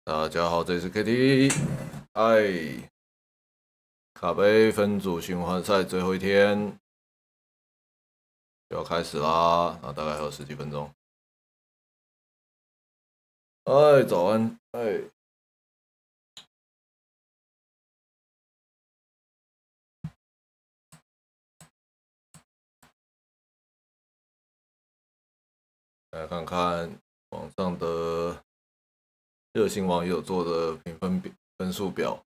大家好，这里是 K.T。卡杯分组循环赛最后一天就要开始啦，大概还有10几分钟。早安，来看看网上的热心网友做的评分分数表。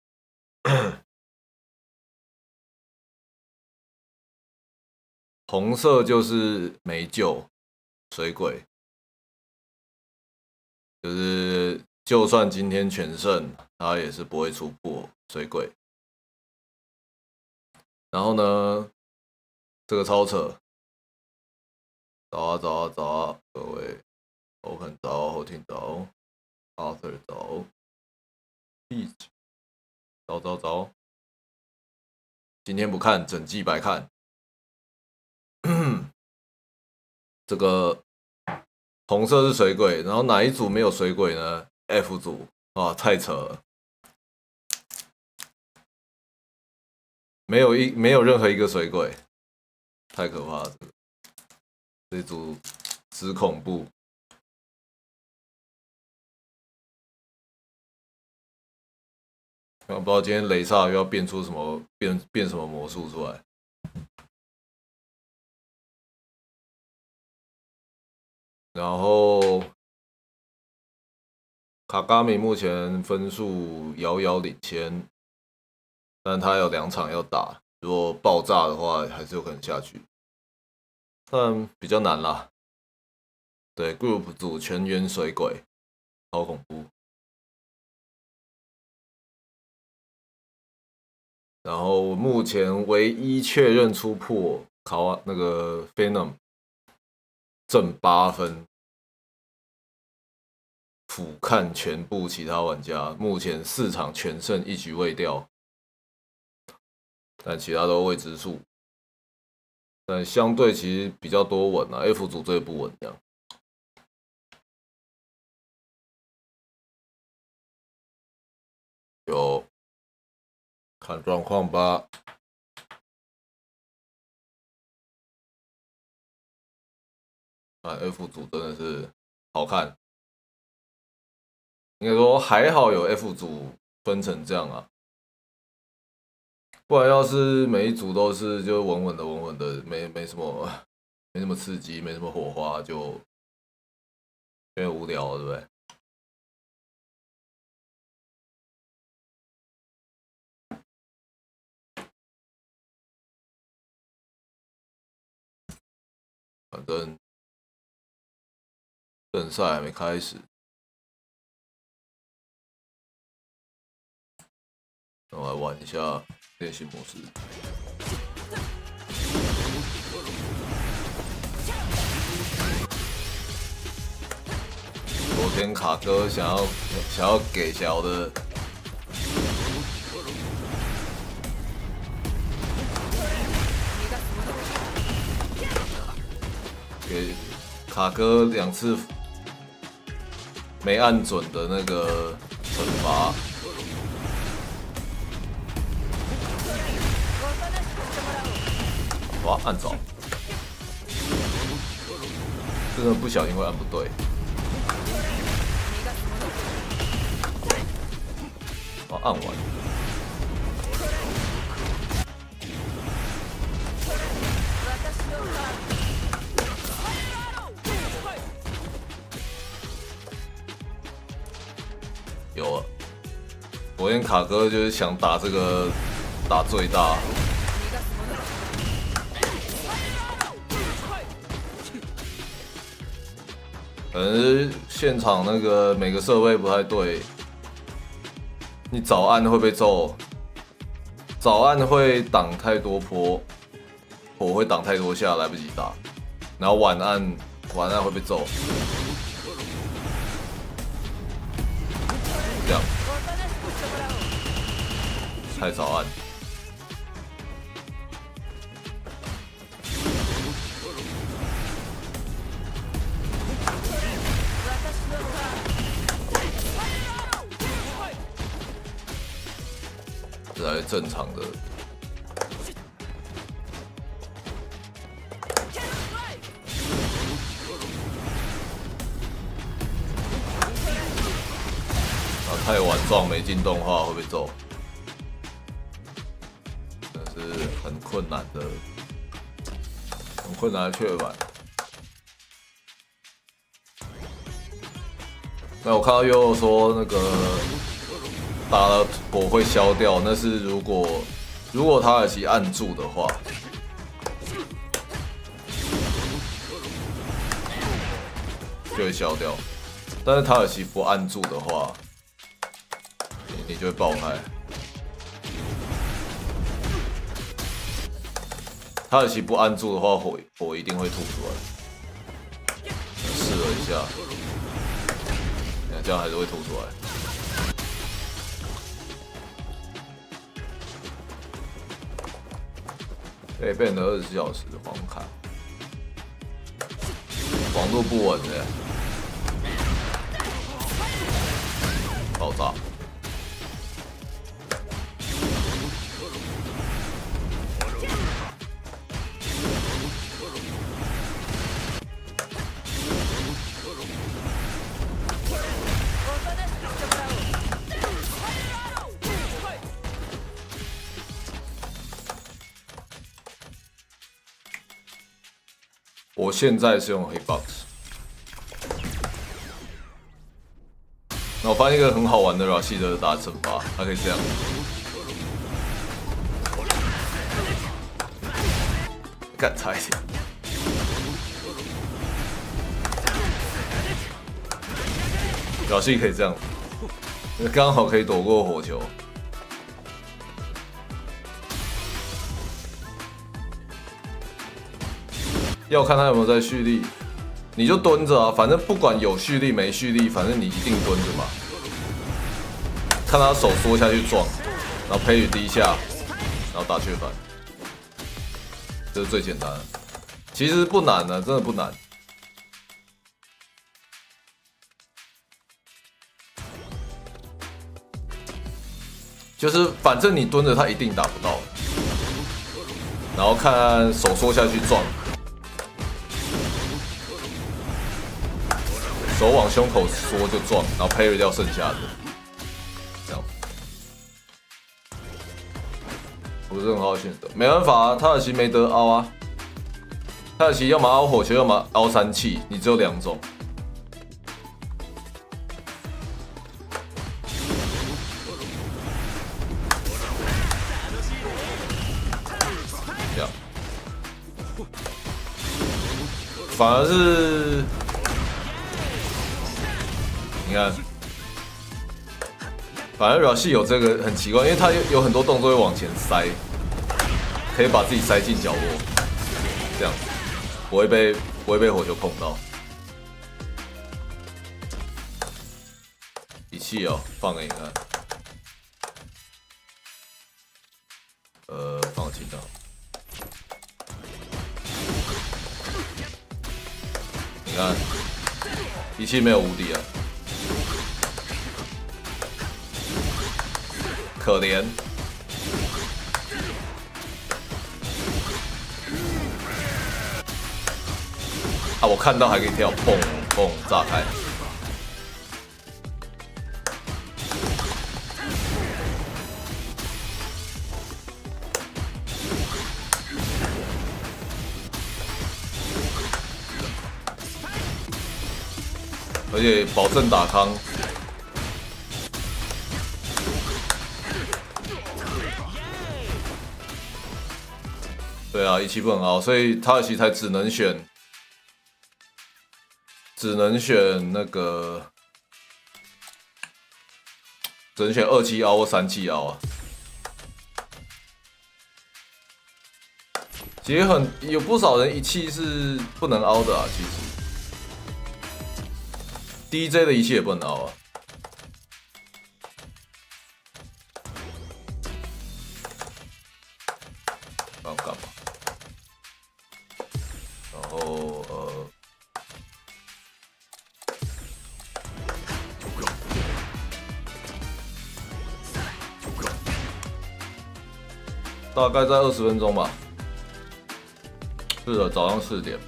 红色就是没救，水鬼，就是就算今天全胜，他也是不会出破水鬼。然后呢，这个超扯，早啊，各位，后看早，后听早 ，Arthur 早 ，Peach 早，今天不看，整季白看。这个红色是水鬼，然后哪一组没有水鬼呢 ？F 组啊，太扯了，没有任何一个水鬼，太可怕了，这组之恐怖。不知道今天雷萨又要变出什么变什么魔术出来。然后卡嘎米目前分数遥遥领先，但他有2场要打，如果爆炸的话，还是有可能下去，但比较难啦。对 ，Group 组全员水鬼，好恐怖。然后目前唯一确认出破那个 Venom。正8分，俯瞰全部其他玩家，目前4场全胜，1局未掉，但其他都未知数。但相对其实比较多稳啊 ，F 组最不稳这样。有看状况吧。F 组真的是好看，应该说还好有 F 组分成这样啊，不然要是每一组都是就稳稳的，没什么刺激，没什么火花，就有点无聊了，对不对？反正正赛还没开始，我来玩一下练习模式。昨天卡哥想要给小的，给卡哥2次没按准的那个惩罚。哇，按早，真的不小心会按不对。哇，按完。有了，昨天卡哥就是想打这个打最大。可能是现场那个每个设备不太对，你早按会被揍，早按会挡太多波，火会挡太多下，来不及打，然后晚按会被揍，这样太早按。正常的。太晚撞没进动画会被揍，这是很困难的雀板。那我看到悠悠说那个打了火会消掉，那是如果塔尔奇按住的话，就会消掉。但是塔尔奇不按住的话，你就会爆开。塔尔奇不按住的话，火一定会吐出来。试了一下，这样还是会吐出来。可以变得24小时黄卡，网络不稳的，爆炸。我现在是用黑 box， 那我发现一个很好玩的游戏的打惩罚，它可以这样，干差一点，游戏可以这样，刚好可以躲过火球。要看他有没有在蓄力，你就蹲着啊，反正不管有蓄力没蓄力，反正你一定蹲着嘛。看他手缩下去撞，然后配于低下，然后打雀板，这是最简单的。其实不难的，真的不难。就是反正你蹲着，他一定打不到。然后看手缩下去撞。手往胸口缩就撞，然后 parry 掉剩下的，这样不是很好选择。没办法啊，塔尔奇没得凹啊。塔尔奇要么凹火球，要么凹3气，你只有2种。这样，反而是。你看，反正软系有这个很奇怪，因为它有很多动作会往前塞，可以把自己塞进角落，这样不会被火球碰到。仪器哦，放给你看，放轻档。你看，仪器没有无敌啊。可怜，啊！我看到还可以跳，蹦蹦炸开，而且保证打康。对啊，1期不能凹，所以塔尔奇才只能选那个，只能选2期凹或3期凹啊。其实有不少人1期是不能凹的啊，其实 DJ 的1期也不能凹啊。要干嘛？然后大概在20分钟吧。是的，早上4点。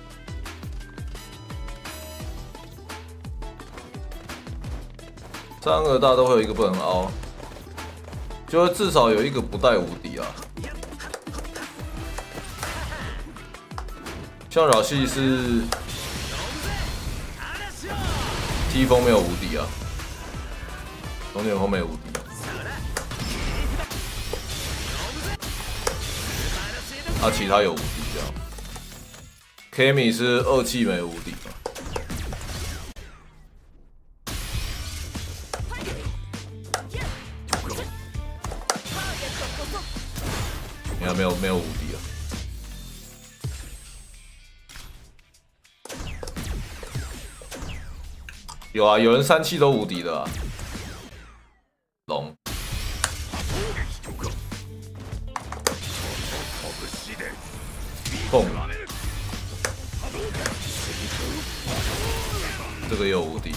3个大都会有一个不能凹，就会至少有一个不带无敌啊。像扰系是 T 风没有无敌啊，龙卷风没有无敌。啊，其他有无敌这样。K 米是2气没无敌嘛？你看没有无敌啊？有啊，有人3气都无敌的啊。龙。蹦。这个也有无敌，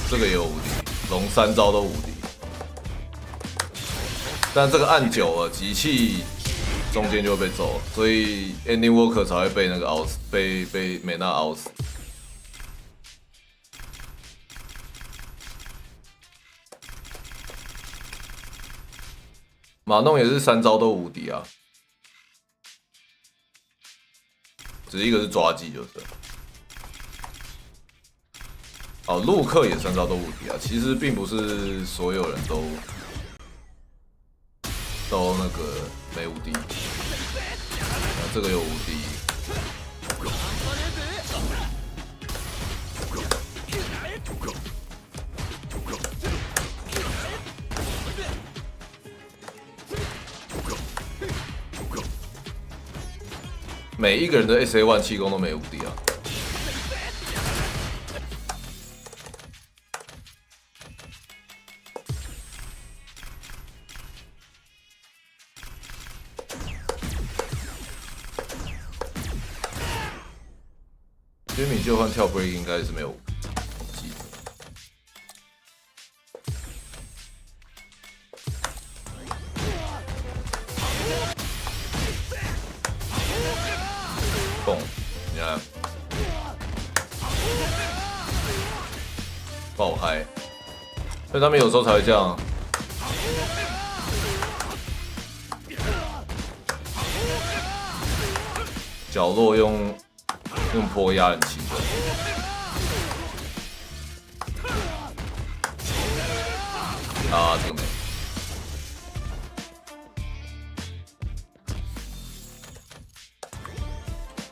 这个也有无敌，龙3招都无敌。但这个按久了，集气中间就会被揍，所以 ending worker 才会被那个凹死，被美娜凹死。马弄也是3招都无敌啊，只是一个是抓技就是。哦，陆克也3招都无敌啊，其实并不是所有人都那个没无敌，这个有无敌。每一个人的 SA1 气功都没无敌啊。杰米就换跳 break 应该是没有无敌，我记得。蹦，你看，爆嗨，所以他们有时候才会这样。角落用坡压很气氛。啊，这个没。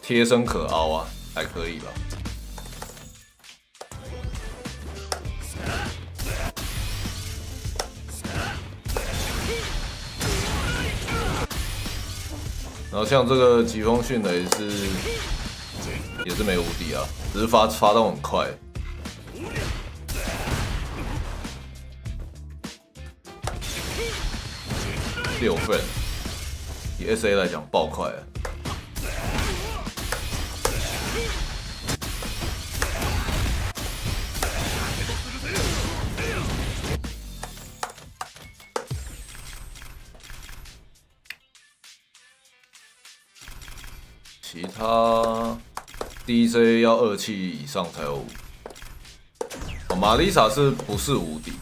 贴身可凹啊，还可以吧。然后像这个疾风迅雷也是没无敌啊，只是发动很快。6分，以 SA 来讲爆快啊。其他 DJ 要2气以上才有。哦，玛丽莎是不是无敌？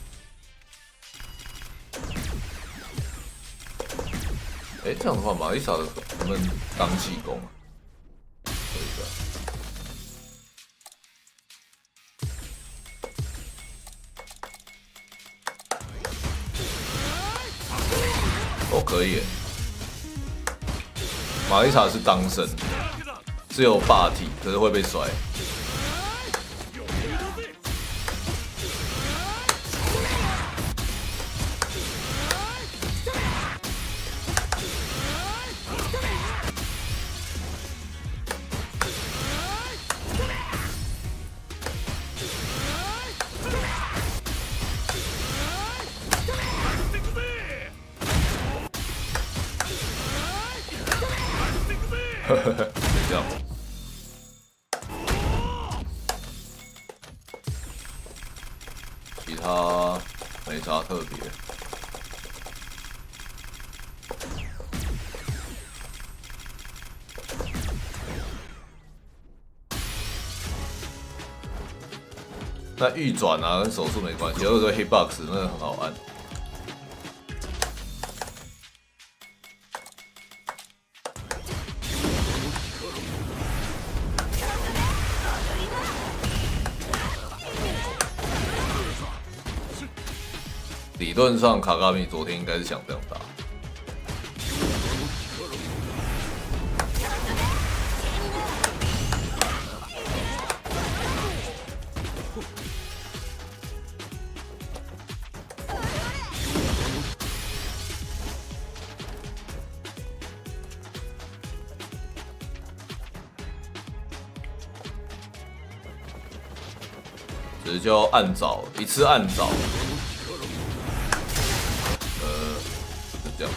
哎，这样的话，玛丽莎的能不能当气功啊？可以的。哦，可以耶。玛丽莎是当身，只有霸体，可是会被摔。这样，其他没啥特别。那预转啊跟手速没关系，有时候 hitbox 那个很好按。理论上卡卡米昨天应该是想这样打。只是就按早一次按早，是这样，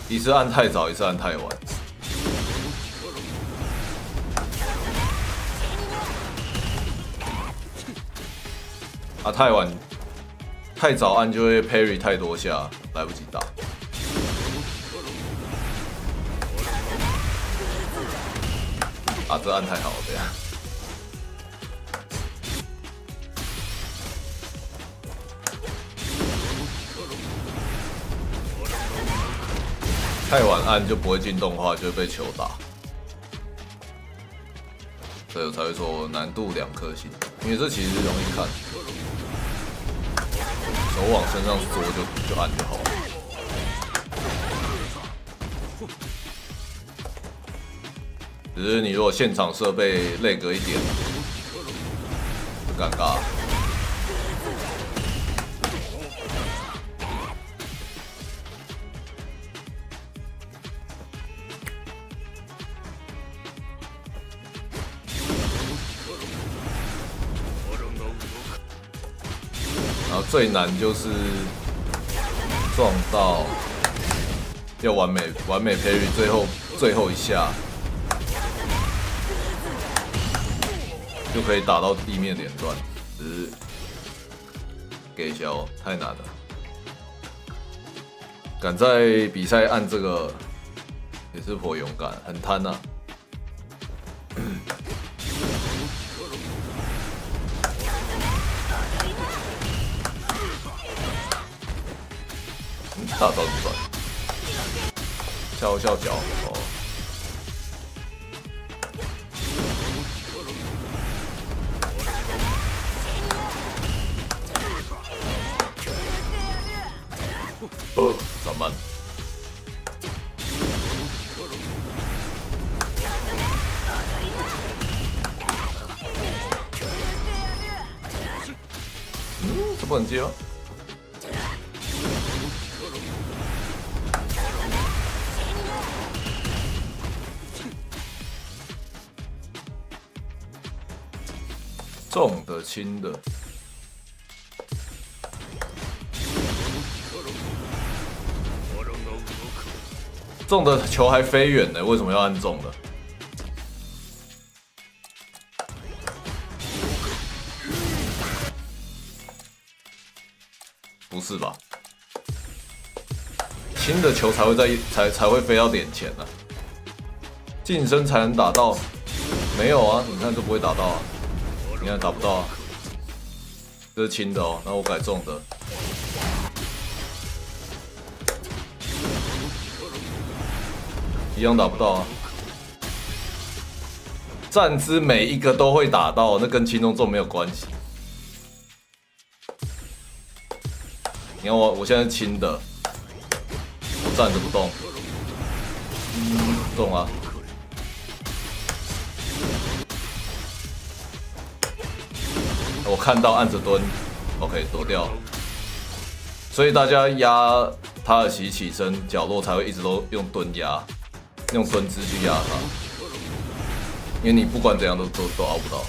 一次按太早，一次按太晚。啊，太晚、太早按就会 parry 太多下，来不及打。啊，这按太好了，这样。太晚按就不会进动画，就会被球打。所以我才会说难度2颗星，因为这其实容易看，手往身上捉就按就好了。只是你如果现场设备lag一点，就尴尬。然后最难就是撞到要完美 parry 最后一下。就可以打到地面连段，只是给小太难了。敢在比赛按这个也是颇勇敢，很贪呐、大招转，敲脚哦。转慢，这不能接哦。重的、轻的。重的球还飞远呢，为什么要按重的？不是吧？轻的球才会飞到点前呢、啊，近身才能打到。没有啊，你看这不会打到啊，你看打不到啊。这是轻的哦，那我改重的。一样打不到啊！站姿每一个都会打到，那跟轻中重没有关系。你看我现在是轻的，我站着不动，动啊！我看到按着蹲 ，OK 躲掉。所以大家压他的起身角落才会一直都用蹲压。用蹲姿去压他，因为你不管怎样都熬不到。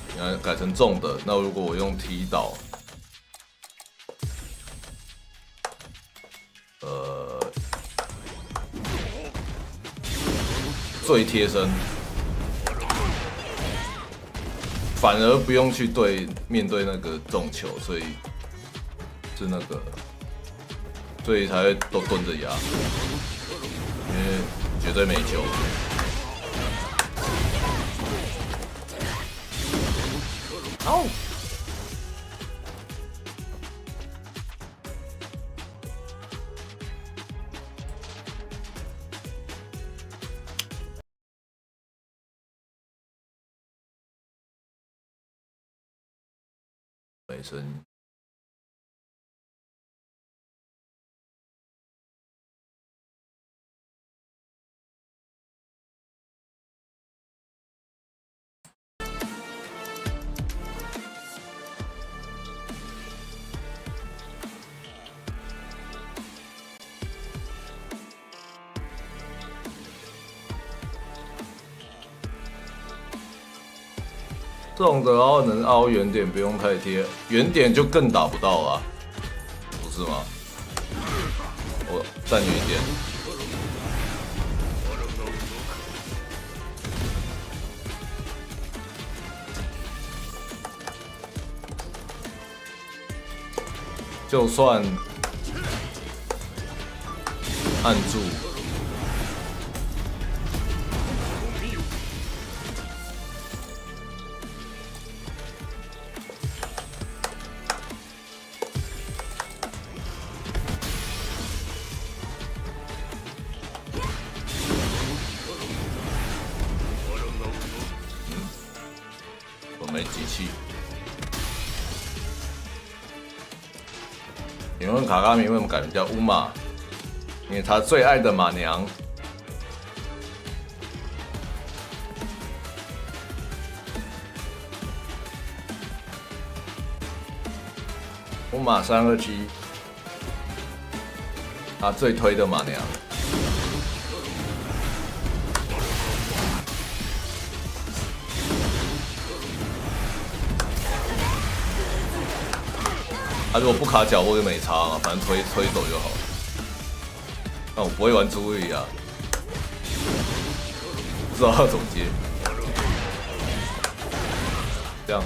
你看改成重的，那如果我用踢倒，最贴身，反而不用去面对那个重球，所以是那个所以才会都蹲着压，因为绝对没救。哦。没声音。这种的话能凹圆点，不用太贴，圆点就更打不到了，不是吗？我站远一点。就算按住。没机器。请问卡卡米为什么改名叫乌马？因为他最爱的马娘。乌马327，他最推的马娘。他如果不卡脚，我就没差啊，反正推走就好。但我不会玩朱莉啊，不知道要怎么接。这样。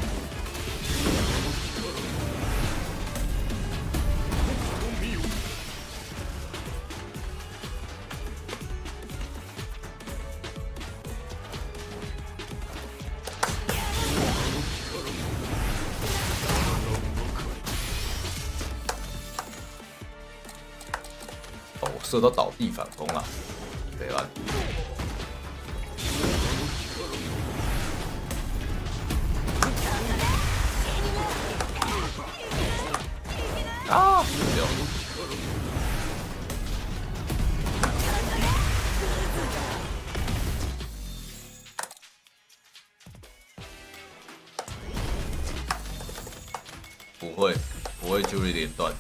射到倒地反攻啊！北兰啊！没有。不会就会连断。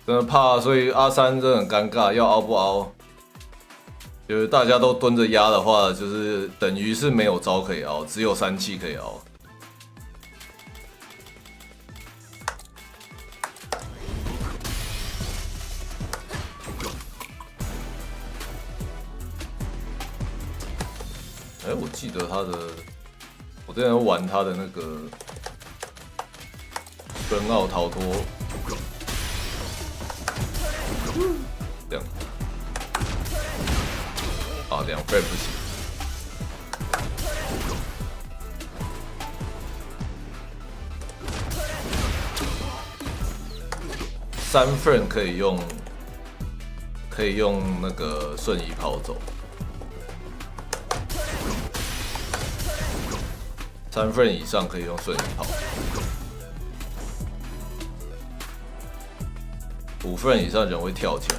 真的怕，所以阿三真的很尴尬，要凹不凹？就是大家都蹲着压的话，就是等于是没有招可以凹，只有3气可以凹。我记得他的，我之前玩他的那个分奥逃脱。这样啊，2 frame 不行。3 frame 可以用那个瞬移跑走。3 frame 以上可以用瞬移跑。5 frame 以上人会跳起来。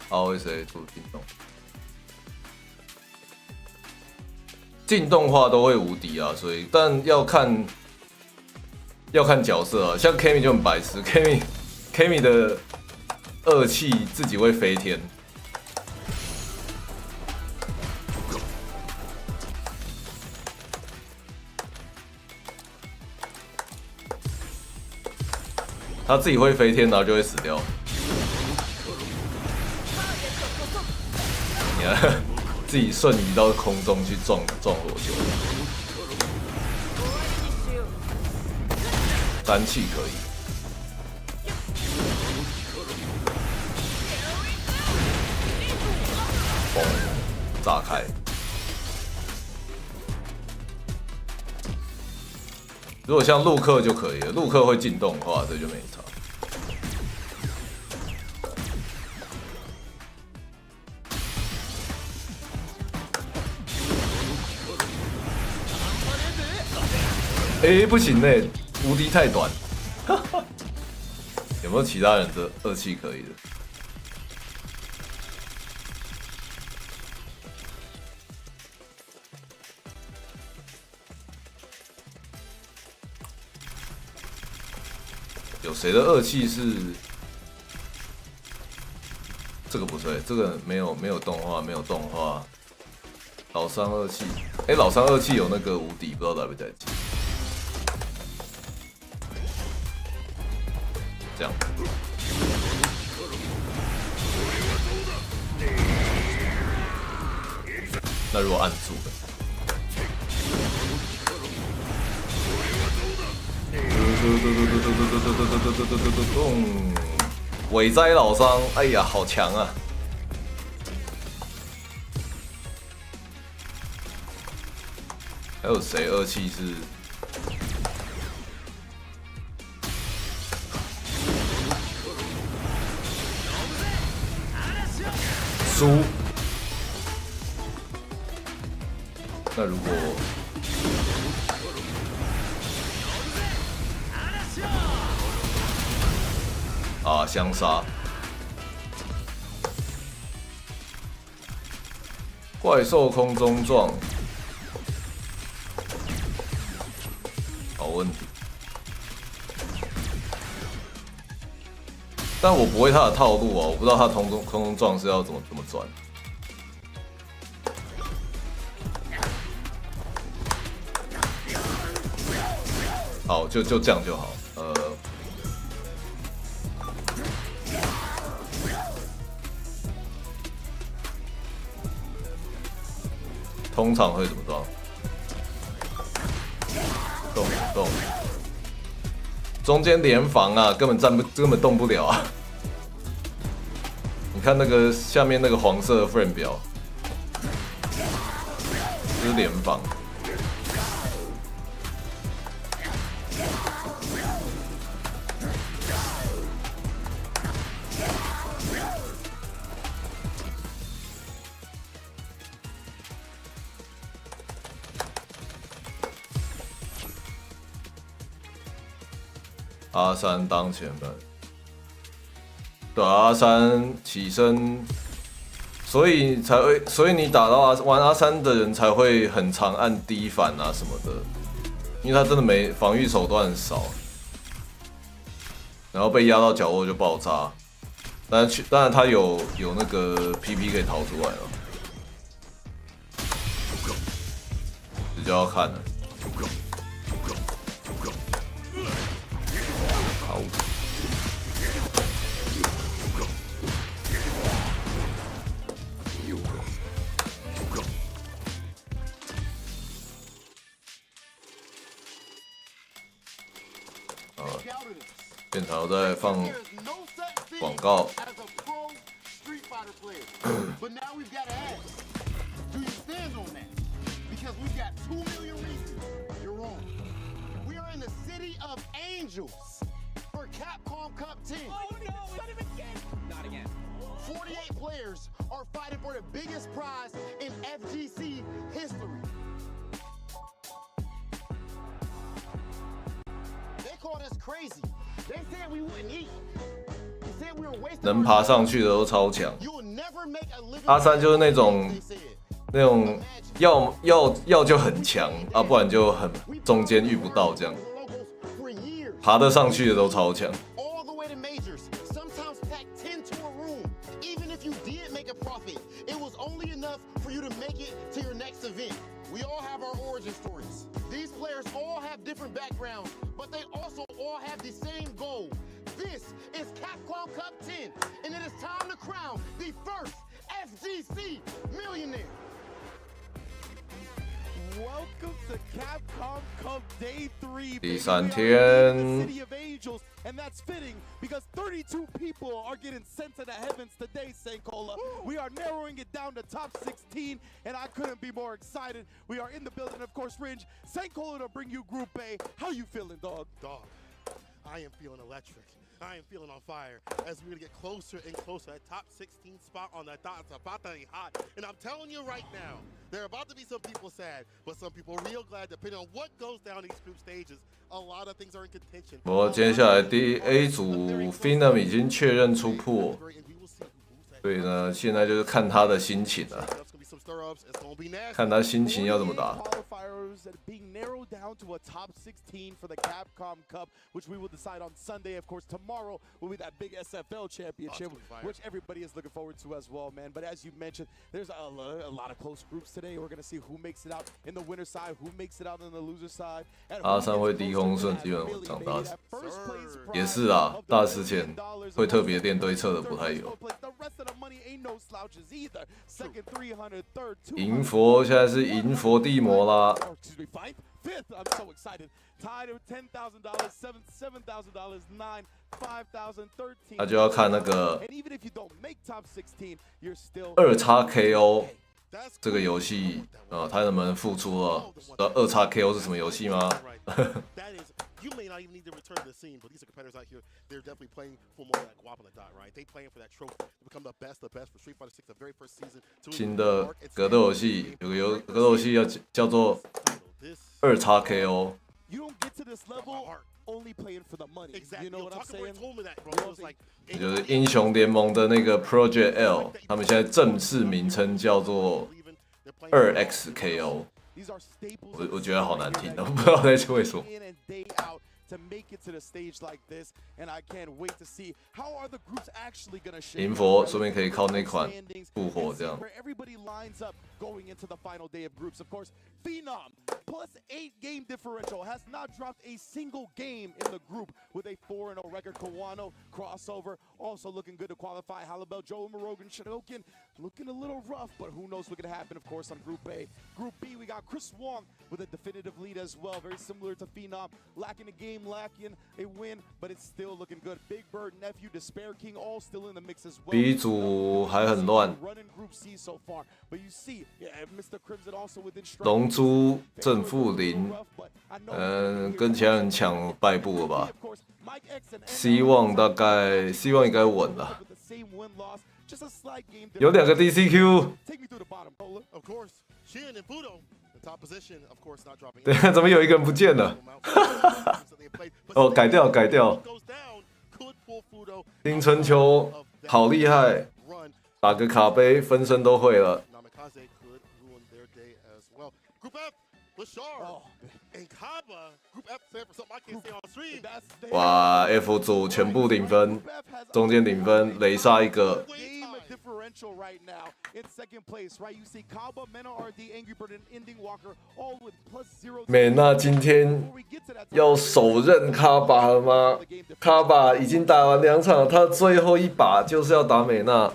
RSA 做进动，进动话都会无敌啊，所以但要看角色啊，像 Kami 就很白痴 ，Kami 的2气自己会飞天。他自己会飞天，然后就会死掉。你看，自己瞬移到空中去撞火球，沾气可以。嘣，炸开。如果像陆克就可以了，陆克会进动画，这就没差。不行嘞，无敌太短。有没有其他人的二气可以的？有谁的二气是？这个不对，这个没有动画，没有动画。老三二气，老三二气有那个无敌，不知道来不来得及。这样。那如果按住了？尾摘老伤，哎呀，好强啊！还有谁二气是？输。那如果相杀，怪兽空中撞，好问题。但我不会他的套路啊，我不知道他空中撞是要怎么转。好，就这样就好。通常会怎么撞？动，中间联防啊，根本动不了啊！你看那个下面那个黄色的 frame 表，这是联防。阿三当前本，对阿三起身，所以你打到玩阿三的人才会很常按低反啊什么的，因为他真的防御手段很少，然后被压到角落就爆炸，当然他有那个 PP 可以逃出来了，这就要看了。现场在放广告。For Capcom Cup team. Oh no, not even again. Not again. 48 players are fighting for the biggest prize in FGC history. They called us crazy. They said we wouldn't eat. They said we were wasting. 能爬上去的都超强。阿三就是那种要就很强啊，不然就很中间遇不到这样。爬得上去的都超强。We all have our origin stories. These players all have different backgrounds, but they also all have the same goal: Cup 10, and it is time to crown the first FGC millionaire. Welcome to Capcom Cup Day 3. 第3天。 City of Angels, and that's fitting because 32 people are getting sent to the heavens today, Sankola. We are narrowing it down to top 16, and I couldn't be more excited. We are in the building, of course, Ringe. Sankola to bring you Group A. How you feeling, dog? Dog, I am feeling electric. I am feeling on fire as we're gonna get closer and closer. That top 16 spot on that dot is about to be hot. And I'm telling you right now, there are about to be some people sad, but some people real glad. Depending on what goes down these group stages, a lot of things are in contention. 不过接下来第 A 组 Phenom 已经确认出破，所以呢，现在就是看他的心情了。 看他心情要怎么打。Being narrowed down to a top 16 for the Capcom Cup, which we will decide on Sunday. Of course, tomorrow will be that big SFL championship, which everybody is looking forward to as well, man. But as you mentioned, there's a lot of close groups today. We're going to see who makes it out in the winner side, who makes it out in the loser side. 阿三会低空顺基本长大，也是啊，大师前会特别练对策的不太有。银佛现在是银佛地魔啦。 Fifth, I'm so excited. Tied with $10,000, $7,000, 9, 5,000, 13. 那就要看那个 And even if you don't make top 16, you're still 2XKO 这个游戏他能不能复出了？知道 2XKO 是什么游戏吗？ You may not even need to return to the scene, but these are competitors out here. They're definitely playing for more of that guap on the dot, right? They playing for that trophy to become the best for Street Fighter 6, the very first season. 新的格斗游戏有个格斗游戏叫做 2XKO。 You don't get to this level only playing for the money. You know what I'm saying? 也就是英雄联盟的那个 Project L， 他们现在正式名称叫做 2XKO。 我觉得好难听的，不知道在为什么。 To make it to the stage like this, and I can't wait to see how are the groups actually gonna shape. 银佛说明可以靠那款复活这样。 Everybody lines up going into the final day of groups. Of course, Phenom plus 8 game differential has not dropped a single game in the group with a 4-0 record. Kawano crossover also looking good to qualify. Halibel, Joe Morogan, Shadokin looking a little rough, but who knows what could happen, of course, on Group A. Group B, we got Chris Wong with a definitive lead as well, very similar to Phenom, lacking a game, lacking a win, but it's still looking good. Big Bird, Nephew, Despair King, all still in the mix as well. B 组还很乱。 龙珠正负0，跟其他人抢败部了吧？希望应该稳了。有2个 DCQ。对，怎么有一个人不见了？哦，改掉。丁春秋好厉害，打个卡杯分身都会了。 哇 ，F 组全部领分，中间领分，雷杀一个。美娜今天要手刃卡巴了吗？卡巴已经打完2场，他最后一把就是要打美娜。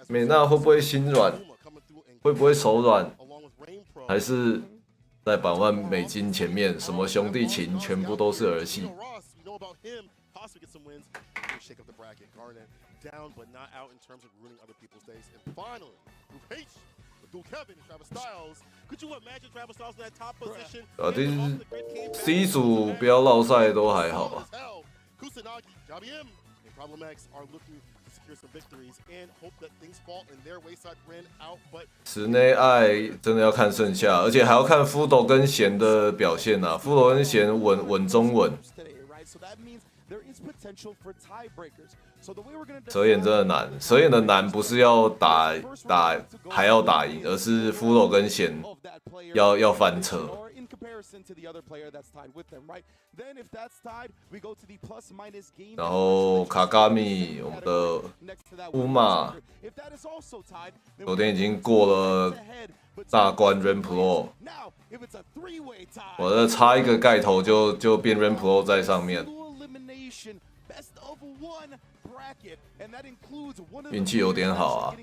美娜会不会心软？会不会手软？还是？ 在100万美金前面，什么兄弟情全部都是儿戏。C 组不要落赛都还好吧。室内爱真的要看剩下，而且还要看福斗跟贤的表现啊。福斗跟贤稳中稳。蛇眼真的难，蛇眼的难不是要打还要打赢，而是福斗跟贤要翻车。 然后卡嘎米，我们的乌马，昨天已经过了大关 Ren Pro， 我这差一个盖头就变 Ren Pro 在上面。best of one bracket, and that includes one of 运气有点好啊，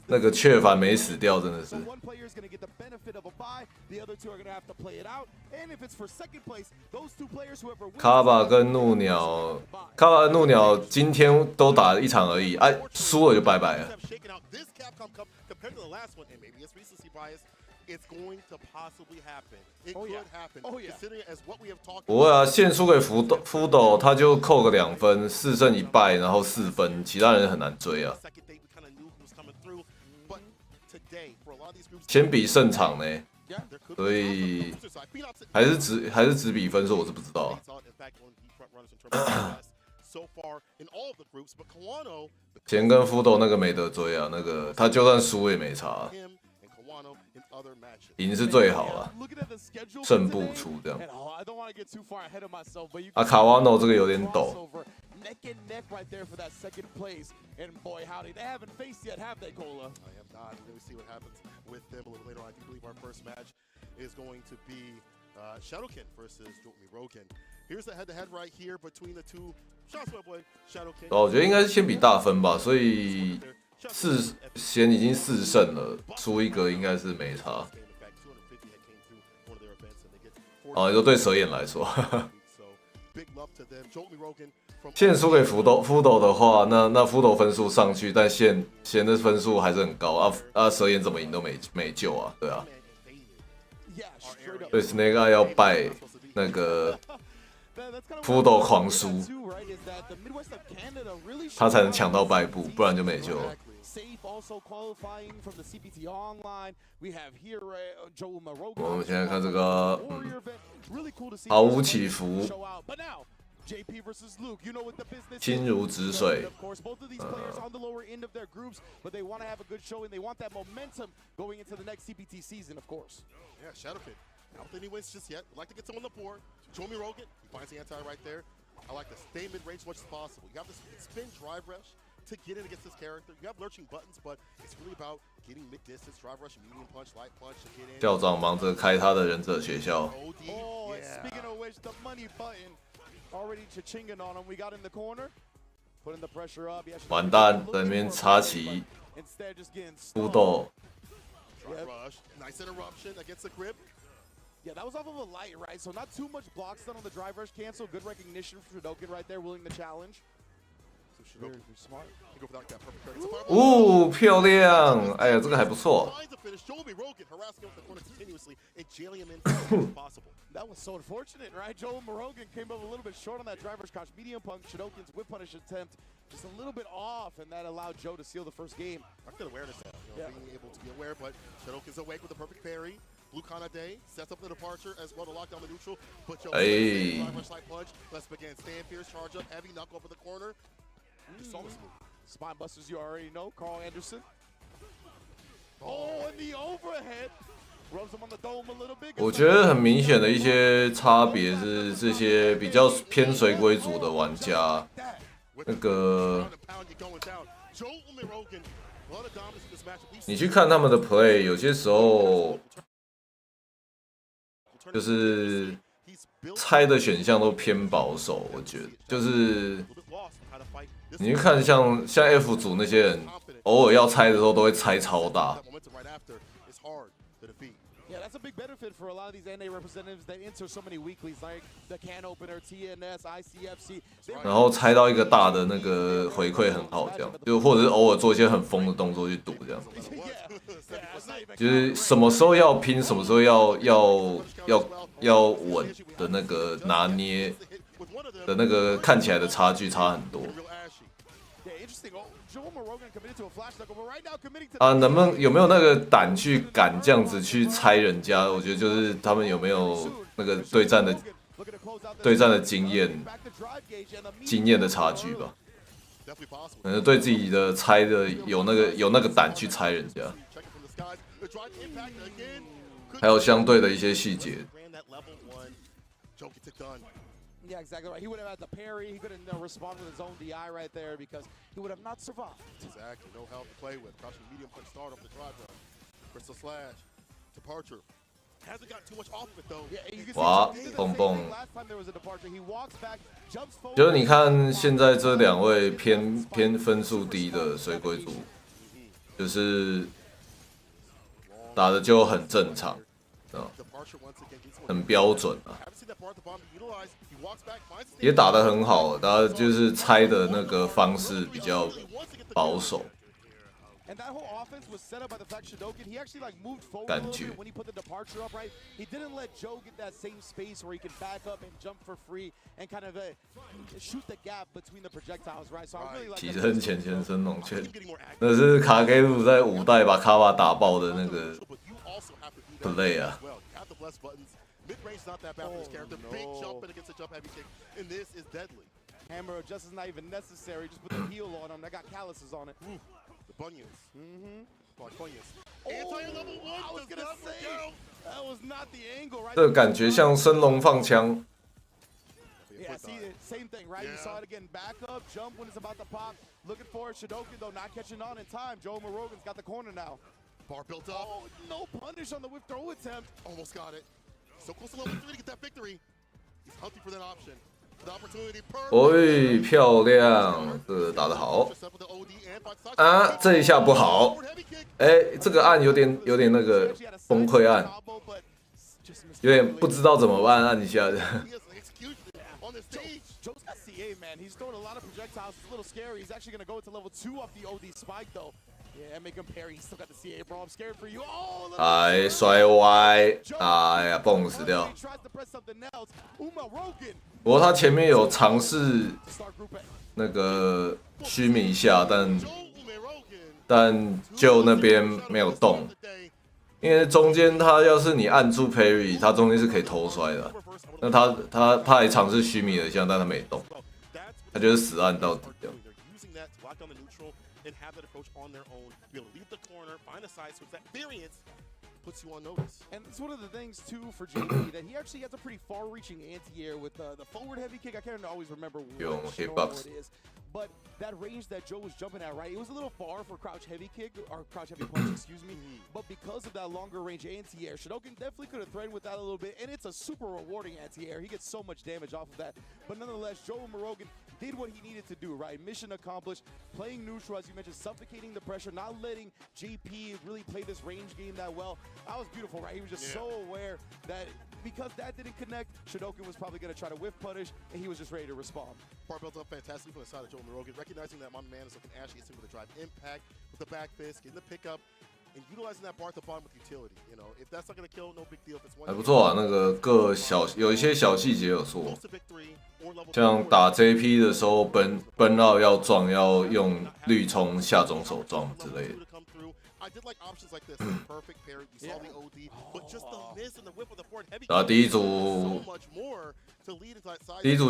那个雀凡没死掉，真的是。One player is going to get the benefit of a bye, the other two are going to have to play it out, and if it's for second place, those two players whoever wins. 卡巴跟怒鸟，卡巴跟怒鸟今天都打了一场而已，哎，输了就拜拜了。It's going to possibly happen. It could happen. Considering it as what we have talked. 不会啊，现输给福斗，他就扣个2分，4胜1败，然后4分，其他人很难追啊。先比胜场呢，所以还是只比分数，我是不知道。先跟福斗那个没得追啊，那个他就算输也没差。赢是最好了，胜不出这样。啊，卡瓦诺这个有点陡。Neck and neck right there for that second place. And boy, howdy, they haven't faced yet, have they, Cola? I am not. We're going to see what happens with them a little later on. I do believe our first match is going to be Shadowkin versus Jotmi Rogan. Here's the head-to-head right here between the two. Shots, my boy, Shadowkin. 我觉得应该是先比大分吧，所以先已经4胜了，输一个应该是没差。哦，你说对蛇眼来说。现输给福斗的话，那福斗分数上去，但现的分数还是很高啊！蛇眼怎么赢都没救啊，对啊。所以 Snake Eye 要拜那个福斗狂输，他才能抢到败部，不然就没救了。我们现在看这个，毫无起伏。JP versus Luke, you know what the business is. 心如止水。 Of course, both of these players on the lower end of their groups, but they want to have a good showing. They want that momentum going into the next CPT season, of course. Yeah, Shadowkin. I don't think he wins just yet. Would like to get someone on the board. Jotmi Rogan, he finds the anti right there. I like to stay mid-range as much as possible. You have this spin drive rush to get in against this character. You have lurching buttons, but it's really about getting mid-distance, drive rush, medium punch, light punch to get in. 校长忙着开他的忍者学校。Oh, and speaking of which, the money button. Already chinging on him. We got in the corner, putting the pressure up. 完蛋，在那边插旗，福斗。Nice interruption against the grip. Yeah, that was off of a light, right? So not too much blocks done on the drive rush cancel. Good recognition for Shadowkin right there, willing to challenge. Very smart. 哦，漂亮！哎呀，这个还不错。That was so unfortunate, right? Joel Morogan came up a little bit short on that driver's crouch. Medium punch, Shadowkin's whip punish attempt just a little bit off, and that allowed Joe to seal the first game. Not good awareness now, being able to be aware, but Shadowkin's awake with the perfect parry. Blue Kana Day sets up the departure as well to lock down the neutral. But Joe, driver's light punch. Let's begin. Stand fierce, charge up, heavy knuckle over the corner. Just saw this move. Spine busters, you already know. Carl Anderson. Oh, and the overhead. 我觉得很明显的一些差别是，这些比较偏水鬼组的玩家，那个你去看他们的 play， 有些时候就是猜的选项都偏保守，我觉得就是你去看像 F 组那些人，偶尔要猜的时候都会猜超大。Yeah, that's a big benefit for a lot of these NA representatives that enter so many weeklies like the Can Opener, TNS, ICFC. 然后猜到一个大的那个回馈很好，这样就或者是偶尔做一些很疯的动作去赌，这样就是什么时候要拼，什么时候要稳的那个拿捏的那个看起来的差距差很多。啊，有没有那个胆去敢这样子去猜人家？我觉得就是他们有没有那个对战的经验的差距吧。可能对自己的猜的有那个胆去猜人家，还有相对的一些细节。Yeah, exactly right. He would have had the parry. He couldn't respond with his own DI right there because he would have not survived. Exactly. No help to play with. Crouching medium punch start off the drive run. Crystal slash. Departure. 哇，蹦蹦。就是你看现在这两位偏分数低的水鬼组，就是打的就很正常，很标准啊，也打得很好，他就是猜的那个方式比较保守。And that whole offense was set up by the fact Shadokin, he actually like moved forward a little bit when he put the departure up, right? He didn't let Joe get that same space where he can back up and jump for free and kind of shoot the gap between the projectiles, right? So I really like 起身前伸龙圈，那是卡给鲁在5代把卡瓦打爆的那个 play 啊。Mid-range not that bad for this character. Big jump and against a jump heavy kick, and this is deadly. Hammer just is not even necessary. Just put the heel on him. That got calluses on it. The bunions. Bunions. Anti-level 1. I was gonna say that was not the angle, right? 这感觉像升龙放枪。Yeah, see, same thing, right? You saw it again. Back up, jump when it's about to pop. Looking for it. Shadokin though, not catching on in time. Joe Morogan's got the corner now. Bar built up. Oh, no punish on the whip throw attempt. Almost got it. So close to level 3 to get that victory. He's hunting for that option. The opportunity. 哎，漂亮，这个打得好。啊，这一下不好。哎，这个按有点那个崩溃按，有点不知道怎么按一下的。Joe's got CA, man. He's throwing a lot of projectiles. It's a little scary. He's actually going to go into level 2 off the OD spike, though. Yeah, make him parry. He's still got the CA, bro. I'm scared for you. Oh, 哎，摔歪，哎呀，蹦死掉。不过他前面有尝试那个虚弥一下，但就那边没有动，因为中间他要是你按住 parry， 他中间是可以头摔的。那他还尝试虚弥了一下，但他没动，他就是死按到底这样。And have that approach on their own, be able to leave the corner, find a side switch. That variance puts you on notice. And it's one of the things, too, for JP, that he actually has a pretty far-reaching anti-air with the forward heavy kick. I can't always remember which normal it is. But that range that Joe was jumping at, right, it was a little far for crouch heavy kick, or crouch heavy punch, excuse me. But because of that longer range anti-air, Shadokin definitely could have threatened with that a little bit. And it's a super rewarding anti-air. He gets so much damage off of that. But nonetheless, Joe Morogan did what he needed to do, right? Mission accomplished, playing neutral, as you mentioned, suffocating the pressure, not letting JP really play this range game that well. That was beautiful, right? He was just so aware that because that didn't connect, Shadokin was probably going to try to whiff punish, and he was just ready to respond. Bar built up fantastically from the side of Joe Morogan, recognizing that my man is looking ashy, it's able to drive impact with the back fist, getting the pickup, and utilizing that bar at the bottom with utility. You know, if that's not going to kill, no big deal. If it's one 还不错啊，那个有一些小细节有做，像打 JP 的时候奔到要撞，要用绿冲下种手撞之类的。然后第一组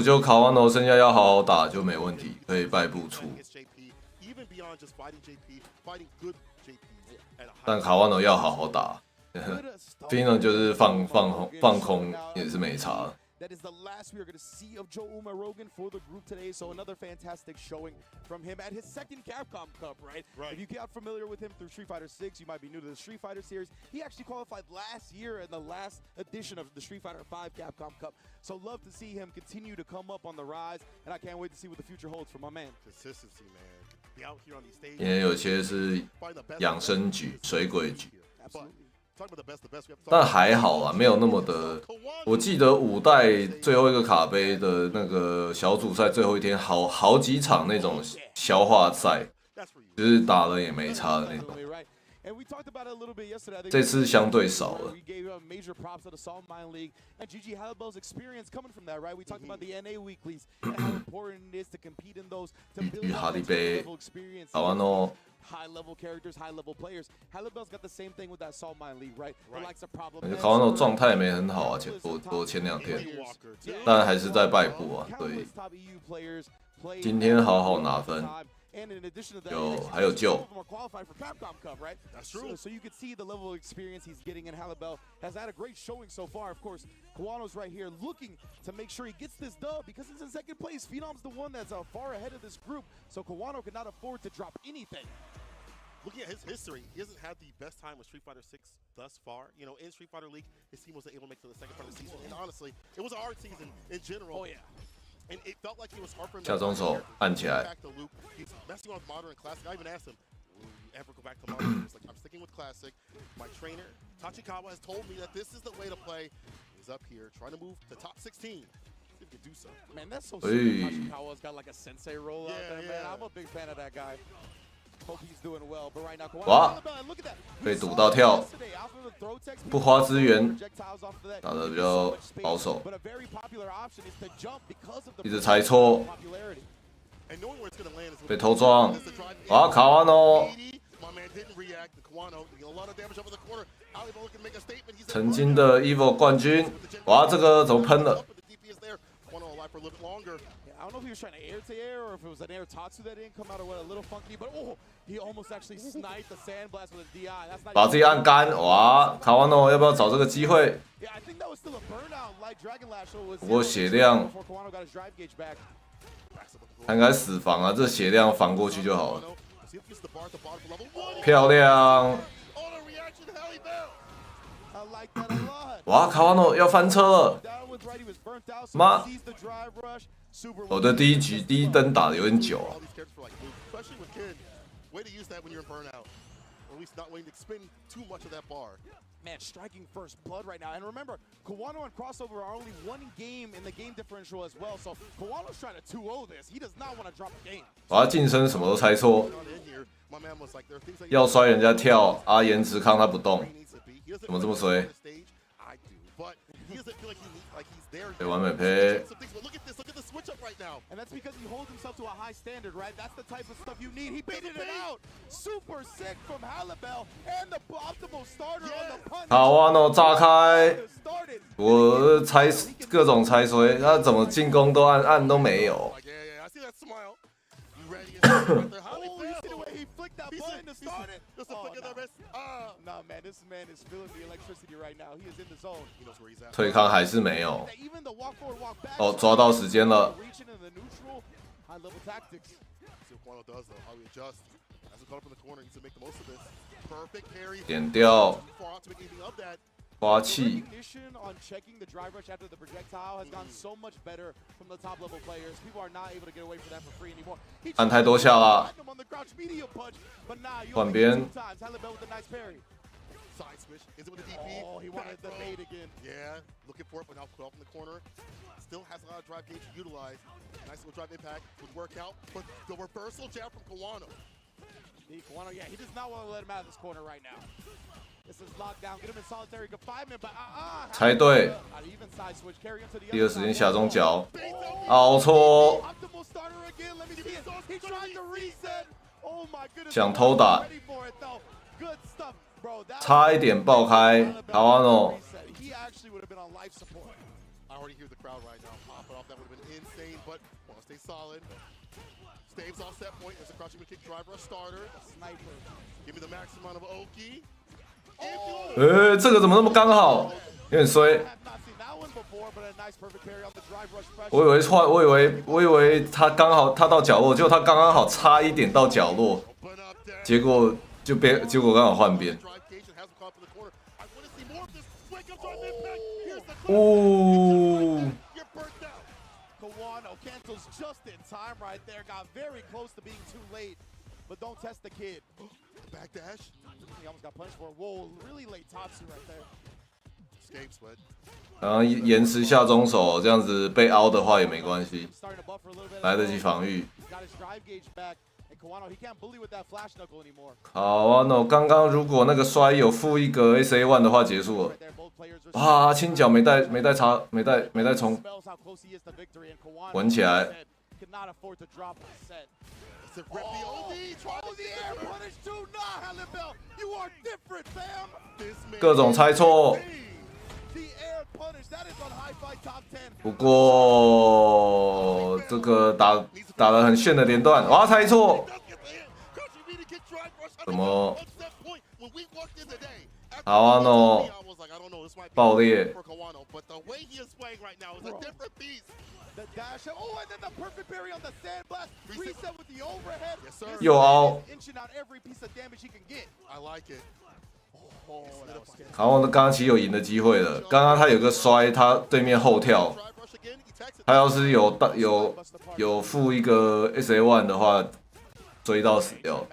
就卡完头，剩下要好好打就没问题，可以败不出。但卡完头要好好打。Fino 就是放空也是没差。That is the last we are going to see of Joe Morogan for the group today. So another fantastic showing from him at his second Capcom Cup, right? If you got familiar with him through Street Fighter 6, you might be new to the Street Fighter series. He actually qualified last year in the last edition of the Street Fighter 5 Capcom Cup. So love to see him continue to come up on the rise, and I can't wait to see what the future holds for my man. Consistency, man. Be out here on these stages. 也有些是养生局、水鬼局。 但还好啦，没有那么的。我记得5代最后一个卡杯的那个小组赛最后一天，好几场那种消化赛，就是打了也没差的那种。这次相对少了。与哈利杯，好玩哦。 High-level characters, high-level players. Halibel's got the same thing with that Salt Mine League, right?卡瓦诺状态没很好啊，前2天，但还是在败部啊，对。今天好好拿分。 还有救。 So you can see the level of experience he's getting, and Halibel has had a great showing so far. Of course, Kawano's right here looking to make sure he gets this dub because he's in second place. Phenom's the one that's far ahead of this group, so Kawano cannot afford to drop anything. looking at his history, he hasn't had the best time with Street Fighter 6 thus far. You know, in Street Fighter League, his team wasn't able to make it to the second part of the season. And honestly, it was a hard season in general. Oh yeah. And it felt like it was hard for him. 下中手按起来。 Back to Luke. He's messing with modern and classic. I even asked him, will you ever go back to modern? He's like, I'm sticking with classic. My trainer, Tachikawa, has told me that this is the way to play. He's up here trying to move to top 16. See if he can do so. Man, that's so sick. Tachikawa's got like a sensei roll out there, man. Yeah. I'm a big fan of that guy. Hope he's doing well, but right now, 哇 look at that. 被堵到跳，不花资源，打得比较保守，一直猜错，被偷撞，哇，卡瓦诺，曾经的 EVO 冠军，哇，这个怎么喷了？ I don't know if he was trying to air to air or if it was an air tatsu that didn't come out or what, a little funky, but oh, he almost actually sniped the sandblast with a DI. That's not 把自己按干，哇，卡瓦诺要不要找这个机会？ Yeah, I think that was still a burnout like Dragon Lash was. 不过血量，他应该死防啊，这血量防过去就好了。漂亮！哇，卡瓦诺要翻车了！妈！ 我的第一局第一灯打的有点久啊。Man, striking first blood right now. And remember, Kawano and Crossover are only one game in the game differential as well. So Kawano's trying to 2-0 this. He does not want to drop the game. 我要近身什么都猜错，要摔人家跳，延迟抗他不动，怎么这么衰？被完美配。 And that's because he holds himself to a high standard, right? That's the type of stuff you need. He baited it out. Super sick from Halibel and the optimal starter on the punch. 卡瓦诺炸開，我猜各種猜衰，他怎麼進攻都按都沒有。退康还是没有。哦，抓到时间了。点掉。花气。按太多下了。换边。 Side switch. Is it with the DP? Oh, he wanted the bait again. Yeah, looking for it, but now put off in the corner. Still has a lot of drive gauge to utilize. Nice little drive impact would work out, but the reversal jab from Kawano. Kawano, yeah, he does not want to let him out of this corner right now. This is locked down. Get him in solitary confinement, but 猜对。第二时间下中脚，凹错。想偷打。 差一点爆开，卡瓦诺。这个怎么那么刚好？有点衰。我以为他刚好他到角落，结果他刚刚好差一点到角落，结果刚好换边。 Ooh. Kawano cancels just in time right there. Got very close to being too late, but don't test the kid. Back dash. He almost got punched for it. Whoa, really late Tatsu right there. Escapes, but. 然后延迟下中手，这样子被凹的话也没关系，来得及防御。卡瓦诺刚刚如果那个摔有负一格 SA1 的话结束了。哇，轻脚没带冲，稳起来。各种猜错。 不过这个打得很炫的连段，哇，猜错，怎么？卡瓦诺爆裂，又凹，卡旺刚刚其实有赢的机会了。刚刚他有个摔，他对面后跳，他要是有附一个 SA1 的话，追到死掉。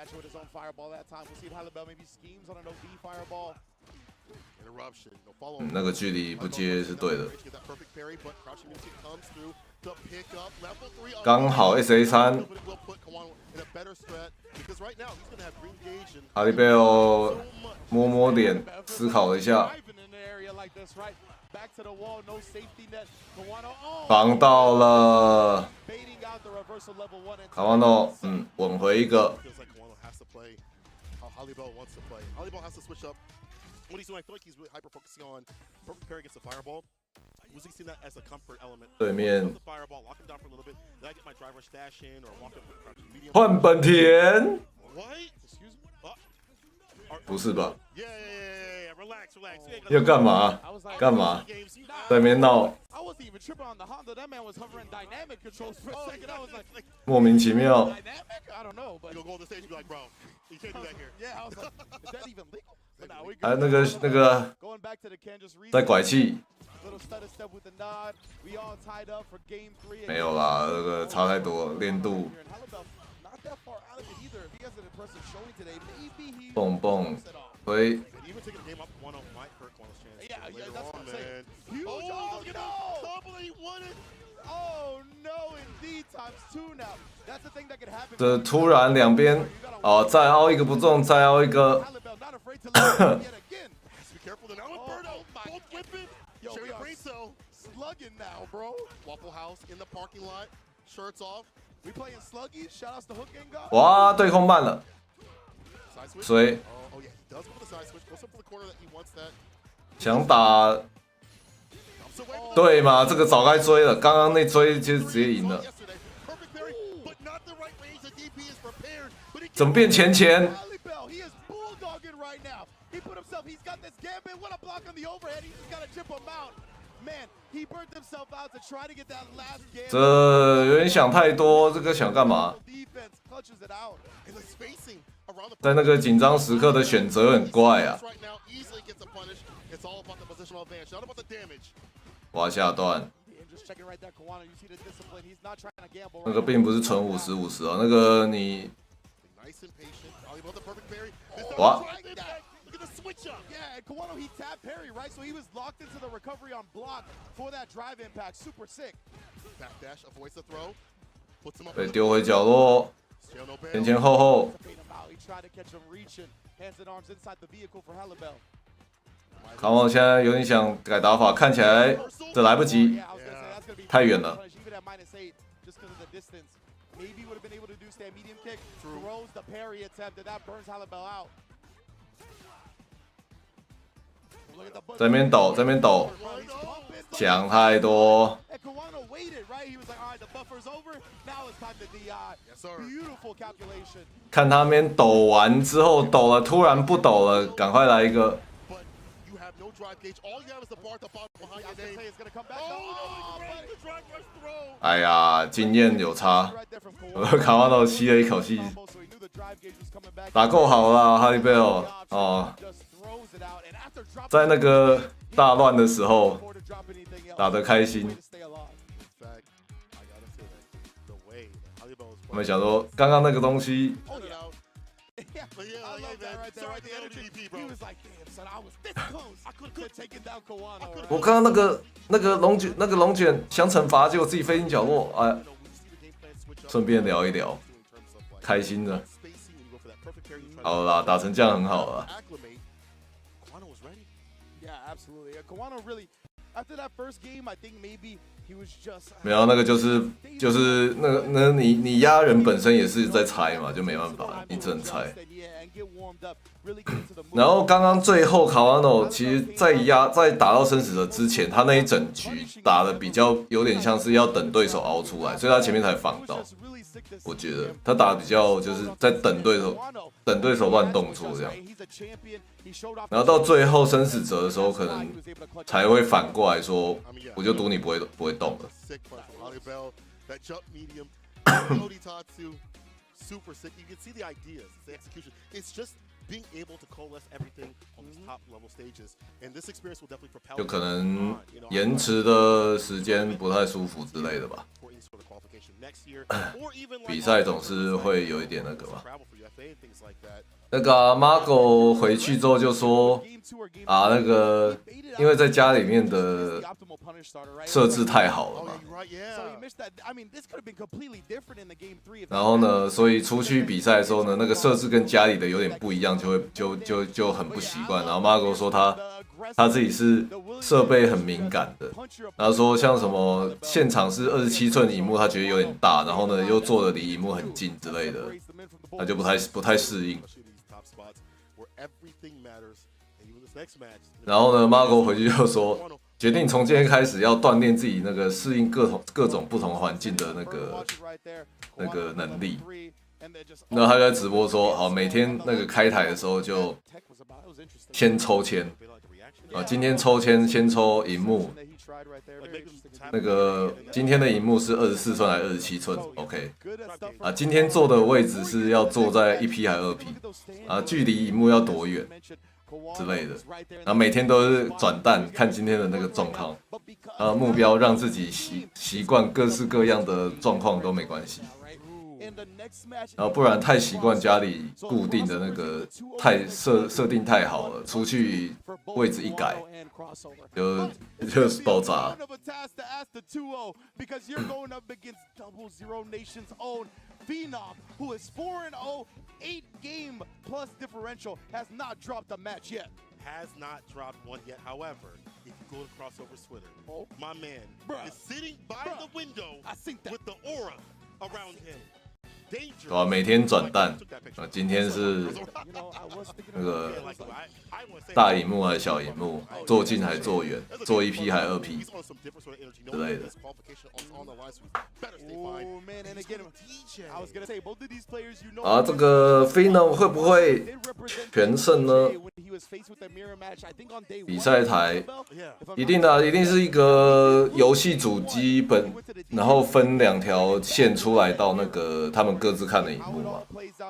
那个距离不接是对的。刚好 SA3，阿里贝尔摸脸，思考了一下，防到了。卡瓦诺，稳回一个。What he's doing, I feel like he's really hyper focusing on perfect parry against the fireball. Using that as a comfort element. 对面。换本田。不是吧？要干嘛？干嘛？在那边闹。莫名其妙。还那个在拐气，没有啦，那个差太多，练度。蹦蹦回。这突然两边再凹一个不中，再凹一个。哇，对空慢了，所以想打，对嘛？这个早该追了，刚刚那追就直接赢了。怎么变前？这有点想太多，这个想干嘛？在那个紧张时刻的选择很怪啊！挖下段，那个并不是纯50-50啊，那个你，哇！被丢回角落，前后。卡旺现在有点想改打法，看起来这来不及，太远了。在那边抖，想太多。看他那边抖完之后，抖了，突然不抖了，赶快来一个。哎呀，经验有差，卡瓦诺吸了一口气，打够好啦，哈利贝尔哦，在那个大乱的时候打得开心。我们想说，刚刚那个东西。我刚刚那个龙卷想惩罚，结果自己飞进角落，哎，顺便聊一聊，开心的。好啦，打成这样很好了。没有，那个就是那你压人本身也是在猜嘛，就没办法，你只能猜。然后刚刚最后卡瓦诺其实在打到生死者之前，他那一整局打的比较有点像是要等对手凹出来，所以他前面才防到。我觉得他打的比较就是在等对手乱动作这样。然后到最后生死者的时候，可能才会反过来说，我就赌你不会动了。Super sick. You can see the ideas, the execution. It's just being able to coalesce everything on these top level stages, and this experience will definitely propel. 就可能延迟的时间不太舒服之类的吧。比赛总是会有一点那个吧。那个Margo 回去之后就说啊，那个因为在家里面的设置太好了嘛，然后呢，所以出去比赛的时候呢，那个设置跟家里的有点不一样，就很不习惯。然后 Margo 说他自己是设备很敏感的，然后说像什么现场是27寸萤幕，他觉得有点大，然后呢又坐的离萤幕很近之类的，他就不太适应。然后呢 ，Margo 回去就说，决定从今天开始要锻炼自己那个适应各种不同环境的那个能力。然后他就在直播说，好，每天那个开台的时候就先抽签，啊，今天抽签先抽萤幕，那个今天的萤幕是24寸还是27寸 ？OK， 啊，今天坐的位置是要坐在1P 还是2P？ 啊，距离萤幕要多远？之类的，然后每天都是转蛋看今天的那个状况，目标让自己习惯各式各样的状况都没关系，然后不然太习惯家里固定的那个设定太好了，出去位置一改就是爆炸。Phenom, who is 4-0, 8-game plus differential, has not dropped a match yet. Has not dropped one yet. However, if you go to crossover Twitter, my man is sitting by the window with the aura around him. 对啊，每天转蛋啊，今天是那个大萤幕还是小萤幕，坐近还是坐远，坐1P 还是2P之类的。啊，这个 Phenom 会不会全胜呢？比赛台一定的，一定是一个游戏主机然后分2条线出来到那个他们各自看的萤幕嘛。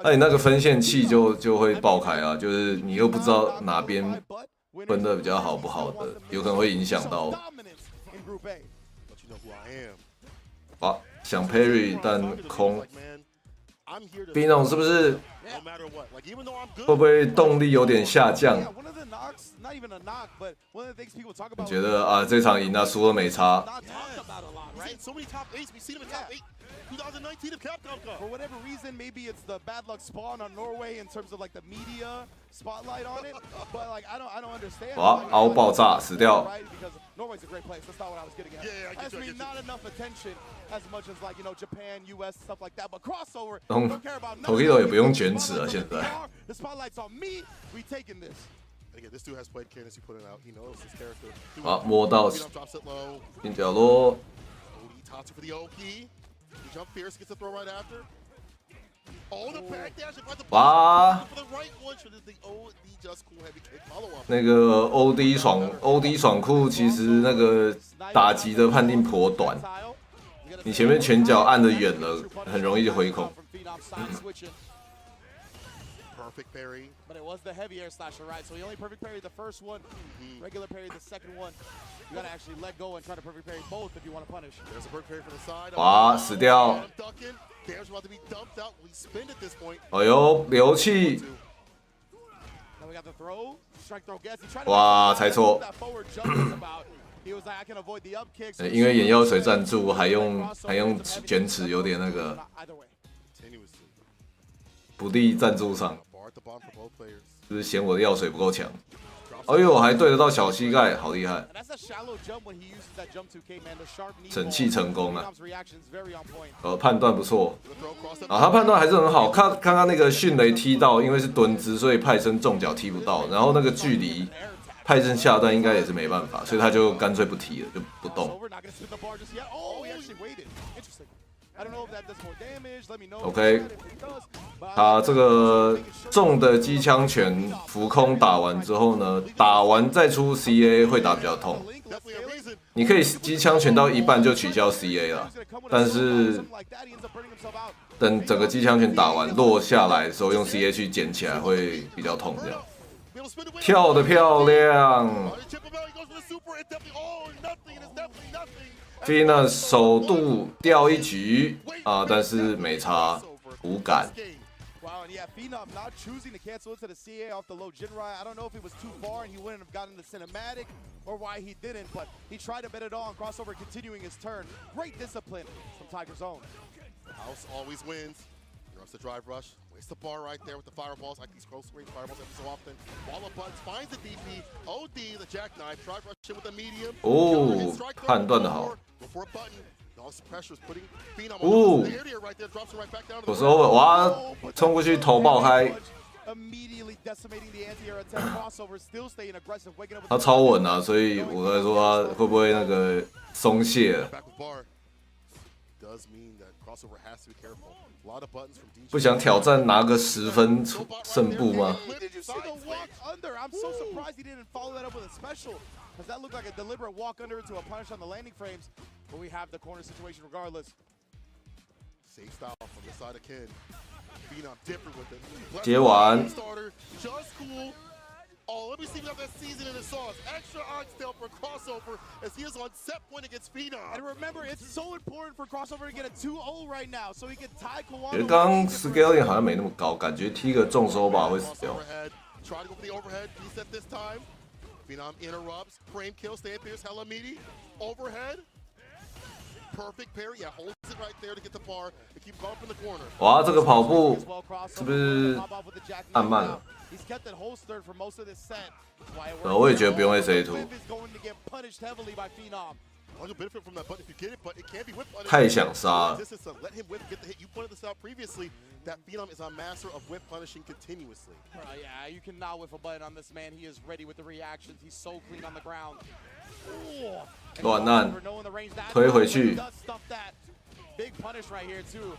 那你那个分线器就会爆开啊，就是你又不知道哪边分的比较好不好的，有可能会影响到。啊，想 parry 但空。Phenom 是不是会不会动力有点下降？你觉得啊，这场赢了输了没差？For whatever reason, maybe it's the bad luck spawn on Norway in terms of like the media spotlight on it. But like I don't understand. 哇，凹爆炸死掉。Norway's a great place. That's not what I was getting at. That's not enough attention as much as like Japan, US stuff like that. But crossover, don't care about. Tokido 也不用卷尺了，现在。The spotlight's on me. We taking this. Again, this dude has played Cadence. He put it out. He knows his character. 好，摸到近角落。For the OP. He jump fierce, gets a throw right after. Oh, the back dash. 哇！ For the right one, should the OD just cool heavy kick follow up. 那个 OD 爽酷其实那个打击的判定颇短，你前面拳脚按得远了，很容易就回孔。Perfect parry. But it was the heavy air slasher, right? So he only perfect parried the first one, regular parried the second one. You gotta actually let go and try to perfect parry both if you want to punish. There's a perfect parry from the side. 哇，死掉！ There's about to be dumped out. We spin at this point. 哎呦，流气！ Now we got the throw, strike throw gets. He tried 哇，猜错。 He was like, I can avoid the up kicks. 因为眼药水赞助，还用卷尺，有点那个不利赞助商，就是嫌我的药水不够强。哎呦，还对得到小膝盖，好厉害！神器成功了，判断不错啊，他判断还是很好。刚刚那个迅雷踢到，因为是蹲姿，所以派森重脚踢不到，然后那个距离派森下段应该也是没办法，所以他就干脆不踢了，就不动。OK， 他这个重的机枪拳浮空打完之后呢，打完再出 CA 会打比较痛。你可以机枪拳到一半就取消 CA 了，但是等整个机枪拳打完落下来的时候，用 CA 去捡起来会比较痛。这样跳得漂亮。Fina 首度掉一局啊，但是没差，无感。Wow, and yeah, Phenom not choosing to cancel into the CA off the low Jinrai. I don't know if it was too far and he wouldn't have gotten the cinematic or why he didn't, but he tried to bet it on. Crossover continuing his turn. Great discipline from Tiger's own. House always wins. He runs the drive rush. Waits the bar right there with the fireballs. Like these close range fireballs every so often. Wall of buttons finds the DP. OD, the jackknife. Drive rush in with the medium. 哦，判断的好。Before button. crossover 哇，冲过去头爆开，他超稳啊，所以我在说他会不会那个松懈了，不想挑战拿个10分胜负吗？ Does that look like a deliberate walk under into a punish on the landing frames? But we have the corner situation regardless. Safe style from the side of Ken. Phenom different with it. 接完。 Just cool. Oh, let me see if we have that season in the sauce. Extra oxtail for Crossover as he is on set point against Phenom. And remember, it's so important for Crossover to get a 2-0 right now, so he can tie Kawano. 觉得刚刚 scaling 好像没那么高，感觉踢个重手把会死掉。 Try to go for the overhead. Reset this time. Phenom interrupts. Frame kill. Stand Pierce. Hella meaty. Overhead. Perfect parry. Yeah, holds it right there to get the bar. They keep going from the corner. 哇，这个跑步是不是按慢了？我也觉得不用 SA2。太想杀了。 That Phenom is a master of whip punishing continuously. Yeah, you cannot whiff a button on this man. He is ready with the reactions. He's so clean on the ground. 软烂，推回去。 Big punish right here too.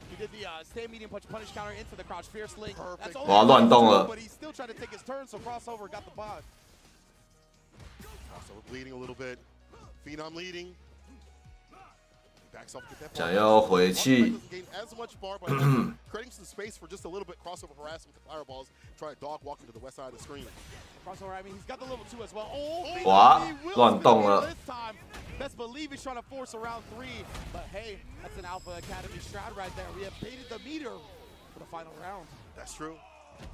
He did the stand medium punch counter into the crouch fierce link. 哇，乱动了。 But he's still trying to take his turn, so Crossover got the bot. Crossover bleeding a little bit. Phenom leading. 想要回去。Creating some space for just a little bit crossover harassment with the fireballs. Try a dog walking to the west side of the screen. Crossover, I mean, he's got the level 2 as well. Oh, 哇，乱动了。 Best believe he's trying to force around 3, but hey, that's an Alpha Academy strat right there. We have baited the meter for the final round. That's true.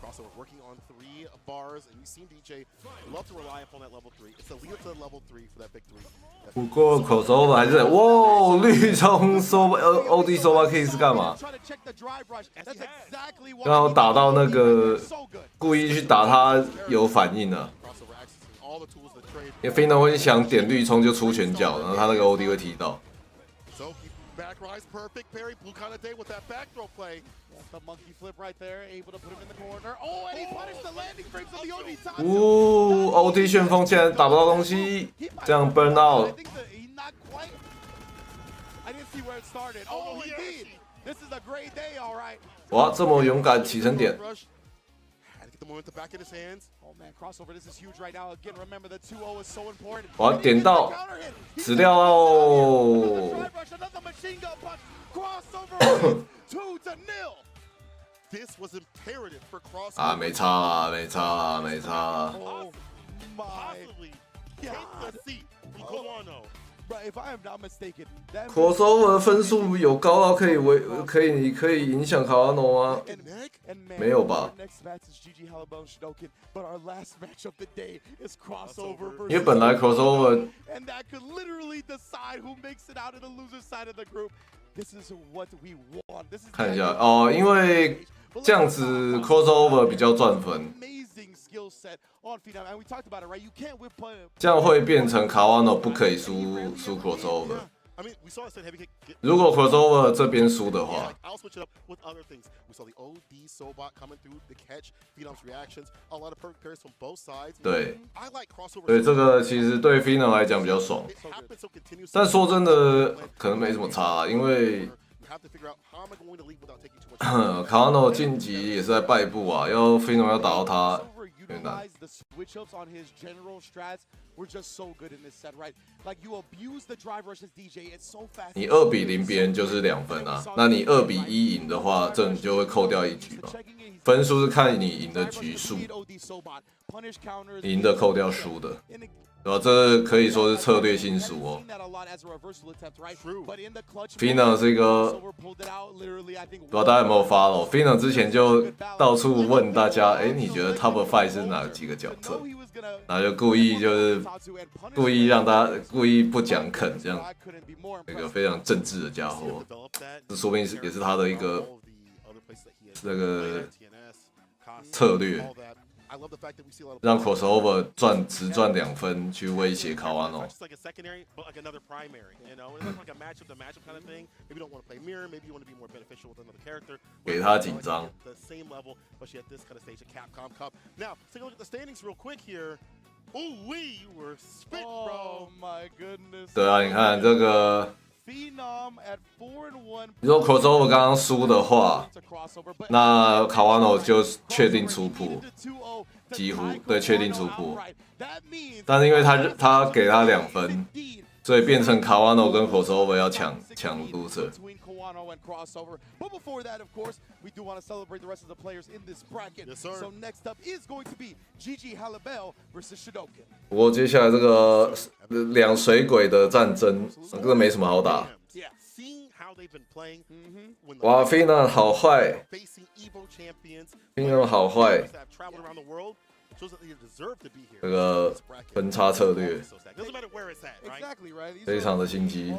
Crossover working on 3 bars, and you've seen DJ love to rely upon that level 3. It's a lead to the level 3 for that victory. 不过 crossover 还是哇，绿中收 OD 收吧 K 是干嘛？刚好打到那个故意去打他有反应了。因为非常会想点绿冲就出拳脚，然后他那个 OD 会踢到。 Back rise, perfect parry. Blue kind of day with that back throw play. The monkey flip right there, able to put him in the corner. Oh, and he punished the landing frames of the OD top. 呜 ，OD 旋风竟然打不到东西，这样 burn out。 I didn't see where it started. Oh, indeed. This is a great day, all right. 哇，这么勇敢起身点。 The moment back in his hands. Oh man, Crossover, this is huge right now. Again, remember the 2-0 is so important. 哇，点到，死掉喽！ Crossover 2-0. This was imperative for Crossover. 啊，没差啦，没差啦，没差啦。 Oh my. Possibly take the seat from Kawano. But if I am not mistaken, that crossover 的分数有高到可以影响卡瓦诺吗？没有吧？因为本来 crossover 看一下哦，因为这样子 crossover 比较赚分。skill set on Phenom, and we talked about it, right? You can't whip play. 这样会变成卡瓦诺不可以输 crossover。I mean, we saw us heavy kick. 如果 crossover 这边输的话， I'll switch it up with other things. We saw the OD Sobot coming through the catch, Phenom's reactions, a lot of perk pairs from both sides. 对， I like crossover. 所以这个其实对 Phenom 来讲比较爽。 It happens so continuously. 但说真的，可能没什么差，因为 You have to figure out how am I going to leave without taking too much. 卡瓦诺晋级也是在败部啊，要 Phenom 要打到他有点难。 The switch ups on his general strats were just so good in this set, right? Like you abuse the drive rushes DJ, it's so fast. 你2比0，别人就是2分啊。那你2比1赢的话，这你就会扣掉1局嘛。分数是看你赢的局数，赢的扣掉输的，对吧？这可以说是策略性输哦。Phenom 是一个，不知道大家有没有 follow？Phenom 之前就到处问大家，哎，你觉得 Top 5是哪几个角色？然后就故意让大家故意不讲肯，这样那个非常政治的家伙，这说不定也是他的一个那个策略。 让 crossover 只赚2分去威胁卡瓦诺。给他紧张。对啊，你看这个。 如果 crossover 刚刚输的话，那卡瓦诺就确定出扑，几乎对确定出扑。但是因为他给他2分，所以变成卡瓦诺跟 crossover 要抢 loser。 But before that, of course, we do want to celebrate the rest of the players in this bracket. Yes, sir. So next up is going to be GG Halibel versus Shadoken. 不过接下来这个2水鬼的战争，这个没什么好打。哇 ，Phenom 好坏 ，Phenom 好坏。 这个分差策略非常的心机。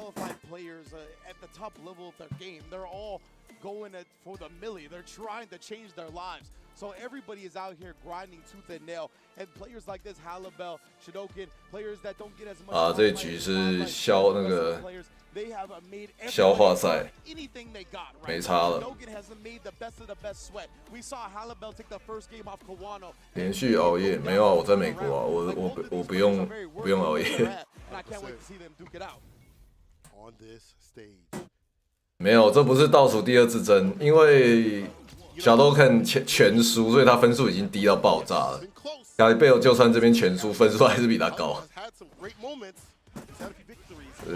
Going for the millie, they're trying to change their lives. So everybody is out here grinding tooth and nail. And players like this, Halibel, Shadoken, players that don't get as much. 啊，这一局是消那个消化赛，没差了。连续熬夜没有啊？我在美国啊，我不用熬夜。没有，这不是倒数第2次争，因为小豆肯全输，所以他分数已经低到爆炸了。卡里贝尔就算这边全输，分数还是比他高。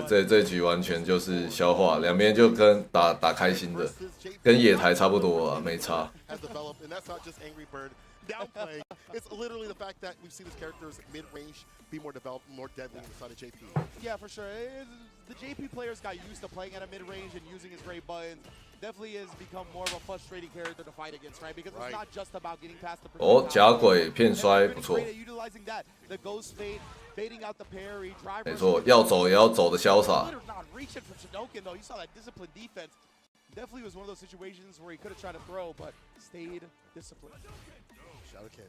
这局完全就是消化，两边就跟打开心的，跟野台差不多啊，没差。Downplay. It's literally the fact that we've seen his characters mid-range be more developed, more deadly inside of JP. Yeah, for sure. The JP players got used to playing at a mid-range and using his great buttons. Definitely has become more of a frustrating character to fight against, right? Because it's not just about getting past the. 哦，假鬼骗摔不错。The ghost fade, baiting out the parry, driver. 没错，要走也要走的潇洒。 You saw that disciplined defense. Definitely was one of those situations where he could have tried to throw, but stayed disciplined. Shadoken,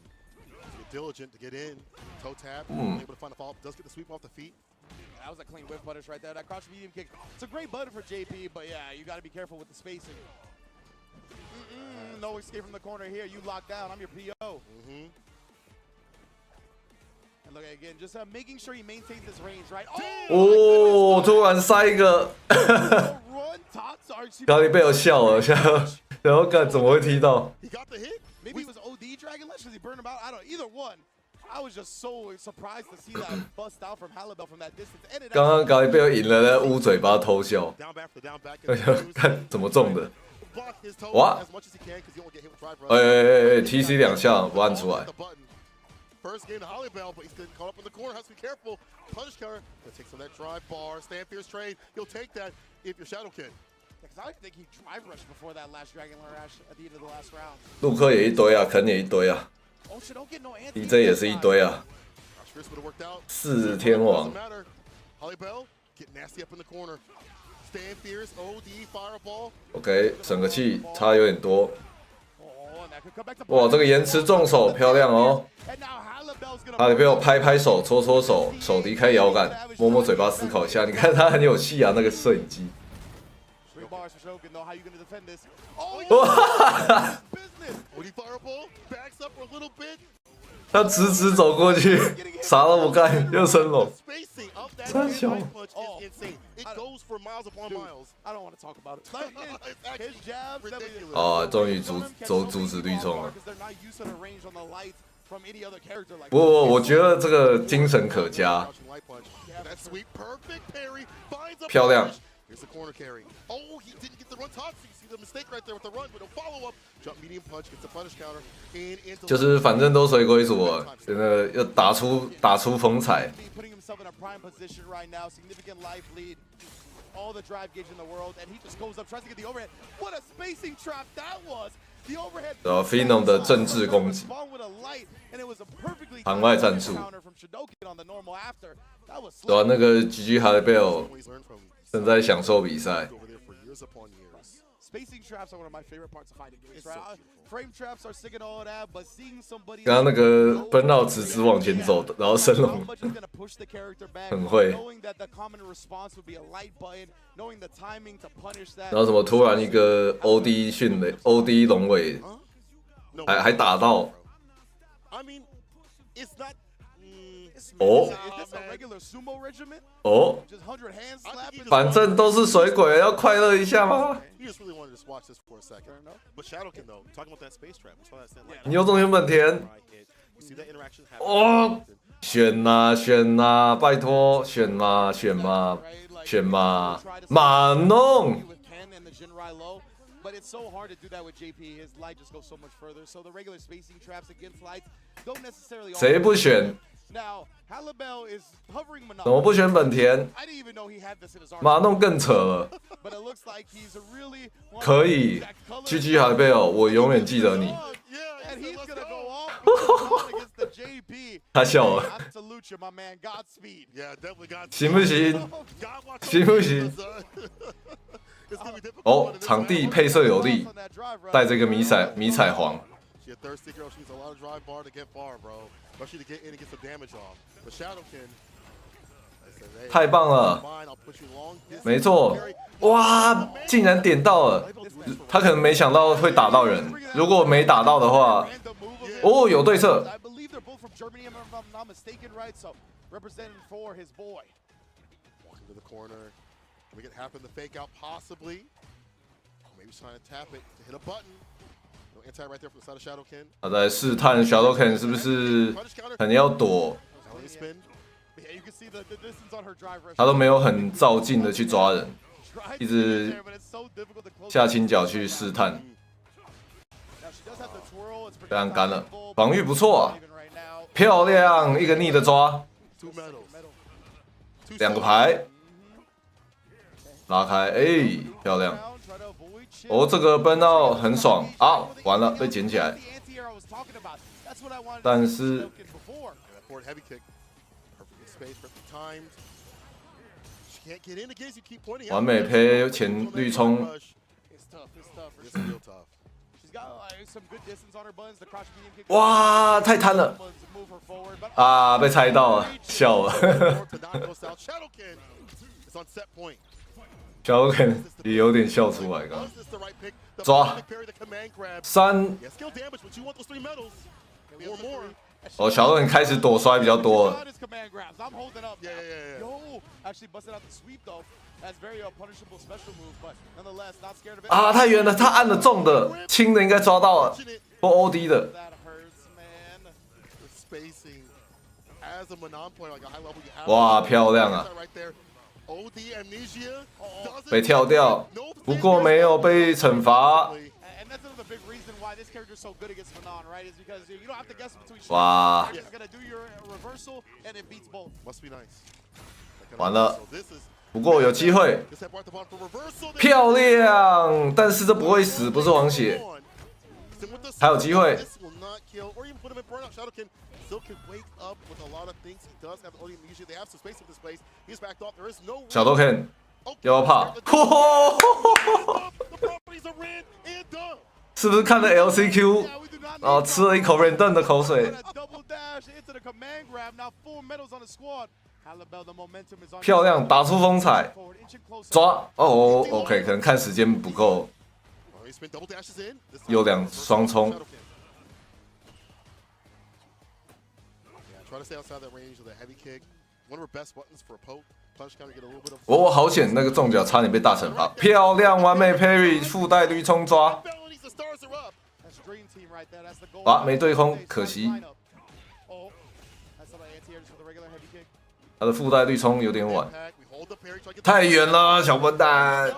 diligent to get in, toe tap, able to find a follow-up, does get the sweep off the feet. That was a clean whip punish right there. That crouch medium kick. It's a great button for JP, but yeah, you got to be careful with the spacing. No escape from the corner here. You locked down. I'm your PO. And look again, just making sure he maintains this range, right? 哦，突然塞一个，卡里贝尔笑了，然后看怎么会踢到？ He got the hit. Maybe it was OD Dragon Lash because he burned him out. I don't know. Either one. I was just so surprised to see that bust out from Halibel from that distance. 刚刚卡里贝尔赢了，在捂嘴巴偷笑。看怎么中的。哇！TC 2下不按出来。 First game to Halibel, but he's getting caught up in the corner. Has to be careful. Punish counter. Takes on that drive bar. Stand fierce trade. You'll take that if you're Shadowkin. Because I think he drive rushed before that last Dragon Lash at the end of the last round. 陆克也一堆啊，肯也一堆啊 ，DJ 也是一堆啊。4天王。Halibel get nasty up in the corner. Stand fierce. OD fireball. OK， 省个气，差有点多。哇，这个延迟重手漂亮哦！哈利贝尔拍拍手，搓搓手，手离开摇杆，摸摸嘴巴，思考一下。你看他很有戏啊，那个摄影机。哇！他直直走过去，啥都不干，又升龙。三小。啊，终于阻止绿冲了。不过我觉得这个精神可嘉，漂亮。就是反正都水鬼组了，真的要打出风采。然后 Phenom 的政治攻击，场外战术。然后那个 GG 哈利贝尔正在享受比赛。刚刚那个奔到直直往前走，然后升龙很会。然后什么突然一个 OD 迅雷 OD 龙尾，还打到。哦哦，反正都是水鬼，要快乐一下吗？你有种原本田。哦，选呐，拜托，选嘛，马弄。谁不选？怎么不选本田？马弄更扯了。可以 ，GG 哈利贝尔，我永远记得你。他笑了，行不行？行不行？哦，场地配色有力，带这个迷彩黄。太棒了，没错，哇，竟然点到了，他可能没想到会打到人，如果没打到的话，哦，有对策。他在试探 Shadowken 是不是很要躲，他都没有很照进的去抓人，一直下轻脚去试探，非常干了，防御不错啊，漂亮，一个逆的抓，2个牌拉开，哎，漂亮。哦，这个奔到很爽啊！完了，被捡起来。但是，完美配前绿冲。哇，太贪了！啊，被猜到了，笑了。Shadowken 也有点笑出来，刚抓3。哦，Shadowken开始躲摔比较多了。啊，太远了，他按了重的，轻的应该抓到了，不 OD 的。哇，漂亮啊！被跳掉，不过没有被惩罚。哇！完了，不过有机会，漂亮！但是这不会死，不是黄血，还有机会。Shadowken 要不要怕？是不是看了 LCQ 然后吃了一口 Random 的口水。漂亮，打出风采，抓哦 ，OK， 可能看时间不够，优良双冲。哦，好险，那个中脚差点被大惩罚，漂亮，完美 parry 附带绿冲抓，啊，没对空，可惜。他的附带绿冲有点晚，太远了，小笨蛋。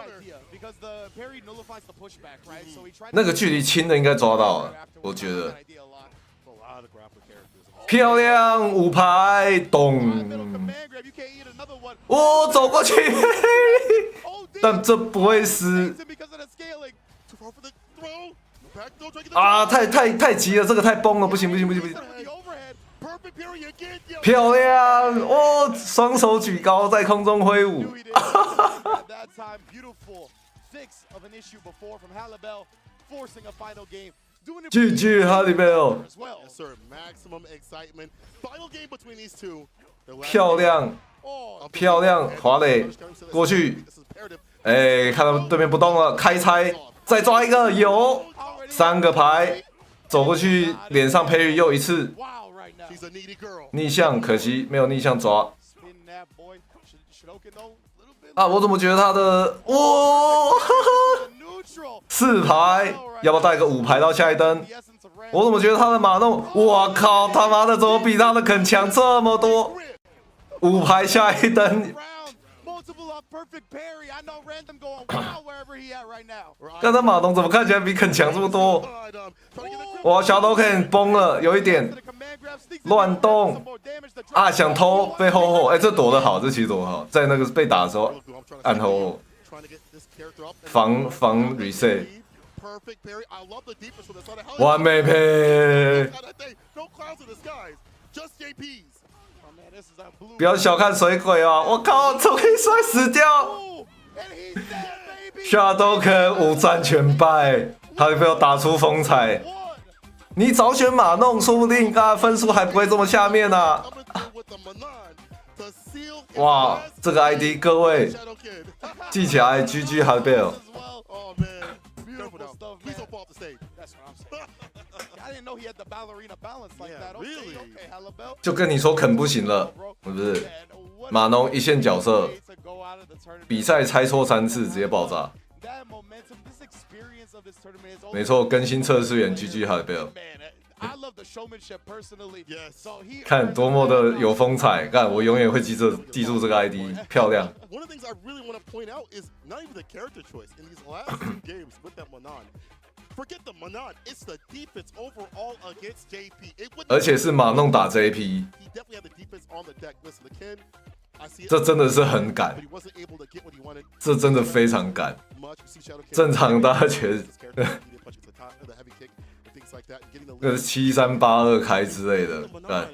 那个距离轻的应该抓到了，我觉得。漂亮五排，咚！哦，走过去，但这不会死。啊，太急了，这个太崩了，不行。漂亮哦，双手举高在空中挥舞。GG 哈利贝尔，漂亮，华磊过去，哎，看到对面不动了，开拆，再抓一个，有3个牌，走过去，脸上培育又一次，逆向，可惜没有逆向抓。啊，我怎么觉得他的哇，4排，要不要带个5排到下一灯？我怎么觉得他的马弄，我靠，他妈的怎么比他的肯强这么多？5排下一灯，看他马东怎么看起来比肯强这么多？哇，小头肯崩了，有一点乱动啊，想偷被吼，哎，这躲得好，这其实躲得好，在那个被打的时候按吼，防 reset。完美配，不要小看水鬼啊！我靠，这可以摔死掉 ！Shadow 5战全败，他有没有打出风采？你早选马弄，说不定分数还不会这么下面呢、啊。哇，这个 ID 各位记起来 ，GG 哈贝尔。就跟你说肯不行了，是不是？马农一线角色，比赛猜错3次直接爆炸。没错，更新测试员 GG 哈贝尔。看多么的有风采，看我永远会记住这个 ID， 漂亮。而且是马弄打 JP， 这真的是很赶，这真的非常赶。正常大家觉得那是7382开之类的，干。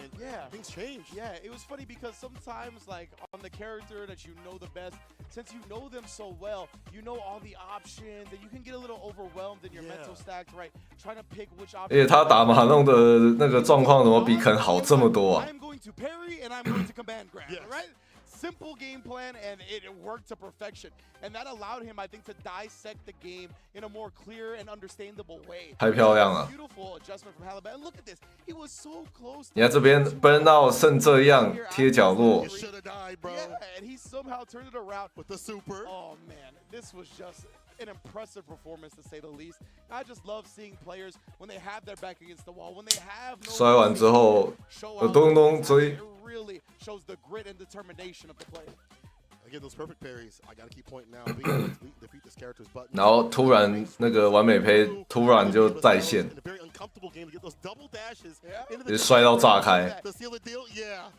Yeah, it was funny because sometimes, like, on the character that you know the best, since you know them so well, you know all the options, and you can get a little overwhelmed in your mental stacks, right? Trying to pick which option. 而且他打马弄的那个状况怎么比肯好这么多啊 I'm going to parry and I'm going to command grab, right? Simple game plan, and it worked to perfection. And that allowed him, I think, to dissect the game in a more clear and understandable way. 太漂亮了 Beautiful adjustment from Halibut. And look at this. He was so close. 你看这边 Burnout 剩这样贴角落 Yeah, and he somehow turned it around with the super. Oh man, this was just an impressive performance to say the least. I just love seeing players when they have their back against the wall, when they have no 摔完之后咚咚追 it really shows the grit and determination of the player. Again, those perfect parries. I gotta keep pointing now. Being able to defeat this character's button. 然后突然那个完美胚突然就在线， 就摔到炸开。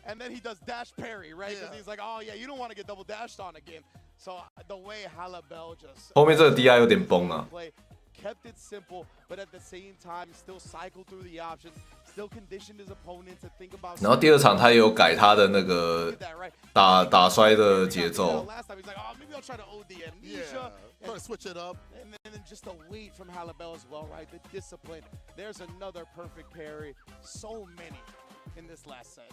And then he does dash parry, right? Because he's like, oh yeah, you don't want to get double dashed on again. So the way Halibut just 后面这个 DI 有点崩啊。kept it simple, but at the same time still cycled through the options, still conditioned his opponent to think about. 然后第二场他也有改他的那个打摔的节奏。Last time he's like, oh, maybe I'll try to OD amnesia. Try to switch it up. And then just the weight from Halibel as well, right? The discipline. There's another perfect parry. So many in this last set.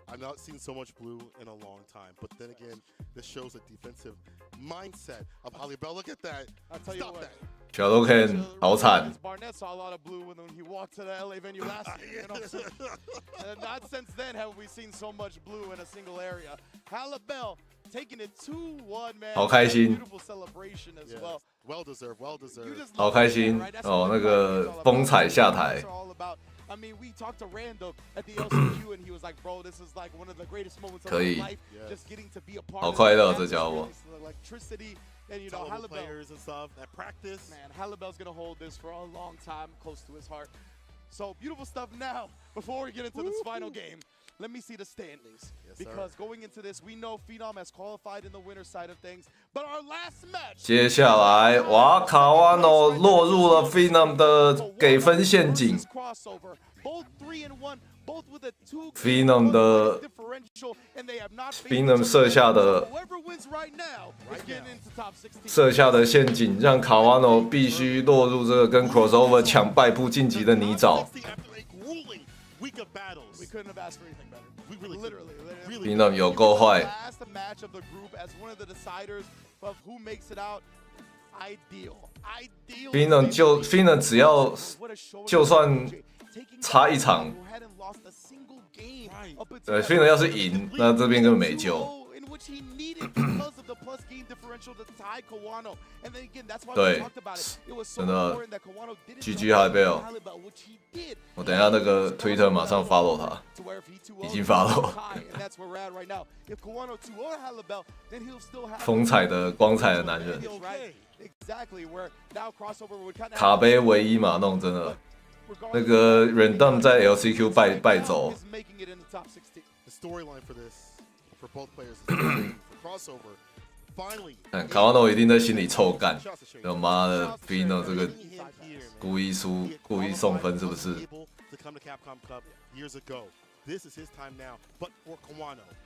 I've not seen so much blue in a long time. But then again, this shows a defensive mindset of Halibel. Look at that. I'll tell you Stop what. that. 小都 Ken 好惨。Barnett saw a lot of blue when he walked to the LA venue last year. And not since then have we seen so much blue in a single area. Halibel taking it 2-1, man. 好开心。Beautiful celebration as Yes. well. Well deserved. Well deserved. 好开心哦！那个风采下台。 I mean, we talked to Randall at the LCQ, and he was like, "Bro, this is like one of the greatest moments of my life. Just getting to be a part 好 of 快乐 that 这家伙。 electricity, and you know, Halibel players and stuff that practice. Man, Halibel's gonna hold this for a long time, close to his heart. So beautiful stuff. Now, before we get into this final game, let me see the standings. Yes, because going into this, we know Phenom has qualified in the winner side of things. But our last match. 接下来，哇，卡瓦诺落入了 Phenom 的给分陷阱。Phenom 的 Phenom 设下的陷阱，让卡瓦诺必须落入这个跟 crossover 抢败不晋级的泥沼。Phenom 有够坏。Phenom 只要就算差一场，对 Phenom 要是赢，那这边根本没救。对，真的 GG Halibel。我等一下那个 Twitter 马上 follow 他，已经 follow。风采的光彩的男人，卡杯唯一嘛弄真的，那个 Random 在 LCQ 败走。卡瓦诺一定在心里臭干，他妈的 Phenom 这个故意输、故意送分是不是？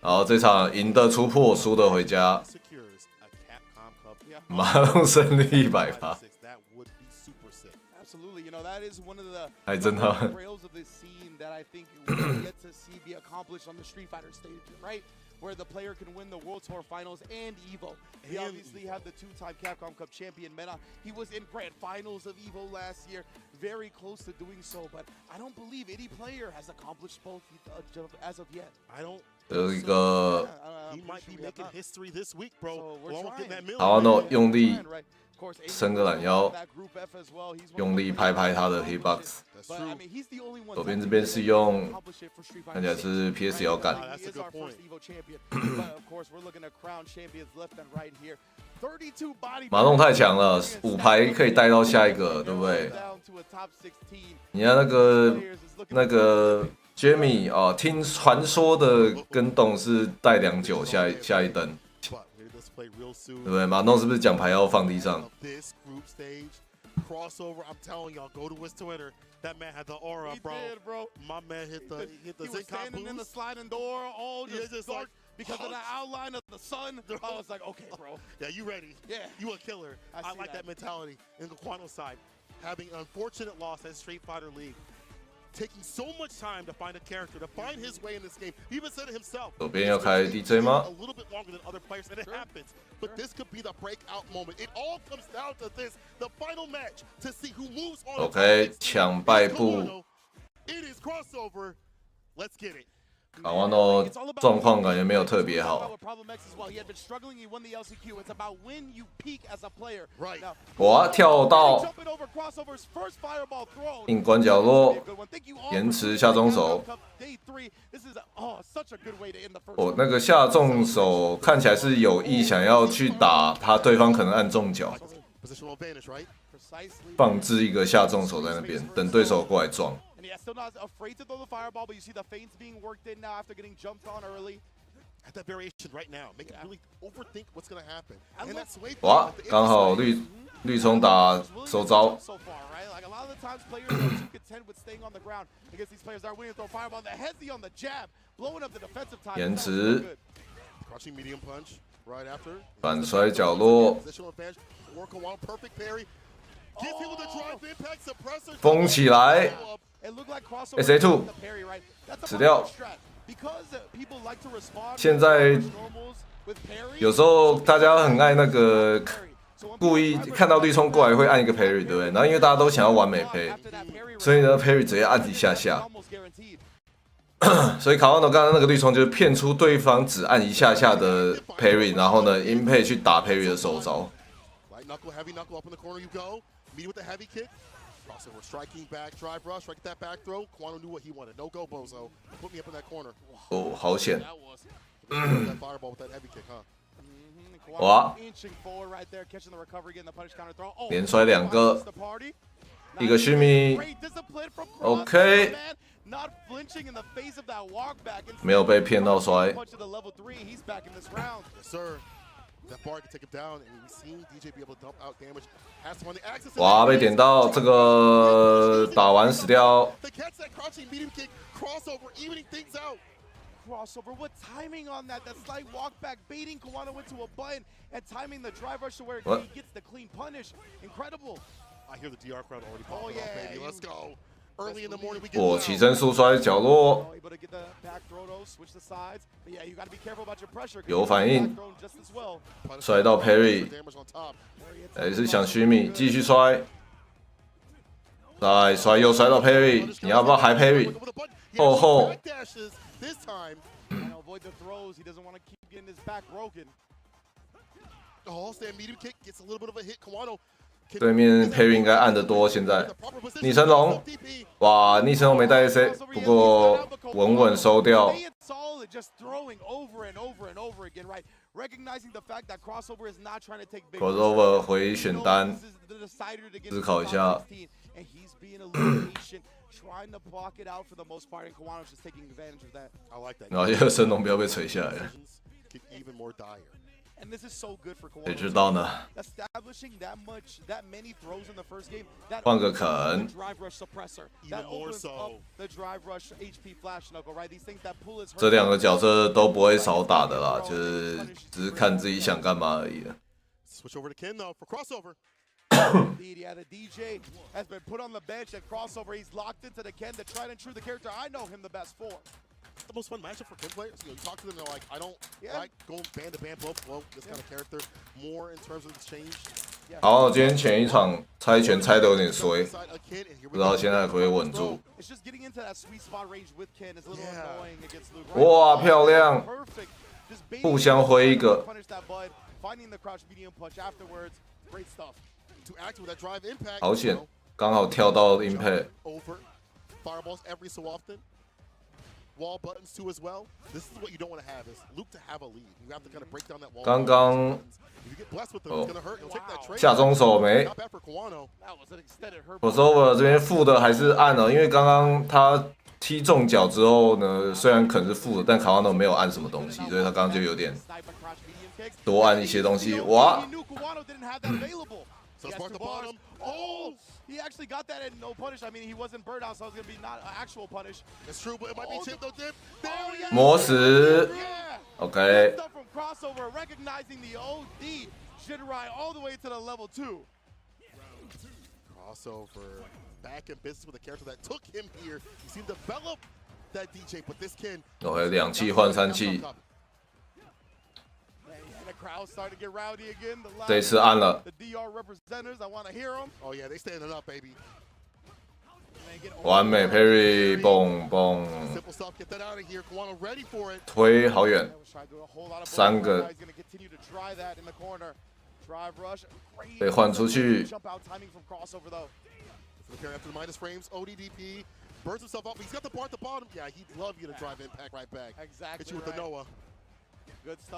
然后这场赢得出破，输得回家，马龙胜率100%。还真的。Where the player can win the World Tour Finals and EVO. We obviously have the two-time Capcom Cup champion, Mena. He was in grand finals of EVO last year, very close to doing so, but I don't believe any player has accomplished both as of yet. I don't. 有一个 He might be making history this week, bro. 卡瓦诺用力伸个懒腰，用力拍他的 hitbox。左边这边是用，看起来是 PS 摇杆。马龙太强了，5排可以带到下一个，对不对？你看那个 Jamie 啊，听传说的跟动是带2-9下一灯。对不对？马弄是不是奖牌要放地上？ Crossover, I'm telling y'all, go to his Twitter. That man had the aura, bro. Did, bro. My man hit the He was standing in the sliding door, all just dark because of the outline of the sun. I was like, okay, bro. Yeah, you ready? Yeah, you a killer. I like that mentality. In the Quano side, having an unfortunate loss at Street Fighter League. Taking so much time to find a character, to find his way in this game. He even said it himself. 左边要开 DJ 吗 ？A little bit longer than other players, and it happens. But this could be the breakout moment. It all comes down to this, the final match, to see who moves on. OK， 抢败部。 It is crossover. Let's get it. 卡瓦诺状况感觉没有特别好。哇，跳到硬关角落，延迟下中手。哦，那个下重手看起来是有意想要去打他，对方可能按中脚，放置一个下重手在那边，等对手过来撞。 Still not afraid to throw the fireball, but you see the feints being worked in now after getting jumped on early. At that variation right now, make it really overthink what's going to happen. And that's way 哇，刚好绿葱打手招，延迟，反摔角落，封起来 ，SA2 死掉。现在有时候大家很爱那个。故意看到绿葱过来会按一个 parry， 对不对？然后因为大家都想要完美 parry， 所以呢 parry 直接按一下下。所以卡瓦诺刚刚那个绿葱就是骗出对方只按一下下的 parry， 然后呢音配去打 parry 的手招。哦，好险！哇！连摔2个，一个须弥 ，OK， 没有被骗到摔。哇，被点到，这个打完死掉。Crossover, what timing on that? That slight walk back, baiting Kawano into a button and timing the drive rush to where he gets the clean punish. Incredible. I hear the DR crowd already calling out, baby. Let's go. Early in the morning we get. 我起身速摔角落，有反应，摔到 parry， 还是想须弥，继续摔，再摔又摔到 parry， 你要不要还 parry？ 后后。This time, avoid the throws. He doesn't want to keep getting his back broken. Oh, stand medium kick gets a little bit of a hit. Kawano. 对面 parry 应该按得多，现在逆成龙，哇，逆成龙没带 AC， 不过稳稳收掉。crossover 回选单，思考一下。然后又神龙不要被锤下来了。谁知道呢？换个肯，这2个角色都不会少打的啦，就是只是看自己想干嘛而已了。Yeah, the DJ has been put on the bench at crossover. He's locked into the Ken, the tried and true, the character I know him the best for. The most fun matchup for Ken players. You talk to them, they're like, I don't like going band to band, blow this kind of character more in terms of exchange. 好，今天前一场猜拳猜得有点衰，不知道现在可不可以稳住。哇，漂亮！互相挥一个。好险，刚好跳到 impact。刚刚下中手没 ？crossover 这边负的还是按了，因为刚刚他踢中脚之后呢，虽然肯是负的，但卡瓦诺没有按什么东西，所以他刚刚就有点多按一些东西。哇！ So spark the bottom. Oh, he actually got that and no punish. I mean, he wasn't burned out, so it's gonna be not an actual punish. It's true, but it might be chip though, dip. There磨死 ，OK。 Stuff from crossover, recognizing the OD Shidorai all the way to the level 2. Crossover back in business with a character that took him here. He seemed to develop that DJ, but this kid. OK， 2气换3气。 这次按了，完美 parry， 蹦蹦，推好远，3个被换出去。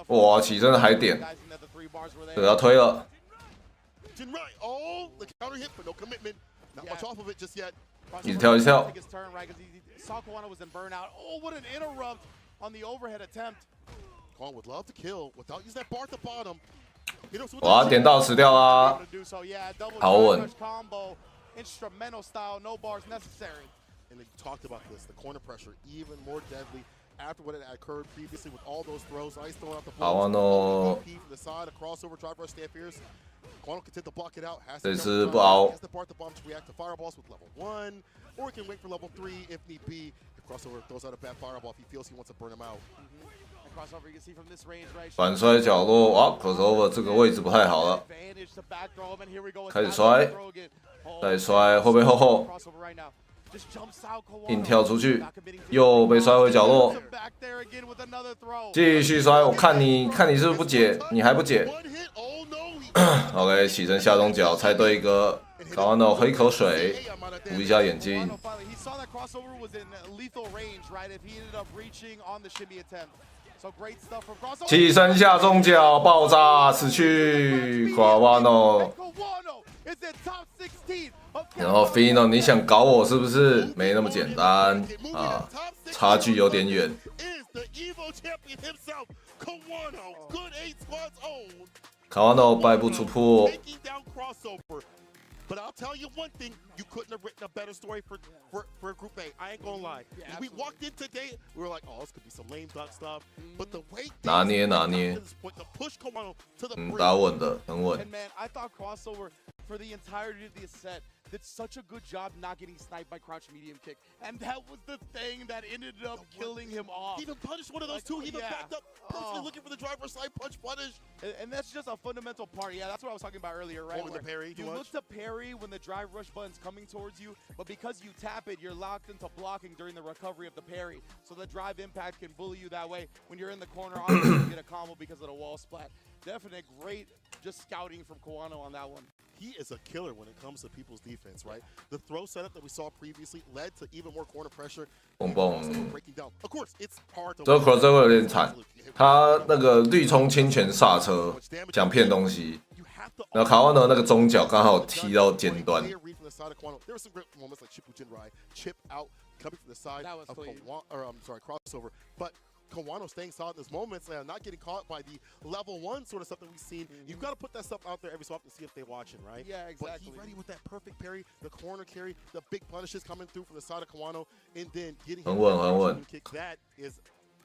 哇，起身还点，对，要推了。一直跳一跳。哇，点到死掉啦，好稳。Instrumental style, no bars necessary. And they talked about this, the corner pressure even more deadly after what had occurred previously with all those throws. Ice throwing out the ball. From the side, a crossover drive rush, stand fierce. Quano can take the block it out. Has to depart the bomb to react to fireballs with level 1, or he can wait for level 3 if need be. If crossover throws out a bad fireball if he feels he wants to burn him out. 反摔角落，哇 ，crossover 这个位置不太好了，开始摔，再摔后背后，硬跳出去，又被摔回角落，继续摔，我看你是不是不解，你还不解 ？OK， 起身下中脚，猜对一个，卡完了喝一口水，补一下眼睛。起身下中脚，爆炸死去，卡瓦诺。然后 Fino， 你想搞我是不是？没那么简单啊，差距有点远。卡瓦诺败不出破。But I'll tell you one thing, you couldn't have written a better story for Group A. I ain't gonna lie. Yeah, we walked in today, we were like, oh, this could be some lame duck stuff. But the way 拿捏，打稳的，很稳。And man, I thought crossover for the entirety of the set did such a good job not getting sniped by crouch medium kick, and that was the thing that ended up killing him off. He even punished one of those two. He even backed up, personally looking for the driver side punch punish. And that's just a fundamental part. Yeah, that's what I was talking about earlier, right? The parry, you look to parry when the drive rush button's coming towards you, but because you tap it, you're locked into blocking during the recovery of the parry. So the drive impact can bully you that way. When you're in the corner, obviously you get a combo because of the wall splat. Definite great just scouting from Kawano on that one. He is a killer when it comes to people's defense, right? The throw setup that we saw previously led to even more corner pressure. Breaking down. Of course, it's hard to. 这个 crossover 有点惨，他那个绿冲侵权刹车，想骗东西。然后卡瓦诺那个中脚刚好踢到尖端。Kawano staying solid in those moments and not getting caught by the level 1 sort of stuff that we've seen. You've got to put that stuff out there every so often to see if they're watching, right? Yeah, exactly. But he's ready with that perfect parry, the corner carry, the big punishes coming through from the side of Kawano, and then getting him with kick. That is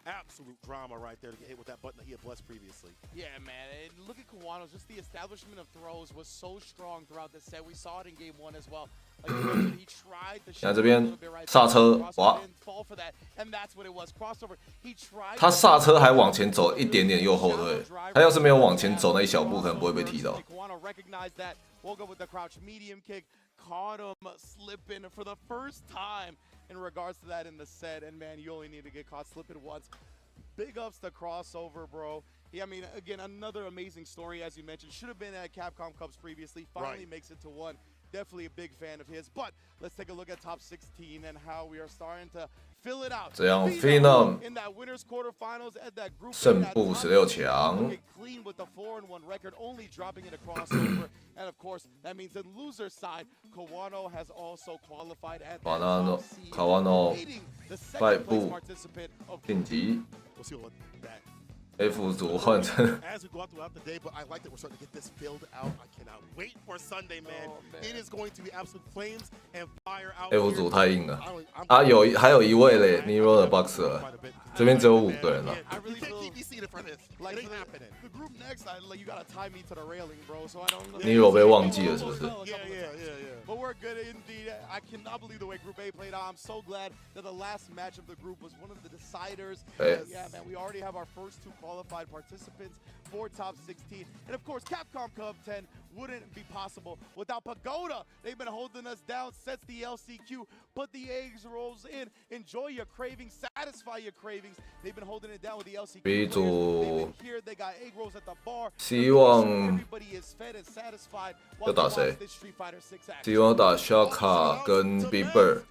absolute drama right there to get hit with that button that he had blessed previously. Yeah, man. And look at Kawano's. Just the establishment of throws was so strong throughout the set. We saw it in game 1 as well. Like he tried to 看这边刹车，哇！他刹车还往前走一点点右后退，他要是没有往前走那一小步，可能不会被踢到。Caught him slipping for the first time in regards to that in the set, and man, you only need to get caught slipping once. Big ups to crossover, bro. Yeah, I mean, again, another amazing story, as you mentioned. Should have been at Capcom Cups previously. Finally makes it to 1. Definitely a big fan of his. But let's take a look at top 16 and how we are starting to fill it out. 这样 Phenom in that winners quarterfinals at that group 胜部16强。 clean with the 4-1 record, only dropping in a crossover. And of course, that means the loser side, Kawano has also qualified at that Kawano 败部晋级。 F 组换成 As we go out throughout the day, but I like that we're starting to get this filled out. I cannot wait for Sunday, man. It is going to be absolute flames and fire out. F 组太硬了啊！还有一位嘞 ，Nero 的 Boxer， 这边只有5个人了。Nero 被忘记了是不是？ But we're good indeed. I cannot believe the way Group A played out. I'm so glad that the last match of the group was one of the deciders. Yeah, man, we already have our first 2 qualified participants for top 16. And of course, Capcom Cup 10 wouldn't be possible without Pagoda. They've been holding us down, sets the LCQ, put the eggs rolls in. Enjoy your cravings, satisfy your cravings. They've been holding it down with the LCQ. B 组 They've been here, they got egg rolls at the bar. 希望 Everybody is fed and satisfied. 要打谁？ Streetfighter 6 action. 希望打 Shaka 跟 Big Bird。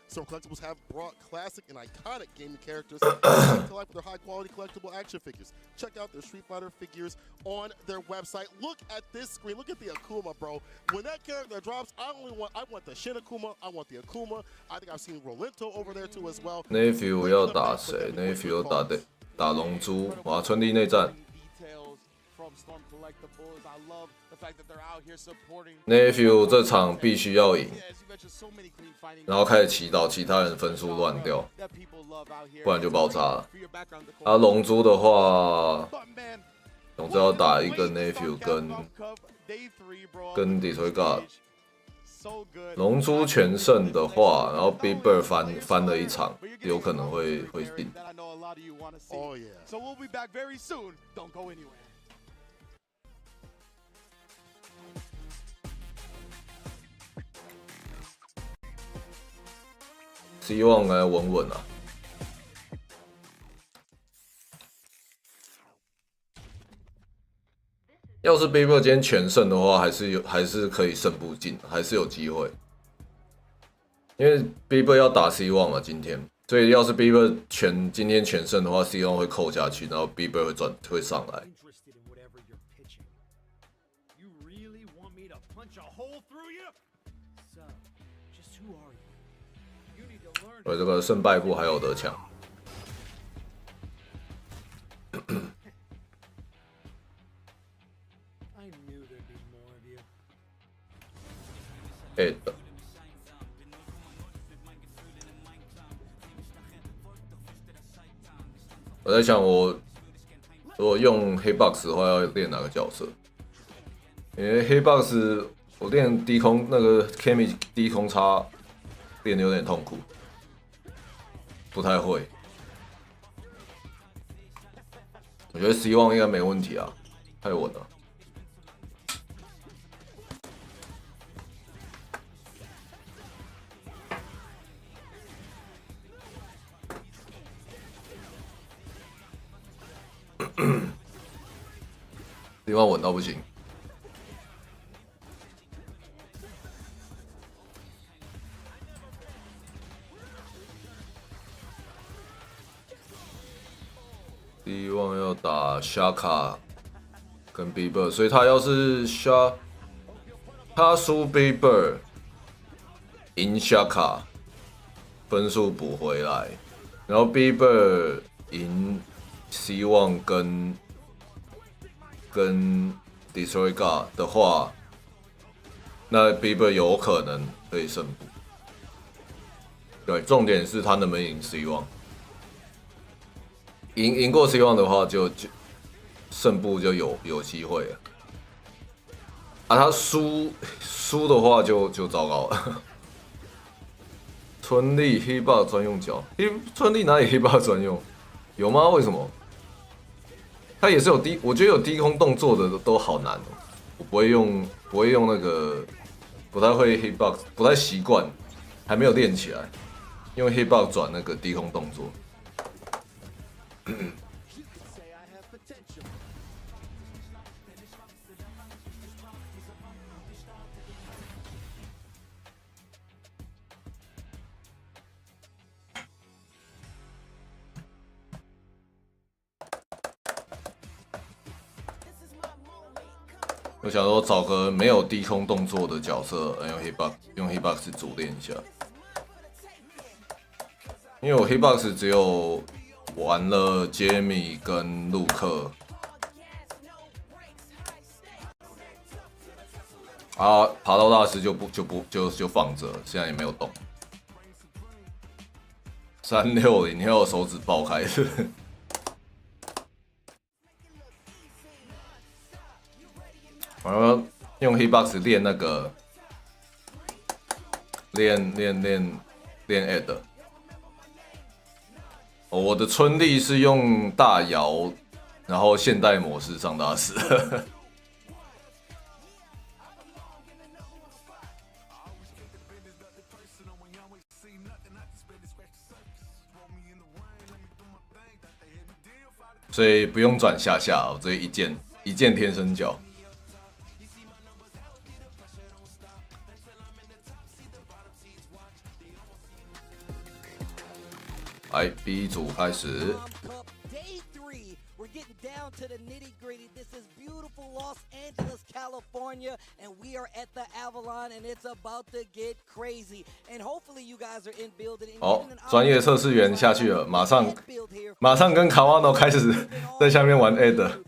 Some collectibles have brought classic and iconic gaming characters to life with their high-quality collectible action figures. Check out their Street Fighter figures on their website. Look at this screen. Look at the Akuma, bro. When that character drops, I want the Shin Akuma. I want the Akuma. I think I've seen Rolento over there too as well. Nephew 要打谁 ？Nephew 打龙珠，哇！春地内战。Nephew 这场必须要赢，然后开始祈祷其他人分数乱掉，不然就爆炸了。啊，龙珠的话，龙珠要打一个 Nephew 跟 Detroit。龙珠全胜的话，然后 Big Bird 翻了一场，有可能会赢。希望来稳稳啊。要是 Bieber 今天全胜的话，还是可以胜不进，还是有机会。因为 Bieber 要打 C1 嘛，今天，所以要是 Bieber 今天全胜的话 ，C1 会扣下去，然后 Bieber 会上来。我这个胜败部还有得抢。我在想，我如果用黑 box 的话，要练哪个角色？因为黑 box 我练低空那个 Kami 低空叉练的有点痛苦，不太会。我觉得希望应该没问题啊，太稳了。希望稳到不行。希望要打 Shaka 跟 Bieber， 所以他要是他输 Bieber， 赢 Shaka， 分数补回来，然后 Bieber 赢希望跟 Detroit God 的话，那 Bieber 有可能可以胜负。对，重点是他能不能赢希望。赢过希望的话就胜负就有机会了。啊，他输的话就糟糕了。春丽 Hip-Hop 专用角，春丽哪里 Hip-Hop 专用？有吗？为什么？他也是有我觉得有低空动作的都好难哦。我不会用那个，不太会 Hip-Hop， 不太习惯，还没有练起来，用 Hip-Hop 转那个低空动作。我想说找个没有低空动作的角色，用 Hitbox 主练一下，因为我 Hitbox 只有玩了杰米跟陆克，啊，爬到大师就放着，现在也没有动。360，你看我手指爆开是不是？然后用 Hitbox 练那个练 Ed。我的春丽是用大摇，然后现代模式上大师。所以不用转下，我这一键天生脚。来 B 组开始。Day3, we're getting down to the nitty-gritty. This is beautiful Los Angeles, California, and we are at the Avalon, and it's about to get crazy. And hopefully you guys are in building. 好，专业测试员下去了，马上跟卡瓦诺开始在下面玩 Ed。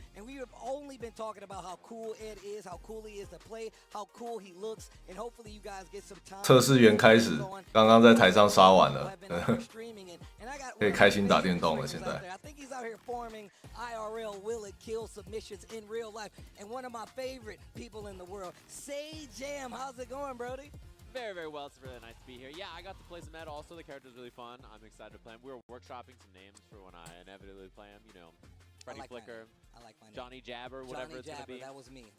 really been talking about how cool Ed is, how cool he is to play, how cool he looks, and hopefully you guys get some time. 测试员开始，刚刚在台上杀完了，可以开心打电动了。现在。I think he's out here forming IRL will it kill submissions in real life, and one of my favorite people in the world, Say Jam. How's it going, Brody? Very, very well. It's really nice to be here. Yeah, I got to play some Ed. Also, the character's really fun. I'm excited to play him. We were workshopping some names for when I inevitably play him. You know, Freddy Flicker, Johnny Jabber, whatever it's gonna be. That was me.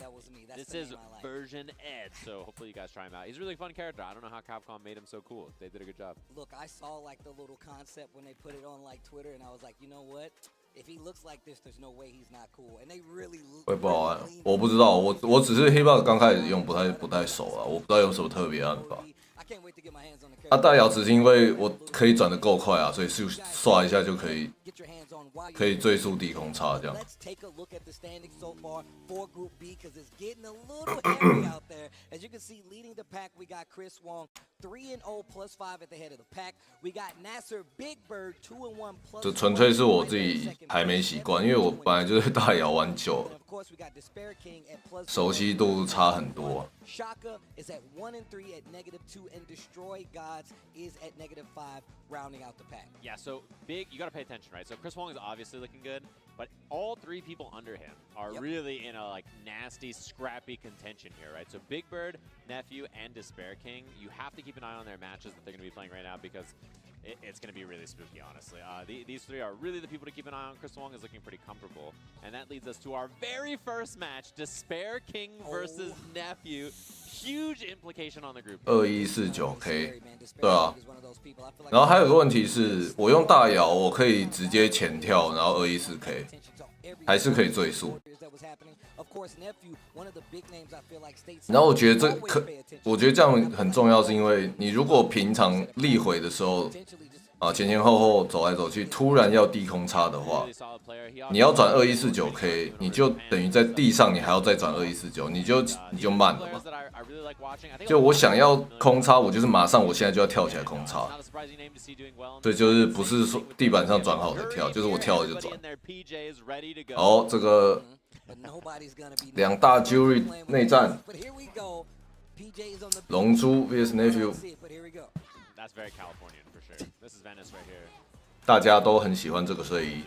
That's this is version Ed, so hopefully you guys try him out. He's a really fun character. I don't know how Capcom made him so cool. They did a good job. Look, I saw like the little concept when they put it on like Twitter, and I was like, you know what? If he looks like this, there's no way he's not cool. And they really. 会不好玩，我不知道，我只是 Hip-Hop 刚开始用不太熟啊，我不知道有什么特别按法。大摇只是因为我可以转得够快啊，所以是刷一下就可以最速低空差这样。Let's take a look at the standings so far for Group B because it's getting a little hairy out there. As you can see, leading the pack, we got Chris Wong 3-0 +5 at the head of the pack. We got Nasser Big Bird 2-1 +1. 这纯粹是我自己还没习惯，因为我本来就是大摇玩久了，熟悉度差很多。Shaka is at 1-3 at -2, and Destroy Gods is at -5, rounding out the pack. Yeah, so Big, you got to pay attention, right? So Chris Wong is obviously looking good, but all three people under him are really in a like nasty, scrappy contention here, right? So Big Bird, Nephew, and Despair King, you have to keep an eye on their matches that they're going to be playing right now because it's going to be really spooky, honestly. These three are really the people to keep an eye on. Chris Wong is looking pretty comfortable. And that leads us to our very first match, Despair King versus Nephew. Huge implication on the group. 2149K， 对啊。然后还有个问题是，我用大摇，我可以直接前跳，然后2149K， 还是可以最速。然后我觉得我觉得这样很重要，是因为你如果平常立回的时候，前前后后走来走去，突然要低空插的话，你要转2149K， 你就等于在地上你还要再转2149，你就慢了嘛。就我想要空插，我就是马上我现在就要跳起来空插。对，就是不是说地板上转好的跳，就是我跳了就转。好，这个两大 Jury 内战，龙珠 vs Nephew。大家都很喜欢这个睡衣。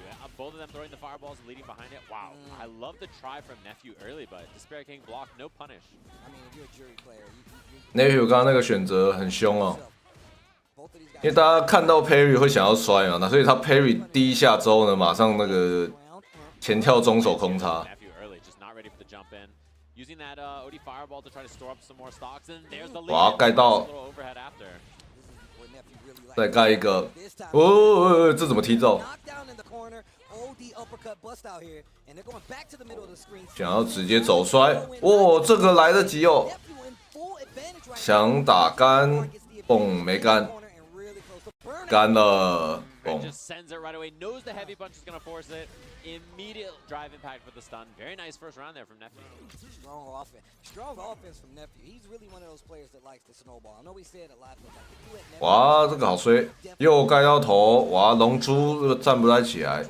Nephew 刚刚那个选择很凶哦，因为大家看到 Parry 会想要摔嘛，所以他 Parry 第一下之后呢，马上那个前跳中手空插。哇，盖到！再盖一个，哦，这怎么踢中？想要直接走摔，哇，这个来得及哦！想打干，嘣，没干，干了，嘣。Immediate drive impact for the stun. Very nice first round there from Nephew. Strong offense from Nephew. He's really one of those players that likes to snowball. I know we said a lot, but I think you let Nephew. 哇，这个好衰，又盖到头，哇，龙珠这个站不太起来。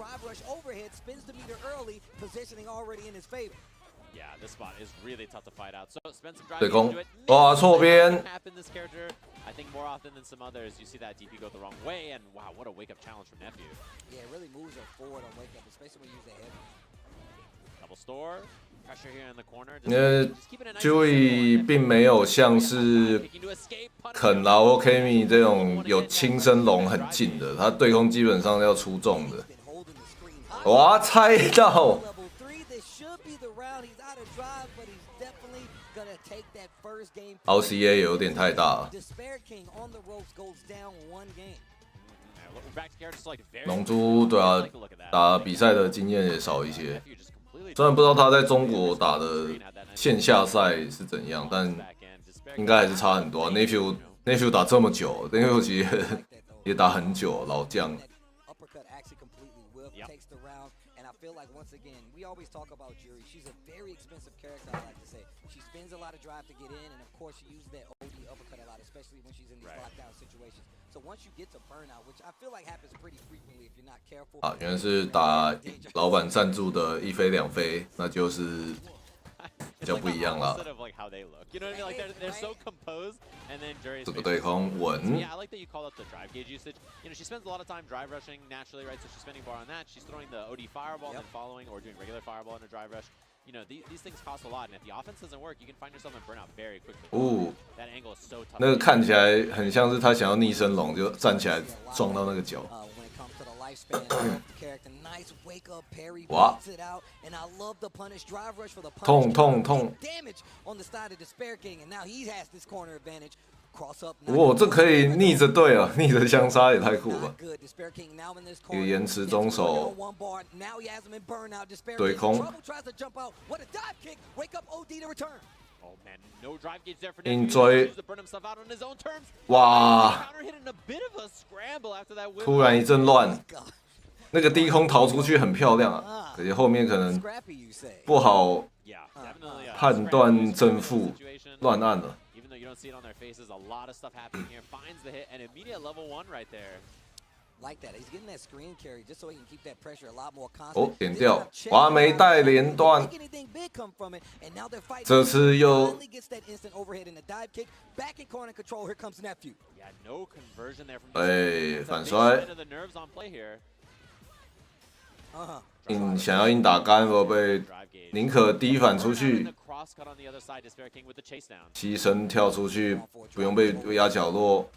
对攻，哇，错边。I think more often than some others, you see that DP go the wrong way, and wow, what a wake-up challenge from Nephew. Yeah, it really moves her forward on wake-up, especially when you use the heavy. Double store, pressure here in the corner. Joey 并没有像是肯劳或 Kami 这种有轻身龙很近的，他对攻基本上要出重的。哇，猜到！ RCA 有点太大了，龙珠对啊，打比赛的经验也少一些。虽然不知道他在中国打的线下赛是怎样，但应该还是差很多啊。Nephew 打这么久 ，Nephew 其实也打很久，老将。I feel like once again, we always talk about Jury. She's a very expensive character, I like to say. She spends a lot of drive to get in, and of course she uses that OD uppercut a lot, especially when she's in these lockdown situations. So once you get to burnout, which I feel like happens pretty frequently if you're not careful. 啊，原来是打老板赞助的一飞两飞，那就是比较不一样啦。这个对空稳。Yeah, I like that you called out the drive gauge usage. You know, she spends a lot of time drive rushing naturally, right? So she's spending bar on that. She's throwing the OD fireball, then following, or doing regular fireball in a drive rush. You know, these things cost a lot, and if the offense doesn't work, you can find yourself in burnout very quickly. That angle is so tough. 那个看起来很像是他想要逆身龙，就站起来撞到那个脚。哇！痛痛痛！哇，这可以逆着对了，逆着相杀也太酷了。一个延迟中手，对空。硬追，哇！突然一阵乱，那个低空逃出去很漂亮啊，可惜后面可能不好判断正负，乱按了。哦，点掉，华梅带连段，这次又，哎，反摔，想要硬打干，我被宁可低反出去，牺牲跳出去，不用被压角落。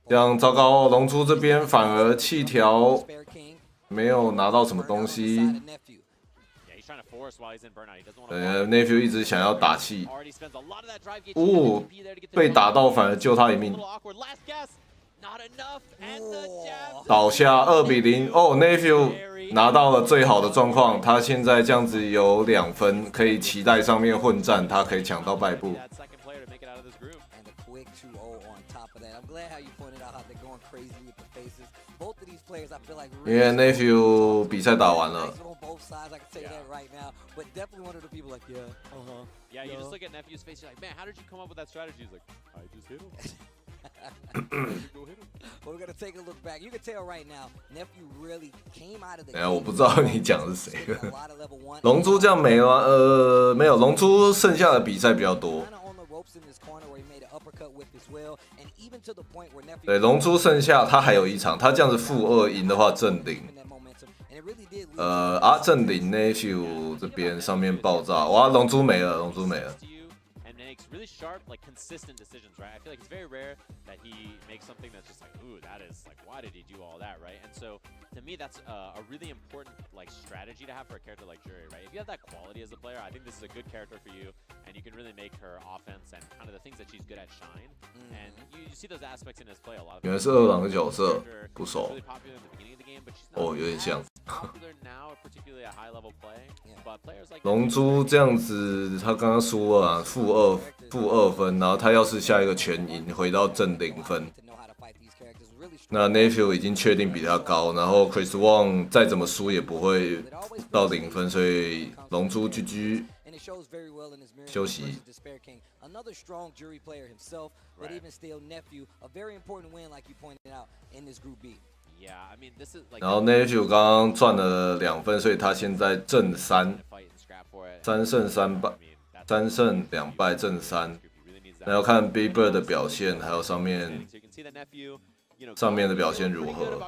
这样糟糕，龙珠这边反而气条没有拿到什么东西。nephew 一直想要打气，被打到反而救他一命。倒下2比0，哦 ，nephew 拿到了最好的状况，他现在这样子有2分，可以期待上面混战，他可以抢到败部。因为 nephew 比赛打完了。Yeah, you just look at Nephew's face, you're like, man, how did you come up with that strategy? He's like, I just hit him. Go hit him. We're gonna take a look back. You can tell right now, Nephew really came out of the. 哎呀，我不知道你讲的是谁。龙珠这样没吗？没有，龙珠剩下的比赛比较多。对，龙珠剩下他还有一场，他这样子负2赢的话正零。正零 nephew 这边上面爆炸，哇，龙珠没了，龙珠没了。Really sharp, like consistent decisions, right? I feel like it's very rare that he makes something that's just like, ooh, that is like, why did he do all that, right? And so to me, that's a really important like strategy to have for a character like Jury, right? If you have that quality as a player, I think this is a good character for you, and you can really make her offense and kind of the things that she's good at shine. And you see those aspects in his play a lot. 原来是2郎的角色，不熟。哦，有点像。龙珠这样子，他刚刚输了啊，负2分，然后他要是下一个全赢，回到正0分。那 nephew 已经确定比他高，然后 Chris Wong 再怎么输也不会到0分，所以龙珠 GG 休息。然后 nephew 刚刚赚了2分，所以他现在正3，3胜2败，正3。那要看 Big Bird 的表现，还有上面的表现如何。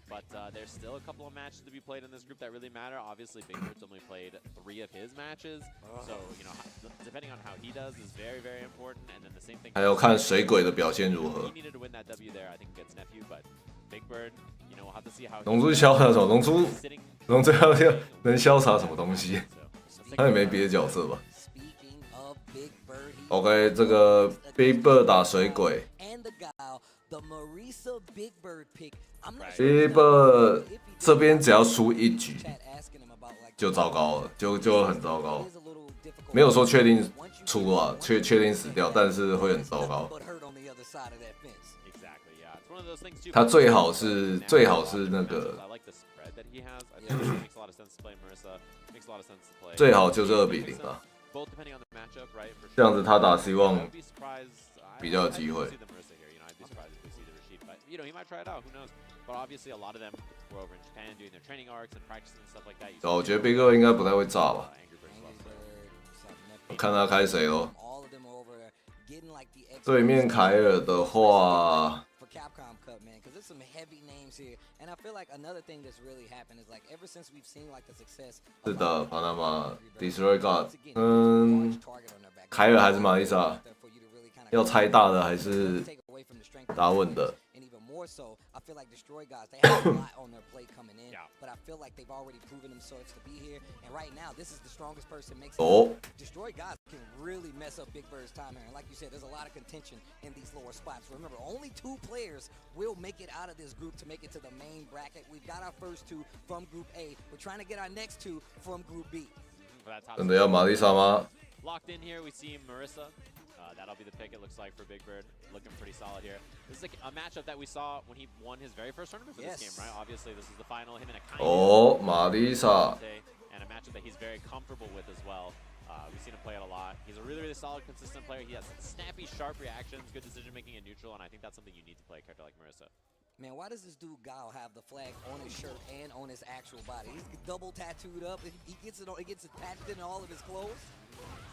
But there's still a couple of matches to be played in this group that really matter. Obviously, Big Bird's only played 3 of his matches, so you know, depending on how he does is very, very important. And then the same thing. 还要看水鬼的表现如何。He needed to win that W there, I think, against Nephew, but Big Bird, you know, we'll have to see how. 龙珠潇洒什么？龙珠要能潇洒什么东西？他也没别的角色吧 ？OK， 这个 Big Bird 打水鬼。Big Bird 这边只要输1局就糟糕了，就很糟糕。没有说确定出啊，确定死掉，但是会很糟糕。other side of that fence. Exactly, yeah. It's one of those things too. 他最好是那个 I like the spread that he has. I think it makes a lot of sense to play Marissa. Makes a lot of sense to play. 最好就是2-0吧。 Both depending on the matchup, right? 这样子他打希望 I'd be surprised. 比较有机会。 I'd be surprised if we see the Rashid, but he might try it out. Who knows? But obviously, a lot of them were over in Japan doing their training arcs and practicing and stuff like that. 我觉得 Big Bird 应该不太会炸吧。 Angry Birds love that. 我看他开谁咯。 All of them are over there getting like the 对面凯尔的话， for Capcom Cup, man, because there's some heavy names here. And I feel like another thing that's really happened is like ever since we've seen like the success. 是的，巴拿马 Destroy God， 凯尔还是玛丽莎？要猜大的还是打稳的？ More so, I feel like Destroy Gods, they have a lot on their plate coming in, but I feel like they've already proven themselves to be here. And right now, this is the strongest person makes it. Destroy Gods can really mess up Big Bird's time here. And like you said, there's a lot of contention in these lower spots. Remember, only 2 players will make it out of this group to make it to the main bracket. We've got our first 2 from Group A. We're trying to get our next 2 from Group B. 真的要玛丽莎吗？ Locked in here, we see Marissa. That'll be the pick, it looks like, for Big Bird. Looking pretty solid here. This is a matchup that we saw when he won his very first tournament for this game, right? Obviously, this is the final. Him and a kind 玛丽莎 and a matchup that he's very comfortable with as well. We've seen him play it a lot. He's a really, really solid, consistent player. He has snappy, sharp reactions, good decision making in neutral, and I think that's something you need to play a character like Marissa. Man, why does this dude Guile have the flag on his shirt and on his actual body? He's double tattooed up. He gets it attached in all of his clothes.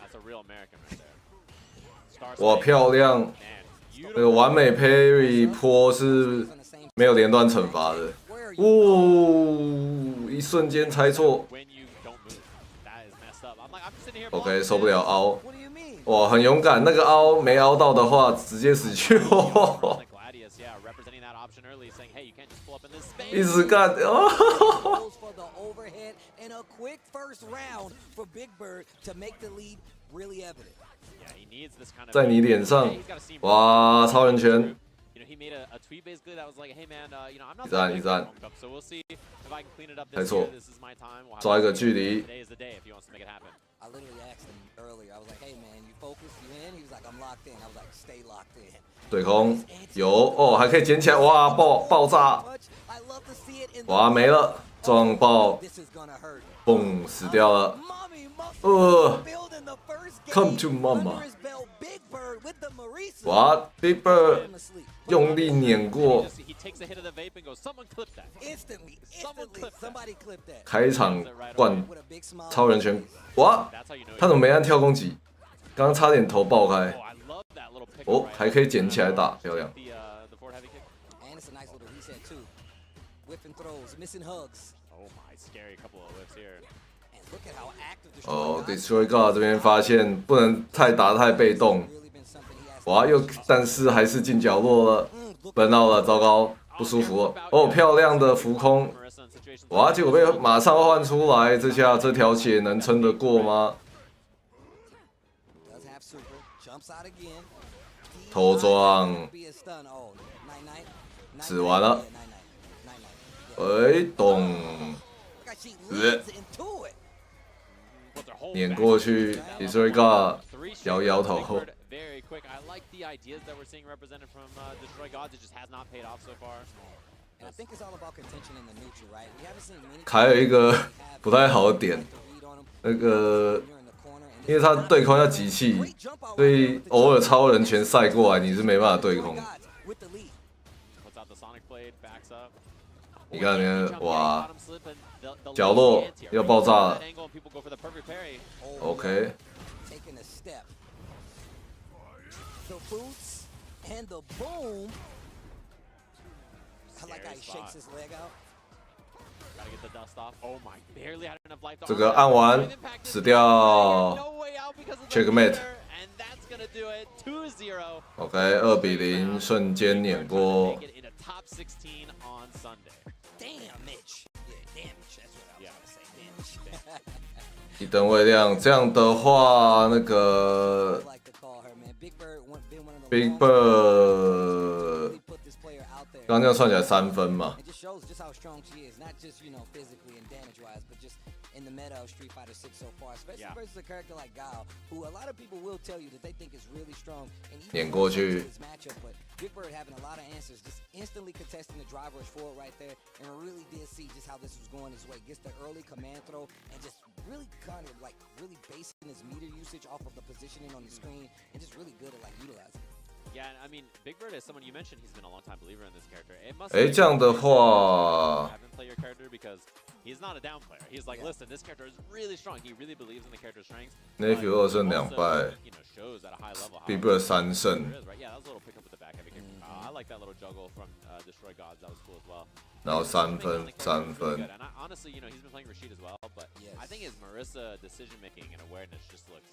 That's a real American right there. 哇，漂亮！这个完美 parry 坡是没有连段惩罚的。一瞬间猜错。OK， 受不了凹。哇，很勇敢，那个凹没凹到的话，直接死去。一直干。在你脸上，哇，超人拳！一战，猜错，抓一个距离。对空有哦，还可以捡起来，哇，爆炸！哇，没了，撞爆，嘣，死掉了。Come to mama！ 哇 ，Big Bird 用力碾过，开场灌超人拳，哇，他怎么没按跳攻击？刚刚差点头爆开。哦，还可以捡起来打，漂亮。哦 ，Destroy God 这边发现不能打太被动，哇，但是还是进角落了，奔到了，糟糕，不舒服了。哦，漂亮的浮空，哇，结果被马上换出来，这下这条血能撑得过吗？头撞，死完了，咚，碾过去 ，Destroy God 摇头。还有一个不太好的点，那个因为他对空要集气，所以偶尔超人拳赛过来，你是没办法对空。你看那个哇，角落要爆炸了。OK。这个按完死掉 ，checkmate。OK， 2-0，瞬间碾过。一灯未亮，这样的话，那个 Big Bird 刚这样算起来3分嘛。in the meta of Street Fighter 6 so far, especially Yeah. versus a character like Gao, who a lot of people will tell you that they think is really strong. And 碾过去 his matchup, but Big Bird having a lot of answers, just instantly contesting the drive rush forward right there, and really did see just how this was going his way. Gets the early command throw and just really kind of like really basing his meter usage off of the positioning on the screen, and just really good at like utilizing it. Yeah, and I mean, Big Bird is someone you mentioned. He's been a long time believer in this character. It must. 哎，这样的话， haven't played your character because he's not a down player. He's like, listen, this character is really strong. He really believes in the character's strengths. Nephew 2胜2败 shows at a high level. ，Big Bird 3胜， Yeah, that was a little pickup with the back heavy kick. I like that little juggle from Destroy Gods. That was cool as well. 然后3分3 Really 分 good. And honestly, he's been playing Rashid as well, but I think his Marissa decision making and awareness just looks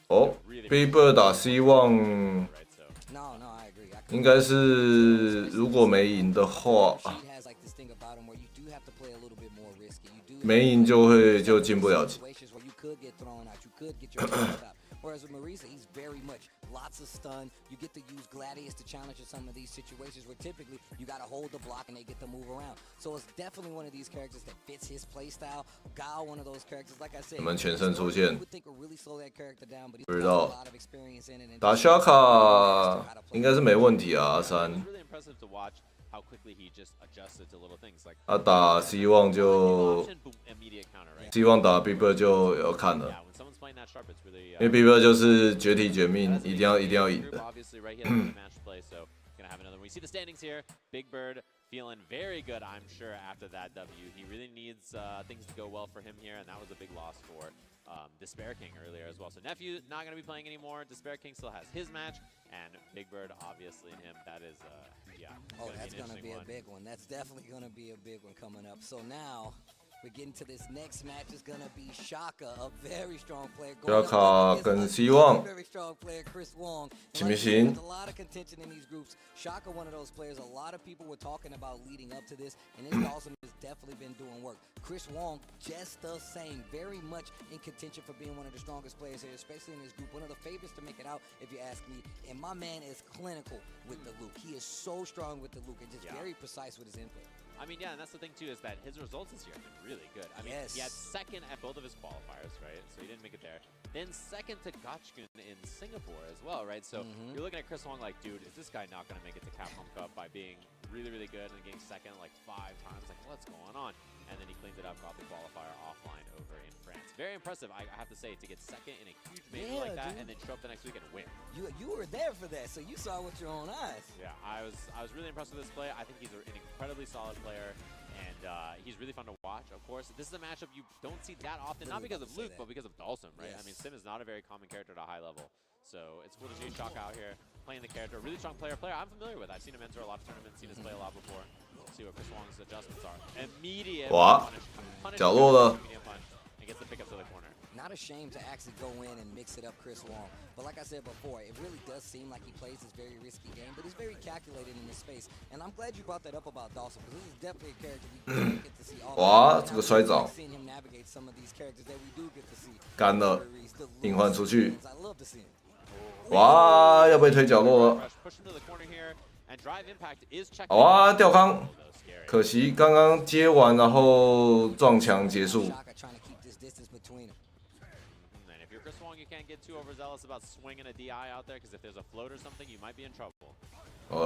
哦，Big Bird 打希望 right. So ，No, I agree. 应该是如果没赢的话， Rashid has like this thing about him where you do have to play a little bit more risky. You do 没赢就进不了。 situations where you could get thrown out, you could get your hands up. Whereas with Marisa, he's very much lots of stun. You get to use Gladius to challenge in some of these situations where typically you got to hold the block and they get to move around. So it's definitely one of these characters that fits his playstyle. Gao, one of those characters, like I said, 你们全身出现 you would think will really slow that character down, but he's 不知 got 道 a lot of experience in it. And 打小卡应该是没问题啊，阿 it 三 was really impressive to watch how quickly he just adjusted to little things like 他打希望就 option, boom, immediate counter, right? 希望打 Big Bird 就要看 Yeah, 了， when someone's playing that sharp, it's really 因为 Big Bird 就是绝体绝命，一定要赢 group, 的。 obviously, right? He has a good match to play, so gonna have another one. We see the standings here. Big Bird feeling very good, I'm sure, after that W. He really needs things to go well for him here, and that was a big loss for Despair King earlier as well. So Nephew not gonna be playing anymore. Despair King still has his match, and Big Bird obviously in him. That is, yeah. oh, Gonna that's be an going to be a interesting big one. That's definitely going to be a big one coming up. So now we're getting to this next match. Is going to be Shaka, a very strong player. going up Shaka against 跟 a 希望 very strong player, Chris Wong. And 行不 like I said, 行 there's a lot of contention in these groups. Shaka, one of those players a lot of people were talking about leading up to this, and this also has definitely been doing work. Chris Wong, just the same, very much in contention for being one of the strongest players here, especially in this group. One of the favorites to make it out, if you ask me. And my man is clinical with the Luke. He is so strong with the Luke and just very precise with his input. I mean, yeah, and that's the thing too, is that his results this year have been really good. I mean, he had second at both of his qualifiers, right? So he didn't make it there. Then second to Gotchgun in Singapore as well, right? So you're looking at Chris Wong like, dude, is this guy not going to make it to Capcom Cup by being really, really good and getting second like 5 times? Like, what's going on? And then he cleaned it up, got the qualifier offline over in France. Very impressive, I have to say, to get second in a huge major like that, and then show up the next week and win. You were there for that, so you saw with your own eyes. Yeah, I was really impressed with this play. I think he's an incredibly solid player, and he's really fun to watch. Of course, this is a matchup you don't see that often, not because of Luke, but because of Dalsum, right? I mean, Sim is not a very common character at a high level, so it's cool to see Shaka out here playing the character. Really strong player I'm familiar with. I've seen him enter a lot of tournaments, seen his play a lot before. Let's see what Chris Wong's adjustments are. Immediate punish, 角落了 medium punch, and gets the pickup to the corner. Not ashamed to actually go in and mix it up Chris Wong. But like I said before, it really does seem like he plays this very risky game, but he's very calculated in his space. And I'm glad you brought that up about Dawson, because this is definitely a character we don't get to see all the 哇， time. 这个摔跤 Seeing him navigate some of these characters that we do get to see. 干了， The 隐患出去， I love to see him. 哇，要被推角落了， Push him to the corner here, and drive impact is checked. 好啊，吊康， Scary. 可惜刚刚接完，然后撞墙结束。 Shaka trying to keep this distance between them. And if you're Chris Wong, you can't get too overzealous about swinging a DI out there, because if there's a float or something, you might be in trouble.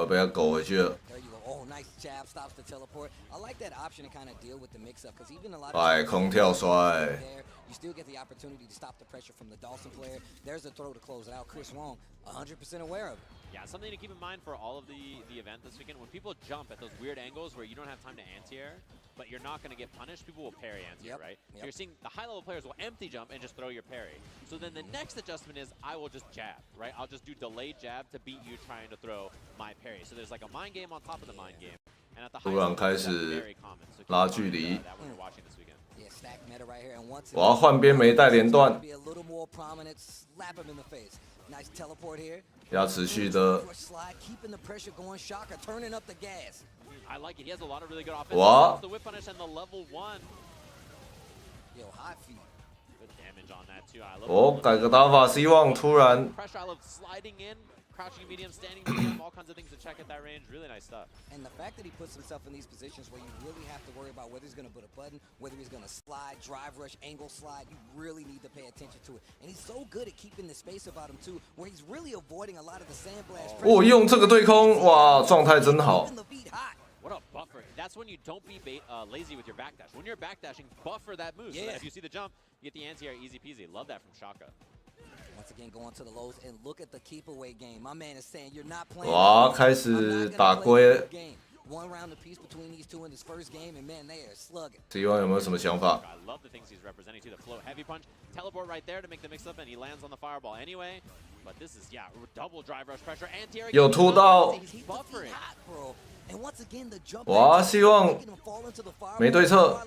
被他狗回去了。 There you go. Oh, nice jab, stops the teleport. I like that option to kind of deal with the mix-up, because even a lot of 哎，空跳摔， there, you still get the opportunity to stop the pressure from the Dawson player. There's a throw to close it out. Chris Wong, 100% aware of it. Yeah, something to keep in mind for all of the event this weekend. When people jump at those weird angles where you don't have time to anti-air, but you're not going to get punished, people will parry anti-air, right? So you're seeing the high-level players will empty jump and just throw your parry. So then the next adjustment is I will just jab, right? I'll just do delayed jab to beat you trying to throw my parry. So there's like a mind game on top of the mind game. And at the high 突然 level, 开 that's 始 very common. So keep 拉 in 距 mind, 离， that when you're watching this weekend. Yeah, stack meta right here. And once 我要换边没带连段， be a little more prominent, slap him in the face. Nice teleport here. 要持续的 Slide, keeping the pressure going. Shaka turning up the gas. I like it. He has a lot of really good offense. What? The whip punish and the level 1. Yo, hot feet. Good damage on that too. I love 哦，改个打法，希望突然 pressure. I love sliding in, crouching medium, standing medium, all kinds of things to check at that range. Really nice stuff. And the fact that he puts himself in these positions where you really have to worry about whether he's going to put a button, whether he's going to slide, drive rush, angle slide, you really need to pay attention to it. And he's so good at keeping the space about him too, where he's really avoiding a lot of the sandblast. 哦，用这个对空，哇，状态真好。 What a buffer. That's when you don't be lazy with your backdash. When you're backdashing, buffer that move. So that if you see the jump, you get the anti-air easy peasy. Love that from Shaka. Once again, going to the lows and look at the keep away game. My man is saying you're not playing. 哇，开始打龟。 One round apiece between these two in this first game, and man, they are slugging. 希望有没有什么想法？ I love the things he's representing to the flow. Heavy punch, teleport right there to make the mix up, and he lands on the fireball anyway. But this is double drive rush pressure. Anti-air 有突到。 He's buffering. And once again, the jump 哇，希望没对策。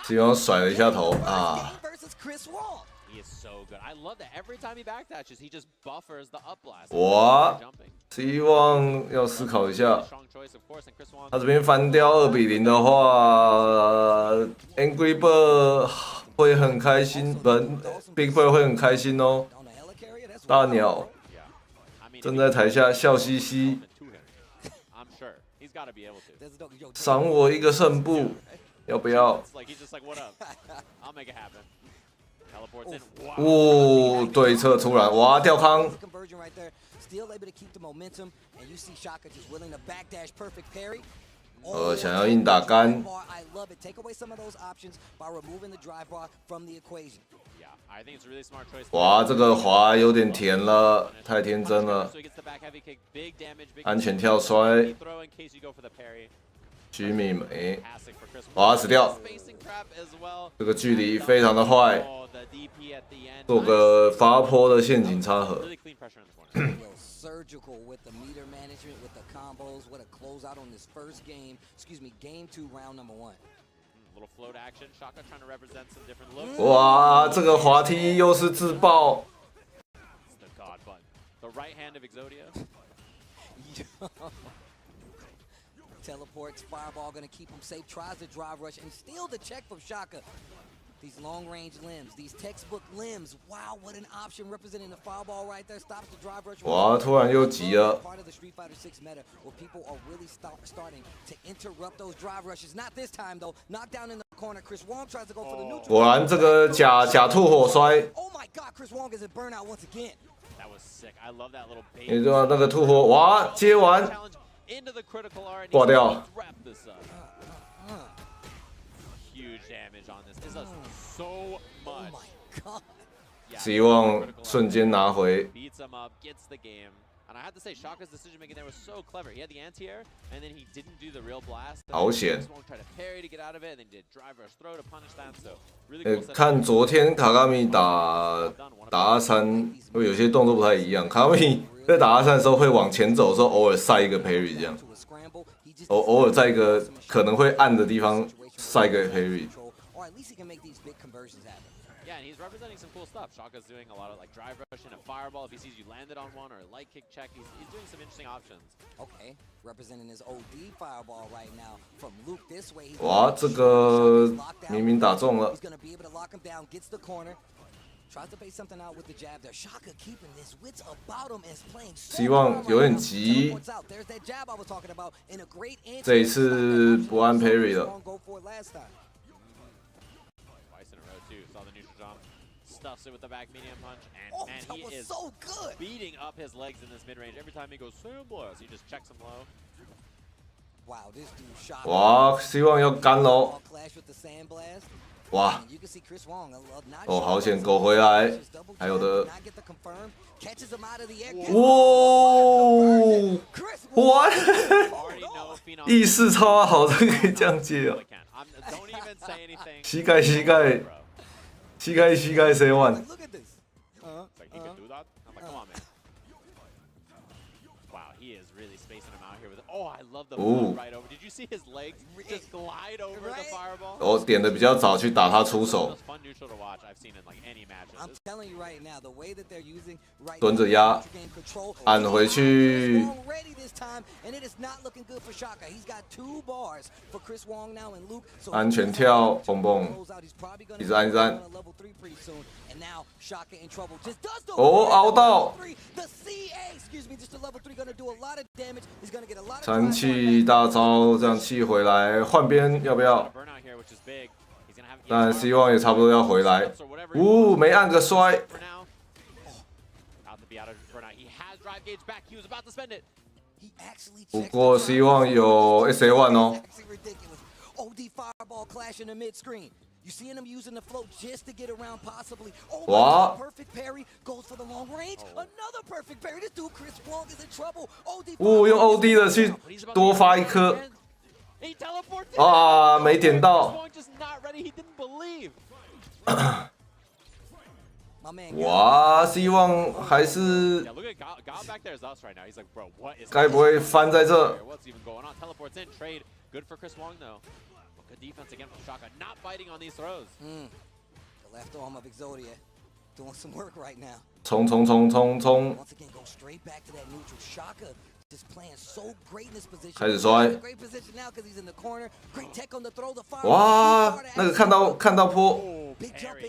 希望甩了一下头啊。 He is so good. I love that. Every time he backdashes, he just buffers the up blast. 哇，希望要思考一下。他这边翻掉2比0的话 ，Angry Bird 会很开心，不 ，Big Bird 会很开心哦。大鸟正在台下笑嘻嘻，赏我一个胜负，要不要？哦，对侧突然，哇，吊康。 想要硬打杆。哇，这个滑有点甜了，太天真了。安全跳摔。居民没，哇，死掉。这个距离非常的坏，做个罚坡的陷阱插盒。Surgical with the meter management, with the combos, what a closeout on this first game. Excuse me, game 2, round number 1. Little float action. Shaka trying to represent some different looks. 哇，这个滑梯又是自爆。The God button. The right hand of Exodia. Teleports, fireball gonna keep him safe. Tries to drive rush and steal the check from Shaka. These long-range limbs, these textbook limbs. Wow, what an option representing the fireball right there. Stops the drive rush. 哇，突然又急了。 Part of the Street Fighter 6 meta where people are really starting to interrupt those drive rushes. Not this time though. Knockdown in the corner. Chris Wong tries to go for the neutral. 果然这个假吐火摔。 Oh my God, Chris Wong is in burnout once again. That was sick. I love that little bait. 你知道那个吐火，哇，接完挂掉。 Huge damage on this. This does so much. Oh my God. 希望瞬间拿回。 Beats him up, gets the game. And I have to say, Shaka's decision making there was so clever. He had the anti-air, and then he didn't do the real blast. 好险。 Tried to parry to get out of it, and then did drive rush throw to punish that. So really cool. 看昨天卡卡米打阿三，会有些动作不太一样。卡卡米在打阿三的时候会往前走的时候，偶尔晒一个 parry 这样，偶尔在一个可能会暗的地方晒个 parry。 Yeah, and he's representing some cool stuff. Shaka's doing a lot of like drive rush and a fireball. If he sees you landed on one or a light kick check, he's doing some interesting options. Okay, representing his OD fireball right now from Luke this way. 哇，这个明明打中了。 He's gonna be able to lock him down. Gets the corner. Tries to bait something out with the jab there. Shaka keeping his wits about him and playing. 希望有点急。这一次不按 parry 了。 Stuffs it with the back medium punch, and man, he is so good. Beating up his legs in this mid range. Every time he goes sandblast, he just checks him low. Wow, this dude shot. 哇，希望要干喽！ 哇！ 哦，好险，狗回来，还有的。哇！哇！意识超好，这可以这样接哦。膝盖。 膝盖谁玩？ Like he could do that? I'm like, come on, man. Wow, he is really spacing him out here with. Oh, I love the move right over. Did you see his legs just glide over the fireball? 我点的比较早去打他出手。 Fun neutral to watch. I've seen in like any matches. I'm telling you right now, the way that they're using right 蹲着压，按回去。安全跳，蹦蹦，一直按一直按。哦，凹到。残气大招，这样气回来，换边要不要？当然，希望也差不多要回来。没按个摔。不过希望有 SA1 哦。哇！用 OD 的去多发一颗。啊，没点到。哇，希望还是该不会翻在这冲冲冲冲冲！开始摔！哇，那个看到坡，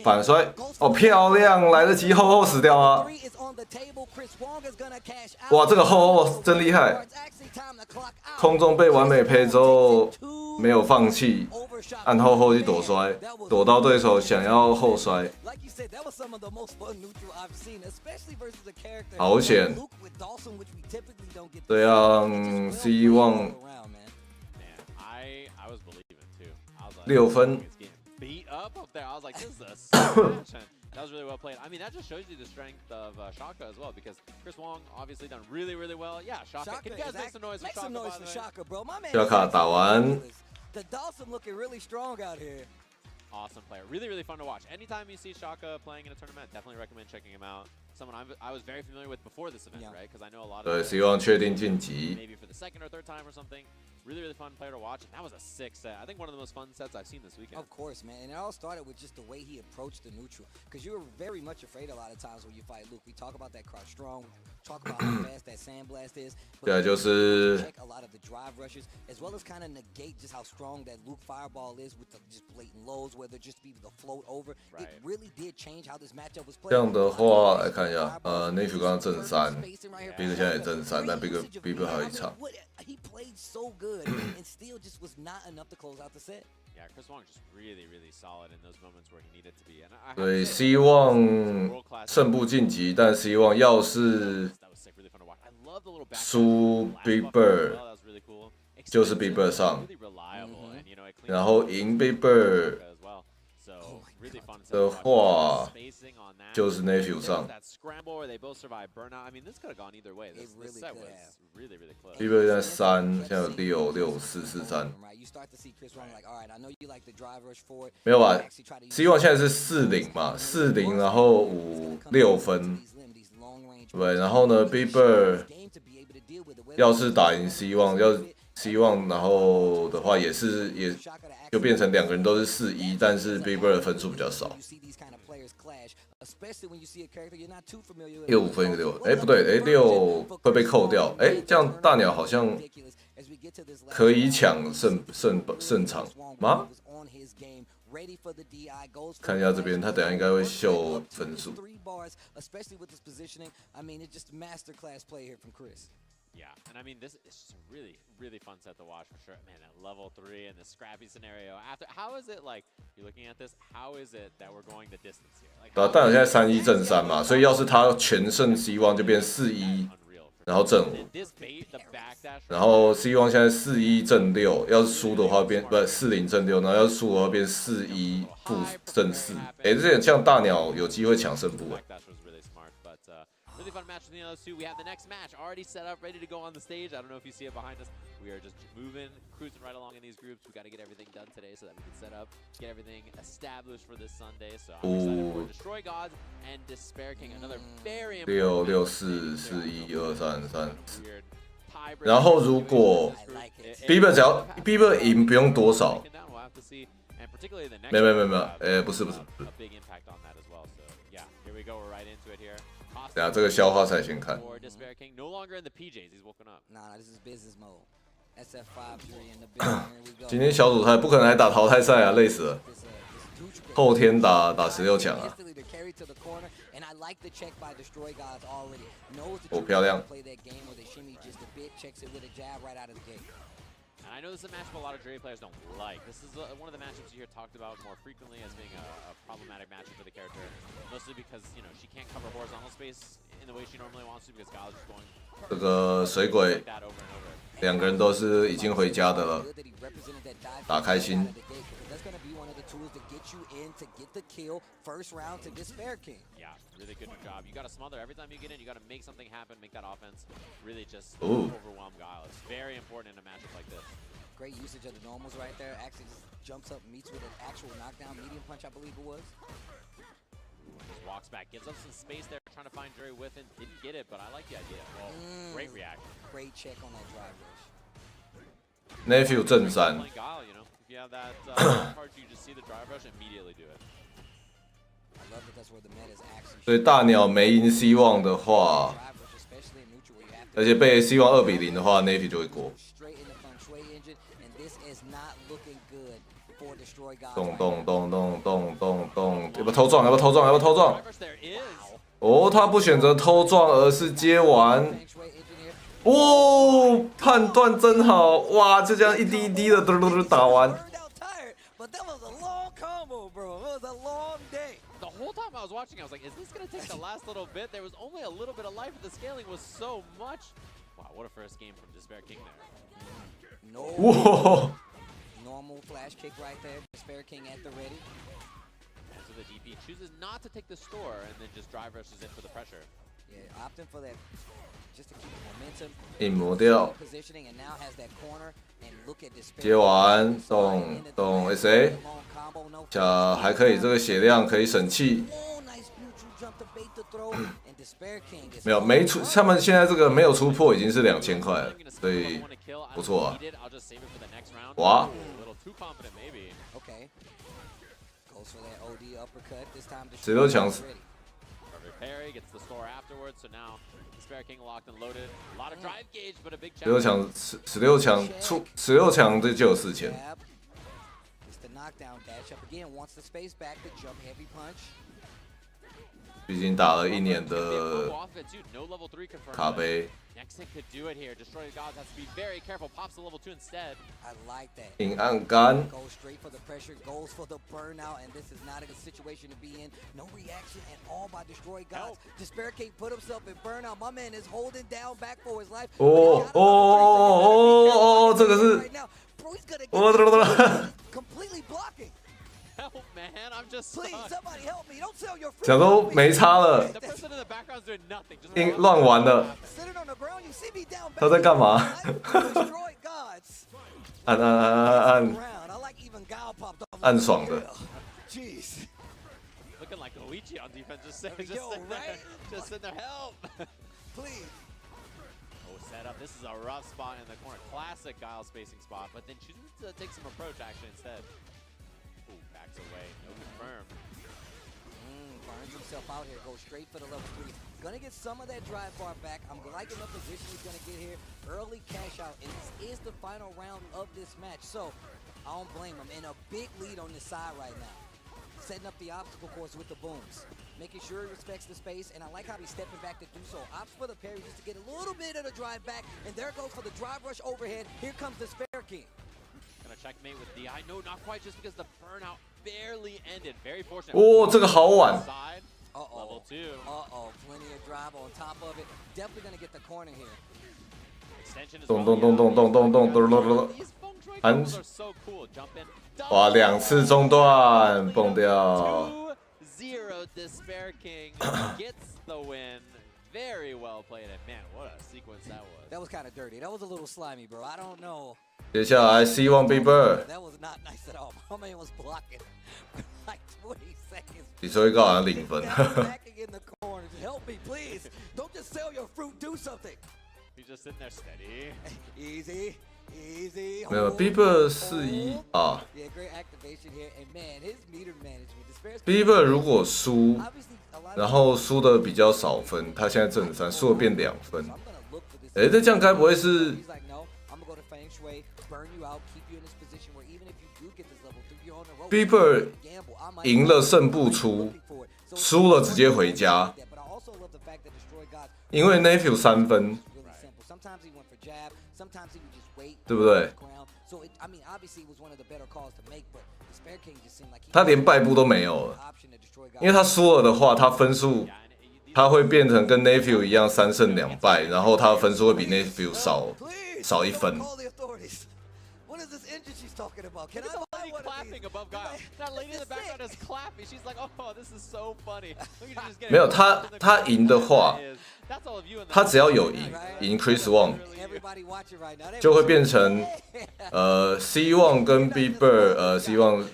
反摔，哦，漂亮，来得及，后死掉啊！哇，这个后真厉害，空中被完美配之后没有放弃，按后去躲摔，躲到对手想要后摔，好险！这样希望6分。That was really well played. I mean, that just shows you the strength of Shaka as well, because Chris Wong obviously done really, really well. Yeah, Shaka. Can you guys make some noise for Shaka? Make some noise for Shaka, bro. My man. Shaka 打完。The Dawson looking really strong out here. Awesome player. Really, really fun to watch. Anytime you see Shaka playing in a tournament, definitely recommend checking him out. Someone I was very familiar with before this event, right? Because I know a lot of. 对，希望确定晋级。 Maybe for the second or third time or something. Really, really fun player to watch. And that was a sick set. I think one of the most fun sets I've seen this weekend. Of course, man. And it all started with just the way he approached the neutral. Because you were very much afraid a lot of times when you fight Luke. We talk about that crouch strong. Talk about how fast that sandblast is. 对，就是 check a lot of the drive rushes, as well as kind of negate just how strong that Luke fireball is with the just blatant lows, whether just be the float over. It really did change how this matchup was played. 这样的话来看一下，内许刚刚正3 ，Big 现在也正3，但 Big 还有一场。 He played so good and still just was not enough to close out the set. Yeah, Chris Wong just really, really solid in those moments where he needed to be. 对，希望胜不晋级，但希望要是输 Big Bird 就是 Big Bird 上，然后赢 Big Bird 的话就是 Nephew 上。Big Bird 现在3，现在有6、6、4、4、3。没有吧？希望现在是4-0嘛，4-0，然后6分，对，然后呢 ，Big Bird 要是打赢希望，然后的话也就变成2个人都是4-1，但是 Big Bird 的分数比较少。一个5分，一个6，不对，6会被扣掉，这样大鸟好像可以抢胜场吗？看一下这边，他等一下应该会秀分数。Yeah, and I mean, this is just a really, really fun set to watch for sure. Man, at level 3 and the scrappy scenario. How is it like, you're looking at this, how is it that we're going the distance here? Like, 对啊，大鸟现在3-1正3嘛，所以要是他全胜希望就变4-1，然后正5，然后希望现在4-1正6，要是输的话变4-0正6，然后要是输的话变4-1负正4。这像大鸟有机会抢胜负。 Really fun match between those two. We have the next match already set up, ready to go on the stage. I don't know if you see it behind us. We are just moving, cruising right along in these groups. We got to get everything done today so that we can set up, get everything established for this Sunday. So I'm excited for Destroy Gods and Despair King. Another very important 6-6-4-4-1-4-1-3-3-4。然后如果 Bieber 赢不用多少，没有，不是。等下这个消化赛先看。 For Despair King, no longer in the PJs, he's woken up. Nah, this is business mode. SF53 in the building. Here we go. 今天小组赛不可能还打淘汰赛啊，累死了。 This Tuchel 后天打16强啊。 instantly to carry to the corner, and I like the check by Destroy Gods already. Knows that 哦，漂亮。 play that game where they shimmy just a bit, checks it with a jab right out of the gate. And I know this is a matchup a lot of Dre players don't like. This is one of the matchups you hear talked about more frequently as being a problematic matchup for the character. Mostly because, you know, she can't cover horizontal space in the way she normally wants to because Giles is going 这个水鬼 like that over and over. 2个人都是已经回家的了， Good that he represented that dive 打开心。 out of the gate, because that's going to be one of the tools to get you in to get the kill first round to Despair King. Yeah, really good job. You got to smother every time you get in. You got to make something happen, make that offense really just Ooh. overwhelm Giles. It's very important in a matchup like this. Great usage of the normals right there. Actually just jumps up, meets with an actual knockdown, medium punch, I believe it was. Just walks back, gives up some space there, trying to find Dre with it. Didn't get it, but I like the idea. Well, great reaction. Great check on that drive rush. Nephew 正3， Playing Guile, you know, if you have that card, you just see the drive rush, immediately do it. I love that that's where the meta is actually 所以大鸟没赢希望的话， drive rush, especially in neutral where you have to 而且被希望2比0的话，Nephew 就会过。 straight in the feng shui engine, and this is not looking good for Destroy Gods. 咚咚咚咚咚咚咚，要不要偷撞？要不要偷撞？要不要偷撞？ Drive rush there is. 哦，他不选择偷撞，而是接完。 Feng shui engineer. 哦，判断真好！哇，就这样一滴一滴的打完。 Burned out tired, but that was a long combo, bro. It was a long day. The whole time I was watching, I was like, is this going to take the last little bit? There was only a little bit of life, but the scaling was so much. Wow, what a first game from Despair King there. No 哇， normal flash kick right there. Despair King at the ready. And so the DP chooses not to take the store and then just drive rushes in for the pressure. Yeah, opting for that just to keep the momentum. 一磨掉， Positioning and now has that corner and look at Despair. 接完咚咚 SA， Long combo, no 下还可以，这个血量可以省气。 Oh, nice neutral jump to bait the throw, and Despair King is 没有没出，他们现在这个没有出破已经是2000块了，所以不错啊。 哇 A little too confident, maybe. okay. Goes for that OD uppercut this time. 16强 Perfect parry, gets the store afterwards, so now Despair King locked and loaded. A lot of drive gauge, but a big 16 challenge. 强16强出16强这就有4000。 Jab. It's the knockdown dash up again. Wants the space back. The jump heavy punch. 毕竟打了1年 Could be a 的 combo off of it too. No level 3 confirmed. 卡杯， Nexon could do it here. Destroy the Gods has to be very careful. Pops the level 2 instead. I like that. 平暗杆， Goes straight for the pressure. Goes for the burnout. And this is not a good situation to be in. No reaction at all by Destroy Gods. Despair King put himself in burnout. My man is holding down back for his life. 哦哦哦哦，这个是 Right now, bro, he's gonna 我 get completely blocking. Help, man. I'm just Please, stuck. somebody help me. Don't sell your fruit. 想说没差了， The person in the background's doing nothing. Just 应乱玩了， Sitting on the ground, you see me down back. 他在干嘛？ Destroy Gods. 按按按按按 Ground. I like even Gal popped up. 暗爽的， Jeez. looking like Luigi on defense. Just sitting, Yo, sitting there. right? Just sitting there. Help. Please. Oh, set up. This is a rough spot in the corner. Classic Guile spacing spot, but then chooses to take some approach action instead. Ooh, backs away. No confirm. Burns himself out here. Goes straight for the level 3. Gonna get some of that drive bar back. I'm liking the position he's gonna get here. Early cash out, and this is the final round of this match. So I don't blame him. In a big lead on this side right now. Setting up the obstacle course with the booms. Making sure he respects the space, and I like how he's stepping back to do so. Opts for the parry just to get a little bit of the drive back, and there goes for the drive rush overhead. Here comes the Despair King. Gonna checkmate with DI. No, not quite, just because the burnout barely ended. Very fortunate. 哦，这个好晚， Side. Uh-oh. Level 2. Uh-oh. Plenty of drive on top of it. Definitely gonna get the corner here. Extension is 咚咚咚咚咚咚咚咚咚咚， These feng shui And- combos are so cool. Jump in. 哇，2次中断，蹦掉。 2-0 Despair King gets the win. Very well played, and man, what a sequence that was. That was kind of dirty. That was a little slimy, bro. I don't know. 接下来希望 Big Bird， That was not nice at all. My man was blocking for like 20 seconds. 你说一个好像0分， Backing in the corner. Just help me, please. Don't just sell your fruit. Do something. He's just sitting there steady. Easy. 没有 Bieber 4-1啊。Bieber 如果输，然后输的比较少分，他现在正3，输了变2分。哎，那这样该不会是 Bieber 赢了胜不出，输了直接回家？因为 Nephew 3分，对不对？他连败部都没有了，因为他输了的话，他分数他会变成跟 Nephew 一样3胜2败，然后他的分数会比 Nephew 少1分。What is this engine she's talking about? Can I buy one of these? Clapping above guy. That lady in the background is clapping. She's like, "Oh, this is so funny." 没有他赢的话，他只要有赢 Chris Wong， 就会变成希望跟 Bieber 希望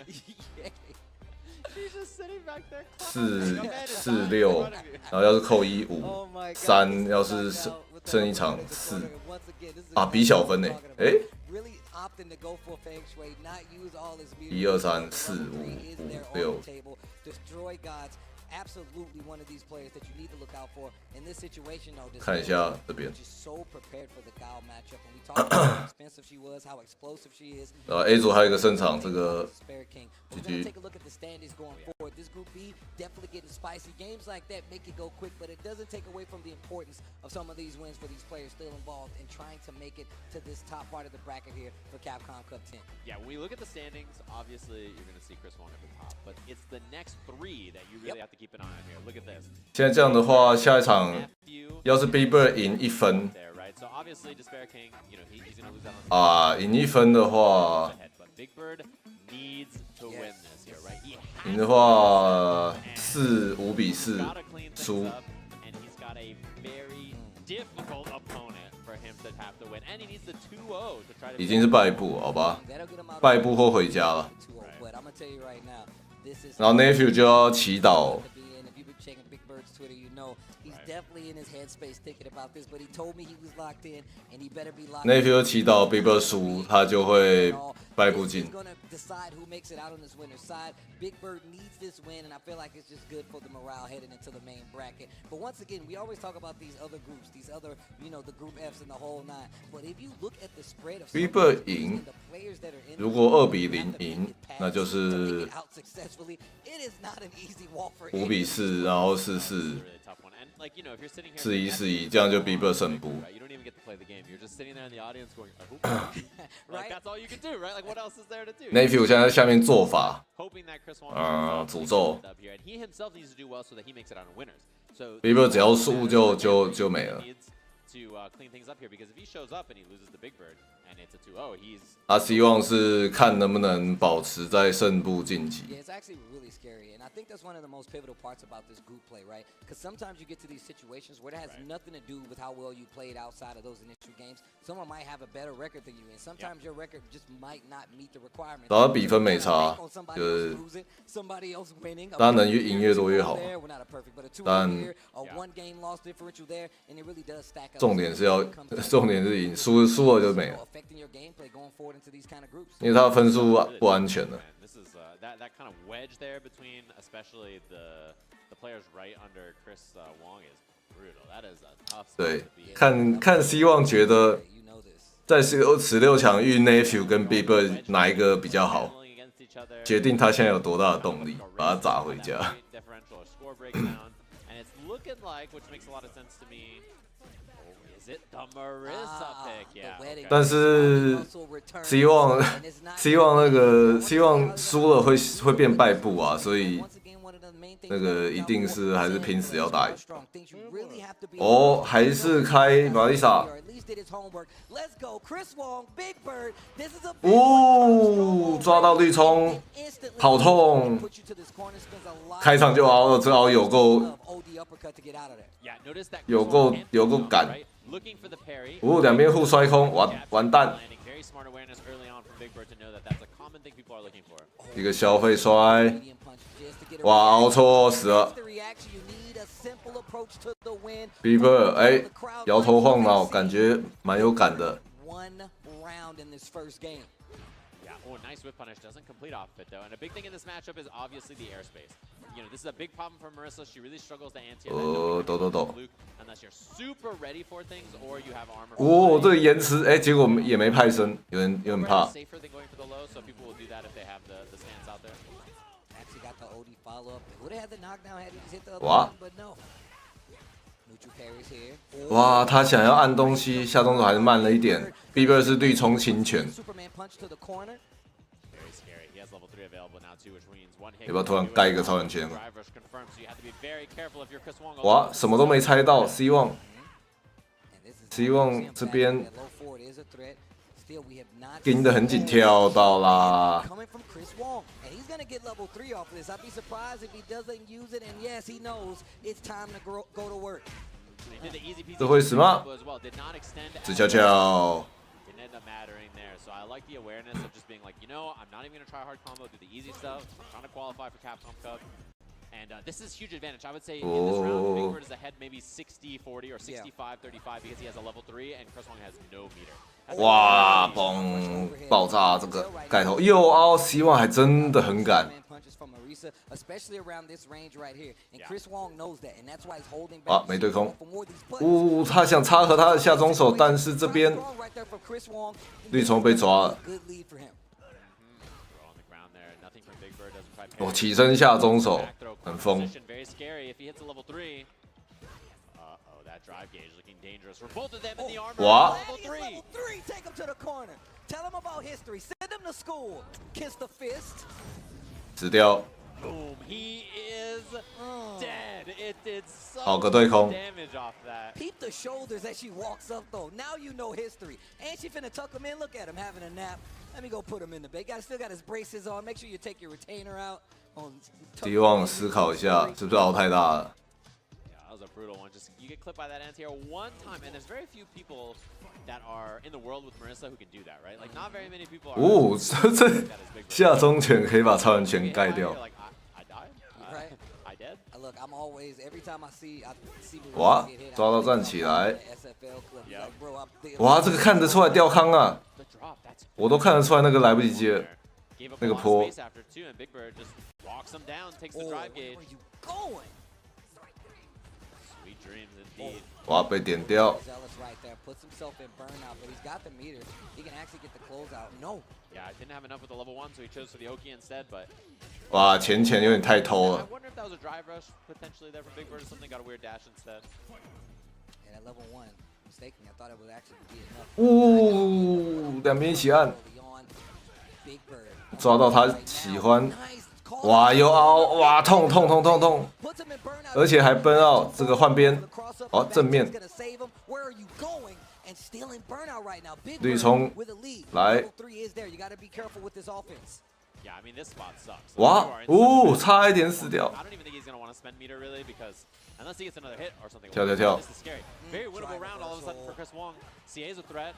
4-6，然后要是扣1 5-3，要是剩一场4啊，比小分呢？哎。1、2、3、4、5、5、6。看一下这边。A 组还有一个胜场，这个 GG。Yeah, when you look at the standings, obviously you're going to see Chris Wong at the top, but it's the next 3 that you really have to keep an eye on here. Look at this. 现在这样的话，下一场要是 Bieber 赢1分，啊，赢1分的话，赢的话5比4输。已经是败部，好吧，败部或回家了。然后 Nephew 就要祈祷。Nephew 祈祷 Bieber 输，他就会败部进。Big Bird needs this win, and I feel like it's just good for the morale heading into the main bracket. But once again, we always talk about these other groups, these other, the group Fs and the whole 9. But if you look at the spread of Bieber 赢，如果2比0赢，那就是5比4，然后4-4。4-1、4-1，这样就 Bieber 胜部。Nephew 现在在下面做法，诅咒。Bieber 只要输就没了。他希望是看能不能保持在胜部晋级。I think that's one of the most pivotal parts about this group play, right? Because sometimes you get to these situations where it has nothing to do with how well you played outside of those initial games. Someone might have a better record than you, and sometimes your record just might not meet the requirements. 然后比分没差，就是当然能赢越多越好。但重点是赢，输了就没了，因为他的分数不安全了。That kind of wedge there between, especially the players right under Chris Wong is brutal. That is a tough spot to be in. 看希望觉得在16强遇 Nephew 跟 Bieber 哪一个比较好，决定他现在有多大的动力，把他砸回家。但是希望输了会变败部啊，所以那个一定是还是拼死要打赢。哦，还是开玛丽莎。抓到绿冲，跑痛，开场就熬了，这熬有够赶。两边互摔空，完蛋！一个消费摔，哇，凹错死了。Bieber 摇头晃脑，感觉蛮有感的。round in this first game. Yeah, oh, nice whip punish. Doesn't complete off of it, though. And a big thing in this matchup is obviously the airspace. You know, this is a big problem for Marissa. She really struggles to anti unless you're super ready for things or you have armor. 哦，这个延迟，哎，结果也没派生，有人怕。 Safer than going for the low, so people will do that if they have the stance out there. Actually got the OD follow up. Would have had the knockdown had he just hit the other What? one, but no. Neutral carries here. 哇，他想要按东西，下中手还是慢了一点。Bieber 是对冲侵权， Superman punch to the corner. Very scary. He has level 3 available now too, which means one hit. 要不要突然盖一个超人拳？ Drive rush confirmed, so you have to be very careful if you're Chris Wong. 哇，什么都没猜到，希望 And this is 希望这边 that low forward is a threat. Still, we have not 盯得很紧，跳到啦。 coming from Chris Wong, and he's gonna get level 3 off this. I'd be surprised if he doesn't use it. And yes, he knows it's time to go to work. 这会死吗？ as well. Did not extend 直悄悄， didn't end up mattering there. So I like the awareness of just being like, you know, I'm not even going to try hard combo, do the easy stuff. I'm trying to qualify for Capcom Cup. And this is huge advantage. I would say in this round, Big Bird is ahead maybe 60-40 or 65-35 because he has a level 3 and Chris Wong has no meter. 哇，嘣，爆炸！这个盖头右凹，希望还真的很赶。 Punches from Marisa, especially around this range right here. And Chris Wong knows that, and that's why he's holding 啊， back. 没对空。 For more of these buttons. 他想插合他的下中手，但是这边 Right there from Chris Wong. 绿虫被抓了。 Good lead for him. Throw on the ground there. Nothing from Big Bird. Doesn't try 我 parry. 起身下中手， Back throw 很疯。 position, very scary if he hits a level 3. Uh-oh, that drive gauge looking dangerous for both of them in the armor. Wow. Level He's 3. level 3. Take him to the corner. Tell him about history. Send him to school. Kiss the fist. 死掉。 Boom. He is dead. It did so 好个对空。 damage off that. Peep the shoulders as she walks up, though. Now you know history. And she finna tuck him in. Look at him having a nap. Let me go put him in the bed. Still got his braces on. Make sure you take your retainer out. 希望思考一下，是不是熬太大了？ Yeah, that was a brutal one. Just you get clipped by that anti-air one time, and there's very few people that are in the world with Marissa who can do that, right? Like not very many people are. 哦，这下中拳可以把超人拳盖掉。 Like, I died. Right. I dead. Look, I'm always every time I see 哇 Marissa get hit, 抓到站起来。 SFL clip. He's like, bro, I'm 哇，这个看得出来掉康啊！ The drop. That's 我都看得出来那个来不及接。 gave up 那 a 个 lot of 坡 space after two, and Big Bird just walks him down, takes the oh, drive where gauge. are you going? Sweet dreams indeed. 哇，被点掉。 Zealous right there. Puts himself in burnout, but he's got the meter. He can actually get the closeout. No. Yeah, I didn't have enough with the level 1, so he chose for the Oki instead, but 哇，前有点太偷 I 了。 wonder if that was a drive rush potentially there for Big Bird or something, got a weird dash instead. And at level 1, mistakenly, I thought it would actually be enough. 呜，两边一起按， Early on, Big Bird. 抓到他喜欢。 Nice call. 哇，又凹，哇，痛！ Puts him in burnout. 而且还奔奥，这个换边，哦，正面 Gonna save him. Where are you going? And still in burnout right now. Big 绿 Bird 冲 with a lead. 来 Level 3 is there. You got to be careful with this offense. Yeah, I mean, this spot sucks. 哇 You are，in 哦， such a 差一点死掉。 I don't even think he's going to want to spend meter really because unless he gets another hit or something. 跳跳跳 This is scary. Very winnable round all of a sudden for Chris Wong. CA's a threat.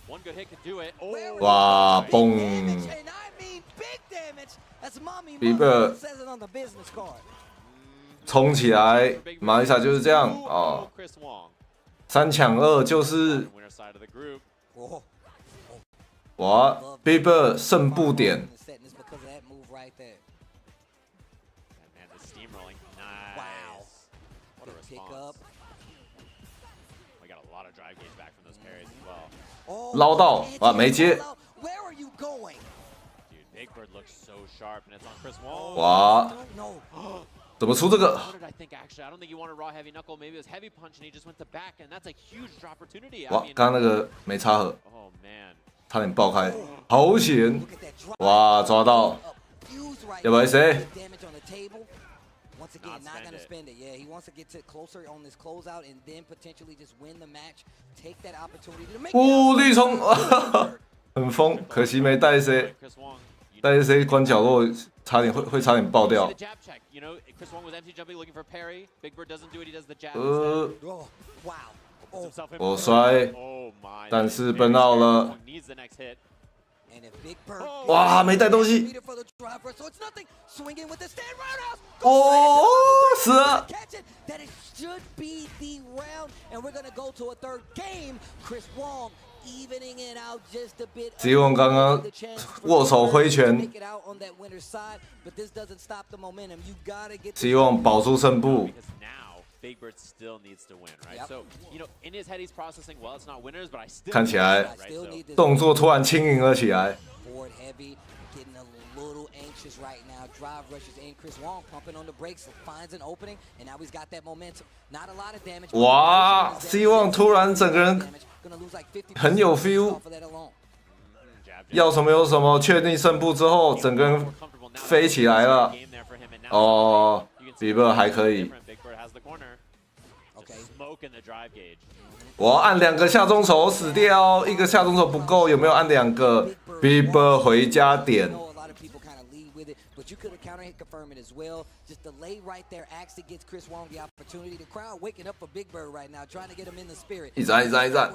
One good hit could do it. Oh, 哇， Big 嘣！ damage, and I mean big damage. That's mommy Big mother Bird says it on the business card. 冲起来，马丽莎就是这样哦。 Chris Wong. 3抢2就是 Winner side of the group. Oh, 哇 ，Bieber 胜不点。 setting is because of that move right there. And man, the steamrolling. Nice. Wow. What a Good pick response. up. We got a lot of drive gauge back from those parries as well. Oh, 捞到 anti-air 啊，没接。 call out. Where are you going? Dude, Big Bird looks so sharp, and it's on Chris Wong. 哇， Don't know. 怎么出这个？ What did I think actually? I don't think he wanted raw heavy knuckle. Maybe it was heavy punch, and he just went to back, and that's a huge opportunity. I 哇， mean, 刚刚那个没插合， oh man. 差点爆开，好险！ Look at that drop. 哇，抓到， Abuse right 要不然 now. 谁？ Damage on the table. Once again, Not not spend gonna it. spend it. Yeah, he wants to get to closer on this closeout and then potentially just win the match. Take that opportunity to make. 呜，绿冲，很疯，可惜没带 C， Chris Wong. 带 C 关角落，差点会差点爆 See 掉 the。jab check. You know, Chris Wong was empty jumping, looking for parry. Big Bird doesn't do it. He does the jab. 呃， Oh, wow. Puts Oh, himself in 我 for- 摔， Oh my. 但是 Very 奔奥 scary. 了 Wong needs the next hit. and if Big Bird. 哇，没带东西， Meter for the drive rush, so it's nothing. Swing in with the stand roundhouse. 哦，死了！ Catch it. That it should be the round, and we're gonna go to a third game. Chris Wong 希望刚刚握手挥拳，希望保住胜步。 Big Bird still needs to win, right? So, you know, in his head he's processing, well, it's not winners, but I still 看起来动作突然轻盈了起来。 Forward heavy, getting a little anxious right now. Drive rushes in. Chris Wong pumping on the brakes, finds an opening, and now he's got that momentum. Not a lot of damage. 哇，希望突然整个人很有 feel， 要什么有什么，确定胜负之后，整个人飞起来了。哦，比伯还可以。 我要按2个下中手死掉，1个下中手不够，有没有按2个 ？Bieber 回家点。一战一战一战。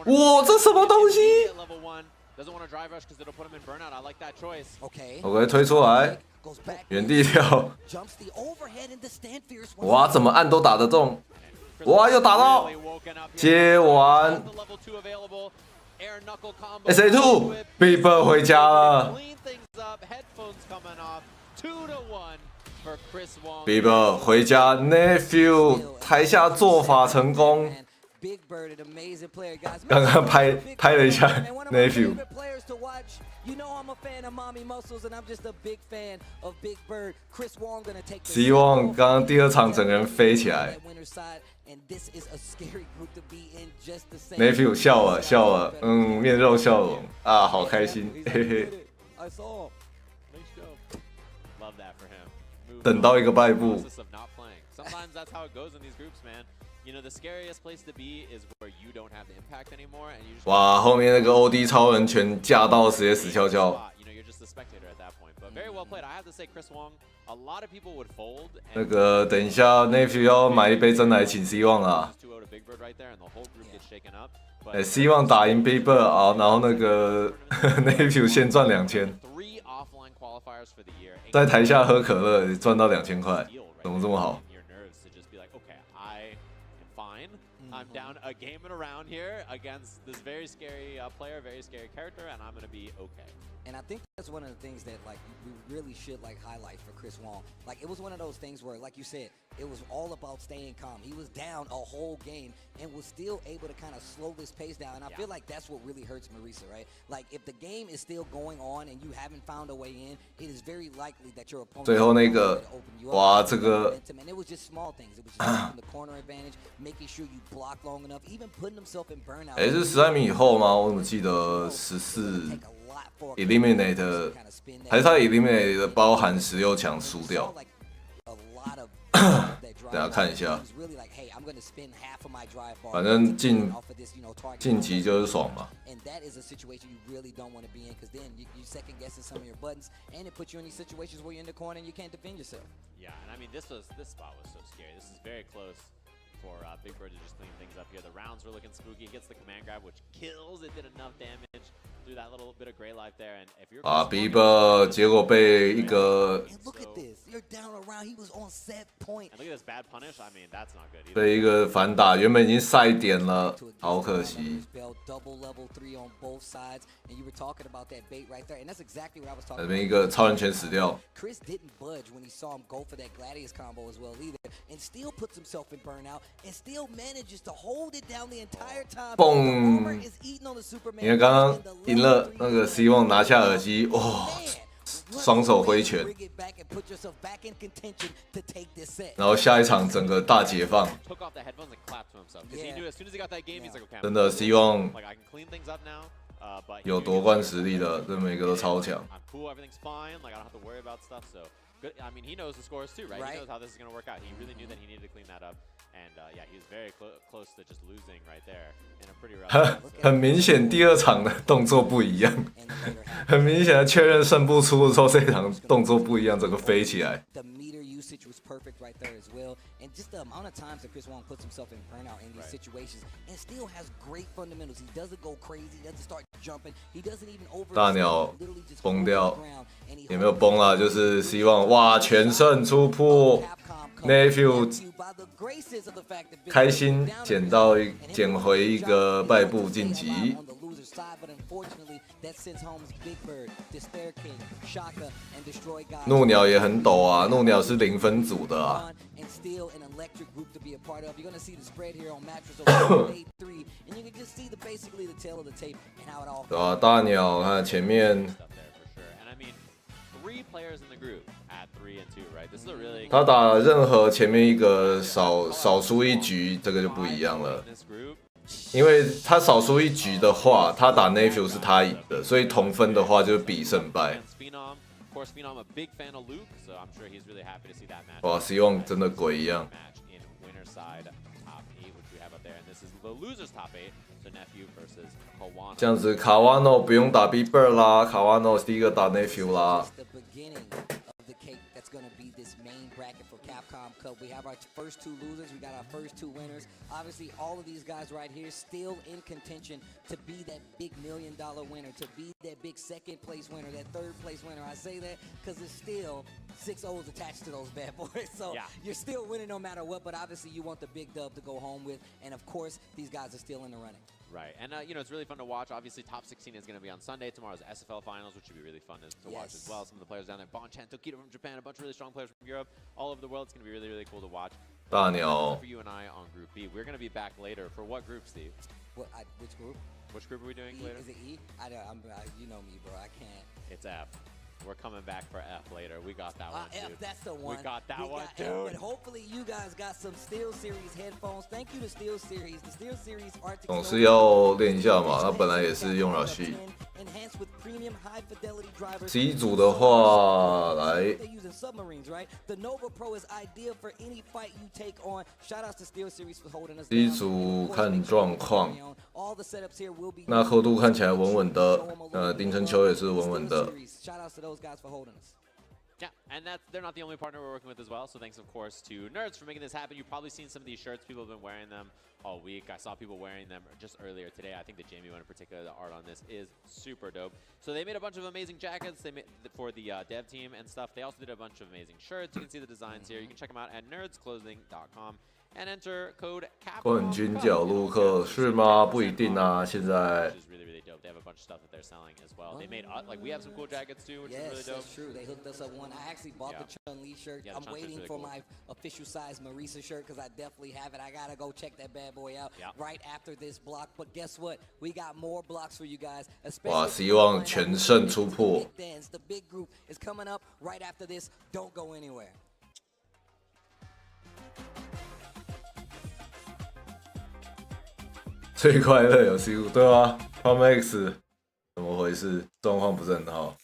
哇，这什么东西 ？OK， 推出来。 原地跳，哇，怎么按都打得中，哇，又打到，接完 SA2 Bieber 回家了 ，Bieber 回家 ，Nephew 台下做法成功，刚刚拍了一下 Nephew。 You know I'm a fan of mommy muscles, and I'm just a big fan of Big Bird. Chris Wong gonna take. 希望刚刚第2场整个人飞起来。Nephew 笑了笑了，面肉笑容啊，好开心，嘿嘿。等到一个败部。 You know, the scariest place to be is where you don't have the impact anymore, and you just 哇，后面那个 OD 超人拳架到直接死翘翘。You know, you're just a spectator at that point. But very well played. I have to say, Chris Wong, a lot of people would fold. 那个等一下 Nephew 要买一杯真奶请希望啦。希望打赢 Bieber 啊，然后那个 Nephew 先赚2000，在台下喝可乐赚到2000块，怎么这么好？ I'm down a game and a round here against this very scary player, very scary character, and I'm gonna be okay. And I think that's one of the things that like we really should like highlight for Chris Wong. Like it was one of those things where, like you said, it was all about staying calm. He was down a whole game and was still able to kind of slow this pace down. And I feel like that's what really hurts Marisa, right? Like if the game is still going on and you haven't found a way in, it is very likely that your opponent 最后那个，哇，这个 and it was just small things. It was just the corner advantage, making sure you block long enough, even putting himself in burnout. 是12米以后吗？我怎么记得14 eliminate， 还是他 eliminate 的包含16强输掉？等下看一下，反正晋级就是爽嘛。Yeah, and I mean this spot was so scary. This is very close for Big Bird to just clean things up here. The rounds were looking spooky. He gets the command grab, which kills. It did enough damage through that little bit of gray life there. And if you're Bieber 结果被一个 look at this, you're down around. He was on set point. And look at this bad punish. I mean, that's not good either. 被一个反打，原本已经赛点了，好可惜。Double level 3 on both sides, and you were talking about that bait right there, and that's exactly what I was talking about. 那边一个超人拳死掉。 Chris didn't budge when he saw him go for that Gladius combo as well either, and still puts himself in burnout, and still manages to hold it down the entire time. 蹦！因为刚刚赢了那个希望拿下耳机，哇！ 双手挥拳，然后下一场整个大解放，真的希望有夺冠实力的，这每个都超强。I mean, he knows the scores too, right? He knows how this is going to work out. He really knew that he needed to clean that up. And yeah, he was very close to just losing right there in a pretty rough. 很明显，第2场的动作不一样，很明显的确认胜负出的时候，这一场动作不一样，整个飞起来。usage was perfect right there as well. And just the amount of times that Chris Wong puts himself in burnout in these situations and still has great fundamentals. He doesn't go crazy. He doesn't start jumping. He doesn't even over. 大鸟崩掉，也没有崩啦，就是希望哇全胜出破 ，Nephew 开心捡回一个败部晋级。怒鸟也很抖啊，怒鸟是0分组的啊。对啊，大鸟看前面，他打任何前面一个少输一局，这个就不一样了。因为他少输一局的话，他打 Nephew 是他赢的，所以同分的话就是比胜败。哇，希望真的鬼一样。这样子卡瓦诺不用打 Big Bird 啦，卡瓦诺第一个打 Nephew 啦。We have our first 2 losers. We got our first 2 winners. Obviously, all of these guys right here still in contention to be that big $1 million winner, to be that big 2nd place winner, that 3rd place winner. I say that because there's still 6 O's attached to those bad boys. So you're still winning no matter what, but obviously you want the big dub to go home with. And of course, these guys are still in the running. Right, and you know, it's really fun to watch. Obviously, top 16 is going to be on Sunday. Tomorrow's SFL finals, which should be really fun to watch as well. Some of the players down there, Bonchan, Tokito from Japan, a bunch of really strong players from Europe, all over the world. It's going to be really, really cool to watch. 大鸟 For you and I on Group B, we're going to be back later for what group, Steve? Which group? Which group are we doing later? Is it E? You know me, bro. I can't. It's F. We're coming back for F later. We got that one, dude. F, that's the one. We got that one, dude. dude. But hopefully you guys got some Steel Series headphones. Thank you to Steel Series. The Steel Series Arctic 总是要练一下嘛，他本来也是用了系。C 组的话，来。C 组看状况，那厚度看起来稳稳的，丁晨秋也是稳稳的。Yeah, and they're not the only partner we're working with as well. So thanks, of course, to Nerds for making this happen. You've probably seen some of these shirts. People have been wearing them all week. I saw people wearing them just earlier today. I think the Jamie one in particular, the art on this is super dope. So they made a bunch of amazing jackets they made for the dev team and stuff. They also did a bunch of amazing shirts. You can see the designs here. You can check them out at nerdsclothing.com. And enter code CAP. 冠军角陆克是吗？不一定啊，现在。They have a bunch of stuff that they're selling as well. They made we have some cool jackets too, which is really dope. That's true. They hooked us up one. I actually bought the Chun-Li shirt. I'm waiting for my official size Marisa shirt because I definitely have it. I gotta go check that bad boy out right after this block. But guess what? We got more blocks for you guys. 哇，希望全胜出破。The big group is coming up right after this. Don't go anywhere. 最快乐有 C 5，对啊 ，Palm X 怎么回事？状况不是很好。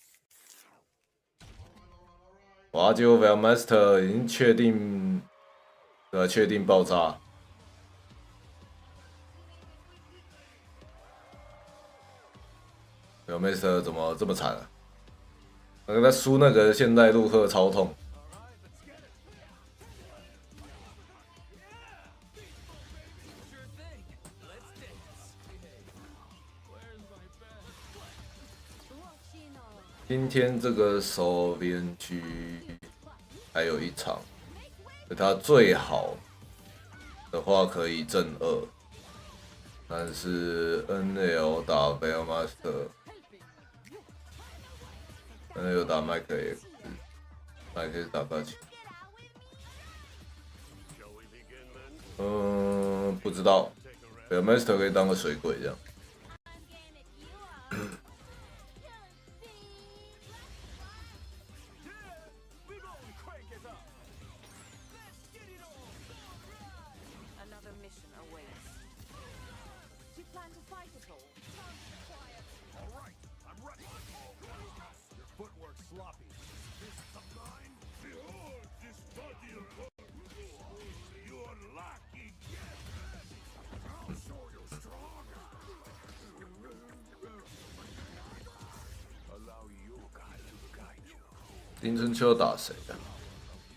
哇，结果 Valmaster 已经确定，确定爆炸。Valmaster 怎么这么惨啊？他输那个现代陆克超痛。今天这个首边区还有一场，他最好的话可以正2，但是 NL 打 Bellmaster，NL 打麦克 X，麦克 X 打8七。不知道 ，Bellmaster 可以当个水鬼这样。林春秋打谁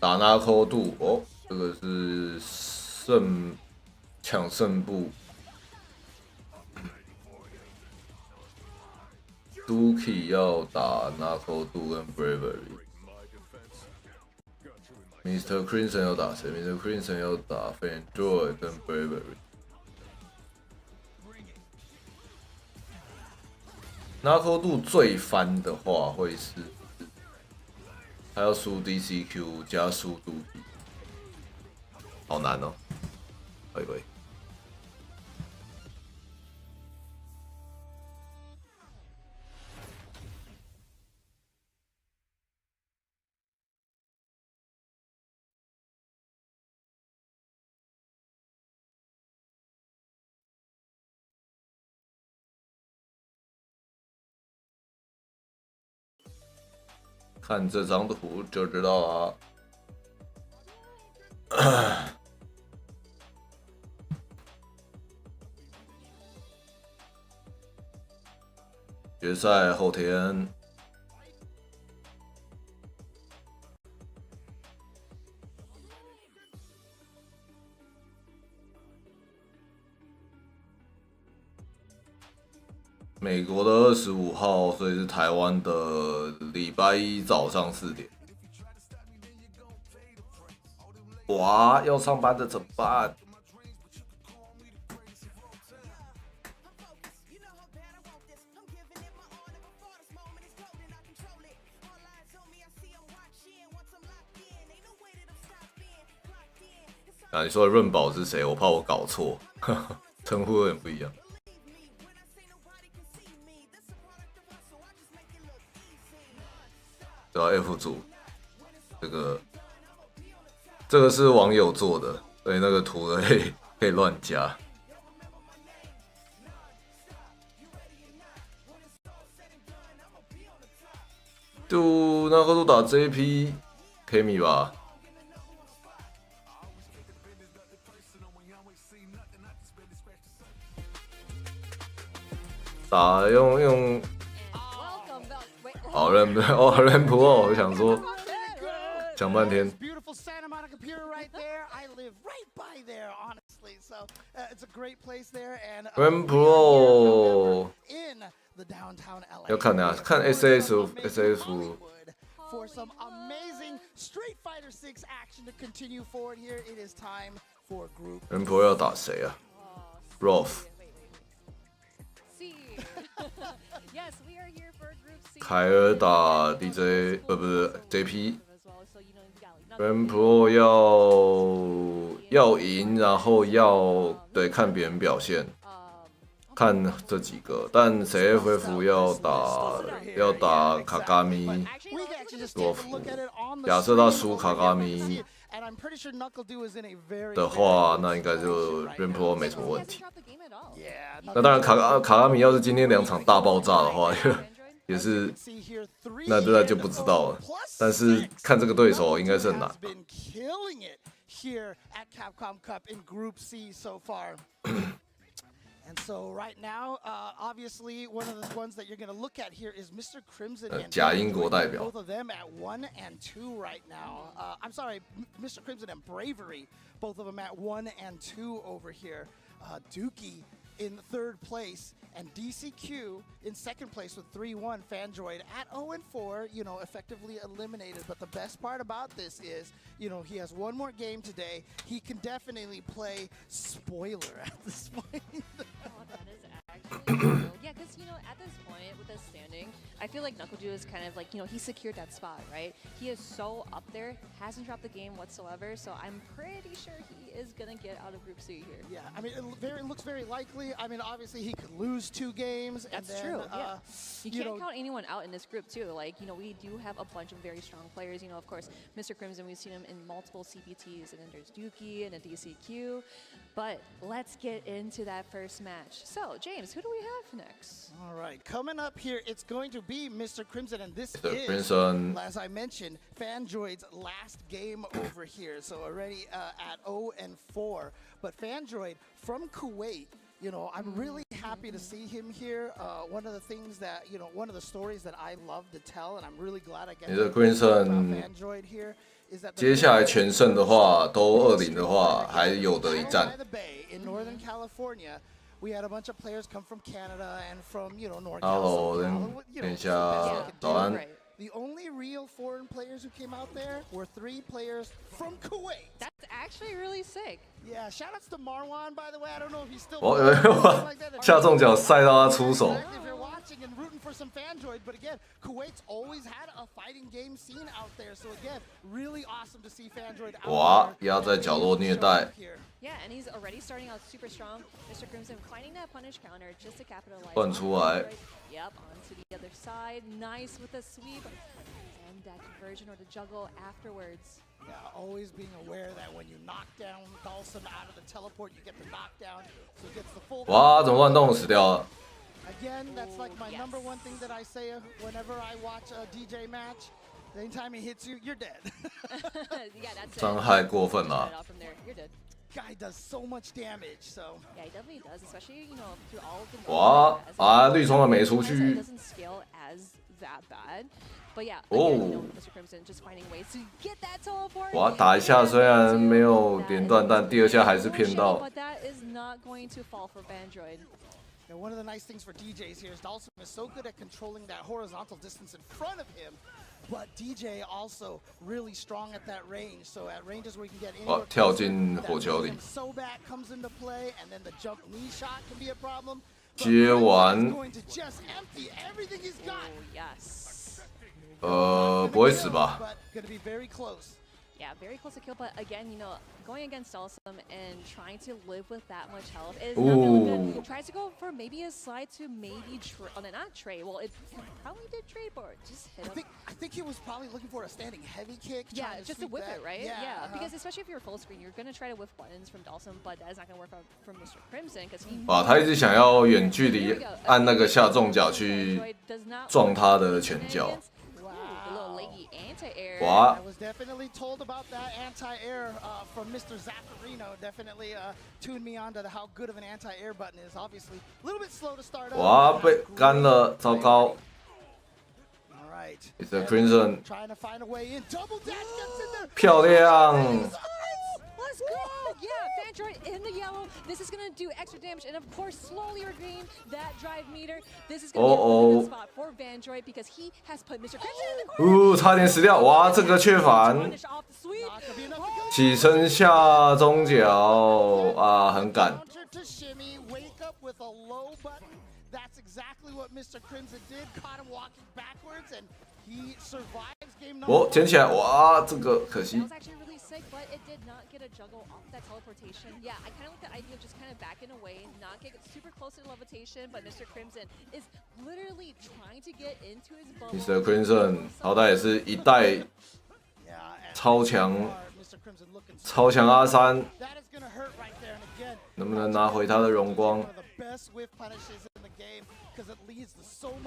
啊？打拿扣度哦，这个是抢胜部。Duki 要打拿扣度跟 Bravery。Mr. Crimson 要打谁 ？Mr. Crimson 要打 FanJoy 跟 Bravery。拿扣度最翻的话会是。还要输 DCQ 加输 Duki， 好难哦！可以。看这张图就知道了。决赛后天，美国的25号，所以是台湾的礼拜一早上4点。哇，要上班的怎么办？啊，你说的润宝是谁？我怕我搞错，称呼有点不一样。对啊 ，F 组，这个是网友做的，所以那个图可以乱加。就那个都打 JP Kimi 吧。打用好人普哦，我想说讲半天。人普哦，要看啊，看 SF。For some amazing Street Fighter 6 action to continue forward here, it is time for group. 人普要打谁啊 ？Rolf。凯尔打 DJ 不是 JP， 人 Pro 要赢，然后对看别人表现，看这几个，但谁 FF 要打卡卡米罗夫，假设他输卡卡米的话，那应该就人 Pro 没什么问题。那当然卡卡米要是今天2场大爆炸的话，也是那就不知道了。但是看这个对手应该是很难。And so right now, obviously, one of the ones that you're going to look at here is Mr. Crimson and 假英国代表 both of them at 1 and 2 right now. I'm sorry, Mr. Crimson and Bravery, both of them at 1 and 2 over here. Dookie in 3rd place and DCQ in 2nd place with 3-1. Fandroid at 0 and 4, you know, effectively eliminated. But the best part about this is, you know, he has one more game today. He can definitely play spoiler at this point. That is actually yeah, because you know at this point with the standing, I feel like NuckleDuo is kind of like, you know, he secured that spot, right? He is so up there, hasn't dropped the game whatsoever, so I'm pretty sure he is gonna get out of Group C here. Yeah, I mean, it looks very likely. I mean, obviously he could lose 2 games. That's and then, true. Yeah. You can't know, count anyone out in this group too. Like, you know, we do have a bunch of very strong players. You know, of course, Mr. Crimson, we've seen him in multiple CPTs, and then there's Dookie and a DCQ. But let's get into that first match. So, James, who do we have next? All right, coming up here, it's going to be Mr. Crimson, and this is, Crimson. as I mentioned, Fandroid's last game over here. So already at 0 and 4. But Fandroid from Kuwait, I'm really happy to see him here. One of the things that, one of the stories that I love to tell, and I'm really glad I get to talk about Android here, is that 接下来全胜的话，都2-0的话，还有得一战。 In Northern California, we had a bunch of players come from Canada and from, NorCal. Hello， 等一下，早安。 The only real foreign players who came out there were 3 players from Kuwait. That's actually really sick. Yeah, shoutouts to Marwan, by the way. I don't know if he's still. 下中脚晒到他出手。 If you're watching and rooting for some Fandroid, but again, Kuwait's always had a fighting game scene out there. So again, really awesome to see Fandroid out there. 哇，压在角落虐待。 Yeah, and he's already starting out super strong. Mr. Crimson finding that punish counter just to capitalize. 换出来。 Yep, onto the other side. Nice with the sweep. And that conversion or the juggle afterwards. Yeah, always being aware that when you knock down Dawson out of the teleport, you get the knockdown, so it gets the full. 哇，怎么乱动死掉了？ Again, that's like my number one thing that I say whenever I watch a DJ match. Anytime he hits you, you're dead. Yeah, that's it. 伤害过分了。 You're dead. Guy does so much damage, so. Yeah, he definitely does, especially through all of the. 哇啊，绿冲的没出去。 Doesn't scale as that bad, but yeah. Again, Mr. Crimson just finding ways to get that teleport. 哇，打一下虽然没有连断，但第2下还是骗到。 But that is not going to fall for Fandroid. Now, one of the nice things for DJs here is Dawson is so good at controlling that horizontal distance in front of him, but DJ also really strong at that range. So at ranges where you can get anywhere, 跳进火球里。 So back comes into play, and then the jump knee shot can be a problem. 接完。 Going to just empty everything he's got. Yes. 不会死吧？ But gonna be very close. Yeah, very close to kill, but again, going against Dawson and trying to live with that much health is not really good. Tries to go for maybe a slide to maybe not trade. Well, it probably did trade, but just hit him. I think he was probably looking for a standing heavy kick. Yeah, just to whip it, right? Yeah, because especially if you're full screen, you're gonna try to whip buttons from Dawson, but that is not gonna work out from Mr. Crimson because he. 哇，他一直想要远距离按那个下重脚去撞他的拳脚。 I was definitely told about that anti-air from Mr. Zaccarino. Definitely tuned me on to how good of an anti-air button is. Obviously, a little bit slow to start. 哇，被干了，糟糕。 All right. It's the Crimson. Trying to find a way in. Double dash gets in there. 漂亮。 Let's go! Yeah, Fandroid in the yellow. This is gonna do extra damage, and of course, slowly regain that drive meter. This is gonna be a really good spot for Fandroid because he has put Mr. Crimson in the corner. 差点死掉！哇，这个确反，起身下中脚啊，很赶。 That's exactly what Mr. Crimson did. Caught him walking backwards, and he survives game number 哦，捡起来！哇，这个可惜。 But it did not get a juggle off that teleportation. Yeah, I kind of like the idea of just kind of backing away, not get super close to levitation, but Mr. Crimson is literally trying to get into his bubble. Mr. Crimson 好歹也是一代超强阿三，能不能拿回他的荣光？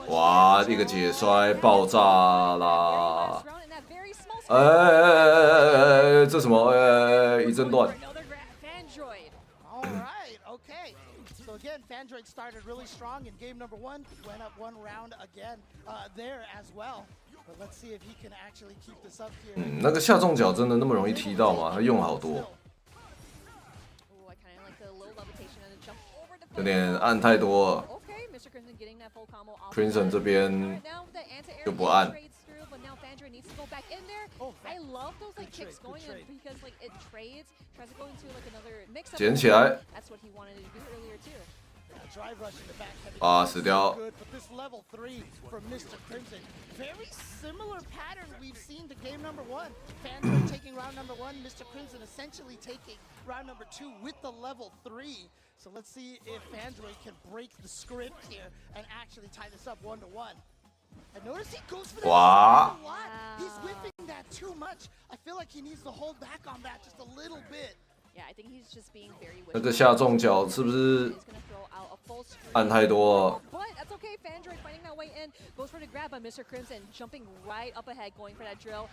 哇，一个解摔爆炸啦！ 这什么？一阵断。 So again, Fandroid started really strong in game number 1. Went up 1 round again there as well. But let's see if he can actually keep this up here. 那个下重脚真的那么容易踢到吗？他用好多。有点按太多了。Crimson 这边就不按。 needs to go back in there. I love those like kicks going in because like it trades, tries to go into like another mix up. 捡起来。 That's what he wanted to do earlier too. Drive rush in the back. 啊，死掉。 But this level 3 from Mr. Crimson, very similar pattern we've seen to game number 1. Fandroid taking round number 1, Mr. Crimson essentially taking round number 2 with the level 3. So let's see if Fandroid can break the script here and actually tie this up 1-1. I notice he goes for that a lot. He's whipping that too much. I feel like he needs to hold back on that just a little bit. Yeah, I think he's just being very. 那个下重脚是不是按太多了？ But that's okay. Fandroid finding that way in. in, goes for the grab by Mr. Crimson, jumping right up ahead, going for that drill.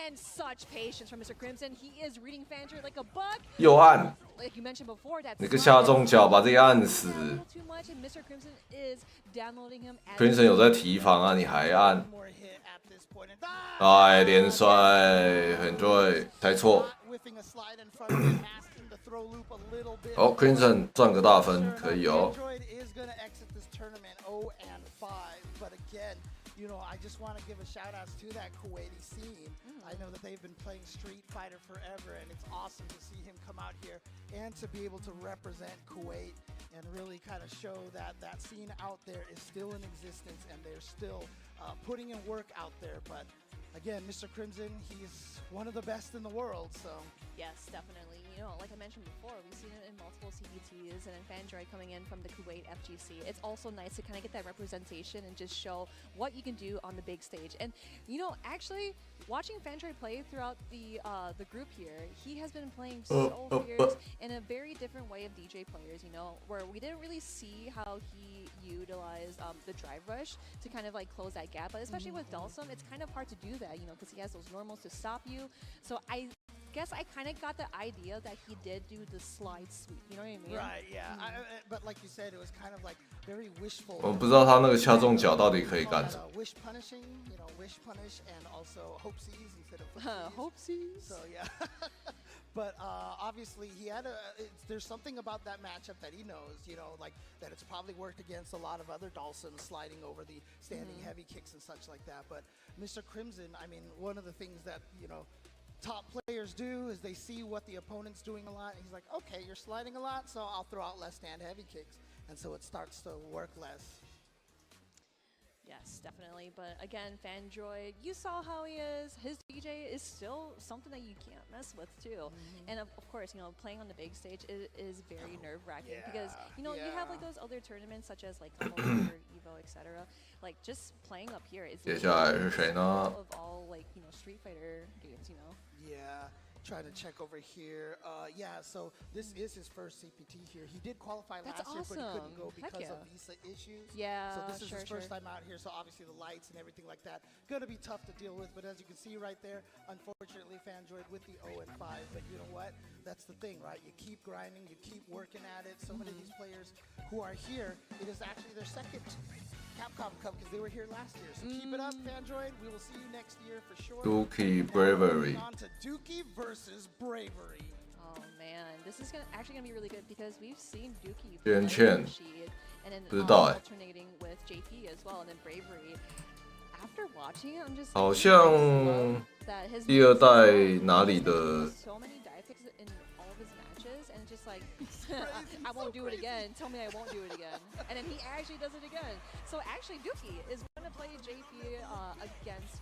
And such patience from Mr. Crimson. He is reading Fandre like a buck. 又按， Like you mentioned before, that 你个下重脚把这个按死。 too much, and Mr. Crimson is downloading him. Crimson 有在提防啊，你还按？ More hit at this point. 哎，连摔，很对，猜错。 Whiffing a slide in front of him, masking the throw loop a little bit. 哦 ，Crimson 赚个大分，可以哦。 Android is going to exit this tournament 0-5, but again, you know, I just want to give a shout out to that Kuwaiti scene. I know that they've been playing Street Fighter forever, and it's awesome to see him come out here and to be able to represent Kuwait and really kind of show that that scene out there is still in existence and they're still putting in work out there. But again, Mr. Crimson, he's one of the best in the world, so. Yes, definitely. You know, like I mentioned before, we've seen it in multiple CBTs and in Fandroid coming in from the Kuwait FGC. It's also nice to kind of get that representation and just show what you can do on the big stage. And, you know, actually, watching Fandroid play throughout the group here, he has been playing so fierce in a very different way of DJ players, you know, where we didn't really see how he utilized the drive rush to kind of like close that gap. But especially with Dulcim, it's kind of hard to do that, you know, because he has those normals to stop you. So I guess I kind of got the idea that he did do the slide sweep. You know what I mean? Right, yeah. But like you said, it was kind of like very wishful. 我不知道他那个掐中脚到底可以干什么。 Wish punishing, you know, wish punish, and also hopesies instead of Hopesies. So yeah. But obviously he had there's something about that matchup that he knows, you know, like that it's probably worked against a lot of other Dulcims sliding over the standing heavy kicks and such like that. But Mr. Crimson, I mean, one of the things that, you know, top players do is they see what the opponent's doing a lot, and he's like, okay, you're sliding a lot, so I'll throw out less stand heavy kicks, and so it starts to work less. Yes, definitely. But again, Fandroid, you saw how he is. His DJ is still something that you can't mess with too. And of course, you know, playing on the big stage is very nerve-wracking because, you know, you have like those other tournaments such as like Evo, etc. Like just playing up here is 接下来是谁呢？ of all like, you know, Street Fighter games, you know. Yeah. Trying to check over here. Yeah, so this is his first CPT here. He did qualify last year, but he couldn't go because of visa issues. Yeah, so this is his sure. first time out here, so obviously the lights and everything like that gonna be tough to deal with. But as you can see right there, unfortunately, Fandroid with the 0-5. But you know what? That's the thing, right? You keep grinding, you keep working at it. So many of these players who are here, it is actually their second Capcom Cup because they were here last year. So keep it up, Fandroid. We will see you next year for sure. Dookie Bravery. On to Dookie versus Bravery. Oh man, this is actually gonna be really good because we've seen Dookie 边线 and then 不知道哎 alternating with JP as well, and then Bravery. After watching it, I'm just 好像 that his 第二代哪里的 so many dive kicks in all of his matches, and it's just like I won't do it again. Tell me I won't do it again, and then he actually does it again. So actually, Dookie is gonna play JP against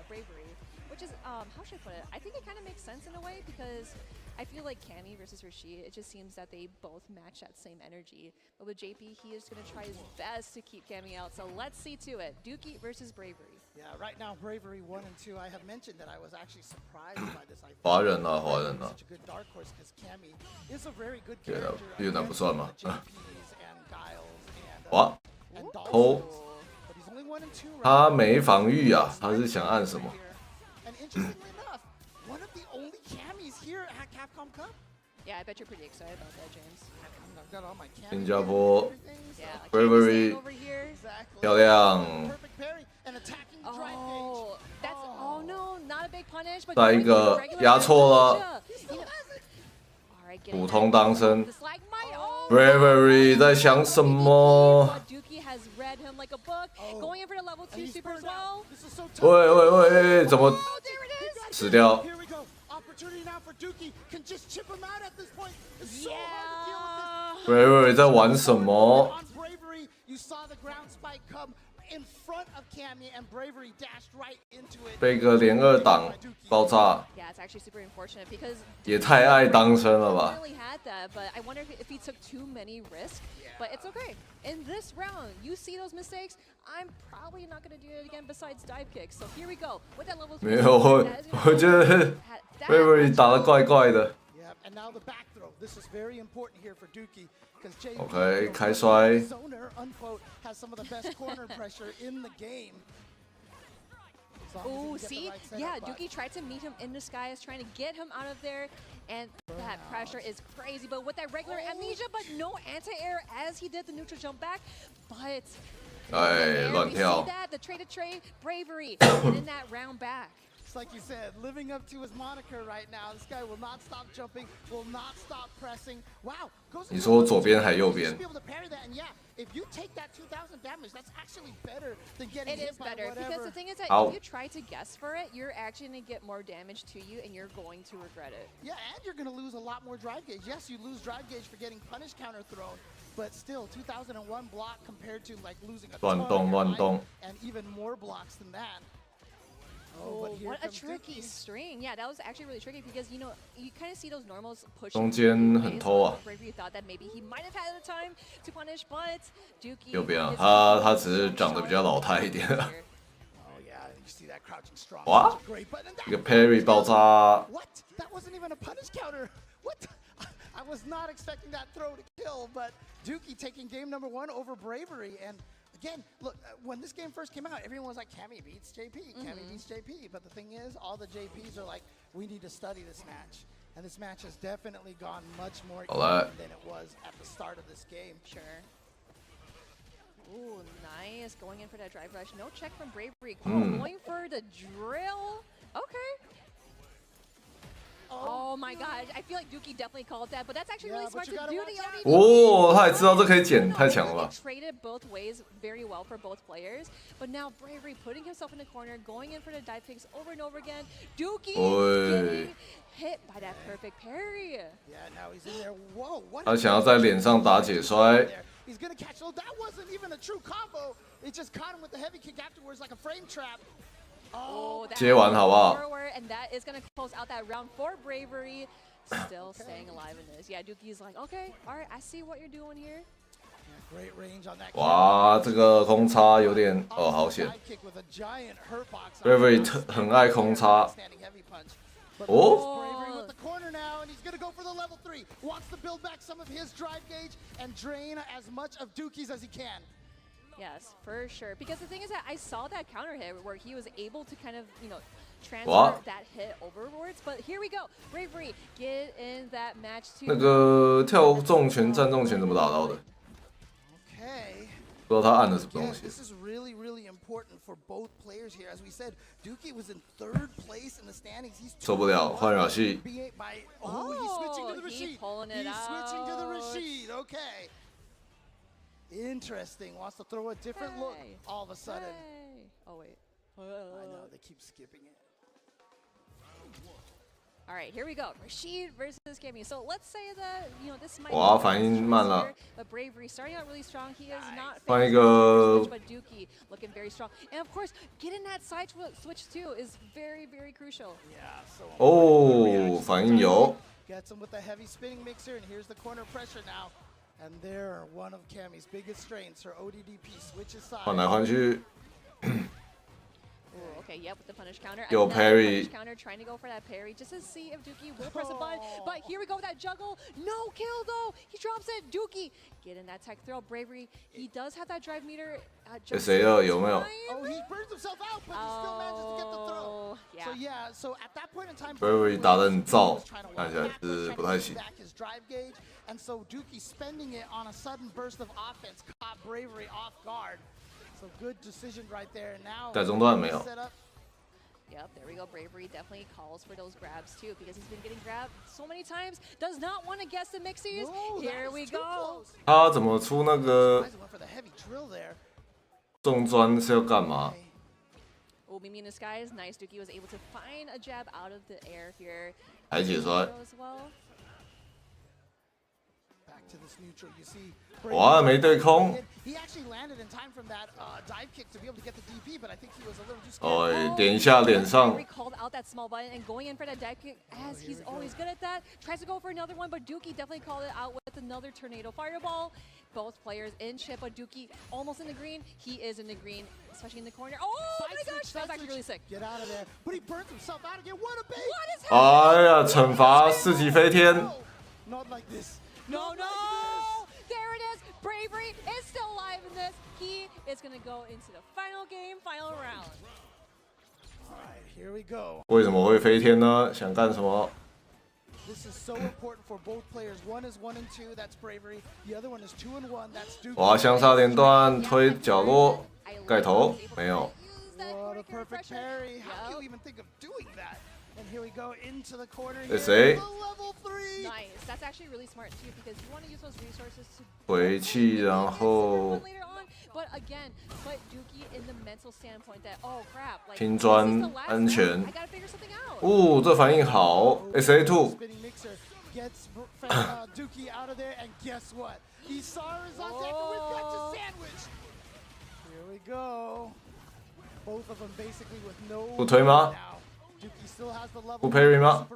Bravery, which is how should I put it? I think it kind of makes sense in a way because I feel like Cammy versus Rashid, it just seems that they both match that same energy. But with JP, he is going to try his best to keep Cammy out. So let's see to it. Dookie versus Bravery. Yeah, right now Bravery 1 and 2. I have mentioned that I was actually surprised by this. I 华人啊，华人啊 such a good dark horse because Cammy is a very good 越南 character. 越南不算吗？ JPs and Giles 哇， and 偷 But he's only 1 and 2 right 他 now. 没防御啊，他是想按什么？ And interestingly enough, one of the only Cammies here at Capcom Cup. Yeah, I bet you're pretty excited about that, James. I've got all my Cammies 新加坡 Yeah, Bravery Cammy's over here. Exactly. 漂亮， Perfect parry and attacking drive Oh, that's oh no, not a big punish, but 再一个压错了， Alright, 普通当身 the slag might. Oh, Bravery 在想什么？ Dookie has read him like a book, going in for the level 2 He's super as burned out. well. This is so tough. 喂喂喂，怎么 Oh, there it is. 死掉？ Here we go. Opportunity now for Dookie. Can just chip him out at this point. It's so hard to deal with this. Bravery 在玩什么？ On Bravery, you saw the ground spike come in front of Cammy, and Bravery dashed right into it. 被个连二档爆炸， Yeah, it's actually super unfortunate because 也太爱当身了 he 吧？ really had that, but I wonder if he took too many risks. But it's okay. In this round, you see those mistakes. I'm probably not going to do it again besides dive kicks. So here we go. With that level 3. 没有，我觉得 Bravery 打得怪怪的。 Yeah, and now the back throw. This is very important here for Dookie because Jay OK，开摔。 Zoner Unquote has some of the best corner pressure in the game. Oh, see? Yeah, Dookie tried to meet him in the skies, trying to get him out of there. And that pressure is crazy. But with that regular amnesia, but no anti-air as he did the neutral jump back. But we see that, the trade-to-trade bravery and in that round back. It's like you said, living up to his moniker right now. This guy will not stop jumping, will not stop pressing. Wow. 你说左边还右边？ Be able to parry that, and yeah, if you take that 2,000 damage, that's actually better than getting It hit is by better whatever. because the thing is that Ow. if you try to guess for it, you're actually going to get more damage to you, and you're going to regret it. Yeah, and you're going to lose a lot more drive gauge. Yes, you lose drive gauge for getting punish counter thrown, but still 2001 block compared to like losing a ton of your life and even more blocks than that. Oh, what a tricky string. Yeah, that was actually really tricky because, you know, you kind of see those normals pushing. 中间很偷啊。 Bravery thought that maybe he might have had the time to punish, but Dookie. 右边啊，他只是长得比较老态一点。 Oh yeah, you see that crouching strong. 哇， Great button. 一个 parry 爆炸。 What? That wasn't even a punish counter. What? I was not expecting that throw to kill, but Dookie taking game number 1 over Bravery. And again, look, when this game first came out, everyone was like, Cammy beats JP, Cammy beats JP. But the thing is, all the JPs are like, we need to study this match. And this match has definitely gone much more even than it was at the start of this game. Sure. Ooh, nice. Going in for that drive rush. No check from Bravery. Going for the drill. Okay. Oh my god, I feel like Dookie definitely called that, but that's actually really smart to do the ODD. 哦，他也知道这可以捡，太强了吧 Traded both ways very well for both players, but now Bravery putting himself in the corner, going in for the dive kicks over and over again. Dookie getting hit by that perfect parry. Yeah, now he's in there. Whoa, what? 他想要在脸上打解摔。 He's gonna catch. Oh, that wasn't even a true combo. It just caught him with the heavy kick afterwards, like a frame trap. Oh, 接完好不好？ And that is going to close out that round for Bravery. Still staying alive in this. Yeah, Dookie's like, okay, all right, I see what you're doing here. Great range on that. 哇，这个空插有点好险。Bravery 很爱空插。哦。 Bravery with the corner now, and he's gonna go for the level 3. Wants to build back some of his drive gauge and drain as much of Dookie's as he can. Yes, for sure. Because the thing is that I saw that counter hit where he was able to kind of, you know, transfer that hit overwards. But here we go. Bravery get in that match too. 那个跳重拳、站重拳怎么打到的？ Okay. 不知道他按的什么东西。 This is really, really important for both players here. As we said, Dookie was in 3rd place in the standings. He's 受不了，换绕系。 Oh, he's switching to the He's Rashid. pulling it He's switching to the out. Rashid. Okay. Interesting. Wants to throw a different look all of a sudden. Oh, wait. I know, they keep skipping it. All right, here we go. Rashid versus Cammy. So let's say that, you know, this might 哇，反应慢了。 But Bravery starting out really strong. He is not 换一个 but Dookie looking very strong. And of course, getting that side switch too is very, very crucial. Yeah, so 哦，反应有。 Gets him with the heavy spinning mixer, and here's the corner pressure now. And there, one of Cammy's biggest strengths, her ODDP switches sides. 换来换去。 Ooh, okay, yep, with the punish counter. Yo, Another parry. Punish counter, trying to go for that parry just to see if Dookie will press a button. But here we go with that juggle. No kill though. He drops it. Dookie getting that tech throw. Bravery. He does have that drive meter. 谁的有没有？ Oh, he burns himself out, but he still manages to get the throw. Yeah. So yeah, so at that point in time, Bravery 打得很燥，看起来是不太行。 back his drive gauge, and so Dookie spending it on a sudden burst of offense caught Bravery off guard. So good decision right there. Now 在中段没有。 set up. Yep, there we go. Bravery definitely calls for those grabs too because he's been getting grabbed so many times. Does not want to guess the mixies. No, Here we go. 他怎么出那个 Guys went for the heavy drill there. 重砖是要干嘛？ Oh, Mimi in the skies. Nice. Dookie was able to find a jab out of the air here. 还解摔。 As well. Back to this neutral, you see. 哇，没对空。 He actually landed in time from that dive kick to be able to get the DP, but I think he was a little too scared. 哦，点一下脸上。 Bravery called out that small button and going in for that deck kick as he's always good at that. Tries to go for another one, but Dookie definitely called it out with another tornado fireball. Both players in chip, but Dookie almost in the green. He is in the green, especially in the corner. Oh my gosh, that was actually really sick. Get out of there. But he burns himself out again. What a bait! What is 哎呀，惩罚四级飞天。 Not like this. No, no! There it is. Bravery is still alive. alive in this. He is going to go into the final game, final round. All right, here we go. 为什么会飞天呢？想干什么？ This is so important for both players. One is 1 and 2, that's bravery. The other one is 2 and 1, that's Duke. 哇，相差连段，推角落，盖头，没有。 What a perfect parry. How do you even think of doing that? And here we go into the corner. They say. Level 3. Nice. That's actually really smart too because you want to use those resources to 回气，然后 later on. But again, put Dookie in the mental standpoint that oh crap, like 拼砖安全。 I gotta figure something out. 哦，这反应好。SA2 Spinning mixer gets Dookie out of there, and guess what? Isara is on deck, and we've got to sandwich. Here we go. Both of them basically with no. 不推吗？ Dookie still has the level. 不 parry 吗？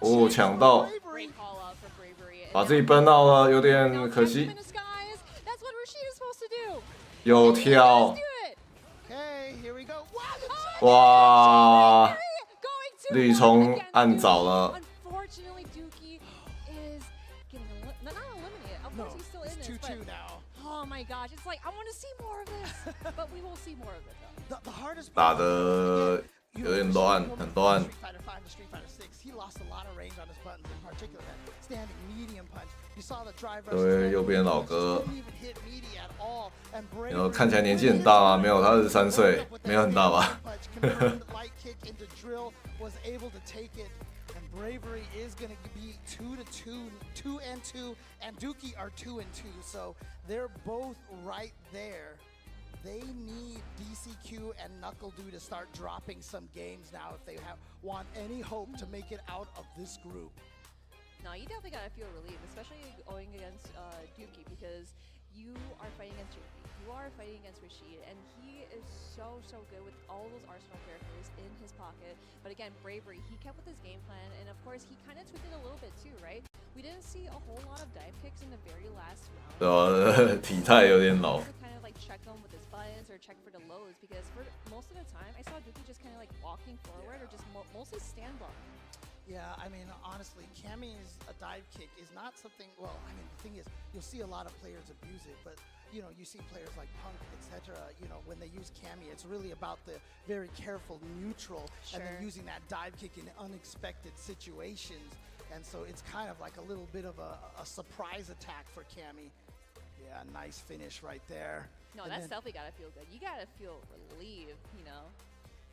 哦，抢到， Great call out for bravery. 把自己崩到了，有点可惜。 That's what Rashid is supposed to do. 有跳， Okay, here we go. 哇！绿冲按早了。 Unfortunately, Dookie is getting not eliminated. Of course, he's still in this. 2-2 now. Oh my gosh, it's like I want to see more of this, but we will see more of it though. The hardest 打得有点乱，很乱。 Street Fighter 5 to Street Fighter 6, he lost a lot of range on his buttons, in particular that standing medium punch. You saw the drive rush. 对，右边老哥， Didn't even hit meaty at all. And 然后看起来年纪很大吗？没有，他23岁，没有很大吧？ Light kick into drill was able to take it. And bravery is going to be 2-2, 2 and 2, and Dookie are 2 and 2. So they're both right there. They need DCQ and NuckleDu to start dropping some games now if they want any hope to make it out of this group. No, you definitely gotta feel relieved, especially going against Dookie because you are fighting against JP. You are fighting against Rashid, and he is so good with all those Arsenal characters in his pocket. But again, bravery, he kept with his game plan, and of course, he kind of tweaked it a little bit too, right? We didn't see a whole lot of dive kicks in the very last round. 体态有点老。 To kind of like check them with his buttons or check for the lows because for most of the time, I saw Dookie just kind of like walking forward or just mostly stand blocking. Yeah, I mean, honestly, Cammy's a dive kick is not something, well, I mean, the thing is, you'll see a lot of players abuse it, but, you know, you see players like Punk, etc., you know, when they use Cammy, it's really about the very careful neutral and then using that dive kick in unexpected situations. And so it's kind of like a little bit of a surprise attack for Cammy. Yeah, nice finish right there. No, And that's then- definitely gotta feel good. You gotta feel relieved, you know?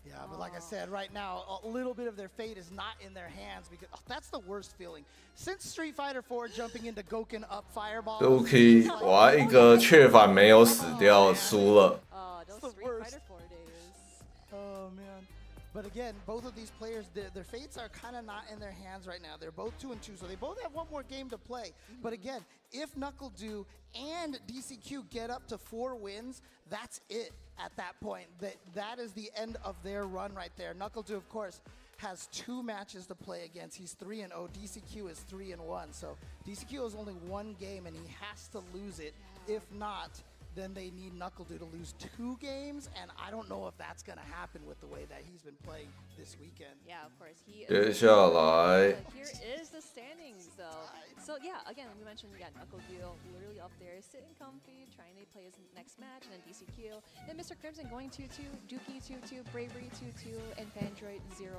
Yeah, but like I said, right now, a little bit of their fate is not in their hands because that's the worst feeling. Since Street Fighter 4 jumping into Goken up Fireball. Dookie，哇，一个确反没有死掉，输了。 Oh, those the Street worst. Fighter 4 days. Oh man. But again, both of these players, their fates are kind of not in their hands right now. They're both 2 and 2, so they both have one more game to play. But again, if NuckleDu and DCQ get up to 4 wins, that's it at that point. That is the end of their run right there. NuckleDu, of course, has 2 matches to play against. He's 3 and 0. DCQ is 3 and 1. So DCQ has only 1 game, and he has to lose it. If not, then they need NuckleDu to lose 2 games, and I don't know if that's going to happen with the way that he's been playing this weekend. Yeah, of course. He 接 is. 下来 Here is the standings, though. So yeah, again, we mentioned we got NuckleDu literally up there, sitting comfy, trying to play his next match, and then DCQ. Then Mr. Crimson going 2-2, Dookie 2-2, Bravery 2-2, and Pandroid 0-5.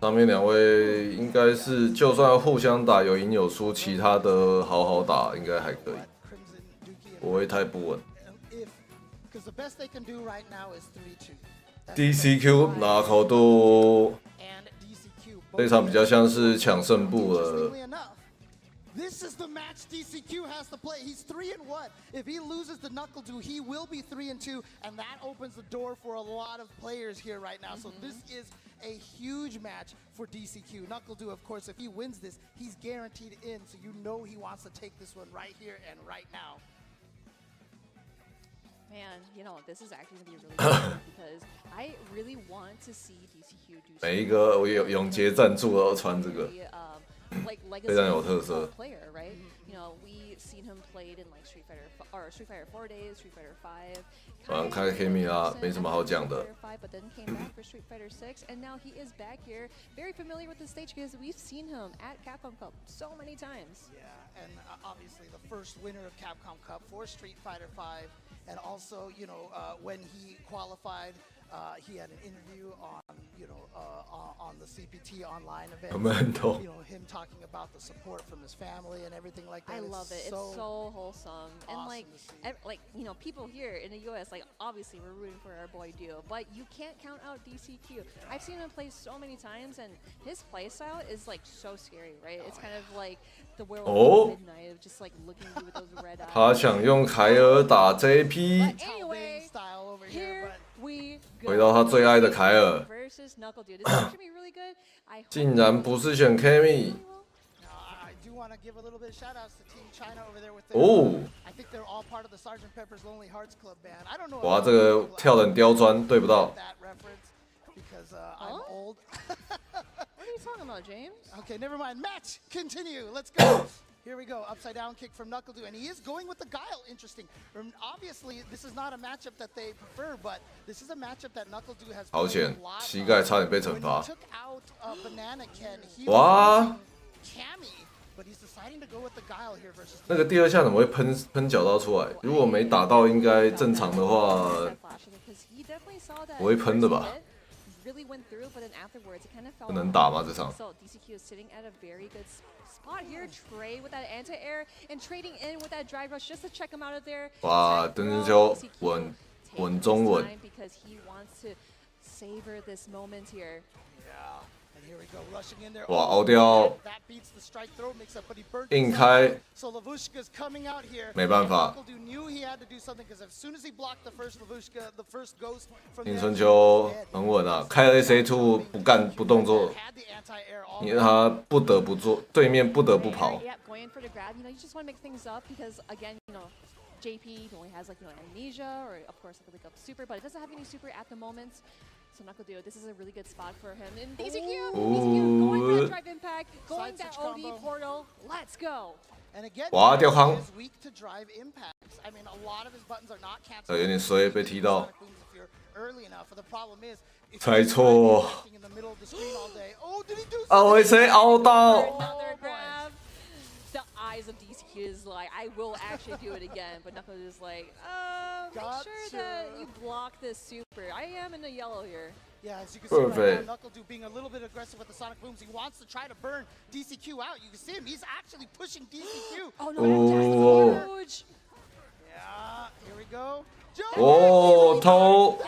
上面2位应该是，就算互相打有赢有输，其他的好好打应该还可以， Crimson, Dookie, 不会太不稳。 because the best they can do right now is 3-2. That's DCQ 拿口度 and DCQ. 这场比较像是抢胜负了。 Interestingly enough, this is the match DCQ has to play. He's 3 and 1. If he loses to NuckleDu, he will be 3 and 2, and that opens the door for a lot of players here right now. So this is a huge match for DCQ. NuckleDu, of course, if he wins this, he's guaranteed in. So you know he wants to take this one right here and right now. Man, you know, this is actually going to be really good because I really want to see DCQ do 每一个我有永杰赞助了，穿这个。 really, like 非常有特 legacy 色。 player, right? You know, we seen him played in like Street Fighter 4 Days, Street Fighter 5. 反正开 K-Mi 啦，没什么好讲的。 But then came back for Street Fighter 6, and now he is back here, very familiar with the stage because we've seen him at Capcom Cup so many times. Yeah, and obviously the first winner of Capcom Cup for Street Fighter 5, and also, you know, when he qualified, he had an interview on, you know, on the CPT online event. You know, him talking about the support from his family and everything like that. I love it. It's so wholesome. And like you know, people here in the US, like obviously we're rooting for our boy Duo, but you can't count out DCQ. I've seen him play so many times, and his play style is like so scary, right? It's kind of like the werewolf at midnight of just like looking at you with those red eyes. 他想用凯尔打 JP， But anyway, style over here we go. 回到他最爱的凯尔， Versus Knuckle Dude. This is actually be really good. I hope 竟然不是选 K-Mi。 I do want to give a little bit of shout outs to Team China over there with Oh. I think they're all part of the Sgt. Pepper's Lonely Hearts Club band. I don't know. 哇，这个跳得很刁钻，对不到。 That reference because I'm old. What are you talking about, James? Okay, never mind. Match continue. Let's go. Here we go. Upside down kick from Knuckle Dude, and he is going with the guile. Interesting. Obviously, this is not a matchup that they prefer, but this is a matchup that Knuckle Dude has. 好险，膝盖差点被惩罚。 Took out Banana Ken. He 哇 was Cammy, but he's deciding to go with the guile here versus. 那个第二下怎么会喷脚刀出来？如果没打到，应该正常的话不会喷的吧？ Really went through, but then afterwards it kind of fell. 不能打吗？这场？ So DCQ is sitting at a very good spot here. Trey with that anti-air and trading in with that drive rush just to check him out of there. 哇，登山球稳中稳。 Because he wants to savor this moment here. Yeah. And here we go, rushing in there. 哇，凹掉， That beats the strike throw mix up, but he burned 硬开， So Lavushka's coming out here. 没办法。 Knuckle Dude knew he had to do something because as soon as he blocked the first Lavushka, the first ghost from 林春秋很稳啊，开了 SA2 不干不动作， had the anti-air all 你让他不得不做，对面不得不跑。 Yep, going in for the grab. You know, you just want to make things up because again, you know, JP only has like, you know, amnesia or of course like a super, but it doesn't have any super at the moment. So Knuckle Dude, this is a really good spot for him. And DCQ going for the drive impact, going that OD portal. Let's go. And again, 哇，掉康， is weak to drive impacts. I mean, a lot of his buttons are not cancelled. 有点衰，被踢到。 If you're early enough, but the problem is, if 猜错。 in the middle of the screen all day. Oh, did he do 凹 AC 凹到。 Another grab. The eyes of DCQ is like, I will actually do it again. But Knuckle is like, make sure that you block this super. I am in the yellow here. Yeah, as you can see right now, Knuckle Dude being a little bit aggressive with the Sonic Booms. He wants to try to burn DCQ out. You can see him. He's actually pushing DCQ. Oh, no, that's huge. Yeah, here we go. 哦，偷，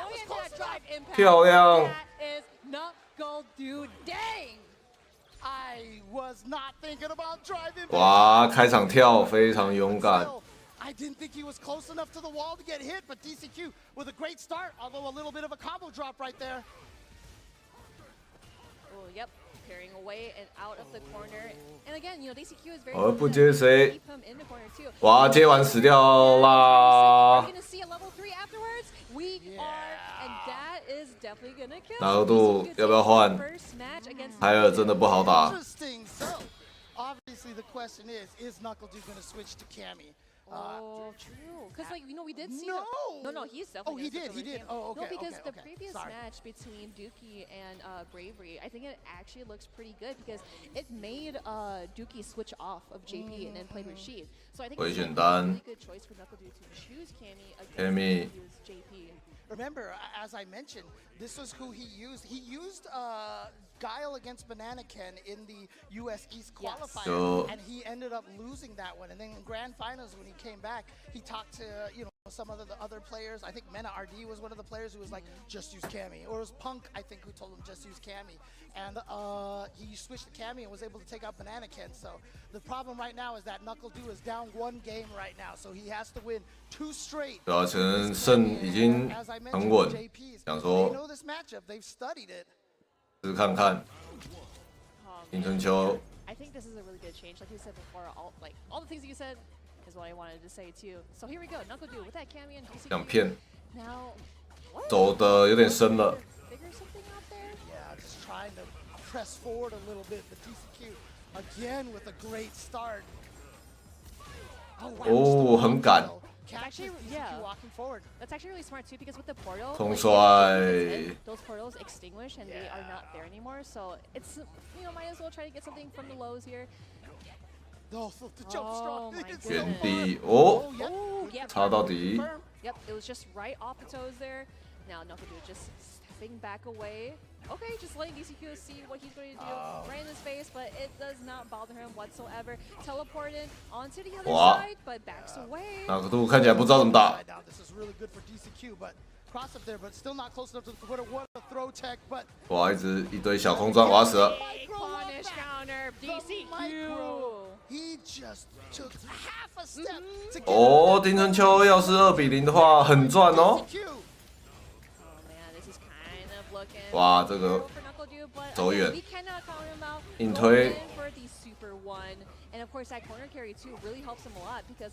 漂亮。 That is Knuckle Dude. Dang. I was not thinking about driving. 哇，开场跳非常勇敢。 I didn't think he was close enough to the wall to get hit, but DCQ with a great start, although a little bit of a combo drop right there. Oh, yep. Carrying away and out of the corner. And again, you know, DCQ is very 而不接谁？ keep him in the corner too. 哇，接完死掉 Are 啦 we！ gonna see a level 3 afterwards? We are, and that is definitely gonna kill. 难度要不要换？ First match against 海尔真的不好打。 Interesting. So, obviously, the question is Knuckle Dude going to switch to Cammy? Oh, true. Because, like, you know, we did see. No. No, he's definitely. Oh, he gonna did. switch He over did. to him. Oh, okay. No, because okay, the okay. previous Sorry. match between Dookie and Bravery, I think it actually looks pretty good because it made Dookie switch off of JP and then played Rashid. So I think it's a really good choice for Knuckle Dude to choose Cammy against use JP. Remember, as I mentioned, this was who he used. He used Guile against Banana Ken in the US East qualifier, So- and he ended up losing that one. And then in grand finals, when he came back, he talked to some of the other players. I think Mena RD was one of the players who was like, just use Cammy. Or it was Punk, I think, who told him just use Cammy. And he switched to Cammy and was able to take out Banana Ken. So the problem right now is that Knuckle Dude is down 1 game right now. So he has to win 2 straight. 对啊，可能胜已经 As I 很 mentioned, 稳， JPs, 想 they 说 know this matchup. They've studied it. 试看看。林春秋 I think this is a really good change. Like you said before, all the things that you said is what I wanted to say too. So here we go, Knuckle Dude with that Cammy and DCQ. 想骗， Now, what? 走的有点深了。 Figure something out there? Yeah, just trying to press forward a little bit. But DCQ Again with a great start. 哦，很赶。 Actually, yeah. That's actually really smart too because with the portal, 空 like, 摔。 those portals extinguish and they are not there anymore. So it's might as well try to get something from the lows here. Oh, the jump strong. my It's so 原 goodness. 地哦， Oh, yep. 插到底。 Yep, it was just right off the toes there. Now Knuckledude just stepping back away. Okay, just letting DCQ see what he's going to do right in his face, but it does not bother him whatsoever. Teleported onto the other Wow. side, but backs away. 那个度看起来不知道怎么打。 Now this is really good for DCQ, but cross up there, but still not close enough to the quarter. What a throw tech, but 哇，一堆小空转，我要死了。 Big punish counter, DCQ. he just took half a step to get 哦，丁春秋要是2比0的话，很赚哦。 DCQ. Oh man, this is kind of looking 哇，这个 for Knuckledude, but 走远 we cannot count him out. 硬 Going 推 in for the super one. And of course, that corner carry too really helps him a lot because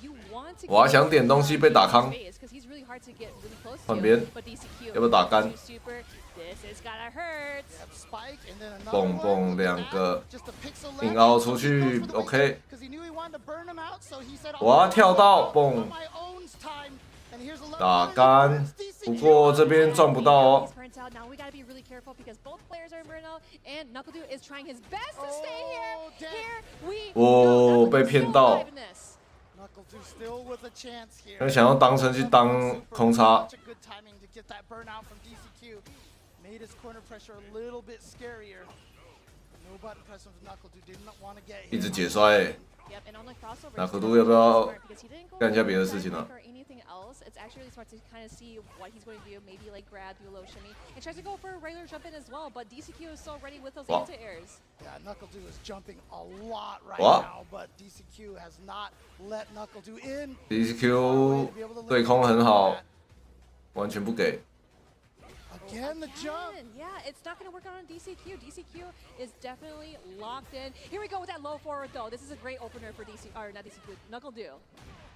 you want to. 我还想点东西被打康。 Because he's really hard to get really close to. 换边 But DCQ 要不要打干？ Super, this is gonna hurt. Spike and then another 蹦 one. 蹦2个， Just a pixel 硬 left. 凹出去 Goes for the ，OK。 because he knew he wanted to burn him out, so he said, 我要跳到蹦 on my own time. And here's a 打干，不过这边赚不到哦 He's。burnt out. Now we gotta be really careful because both players are burnt out, and Knuckledude is trying his best to stay here. Here we 哦 go. 被 Knuckledude's 骗 still 到 alive in this. Knuckledude still with a chance here. 因为想要当成去当空插 Such a good timing to get that burnout from DCQ. Made his corner pressure a little bit scarier. No button press from Knuckledude. Did not want to get 一 hit. 直解摔。 Yep, and on the crossover, 那 he's 可 not 度要不要 smart because he didn't go 干一下 for 别的 the 事情呢 back or anything else. It's actually really smart to kind of see what he's going to do. Maybe like grab, do a low shimmy, and tries to go for a regular jump in as well. But DCQ is so ready with those Wow. anti-airs. Yeah, Knuckledude is jumping a lot right What? now, but DCQ has not let Knuckledude in. DCQ 对空很好，完全不给。 Again, the jump. Again, yeah, it's not going to work out on DCQ. DCQ is definitely locked in. Here we go with that low forward though. This is a great opener for DC, or not DCQ, Knuckledude.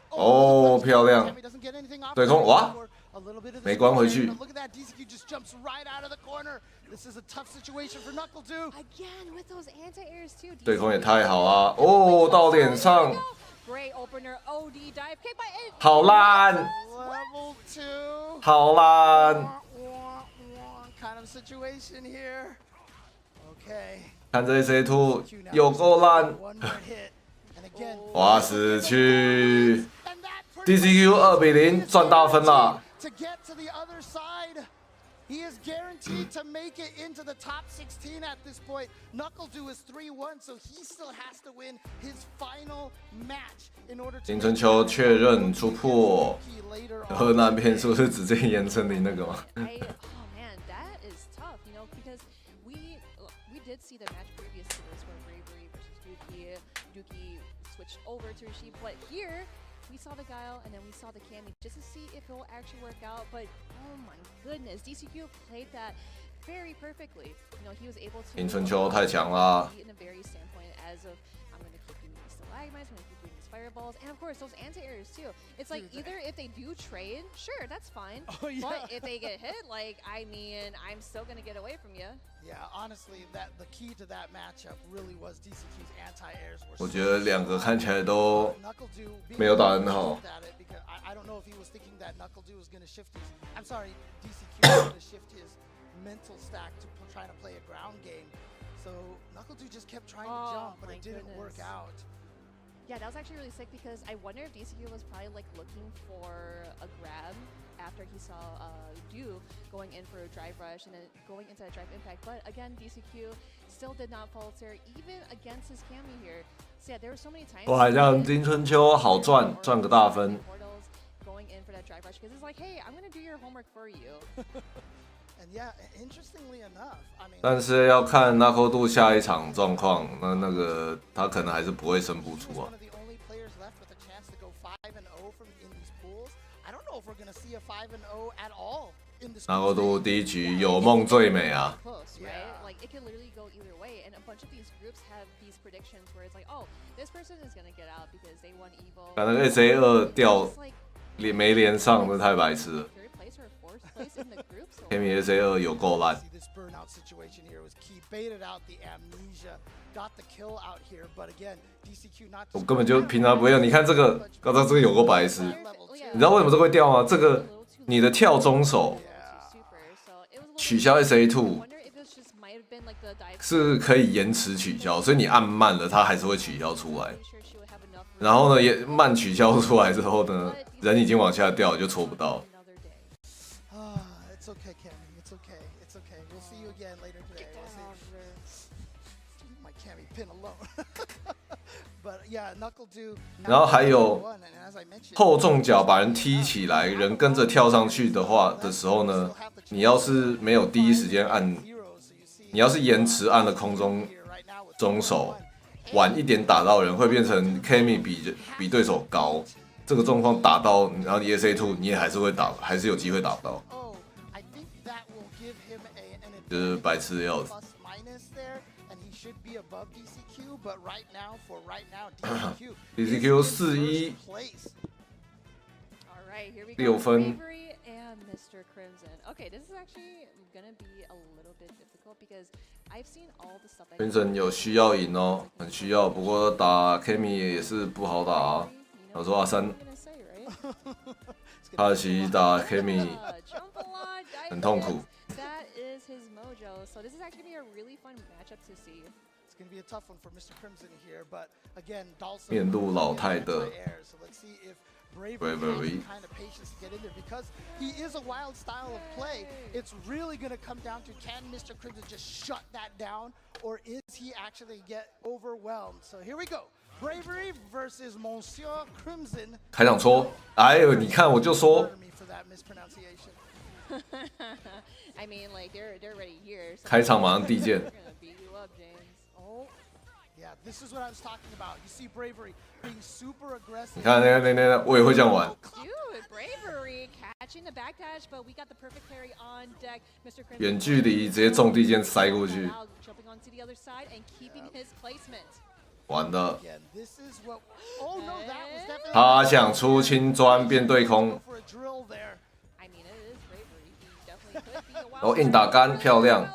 哦，漂亮！ He doesn't get anything off 对空，哇， a little bit of 没关回去。 But look at that, DCQ just jumps right out of the corner. This is a tough situation for Knuckledude. Again with those anti-airs too. 对空也太好啊！哦，到脸上， Great opener, OD dive kick by it. 好烂， Level 2. 好烂！ Kind of situation here. Okay. 看这 SA2 有够烂， One more hit. And again, 哇，死去 and that！DCQ 2比0赚大分啦！ to get to the other side. He is guaranteed to make it into the top 16 at this point. Knuckledude is 3-1, so he still has to win his final match in order to. 金春秋确认出破， later on. 河南变数是直接延伸你那个吗？ Oh man, that is tough, because we did see the match previous to this where Bravery versus Dookie switched over to Rashid, but here we saw the Guile and then we saw the Cammy just to see if it will actually work out. But oh my goodness, DCQ played that very perfectly. He was able to 金春秋太强啦！ in a very standpoint as of I'm going to keep doing these stalagmites, I'm going to keep doing these fireballs, and of course those anti-airs too. It's like either if they do trade, sure, that's fine. Oh, yeah. But if they get hit, I'm still going to get away from you. Yeah, honestly, the key to that matchup really was DCQ's anti-airs. 我觉得两个看起来都 Knuckledude 没有打得很好。 because I don't know if he was thinking that Knuckledude was going to shift his. I'm sorry, DCQ was going to shift his mental stack to trying to play a ground game. So Knuckledude just kept trying to jump, but my it didn't work goodness. out. Yeah, that was actually really sick because I wonder if DCQ was probably looking for a grab after he saw Dew going in for a drive rush and then going into a drive impact. But again, DCQ still did not falter even against his Cammy here. So yeah, there were so many times. 我还让金春秋好赚，赚个大分。 Going in for that drive rush because it's like, hey, I'm gonna do your homework for you. And yeah, interestingly enough, I mean. 但是要看那扣度下一场状况，那个他可能还是不会胜不出啊。 One of the only players left with a chance to go 5-0 from in these pools. I don't know if we're gonna see a 5-0 at all in this. 那扣度第一局有梦最美啊！ Close, right? Like it could literally go either way, and a bunch of these groups have these predictions where it's like, oh, this person is gonna get out because they won Evo. 把那个 SA2 掉 It's like 没连上，那太白痴了。 third place or fourth place in the group. K.M. SA2 有够烂。 This burnout situation here was key. Baited out the amnesia, got the kill out here, but again, DCQ not. 我根本就平常不会用。你看这个，刚刚这个有够白痴。你知道为什么这个会掉吗？这个你的跳中手取消 SA2 是可以延迟取消，所以你按慢了，它还是会取消出来。然后呢，也慢取消出来之后呢，人已经往下掉，就戳不到。 It's okay, Cammy. It's okay. It's okay. We'll see you again later today. We'll see. My Cammy pin alone. But yeah, Knuckle do. 然后还有后重脚把人踢起来，人跟着跳上去的时候呢，你要是没有第一时间按，你要是延迟按了空中中手，晚一点打到人，会变成 Cammy 比对手高。这个状况打到，然后你 SA2 你也还是会打，还是有机会打不到。 就是白痴的样子。DCQ 4-1，6分。Crimson 有需要赢哦，很需要。不过打 Cammy 也是不好打啊。我说阿三，哈奇打 Cammy 很痛苦。 So this is actually gonna be a really fun matchup to see. It's gonna be a tough one for Mr. Crimson here, but again, Dawson. 面露老态的 So let's see if Bravery has the kind of patience to get in there because he is a wild style of play. It's really gonna come down to can Mr. Crimson just shut that down, or is he actually get overwhelmed? So here we go. Bravery versus Monsieur Crimson. 开场戳，哎呦，你看我就说。 I mean, like they're already here. 开场马上递剑。Yeah, this is what I was talking about. You see Bravery being super aggressive. 你看那，我也会这样玩。 Dude, Bravery catching the backdash, but we got the perfect parry on deck. Mr. Crimson 远距离直接重地剑塞过去。 Jumping onto the other side and keeping his placement. 完了。 This is what. Oh no, that was definitely. 他想出轻砖变对空。 然后硬打杆，漂亮。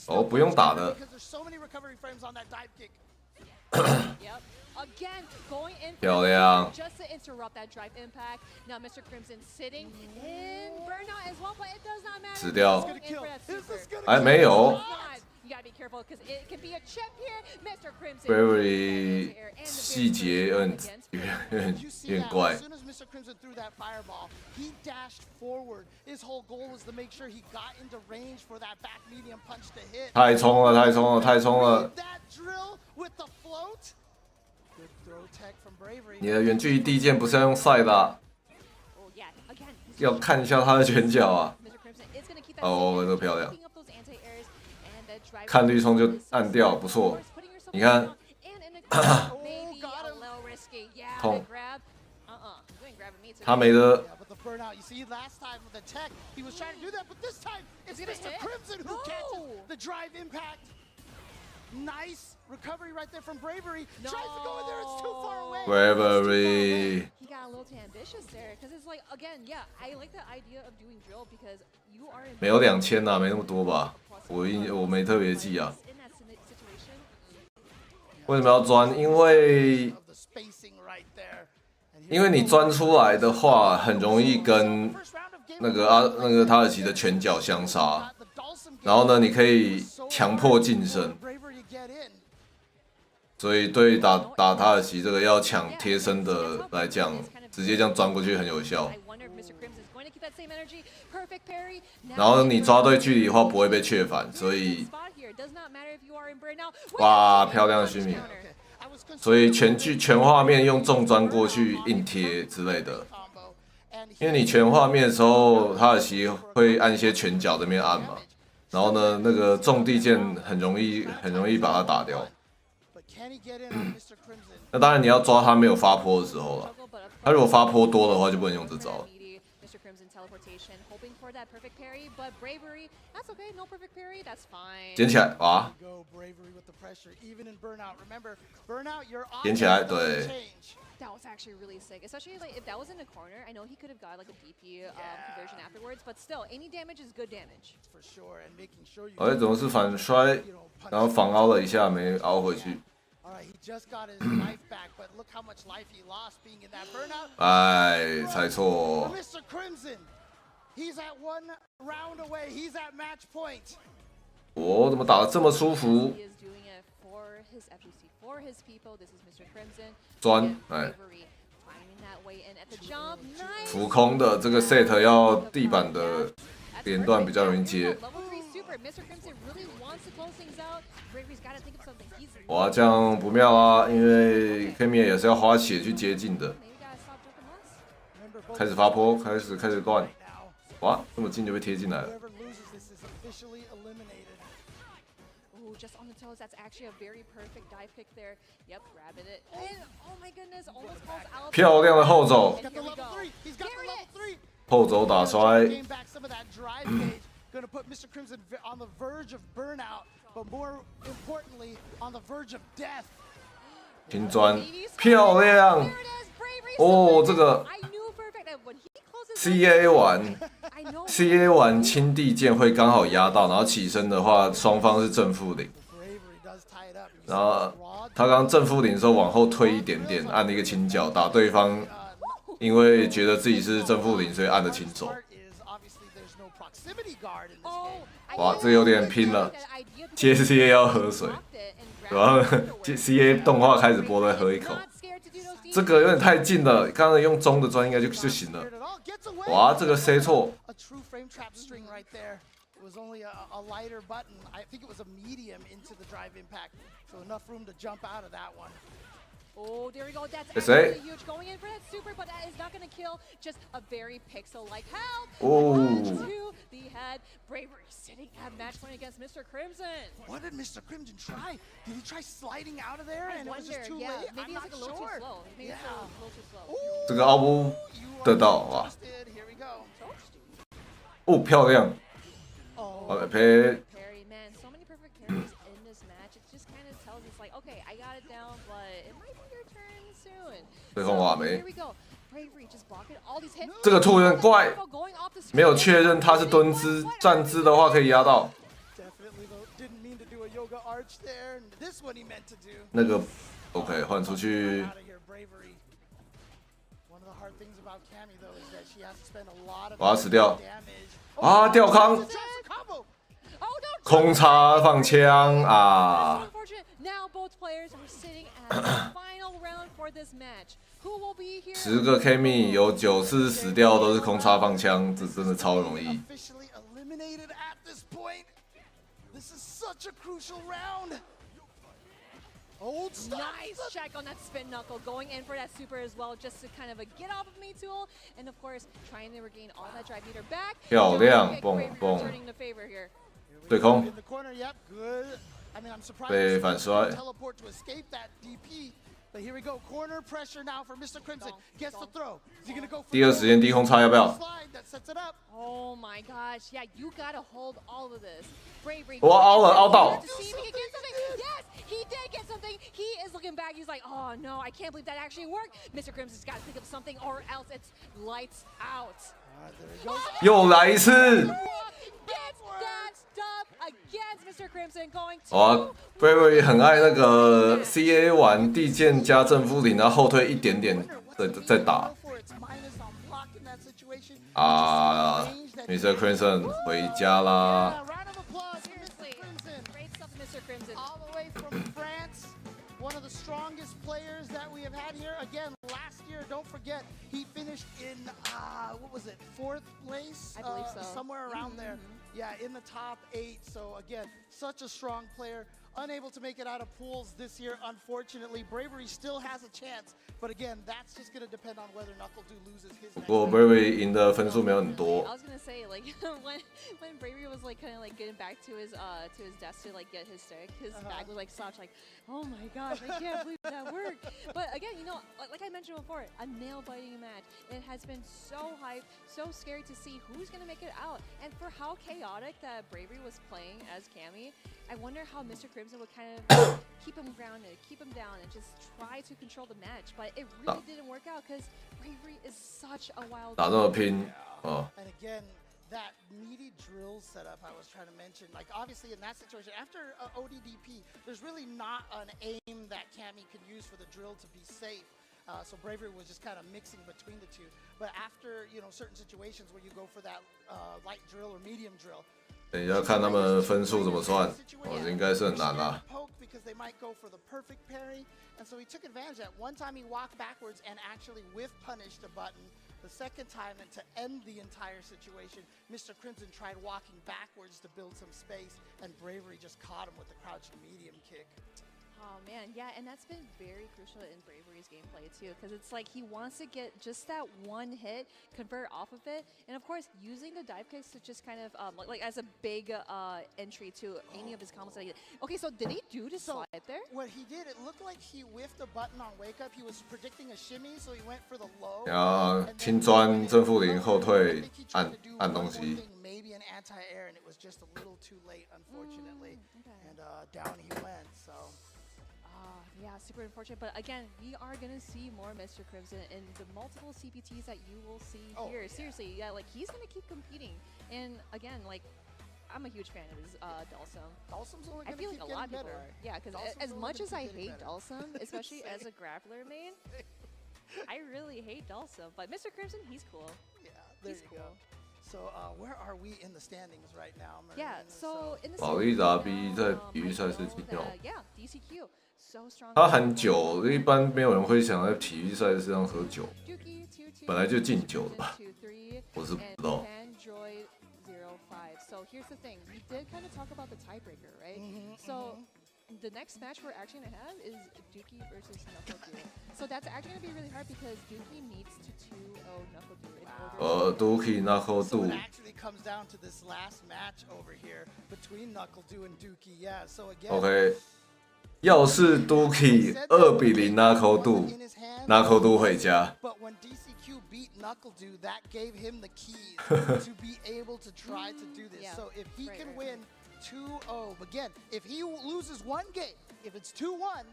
哦，不用打的。漂亮。死掉。哎，没有。 Very 细节有点怪。太冲了，太冲了，太冲了！你的远距离地剑不是要用赛的啊，要看一下他的拳脚啊。哦，这个漂亮。 看绿冲就按掉，不错。你看，痛，他没得。Nice recovery right there from Bravery. Tries to go in there, it's too far away. Bravery. He got a little too ambitious there, because it's like, again, yeah, I like the idea of doing drill because you are. 没有2000啊，没那么多吧？我没特别记啊。为什么要钻？因为你钻出来的话，很容易跟那个塔尔奇的拳脚相杀。然后呢，你可以强迫近身。 所以对打塔尔奇这个要抢贴身的来讲，直接这样钻过去很有效。然后你抓对距离的话不会被确反，所以哇，漂亮的虚名。所以全画面用重钻过去硬贴之类的，因为你全画面的时候，塔尔奇会按一些拳脚这边按嘛，然后呢，那个重地剑很容易把它打掉。 那当然你要抓他没有发波的时候了，他如果发波多的话就不能用这招。捡起来啊！捡起来，对。actually really sick, especially like if that was in the corner. I know he could have got like a DP conversion afterwards, but still, any damage is good damage. For sure, and making sure you. 哎，怎么是反摔？然后反凹了一下，没凹回去。 All right, he just got his life back, but look how much life he lost being in that burnout. 哎，猜错。 Mr. Crimson, he's at 1 round away. He's at match point. 我怎么打得这么舒服？ He is doing it for his FGC, for his people. This is Mr. Crimson. 钻，哎， Finding that way in at the jump. Nice. 浮空的这个 set 要地板的连段比较容易接。 Mr. Crimson really wants to close things out. Bravery's got to think of something. He's 哇，这样不妙啊！因为 K.M 也是要花血去接近的。 maybe gotta stop jumping less. 开始发波，开始乱。哇，这么近就被贴进来了。 Whoever loses this is officially eliminated. Ooh, just on the toes. That's actually a very perfect dive kick there. Yep, grabbing it. And oh my goodness, almost calls out. 漂亮的后走， He's got the level 3. He's got the level 3. 后走打摔。 Gain back some of that drive gauge. Going to put Mr. Crimson on the verge of burnout, but more importantly, on the verge of death. 平钻，漂亮。哦，这个 I knew perfect. And when he closes CA 完 I know. CA 完轻地键会刚好压到，然后起身的话，双方是正负零。 Bravery does tie it up. 然后他刚正负零的时候往后推一点点，按了一个轻脚打对方，因为觉得自己是正负零，所以按了轻手。 哇，这有点拼了，接 CA 要喝水，然后CA 动画开始播再喝一口，这个有点太近了，刚才用中的钻应该就行了。哇，这个 C 错。 was only a lighter button. I think it was a medium into the drive impact, so enough room to jump out of that one. Oh, there we go. That's It's absolutely huge. Going in for that super, but that is not going to kill. Just a very pixel-like help. Oh. To the head. Bravery sitting at match point against Mr. Crimson. What did Mr. Crimson try? Did he try sliding out of there and it was just too yeah, late? maybe I'm it's like not a little sure. too slow. Maybe it's a little too slow. 这个凹不得到哇！ Here we go. 哦，漂亮！ Oh. 好的，赔。 Parry, man, so many perfect parries in this match. It just kind of tells us like, okay, I got it down, but it might be your turn soon. 最后瓦 So, 梅 here we go. Bravery just blocking all these hits. 这个兔有点怪， Going off the 没有确认他是蹲姿，站姿的话可以压到。 Definitely didn't mean to do a yoga arch there. And this one he meant to do. 那个 OK 换出去， Out of here, Bravery. One of the hard things about Cammy though is that she has to spend a lot of 把他死掉 damage. 啊！吊康， Drops a combo. Oh no! 空插放枪啊！ Unfortunate. Now both players are sitting at the final round for this match. Who will be here? 10个 K.M 有9次死掉都是空插放枪，这真的超容易。 Officially eliminated at this point. This is such a crucial round. Old stuff. Nice check on that spin knuckle, going in for that super as well, just to kind of a get off of me tool, and of course trying to regain all that drive meter back. 漂亮， Bravery 蹦蹦， returning the favor here. 对空 In the corner, yep, good. I mean, I'm surprised 被 Mr. 反摔 Crimson teleport to escape that DP. But here we go, corner pressure now for Mr. Crimson. Gets the throw. Is he gonna go for 第二时间低空插要不要？ slide that sets it up? Oh my gosh, yeah, you gotta hold all of this. Bravery. 我凹了，凹到。 To see if he can get something. Yes, he did get something. He is looking back. He's like, oh no, I can't believe that actually worked. Mr. Crimson's got to think of something, or else it's lights out. There he goes. 又来一次。 Gets that stuff against Mr. Crimson, going 哇 to ，Bravery 很爱那个 CA 玩地键加正负零，然后后退一点点再打。 It's minus on blocking that situation. 啊 ，Mr. Crimson 回家啦。 Yeah, round of applause for Mr. seriously Crimson. great stuff to Mr. Crimson. All the way from France, one of the strongest players that we have had here. Again, last year, don't forget, he finished in, what was it, 4th place? I believe so. Somewhere around there. Yeah, in the top 8. So again, such a strong player. Unable to make it out of pools this year, unfortunately. Bravery still has a chance, but again, that's just going to depend on whether NuckleDu loses his 不 next 过 match. Bravery 赢的分数没有很 I 多， was gonna say like when Bravery was like kind of like getting back to his desk to like get his stick, his bag was like stopped like, oh my gosh, I can't believe that worked. But again, you know, like I mentioned before, a nail biting match. It has been so hyped, so scary to see who's gonna make it out, and for how chaotic that Bravery was playing as Cammy. I wonder how Mr. Crimson would kind of keep him grounded, keep him down, and just try to control the match. But it really didn't work out because Bravery is such a wild. 打这么拼哦。 And again, that meaty drill setup I was trying to mention, like obviously in that situation, after ODDP, there's really not an aim that Cammy could use for the drill to be safe. So Bravery was just kind of mixing between the two. But after, you know, certain situations where you go for that light drill or medium drill, 等一下看他们分数怎么算，应该是很难啦。 because they might go for the perfect parry, and so he took advantage of that. One time he walked backwards and actually whiff punished a button. The second time, and to end the entire situation, Mr. Crimson tried walking backwards to build some space, and Bravery just caught him with the crouching medium kick. Oh man, yeah, and that's been very crucial in Bravery's gameplay too, because it's like he wants to get just that one hit, convert off of it, and of course using the dive kicks to just kind of like as a big entry to any of his combos that he did. Okay, so did he do the slide there? What he did, it looked like he whiffed a button on wake up. He was predicting a shimmy, so he went for the low. 然后轻钻正负零后退按东西。 Maybe an anti-air, and it was just a little too late, unfortunately. And down he went. So. Yeah, super unfortunate. But again, we are gonna see more Mr. Crimson in the multiple CPTs that you will see here. Yeah. Seriously, yeah, like he's gonna keep competing. And again, like I'm a huge fan of his Dhalsim. Dhalsim's only gonna I feel like a lot of people better. are. Yeah, because as much as I hate Dhalsim, especially as a grappler main, I really hate Dhalsim. But Mr. Crimson, he's cool. Yeah, there he's you cool. Go. So where are we in the standings right now? Yeah, so in the 保利达 B 在体育赛事进入。 Yeah, DCQ. So strong. 他含酒，一般没有人会想在体育赛事上喝酒，本来就禁酒的吧？我是不知道。 So here's the thing, we did kind of talk about the tiebreaker, right? So the next match we're actually gonna have is Dookie versus Knuckle. So that's actually gonna be really hard because Dookie needs to 2-0 Knuckle in order. Dookie Knuckle So it actually comes down to this last match over here between Knuckle and Dookie. Yeah. So again. OK， 要是 Dookie 2比0 Knuckle 回家。 But when DCQ beat Knuckle, that gave him the keys to be able to try to do this. So if he can win 2-0, again, if he loses one game, if it's 2-1,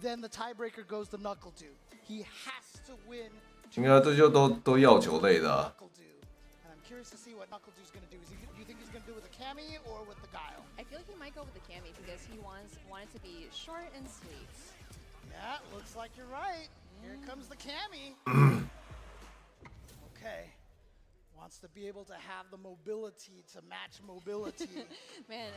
then the tiebreaker goes to Knuckle. He has to win. 应该这就都要球类的啊。 And I'm curious to see what Knuckle-Doo's gonna do. Do you think he's gonna do it with the Cammy or with the Guile? I feel like he might go with the Cammy because he wanted to be short and sweet. Yeah, looks like you're right. Here comes the Cammy. Okay. Wants to be able to have the mobility to match mobility. Man,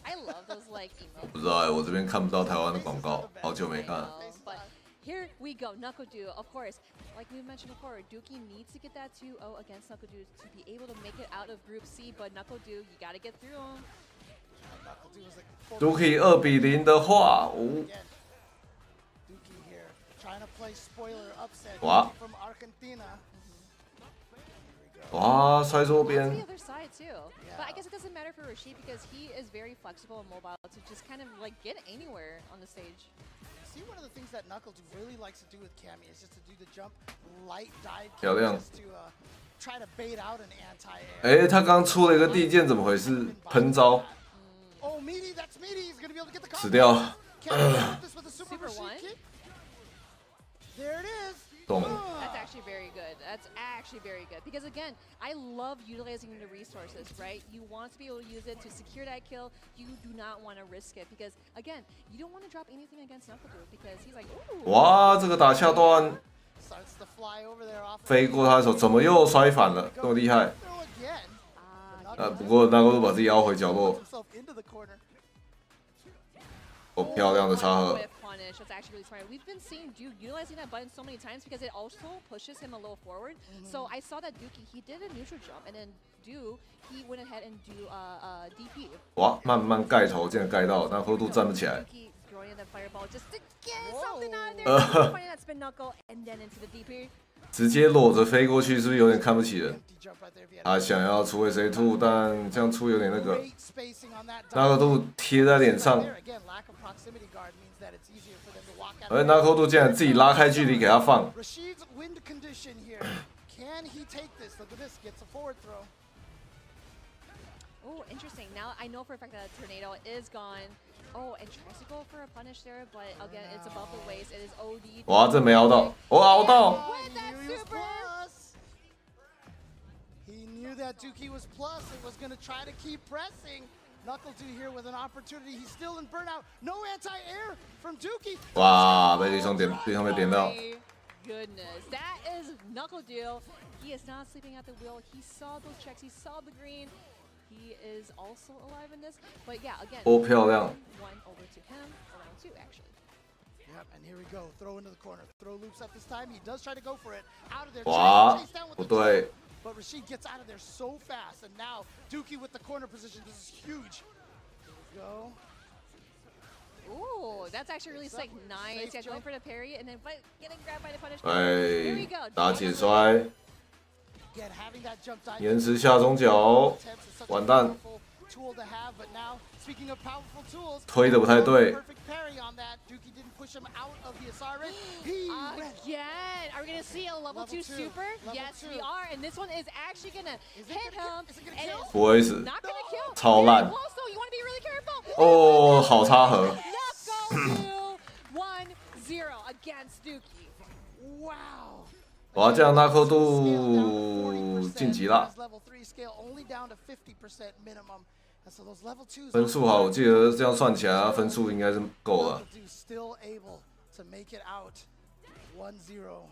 I love those like emotes. 不知道我这边看不到台湾的广告，好久没看。 But here we go, Knuckle, of course. Like we mentioned before, Dookie needs to get that 2-0 against Knuckle to be able to make it out of Group C. But Knuckle, you gotta get through him. Dookie 2比0的话，哇！ 哇，摔桌边。 But I guess it doesn't matter for Rashid because he is very flexible and mobile to just kind of like get anywhere on the stage. See, one of the things that Knuckles really likes to do with Cammy is just to do the jump light dive just to try to bait out an anti-air. 哎，他刚出了一个地剑，怎么回事？喷招。 Oh, meaty, that's meaty. He's gonna be able to get the combo. 死掉。 Super one. There it is. That's actually very good. That's actually very good. Because again, I love utilizing the resources, right? You want to be able to use it to secure that kill. You do not want to risk it because again, you don't want to drop anything against Knuckle because he's like, ooh. 哇，这个打下段飞过他的手，怎么又摔反了？这么厉害！不过那个把自己凹回角落。哦，漂亮的插合。 That's actually really smart. We've been seeing Duke utilizing that button so many times because it also pushes him a little forward. So I saw that Dookie, he did a neutral jump, and then he went ahead and do DP. 哇，慢慢盖头，竟然盖到，但厚度站不起来。 Throwing the fireball just to get something out of there. Finding that spin knuckle and then into the DP. 直接裸着飞过去，是不是有点看不起人？他想要出位 C2， 但这样出有点那个，那个度贴在脸上。而那个度竟然自己拉开距离给他放。Oh, interesting. Now I know for a fact that Tornado is gone. Oh, and tries to go for a punish there, but again, it's above the waist. It is OD. 哇，这没熬到，我熬到。 With that He was super. plus. He knew that Dookie was plus and was going to try to keep pressing. Knuckle2 here with an opportunity. He's still in burnout. No anti-air from Dookie. 哇，被绿松点，绿松被点到。 My goodness, that is Knuckle2. He is not sleeping at the wheel. He saw those checks. He saw the green. He is also alive in this. But yeah, again, 哦，漂亮。 one over to him, around 2 actually. Yep, and here we go. Throw into the corner. Throw loops up this time. He does try to go for it. Out of there. 哇 Chase down with 不 the 对 jump. But Rashid gets out of there so fast. And now Dookie with the corner position. This is huge. Here we go. Ooh, that's actually really sick. Nice. Yeah, Safe going jump. for the parry and then getting grabbed by the punish. Here we 哎 go.，打铁摔， Again, having that jump dive. 延迟下中脚， 完蛋。 Tool to have, but now speaking of powerful tools, 推的不太对。 perfect parry on that. Dookie didn't push him out of the SR. He went. Again, are we gonna see a level 2 two. super? Level yes, two. we are, and this one is actually gonna Is it hit gonna him, kill? Is it gonna and kill? it's 不会死。 not gonna kill. 超烂 Very close, though. You want to be really careful. 哦，好插盒。 Let's go 1-0 against Dookie. Wow. 哇，这样纳扣度晋级啦。 Level 3 scale only down to 50% minimum. And so those level 2s 分数好，我记得这样算起来，分数应该是够了。 still able to make it out 1-0.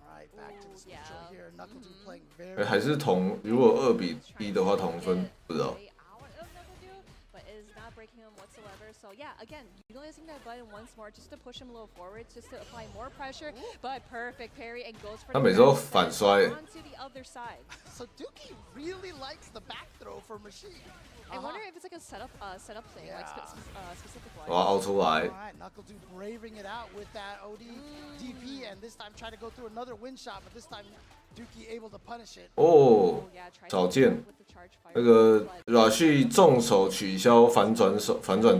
Alright, back to the neutral here. Knuckle2 playing very 还是同，如果2比1的话同分，不知道。 Way out of Knuckle2, but is not breaking him whatsoever. So yeah, again, utilizing that button once more just to push him a little forward, just to apply more pressure. But perfect parry and goes for 他 the 每次都 grab 反摔。 onto the other side. So Dookie really likes the back throw from Rashid. I wonder if it's like a setup thing, like specific one. 我要凹出来。 Alright, Knuckle2 braving it out with that OD DP, and this time try to go through another wind shot, but this time Dookie able to punish it. 哦， Yeah, try to 少见 with the charge fire, 那个 but- Rush 重手取消反转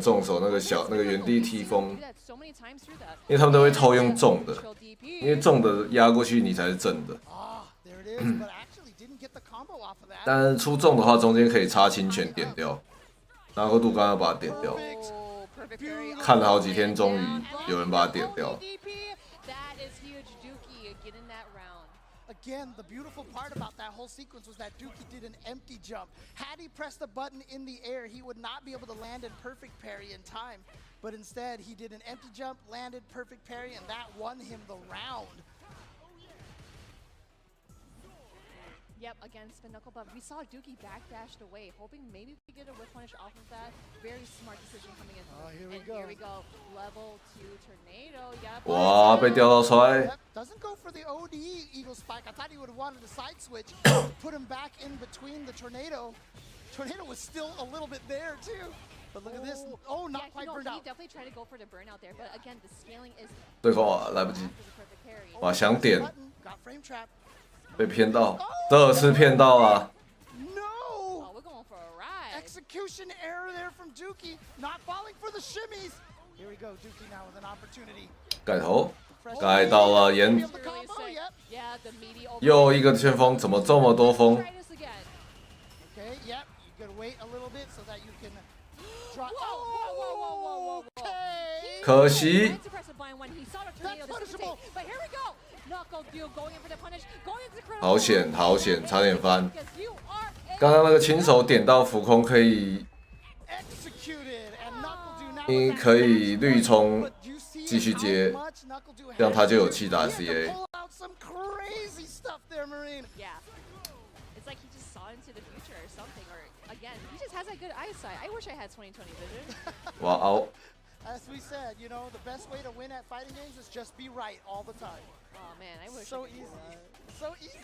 重手那个原地踢风， Do that so many times through that. 因为他们都会偷用重的， Neutral DP. 因为重的压过去你才是正的。 Ah, there it is, but actually didn't get the combo off of that. 但是出重的话，中间可以插侵权点掉，纳扣度刚刚把它点掉， Oh, perfect parry. 看了好几天，终于有人把它点掉。 DP. That is huge. Dookie getting that round. Again, the beautiful part about that whole sequence was that Dookie did an empty jump. Had he pressed the button in the air, he would not be able to land in perfect parry in time. But instead, he did an empty jump, landed perfect parry, and that won him the round. Yep, against the knuckle buff. We saw Dookie backdashed away, hoping maybe we get a whip punish off of that. Very smart decision coming in. Oh, here we and go. Here we go. Level 2 tornado. Yep. 哇，被吊到摔。 Yep, doesn't go for the OD Eagle Spike. I thought he would have wanted a side switch, put him back in between the tornado. Tornado was still a little bit there too. But look at this. Oh, not Yeah, quite no, burned he out. definitely tried to go for the burnout there, but again, the scaling is 对方啊，来不及， after the perfect parry. 哇，想点 Button, got frame trap. 被骗到，这次骗到了。 No! Oh, we're going for a ride. Execution error there from Dookie. Not falling for the shimmies. Here we go. Dookie now with an opportunity. 盖头， Fresh 盖到了 Be 延 able to Really combo, sick. yep. Yeah, the meaty over. 又一个旋风，怎么这么多风？ Try this again. Okay, yep. You gotta wait a little bit so that you can drop. Whoa. Okay. 可惜 Went to press a blind when he saw the tornado That's punishable. dissipate. But here we go. Knuckle2 going in for the punish. Going into the critical. 好险，好险，差点翻。 Because you are a 刚刚那个亲手点到浮空，可以 Executed and Knuckle2 now 你 with that 可以 back 绿冲 but you see 继续 how 接 much Knuckle2 这样他就有 has. 气打 He had to CA。 pull out some crazy stuff there, Marine. Yeah. It's like he just saw into the future or something. Or again, he just has that good eyesight. I wish I had 20/20 vision. 哇凹， As we said, you know, the best way to win at fighting games is just be right all the time. Oh man, I wish. So I could do easy. that. So easy.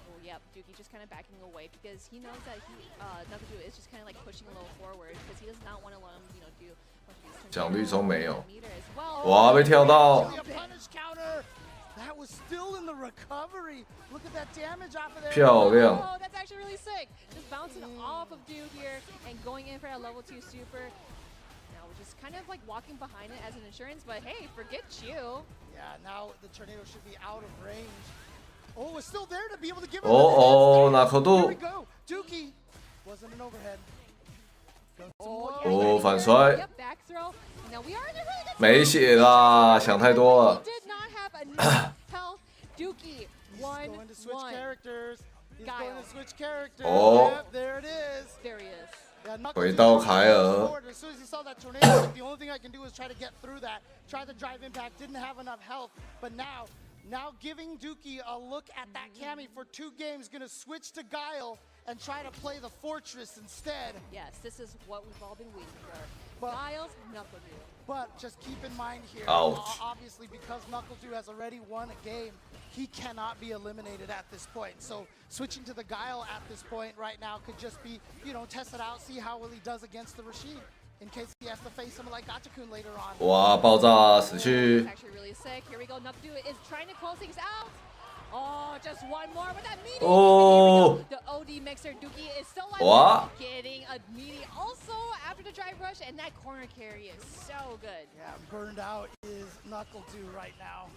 Oh yep, Dookie just kind of backing away because he knows that Knuckle2 is just kind of like pushing a little forward because he does not want to let him, do. 奖绿冲没有， Meter as well. 哇，被跳到， Actually, a punish counter. That was still in the recovery. Look at that damage off of there. 漂亮。 Oh, that's actually really sick. Just bouncing off of Dude here and going in for that level 2 super. Now we're just just kind of like walking behind it as an insurance, but hey, forget you. Yeah, now the tornado should be out of range. Oh, it's still there to be able to give it. 拿口 Here 度 we go. Dookie wasn't an overhead. 反摔 Yep, back throw. Now we are in a really good 没血啦，想太多了。 Did not have enough health. Dookie, He's 1-1. going to switch characters. He's Guile. going to switch characters. Oh. Yep, there it is. There he is. Yeah, Knuckles 回到 just 凯尔 forward. As soon as he saw that tornado, he's like, the only thing I can do is try to get through that. Try the drive impact. Didn't have enough health, but now giving Dookie a look at that Cammy for 2 games, gonna switch to Guile and try to play the Fortress instead. Yes, this is what we've all been waiting for. But- Miles, Knuckle Dude. But just keep in mind here, Ouch. obviously because Knuckle2 has already won a game, he cannot be eliminated at this point. So switching to the Guile at this point right now could just be, you know, test it out, see how well he does against the Rashid. In case he has to face someone like Gachakun later on. 哇，爆炸死 It's 去！ actually really sick. Here we go. Knuckle Dude is trying to close things out. Oh, just one more with that meaty. Oh. The OD mixer Dookie is still alive. What? Getting a meaty also after the drive rush, and that corner carry is so good. Yeah, burned out is Knuckle2 right now.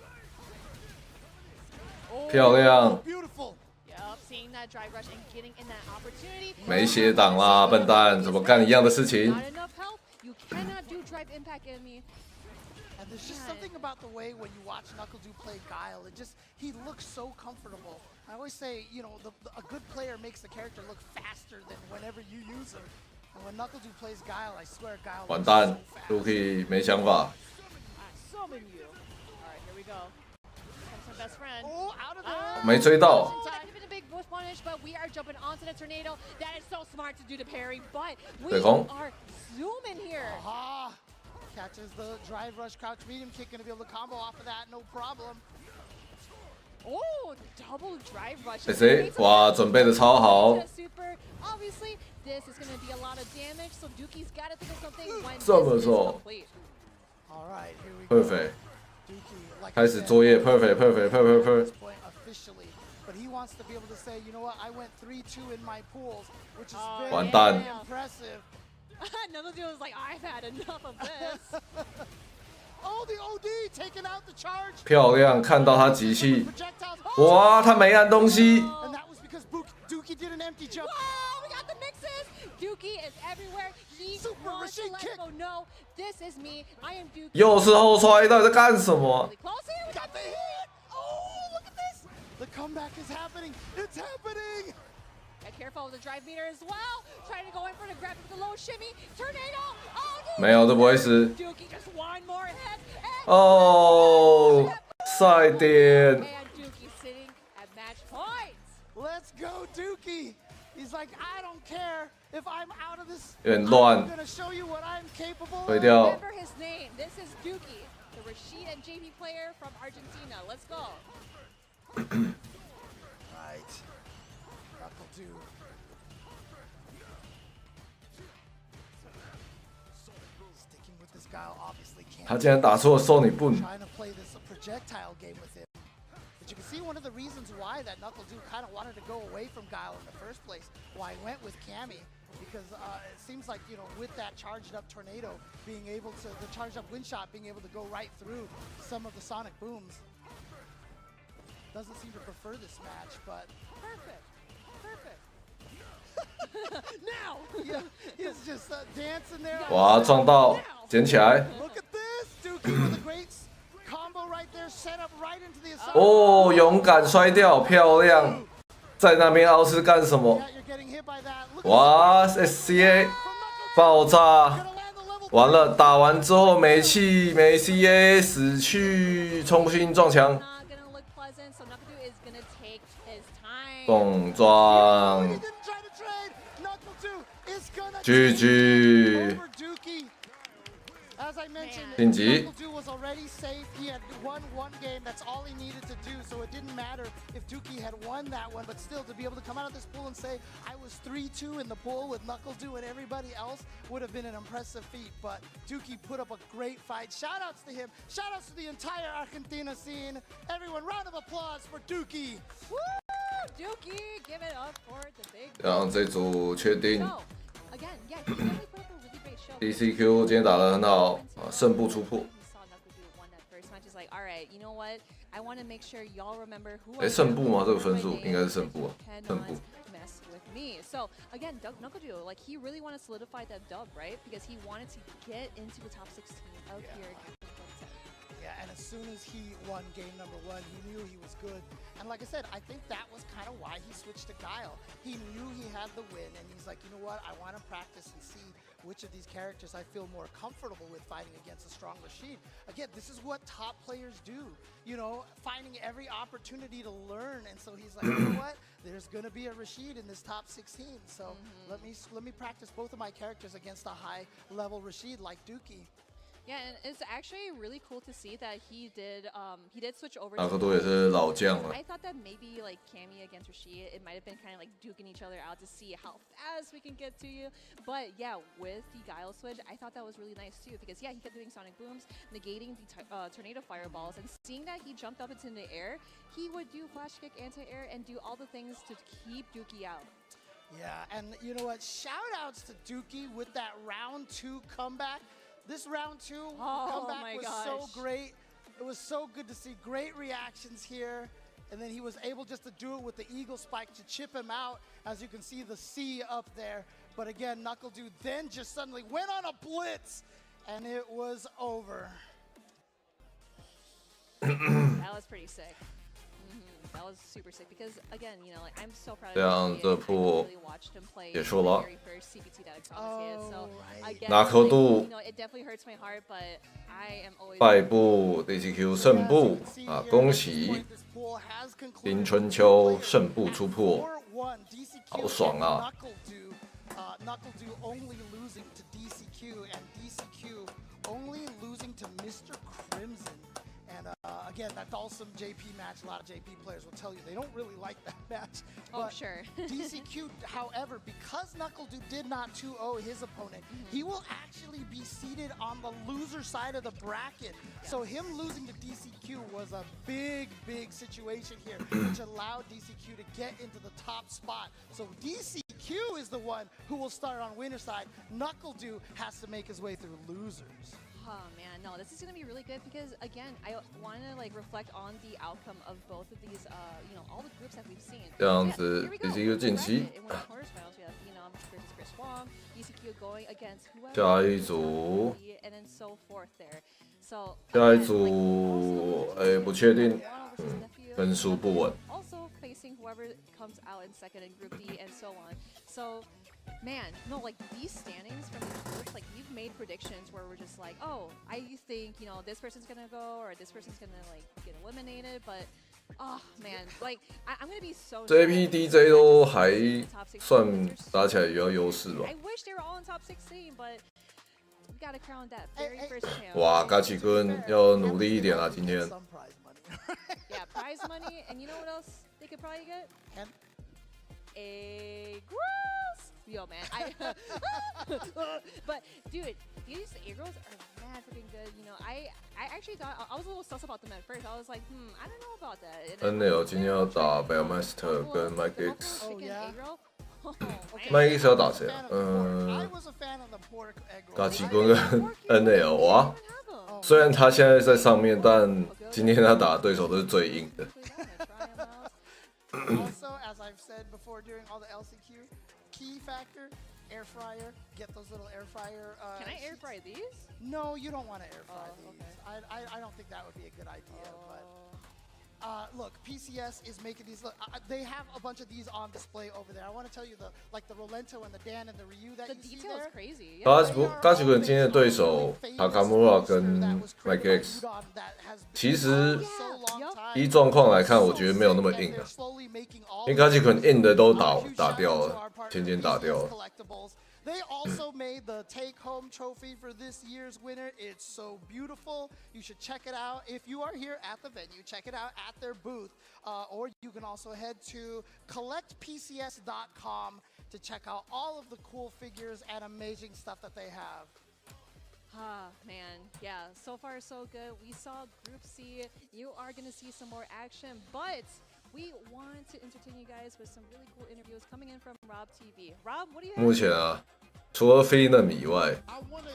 漂亮， Beautiful. Yup, seeing that drive rush and getting in that opportunity. 没血挡啦，笨蛋，怎么干一样的事情？ Not enough health. You cannot do drive impact enemy. And there's just something about the way when you watch Knuckle2 play Guile, he looks so comfortable. I always say, you know, a good player makes the character look faster than whenever you use him. And when Knuckle2 plays Guile, I swear Guile 完 looks 蛋 so fast. ，Rookie 没想法。 I summon you. Alright, here we go. Comes my best friend. Oh, out of there. 没追到 Oh, that could have been a big bush punish, but we are jumping onto the tornado. That is so smart to do the parry, but we 对空 are zooming here. Aha! Catches the drive rush crouch medium kick, gonna be able to combo off of that, no problem. Oh, double drive rush. 谁谁？哇，准备的超好， Super. Obviously, this is gonna be a lot of damage, so Dookie's gotta think of something when 这么 this is 做 complete. All right, here we go. perfect， Dookie, like 开 I 始 said, 作业 perfect perfect perfect at this perfect。 point officially, but he wants to be able to say, you know what, I went 3-2 in my pools, which is Oh, very, 完蛋 very impressive. Another dude was like, I've had enough of this. Oh, the OD taking out the charge. 漂亮，看到他集气， Projectiles. 哇，他没按东西， And that was because Dookie did an empty jump. Whoa, we got the mixes. Dookie is everywhere. He Super wants to machine let kick. go know this is me. I am Dookie. 又是后摔，到底在干什么？ Really close here. We Got the hit. Oh, look at this. The comeback is happening. It's happening. Got careful with the drive meter as well. Trying to go in for the grab with the low shimmy. Tornado. Oh, 没有，这不会死。 Dookie just one more hit. And 哦，赛点， And Dookie sitting at match point. Let's go, Dookie. He's like, I don't care if I'm out of this. 有点乱 I'm gonna show you what I'm capable 毁 of. 掉。 Remember his name. This is Dookie, the Rashid and JP player from Argentina. Let's go. Right. Knuckle2. Sticking with this guy obviously can't. 他竟然打错受你笨， Trying to play this projectile game with him. But you can see one of the reasons why that Knuckle2 kind of wanted to go away from Guile in the first place, why he went with Cammy, because it seems like, you know, with that charged up tornado being able to, the charged up wind shot being able to go right through some of the sonic booms. Doesn't seem to prefer this match, but Perfect. Perfect. now, yeah, he's just dancing there. 哇，撞到，捡起来， Look at this, Dookie with a great combo right there, set up right into the assault. 哦，勇敢摔掉，漂亮，在那边凹是干什么？ Yeah, you're getting hit by that. Look 哇 ，SCA 爆炸， gonna land the level. 完了，打完之后没气，没 CA，死去，冲心撞墙， Not gonna look pleasant, so Knuckle is gonna take his time. 蹦撞 He didn't try to trade. Knuckle2 is gonna GG over Dookie. As I mentioned, 晋级 Knuckle2 was already safe. He had won one game. That's all he needed to do. So it didn't matter if Dookie had won that one. But still, to be able to come out of this pool and say, I was 3-2 in the pool with Knuckle2 and everybody else would have been an impressive feat. But Dookie put up a great fight. Shout-outs to him. Shout-outs to the entire Argentina scene. Everyone, round of applause for Dookie. Woo! Dookie, give it up for the big 然后这组确定 So, again, yeah, he definitely put up a really great DCQ 今天打得很好啊，胜不出破。胜部吗？这个分数应该是胜部啊，胜部。So again, Knuckle like he really wanted to solidify that dub, right? Because he wanted to get into the top 16 of here. Yeah, and as soon as he won game number 1, he knew he was good. And like I said, I think that was kind of why he switched to Guile. He knew he had the win, and he's like, you know what? I want to practice and see which of these characters I feel more comfortable with fighting against a strong Rashid. Again, this is what top players do, you know, finding every opportunity to learn. And so he's like, you know what? There's going to be a Rashid in this top 16. So let me practice both of my characters against a high-level Rashid like Dookie. Yeah, and it's actually really cool to see that he did switch over. 哪个都也是老将了。 I thought that maybe like Cammy against Rashid, it might have been kind of like duking each other out to see how fast we can get to you. But yeah, with the Guile switch, I thought that was really nice too because yeah, he kept doing sonic booms, negating the tornado fireballs, and seeing that he jumped up into the air, he would do flash kick, anti-air, and do all the things to keep Dookie out. Yeah, and you know what? Shout outs to Dookie with that round 2 comeback. This round 2 comeback was so great. It was so good to see great reactions here. And then he was able just to do it with the eagle spike to chip him out. As you can see the C up there. But again, Knuckle Dude then just suddenly went on a blitz. And it was over. That was pretty sick. That was super sick because again, you know, like I'm so proud of him. I really watched him play the very first CPT that I promised. So again, you know, it definitely hurts my heart, but I am always 败部 DCQ 胜部啊，恭喜林春秋胜部出破，好爽啊！ Knuckle Dude only losing to DCQ and DCQ only losing to Mr. Crimson. And again, that Dalsum JP match, a lot of JP players will tell you they don't really like that match. Oh, sure. DCQ, however, because Knuckle Dude did not 2-0 his opponent, he will actually be seated on the loser side of the bracket. So him losing to DCQ was a big, big situation here, which allowed DCQ to get into the top spot. So DCQ is the one who will start on winner side. Knuckle Dude has to make his way through losers. Oh man, no, this is gonna be really good because again, I want to like reflect on the outcome of both of these, you know, all the groups that we've seen. 这样子，DCQ 晋级。下一组，下一组，不确定，分数不稳。Also facing whoever comes out in second in Group D and so on. So. Man, no, like these standings from these groups, like we've made predictions where we're just like, oh, I think, you know, this person's gonna go or this person's gonna like get eliminated, but oh man, like I'm gonna be so. JPDJ 都还算打起来比较优势吧。I wish they were all in top 16, but we gotta crown that very first champ. 哇，嘎奇坤要努力一点啊，今天。Yeah, prize money, and you know what else they could probably get? A gross. Yo, man, but dude, these Eagles are mad freaking good. You know, I actually thought I was a little sus about them at first. I was like, I don't know about that. NL 今天要打 Bellmaster 跟 Mike X。 Mike X 要打谁啊？嘎奇坤跟 NL 哇。虽然他现在在上面，但今天他打的对手都是最硬的。Also, as I've said before during all the LCQ, key factor, air fryer, get those little air fryer. Can I air fry these? No, you don't want to air fry these. Okay. I don't think that would be a good idea. But look, PCS is making these. Look, they have a bunch of these on display over there. I want to tell you the Rolento and the Dan and the Ryu that the you see detail there. is crazy. 嘎奇坤今天的对手塔卡穆拉跟 Mike X， 其实依状况来看，我觉得没有那么硬啊，因为嘎奇坤硬的都打掉了，渐渐打掉了。 They also made the take-home trophy for this year's winner. It's so beautiful. You should check it out. If you are here at the venue, check it out at their booth. Or you can also head to collectpcs.com to check out all of the cool figures and amazing stuff that they have. Man, yeah, so far so good. We saw Group C. You are going to see some more action, but we want to entertain you guys with some really cool interviews coming in from Rob TV. Rob, what do you have? 目前啊，除了 Phenom 以外， I wanna.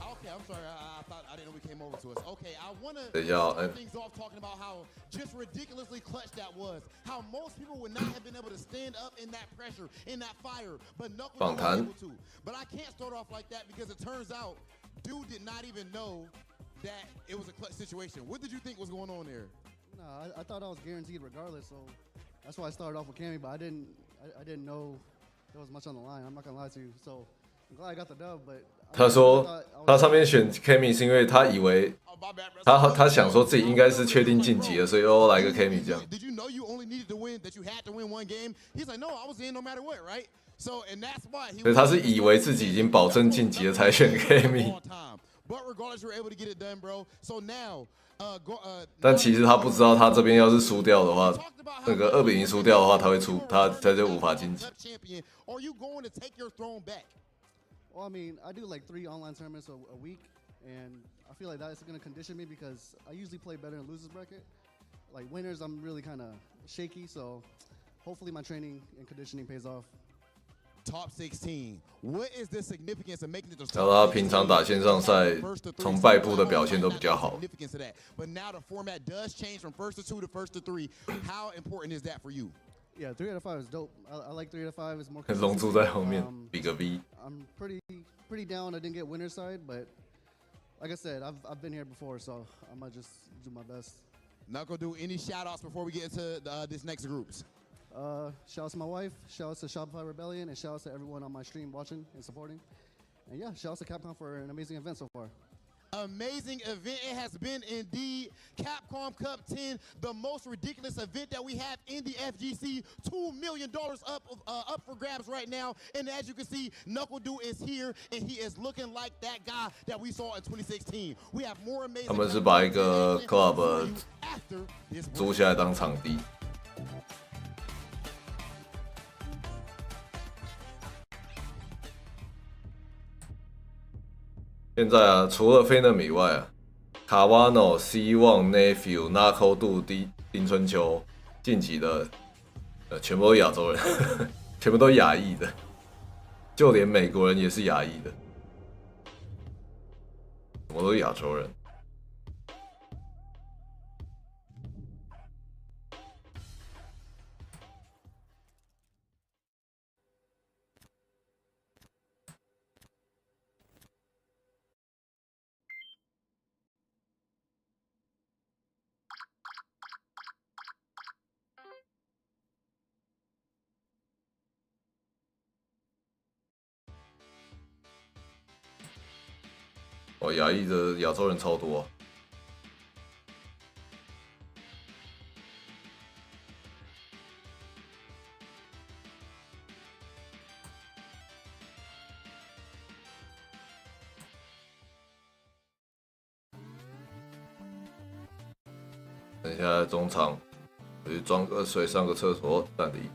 Okay, I'm sorry. I thought I didn't know we came over to us. Okay, I wanna 等一下哦， start things off talking about how just ridiculously clutch that was. How most people would not have been able to stand up in that pressure, in that fire, but Knuckles was able to. But I can't start off like that because it turns out dude did not even know that it was a clutch situation. What did you think was going on there? No, I thought I was guaranteed regardless, so that's why I started off with Cammy. But I didn't know there was much on the line. I'm not gonna lie to you. So I'm glad I got the dub. But 他说他上面选 Cammy 是因为他以为他想说自己应该是确定晋级了，所以又来个 Cammy 这样。 Did you know you only needed to win? That you had to win one game? He's like, no, I was in no matter what, right? So and that's why he. 所以他是以为自己已经保证晋级了才选 Cammy。 But regardless, you're able to get it done, bro. So now. 但其实他不知道，他这边要是输掉的话，那个2-0输掉的话，他会出，他就无法晋级。Are you going to take your throne back? Well, I mean, I do like 3 online tournaments a week, and I feel like that's going to condition me because I usually play better in losers bracket. Like winners, I'm really kind of shaky, so hopefully my training and conditioning pays off. Top 16. What is the significance of making it to 然后他平常打线上赛，从败部的表现都比较好。 But now the format does change from first to 2 to first to 3. How important is that for you? Yeah, 3 out of 5 is dope. I like 3 out of 5. It's more. 龙珠在后面比个 V。 I'm pretty down. I didn't get winner side, but like I said, I've been here before, so I might just do my best. Knuckle, do any shout outs before we get into this next groups? Shout out to my wife, shout out to Shopify Rebellion, and shout out to everyone on my stream watching and supporting. And yeah, shout out to Capcom for an amazing event so far. Amazing event it has been indeed. Capcom Cup 10, the most ridiculous event that we have in the FGC. $2 million up for grabs right now. And as you can see, Knuckle Dude is here, and he is looking like that guy that we saw in 2016. We have more amazing. 他们是把一个 club 租下来当场地。 现在啊，除了 Phenom 以外啊，卡瓦诺、希望、Nephew、Knuckle Dude、丁春秋晋级的，全部都是亚洲人，全部都亚裔的，就连美国人也是亚裔的，什么都是亚洲人。哦，亚裔的亚洲人超多啊。等一下中场，我去装个水，上个厕所，暂停。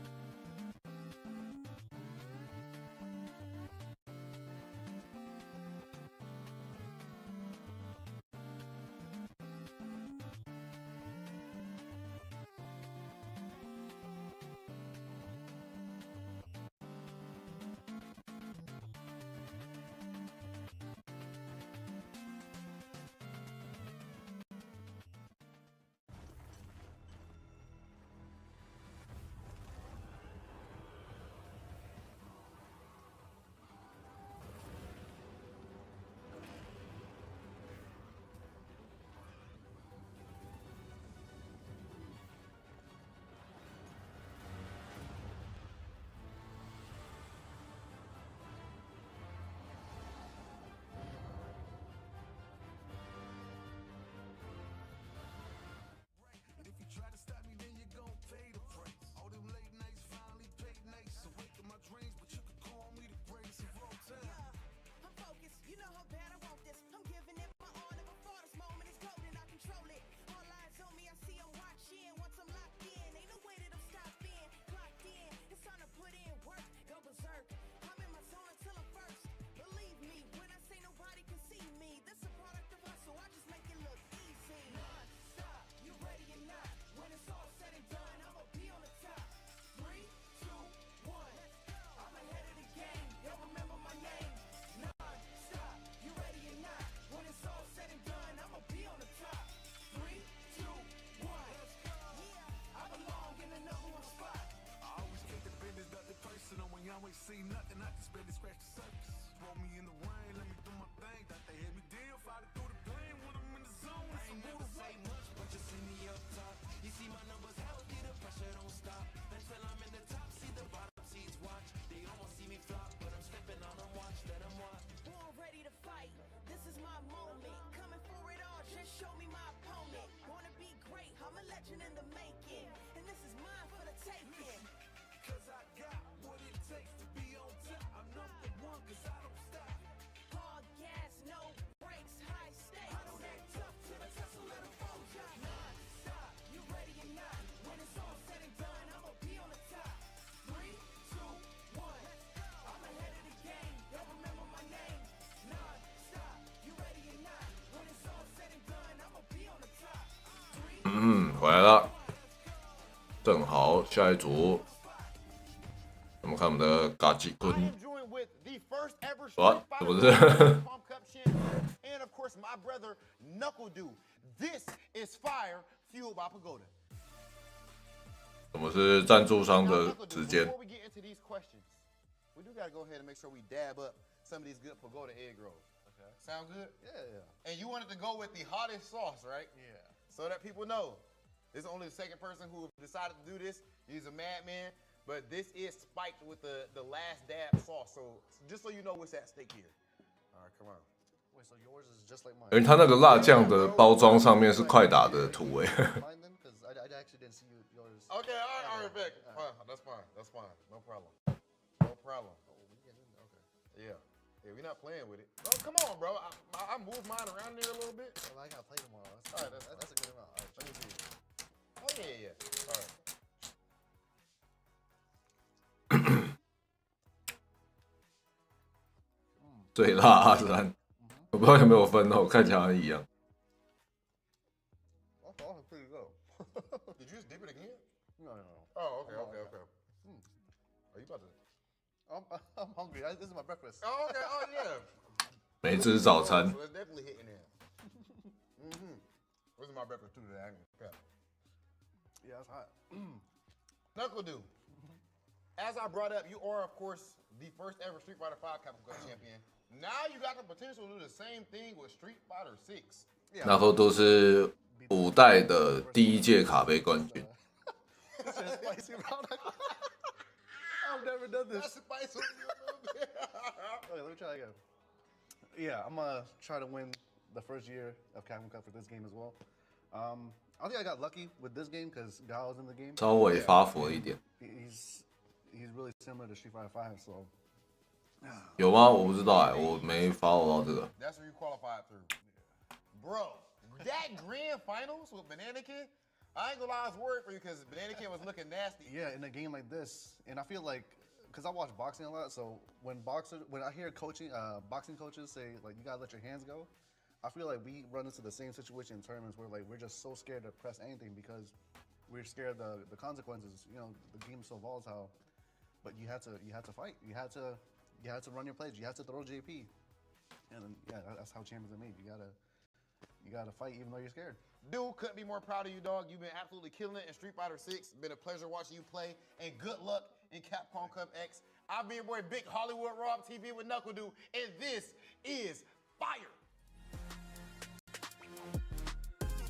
回来了，正好下一组，我们看我们的嘎吉棍，哇，是不是？什么是赞助商的时间？ We do gotta go ahead and make sure we dab up some of these good pagoda egg rolls. Okay. Sound good? Yeah. And you wanted to go with the hottest sauce, right? Yeah. So that people know. This is only the second person who decided to do this. He's a madman, but this is spiked with the last dab sauce. So just so you know what's at stake here. All right, come on. Wait, so yours is just like mine? 因为它那个辣酱的包装上面是快打的图诶。I actually didn't see yours. Okay, all right, Vic. Fine, that's fine. That's fine. No problem. No problem. Okay. Yeah. Yeah, we're not playing with it. No, come on, bro. I moved mine around there a little bit. Well, I gotta play tomorrow. All right, that's a good amount. All right, let me see. Oh, yeah. All right. 最辣阿三，我不知道有没有分哦，看起来好像一样。Oh, that's pretty good. Did you just dip it again? No. Oh, okay. Are you about to? I'm hungry. This is my breakfast. Oh, okay. Oh, yeah. 每吃早餐。So it's definitely hitting there. This is my breakfast too today. Yeah, it's hot. Knuckle Dew. As I brought up, you are of course the first ever Street Fighter 5 Capcom Cup champion. Now you got the potential to do the same thing with Street Fighter 6. 然后都是5代的第一届卡杯冠军。I've never done this. That's spicy a little bit. Okay, let me try again. Yeah, I'm gonna try to win the first year of Capcom Cup for this game as well. I think I got lucky with this game because Gao's in the game. 稍微发福了一点。He's really similar to Street Fighter 5, so. 有吗？我不知道哎，我没 follow 到这个。That's where you qualified through. Bro, that grand finals with Banana Kid, I ain't gonna lie, I was worried for you because Banana Kid was looking nasty. Yeah, in a game like this, and I feel like, because I watch boxing a lot, so when I hear boxing coaches say like you gotta let your hands go, I feel like we run into the same situation in tournaments where like we're just so scared to press anything because we're scared of the consequences. You know, the game's so volatile, but you had to fight. You had to run your plays. You had to throw JP, and yeah, that's how champions are made. You gotta fight even though you're scared. Dude, couldn't be more proud of you, dog. You've been absolutely killing it in Street Fighter 6. Been a pleasure watching you play, and good luck in Capcom Cup X. I've been your boy Big Hollywood Rob TV with Knuckle Dew, and this is fire.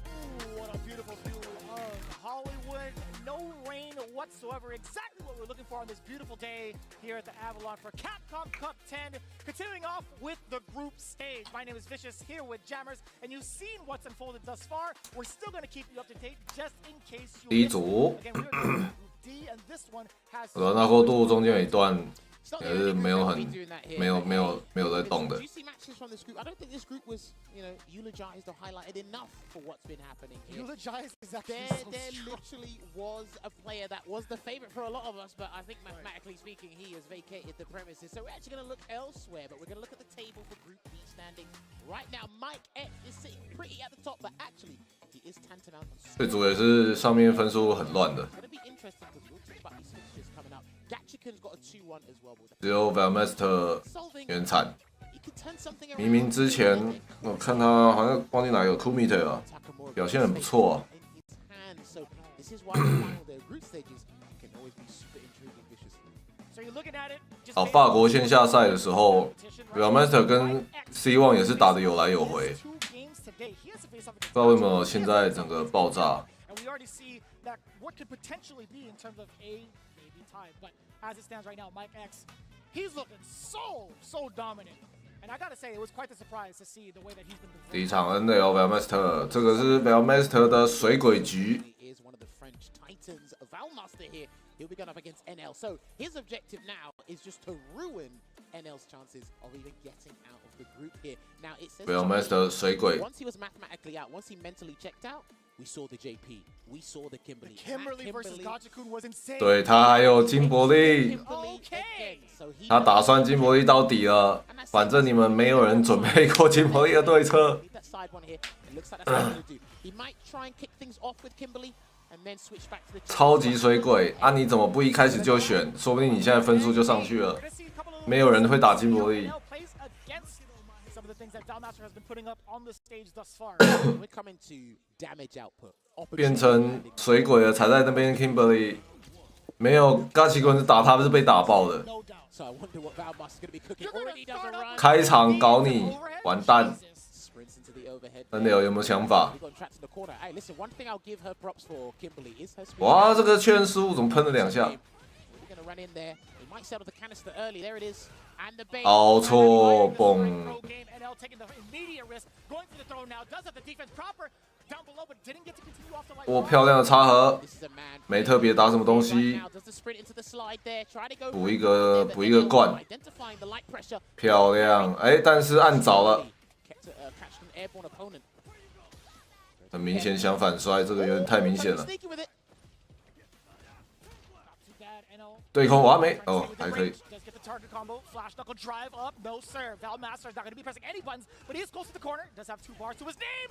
Ooh, what a beautiful view of Hollywood. No rain whatsoever. Exactly what we're looking for on this beautiful day here at the Avalon for Capcom Cup 10. Continuing off with the group stage. My name is Vicious, here with Jammers, and you've seen what's unfolded thus far. We're still going to keep you up to date just in case you. 第一组， Again, we're going to Group D, and this one has. 那过渡中间有一段也是没有在动的。 Do you see matches from this group? I don't think this group was, eulogized or highlighted enough for what's been happening here. Eulogized is actually There literally was a player that was the favorite for a lot of us, but I think mathematically speaking, he has vacated the premises. So we're actually going to look elsewhere, but we're going to look at the table for Group B standing. Right now, Mike X is sitting pretty at the top, but actually, he is tantamount. 这组也是上面分数很乱的。 It's going to be interesting because we'll talk about these fixtures coming up. Gachikan's got a 2-1 as well. 只有 Valmaster 有点惨。 明明之前我看他好像忘记哪有 Two Meter 啊，表现很不错啊。好，法国线下赛的时候 ，Valmaster 跟 C1 也是打得有来有回，不知道为什么现在整个爆炸。 He's looking so dominant. And I gotta say, it was quite a surprise to see the way that he's been. 第一场 NL Valmaster， 这个是 Valmaster 的水鬼局。 Is one of the French titans of Valmaster here. He'll be going up against NL. So his objective now is just to ruin NL's chances of even getting out of the group here. Now it says Valmaster 水鬼。 Once he was mathematically out, once he mentally checked out, we saw the JP, we saw the Kimberly. Kimberly versus Gachikun was insane. 对他还有金伯利， Okay. So he 他打算金伯利到底了。反正你们没有人准备过金伯利的对策。 that side side one here. It looks like that's what he's gonna do. He might try and kick things off with Kimberly. 超级水鬼啊！你怎么不一开始就选？说不定你现在分数就上去了。没有人会打金伯利。变成水鬼了，踩在那边 Kimberly 没有嘎奇棍是打他，是被打爆的。开场搞你，完蛋。 NL 有没有想法？哇，这个确认失误怎么喷了2下？凹错蹦！哇，漂亮的插合，没特别打什么东西，补一个冠，漂亮！哎，但是按早了。 很明显想反摔，这个有点太明显了。对空完美哦，还可以。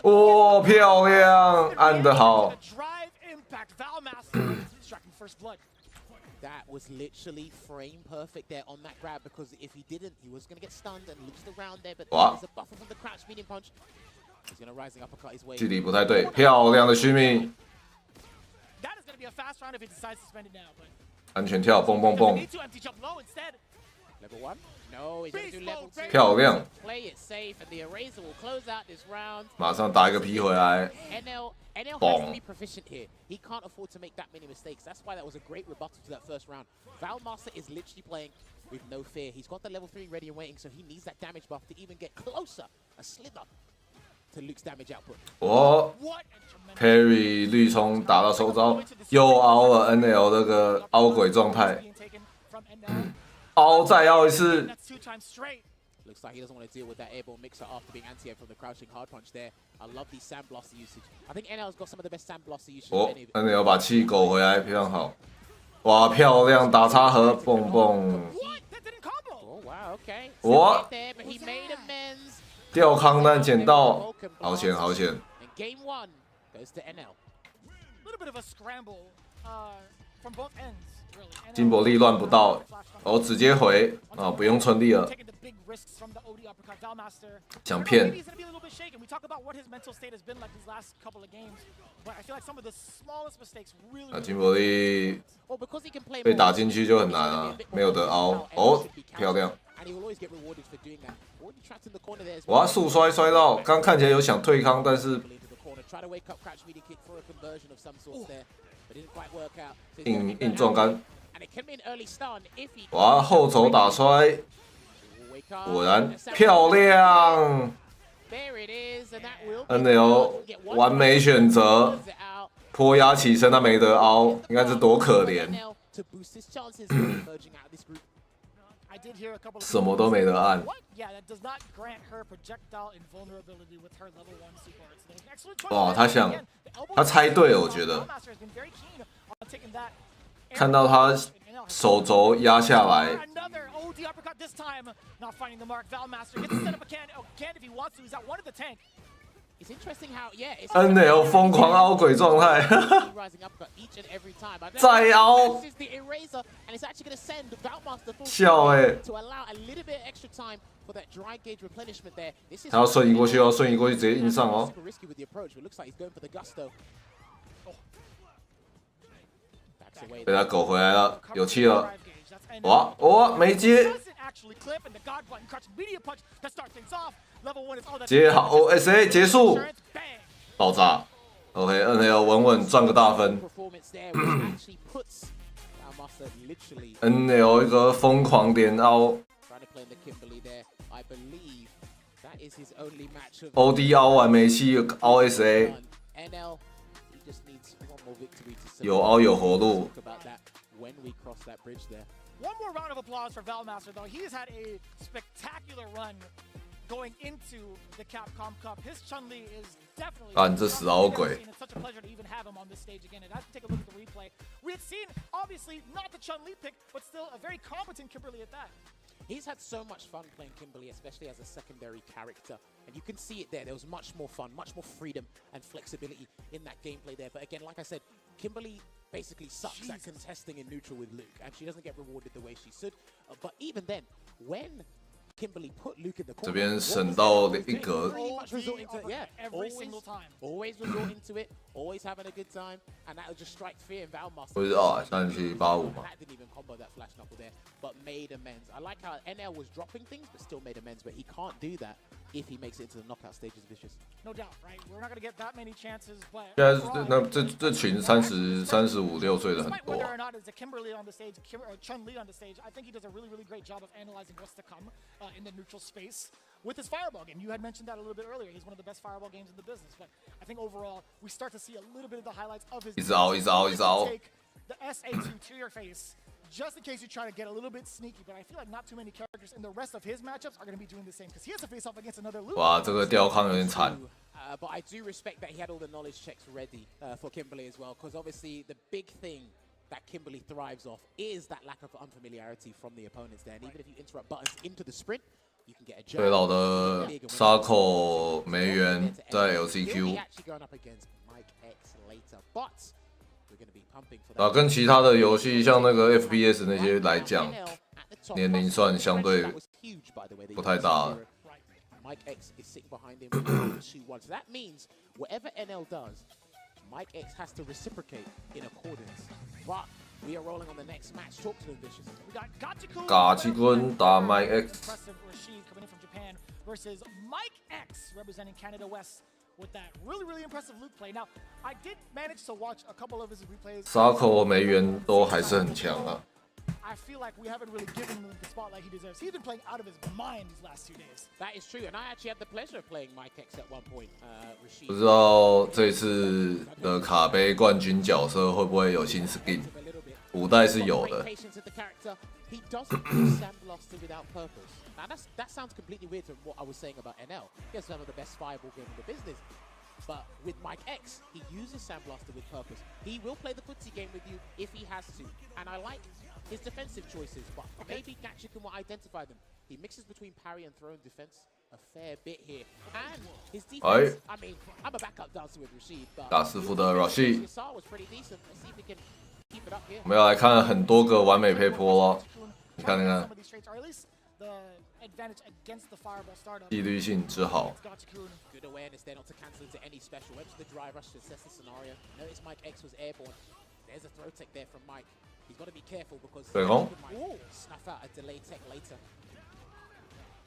哦，漂亮，按得好。That was literally frame perfect there on that grab because if he didn't, he was going to get stunned and lose the round there. But there's a buffer from the crouch medium punch. He's going to rising uppercut his way. 距离不太对，漂亮的虚命。That is going to be a fast round if he decides to spend it now. But 安全跳，蹦蹦蹦。 Level 1. No, he's going to do level 2. 漂亮。 Play it safe and the Eraser will close out this round. 马上打一个皮回来。 NL has to be proficient here. He can't afford to make that many mistakes. That's why that was a great rebuttal to that first round. Valmaster is literally playing with no fear. He's got the level 3 ready and waiting, so he needs that damage buff to even get closer, a slither, to Luke's damage output. 哦 ，Parry 绿冲打到收招，又凹了 NL 那个凹鬼状态，凹再凹一次。 Looks like he doesn't want to deal with that airborne mixer after being anti-air from the crouching hard punch there. I love the sand blaster usage. I think NL's got some of the best sand blaster usage. 哦 ，NL 把气狗回来，非常好。哇，漂亮，打插合，蹦蹦。Oh wow, okay. 哇， But he made amends. 吊康弹捡到，好险好险。 And game 1 goes to NL. little bit of a scramble from both ends. 金伯利乱不到，哦，直接回啊，不用春力了。想骗。啊，金伯利被打进去就很难啊，没有得凹。哦，漂亮。哇，速摔摔到，刚看起来有想退康，但是硬撞杆。 哇，后肘打摔，果然漂亮。NL 完美选择，坡压起身他没得凹，你看这多可怜，什么都没得按。哇，他猜对了，我觉得。 看到他手肘压下来，NL 疯狂凹鬼状态，再凹，笑欸！他要瞬移过去哦，瞬移过去直接硬上哦。 被他狗回来了，有气了！哇哇，没接，接好 OSA 结束，爆炸。OK，NL 稳稳赚个大分。NL 一个疯狂连凹 ，OD 凹完没气，凹 SA。 有凹有活路。One more round of applause for Valmaster, though. He's had a spectacular run going into the Capcom Cup. His Chun-Li is definitely. 干这死凹鬼。 It's such a pleasure to even have him on this stage again. And I have to take a look at the replay. We had seen, obviously, not the Chun-Li pick, but still a very competent Kimberly at that. He's had so much fun playing Kimberly, especially as a secondary character. And you can see it there. There was much more fun, much more freedom and flexibility in that gameplay there. But again, like I said, Kimberly basically sucks at contesting in neutral with Luke, and she doesn't get rewarded the way she should. But even then, when Kimberly put Luke in the corner, 这边省到一格， pretty much resort into yeah, every single time. Always resort into it, always having a good time, and that would just strike fear in Valmaster. 不知道啊，3785嘛。 That didn't even combo that flash knuckle there, but made amends. I like how NL was dropping things, but still made amends. But he can't do that if he makes it into the knockout stages. Vicious. No doubt, right? We're not going to get that many chances, but 现在这群35、36岁的很 despite 多 whether 啊 or。not it's a Kimberly on the stage, or Chun-Li on the stage, I think he does a really great job of analyzing what's to come in the neutral space with his fireball game. You had mentioned that a little bit earlier. He's one of the best fireball games in the business. But I think overall, we start to see a little bit of the highlights of his. 一直凹，一直凹，一直凹。 Take the SA2 to your face, just in case you try to get a little bit sneaky. But I feel like not too many characters in the rest of his matchups are going to be doing the same because he has to face off against another Luke. 哇，这个吊康有点惨。 But I do respect that he had all the knowledge checks ready for Kimberly as well, because obviously the big thing that Kimberly thrives off is that lack of unfamiliarity from the opponents there. And even if you interrupt buttons into the sprint, you can get a jump. 对老的沙口梅园在 LCQ， 啊，跟其他的游戏像那个 FPS 那些来讲，年龄算相对不太大了。 Mike X is sitting behind him with 2-1. So that means whatever NL does, Mike X has to reciprocate in accordance. But we are rolling on the next match. Talk to them, Vicious. We got Gachikun 嘎奇坤打 Mike X， impressive Rashid coming in from Japan versus Mike X representing Canada West with that really impressive Luke play. Now, I did manage to watch a couple of his replays. 沙口梅园都还是很强啊。 I feel like we haven't really given him the spotlight he deserves. He's been playing out of his mind these last 2 days. That is true, and I actually had the pleasure of playing Mike X at one point. 不知道这次的卡杯冠军角色会不会有新 skin？ 五代是有的。 He doesn't use Sandblaster without purpose. Now that sounds completely weird from what I was saying about NL. He has some of the best fireball game in the business. But with Mike X, he uses Sandblaster with purpose. He will play the footsie game with you if he has to. And I like his defensive choices, but maybe Gachikun will identify them. He mixes between parry and throw and defense a fair bit here. And his defense, I mean, I'm a backup dancer with Rashid, but 大师傅的 Rashid， was pretty decent. Let's see if we can keep it up here. 我们要来看很多个完美配波咯。你看看， Some of these traits, or at least the advantage against the fireball startup. 纪律性之好。 Gachikun. Good awareness there not to cancel into any special. Went to the drive rush to assess the scenario. Notice Mike X was airborne. There's a throw tech there from Mike. He's got to be careful because he might snuff out a delay tech later.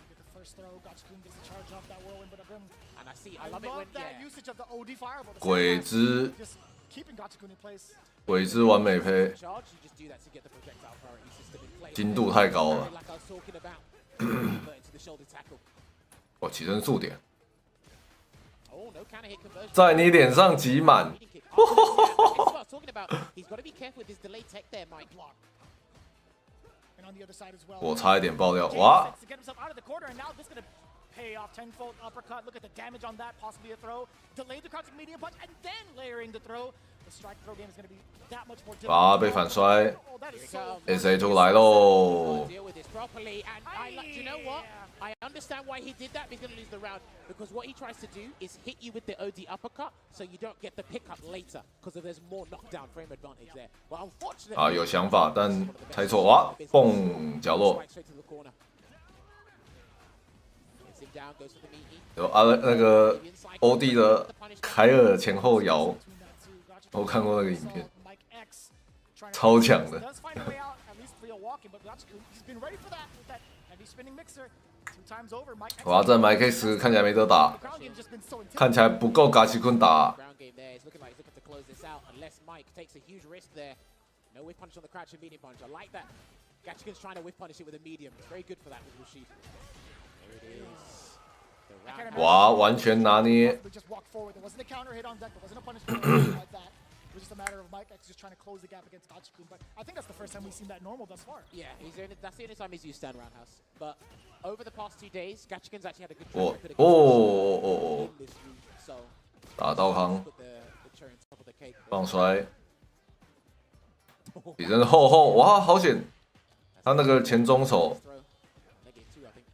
Get the first throw. Gachikun gets the charge off that whirlwind, but again, And I see, I love it when that usage of the OD fireball. 鬼之 Just keeping Gachikun in place. 鬼之完美配， charge. You just do that to get the projectile priority system in place. 精度太高了。 Like I was talking about. Convert into the shoulder tackle. 我起身速点， Oh, no counter hit conversion. 在你脸上挤满。 Oh, yeah, that's what I was talking about. He's got to be careful with his delay tech there, Mike. And on the other side as well. 我差一点爆掉，哇！ To get himself out of the corner, and now this is going to pay off tenfold uppercut. Look at the damage on that, possibly a throw. Delayed the crouching medium punch, and then layering the throw. The strike throw game is going to be that much more difficult. 啊，被反摔 Oh, that is so ，SA2 来喽！ Deal with this properly, and do you know what? I understand why he did that, but he's going to lose the round. Because what he tries to do is hit you with the OD uppercut, so you don't get the pickup later, because there's more knockdown frame advantage there. But unfortunately, 啊，有想法，但猜错，哇！蹦角落， straight to the corner. Gets him down, goes for the meaty. 有啊那个欧弟的凯尔前后摇，我看过那个影片， Mike X trying to 超强的。 does find a way out, at least real walking, but Gachikun, he's been ready for that with that heavy spinning mixer. 2 times over, Mike X. 哇，这 Mike X 看起来没得打， The ground game's just been so intense. 看起来不够嘎奇坤打。 Ground game there. He's looking like he's looking to close this out, unless Mike takes a huge risk there. No whiff punch on the crouch and medium punch. I like that. Gachikun's trying to whiff punish it with a medium. It's very good for that with Rashid. There it is. The round. 哇，完全拿捏。 They just walked forward. There wasn't a counter hit on deck. There wasn't a punishment or anything like that. It was just a matter of Mike X just trying to close the gap against Gachikun. But I think that's the first time we've seen that normal thus far. Yeah, that's the only time he's used stand roundhouse. But over the past 2 days, Gachikun's actually had a good 哦 track record 哦 in this route. So 打刀康 put the cherry on top of the cake. 放摔，比真厚厚，哇，好险！他那个前中手 Throw. Negative 2, I think.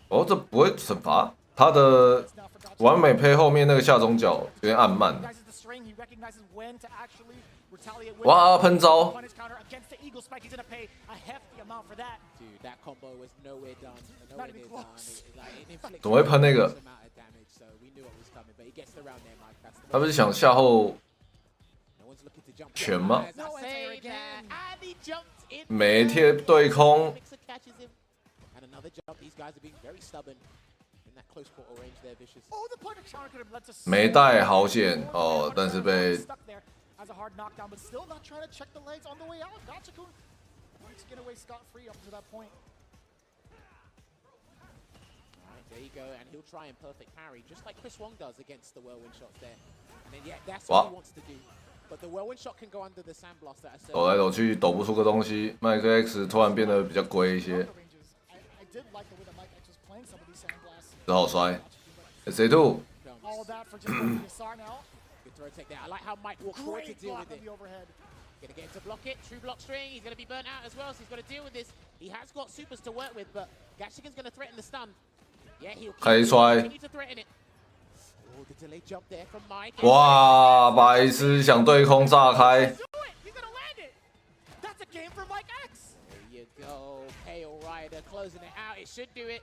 哦，这不会惩罚他的完美配后面那个下中脚有点暗慢。哇，喷招！怎么会喷那个？他不是想下后拳吗？没贴对空。没带好险哦，但是被。As a hard knockdown, but still not trying to check the legs on the way out. Gachikun wants to get away scot-free up to that point. Alright, there you go, and he'll try and perfect parry, just like Chris Wong does against the whirlwind shots there. And then yeah, that's what he wants to do. But the whirlwind shot can go under the sandblaster. 抖来抖去，抖不出个东西。麦克 X 突然变得比较龟一些，只好摔。SA2。All that for just the SR now. Throw take there. I like how Mike walked forward to deal with it. Gonna get him to block it. True block string. He's gonna be burnt out as well, so he's got to deal with this. He has got supers to work with, but Gachikin's gonna threaten the stun. Yeah, he'll continue to threaten it. Oh, the delay jump there from Mike. 哇，白痴想对空炸开。He's gonna land it. That's a game for Mike X. There you go. Pale Rider closing it out. It should do it.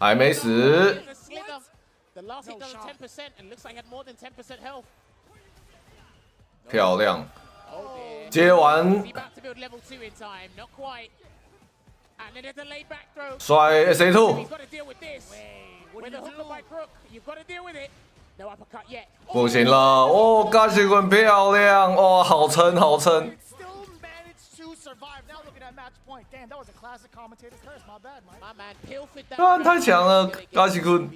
还没死。The last hit does 10% and looks like he had more than 10% health. 漂亮，接完摔 SA2， 不行了，哦，嘎西棍漂亮，哦，好撑好撑。啊，太强了，嘎西棍，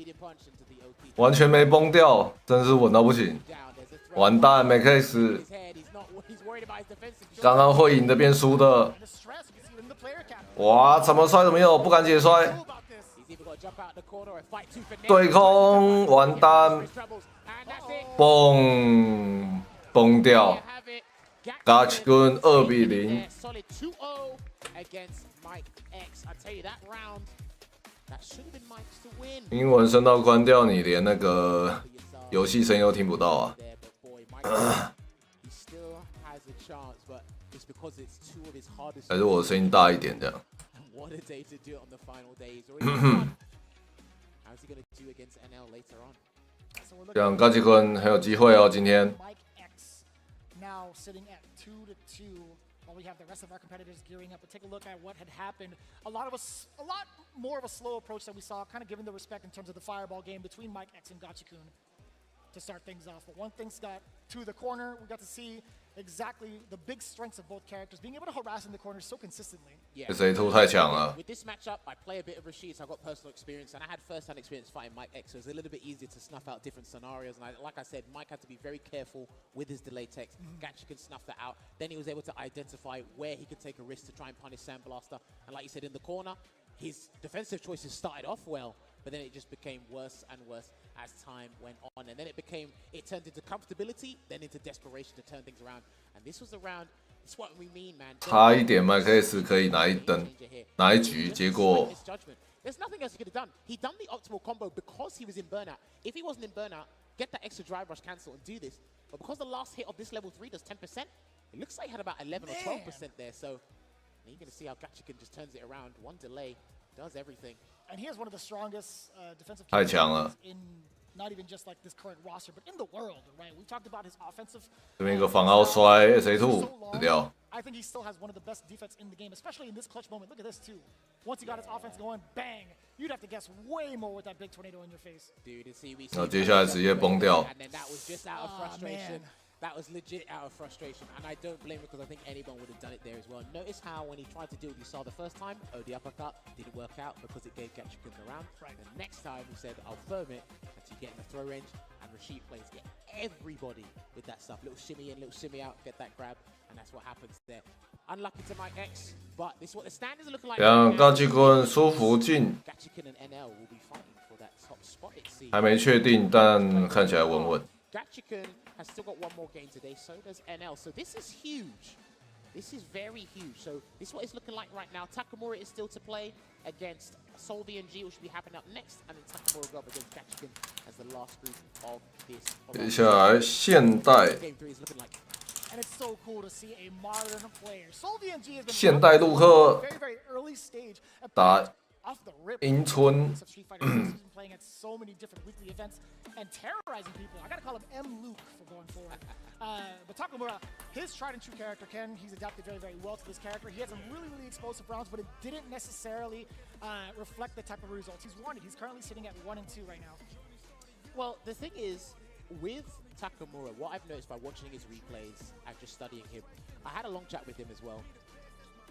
完全没崩掉，真是稳到不行。完蛋，没 case。刚刚会赢的变输的，哇，怎么摔怎么有，不敢解摔。对空，完蛋，崩掉。Gachikun 2-0。英文声道关掉，你连那个游戏声优听不到啊。还是我的声音大一点这样。这样 Gachikun 很有机会哦，今天。Now sitting at 2-2, while we have the rest of our competitors gearing up. But take a look at what had happened. A lot more of a slow approach that we saw, kind of giving the respect in terms of the fireball game between Mike X and Gachikun to start things off. But one thing's got to the corner. We got to see exactly the big strengths of both characters, being able to harass in the corners so consistently. SA2 太强了。 With this matchup, I play a bit of Rashid, so I got personal experience, and I had first-hand experience fighting Mike X, so it's a little bit easier to snuff out different scenarios. And like I said, Mike had to be very careful with his delay text. Gachikin snuffed that out. Then he was able to identify where he could take a risk to try and punish Sandblaster. And like you said, in the corner, his defensive choices started off well, but then it just became worse and worse as time went on. And then it turned into comfortability, then into desperation to turn things around. And this was a round, it's what we mean, man. 差一点麦克 S 可以拿一局，结果 There's nothing else he could have done. He done the optimal combo because he was in burnout. If he wasn't in burnout, get that extra drive rush cancel and do this. But because the last hit of this level 3 does 10%, it looks like he had about 11 or 12% there. So you're going to see how Gachikin just turns it around. One delay does everything. And he has one of the strongest defensive 太强了。 in not even just like this current roster, but in the world, right? We talked about his offensive. 这边一个防凹摔 SA2 死掉。 I think he still has one of the best defense in the game, especially in this clutch moment. Look at this too. Once he got his offense going, bang! You'd have to guess way more with that big tornado in your face. Dude,然后接下来直接崩掉。 And then that was just out of frustration. That was legit out of frustration, and I don't blame him because I think anyone would have done it there as well. Notice how when he tried to do what you saw the first time, the uppercut didn't work out because it gave Gachikin the round. Right. The next time he said, I'll firm it, and you get in the throw range, and Rashid plays get everybody with that stuff. Little shimmy in, little shimmy out, get that grab, and that's what happens there. Unlucky to Mike X, but this is what the standards are looking like. 让 Gachikun 舒服进， Gachikin and NL will be fighting for that top spot, it seems. 还没确定，但看起来稳稳。 Gachikin has still got one more game today, so does NL. So this is huge. This is very huge. So this is what it's looking like right now. Takamura is still to play against Solvi and G, which will be happening up next, and then Takamura go up against Gachikin as the last group of this. 接下来现代 Game 3 is looking like. And it's so cool to see a modern player. Solvi and G has been 现代陆克 very, very early stage. 打 Off the rip. 樱村 Streetfighter has been playing at so many different weekly events and terrorizing people. I gotta call him M. Luke for going forward. But Takamura, his tried and true character, Ken, he's adapted very, very well to this character. He had some really, really explosive rounds, but it didn't necessarily reflect the type of results he's wanted. He's currently sitting at 1 and 2 right now. Well, the thing is, with Takamura, what I've noticed by watching his replays and just studying him, I had a long chat with him as well.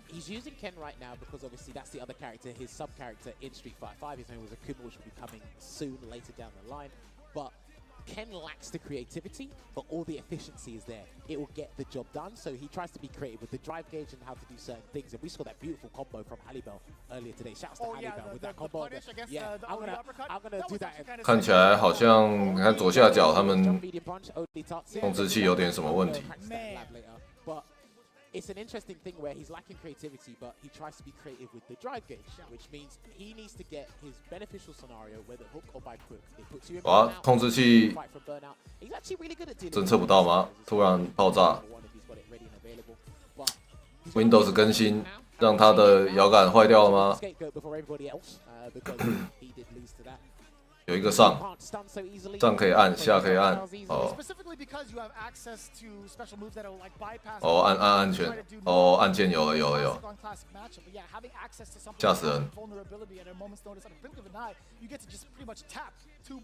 He's using Ken right now because obviously that's the other character, his sub-character in Street Fighter 5. His name was Akuma, which will be coming soon, later down the line. But Ken lacks the creativity, but all the efficiency is there. It will get the job done, so he tries to be creative with the drive gauge and how to do certain things. And we saw that beautiful combo from Halibel earlier today. Shouts to Halibel with that combo. Yeah, I'm gonna do that. 看起来好像你看左下角他们控制器有点什么问题。 But it's an interesting thing where he's lacking creativity, but he tries to be creative with the drive gauge, which means he needs to get his beneficial scenario, whether hook or by quick. It puts you in 哇，控制器 fight from burnout. He's actually really good at dealing 侦测不到吗？突然爆炸 ，Windows 更新让他的摇杆坏掉了吗？有一个上可以按，下可以按，哦。哦，按安全，哦，按键有了，吓死人。 2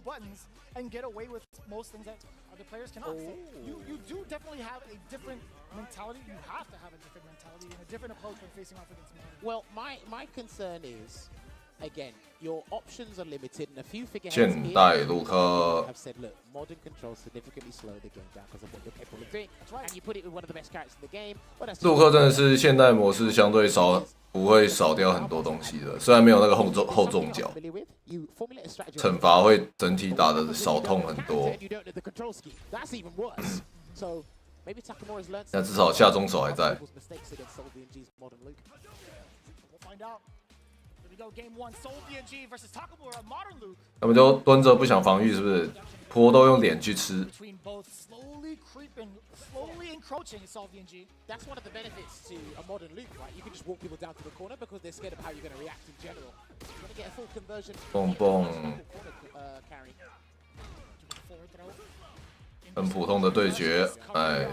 buttons and get away with most things that other players cannot. So you do definitely have a different mentality. You have to have a different mentality and a different approach when facing off against Modern. Well, my concern is, again, your options are limited, and a few figureheads 现代陆克 have said, look, modern controls significantly slow the game down because of what you're capable of doing, and you put it with one of the best characters in the game. 陆克真的是现代模式相对不会少掉很多东西的，虽然没有那个后重脚，惩罚会整体打的少痛很多。但至少下中手还在。他们就蹲着不想防御，是不是？坡都用脸去吃。 Slowly encroaching Solvi and G. That's one of the benefits to a modern Luke, right? You can just walk people down to the corner because they're scared of how you're going to react in general. You're going to get a full conversion. 蹦蹦，很普通的对决，哎。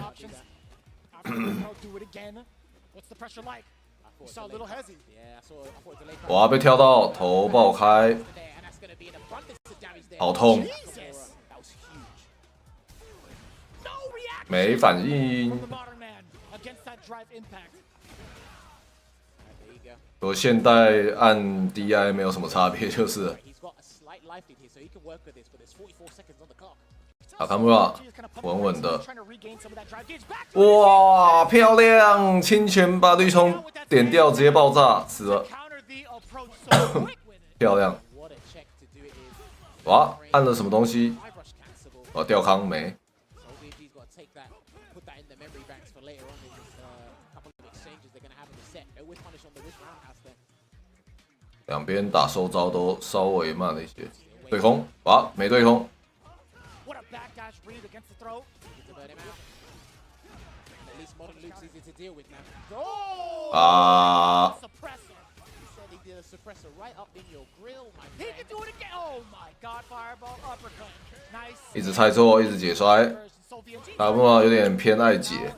哇，被跳到头爆开，好痛。 没反应。和现代按 DI 没有什么差别，就是了。塔卡穆拉稳稳的，哇，漂亮！轻拳把绿冲点掉，直接爆炸，死了。漂亮！哇，按了什么东西？哦，吊康没。 两边打收招都稍微慢了一些，对空，哇，没对空。啊！一直猜错，一直解摔，卡布拉有点偏爱解。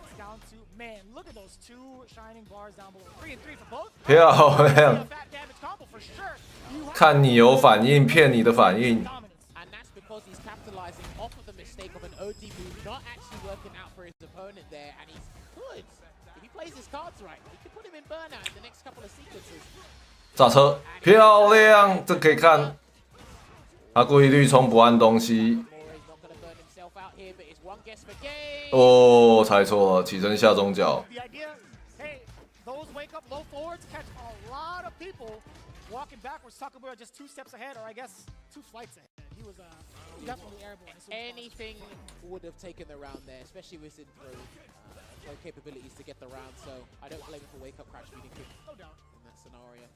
漂亮！看你有反应，骗你的反应。炸车，漂亮！这可以看。他故意绿冲不按东西。哦，猜错了，起身下中脚。 Walking backwards, Takamura just 2 steps ahead, or I guess 2 flights ahead. He was definitely airborne. Anything would have taken the round there, especially with Sin throw. no capabilities to get the round, so I don't blame him for wake up crash medium kick. No doubt. In that scenario.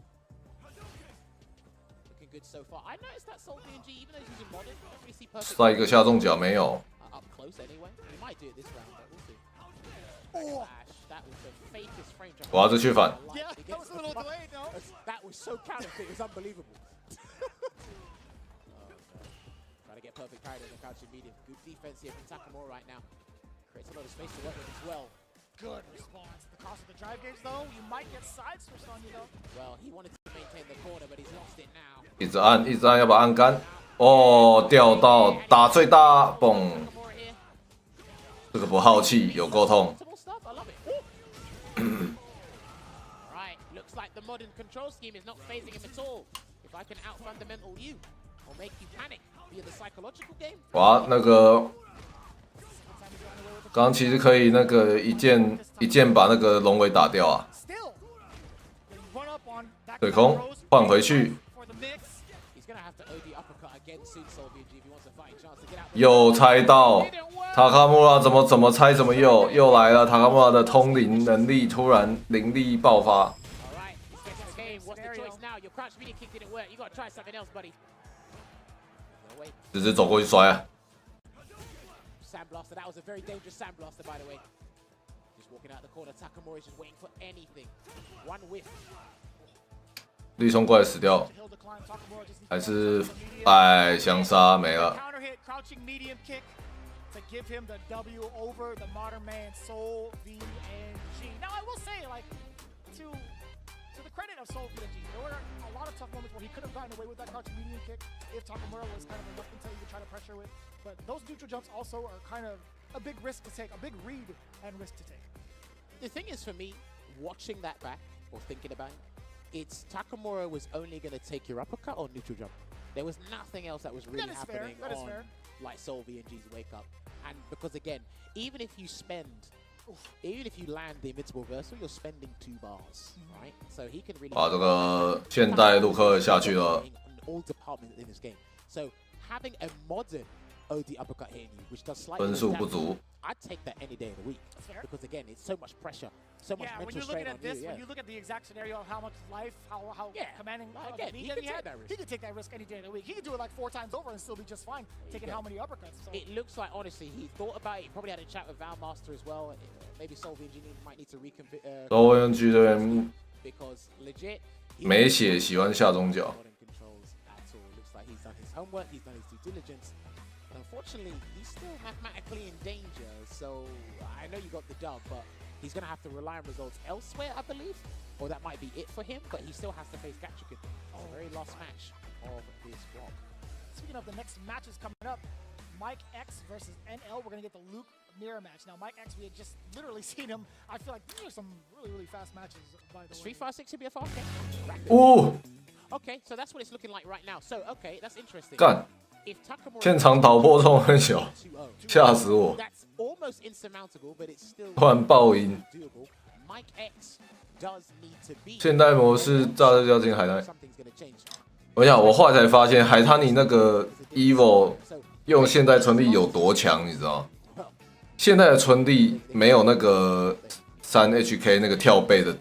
Looking good so far. I noticed that Soul BNG, even though he's using modern, I don't really see perfect. 塞一个下中脚没有。 Up close anyway. He might do it this round, but we'll see. Crash. That was the fakest frame drop. 我要这去反。 Yeah, that was a little delayed, no? That was so counterfeit, it was unbelievable. Trying to get perfect parry in the crouching medium. Good defense here from Takamura right now. Creates a lot of space to work with as well. Good response. The cost of the drive gauge, though, you might get side switched on you, though. Well, he wanted to maintain the corner, but he's lost it now. 一直按，一直按，要把它按干。哦，掉到打最大，嘣！ Takamura here. 这个不好气，有够痛。 Multiple stuff, I love it. Right, looks like the modern control scheme is not phasing him at all. If I can out fundamental you, or make you panic via the psychological game. 哇，那个刚刚其实可以那个一键把那个龙尾打掉啊。 Still, they run up on that 对空换回去， for the mix. He's gonna have to OD uppercut again soon, Soul BNG, if he wants a fighting chance to get out. 又猜到塔卡穆拉怎么猜怎么又来了，塔卡穆拉的通灵能力突然灵力爆发。 Alright, he's getting the game. What's the choice now? Your crouch medium kick didn't work. You gotta try something else, buddy. No way. 直接走过去摔啊！ Sandblaster, that was a very dangerous Sandblaster, by the way. Just walking out the corner, Takamura is just waiting for anything. One whiff. 绿冲怪死掉， Hill decline, Takamura just needs 还 to 是 focus on the medium. 哎相杀没了。 Counter hit, crouching medium kick to give him the W over the modern man Soul VNG. Now I will say, like, to the credit of Soul VNG, there were a lot of tough moments where he could have gotten away with that crouching medium kick if Takamura was kind of reluctant to even try to pressure with. But those neutral jumps also are kind of a big risk to take, a big read and risk to take. The thing is, for me, watching that back or thinking about it, it's Takamura was only going to take your uppercut or neutral jump. There was nothing else that was really That is fair, happening that is on fair. like Soul VNG's wake up. And because again, even if you land the invincible reversal, you're spending 2 bars, right? So he can really. 把这个现代陆克下去了。 in all departments in this game. So having a modern OD uppercut hitting you, which does slightly 分数 less 不 damage, 足， I'd take that any day of the week. fair. Because again, it's so much pressure, so much Yeah, when mental you're strain looking on at this, you. when you look at the exact scenario of how much life, how Yeah, commanding again, the he lead that could he take had, that risk. he could take that risk any day of the week. He could do it like 4 times over and still be just fine, taking go. how many uppercuts. So. It looks like, honestly, he thought about it. He probably had a chat with Valmaster as well. Maybe Soul VNG might need to reconfigure 周文居这边 because legit. he 没血，喜欢下中脚。 modern controls at all. Looks like he's done his homework. He's done his due diligence. Unfortunately, he's still mathematically in danger. So I know you got the dub, but he's gonna have to rely on results elsewhere, I believe, or that might be it for him. But he still has to face Gachikin. The very last match of this block. Speaking of the next matches coming up, Mike X versus NL. We're gonna get the Luke mirror match. Now, Mike X, we had just literally seen him. I feel like these are some really fast matches, by the way. Street Fighter 6 should be a fast game. 哦， Okay, so that's what it's looking like right now. So okay, that's interesting. 干！ If Takamura 现场导播冲很小， 2-0, 吓死我！ that's almost insurmountable, but it's still 突然爆音。 doable. Mike X does need to be. 现代模式炸热掉进海滩。 Something's gonna change. 我想，我后来才发现，海滩你那个 EVO So 用现代春力有多强，你知道？现代的春力没有那个3HK 那个跳背的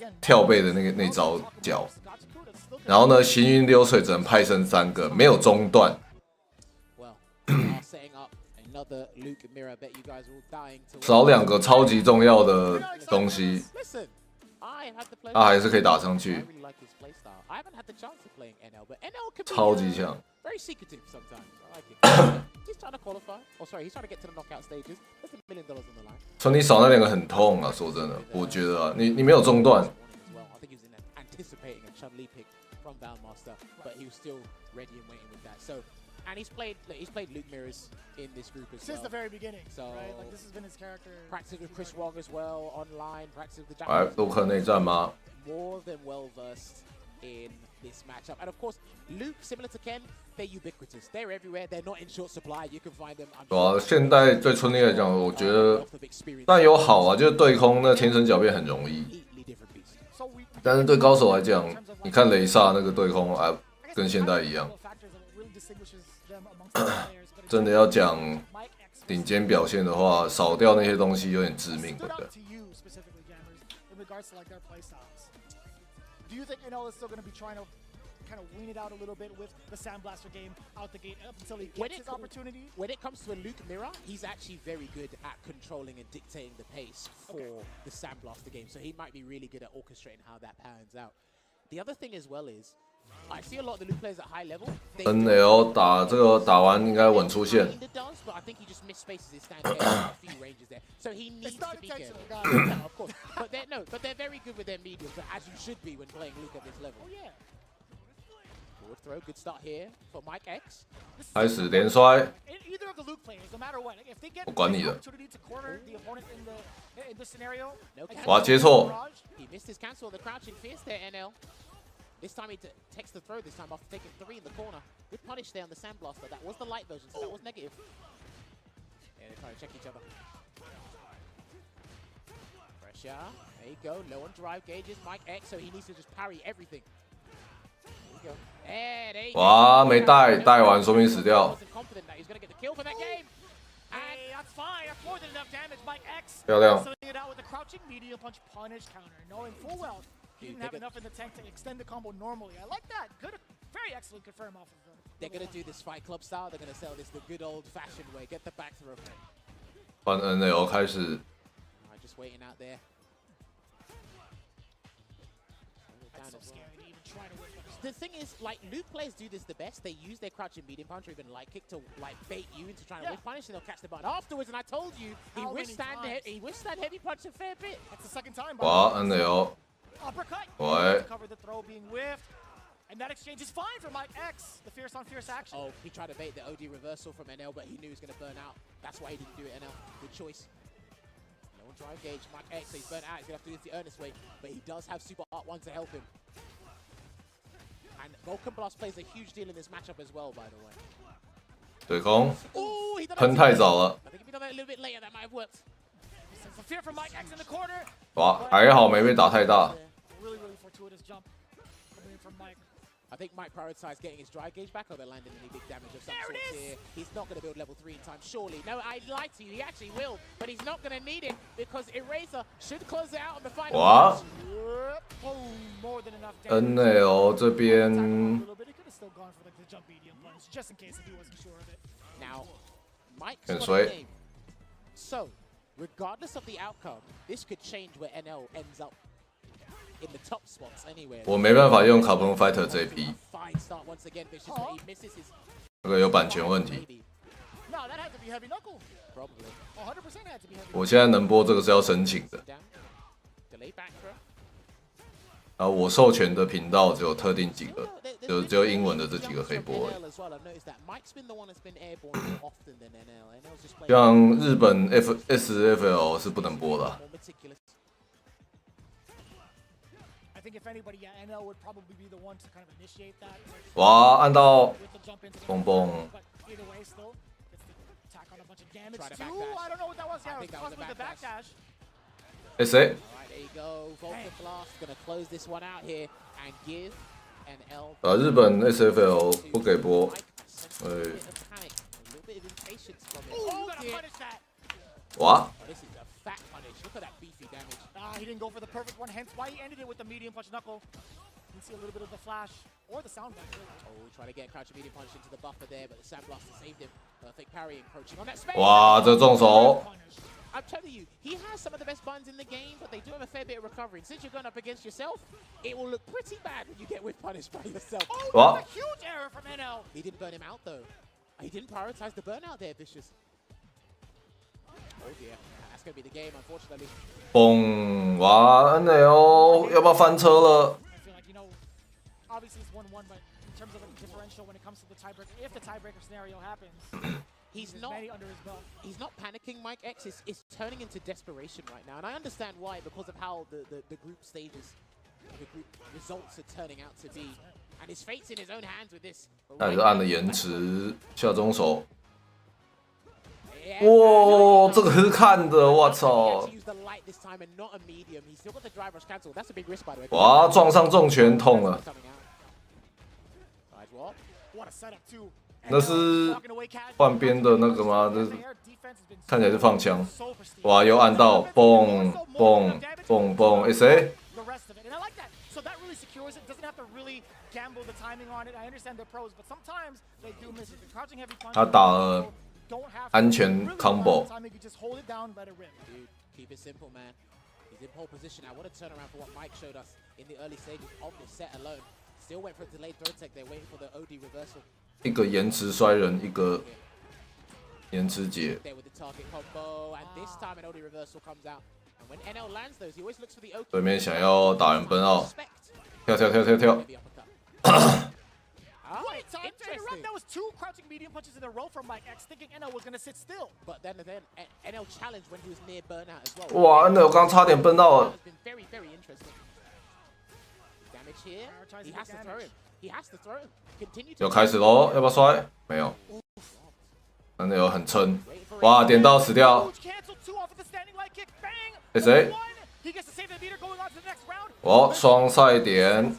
那招脚，然后呢，行云流水只能派生3个，没有中断。 well, we are setting up another Luke mirror. I bet you guys are all dying to. 少2个超级重要的东西， Listen, I had the pleasure. 他还是可以打上 I 去， really like his playstyle. I haven't had the chance of playing NL, but NL can be 超级强。 very secretive sometimes. I like it. He's trying to qualify. Oh, sorry, he's trying to get to the knockout stages. There's $1 million on the line. 春力少那2个很痛啊，说真的，我觉得啊，你没有中断， As well. I think he was anticipating a Chun-Li pick from Valmaster, but he was still ready and waiting with that. So, and he's played Luke Mirrors in this group as Since well. the very beginning, So- right? Like this has been his character. Practice with Chris Wong as well, online, practice with the 来 Japanese. 陆克内战吗？ More than well versed in this matchup. And of course, Luke, similar to Ken, they're ubiquitous. They're everywhere. They're not in short supply. You can find them. I'm 对啊，现代对春力来讲，我觉得 wealth of experience. 但有好啊，就是对空那天生狡辩很容易， Completely different beast. So we 但是对高手来讲，你看雷萨那个对空啊，跟现代一样。 factors that will really distinguishes them amongst the players. But 真的要讲顶尖表现的话，少掉那些东西有点致命，对不对？ to you specifically, Jammers, in regards to like their play styles. Do you think NL is still going to be trying to kind of wean it out a little bit with the Sandblaster game out the gate up until he gets his opportunity? When it comes to a Luke Mirror, he's actually very good at controlling and dictating the pace for the Sandblaster game. So he might be really good at orchestrating how that pans out. The other thing as well is, I see a lot of the Luke players at high level. NL 打这个打完应该稳出线。 Does, but I think he just misspaces his stand there. A few ranges there, so he needs to be careful. Yeah, of course, but they're very good with their mediums, as you should be when playing Luke at this level. Oh yeah. Forward throw, good start here for Mike X. 开始连摔， Either of the Luke players, no matter what, if they get 我管你 the 的。 opportunity to corner the opponent in this scenario, No cancel. 哇，接错， He missed his cancel. The crouching fierce there, NL. This time he takes the throw. This time after taking 3 in the corner. Good punish there on the Sandblaster. That was the light version, so that was negative. Yeah, they're trying to check each other. Pressure. There you go. Low on drive gauges. Mike X, so he needs to just parry everything. There you go. There you go. 哇，没带，带完说明死掉。 Wasn't confident that he was going to get the kill for that game. Hey, that's fine. That's more than enough damage. Mike X 漂亮。 filling it out with a crouching medium punch punish counter, knowing full well he didn't have enough in the tank to extend the combo normally. I like that. Good, very excellent confirm off of them. They're going to do this Fight Club style. They're going to sell this the good old-fashioned way. Get the back throw. 换 NL 开始， Just waiting out there. That's so scary to even try to win. The thing is, like, Luke players do this the best. They use their crouching medium punch or even light kick to, like, bait you into trying to whip punish, and they'll catch the button afterwards. And I told you, he withstand heavy punch a fair bit. That's the second time. 哇 NL， Uppercut. 喂， Cover the throw being whiffed. And that exchange is fine for Mike X. The fierce on fierce action. Oh, he tried to bait the OD reversal from NL, but he knew he was going to burn out. That's why he didn't do it, NL. Good choice. No one drive gauge. Mike X, so he's burnt out. He's going to have to do this the earnest way, but he does have Super Art 1 to help him. And Vulcan Blast plays a huge deal in this matchup as well, by the way. 对空， Oh, he done 喷太早了， I think if he done that a little bit later, that might have worked. Sense of fear from Mike X in the corner. 哇，还好没被打太大。 Really, really fortuitous jump coming in from Mike. I think Mike prioritized getting his drive gauge back, or they're landing any big damage of some There sort it is! here. He's not going to build level 3 in time, surely. No, I lied to you. He actually will, but he's not going to need it because Eraser should close it out on the final. 哇 Oh, more than enough damage. NL 这边 A little bit. He could have still gone for like the jump medium punch, just in case if he wasn't sure of it. Now, Mike's Can got sway. a game. So, regardless of the outcome, this could change where NL ends up in the top spots anyway. 我没办法用卡普空 fighter 这一批， Fine start once again, Vicious, but he misses his 这个有版权问题。 maybe, No, that had to be heavy knuckle. probably. 100% had to be heavy. 我现在能播这个是要申请的， Down. Delay back throw. 然后我授权的频道只有特定几个，就只有英文的这几个可以播而已。 像日本 SFL 是不能播的啊、 I think if anybody, yeah, NL would probably be the one to kind of initiate that. 哇，按到 With the jump into the 蹦蹦， But either way, still gets the attack on a bunch of damage Try to too. backdash. I don't know what that was. I Yeah, it think was that was a possibly the backdash. backdash. 哎谁？ Alright, there you go. Vulcan Blast gonna close this one out here and give NL. 日本 SFL 不给播， A little bit of impatience from it. Oh, you Oh, gotta dear. punish that. 哇， Oh, this is a fat punish. Look at that beefy damage. He didn't go for the perfect one, hence why he ended it with the medium punch knuckle. You can see a little bit of the flash or the sound bite. Really. Oh, trying to get crouching medium punch into the buffer there, but the Sandblaster saved him. Perfect parry encroaching on that space. 哇，这重手， Punish. I'm telling you, he has some of the best buttons in the game, but they do have a fair bit of recovery. And since you're going up against yourself, it will look pretty bad when you get whip punished by yourself. Oh, What? that's a huge error from NL. He didn't burn him out, though. He didn't prioritize the burnout there, Vicious. Oh, dear. That's going to be the game, unfortunately. 嘣，哇 NL 要不要翻车了？ I feel like, obviously it's 1-1, but in terms of a differential when it comes to the tiebreaker, if the tiebreaker scenario happens, He's there's not many under his belt. He's not panicking, Mike X. It's turning into desperation right now. And I understand why, because of how the group stages, the group results are turning out to be. And his fate's in his own hands with this. 但是按了延迟下中手，哇，这个是看的，我操！ 哇，撞上重拳痛了。 What a setup, too. 那是换边的那个吗？这看起来是放枪。哇，又按到，蹦蹦蹦蹦，谁？他打了安全 combo。Keep it simple, man. He's in pole position now. What a turnaround for what Mike showed us in the early stages of this set alone. Still went for a delayed throw tech. They're waiting for the OD reversal. 一个延迟摔人，一个延迟解。 There with the target combo, and this time an OD reversal comes out. And when NL lands those, he always looks for the OD. 对面想要打人奔奥，跳跳跳跳跳。Wait, time to interrupt. That was 2 crouching medium punches in a row from Mike X, thinking NL was gonna sit still. But then NL challenged when he was near burnout as well. 哇，NL 刚差点奔到了。 Has been very, very interesting. Damage here. He has to throw him. He has to throw him. Continue to. 要开始喽，要不要摔？没有。NL 很撑，哇，点到死掉。谁？哦，双赛点。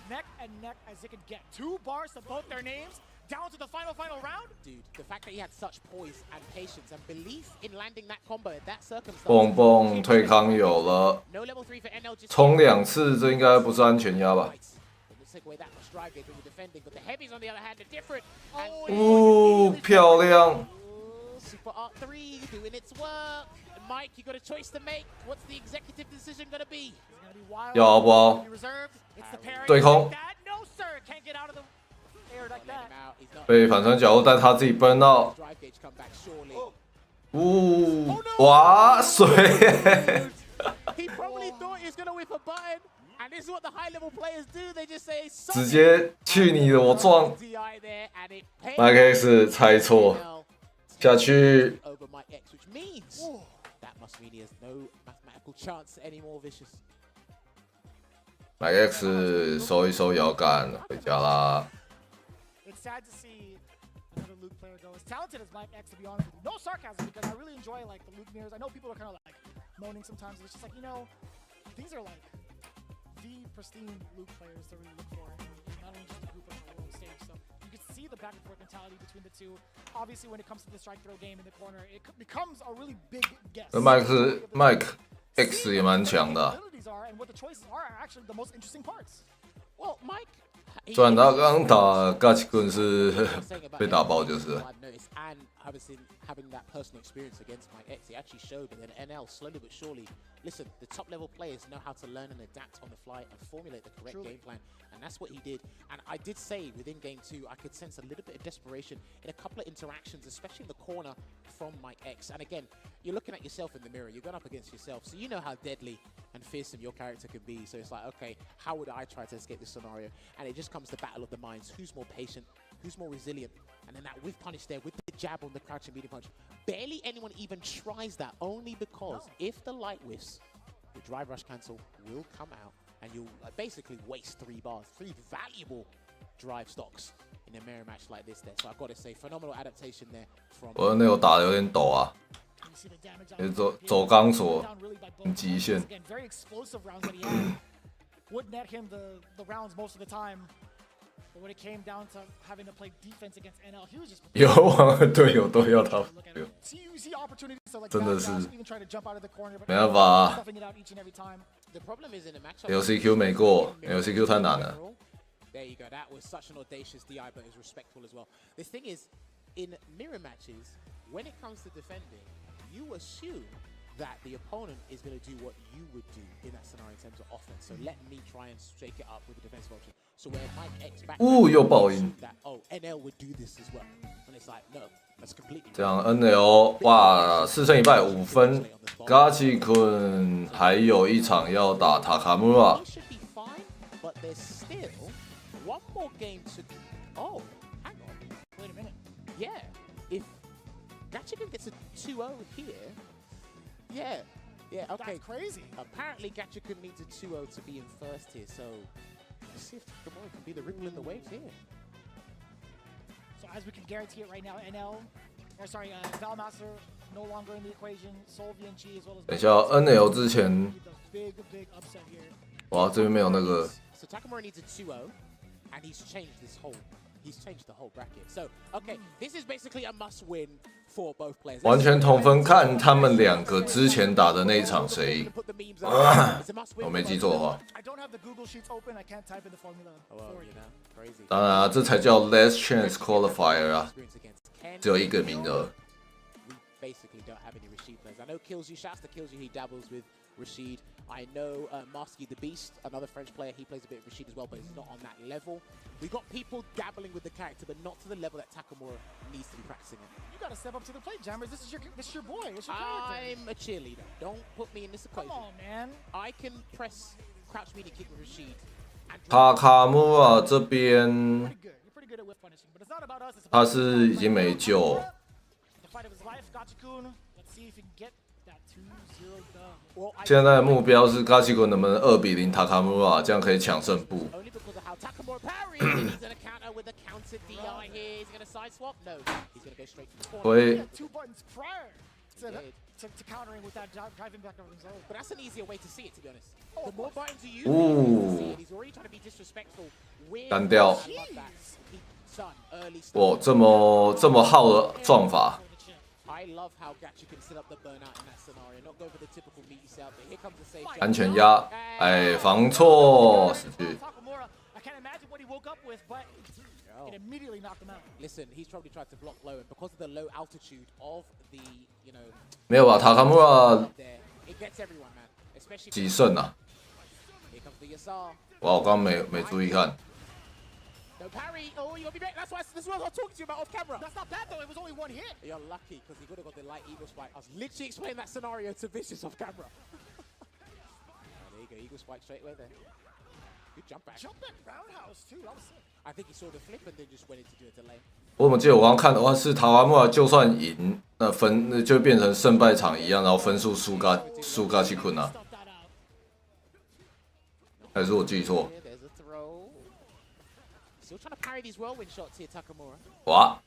Dude, the fact that he had such poise and patience and belief in landing that combo at that circumstance. 蹦蹦退康有了， No level 3 for NL just 冲2次，这应该不是安全压吧？ take away that much drive gauge when you're defending, but the heavies on the other hand are different. 漂亮！ Super Art 3 doing its work. And Mike, you got a choice to make. What's the executive decision gonna be? 要不要？对空。 被反穿脚后，但他自己奔到。哇，水！ He probably thought he was gonna whip a button, and this is what the high-level players do. They just say, 直接去你的，我撞。Mike X 猜错，下去。 Over Mike X, which means that must mean he has no mathematical chance anymore. Vicious. Mike X 收一收摇杆，回家啦。 It's sad to see another Luke player go as talented as Mike X, to be honest with you. No sarcasm, because I really enjoy like the Luke mirrors. I know people are kind of like moaning sometimes. It's just like, you know, these are like the pristine Luke players to really look for, not only just a group but on the world stage. So you can see the back and forth mentality between the two. Obviously, when it comes to the strike throw game in the corner, it becomes a really big guess. Mike X 也蛮强的。 And what the choices are actually the most interesting parts. Well, Mike. 虽然他刚打嘎奇棍是被打爆，就是。 And having that personal experience against Mike X, he actually showed that then NL slowly but surely. Listen, the top level players know how to learn and adapt on the fly and formulate the correct game plan, and that's what he did. And I did say within game 2, I could sense a little bit of desperation in a couple of interactions, especially in the corner from Mike X. And again, you're looking at yourself in the mirror. You're going up against yourself, so you know how deadly and fearsome your character can be. So it's like, okay, how would I try to escape this scenario? And it just comes to battle of the minds. Who's more patient? Who's more resilient? And then that whiff punish there with the jab on the crouching medium punch. Barely anyone even tries that, only because if the light whiffs, the drive rush cancel will come out, and you'll basically waste 3 bars, 3 valuable drive stocks in a mirror match like this there. So I've got to say, phenomenal adaptation there from. 我那有打的有点抖啊，走钢索，很极限。 Would net him the rounds most of the time. But when it came down to having to play defense against NL, he was just 有网的队友都要他，真的是没办法啊。LCQ 没过 ，LCQ 太难了。 There you go. That was such an audacious DI, but it was respectful as well. The thing is, in mirror matches, when it comes to defending, you assume that the opponent is going to do what you would do in that scenario in terms of offense. So let me try and shake it up with the defensive option. So where Mike X back that NL would do this as well, and it's like no, that's completely. 这样 NL 哇，4胜1败5分 ，Gachi Kun 还有一场要打塔卡穆拉。 Should be fine, but there's still one more game to. Oh, hang on. Wait a minute. Yeah, if Gachigan gets a 2-0 here. Yeah, okay. That's crazy. Apparently, Gachigan needs a 2-0 to be in first here, so let's see if Takamura can be the ripple in the waves here. So as we can guarantee it right now, Valmaster no longer in the equation, Solvi and G as well as. 等一下 ，NL 之前，哇，这边没有那个。 So Takamura needs a 2-0, and he's changed this whole. He's changed the whole bracket. So, okay, this is basically a must-win for both players. 完全同分，看他们两个之前打的那一场谁赢。我没记错的话。当然啊，这才叫 Last Chance Qualifier 啊，只有一个名额。Basically don't have any Rashid players. I know Killsy, shouts to Killsy, he dabbles with Rashid. I know Marsky the Beast, another French player, he plays a bit of Rashid as well, but he's not on that level. We've got people dabbling with the character, but not to the level that Takamura needs to be practicing it. You gotta step up to the plate, Jammers. This is your boy. It's your character. I'm a cheerleader. Don't put me in this equation. Come on, man. I can press crouch media kick with Rashid. 塔卡穆啊这边， You're pretty good at whip punishing, but it's not about us. It's 他 about 是已经没救。 the fight of his life, Gachikun. Let's see if he can get that 2-0 done. 现在的目标是 Gachikun 能不能2-0塔卡穆啊，这样可以抢胜部。 Only because of how Takamura parries. He's gonna counter with a counter DI here. He's gonna side swap. No, he's gonna go straight to the corner. 所以 2 buttons prior to countering with that driving back of his own. But that's an easier way to see it, to be honest. The more buttons you use, the easier to see it. He's already trying to be disrespectful. 单调。 I love that. Son, early 哇， start. 这么好的撞法。 I love how Gachi can set up the burnout in that scenario, not go for the typical meaty setup. But here comes the safe jump. 安全压，哎，防错，死去。 I can't imagine what he woke up with, but it immediately knocked him out. Listen, he's probably tried to block low, and because of the low altitude of the, you know, 没有吧？塔卡穆啊 there, it gets everyone, man. Especially 几胜啊？ here comes the Yasar. 哇，我刚刚没注意看。 No parry. Oh, you gotta be back. That's what I was talking to you about off camera. That's not bad though. It was only 1 hit. You're lucky because he could have got the light eagle spike. I was literally explaining that scenario to Vicious off camera. There you go, eagle spike straight away there. Good jump back. Jump back roundhouse too. That was sick. I think he saw the flip and then just went in to do a delay. 我怎么记得我刚刚看的话是塔卡穆啊，就算赢，那分就变成胜败场一样，然后分数输嘎西坤啊？ Stuff that out. 还是我记错？ Here, there's a throw. Still trying to parry these whirlwind shots here, Takamura. 哇！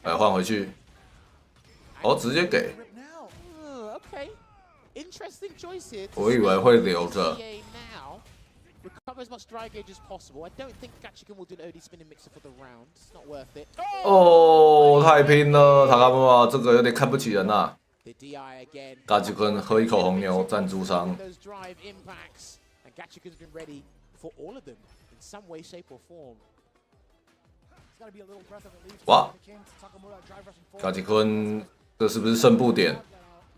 来换回去，哦，直接给。 Okay. Interesting choice here. 我以为会留着。 Now. Recover as much dry gauge as possible. I don't think Gachikan will do an OD spinning mixer for the round. It's not worth it. 哦，太拼了，塔卡穆啊，这个有点看不起人呐。 The DI again. 嘎吉坤喝一口红牛，赞助商。 Those drive impacts, and Gachikan's been ready for all of them in some way, shape, or form. It's gotta be a little breath of relief. 哇 King to Takamura drive rushing forward. 嘎吉坤，这是不是胜负点？ I'm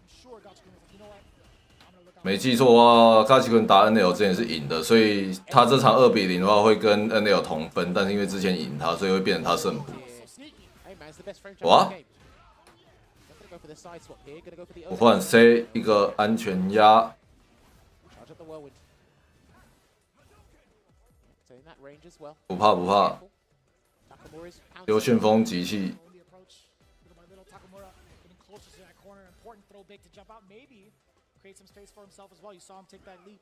sure Gachikun was like, you know what? I'm gonna look out. 没记错啊，嘎吉坤打 NL 之前是赢的，所以他这场2-0的话会跟 NL 同分，但是因为之前赢他，所以会变成他胜负。 Hey man, it's the best franchise What? in the game. Not gonna go for the side swap here. Gonna go for the 我换 C 一个安全压， charge up the whirlwind. So in that range as well. 不怕不怕， Takamura's 有旋风集气。 The approach, little by little, Takamura getting closer to that corner. Important throw big to jump out. Maybe create some space for himself as well. You saw him take that leap.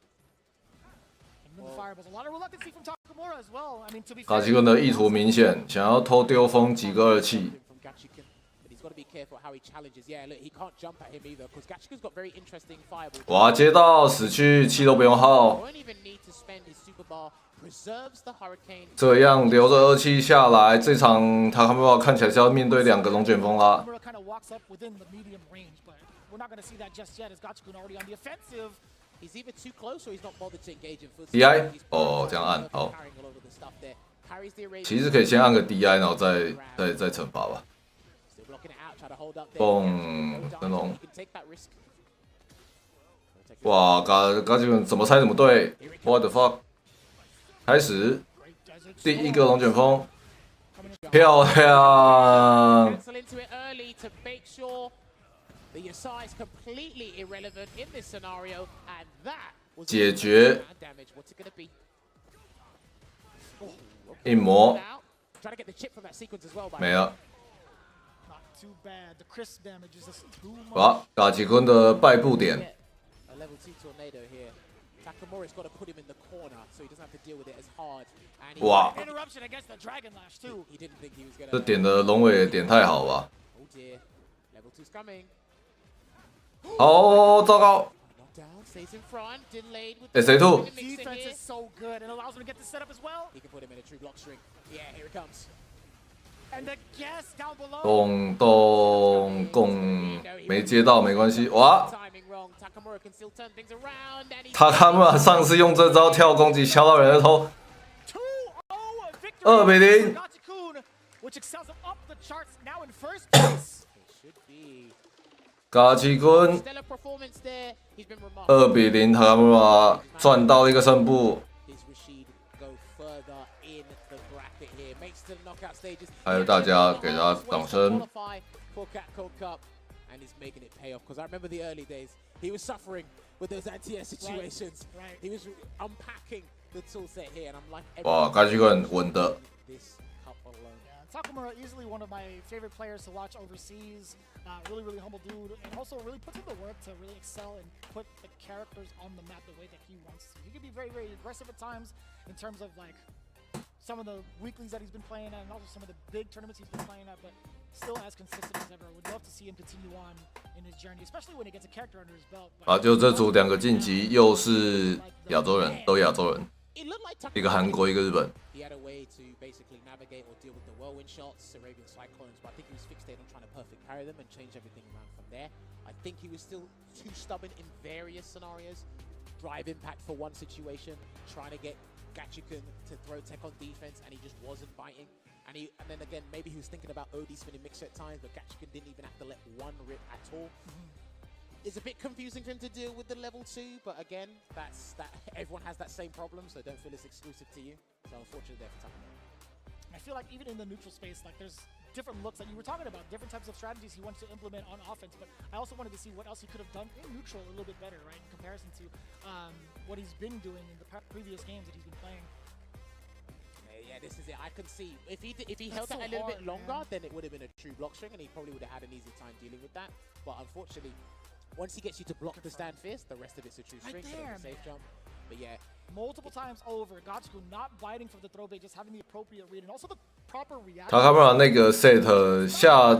And then the fireballs. A lot of reluctancy from Takamura as well. I mean, to be 嘎 fair, 吉坤的意图明显，想要偷丢风几个2气。 from Gachikan, but he's got to be careful how he challenges. Yeah, look, he can't jump at him either because Gachikan's got very interesting fireballs. 哇，接到死去，气都不用耗， Won't even need to spend his super bar. Preserves the hurricane. 这样留着2气下来，这场塔卡穆啊看起来是要面对2个龙卷风啦。 Takamura kind of walks up within the medium range, but we're not going to see that just yet as Gachikun already on the offensive. He's either too close or he's not bothered to engage in full. DI? He's 哦，这样按好。 carrying a lot of the stuff there. Carries the Arabian. 其实可以先按个 DI，然后再惩罚吧。 Still blocking it out, try to hold up there. 蹦，灯笼 You。can take that risk. 哇，嘎吉坤怎么猜怎么对 ，What the fuck？ 开始，第一个龙卷风，漂亮！ Cancel into it early to make sure the Yasai is completely irrelevant in this scenario, and that was 解决 damage. What's it gonna be? 一魔 Now, try to get the chip from that sequence as well. By 没了。 Not too bad. The crisp damage is just too much. 哇，嘎吉坤的败部点， A level 2 tornado here. Takamura's got to put him in the corner so he doesn't have to deal with it as hard. And he, Wow. Interruption against the Dragon Lash too. he didn't think he was gonna. 这点的龙尾点太好吧？ Oh dear. Level 2's coming. 好，糟糕， Knockdown. Stays in front, delayed with Hey, Say2. Defense is so good and allows him to get the setup as well. He can put him in a true block string. Yeah, here it comes. And the guess down below. 咚咚咚，没接到没关系。哇， Timing wrong. Takamura can still turn things around. And he's 他卡姆上次用这招跳攻击敲到人的头。 2-0 victory 2-0 for Gachikun, which excels him up the charts now in first place. It should be 嘎奇坤 stellar performance there. He's been remarkable. 2-0，塔卡姆赚到一个胜负。 Does Rashid go further in the bracket here? Makes to the knockout stages. 还有大家给他掌声。 Qualify for Cat Cold Cup, and he's making it pay off. Because I remember the early days, he was suffering with those anti-air situations. Right. He was unpacking the tool set here, and I'm like, 哇，嘎奇坤稳的。 this cup alone. Yeah, Takamura easily one of my favorite players to watch overseas. Really, really humble dude, and also really puts in the work to really excel and put the characters on the map the way that he wants to. He can be very, very aggressive at times in terms of like some of the weeklies that he's been playing at, and also some of the big tournaments he's been playing at, but still as consistent as ever. Would love to see him continue on in his journey, especially when he gets a character under his belt. 啊，就这组两个晋级又是亚洲人，都亚洲人， It looked like 一个韩国，一个日本。 he had a way to basically navigate or deal with the whirlwind shots, Arabian cyclones, but I think he was fixated on trying to perfect parry them and change everything around from there. I think he was still too stubborn in various scenarios. Drive impact for one situation, trying to get Gachikun to throw tech on defense, and he just wasn't biting. And then again, maybe he was thinking about OD spinning mixer at times, but Gachikun didn't even have to let one rip at all. It's a bit confusing for him to deal with the level 2, but again, that's that. Everyone has that same problem, so don't feel it's exclusive to you. So unfortunately, there for Takamura. I feel like even in the neutral space, like there's different looks that you were talking about, different types of strategies he wants to implement on offense. But I also wanted to see what else he could have done in neutral a little bit better, right, in comparison to what he's been doing in the previous games that he's been playing. Yeah, this is it. I can see if he held that so a little bit hard, longer, man. then it would have been a true block string, and he probably would have had an easy time dealing with that. But unfortunately, once he gets you to block the stand fist, the rest of it's a true string, so there, it's a safe jump. But yeah, multiple times over, Gachikun not biting from the throw bait, just having the appropriate read, and also the proper reaction. 塔卡姆那个 set 下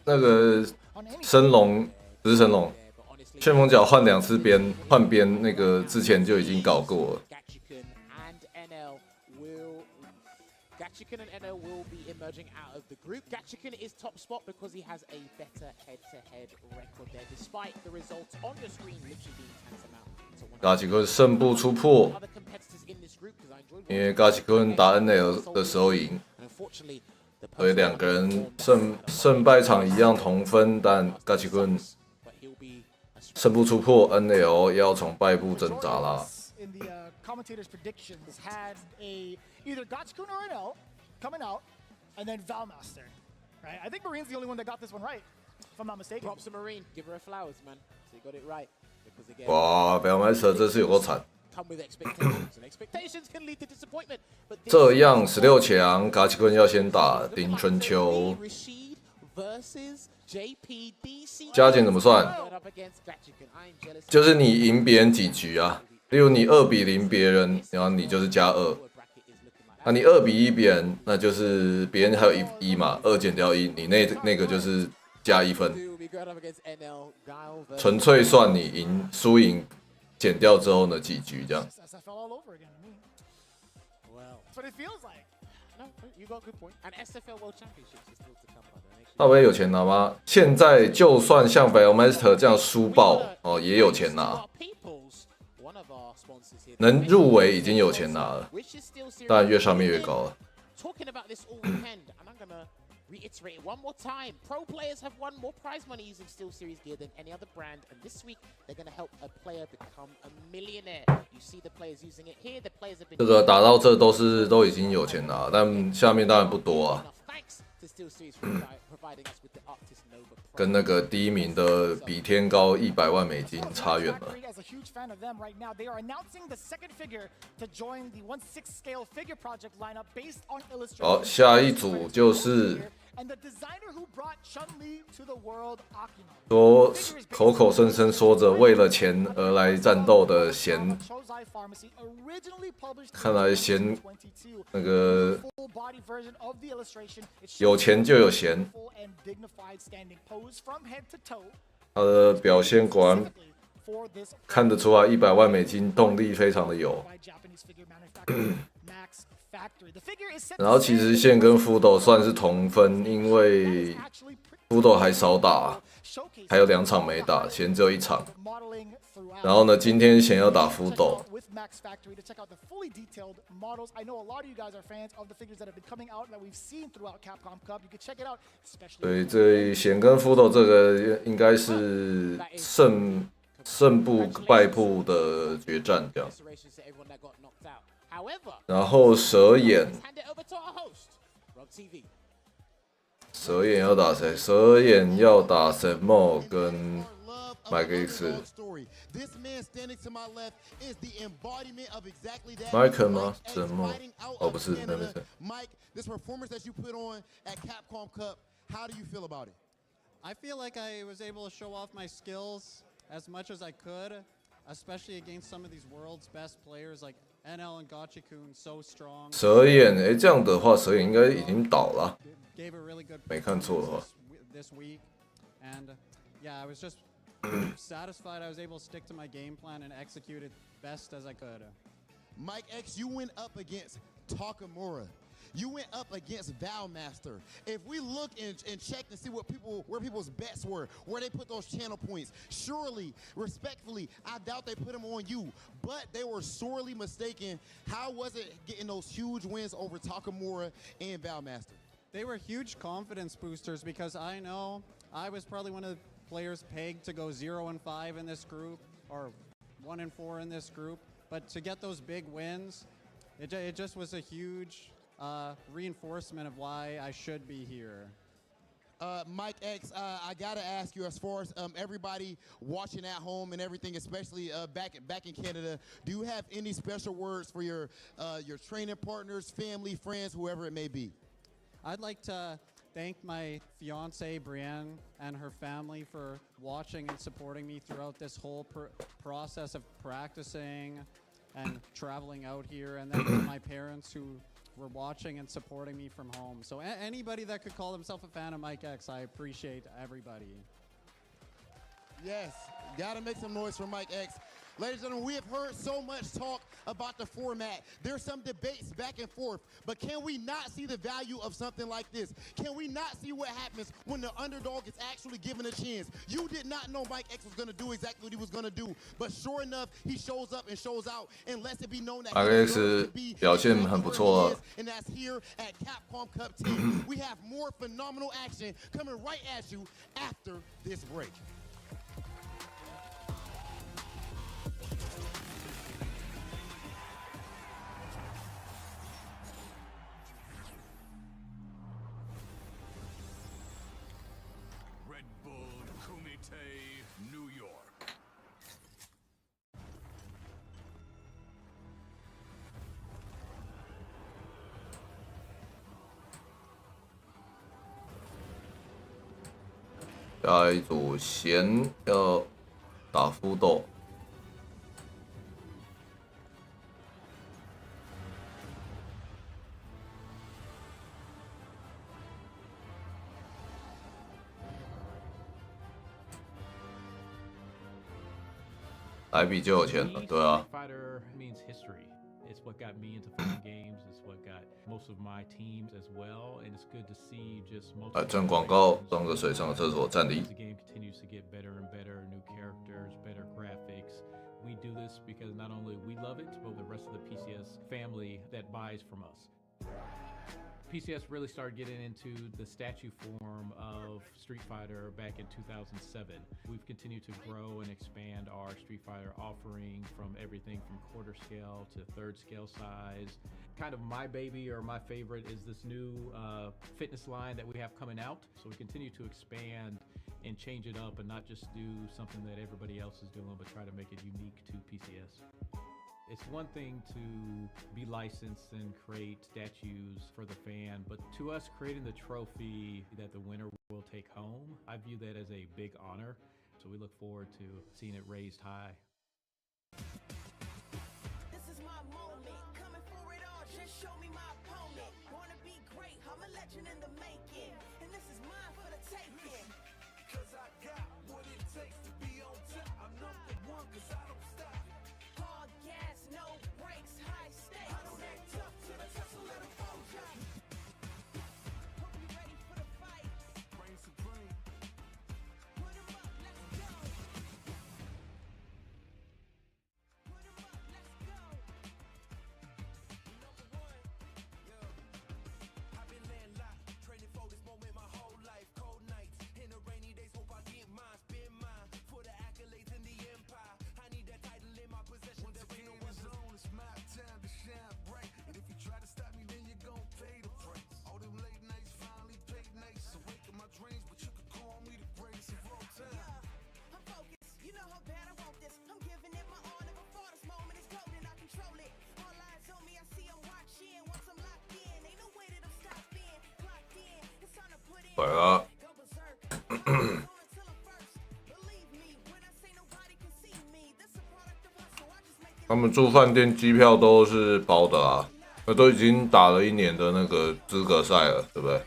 那个升龙不是升龙， yeah, but honestly, 旋风脚换2次边换边，那个之前就已经搞过了。 Gachikun and NL will be emerging out of the group. Gachikun is top spot because he has a better head-to-head record there, despite the results on your screen literally being tantamount to one 嘎奇坤胜不出破， other competitors in this group because I enjoyed 因为嘎奇坤打 NL 的时候赢， and unfortunately, the 所以两个人胜败场一样同分，但嘎奇坤 but he'll be a 胜不出破 NL 要从败部挣扎啦。 In the commentators' predictions, had either Gachikun or NL coming out, and then Valmaster. Right? I think Marine's the only one that got this one right, if I'm not mistaken. props to Marine. Give her her flowers, man. So you got it right. Because again, 哇，表麦蛇这次有够惨。 come with expectations, and expectations can lead to disappointment. But this 这样16强，嘎奇坤要先打丁春秋， Rashid versus JP DC. 加减怎么算？ Up against Gachikun. I am jealous. 就是你赢别人几局啊？例如你2-0别人，然后你就是加2。 What bracket is looking like. 那你2-1别人，那就是别人还有1嘛，2减掉1，你那个就是加1分， Will be going up against NL. Guile versus 纯粹算你赢输赢减掉之后呢几局这样。 It's SFL all over again to me. well. That's what it feels like. No, you got a good point. And SFL World Championships is still to come. By the way. 那我也有钱拿吗？现在就算像 Biomaster 这样输爆哦，也有钱拿， Peoples, one of our sponsors here. 能入围已经有钱拿了， Which is still serious. 当然越上面越高了。 Talking about this all weekend, and I'm gonna reiterate it one more time. Pro players have won more prize money using SteelSeries gear than any other brand, and this week they're gonna help a player become a millionaire. You see the players using it here. The players have been 这个打到这都已经有钱拿，但下面当然不多啊。 enough. Thanks to SteelSeries for providing us with the Arctis Nova Pro. 跟那个第1名的比天高100万美金差远了。 As a huge fan of them right now, they are announcing the second figure to join the 1/6 scale figure project lineup based on illustration. 好，下一组就是 And the designer who brought Chun-Li to the world, Akino. 说口口声声说着为了钱而来战斗的贤， Chozai Pharmacy, originally published 看来贤 in 2022. 那个 Full body version of the illustration. It 有 shows 钱就有闲， full and dignified standing pose from head to toe. 他的表现果然 for this 看得出来100万美金动力非常的有。 by Japanese figure manufacturer Max Factory. The figure is set 然后其实线跟福斗算是同分，因为福斗还少打，还有2场没打，弦只有1场。然后呢，今天弦要打福斗。 with Max Factory to check out the fully detailed models. I know a lot of you guys are fans of the figures that have been coming out that we've seen throughout Capcom Cup. You can check it out, especially. 对，这弦跟福斗这个应该是胜部败部的决战这样。然后蛇眼要打谁？蛇眼要打神莫跟 Mike X。Mike 吗？神莫？哦，不是，那不是。Mike, this performance that you put on at Capcom Cup, how do you feel about it? I feel like I was able to show off my skills as much as I could, especially against some of these world's best players like NL and Gotchikun, so strong. 蛇眼，这样的话，蛇眼应该已经倒了。 Gave a really good 没看错的话。 this week, and yeah, I was just satisfied I was able to stick to my game plan and execute it best as I could. Mike X, you went up against Takamura. You went up against Valmaster. If we look and check and see where people's bets were, where they put those channel points, surely, respectfully, I doubt they put them on you. But they were sorely mistaken. How was it getting those huge wins over Takamura and Valmaster? They were huge confidence boosters because I know I was probably one of the players pegged to go 0-5 in this group or 1-4 in this group. But to get those big wins, it just was a huge reinforcement of why I should be here. Mike X, I gotta ask you, as far as everybody watching at home and everything, especially back in Canada, do you have any special words for your training partners, family, friends, whoever it may be? I'd like to thank my fiance Brienne and her family for watching and supporting me throughout this whole process of practicing and traveling out here, and then my parents who were watching and supporting me from home. So anybody that could call themselves a fan of Mike X, I appreciate everybody. Yes, gotta make some noise for Mike X. Ladies and gentlemen, we have heard so much talk about the format. There's some debates back and forth, but can we not see the value of something like this? Can we not see what happens when the underdog is actually given a chance? You did not know Mike X was going to do exactly what he was going to do, but sure enough, he shows up and shows out and lets it be known that Mike X 表现很不错。 And that's here at Capcom Cup Team. We have more phenomenal action coming right at you after this break. New York. 下一组弦要打福斗。 来比就有钱了，对啊。 Fighter means history. It's what got me into fighting games. It's what got most of my teams as well. And it's good to see just most. 来赚广告，装个水上厕所站立。 The game continues to get better and better. New characters, better graphics. We do this because not only we love it, but the rest of the PCS family that buys from us. PCS really started getting into the statue form of Street Fighter back in 2007. We've continued to grow and expand our Street Fighter offering from everything from quarter scale to third scale size. Kind of my baby or my favorite is this new fitness line that we have coming out. So we continue to expand and change it up and not just do something that everybody else is doing, but try to make it unique to PCS. It's one thing to be licensed and create statues for the fan, but to us, creating the trophy that the winner will take home, I view that as a big honor. So we look forward to seeing it raised high. This is my moment, coming for it all, just show me my opponent. Wanna be great, I'm a legend in the making, and this is mine for the taking. Cause I got what it takes to be on top, I'm number one. 来了。他们住饭店机票都是包的啦，那都已经打了1年的那个资格赛了，对不对？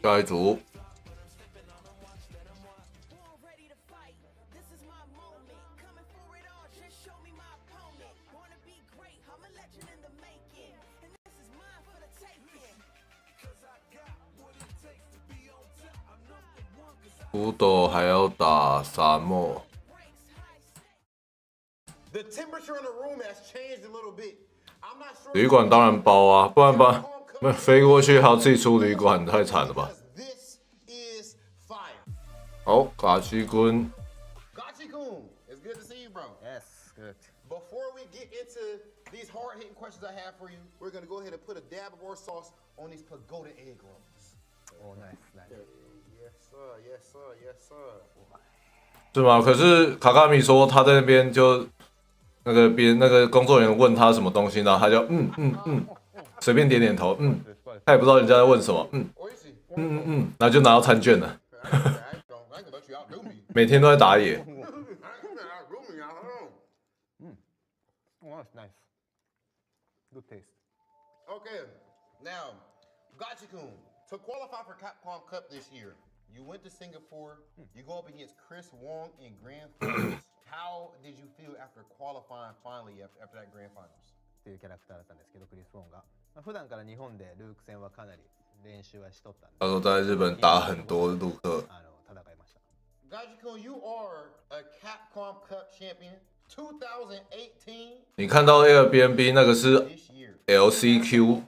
下一组，福斗还要打沙漠。旅馆当然包啊，不然不飞过去还要自己出旅馆，太惨了吧？好，嘎西君。It's good to see you, bro. Yes, good. Before we get into these hard-hitting questions I have for you, we're gonna go ahead and put a dab of our sauce on these pagoda egg rolls. Oh, nice, nice. Yes, sir. Yes, sir. Yes, sir. 是吗？可是卡卡米说他在那边就那个工作人员问他什么东西，然后他就随便点点头，他也不知道人家在问什么，然后就拿到餐券了。每天都在打野。Oh, nice. Good taste. Okay, now, Gachikun, to qualify for Capcom Cup this year, you went to Singapore, you go up against Chris Wong in Grand Finals. How did you feel after qualifying finally after that Grand Finals? っていうキャラクターだったんですけど、クリス・ウォンが。普段から日本でルーク戦はかなり練習はしとったんで。他说在日本打很多陆克。戦いました。Gachikun, you are a Capcom Cup champion. 2018. 你看到那个 BNB 那个是 LCQ，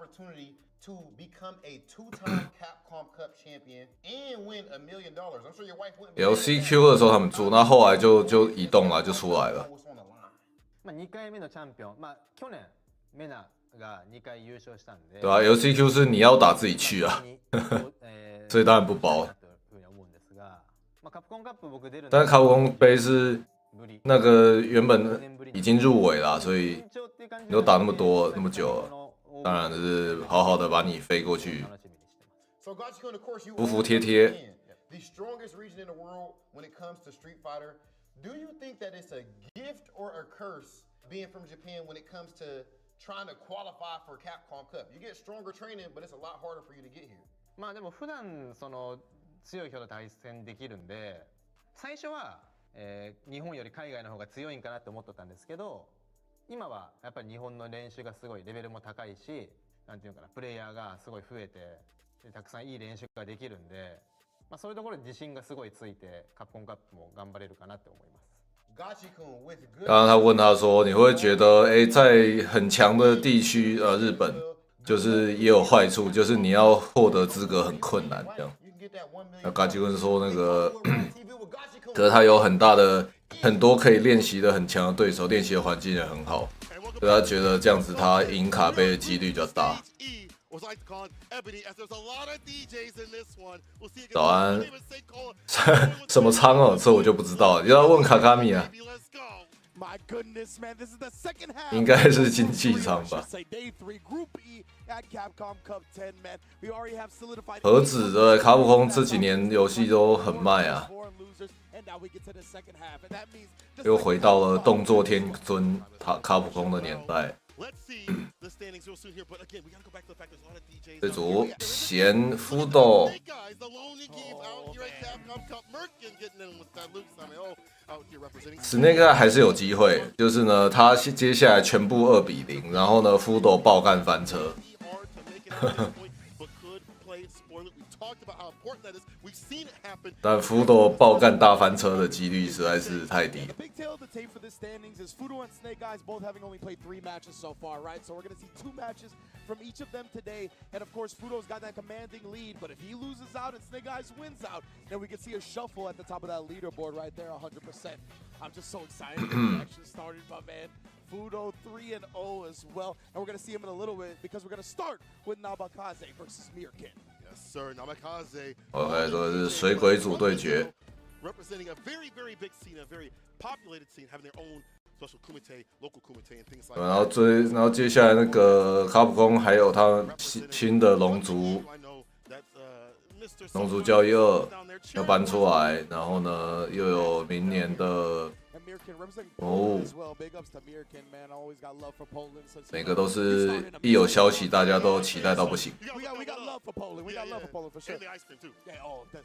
to become a two-time Capcom Cup champion and win $1 million. I'm sure your wife wouldn't be LCQ 的时候他们住，那后来就移动了，就出来了。2回目のチャンピオン、去年メナが2回優勝したんで。对啊 ，LCQ 是你要打自己去啊，所以当然不包。但是卡普空杯是那个原本已经入围了，所以你都打那么多那么久了，当然是好好的把你飞过去，服服帖帖。The strongest region in the world when it comes to Street Fighter. Do you think that it's a gift or a curse being from Japan when it comes to trying to qualify for Capcom Cup? You get stronger training, but it's a lot harder for you to get here. でも普段その強い人と対戦できるんで、最初は、日本より海外の方が強いんかなって思っとったんですけど、今はやっぱり日本の練習がすごいレベルも高いし、なんていうかな、プレイヤーがすごい増えて、たくさんいい練習ができるんで。そういうところで自信がすごいついて、カプコンカップも頑張れるかなって思います。刚刚他问他说：“你会觉得，在很强的地区，日本就是也有坏处，就是你要获得资格很困难这样。”那嘎吉问说：“那个，可是他有很多可以练习的很强的对手，练习的环境也很好，所以他觉得这样子他赢卡杯的几率比较大。” 早安，什么仓哦？这我就不知道了，你要问卡卡米啊。应该是经济舱吧。盒子的卡普空这几年游戏都很卖啊，又回到了动作天尊卡普空的年代。这组贤夫斗，史内克还是有机会，就是呢，他接下来全部2-0，然后呢，夫斗爆干翻车。但福斗爆干大翻车的几率实在是太低。 The big tail of the tape for the standings is Fudo and Snake Eyes both having only played 3 matches so far, right? So we're going to see 2 matches from each of them today. And of course, Fudo's got that commanding lead, but if he loses out and Snake Eyes wins out, then we can see a shuffle at the top of that leaderboard right there, 100%. I'm just so excited to get the action started, my man. Fudo 3-0 as well. And we're going to see him in a little bit because we're going to start with Namikaze versus Mirkin. Yes, sir. Namikaze. OK， 这是水鬼组对决。 Representing a very, very big scene, a very populated scene, having their own special kumite, local kumite, and things like that. 然后接下来那个卡普空还有他新的龙族交易2要搬出来，然后呢又有明年的哦，每个都是一有消息大家都期待到不行。 We got love for Poland. We got love for Poland for sure. And the ice cream too. Yeah, oh, that's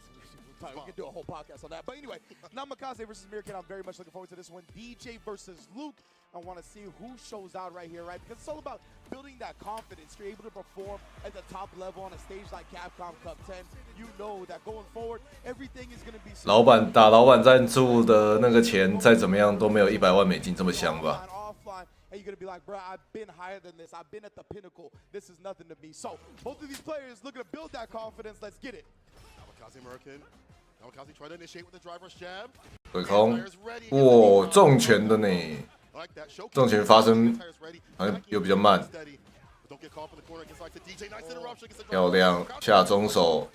we can do a whole podcast on that. But anyway, Namikaze versus Mirkin. I'm very much looking forward to this one. DJ versus Luke. I want to see who shows out right here, right? Because it's all about building that confidence. You're able to perform at the top level on a stage like Capcom Cup 10. You know that going forward, everything is going to be. 老板打老板赞助的那个钱，再怎么样都没有100万美金这么香吧？ And you're going to be like, bro, I've been higher than this. I've been at the pinnacle. This is nothing to me. So both of these players looking to build that confidence. Let's get it. Namikaze Mirkin. Namikaze trying to initiate with the driver's jab. 对空，哇，重拳的呢，重拳发生好像又比较慢，漂亮，下中手。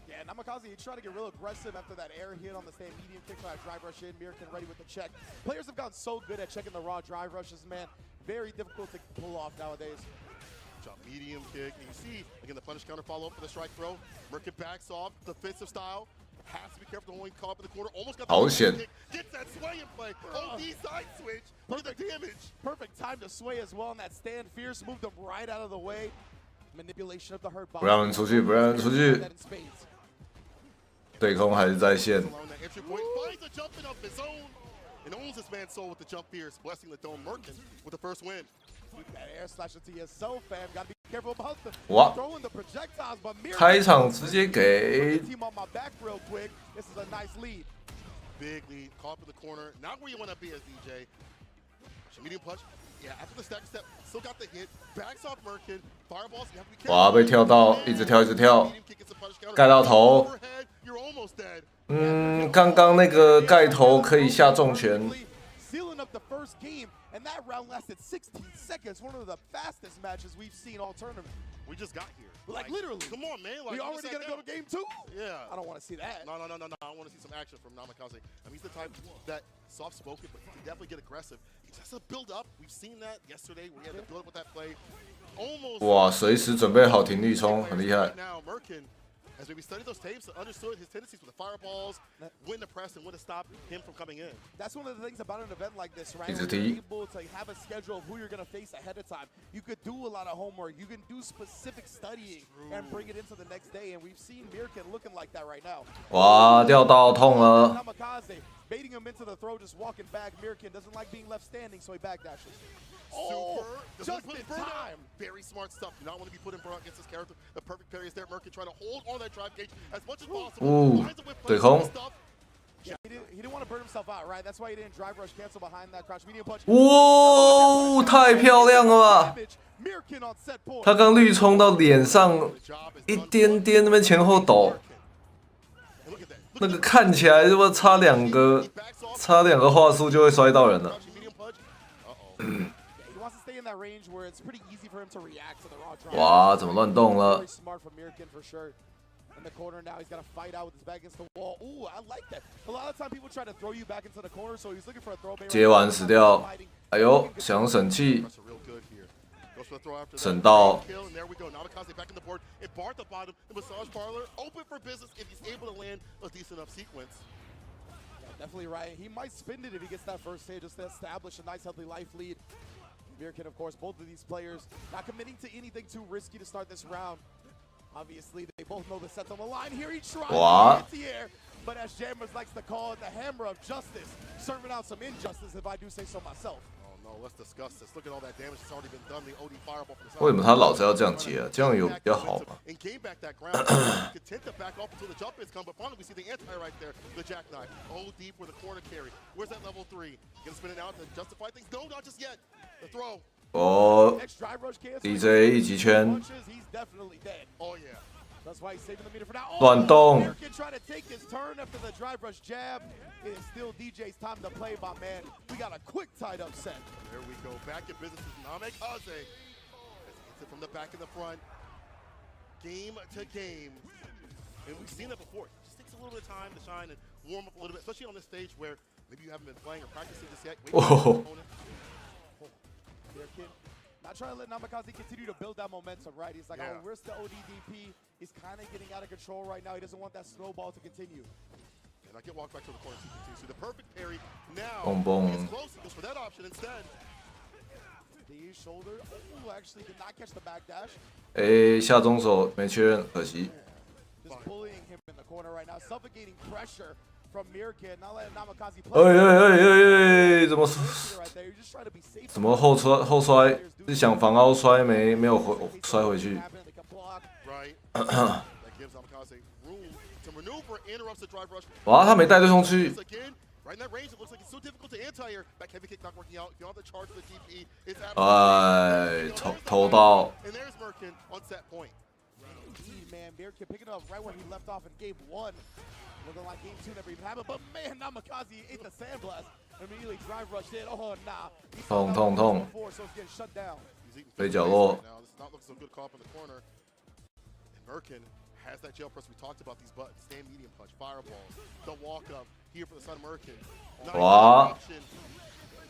Yeah, Namikaze, he's trying to get real aggressive after that air hit on the stand medium kick for that drive rush in. Mirkin ready with the check. Players have gotten so good at checking the raw drive rushes, man. Very difficult to pull off nowadays. Jump medium kick. And you see, again, the punish counter follow up for the strike throw. Mirkin backs off, defensive style. Has to be careful to only caught up in the corner. Almost got the kick. Gets that sway in play. OD side switch. Look at the damage. Perfect time to sway as well on that stand. Fierce moved him right out of the way. Manipulation of the hurt body. 不让人出去，不让人出去。 对空还是在线。 Finds a jumping up his own and owns this man's soul with the jump fierce, blessing the dome. Mirkin with the first win. That air slash into yourself, fam. Gotta be careful about the throwing the projectiles, but Mirkin. 开场直接给。 Team on my back real quick. This is a nice lead. Big lead, caught up in the corner. Not where you want to be as DJ. Medium punch. Yeah, after the stack step, still got the hit. Backs off Mirkin. Fireballs. You have to be careful. 哇，被跳到，一直跳，一直跳，盖到头。 刚刚那个盖头可以下重拳。 Sealing up the first game, and that round lasted 16 seconds. One of the fastest matches we've seen all tournament. We just got here. Like literally. Come on, man. Like, we already gonna go to game 2? Yeah. I don't want to see that. No. I want to see some action from Namikaze. I mean, he's the type that soft-spoken, but he can definitely get aggressive. He just has to build up. We've seen that yesterday. We had to build up with that play. Almost. 哇，随时准备好停绿冲，很厉害。 Now Mirkin, as we studied those tapes, understood his tendencies with the fireballs, when to press and when to stop him from coming in. That's one of the things about an event like this, right? You're able to have a schedule of who you're going to face ahead of time. You could do a lot of homework. You can do specific studying and bring it into the next day. And we've seen Mirkin looking like that right now. 哇，掉到痛了。 Namikaze baiting him into the throw, just walking back. Mirkin doesn't like being left standing, so he backdashes. Just in time. Very smart stuff. Do not want to be put in front against this character. The perfect parry is there. Mirkin trying to hold on that drive gauge as much as possible. 对空。 Yeah, he didn't want to burn himself out, right? That's why he didn't drive rush cancel behind that crouch medium punch. 哇，太漂亮了吧！他刚绿冲到脸上，一点点那边前后抖，那个看起来是不是差两个话术就会摔到人了？哇，怎么乱动了？ In the corner now, he's got to fight out with his back against the wall. Ooh, I like that. A lot of time people try to throw you back into the corner, so he's looking for a throw. 接完死掉，哎呦，想省气，省到。 There we go. Namikaze back in the board. It barred the bottom. The massage parlor open for business if he's able to land a decent enough sequence. Yeah, definitely right. He might spend it if he gets that first hit just to establish a nice healthy life lead. Mirkin, of course, both of these players not committing to anything too risky to start this round. Obviously, they both know the set's on the line here. He tries to hit the air, but as Jammers likes to call it, the hammer of justice, serving out some injustice, if I do say so myself. Oh 为什么他老是要这样接啊？这样有比较好吗？哦 ，DJ 一级圈，乱动。It is still DJ's time to play, my man. We got a quick tied up set. There we go. Back in business with Namikaze. As he gets it from the back and the front. Game to game. And we've seen that before. It just takes a little bit of time to shine and warm up a little bit, especially on this stage where maybe you haven't been playing or practicing this yet. Wait for the opponent. Not trying to let Namikaze continue to build that momentum, right? He's like, oh, where's the ODDP? He's kind of getting out of control right now. He doesn't want that snowball to continue. And I get walked back to the corner too. So the perfect parry now. Boom, boom. He's close. He goes for that option instead. The shoulder. Oh, actually did not catch the back dash. 下中手没确认，可惜。Just bullying him in the corner right now, suffocating pressure from Mirkin, not letting Namikaze play. 怎么后摔？是想防凹摔没有摔回去。哇，他没带对冲去。哎，投到。Man, Mirkin picking up right where he left off in game 1. Looking like game 2 never even happened, but man, Namikaze ate the sandblast. Immediately drive rushed in. Oh, nah. 痛。飞角落。Mirkin has that jail press. We talked about these buttons. Stand medium punch, fireballs, the walk up here for the son of Mirkin. Wow.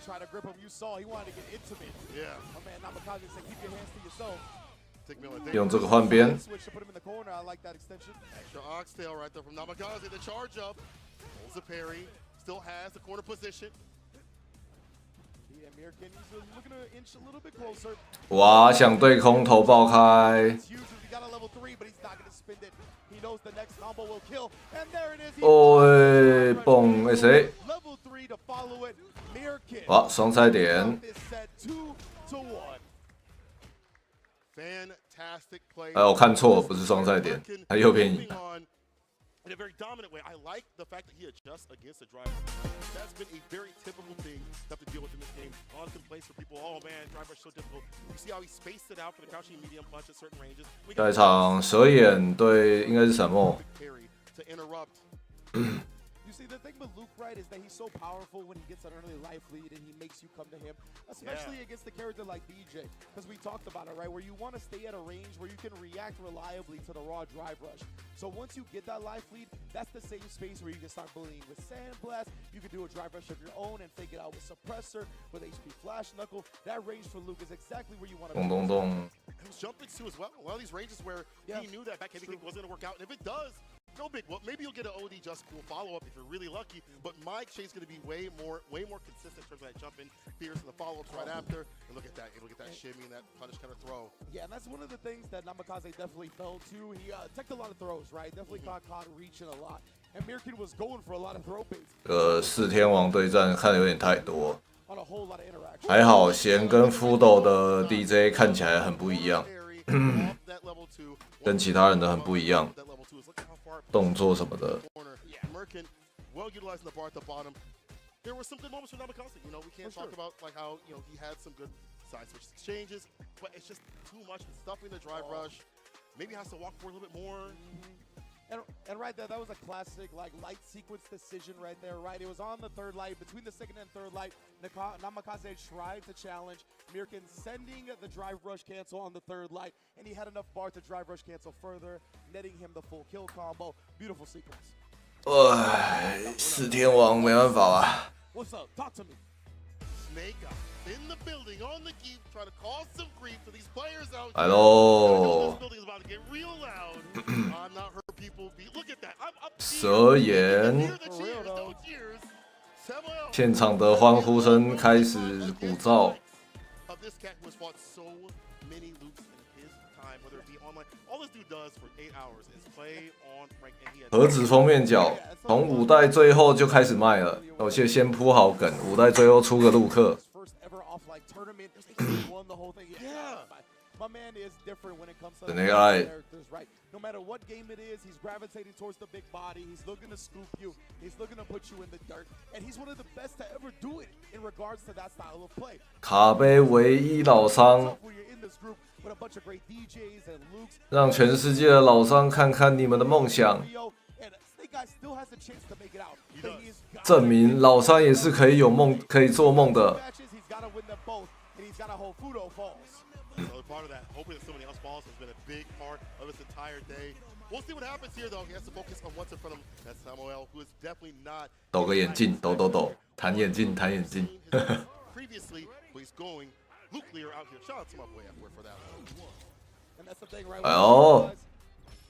Try to grip him. You saw he wanted to get intimate. Yeah. My man Namikaze said, keep your hands to yourself. 用这个换边。 Extra oxtail right there from Namikaze. The charge up. Holds the parry. Still has the corner position. Oh, 哇，想对空投爆开。哦，蹦 SA。哇，双赛点。哎，我看错，不是双赛点，他右边赢。In a very dominant way. I like the fact that he adjusts against the drive. That's been a very typical thing to have to deal with in this game. Constant plays for people. Oh man, drive rush so difficult. You see how he spaced it out for the crouching medium punch at certain ranges. 下一场蛇眼对应该是闪梦。 To interrupt. You see, the thing with Luke, right, is that he's so powerful when he gets an early life lead and he makes you come to him, especially against the character like DJ, because we talked about it, right, where you want to stay at a range where you can react reliably to the raw drive rush. So once you get that life lead, that's the same space where you can start bullying with Sandblast, you can do a drive rush of your own and fake it out with Suppressor, with HP Flash Knuckle. That range for Luke is exactly where you want to be. Those jump kicks too as well. A lot of these ranges where he knew that back heavy kick wasn't going to work out, and if it does, no big whoop. Maybe you'll get an OD just cool follow-up if you're really lucky, but Mike Shade's going to be way more consistent in terms of that jump in, fierce, and the follow-ups right after. And look at that, able to get that shimmy and that punish kind of throw. Yeah, and that's one of the things that Namikaze definitely fell to. He took a lot of throws, right? Definitely got caught reaching a lot. And Mirkin was going for a lot of throw baits. 四天王对战看的有点太多。还好贤跟福斗的 DJ 看起来很不一样。跟其他人的很不一样，动作什么的。Well utilizing the bar at the bottom. There were some good moments for Namikaze. You know, we can't talk about like how he had some good side switch exchanges, but it's just too much stuffing the drive rush. Maybe has to walk forward a little bit more. And right there, that was a classic like light sequence decision right there, right? It was on the third light, between the second and third light. Namikaze tried to challenge Mirkin, sending the drive rush cancel on the third light, and he had enough bar to drive rush cancel further, netting him the full kill combo. Beautiful sequence. 四天王没办法啊。 What's up? Talk to me. Snake in the building on the geek, trying to cause some grief to these players out. 来喽。 This building is about to get real loud. I'm not hurt people be. Look at that. I'm up. 蛇眼。现场的欢呼声开始鼓噪。 This cat who has fought so many loops in his time, whether it be online, all this dude does for 8 hours is play on rank, and he has 盒子封面角从5代最后就开始卖了，而且先铺好梗，5代最后出个陆克。like tournament. He won the whole thing. Yeah. My man is different when it comes to the characters, right? No matter what game it is, he's gravitating towards the big body. He's looking to scoop you. He's looking to put you in the dirt. And he's one of the best to ever do it in regards to that style of play. 卡杯唯一老伤，让全世界的老伤看看你们的梦想，证明老伤也是可以有梦、可以做梦的。Another part of that, hoping that somebody else falls has been a big part of his entire day. We'll see what happens here, though. He has to focus on what's in front of him. That's Samuel, who is definitely not. 抖个眼镜，抖抖抖，弹眼镜，弹眼镜。Previously, but he's going nuclear out here. Shout out to my boy F-word for that one. And that's the thing, right? 哎呦，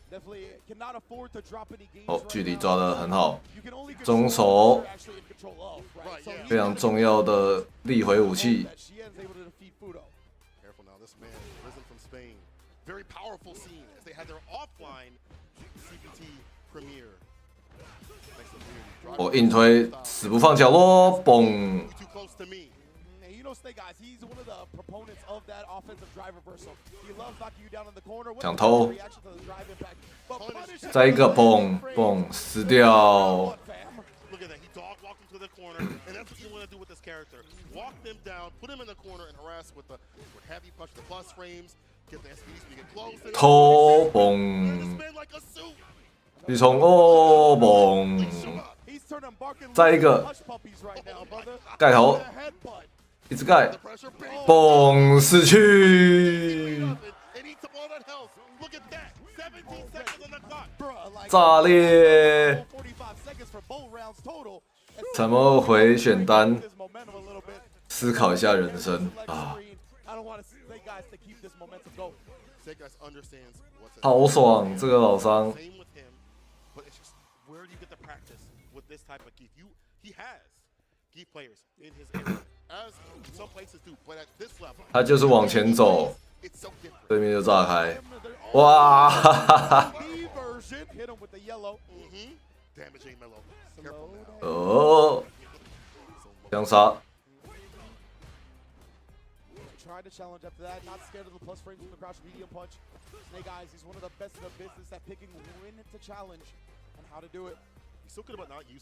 Definitely cannot afford to drop any games. 哦，距离抓得很好，中手，非常重要的力回武器。 Very powerful scene as they had their offline CPT premiere. 我硬推，死不放角落，嘣！ 想偷，再一个嘣嘣，死掉。 Look at that, he dog walked him to the corner, and that's what you want to do with this character. Walk them down, put him in the corner, and harass with heavy punch, the plus frames. 偷嘣，一冲哦嘣，再一个盖头，一直盖，嘣死去，炸裂，怎么回选单？思考一下人生啊！ 好爽，这个老伤。他就是往前走，对面就炸开，哇！哈哈哈！哦，枪杀。 Tried to challenge after that, not scared of the plus frames from the crouch medium punch. Snake Eyes, he's one of the best in the business at picking when to challenge and how to do it.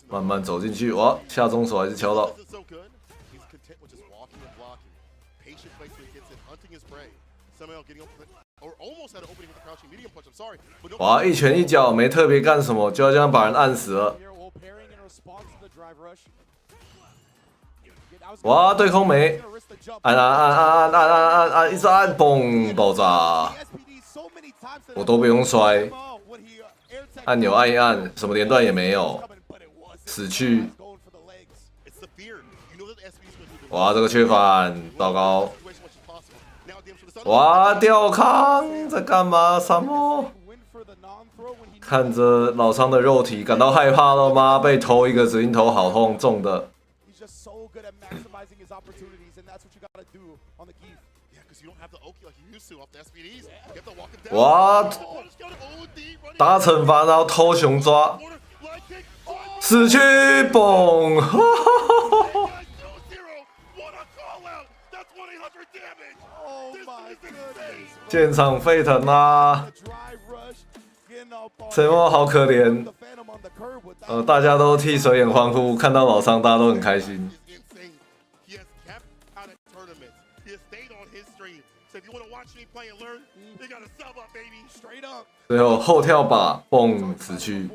慢慢走进去，哇，下中手还是敲到。哇，一拳一脚没特别干什么，就要这样把人按死了。哇，对空没，按，一直按，嘣，爆炸！我都不用摔，按钮按一按，什么连段也没有，死去！哇，这个缺反，糟糕！哇，吊康在干嘛？什么？看着老伤的肉体，感到害怕了吗？被偷一个指令头，好痛，中的。 哇！打惩罚，然后偷熊抓，死去嘣！现场沸腾啊！陈默好可怜，大家都替蛇眼欢呼，看到老伤，大家都很开心。 最后后跳把蹦死去。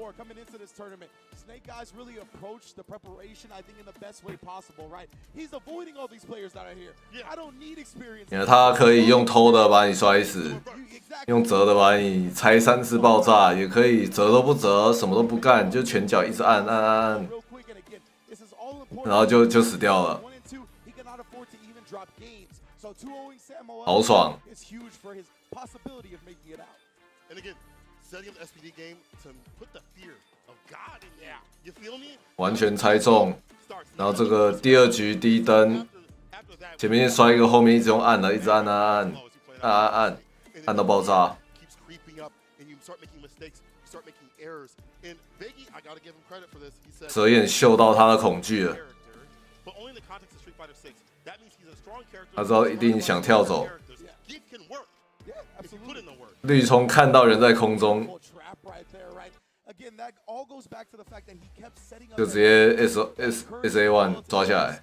因为他可以用偷的把你摔死，用折的把你拆3次爆炸，也可以折都不折，什么都不干，就拳脚一直按，然后就死掉了。 好爽！完全猜中，然后这个第2局第1灯，前面摔一个，后面一直用按的，一直按到爆炸。蛇眼嗅到他的恐惧了。他知道一定想跳走。绿冲看到人在空中，就直接 SA1 抓下来。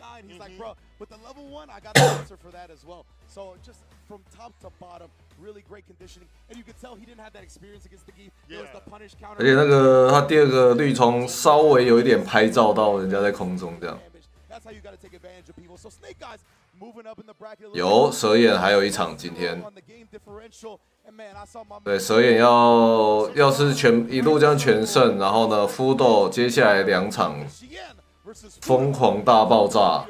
而且那个他第二个绿冲稍微有一点拍照到人家在空中这样。有蛇眼还有一场今天，对蛇眼要是一路这样全胜，然后呢夫斗接下来2场疯狂大爆炸，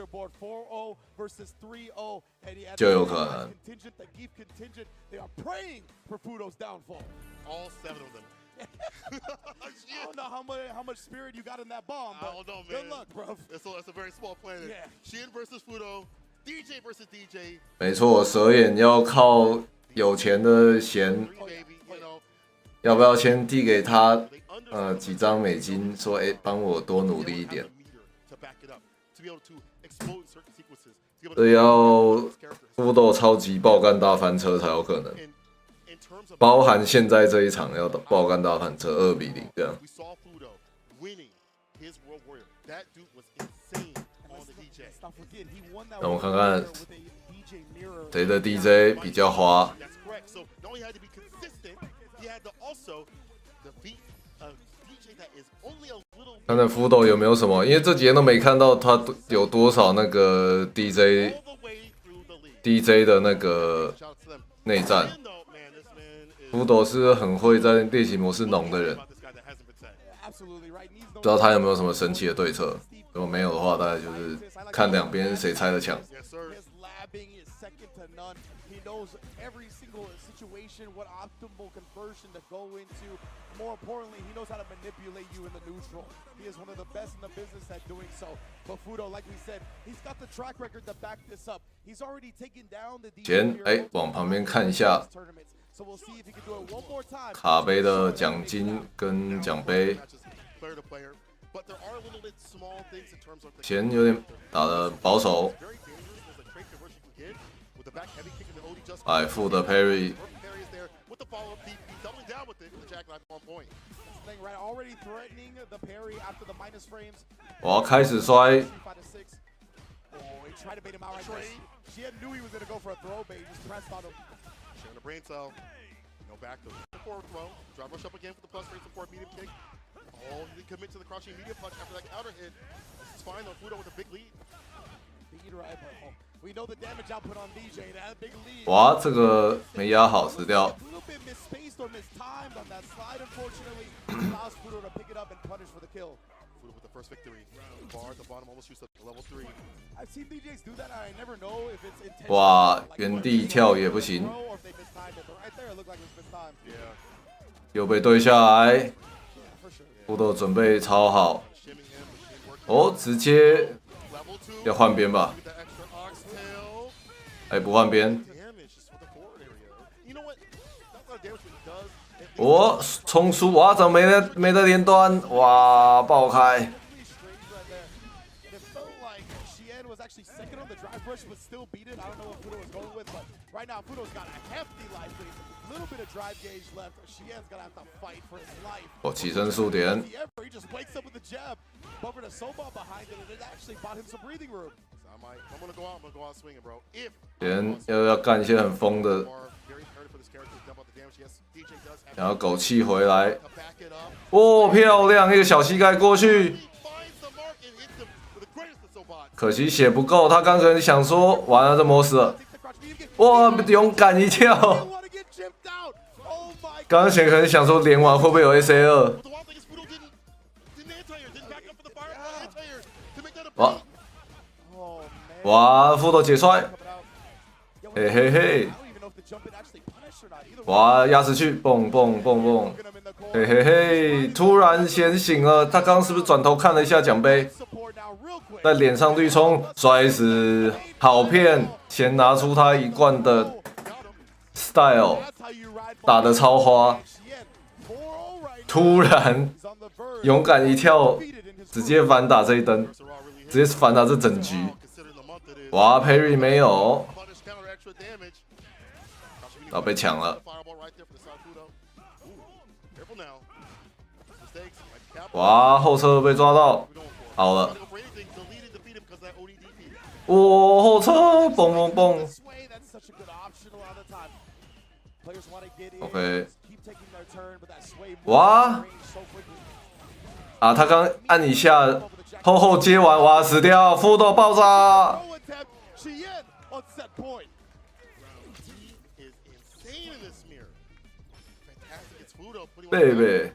就有可能。I don't know how much spirit you got in that bomb, but I don't know, man. Good luck, bro. It's a very small planet. Yeah. Shin versus Fudo, DJ versus DJ. 没错，蛇眼要靠有钱的贤，要不要先递给他几张美金，说帮我多努力一点。这要夫斗超级爆干大翻车才有可能。包含现在这一场要爆干大反车2-0这样。那我们看看谁的 DJ 比较花。看看夫斗有没有什么，因为这几天都没看到他有多少那个 DJ 的那个内战。夫斗是很会在猎奇模式农的人，不知道他有没有什么神奇的对策。如果没有的话，大概就是看两边谁猜的强。More importantly, he knows how to manipulate you in the neutral. He is one of the best in the business at doing so. But Fudo, like we said, he's got the track record to back this up. He's already taken down the 先往旁边看一下卡杯的奖金跟奖杯。前有点打得保守。负的 parry。我要开始摔。哇，这个没压好，死掉。哇，原地跳也不行，又被对下来。夫斗准备超好，直接要换边吧？不换边。冲出！哇，怎么没得连端？哇，爆开！起身速点。先要干一些很疯的，然后狗气回来。漂亮，一个小膝盖过去。可惜血不够，他刚可能想说，完了这魔死了。勇敢一跳。刚刚可能想说连完会不会有 SA2？ 哇，夫斗解摔，嘿嘿嘿，哇，压死去，蹦蹦蹦蹦，嘿嘿嘿，突然先醒了，他刚刚是不是转头看了一下奖杯，在脸上对冲，摔死，好骗，先拿出他一贯的 style， 打得超花，突然勇敢一跳，直接反打这一灯，直接反打这整局。哇 ，Perry 没有，然后被抢了。哇，后车被抓到，好了。哇，后车蹦蹦蹦。OK。哇！啊，他刚按一下，后接完，哇，死掉，负豆爆炸。贝贝。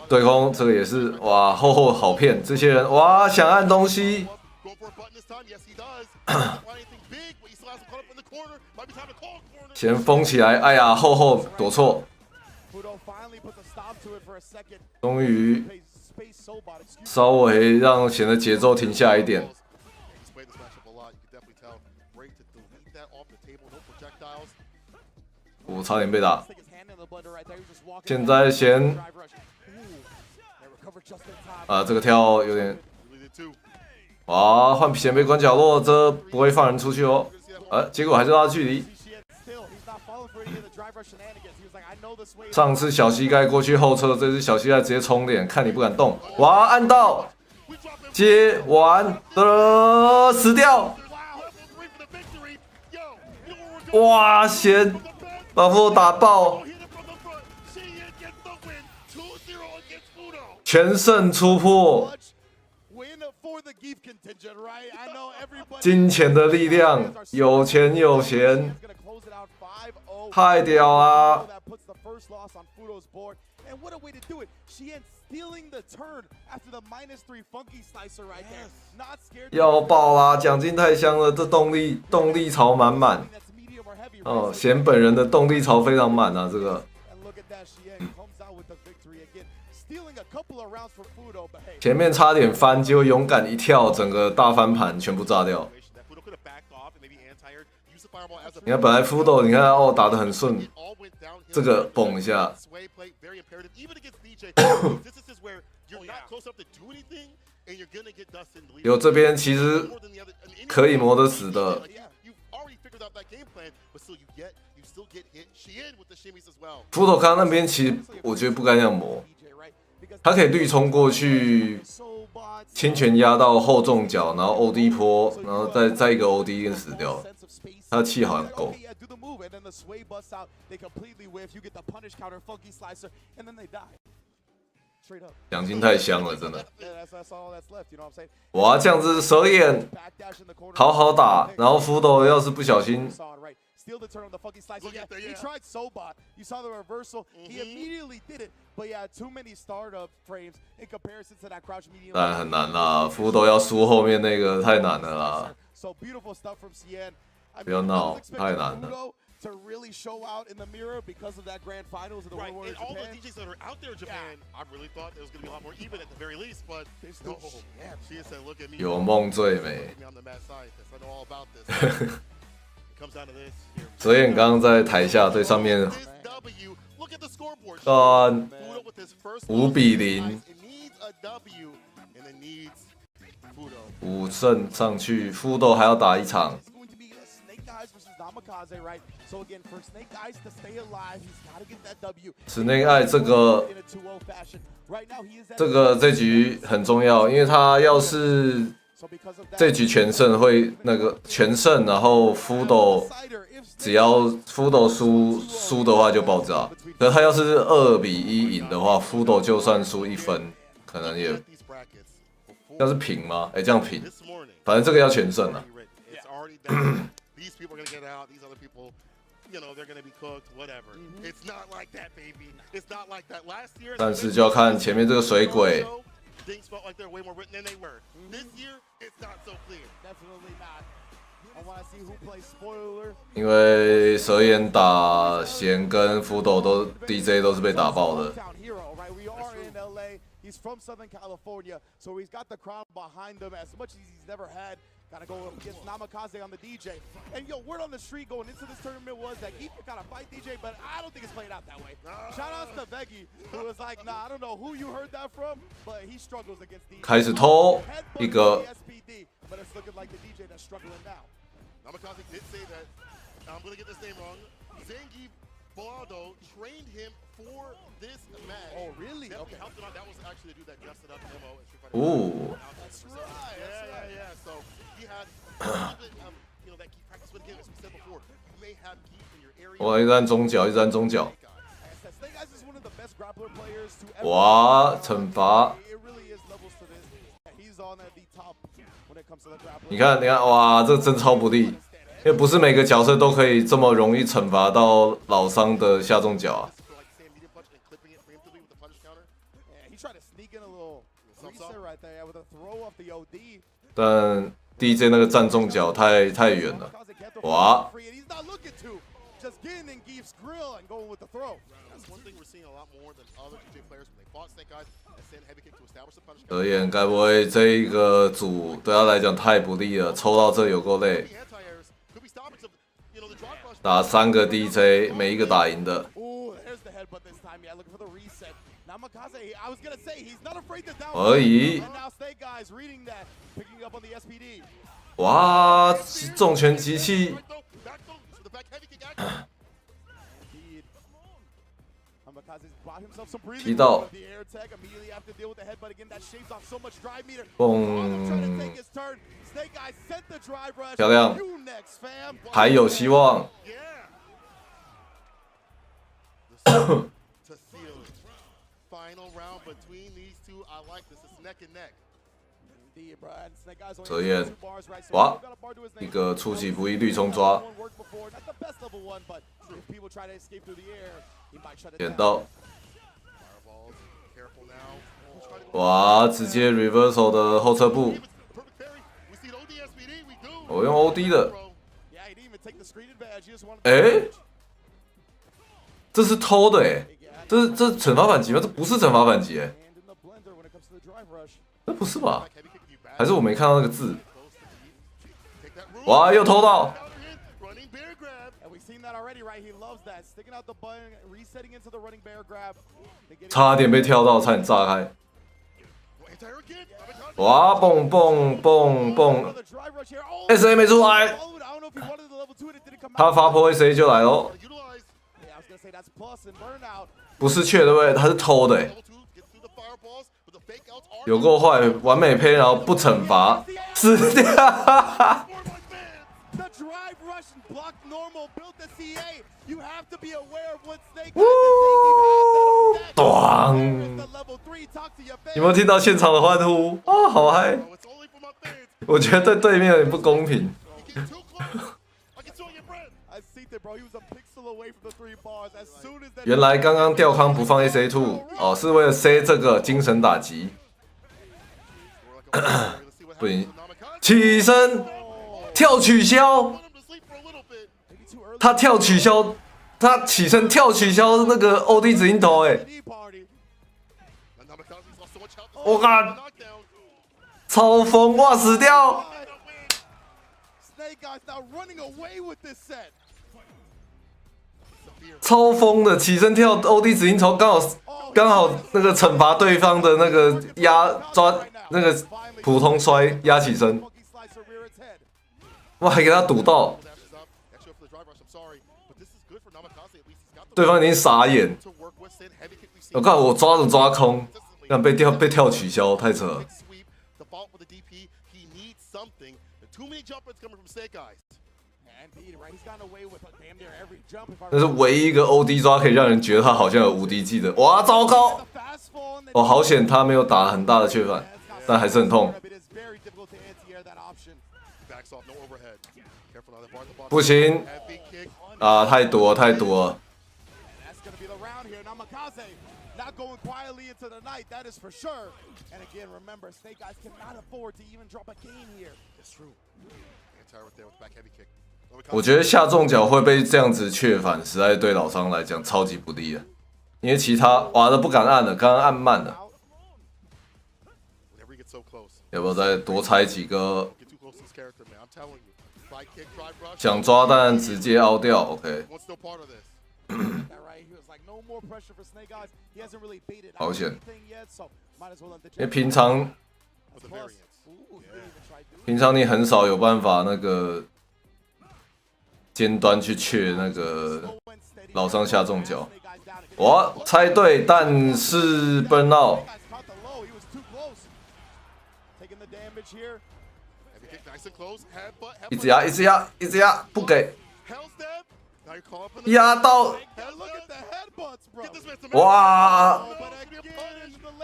对空这个也是哇，后好骗这些人哇，想按东西。先封起来，哎呀，后躲错。终于稍微让显得节奏停下一点。我差点被打。现在先这个跳有点，哇，换先被关角落，这不会放人出去哦。结果还是拉距离。上次小膝盖过去后撤，这次小膝盖直接冲脸，看你不敢动。哇，按到，接完的死掉。哇，先把负打爆。全胜出破，金钱的力量，有钱有闲，太屌啦！要爆啦！奖金太香了，这动力槽满满。哦，贤本人的动力槽非常满啊，这个。前面差点翻，结果勇敢一跳，整个大翻盘，全部炸掉。你看，本来福斗，你看哦，打得很顺，这个蹦一下，有这边其实可以磨得死的。福斗康那边其实我觉得不该这样磨。他可以绿冲过去，轻拳压到后重脚，然后 OD 坡，然后再一个 OD 跟死掉。他的气好像够。奖金太香了，真的。哇，这样子蛇眼好好打，然后福斗要是不小心。Steal the turn on the funky slice. He tried Sobot. You saw the reversal. He immediately did it, but yeah, too many startup frames in comparison to that crouch medium. 但很难啦，福斗要输后面那个太难了啦。So beautiful stuff from Cien. 不要闹，太难了。To really show out in the mirror because of that grand finals of the World Warriors Japan. And all the DJs that are out there in Japan, I really thought it was going to be a lot more even at the very least, but no. She said, "Look at me." 有梦最美。I'm the mad scientist. I know all about this. 泽彦刚刚在台下对上面5-0，5胜上去，福斗还要打一场。Snake Eye 这局很重要，因为他要是这局全胜会那个全胜，然后福斗只要福斗输的话就爆炸。可是他要是2-1赢的话，福斗就算输1分，可能也要是平吗？这样平，反正这个要全胜啊。但是就要看前面这个水鬼。Things felt like they're way more written than they were. This year, it's not so clear. Definitely not. I want to see who plays spoiler. 因为蛇眼打贤跟福斗都 DJ 都是被打爆的。He's from Southern California, so he's got the crowd behind him as much as he's never had. Gotta go up against Namikaze on the DJ. And yo, word on the street going into this tournament was that Ethan gotta fight DJ, but I don't think it's played out that way. Shout out to Veggie, who was like, nah, I don't know who you heard that from, but he struggles against DJ. 开始偷一个 but it's looking like the DJ that's struggling now. Namikaze did say that. I'm gonna get this name wrong. Zangief Baldo trained him for this match. Oh, really? Definitely Okay. helped him out. That was actually the dude that dressed it up demo at Street Fighter. Ooh. That's right. Yeah. So he had a little bit of, that key practice with him, as we said before. You may have key in your area. 哇，一直按中脚，一直按中脚。 Snake Eyes is one of the best grappler players to ever. 哇，惩罚！ It really is levels to this. He's on at the top when it comes to the grappler. 你看，哇，这真超不利，因为不是每个角色都可以这么容易惩罚到老伤的下重脚啊。 He tried to sneak in a little reset right there with a throw off the OD. 但 DJ 那个站中脚太远了，哇！ He's not looking to. Just getting in Geef's grill and going with the throw. That's one thing we're seeing a lot more than other DJ players when they fought Snake Eyes and send heavy kick to establish the punish. 而言，该不会这一个组对他来讲太不利了？抽到这有够累，打3个 DJ， 每一个打赢的。 Ooh, there's the headbutt this time. Yeah, looking for the reset. Namikaze, I was gonna say he's not afraid to down. 而已。 And now Snake Eyes reading that, picking up on the SPD. 哇，重拳击气！ 踢到，蹦，漂亮，还有希望。泽彦，哇，一个出其不意绿冲抓，点到，哇，直接 reversal 的后侧步，我用 OD 的，这是偷的这惩罚反击吗？这不是惩罚反击这不是吧？还是我没看到那个字？哇，又偷到！差点被跳到，差点炸开！哇，蹦蹦蹦蹦 ，SA 没出来，他发波 SA 就来喽。不是确对不对？他是偷的有够坏，完美配，然后不惩罚，死掉！咚！有没有听到现场的欢呼？啊，好嗨！我觉得对对面有点不公平。原来刚刚吊康不放 SA2 哦，是为了 C 这个精神打击。不行，起身跳取消，他跳取消，他起身跳取消那个 OD 指引头我靠，超疯哇死掉！超疯的起身跳 OD 指引头，刚好那个惩罚对方的那个抓那个普通摔压起身，哇还给他堵到，对方已经傻眼。我靠，我抓着抓空，让被跳取消，太扯了。那是唯一一个 OD 抓可以让人觉得他好像有无敌技的。哇，糟糕！哦，好险他没有打很大的确反，但还是很痛。不行啊，太多太多了。我觉得下重脚会被这样子确反，实在对老伤来讲超级不利的，因为其他哇都不敢按了，刚刚按慢了。要不要再多拆几个？想抓但直接凹掉 ，OK。好险，因为平常 of the variants. 平常你很少有办法那个尖端去确那个老伤下重脚。我猜对，但是 burn out。一直压，一直压，一直压，不给。压到，哇！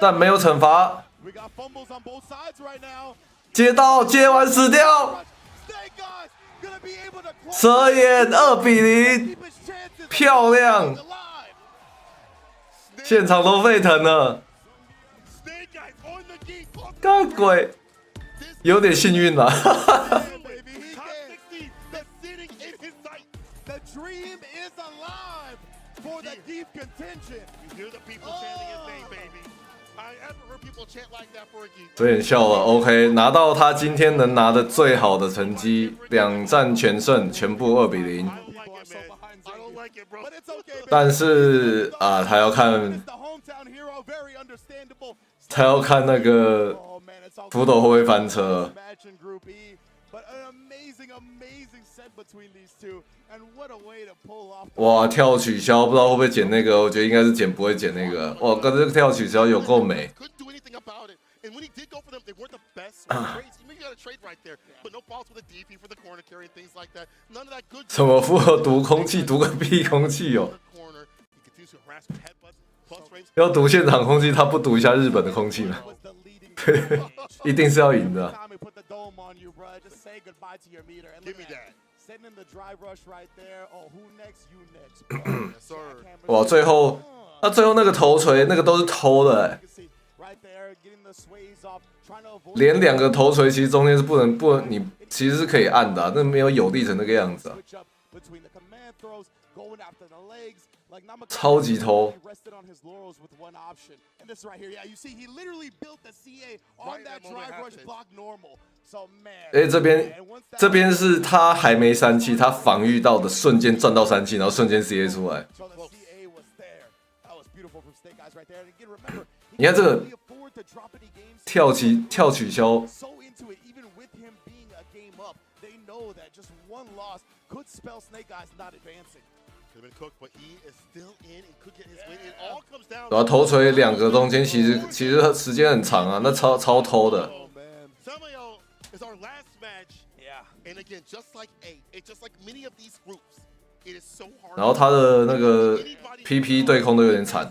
但没有惩罚。接到，接完死掉。蛇眼2-0，漂亮！现场都沸腾了。干鬼，有点幸运啦。有点笑了 ，OK， 拿到他今天能拿的最好的成绩，2战全胜，全部2-0。但是啊，他要看那个福斗会不会翻车。哇，跳取消不知道会不会剪那个，我觉得应该是剪不会剪那个。哇，跟这个跳取消有够美。什么复合读空气，读个屁空气哦！要读现场空气，他不读一下日本的空气吗？一定是要赢的。哇，最后那个头锤那个都是偷的连2个头锤其实中间是不能，你其实是可以按的那没有有力成那个样子超级偷。这边是他还没3气，他防御到的瞬间赚到3气，然后瞬间 CA 出来。你看这个跳取消，然后头锤2个中间其实时间很长啊，那超偷的。然后他的那个 PP 对空都有点惨。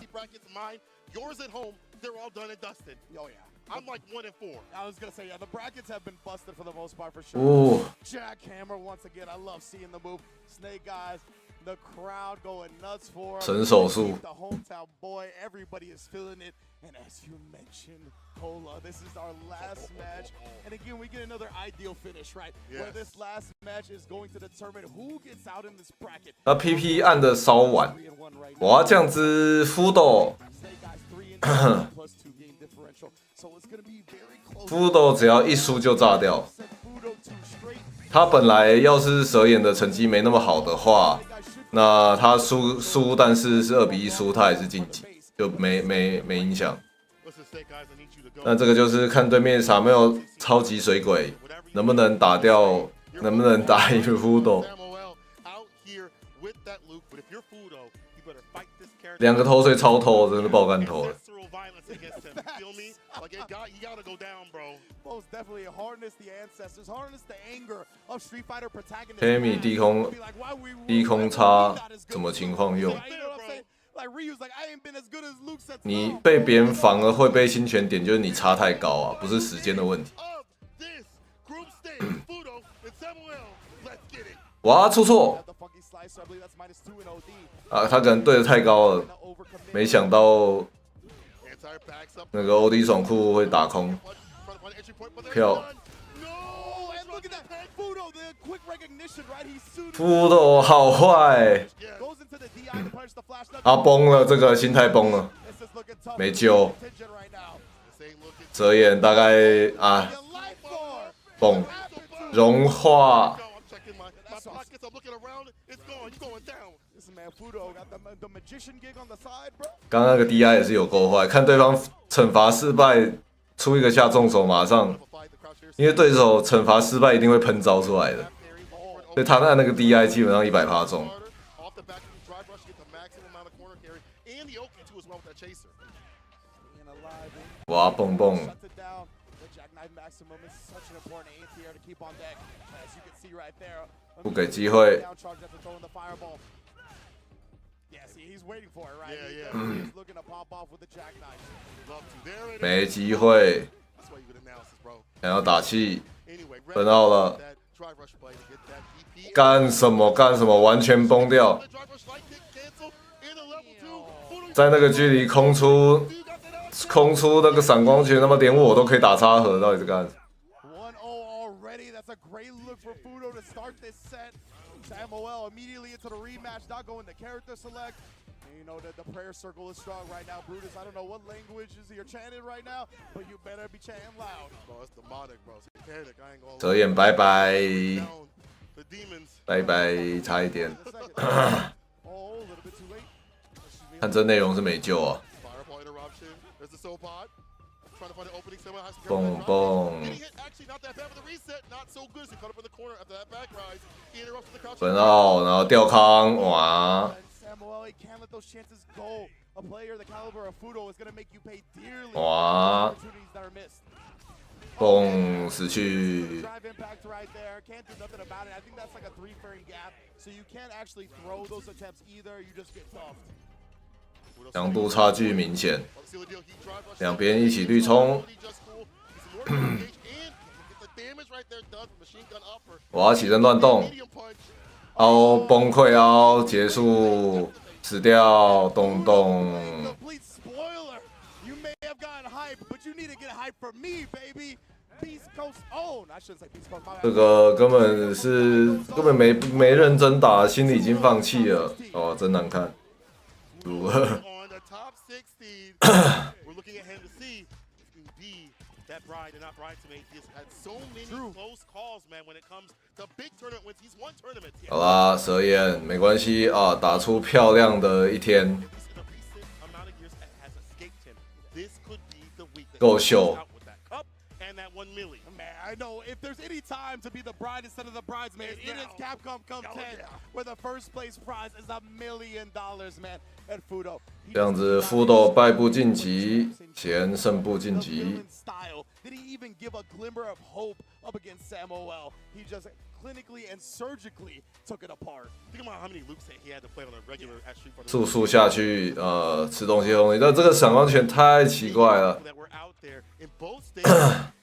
I'm like 1-4. I was gonna say, yeah, the brackets have been busted for the most part for sure. Ooh. Jackhammer once again. I love seeing the move. Snake Eyes, the crowd going nuts for him. 神手术。 The hometown boy, everybody is feeling it. And as you mentioned, Cola, this is our last match. And again, we get another ideal finish, right? Yes. Where this last match is going to determine who gets out in this bracket. 那 PP 按的稍晚，哇，这样子福斗。福斗只要一输就炸掉。他本来要是蛇眼的成绩没那么好的话，那他输，但是是2-1输，他也是晋级，就没影响。那这个就是看对面傻没有超级水鬼能不能打掉，能不能打赢福斗。2个头锤超偷，真的爆干头了。黑米低空叉什么情况用？你被别人防了会被侵权点，就是你差太高啊，不是时间的问题。哇，出错！啊，他可能对的太高了，没想到那个 OD 爽酷会打空，漂。福斗好坏，他崩了，这个心态崩了，没救。蛇眼大概啊，崩，融化。刚刚那个 DI 也是有够坏，看对方惩罚失败，出一个下重手，马上，因为对手惩罚失败一定会喷招出来的，所以他那个 DI 基本上100%中。哇，蹦蹦！不给机会。没机会。想要打气，分out了。干什么？完全崩掉。在那个距离空出那个闪光拳，他妈连我都可以打插盒，到底是干？ Samuel immediately into the rematch, not going to character select. And you know that the prayer circle is strong right now. Brutus, I don't know what language is you're chanting right now, but you better be chanting loud. Bro, it's demonic, bro. Satanic, I ain't gonna 泽眼拜拜，拜拜，差一点。看这内容是没救啊！蹦蹦。 分奥，然后吊康，哇！哇！蹦死去。强度差距明显，两边一起对冲。我要起身乱动，凹崩溃凹结束，死掉，咚咚。这个根本没认真打，心里已经放弃了，哦，真难看。如何？ That bride and not bridesmaid, he's had so many close calls, man. When it comes to big tournament wins, he's won tournaments. 好啦，蛇眼没关系啊，打出漂亮的一天，够秀。 I know if there's any time to be the bride instead of the bridesmaid, it is Capcom Cup 10, where the first place prize is $1 million, man. At Fudo, 这样子，Fudo败不晋级，贤胜不晋级。 Did he even give a glimmer of hope up against Samuel? He just clinically and surgically took it apart. Think about how many loops he had to play on a regular at Street Fighter. 速速下去，吃东西，但这个闪光拳太奇怪了。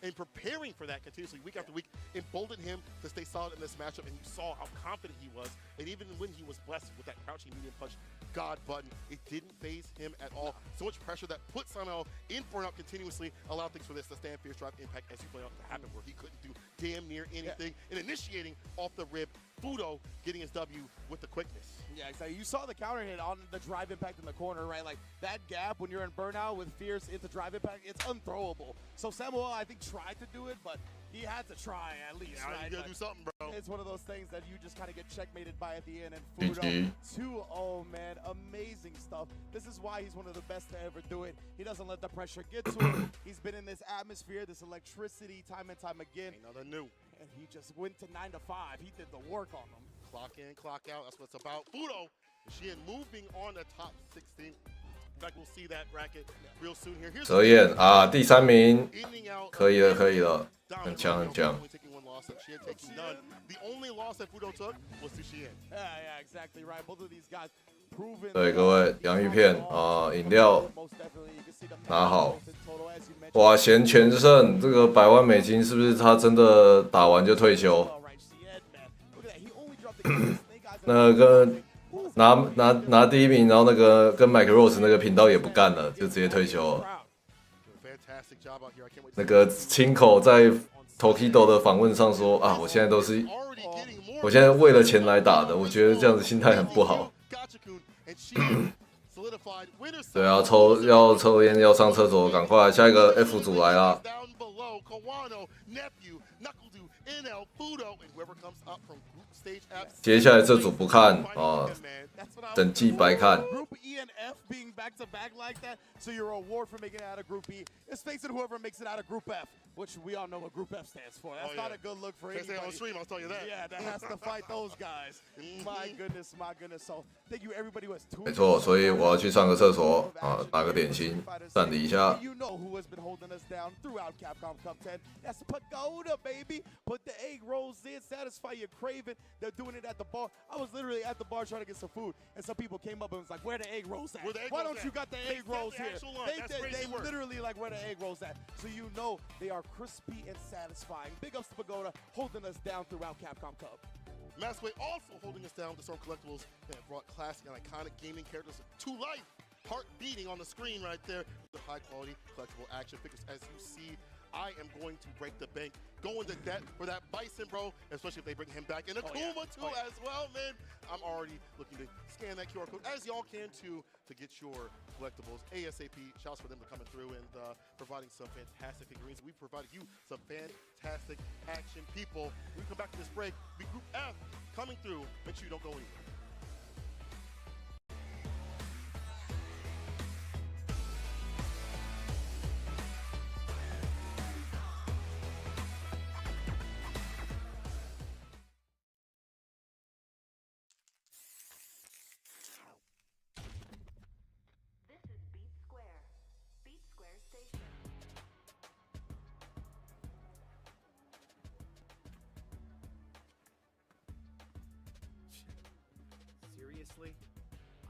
and preparing for that continuously week after week emboldened him to stay solid in this matchup, and you saw how confident he was. And even when he was blessed with that crouching medium punch God button, it didn't phase him at all. So much pressure that put Samuel in burnout continuously, allowed things for this to stand fierce drive impact as you play out to happen, where he couldn't do damn near anything, and initiating off the rib, Fudo getting his W with the quickness. Yeah, exactly. You saw the counter hit on the drive impact in the corner, right? Like that gap when you're in burnout with fierce into drive impact, it's unthrowable. So Samuel, I think, tried to do it, but he had to try at least. Yeah, right? You gotta do something, bro. It's one of those things that you just kind of get checkmated by at the end. And Fudo, 2-0, man, amazing stuff. This is why he's one of the best to ever do it. He doesn't let the pressure get to him. He's been in this atmosphere, this electricity, time and time again. Another new. And he just went to 9 to 5. He did the work on them. Clock in, clock out. That's what it's about. Fudo, she moving on to top 16. In fact, we'll see that bracket real soon here. 泽燕啊，第3名，可以了，可以了，很强很强。 The only loss that Fudo took was to Shien. Yeah, exactly right. Both of these guys proven. 对各位，洋芋片啊，饮料拿好。哇，贤全胜，这个100万美金是不是他真的打完就退休？那个拿第1名，然后那个跟 Mike Rose 那个频道也不干了，就直接退休了。那个亲口在 Tokido 的访问上说啊，我现在为了钱来打的，我觉得这样子心态很不好。对啊，要抽烟要上厕所，赶快下一个 F 组来啦。接下来这组不看啊，整季白看。 Group E and F being back to back like that, so your reward for making it out of Group E is facing whoever makes it out of Group F, which we all know what Group F stands for. That's not a good look for anybody. On stream, I'll tell you that. Yeah, that has to fight those guys. My goodness, my goodness. So thank you everybody who has tuned. 没错，所以我要去上个厕所啊，打个点心，暂停一下。 You know who has been holding us down throughout Capcom Cup 10. That's Pagoda, baby. Put the egg rolls in, satisfy your craving. They're doing it at the bar. I was literally at the bar trying to get some food, and some people came up and was like, "Where the egg rolls at? Why don't you got the egg rolls here?" They literally like, "Where the egg rolls at?" So you know they are crispy and satisfying. Big ups to Pagoda holding us down throughout Capcom Cup. Massway also holding us down. The Storm Collectibles that brought classic and iconic gaming characters to life. Heart beating on the screen right there. The high quality collectible action figures. As you see, I am going to break the bank. Going to debt for that Bison, bro. Especially if they bring him back. And Akuma too as well, man. I'm already looking to scan that QR code, as y'all can too, to get your collectibles ASAP. Shouts for them to coming through and providing some fantastic figurines. We've provided you some fantastic action people. We come back to this break. Be Group F coming through. Make sure you don't go anywhere. Seriously?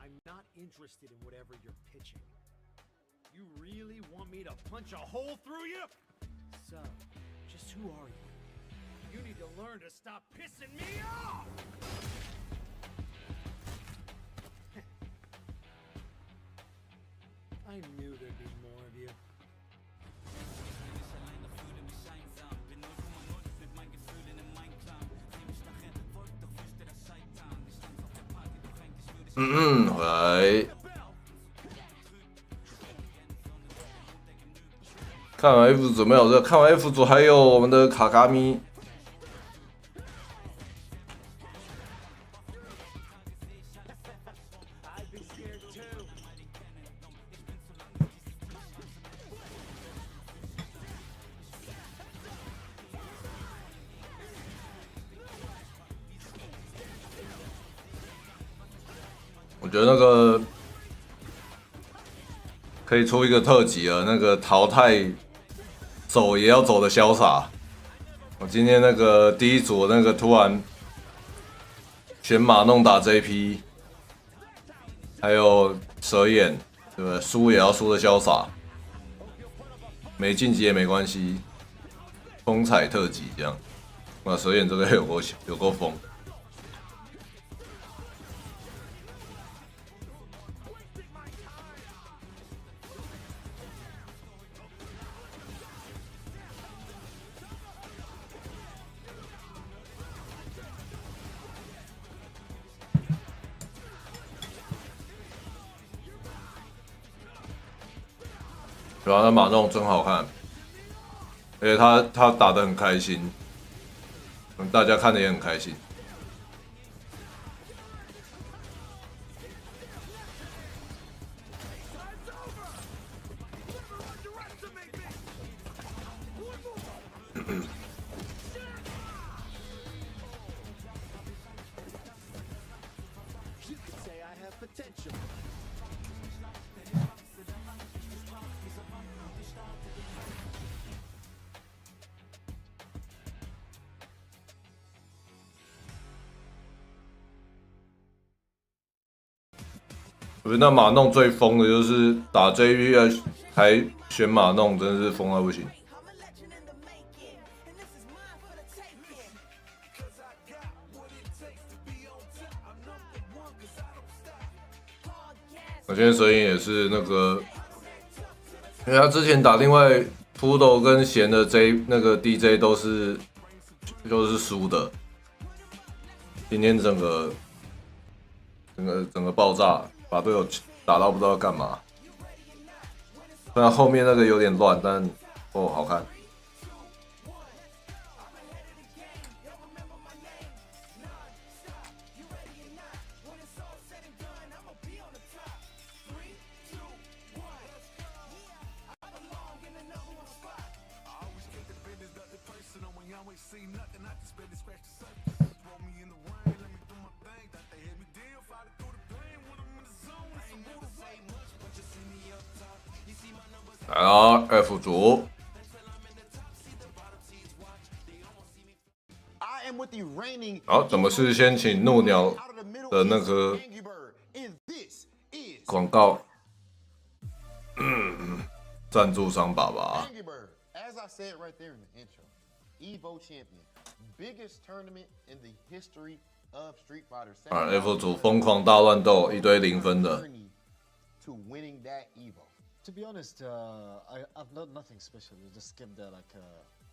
I'm not interested in whatever you're pitching. You really want me to punch a hole through you? So, just who are you? You need to learn to stop pissing me off! I knew there'd be more of you. 回来。看完 F 组没有热，看完 F 组还有我们的卡卡咪。我觉得那个可以出一个特辑了，那个淘汰走也要走的潇洒。我今天那个第一组那个突然选马弄打 JP， 还有蛇眼，对不对？输也要输的潇洒，没晋级也没关系，风采特辑这样。哇，蛇眼这个有够疯。 对啊，那马弄真好看，而且他打得很开心，大家看的也很开心。我觉得那马弄最疯的就是打 JP 还选马弄，真的是疯到不行。我今天蛇影也是那个，因为他之前打另外扑斗跟贤的 那个 DJ 都是输的，今天整个爆炸。 把队友打到不知道干嘛，虽然后面那个有点乱，但好看。来了 F 组。好，怎么是先请怒鸟的那个广告？赞助商爸爸。As I said right there in the intro, Evo Champion, biggest tournament in the history of Street Fighter. F 组疯狂大乱斗，一堆0分的。To winning that Evo. To be honest, I've not nothing special. I just kept there,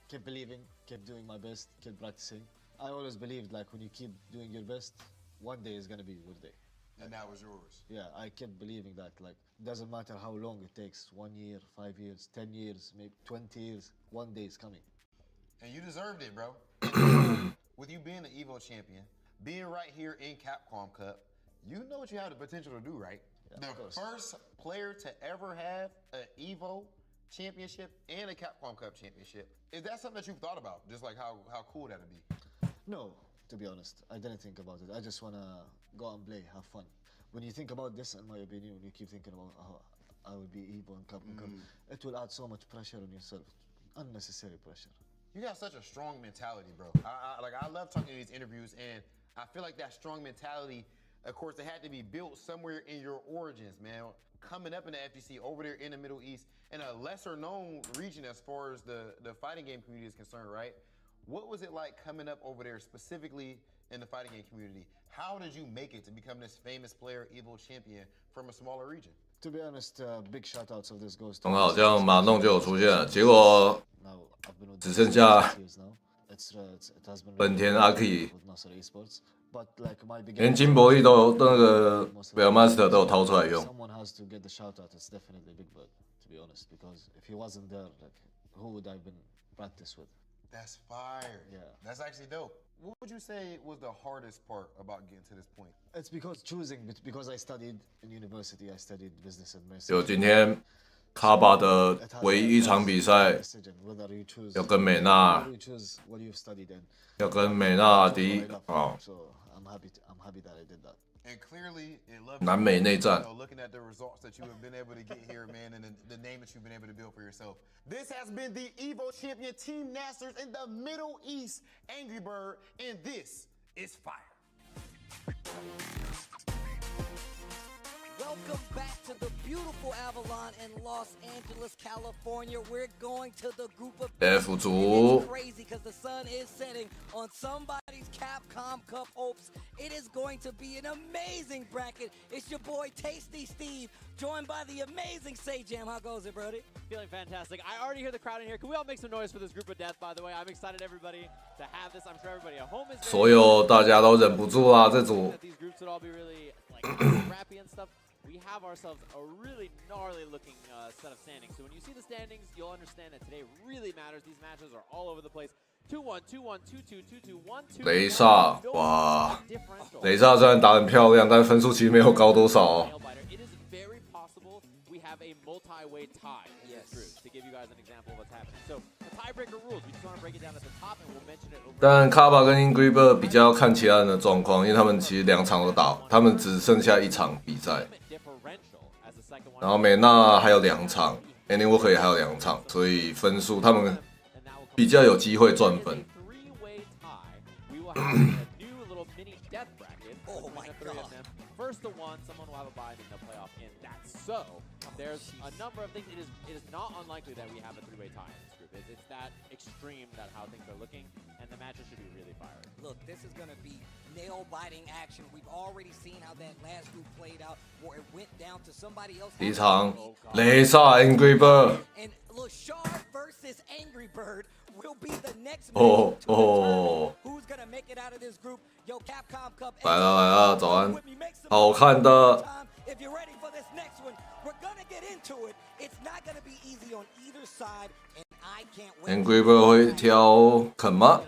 kept believing, kept doing my best, kept practicing. I always believed when you keep doing your best, one day is gonna be your day. And that was yours. Yeah, I kept believing that. Doesn't matter how long it takes, 1 year, 5 years, 10 years, maybe 20 years, one day is coming. And you deserved it, bro. With you being the Evo champion, being right here in Capcom Cup, you know what you have the potential to do, right? Yeah, the first player to ever have an Evo championship and a Capcom Cup championship. Is that something that you've thought about? Just how cool that'd be? No, to be honest, I didn't think about it. I just wanna go and play, have fun. When you think about this, in my opinion, when you keep thinking about I will be Evo and Capcom Cup, it will add so much pressure on yourself, unnecessary pressure. You got such a strong mentality, bro. I love talking to these interviews, and I feel like that strong mentality, of course, it had to be built somewhere in your origins, man. Coming up in the FGC over there in the Middle East, in a lesser known region as far as the fighting game community is concerned, right? What was it like coming up over there specifically in the fighting game community? How did you make it to become this famous player, Evo champion from a smaller region? To be honest, big shout outs of this goes to 很好，这样马弄就有出现了。结果只剩下本田阿 K， 连金伯利都有那个 Bellmaster 都有掏出来用。Someone has to get the shout out. It's definitely Big Bird, to be honest, because if he wasn't there, who would I have been practiced with? That's fire. Yeah. That's actually dope. What would you say was the hardest part about getting to this point? It's because I studied in university. I studied business administration. 就今天卡巴的唯一一场比赛，要跟美娜，要跟美娜迪啊。And clearly, it loves 南美内战。Looking at the results that you have been able to get here, man, and the name that you've been able to build for yourself. This has been the Evo champion Team Masters in the Middle East, Angry Bird, and this is fire. Welcome back to the beautiful Avalon in Los Angeles, California. We're going to the group of F 组。 It's crazy because the sun is setting on somebody's Capcom Cup hopes. It is going to be an amazing bracket. It's your boy Tasty Steve, joined by the amazing Sajam. How goes it, Brody? Feeling fantastic. I already hear the crowd in here. Can we all make some noise for this group of death, by the way? I'm excited, everybody, to have this. I'm sure everybody at home is. 所有大家都忍不住啦，这组。 These groups would all be really scrappy and stuff. We have ourselves a really gnarly looking set of standings. So when you see the standings, you'll understand that today really matters. These matches are all over the place. 2-1, 2-1, 2-2, 2-2, 1-2. 雷萨，哇！雷萨虽然打得很漂亮，但分数其实没有高多少哦。 It is very possible we have a multi-way tie in this group. To give you guys an example of what's happening. So the tiebreaker rules, we just want to break it down at the top, and we'll mention it over. 但卡巴跟 Angry Bird 比较看其他人的状况，因为他们其实2场都打，他们只剩下1场比赛。 然后美娜还有2场 ，Anywalker 也还有2场，所以分数他们比较有机会赚分。First to one, someone will have a bye in the playoff in that. So there's a number of things. It is not unlikely that we have a three-way tie in this group. It's that extreme that how things are looking, and the matches should be really fiery. Look, this is going to be nail-biting action. We've already seen how that last group played out, where it went down to somebody else. 第一场，雷萨 Angry Bird。 And Lashard versus Angry Bird will be the next. 哦。 Who's gonna make it out of this group? Yo, Capcom Cup. 来了，早安，好看的。 If you're ready for this next one, we're gonna get into it. It's not gonna be easy on either side, and I can't wait. Angry Bird 会挑肯吗？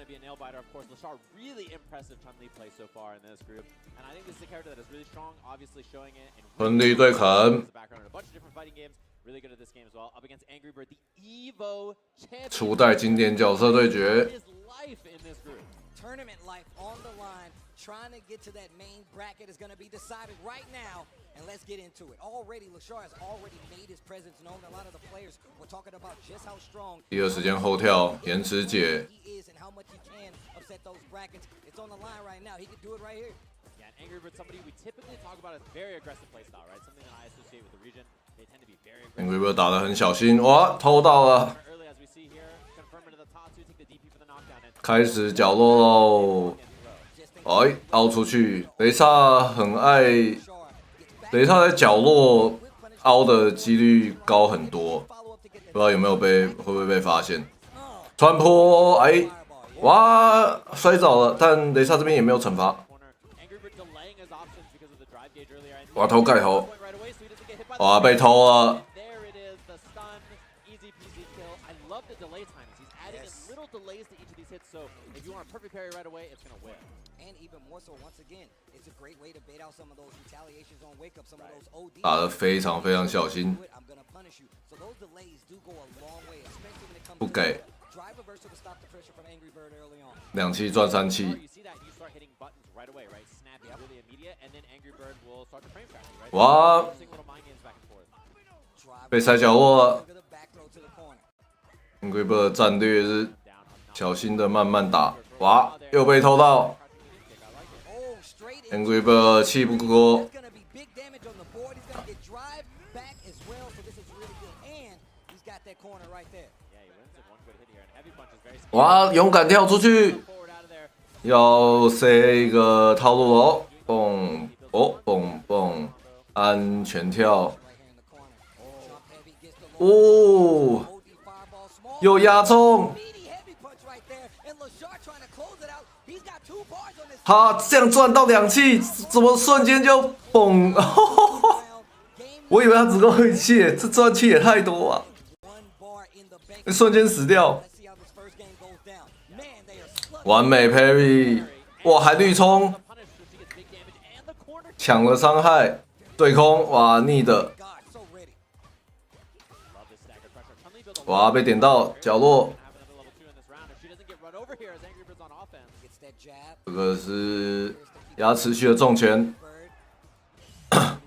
Really impressive Chun-Li play so far in this group, and I think this is a character that is really strong, obviously showing it in 春丽对肯。 background in a bunch of different fighting games, really good at this game as well. Up against Angry Bird, the Evo champion. 初代经典角色对决。 His life in this trying to get to that main bracket is going to be decided right now. And let's get into it. Already, Lashar has already made his presence known. A lot of the players were talking about just how strong 第二时间后跳，延迟解。 he is and how much he can upset those brackets. It's on the line right now. He can do it right here. Yeah, and Angry Bird, somebody we typically talk about as very aggressive playstyle, right? Something that I associate with the region. They tend to be very aggressive. Angry Bird 打得很小心，哇，偷到了。 Early as we see here, confirm into the top two, take the DP for the knockdown. And 开始角落喽，哎，凹出去。雷萨很爱，雷萨在角落凹的几率高很多，不知道有没有会不会被发现？穿坡，哎，哇，摔倒了，但雷萨这边也没有惩罚。哇，偷盖头，哇，被偷了。 delays to each of these hits, so if you want a perfect parry right away, it's going to win. And even more so, once again, it's a great way to bait out some of those retaliations on wake up, some of those OD. 打得非常非常小心， I'm going to punish you. So those delays do go a long way, especially when it comes 不给。 drive reversal to stop the pressure from Angry Bird early on. 2气赚3气。 You see that, you start hitting buttons right away, right? Snappy, really immediate, and then Angry Bird will start to frame trap you, right? 哇， Little mind games back and forth. 被塞角落了。Angry Bird 的战略是小心的慢慢打，哇，又被偷到。Angry Bird 气不过。哇，勇敢跳出去，要塞一个套路哦，蹦哦蹦蹦，安全跳。哦。 有压中，他这样赚到2气，怎么瞬间就崩？我以为他只够1气，这赚气也太多啊！瞬间死掉，完美 parry， 哇，还绿冲，抢了伤害，对空，哇，逆的。 哇，被点到角落，这个是牙持续的重拳。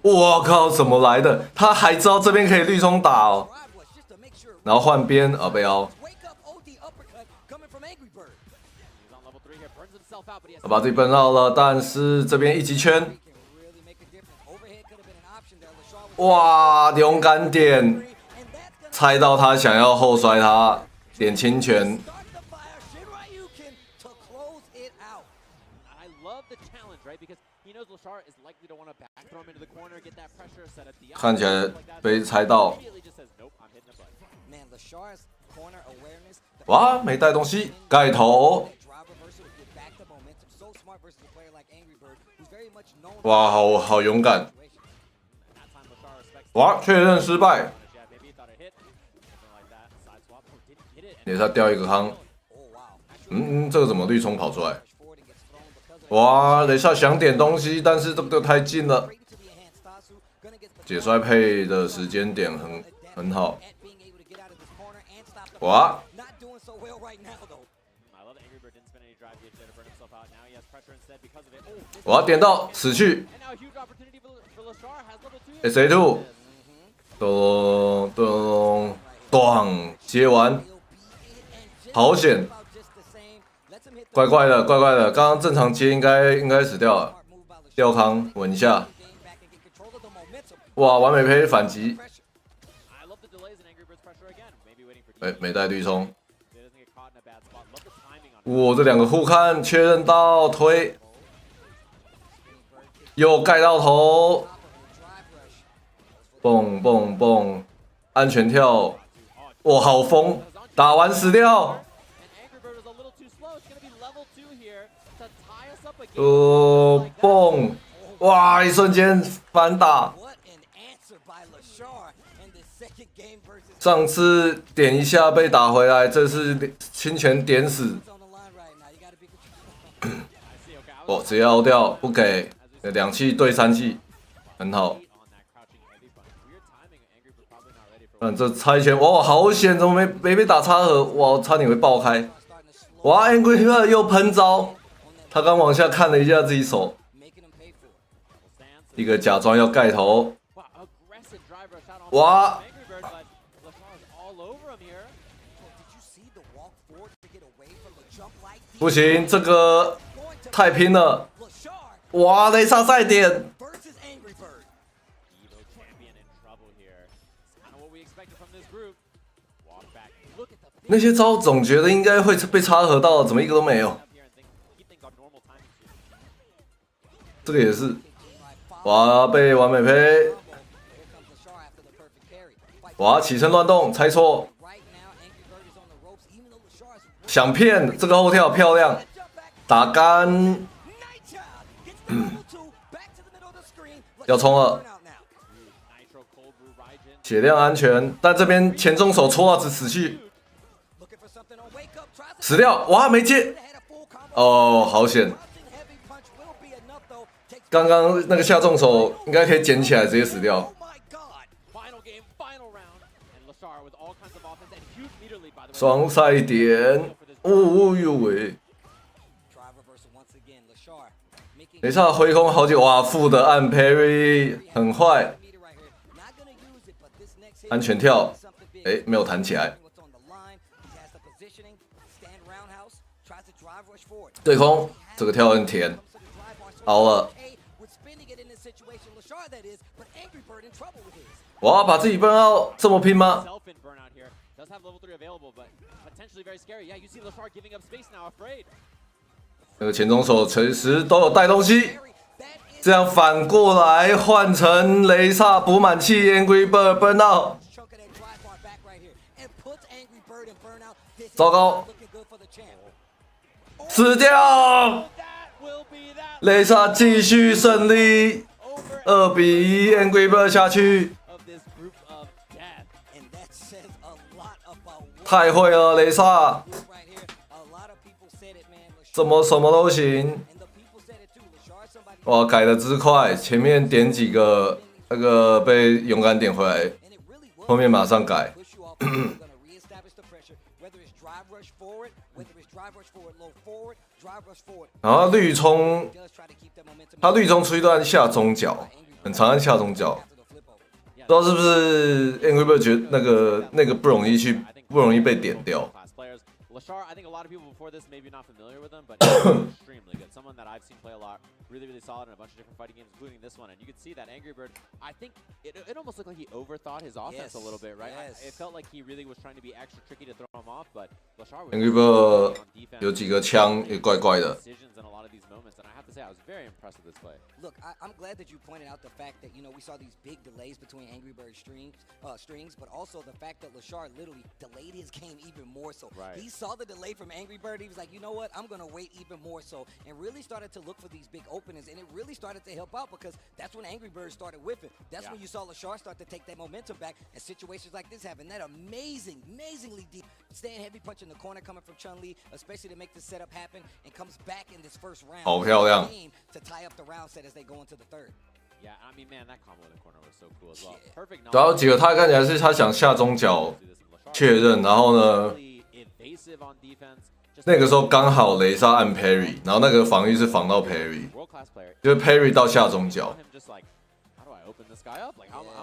我靠，怎么来的？他还知道这边可以绿冲打哦，然后换边啊，被凹。他把自己崩到了，但是这边一击圈，哇，勇敢点。 猜到他想要后摔他，点轻拳。看起来被猜到。哇，没带东西，盖头。哇，好勇敢。哇，确认失败。 也他掉一个康，这个怎么绿冲跑出来？哇，雷萨想点东西，但是这个太近了。解摔配的时间点很好。哇！我要点到死去。SA2， 咚咚咚，接完。 好险！怪怪的，怪怪的。刚刚正常接应该死掉了。吊康稳一下。哇，完美配反击。没带绿冲。哇，这2个互看确认到推，又盖到头。蹦蹦蹦，安全跳。哇，好疯！打完死掉。 蹦！哇，一瞬间反打。上次点一下被打回来，这次轻拳点死。哦，直接凹掉，不给。2气对3气，很好。这猜拳，哇，好险！怎么没被打插盒？哇，差点会爆开。哇 ，Angry Bird 又喷招。他刚往下看了一下自己手，一个假装要盖头，哇！不行，这个太拼了！哇，雷莎赛点！那些招总觉得应该会被插合到，怎么一个都没有？这个也是，哇，被完美胚！哇，起身乱动，猜错。想骗这个后跳漂亮，打杆，要冲了，血量安全，但这边前中手戳到死去，死掉，哇没接，哦好险，刚刚那个下重手应该可以捡起来直接死掉。双赛点，哦呦喂！雷萨挥空好久，哇，负的按 parry 很坏，安全跳，哎，没有弹起来。对空，这个跳很甜，熬了。哇，把自己burn out这么拼吗？那个前中手随时都有带东西，这样反过来换成雷萨补满气 ，Angry Bird burn out， 糟糕，死掉，雷萨继续胜利，2比1 ，Angry Bird 下去。太会了，雷萨，怎么什么都行？哇，改的之快，前面点几个那个被勇敢点回来，后面马上改。然后绿冲，他绿冲出一段下中脚，很长按下中脚，不知道是不是 Angry Bird 觉得那个不容易被点掉。Lashar, I think a lot of people before this maybe not familiar with him, but extremely good. Someone that I've seen play a lot, really, really solid in a bunch of different fighting games, including this one. And you could see that Angry Bird, I think it almost looked like he overthought his offense a little bit, right? It felt like he really was trying to be extra tricky to throw him off, but Lashar was Angry Bird 有几个枪也怪怪的。decisions in a lot of these moments, and I have to say I was very impressed with this play. Look, I'm glad that you pointed out the fact that, we saw these big delays between Angry Bird strings, but also the fact that Lashar literally delayed his game even more so. Right. He saw the delay from Angry Bird, he was like, you know what, I'm going to wait even more so, and really started to look for these big openings, and it really started to help out because that's when Angry Bird started whiffing. That's when you saw Lashar start to take that momentum back, and situations like this happen. That amazingly deep, staying heavy punch in the corner coming from Chun-Li, especially to make this setup happen, and comes back in this first round. 好漂亮。 To tie up the round set as they go into the third. Yeah, I mean, man, that combo in the corner was so cool as well. Perfect. 然后几个他看起来是他想下中脚确认，然后呢，那个时候刚好雷莎按 parry， 然后那个防御是防到 parry， 就是 parry 到下中脚。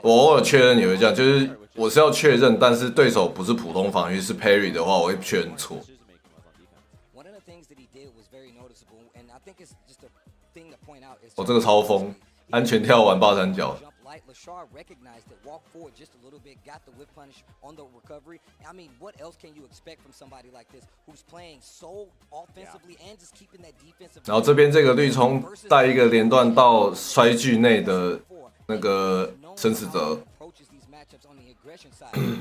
我偶尔确认也会这样，就是我是要确认，但是对手不是普通防御是 parry 的话，我会确认错。我这个超疯，安全跳完霸三角。Lashar recognized it, walked forward just a little bit, got the whip punish on the recovery. I mean, what else can you expect from somebody like this who's playing so offensively and just keeping that defensive? 然后这边这个绿冲带一个连段到摔距内的那个生死者。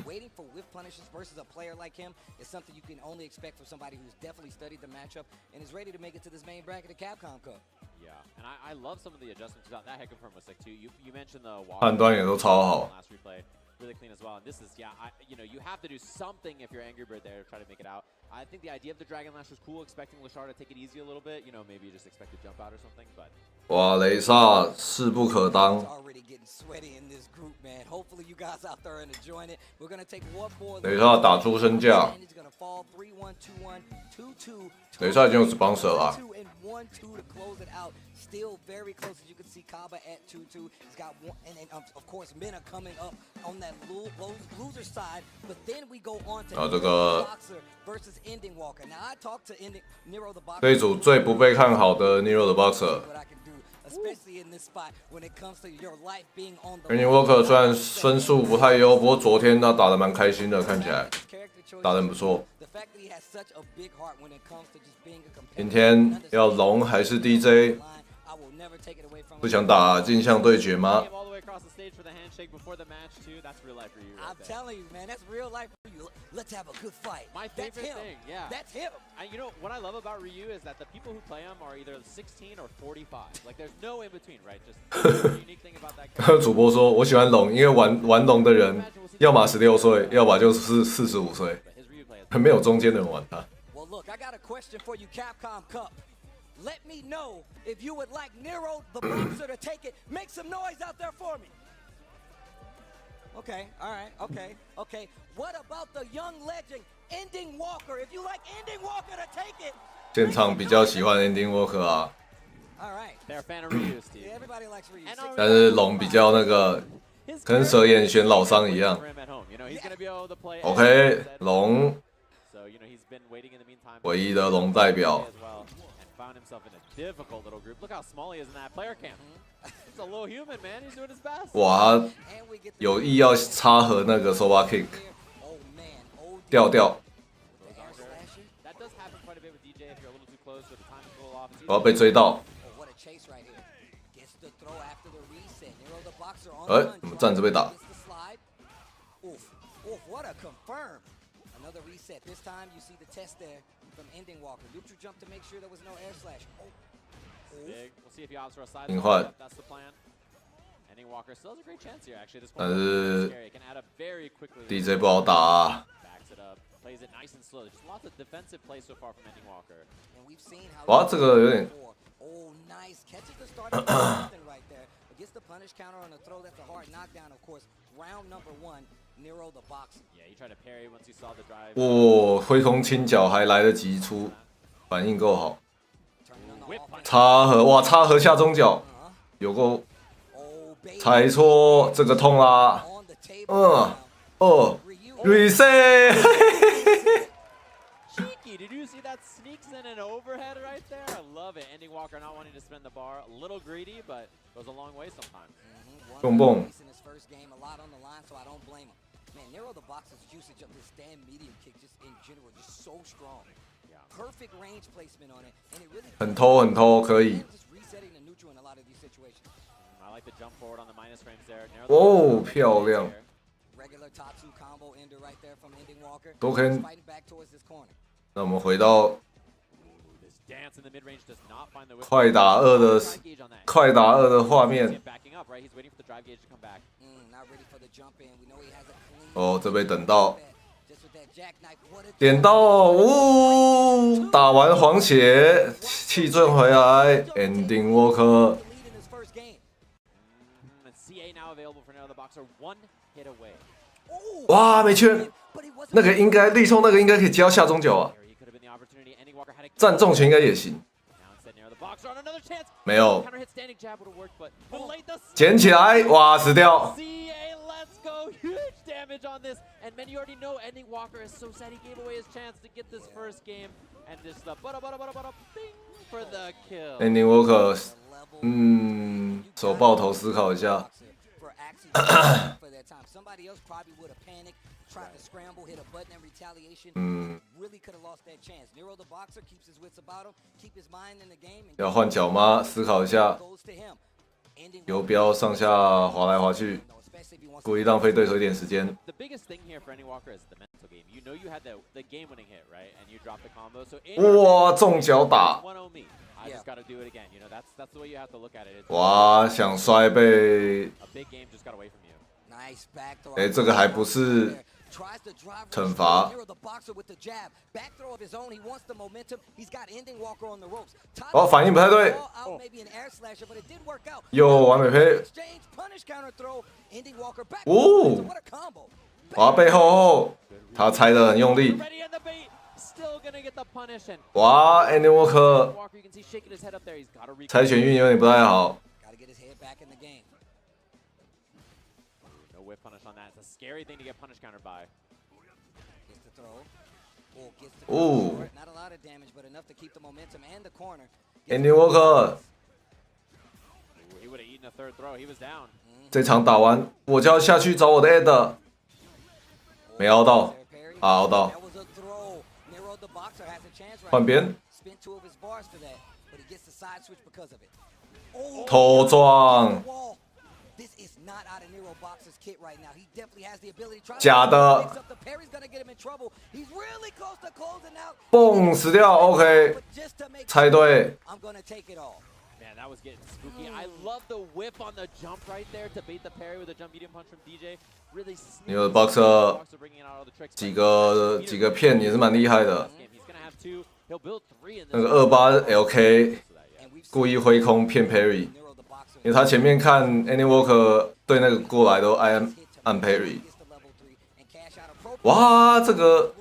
Waiting for whip punishes versus a player like him is something you can only expect from somebody who's definitely studied the matchup and is ready to make it to this main bracket of Capcom Cup. Yeah, and I love some of the adjustments. That head confirm was sick too. You mentioned the 判断也都超好。 last replay, really clean as well. And this is, you have to do something if you're Angry Bird there to try to make it out. I think the idea of the Dragon Lash was cool, expecting Lashar to take it easy a little bit. You know, maybe you just expect to jump out or something, but. 哇，雷萨势不可当。雷萨打出身价，雷萨已经有sponsor了。Still very close, as you can see Kaba at 2-2. He's got one, and of course, Mena coming up on that loser side. But then we go on to Boxer versus Ending Walker. Now I talked to Nero the Boxer. 这一组最不被看好的 Nero 的 Boxer。Ending Walker 虽然分数不太优，不过昨天他打得蛮开心的，看起来打得很不错。今天要龙还是 DJ？ 不想打镜像对决吗？ That's real life for you. I'm telling you, man, that's real life for you. Let's have a good fight. My favorite thing, yeah. That's him. And you know what I love about Ryu is that the people who play him are either 16 or 45. Like there's no in between, right? Just the unique thing about that guy. 主播说，我喜欢龙，因为玩龙的人，要么16岁，要么就是45岁，没有中间的人玩他。Well, look, I got a question for you, Capcom Cup. Let me know if you would like Nero the Boxer to take it. Make some noise out there for me. Okay, all right, okay. What about the young legend, Ending Walker? If you like Ending Walker to take it. 现场比较喜欢 Ending Walker 啊。All right. They're a fan of Ryu, Steve. Yeah, everybody likes Ryu. 但是龙比较那个，跟蛇眼选老伤一样。OK， 龙，唯一的龙代表。哇，有意要插合那个 Soba Kick， 掉。我要被追到。怎么站着被打？ Another reset. This time you see the test there from Ending Walker. Neutral jump to make sure there was no air slash. Big. We'll see if he opts for a side. That's the plan. Ending Walker still has a great chance here, actually. This one is scary. It can add up very quickly. DJ 不好打啊。 Backs it up. Plays it nice and slow. Just lots of defensive plays so far from Ending Walker. And we've seen how. 哇，这个有点。 Oh, nice. Catches the starting something right there. Gets the punish counter on the throw. That's a hard knockdown, of course. Round number 1. Nero the Boxer. Yeah, he tried to parry once he saw the drive. 哇，挥空轻脚还来得及出，反应够好。插合，哇，插合下中脚，有够踩错，这个痛啦。reset。 Cheeky, did you see that sneaks in an overhead right there? I love it. Ending Walker not wanting to spin the bar, a little greedy, but goes a long way sometimes. 蹦蹦。 Man, Nero the Boxer's usage of his stand medium kick just in general just so strong. Yeah. Perfect range placement on it, and it really 很偷可以。 just resetting the neutral in a lot of these situations. I like the jump forward on the minus frames there. 哦，漂亮。 Regular top 2 combo ender right there from Ending Walker. 都可以。 Fighting back towards this corner. 那我们回到 dance in the mid range does not find the 快打2的画面。 哦，这被等到，点到，打完黄血，气顺回来 ，Ending Walker。哇，没圈，那个应该力冲，那个应该可以接到下中脚啊，站重拳应该也行。 没有，捡起来，哇，死掉。 Damage on this, and many already know Ending Walker is so sad he gave away his chance to get this first game, and just the bing for the kill. Ending Walker， 手抱头思考一下。要换脚吗？思考一下。游标上下滑来滑去。 故意浪费对手一点时间。哇，中脚打！哇，想摔被……这个还不是惩罚。哦，反应不太对。有完美配。哦，哇，背后他猜的很用力。哇 ，Andy Walker 猜拳运有点不太好。哦 ，Andy Walker 这场打完，我就要下去找我的 Ed， 没熬到，熬到。换边，头撞，假的，蹦死掉 ，OK， 猜对。Man, that was getting spooky. I love the whip on the jump right there to bait the parry with a jump medium punch from DJ. Really sneaky. 你的 boxer 几个片也是蛮厉害的。那个28 LK 故意挥空骗 parry， 因为他前面看 Andy Walker 对那个过来都按 parry。哇，这个。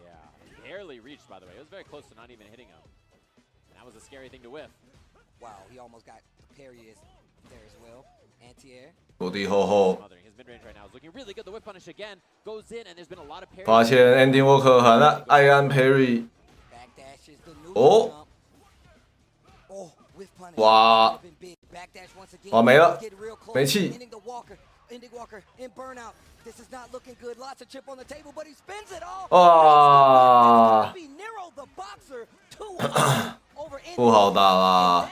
Yeah, barely reached by the way. It was very close to not even hitting him. That was a scary thing to whiff. Wow, he almost got the parry there as well. Anti-air. 落地后后。 His mid-range right now is looking really good. The whip punish again goes in, and there's been a lot of parry. 发现 Andy Walker 还在爱按 parry。哦。哇。哇没了，没气。哇。不好打啦！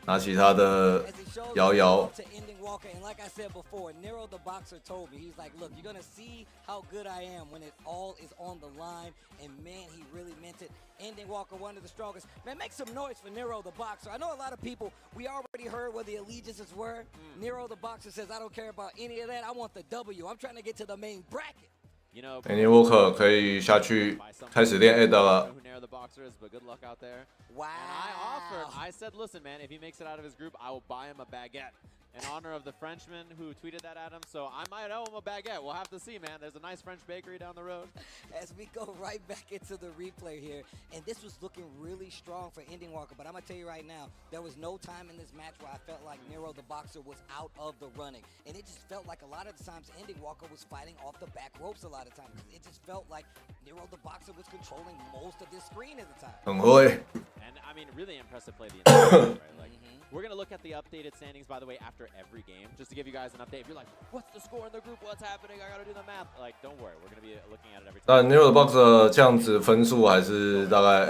拿起他的摇摇。Like I said before, Nero the boxer told me, he's like, look, you're gonna see how good I am when it all is on the line. And man, he really meant it. Ending Walker, one of the strongest. Man, make some noise for Nero the boxer. I know a lot of people, we already heard what the allegiances were. Nero the boxer says, I don't care about any of that. I want the W. I'm trying to get to the main bracket. Andy Walker 可以下去开始练 Ed 了。 Wow. And I said, listen, man, if he makes it out of his group, I will buy him a baguette. In honor of the Frenchman who tweeted that at him, so I might owe him a baguette. We'll have to see, man. There's a nice French bakery down the road. As we go right back into the replay here, and this was looking really strong for Ending Walker, but I'm going to tell you right now, there was no time in this match where I felt like Nero the boxer was out of the running. And it just felt like a lot of the times Ending Walker was fighting off the back ropes a lot of times. It just felt like Nero the boxer was controlling most of this screen at the time. 很会。 And I mean, really impressive play the entire game, right? Like, we're going to look at the updated standings, by the way, after every game, just to give you guys an update. If you're like, what's the score in the group? What's happening? I got to do the math. Like, don't worry. We're going to be looking at it every time. 但 Nero 的 boxer 这样子分数还是大概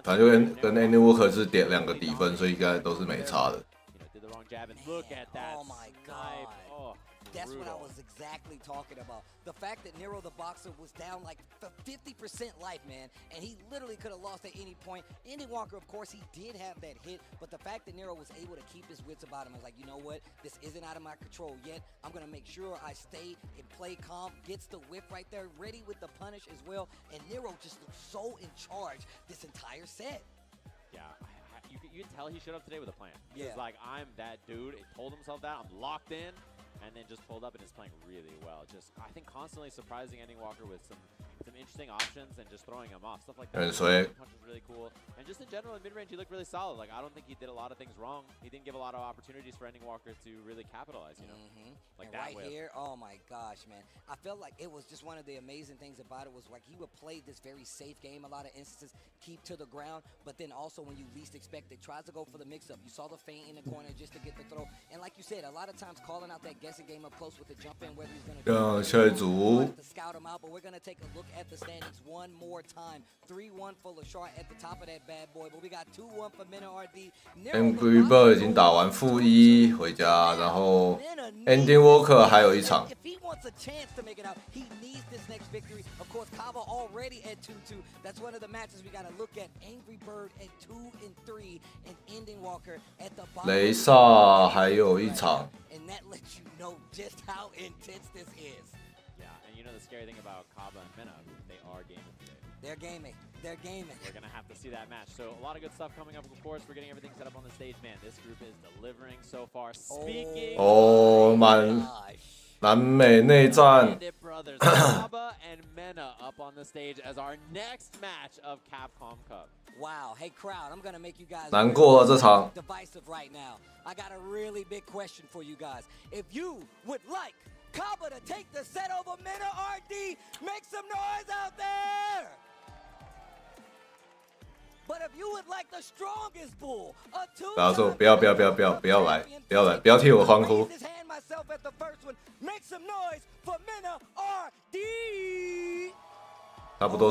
反正就跟 Andy Walker 是点2个底分，所以应该都是没差的。 Did the wrong jab and look at that. Oh my god. Oh, that's what I was exactly talking about. The fact that Nero the boxer was down like 50% life, man, and he literally could have lost at any point. Ending Walker, of course, he did have that hit, but the fact that Nero was able to keep his wits about him, I was like, you know what? This isn't out of my control yet. I'm going to make sure I stay and play calm. Gets the whip right there, ready with the punish as well, and Nero just looked so in charge this entire set. Yeah. You can tell he showed up today with a plan. Yeah. He's like, I'm that dude. He told himself that. I'm locked in. And then just pulled up and is playing really well. Just, I think, constantly surprising Ending Walker with some interesting options and just throwing him off. Stuff like that. Punch was really cool. And just in general, in mid-range, he looked really solid. Like, I don't think he did a lot of things wrong. He didn't give a lot of opportunities for Ending Walker to really capitalize, you know? Like and that right here, oh my gosh, man. I felt like it was just one of the amazing things about it was like he would play this very safe game a lot of instances, keep to the ground, but then also when you least expect it, tries to go for the mix-up. You saw the feint in the corner just to get the throw. And like you said, a lot of times calling out that guessing game up close with the jump in, whether he's going to scout him out, but we're going to take a look at at the standings one more time. 3-1 for LaShard at the top of that bad boy, but we got 2-1 for Mena RD. Angry Bird 已经打完负1回家，然后 Ending Walker 还有一场。 If he wants a chance to make it out, he needs this next victory. Of course, Kaba already at 2-2. That's one of the matches we got to look at. Angry Bird at 2-3 and Ending Walker at the bottom. 雷萨还有一场。 And that lets you know just how intense this is. Yeah, and you know the scary thing about Kaba and Mena, they are gaming today. They're gaming. They're gaming. We're gonna have to see that match. So a lot of good stuff coming up. Of course, we're getting everything set up on the stage. Man, this group is delivering so far. Speaking. 哦，南美内战。 Brothers Kaba and Mena up on the stage as our next match of Capcom Cup. Wow, hey crowd, I'm gonna make you guys 难过了这场。 divisive right now. I got a really big question for you guys. If you would like Kaba to take the set over Mena RD, make some noise out there! But if you would like the strongest bull, a two 不要说，不要来，不要替我欢呼。 myself at the first one, make some noise for Mena RD! 差不多。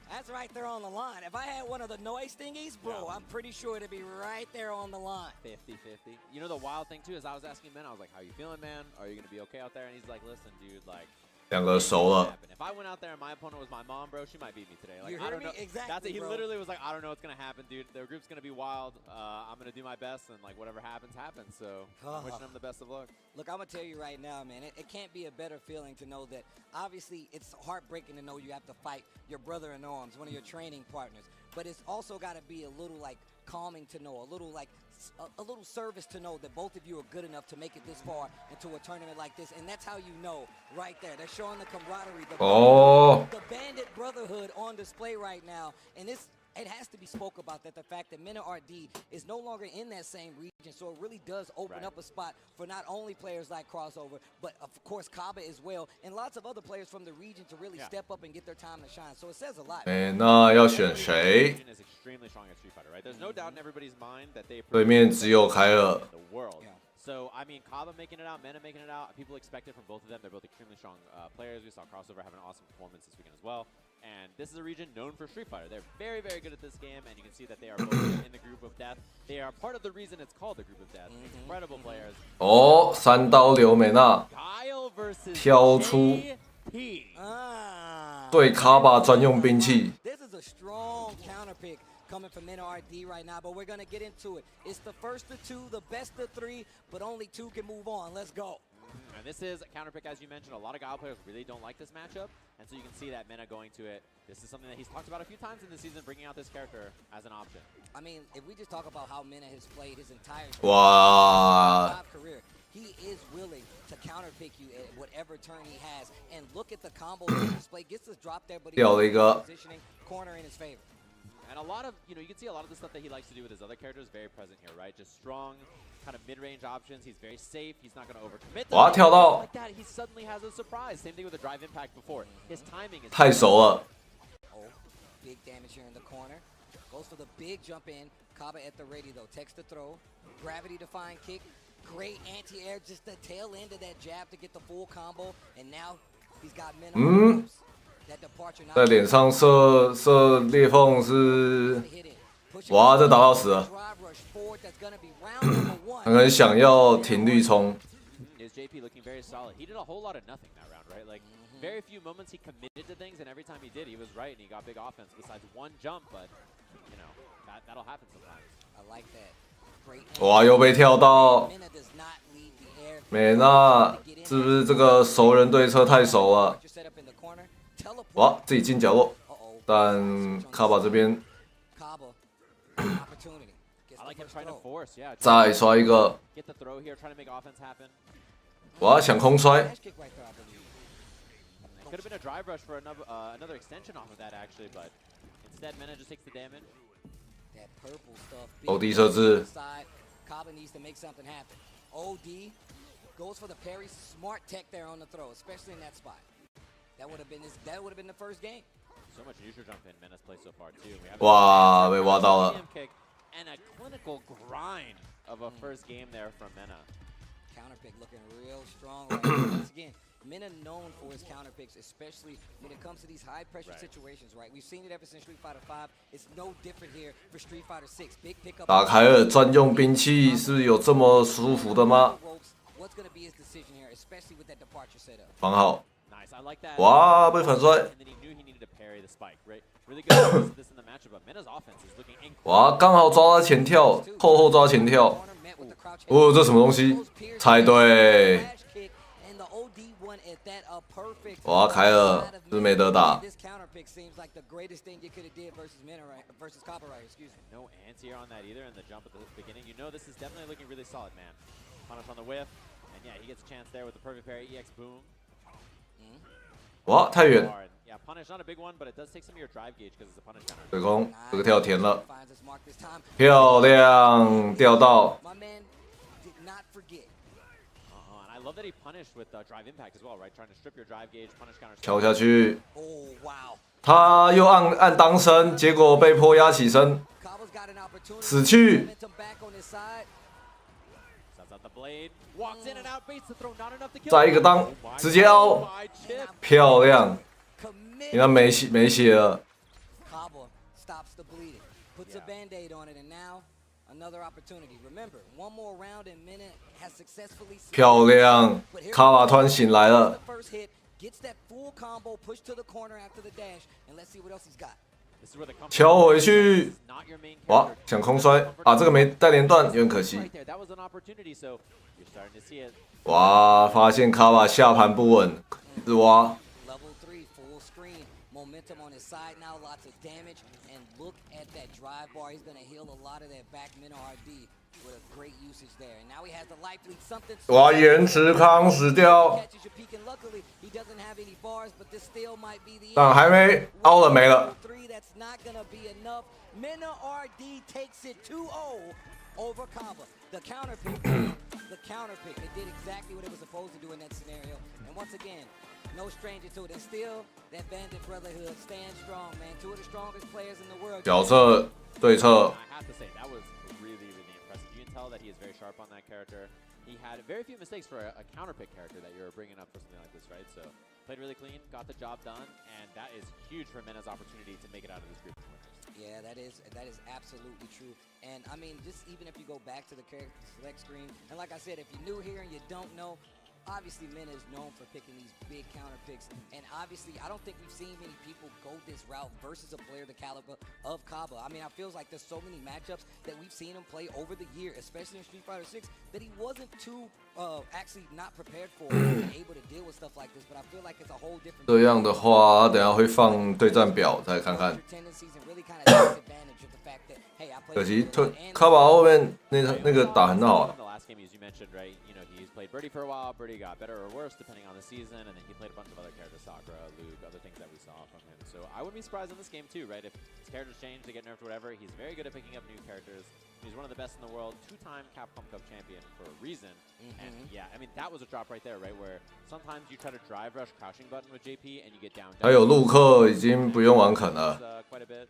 That's right there on the line. If I had one of the noise thingies, bro, I'm pretty sure it'd be right there on the line. 50-50. You know the wild thing too is I was asking Mena, I was like, how you feeling, man? Are you gonna be okay out there? And he's like, listen, dude, like. 两个熟了。 If I went out there and my opponent was my mom, bro, she might beat me today. Like, You I hear don't me? know. Exactly, That's it. He bro. literally was like, I don't know what's gonna happen, dude. Their group's gonna be wild. I'm gonna do my best, and like whatever happens, happens. So I'm wishing them the best of luck. Look, I'm gonna tell you right now, man, it can't be a better feeling to know that obviously it's heartbreaking to know you have to fight your brother in arms, one of your training partners. But it's also got to be a little like calming to know, a little like a little service to know that both of you are good enough to make it this far into a tournament like this. And that's how you know right there. They're showing the camaraderie, the bandit brotherhood on display right now. And it has to be spoke about that the fact that Mena RD is no longer in that same region, so it really does open up a spot for not only players like Crossover, but of course Kaba as well, and lots of other players from the region to really step up and get their time to shine. So it says a lot. 那要选谁？ Is extremely strong at Street Fighter, right? There's no doubt in everybody's mind that they. 对面只有凯尔。 The world. So, I mean, Kaba making it out, Mena making it out. People expect it from both of them. They're both extremely strong players. We saw Crossover have an awesome performance this weekend as well. And this is a region known for Street Fighter. They're very, very good at this game, and you can see that they are both in the group of death. They are part of the reason it's called the group of death. Incredible players. 哦，3刀流美娜挑出对卡巴专用兵器。 This is a strong counter pick coming from Mena RD right now, but we're going to get into it. It's the first of two, the best of three, but only two can move on. Let's go. And this is a counter pick, as you mentioned. A lot of Guile players really don't like this matchup, and so you can see that Mena going to it. This is something that he's talked about a few times in the season, bringing out this character as an option. I mean, if we just talk about how Mena has played his entire career, he is willing to counter pick you at whatever turn he has. And look at the combo display. Gets this drop there, but he's positioning corner in his favor. And a lot of, you can see a lot of the stuff that he likes to do with his other characters very present here, right? Just strong, kind of mid-range options. He's very safe. He's not going to overcommit. 哇，跳到 like that, he suddenly has a surprise. Same thing with the drive impact before. His timing is 太熟了。 Oh, big damage here in the corner. Goes for the big jump in. Kaba at the ready though. Takes the throw. Gravity defying kick. Great anti-air. Just the tail end of that jab to get the full combo. And now he's got Mena on the ropes. 在脸上射裂缝是，哇，这打到死了。很想要停绿冲。 Is JP looking very solid? He did a whole lot of nothing that round, right? Like very few moments he committed to things, and every time he did, he was right and he got big offense. Besides one jump, but that'll happen sometimes. I like that. 哇，又被跳到。美娜是不是这个熟人对策太熟了？ 哇，自己进角落，但卡巴这边再刷一个，哇，想空摔， Could have been a drive rush for another extension off of that actually, but instead Mena just takes the damage. That purple stuff. 欧迪设置。 Kaba needs to make something happen. OD goes for the parry, smart tech there on the throw, especially in that spot. That would have been the first game. So much neutral jump in Mena's play so far too. 哇，被挖到了。 And a clinical grind of a first game there from Mena. Counter pick looking real strong right now. Once again, Mena known for his counter picks, especially when it comes to these high pressure situations, right? We've seen it ever since Street Fighter 5. It's no different here for Street Fighter 6. Big pickup. 打凯尔专用兵器是有这么舒服的吗？ What's going to be his decision here, especially with that departure setup? 防好，哇，被反摔。哇，刚好抓到前跳，后抓前跳。哦，这什么东西？猜对。哇，凯尔是没得打。No anti-air on that either in the jump at the beginning. You know this is definitely looking really solid, man. Punish on the whiff, and yeah, he gets a chance there with the perfect parry EX boom. 哇，太远。 Yeah, punish not a big one, but it does take some of your drive gauge because it's a punish counter. 水空，这个跳甜了，漂亮，钓到。 And I love that he punished with drive impact as well, right? Trying to strip your drive gauge, punish counter. 跳下去。他又按当身，结果被迫压起身，死去。 再一个当，直接凹，漂亮！你看没血了。漂亮，卡瓦突然醒来了。敲回去，哇，想空摔啊！这个没带连段，有点可惜。哇，发现卡瓦下盘不稳，一直挖。哇，延迟康死掉。 但还没凹了没了。 Mena RD takes it 2-0 over Kaba. The counter pick. The counter pick. It did exactly what it was supposed to do in that scenario. And once again, no stranger to it. And still, that Bandit Brotherhood stands strong, man. Two of the strongest players in the world. 角色对策。 I have to say that was really impressive. You can tell that he is very sharp on that character. He had very few mistakes for a counter pick character that you're bringing up for something like this, right? So played really clean, got the job done, and that is huge for Mena's opportunity to make it out of this group. Yeah, that is absolutely true. And I mean, just even if you go back to the character select screen, and like I said, if you're new here and you don't know, obviously Mena is known for picking these big counter picks. And obviously, I don't think we've seen many people go this route versus a player the caliber of Kaba. I mean, I feels like there's so many matchups that we've seen him play over the year, especially in Street Fighter 6, that he wasn't too actually not prepared for and able to deal with stuff like this. But I feel like it's a whole different. 这样的话，等下会放对战表再看看。可惜卡瓦后面那个打很好啊。 Played Birdie for a while. Birdie got better or worse depending on the season, and then he played a bunch of other characters, Sakura, Luke, other things that we saw from him. So I wouldn't be surprised in this game too, right? If his characters change, they get nerfed, or whatever. He's very good at picking up new characters. He's one of the best in the world, two-time Capcom Cup champion for a reason. And yeah, I mean that was a drop right there, right? Where sometimes you try to drive rush crouching button with JP and you get down. 还有陆克已经不用玩肯了。 Quite a bit.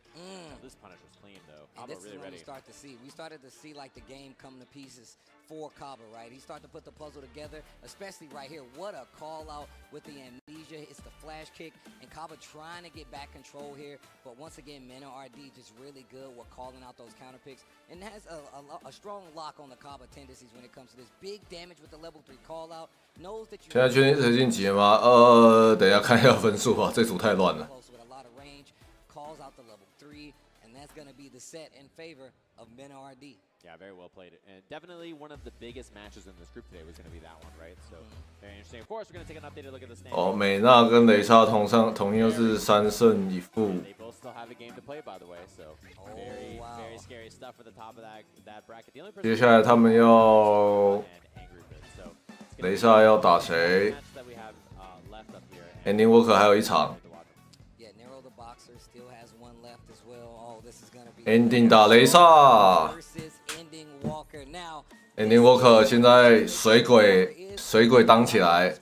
This punish was clean though. This is what we started to see like the game come to pieces for Kaba, right? He started to put the puzzle together, especially right here. What a call out with the amnesia. It's the flash kick, and Kaba trying to get back control here. But once again, Mena RD just really good with calling out those counter picks, and has a strong lock on the Kaba tendencies when it comes to this big damage with the level 3 call out. Knows that you. 现在确定谁晋级了吗？等一下看一下分数吧，这组太乱了。 Calls out the level 3, and that's going to be the set in favor of Mena RD. Yeah, very well played. And definitely one of the biggest matches in this group today was going to be that one, right? So very interesting. Of course, we're going to take an updated look at the standings. 哦，美娜跟雷莎同样是3胜1负。 They both still have a game to play, by the way. So very scary stuff for the top of that bracket. The only person 接下来他们要雷莎要打谁 ？Ending Walker 还有一场。Ending 打雷莎。Ending Walker 现在水鬼当起来。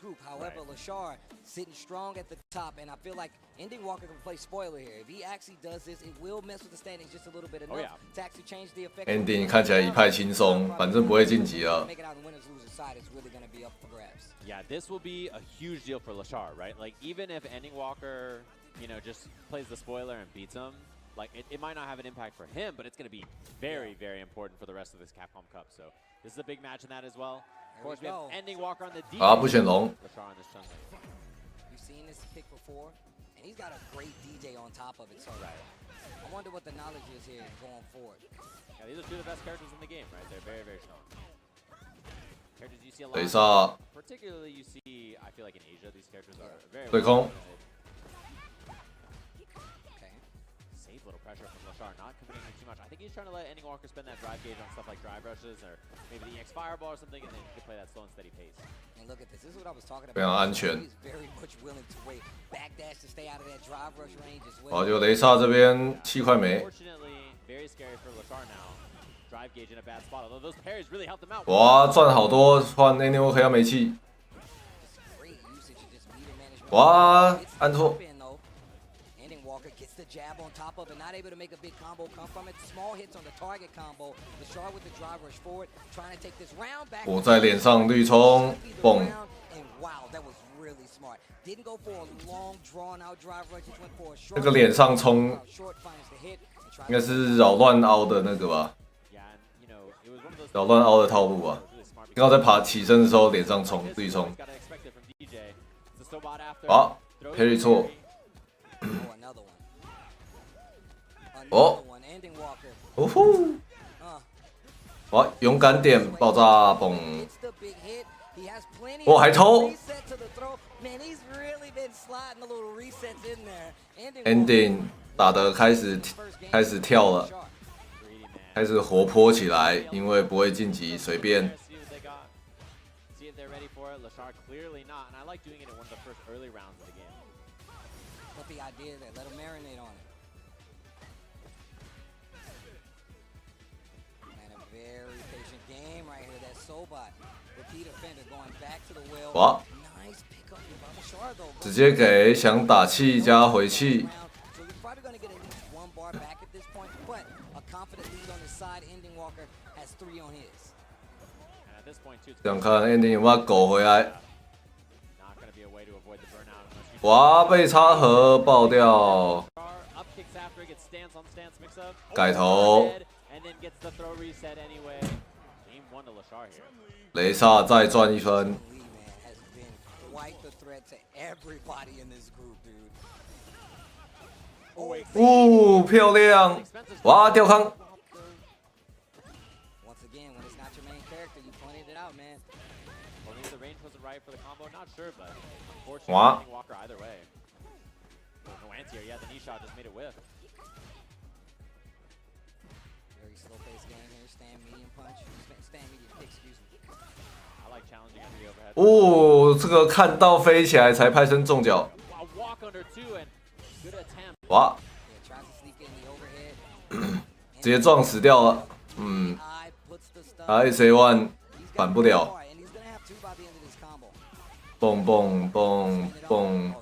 sitting strong at the top, and I feel like Ending Walker can play spoiler here. If he actually does this, it will mess with the standings just a little bit enough to actually change the effect. Ending 看起来一派轻松，反正不会晋级了。 Yeah, this will be a huge deal for Lashar, right? Like, even if Ending Walker, you know, just plays the spoiler and beats him, like, it might not have an impact for him, but it's going to be very, very important for the rest of this Capcom Cup. So this is a big match in that as well. Of course, we have Ending Walker on the DJ. 啊，不选龙。 Lashar on this jungle. You've seen this pick before, and he's got a great DJ on top of it. So I wonder what the knowledge is here going forward. Yeah, these are two of the best characters in the game, right? They're very, very strong. Characters you see a lot. 等一下， Particularly, you see, I feel like in Asia, these characters are very. 对空。 Safe little pressure from Lashar, not committing too much. I think he's trying to let Ending Walker spend that drive gauge on stuff like drive rushes or maybe the EX Fireball or something, and then he can play that slow and steady pace. And look at this. This is what I was talking about. 非常安全。 He's very much willing to wait, backdash to stay out of that drive rush range as well. 好，就雷萨这边7块没。 Unfortunately, very scary for Lashar now. Drive gauge in a bad spot, although those parries really helped him out. 哇，赚好多，换 Ending Walker 要没气。哇，按错。 Ending Walker gets the jab on top of it, not able to make a big combo come from it. Small hits on the target combo. Lashar with the drive rush forward, trying to take this round back. 我在脸上绿冲，蹦。 And wow, that was really smart. Didn't go for a long, drawn-out drive rush. Just went for a short. 那个脸上冲，应该是扰乱凹的那个吧？扰乱凹的套路吧？刚刚在爬起身的时候脸上冲，自己冲。好 ，Perry 错。哦，哦呼！哇，勇敢点，爆炸嘣！我还偷。Ending 打得开始跳了。 开始活泼起来，因为不会晋级，随便。 哇！直接给想打气加回气。 想看 Ending 有没有狗回来？哇，被插盒爆掉！改头。雷萨再赚1分。哦，漂亮！哇，吊康。 哇！ 哦，这个看到飞起来才拍身中脚。哇！直接撞死掉了。嗯 ，SA1 反不了。 蹦蹦蹦蹦！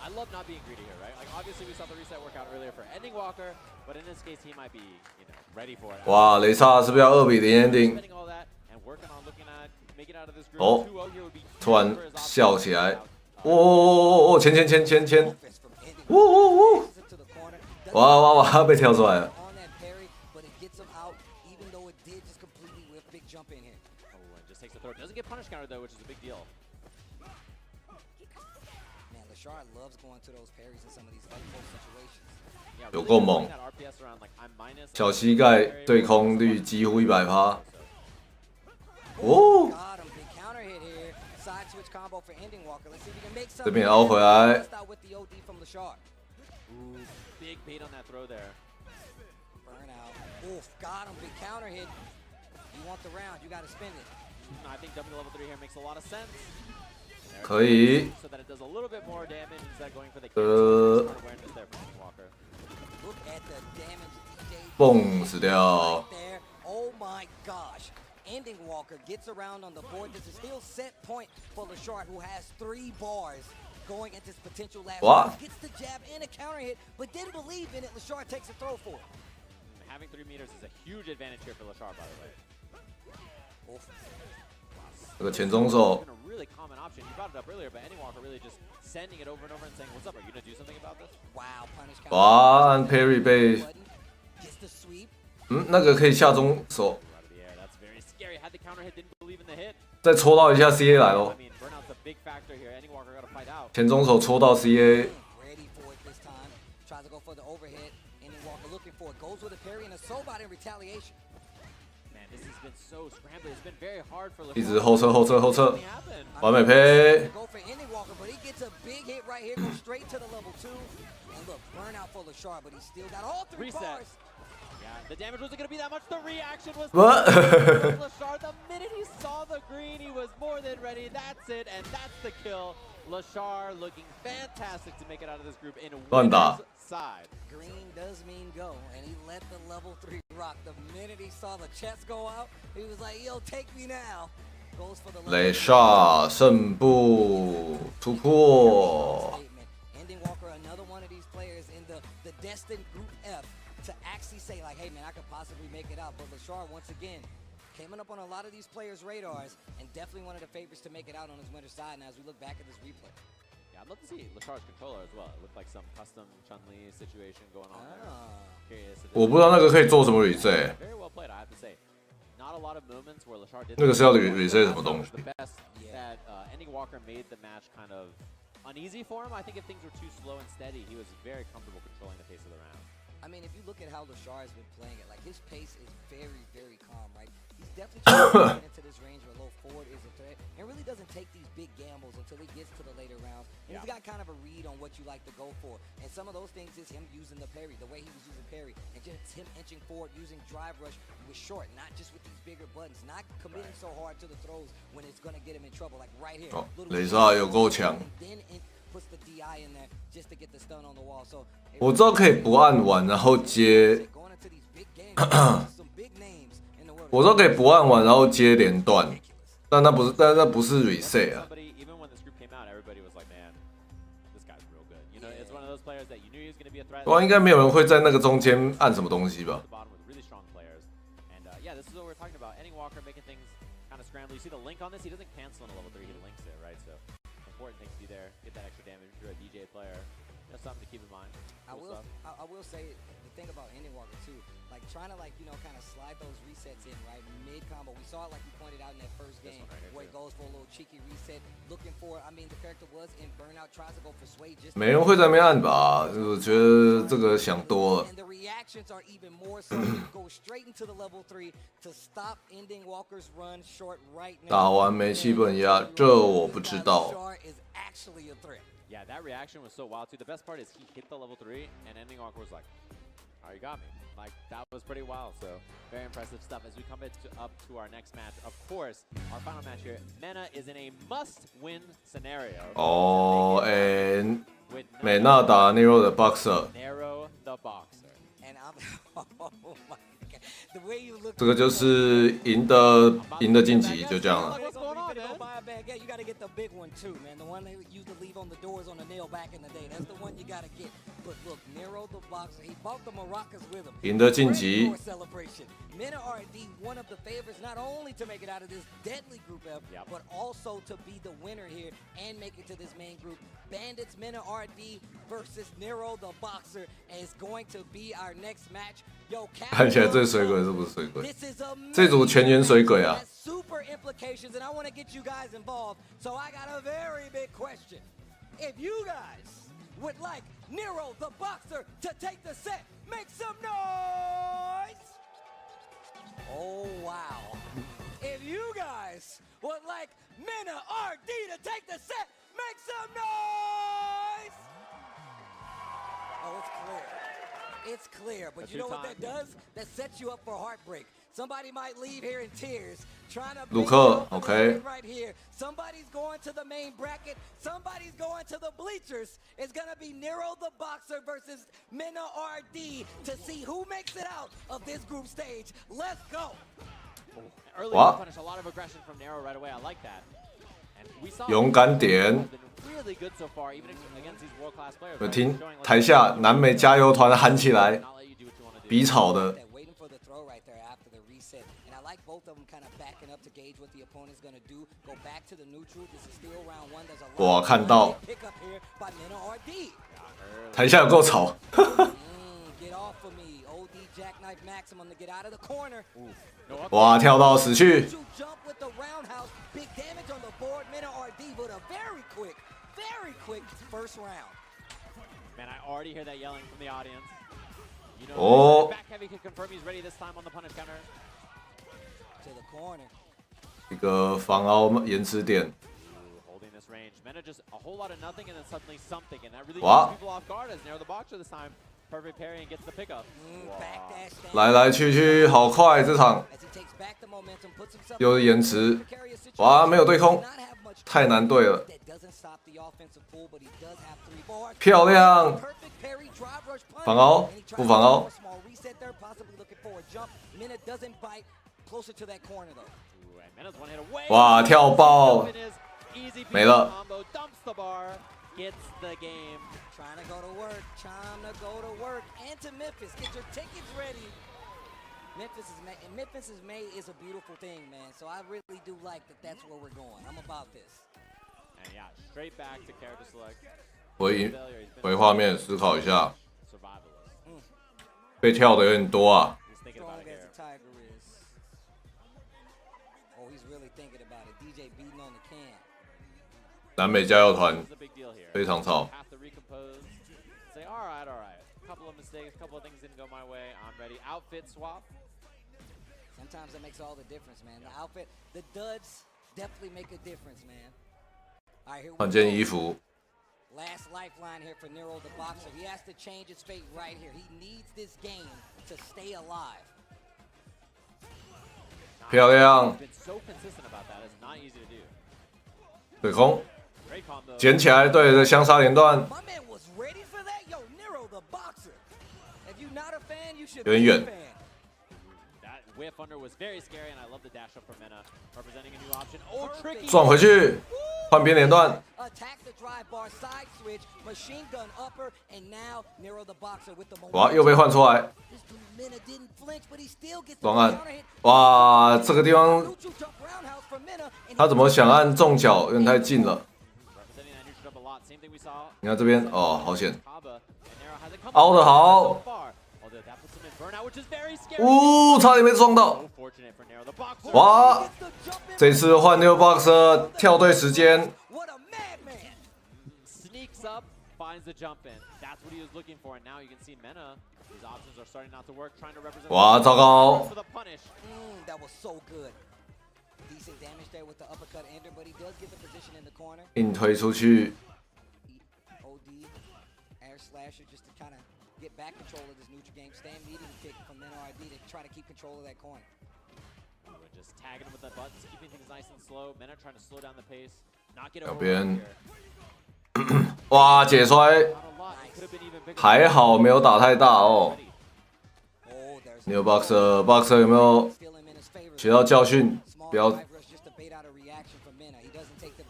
I love not being greedy here, right? Like obviously we saw the reset work out earlier for Ending Walker, but in this case he might be, you know, ready for it. 哇，雷萨是不是要2比0 Ending？ 哦，突然笑起来！哦，前！哇，被跳出来了。 Doesn't get punish counter though, which is a big deal. Man, Lashar loves going to those parries in some of these light post situations. 有够猛！小膝盖对空率几乎100%。哦！这边凹回来。 Big bait on that throw there. Burn out. Oof, got him. Big counter hit. You want the round, you got to spend it. I think W level 3 here makes a lot of sense. 可以。 So that it does a little bit more damage instead of going for the awareness there from Ending Walker. Look at the damage DJ. 蹦死掉。 Oh my gosh. Ending Walker gets around on the board. This is still set point for Lashard, who has 3 bars going into his potential last round. Gets the jab and a counter hit, but didn't believe in it. Lashard takes a throw for it. Having 3 meters is a huge advantage here for Lashard, by the way. 这个前中手 A really common option. You brought it up earlier, but Ending Walker really just sending it over and over and saying, "What's up? Are you gonna do something about this?" Wow, punish. 哇，按 parry 被，那个可以下中手， That's very scary. Had the counter hit, didn't believe in the hit. 再戳到一下 CA 来咯 I。mean, burnout's a big factor here. Ending Walker got to fight out. 前中手戳到 CA， Ready for it this time. Tries to go for the overhead. Ending Walker looking for it. Goes with a parry and a sobot in retaliation. Man, this has been so scrambly. It's been very hard for 一直后撤后撤后撤，完美配。 Go for Ending Walker, but he gets a big hit right here. Goes straight to the level 2. And look, burnout for Lashard, but he still got all 3 Reset. bars. Yeah, the damage wasn't going to be that much. The reaction was What? Lashard. The minute he saw the green, he was more than ready. That's it, and that's the kill. Lashard looking fantastic to make it out of this group in winner's side. Green does mean go, and he let the level 3 rock. The minute he saw the chest go out, he was like, yo, take me now. Goes for the level 雷煞胜部突破。 Ending Walker, another one of these players in the destined Group F to actually say like, hey man, I could possibly make it out. But Lashard once again came up on a lot of these players' radars and definitely one of the favorites to make it out on his winner's side. Now as we look back at this replay. Yeah, I'd love to see Lashard's controller as well. It looked like some custom Chun-Li situation going on there. Curious. 我不知道那个可以做什么 reset。 Very well played, I have to say. Not a lot of moments where Lashard did. 那个是要 reset 什么东西？ The best that Ending Walker made the match kind of uneasy for him. I think if things were too slow and steady, he was very comfortable controlling the pace of the round. I mean, if you look at how Lashard has been playing it, like his pace is very, very calm, right? He's definitely trying to get into this range where low forward is a threat, and really doesn't take these big gambles until he gets to the later rounds. And he's got kind of a read on what you like to go for, and some of those things is him using the parry, the way he was using parry, and just him inching forward, using drive rush with short, not just with these bigger buttons, not committing so hard to the throws when it's going to get him in trouble, like right here. 雷煞有够强。 Puts the DI in there just to get the stun on the wall. So 我知道可以不按完然后接，我知道可以不按完然后接连段，但那不是 reset 啊。 Even when this group came out, everybody was like, "Man, this guy's real good." You know, it's one of those players that you knew he was going to be a threat. 应该没有人会在那个中间按什么东西吧？ Really strong players, and yeah, this is what we're talking about. Ending Walker making things kind of scramble. You see the link on this? He doesn't cancel on a level 3. He links it, right? So important thing to be there. Get that extra damage if you're a DJ player. That's something to keep in mind. I will say the thing about Ending Walker too, like trying to like kind of slide those resets in right mid combo. We saw it like you pointed out in that first game where he goes for a little cheeky reset, looking for. I mean, the character was in burnout, tries to go for sway. Just 没人会在那边按吧？我觉得这个想多了。 And the reactions are even more so. Go straight into the level 3 to stop Ending Walker's run short right now. 打完没气氛压，这我不知道。 Is actually a threat. Yeah, that reaction was so wild too. The best part is he hit the level 3, and Ending Walker was like, "Oh, you got me." Like that was pretty wild. So very impressive stuff. As we come up to our next match, of course, our final match here, Mena is in a must-win scenario. 哦，美娜打 Nero 的 Boxer， Nero the Boxer. And I'm, oh my God, the way you look. 这个就是赢的晋级，就这样了。 Yeah, you gotta get the big one too, man. The one they used to leave on the doors on the nail back in the day. That's the one you gotta get. But look, Nero the Boxer, he bought the maracas with him. 赢得晋级。 Celebration. Mena RD, one of the favorites, not only to make it out of this deadly Group F, but also to be the winner here and make it to this main group. Bandits Mena RD versus Nero the Boxer is going to be our next match. Yo, 看起来最水鬼是不是水鬼？这组全员水鬼啊！ Super implications, and I want to get you guys involved. So I got a very big question. If you guys would like Nero the Boxer to take the set, make some noise! Oh, wow. If you guys would like Mena RD to take the set, make some noise! Oh, it's clear. It's clear, but you know what that does? That sets you up for heartbreak. Somebody might leave here in tears, trying to right here. Somebody's going to the main bracket. Somebody's going to the bleachers. It's gonna be Nero the Boxer versus Mena RD to see who makes it out of this group stage. Let's go. Early Wow. punish, a lot of aggression from Nero right away. I like that. And we saw 勇敢点。 really good so far, even against these world-class players. 我听台下南美加油团喊起来，比吵的。 哇，看到台下有够吵。哇，跳到死去。 Very quick first round. Man, I already hear that yelling from the audience. You know, Oh. back heavy can confirm he's ready this time on the punish counter. To the corner. 一个防凹延迟点。 Holding this range. Mena just a whole lot of nothing and then suddenly something, and that really Wow. gets people off guard as Nero the Boxer this time. Perfect parry and gets the pickup. 来来去去，好快这场。又是延迟。哇，没有对空，太难对了。 漂亮，防凹不防凹？哇，跳爆，没了。May is a beautiful thing, man. So I really do like that. That's where we're going. I'm about this. And yeah, straight back to character select. 回画面思考一下，被跳的有点多啊。南美加油团非常吵。 Say, all right. Couple of mistakes, couple of things didn't go my way. I'm ready. Outfit swap. Sometimes that makes all the difference, man. The outfit, the duds definitely make a difference, man. All right, here we go. 换件衣服。 Last lifeline here for Nero the Boxer. He has to change his fate right here. He needs this game to stay alive. 漂亮。 Been so consistent about that. It's not easy to do. 对空，捡起来，对着相杀连段。 有点远。 Whiff under was very scary, and I love the dash up from Mena, representing a new option. Oh, tricky! 撞回去，换边连段。 哇，又被换出来。双按，哇，这个地方他怎么想按中脚，有点太近了。你看这边，哦，好险。凹的好。 差点被撞到！哇，这次换 New Boxer 跳对时间。哇，糟糕！硬推出去。 Get back control of this neutral game. Stand medium kick from NRD to try to keep control of that corner. Just tagging him with the buttons, keeping things nice and slow. Mena trying to slow down the pace, not get 两 over 边 here. 哇，解摔，还好没有打太大哦。New Boxer 有没有学到教训？不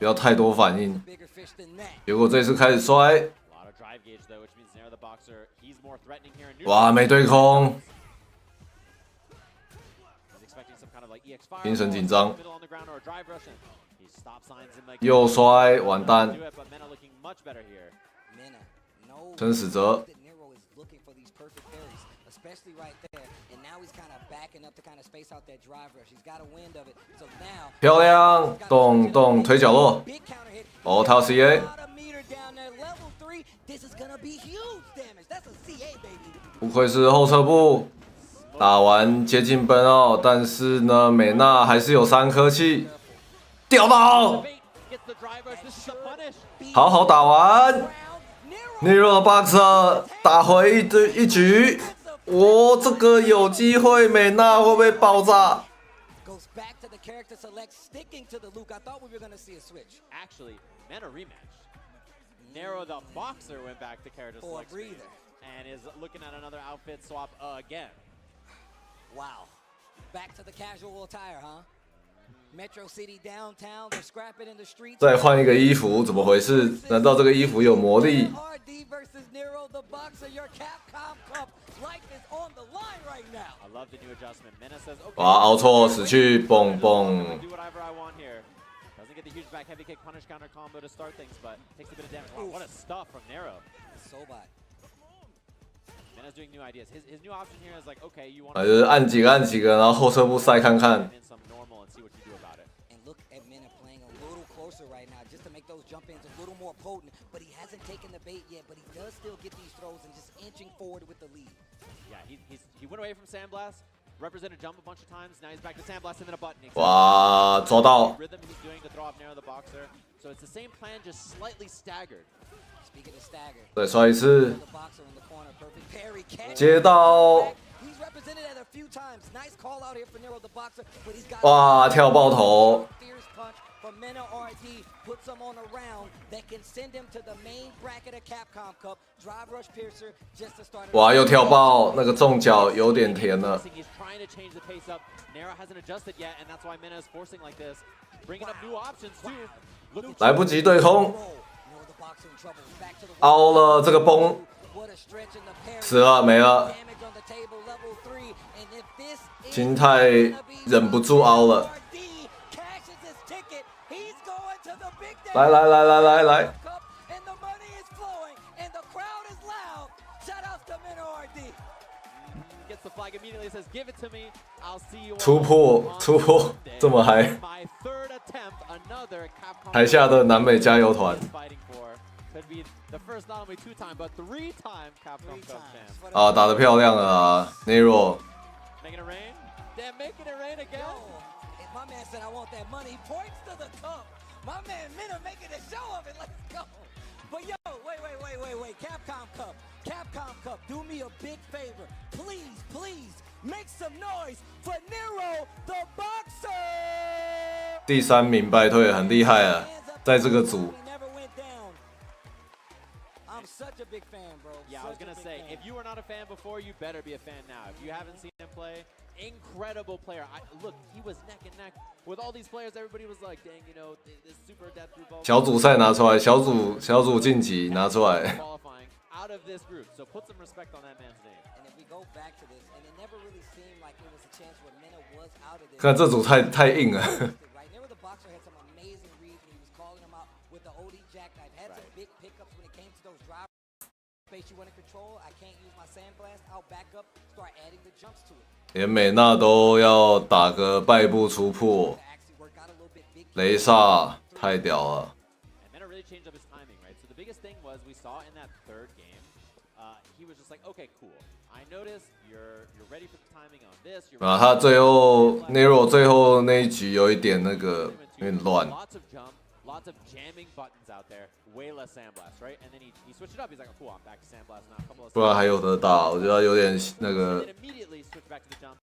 要太多反应。结果这次开始摔。 哇，没对空，精神紧张，又摔，完蛋，生死折，漂亮，动推角落，哦，他要 CA。 不愧是后撤步，打完接近奔奥，但是呢，美娜还是有3颗气，吊到，好好打完 ，Nero Boxer 打回一局，这个有机会，美娜会不会爆炸？ Nero the Boxer went back to character select and is looking at another outfit swap again. Wow. Back to the casual attire, huh? Metro City downtown, they're scrapping in the streets. 再换一个衣服，怎么回事？难道这个衣服有魔力？ RD versus Nero, the boxer, your Capcom Cup. Life is on the line right now. I love the new adjustment. Mena says, okay. 哇，凹错，死去，蹦蹦。 Do whatever I want here. Doesn't get the huge back heavy kick punish counter combo to start things, but takes a bit of damage. Wow, what a stuff from Nero. So bad. Mena's doing new ideas. His new option here is like, okay, you want 就是按几个按几个，然后后撤步塞看看。 some normal and see what you do about it. And look at Mena playing a little closer right now just to make those jump ins a little more potent. But he hasn't taken the bait yet, but he does still get these throws and just inching forward with the lead. Yeah, he went away from Sandblast, represented jump a bunch of times. Now he's back to Sandblast and then a button. 哇，抓到！ Rhythm he's doing to throw off Nero the boxer. So it's the same plan, just slightly staggered. Speaking of stagger, 再刷一次， the boxer in the corner, perfect parry catch. 接到， He's represented it a few times. Nice call out here for Nero the boxer, but he's got 哇，跳爆头！ fierce punch from Mena RD, puts him on a round that can send him to the main bracket of Capcom Cup. Drive rush piercer just to start. 哇，又跳爆，那个重脚有点甜了。 He's trying to change the pace up. Nero hasn't adjusted yet, and that's why Mena is forcing like this, bringing up new options too. 来不及对空，凹了这个崩，死了没了。金泰忍不住凹了，来来来来来来，突破突破，这么嗨！台下的南美加油团。 啊，打得漂亮啊 ，Nero。 They're making it rain again. My man said I want that money. Points to the cup. My man Mena making a show of it. Let's go. But yo, wait. Capcom Cup. Capcom Cup. Do me a big favor. Please, make some noise for Nero the boxer. 第3名败退很厉害啊，在这个组。 I'm such a big fan, bro. Yeah, I was gonna say, if you were not a fan before, you better be a fan now. If you haven't seen him play, incredible player. Look, he was neck and neck with all these players. Everybody was like, dang, you know, this super depth group. 小组赛拿出来，小组晋级拿出来。 Out of this group, so put some respect on that man's name. And if we go back to this, and it never really seemed like it was a chance where Mena was out of this. 看这组太硬了。 Right, Nero the boxer had some amazing reads when he was calling him out with the OD jackknife. Had some big pickups when it came to those drives. Space you want to control, I can't use my sandblast. I'll back up, start adding the jumps to it. 连美娜都要打个败部出破，雷萨太屌了。 And Mena really changed up his timing, right? So the biggest thing was we saw in that third game, he was just like, okay, cool. I noticed you're ready for the timing on this. 啊，他最后 Nero 最后那一局有一点那个有点乱。 Lots of jump, lots of jamming buttons out there. Way less sandblast, right? And then he switched it up. He's like, oh, cool, I'm back to sandblast now. A couple of 不然还有得打，我觉得有点那个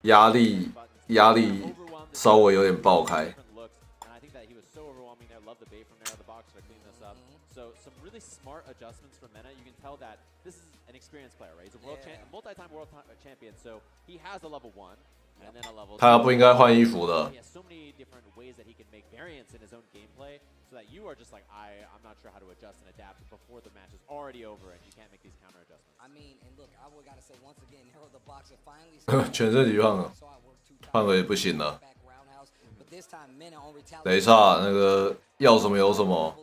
压力稍微有点爆开。 And I think that he was so overwhelming there. Love the bait from Nero the boxer to clean this up. So some really smart adjustments from Mena. You can tell that this is an experienced player, right? He's a multi-time world champion, so he has a level 1 and then a level 2. 他不应该换衣服的。 He has so many different ways that he can make variants in his own gameplay, so that you are just like, I'm not sure how to adjust and adapt before the match is already over and you can't make these counter adjustments. I mean, and look, I gotta say once again, Nero the boxer finally. 全身局换了，换了也不行了。 But this time, Mena on retaliation. 雷萨那个要什么有什么。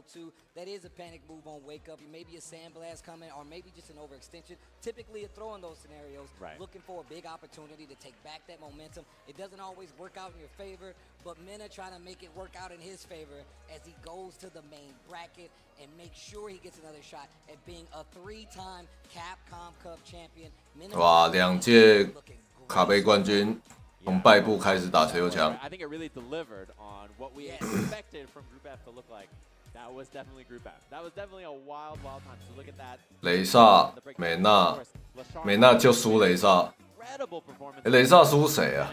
That is a panic move on wake up. Maybe a sandblast coming, or maybe just an overextension. Typically, a throw in those scenarios, looking for a big opportunity to take back that momentum. It doesn't always work out in your favor, but Mena trying to make it work out in his favor as he goes to the main bracket and make sure he gets another shot at being a 3-time Capcom Cup champion. 哇，2届卡杯冠军，从败部开始打持有强。 I think it really delivered on what we expected from Group F to look like. That was definitely Group F. That was definitely a wild time. So look at that. 雷萨、美娜就输雷萨。雷萨输谁啊？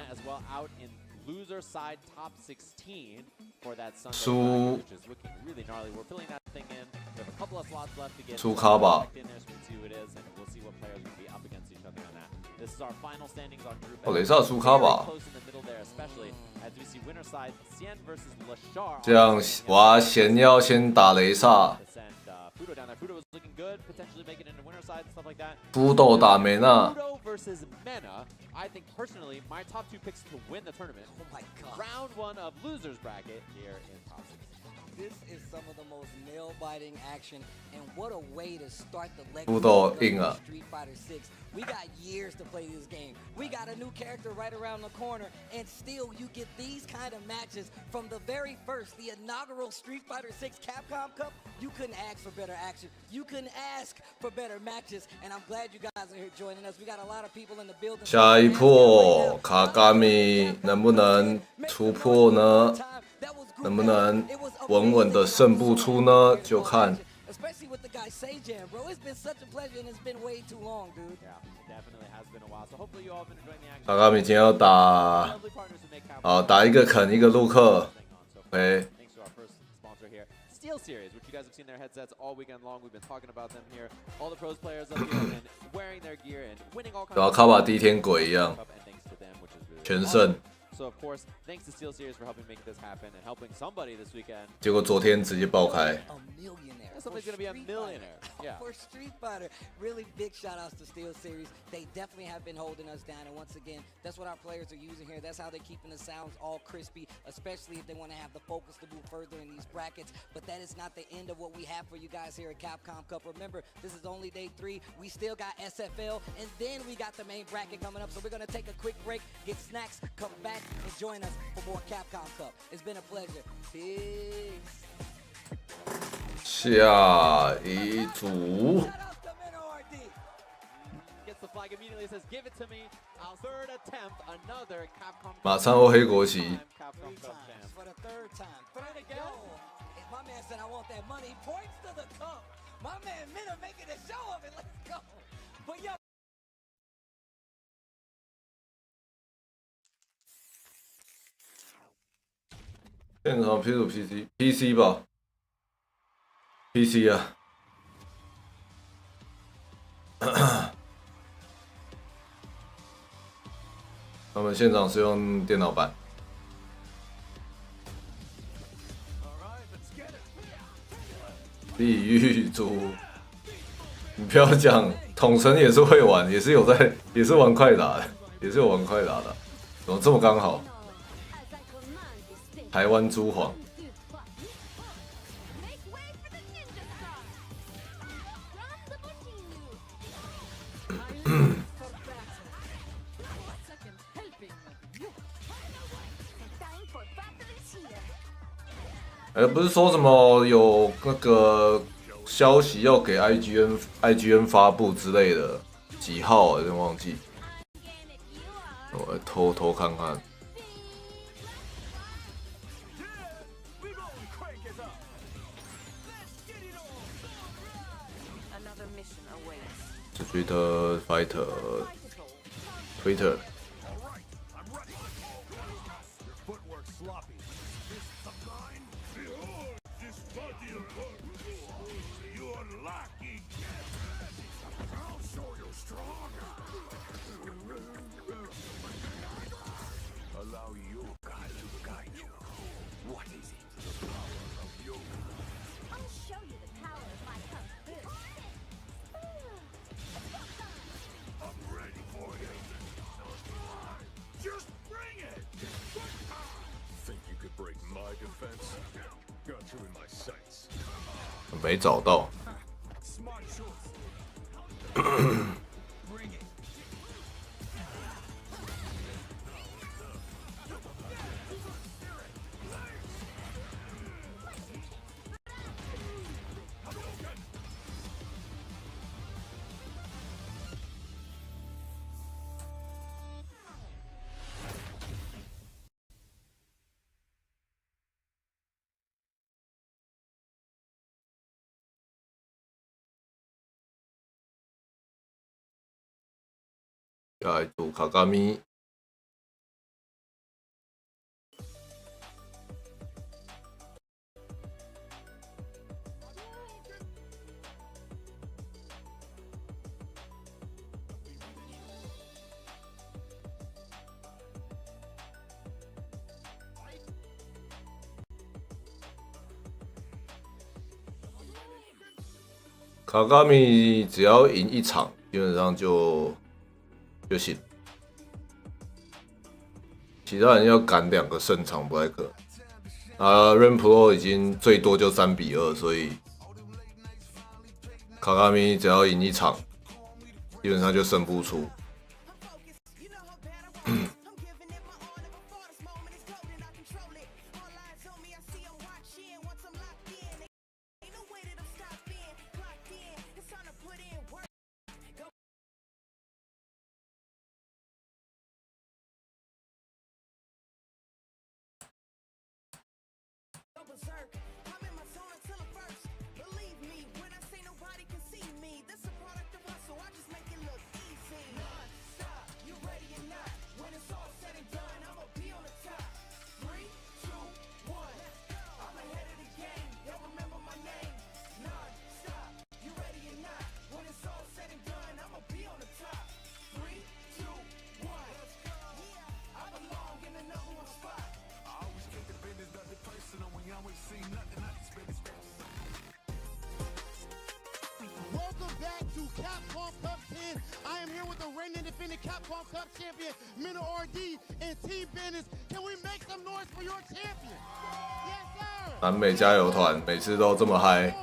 loser side top 16 for that Sunday, 输 which is looking really gnarly. We're filling that thing in. We have a couple of slots left to get 出咖吧 in there, so we can see who it is, and we'll see what players are going to be up against each other on that. This is our final standings on Group A. 哦，雷萨出咖吧 Very close in the middle there, especially as we see winner side Xian versus Lashar. 这样哇，贤要先打雷萨， Fudo down there. Fudo was looking good, potentially making it into winner side and stuff like that. 布豆打梅纳， Fudo versus Mena. I think personally, my top 2 picks to win the tournament. Oh my god. Round 1 of losers bracket here in top 16. This is some of the most nail-biting action, and what a way to start the Fudo legacy硬啊 of Street Fighter 6. We got years to play this game. We got a new character right around the corner, and still you get these kind of matches from the very first, the inaugural Street Fighter 6 Capcom Cup. You couldn't ask for better action. You couldn't ask for better matches, and I'm glad you guys are here joining us. We got a lot of people in the building. 下一波卡嘎米能不能突破呢？能不能稳稳的胜不出呢？就看 Especially with the guy Sejan, bro. It's been such a pleasure, and it's been way too long, dude. Yeah, it definitely has been a while. So hopefully you all have been enjoying the action. 卡嘎米今天要打，好打一个肯一个陆克 ，OK。 Thanks to our first sponsor here, Steel Series, which you guys have seen their headsets all weekend long. We've been talking about them here. All the pros players up here have been wearing their gear and winning all kinds 然后 of 卡巴第一天鬼一样， and thanks to them, which is really 全胜 awesome. So of course, thanks to Steel Series for helping make this happen and helping somebody this weekend. 结果昨天直接爆开。 A millionaire. Somebody's gonna be a millionaire. Yeah. For Street Fighter, really big shout outs to Steel Series. They definitely have been holding us down, and once again, that's what our players are using here. That's how they're keeping the sounds all crispy, especially if they want to have the focus to move further in these brackets. But that is not the end of what we have for you guys here at Capcom Cup. Remember, this is only day 3. We still got SFL, and then we got the main bracket coming up. So we're gonna take a quick break, get snacks, come back, and join us for more Capcom Cup. It's been a pleasure. Peace. 下一组 Gets the flag immediately, says, "Give it to me." Our third attempt, another Capcom. 马上后黑国旗， Capcom Cup champ. For the third time. Third to go. If my man said I want that money, he points to the cup. My man Minna making a show of it. Let's go. But yo. 现场 P 组 PC 吧 ，PC 啊。他们现场是用电脑版。地狱组，你不要讲，统神也是会玩，也是有在，也是玩快打的，也是有玩快打的，怎么这么刚好？台湾珠皇。不是说什么有那个消息要给 IGN 发布之类的，几号啊？有点忘记，我偷看看。streetfighter Twitter。没找到。下一组卡卡咪。卡卡米只要赢一场，基本上就行。其他人要赶2个胜场不太可能。Rain Pro 已经最多就3-2，所以卡卡米只要赢一场，基本上就胜负出。Welcome back to Capcom Cup 10. I am here with the reigning defending Capcom Cup champion, Minna RD, and Team Business. Can we make some noise for your champion? Yes, sir. 南美加油团每次都这么嗨。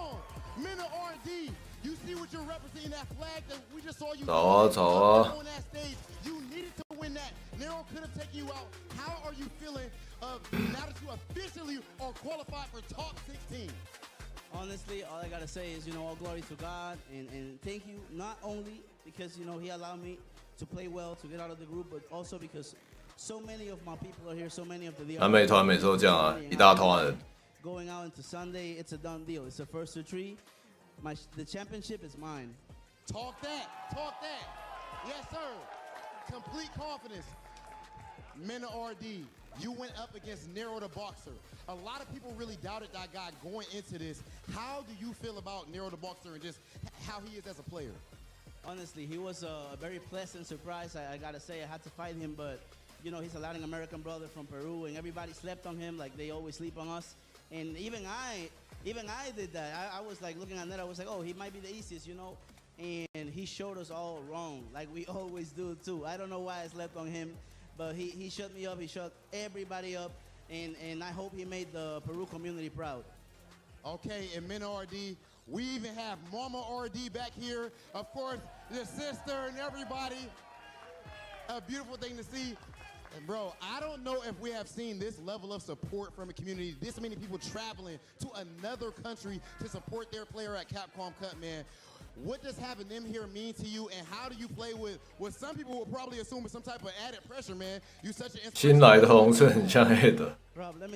Minna RD, you see what you're representing that flag that we just saw you 走啊走啊！ on that stage. You needed to win that. Nero could have taken you out. How are you feeling now that you officially are qualified for top 16? Honestly, all I gotta say is, all glory to God, and thank you, not only because, He allowed me to play well, to get out of the group, but also because so many of my people are here, so many of the 南美团每次都这样啊，一大团人。Going out into Sunday, it's a done deal. It's the first to 3. The championship is mine. Talk that. Yes, sir. Complete confidence. Minna RD, you went up against Nero the Boxer. A lot of people really doubted that guy going into this. How do you feel about Nero the Boxer and just how he is as a player? Honestly, he was a very pleasant surprise. I gotta say, I had to fight him, but he's a Latin American brother from Peru, and everybody slept on him like they always sleep on us. And even I did that. I was like looking at Nero, I was like, oh, he might be the easiest, And he showed us all wrong, like we always do too. I don't know why I slept on him, but he shut me up. He shut everybody up, and I hope he made the Peru community proud. Okay, and Minna RD, we even have Mama RD back here. Of course, your sister and everybody. A beautiful thing to see. And bro, I don't know if we have seen this level of support from a community, this many people traveling to another country to support their player at Capcom Cup, man. What does having them here mean to you, and how do you play with what some people will probably assume is some type of added pressure, man? You such an 新来的红是很像黑的，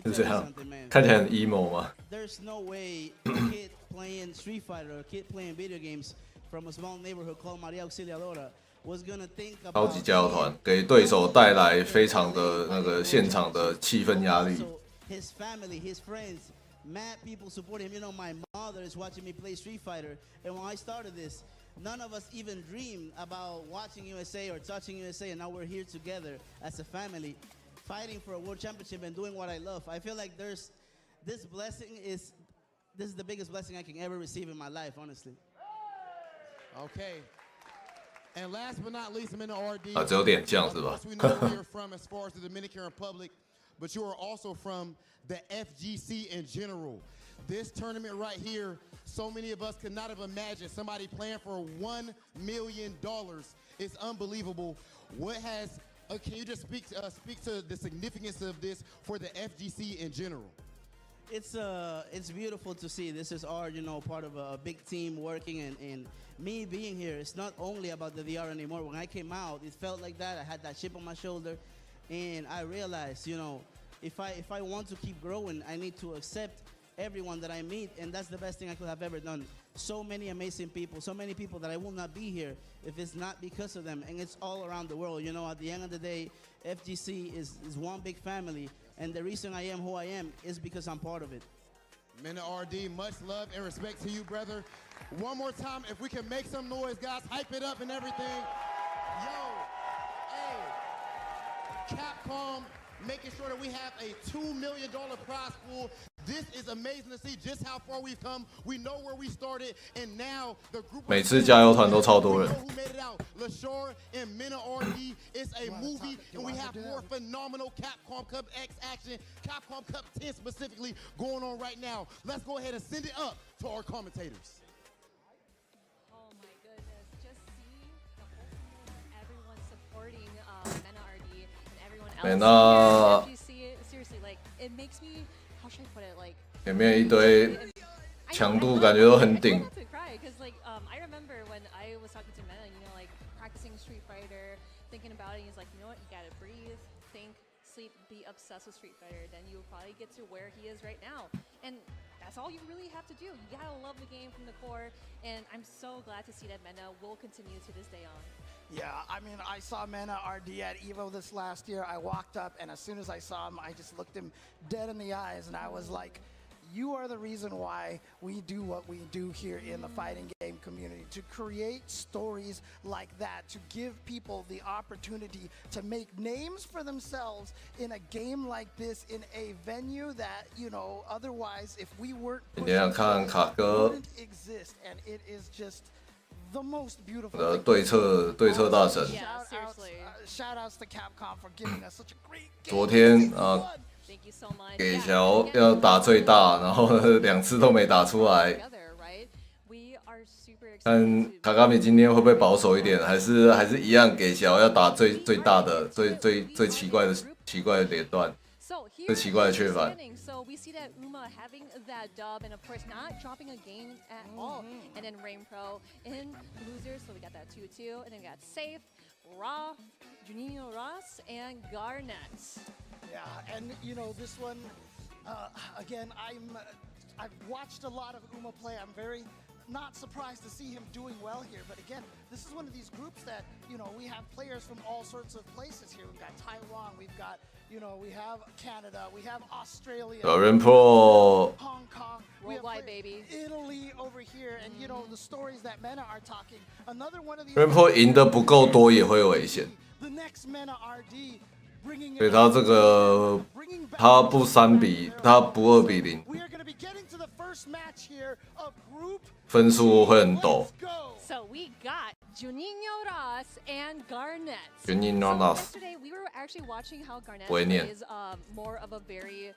是这样，看起来很 emo 吗？ There's no way a kid playing Street Fighter, a kid playing video games from a small neighborhood called Maria Auxiliadora was gonna think about 超级加油团给对手带来非常的那个现场的气氛压力。 His family, his friends, mad people support him. My mother is watching me play Street Fighter, and when I started this, none of us even dreamed about watching USA or touching USA, and now we're here together as a family, fighting for a world championship and doing what I love. I feel like this is the biggest blessing I can ever receive in my life, honestly. Okay. And last but not least, Minna RD. 只有点像是吧？ We know where you're from as far as the Dominican Republic, but you are also from the FGC in general. This tournament right here, so many of us could not have imagined somebody playing for $1 million. It's unbelievable. Can you just speak to the significance of this for the FGC in general? It's beautiful to see. This is our, part of a big team working, and me being here, it's not only about the VR anymore. When I came out, it felt like that. I had that chip on my shoulder, and I realized, if I want to keep growing, I need to accept everyone that I meet, and that's the best thing I could have ever done. So many amazing people, so many people that I will not be here if it's not because of them, and it's all around the world. At the end of the day, FGC is one big family, and the reason I am who I am is because I'm part of it. Minna RD, much love and respect to you, brother. One more time, if we can make some noise, guys, hype it up and everything. Yo, hey, Capcom making sure that we have a $2 million prize pool. This is amazing to see just how far we've come. We know where we started, and now the group. 每次加油团都超多人。Who made it out? LaShore and Mena RD. It's a movie, and we have more phenomenal Capcom Cup X action, Capcom Cup 10 specifically, going on right now. Let's go ahead and send it up to our commentators. Oh my goodness! Just seeing the whole everyone supporting Mena RD and everyone else. Mena. You see it seriously, like it makes me. How should I put it? Like 前面一堆强度感觉都很顶。Because like I remember when I was talking to Mena, you know, like practicing Street Fighter, thinking about it, he's like, you know what, you gotta breathe, think, sleep, be obsessed with Street Fighter, then you'll probably get to where he is right now. And that's all you really have to do. You gotta love the game from the core, and I'm so glad to see that Mena will continue to this day on. Yeah, I mean, I saw Mena RD at EVO this last year. I walked up, and as soon as I saw him, I just looked him dead in the eyes, and I was like, you are the reason why we do what we do here in the fighting game community, to create stories like that, to give people the opportunity to make names for themselves in a game like this, in a venue that, you know, otherwise, if we weren't pushing, wouldn't exist, and it is just the most beautiful. 对策大神。Shout outs to Capcom for giving us such a great game. 昨天给乔要打最大，然后2次都没打出来。看卡卡米今天会不会保守一点，还是一样给乔要打最大的、最奇怪的连段，最奇怪的缺反。So we see that Uma having that dub, and of course not dropping a game at all. And then Rain Pro in losers, so we got that 2-2, and then we got Safe, Raw, Juninho Ross, and Garnet. Yeah, and you know this one, again, I've watched a lot of Uma play. I'm very not surprised to see him doing well here, but again, this is one of these groups that, you know, we have players from all sorts of places here. We've got Taiwan, we've got, you know, we have Canada, we have Australia, Hong Kong, worldwide baby, Italy over here, and you know the stories that Mena are talking. Another one of these. Rainbow 赢的不够多也会有危险。 The next Mena RD. 所以他这个他不3比，他不2比0，分数会很陡。 So we got Juninho Ross and Garnet. Juninho Ross. Yesterday we were actually watching how Garnet is more of a very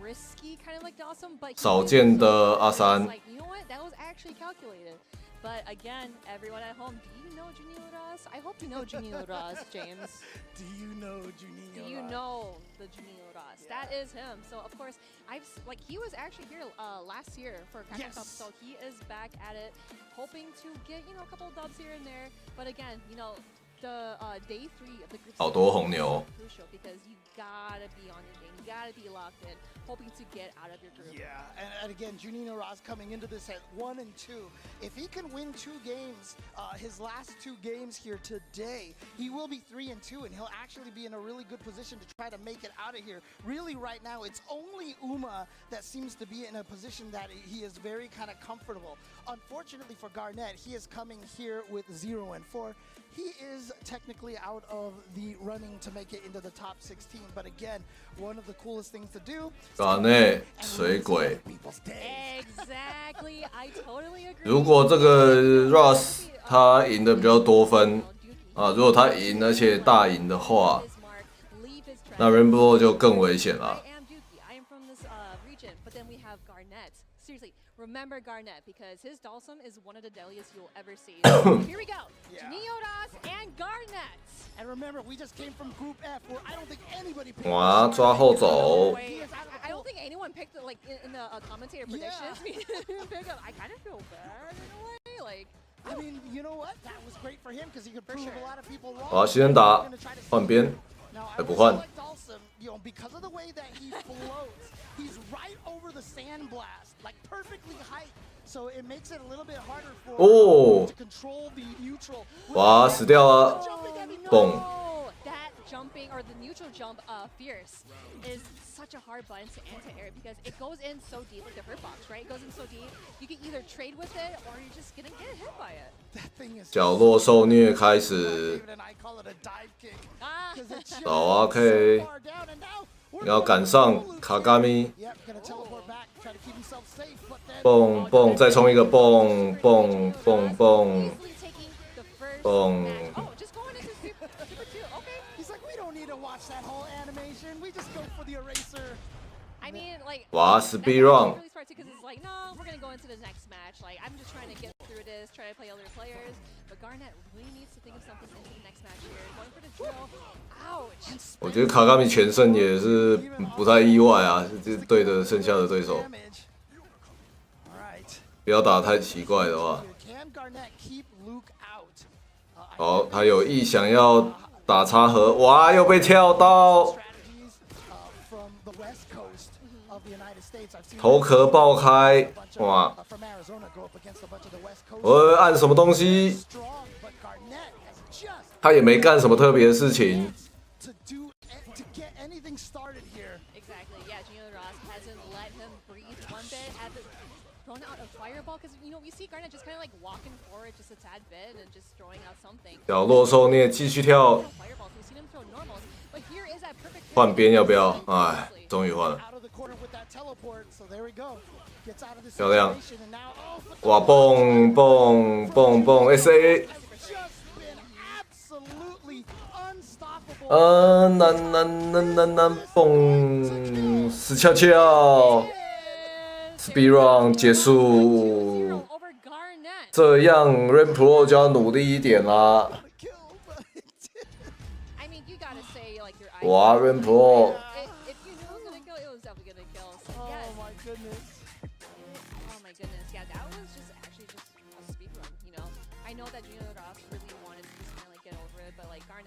risky kind of like Dawson, but 少见的阿三。 Like, you know what? That was actually calculated. But again, everyone at home, do you know Juninho Ross? I hope you know Juninho Ross, James. Do you know Juninho Ross? Do you know the Juninho Ross? Yeah. That is him. So of course, he was actually here last year for Capcom Cup, so he is back at it, hoping to get, you know, a couple of dubs here and there. But again, you know, the day 3 of the group 好多红牛 is crucial because you gotta be on your game, you gotta be locked in, hoping to get out of your group. Yeah, and again, Juninho Ross coming into this at 1 and 2. If he can win 2 games, his last 2 games here today, he will be 3 and 2, and he'll actually be in a really good position to try to make it out of here. Really, right now, it's only Uma that seems to be in a position that he is very kind of comfortable. Unfortunately for Garnet, he is coming here with 0 and 4. He is technically out of the running to make it into the top 16, but again, one of the coolest things to do. Garnet 水鬼。 Exactly, I totally agree. 如果这个 Ross 他赢的比较多分啊，如果他赢而且大赢的话，那 Rainbow 就更危险了。 I am from this region, but then we have Garnet. Seriously, remember Garnet because his Dawson is one of the deadliest you'll ever see. Here we go, Juninho Ross and Garnet. And remember, we just came from Group F, where I don't think anybody picked. 哇，抓后走。 I don't think anyone picked it, like in the commentator predictions. I kind of feel bad in a way, like. I mean, you know what? That was great for him because he could prove a lot of people wrong. 好，先打，换边，还不换。 You know, because of the way that he floats, he's right over the sandblast, like perfectly height. So it makes it a little bit harder for him to control the neutral. 哇，死掉了，蹦。 That jumping or the neutral jump fierce is such a hard button to anti-air because it goes in so deep, like the hurt box, right? It goes in so deep, you can either trade with it or you're just gonna get hit by it. 角落受虐开始，好啊 ，K， 你要赶上卡嘎咪，蹦蹦，再冲一个蹦蹦蹦蹦蹦。I mean, like, 哇 ，speed run。 really smart too because it's like, no, we're gonna go into the next match. Like, I'm just trying to get through this, try to play other players. But Garnet really needs to think of something into the next match here. Going for the drill. Ouch. 我觉得卡卡米全胜也是不太意外啊，就是对着剩下的对手，不要打太奇怪的话。好，他有意想要打插盒，哇，又被跳到。 头壳爆开，哇！我按什么东西？他也没干什么特别的事情。Exactly. Yeah, Junior Ross hasn't let him breathe one bit. Hasn't thrown out a fireball because you know we see Garnet just kind of like walking forward just a tad bit and just throwing out something. 角落受虐，继续跳。换边要不要？哎，终于换了。 漂亮！哇，蹦蹦蹦蹦 SA， 难蹦，死翘翘 ，Speed Run 结束。这样 Rain Pro 就要努力一点啦。哇 ，Rain Pro。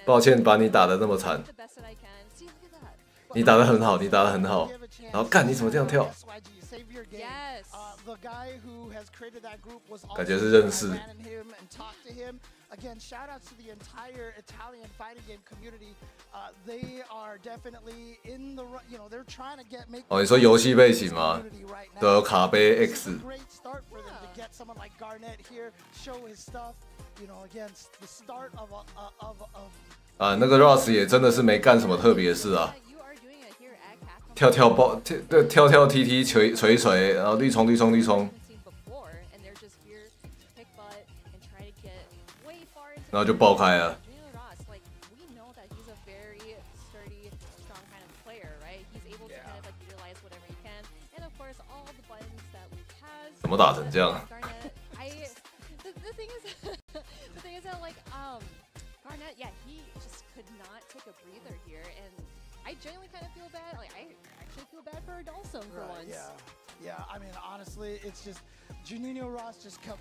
抱歉，把你打得那么惨。你打得很好，你打得很好。然后干，你怎么这样跳？感觉是认识。哦，你说游戏背景吗？的卡杯 X。 啊，那个 Ross 也真的是没干什么特别的事啊，跳跳爆，跳跳踢踢锤锤锤，然后绿冲绿冲绿冲，然后就爆开了。怎么打成这样？ Garnet, yeah, he just could not take a breather here, and I genuinely kind of feel bad. Like, I actually feel bad for Adolson for once. Yeah. I mean, honestly, it's just Juninho Ross just kept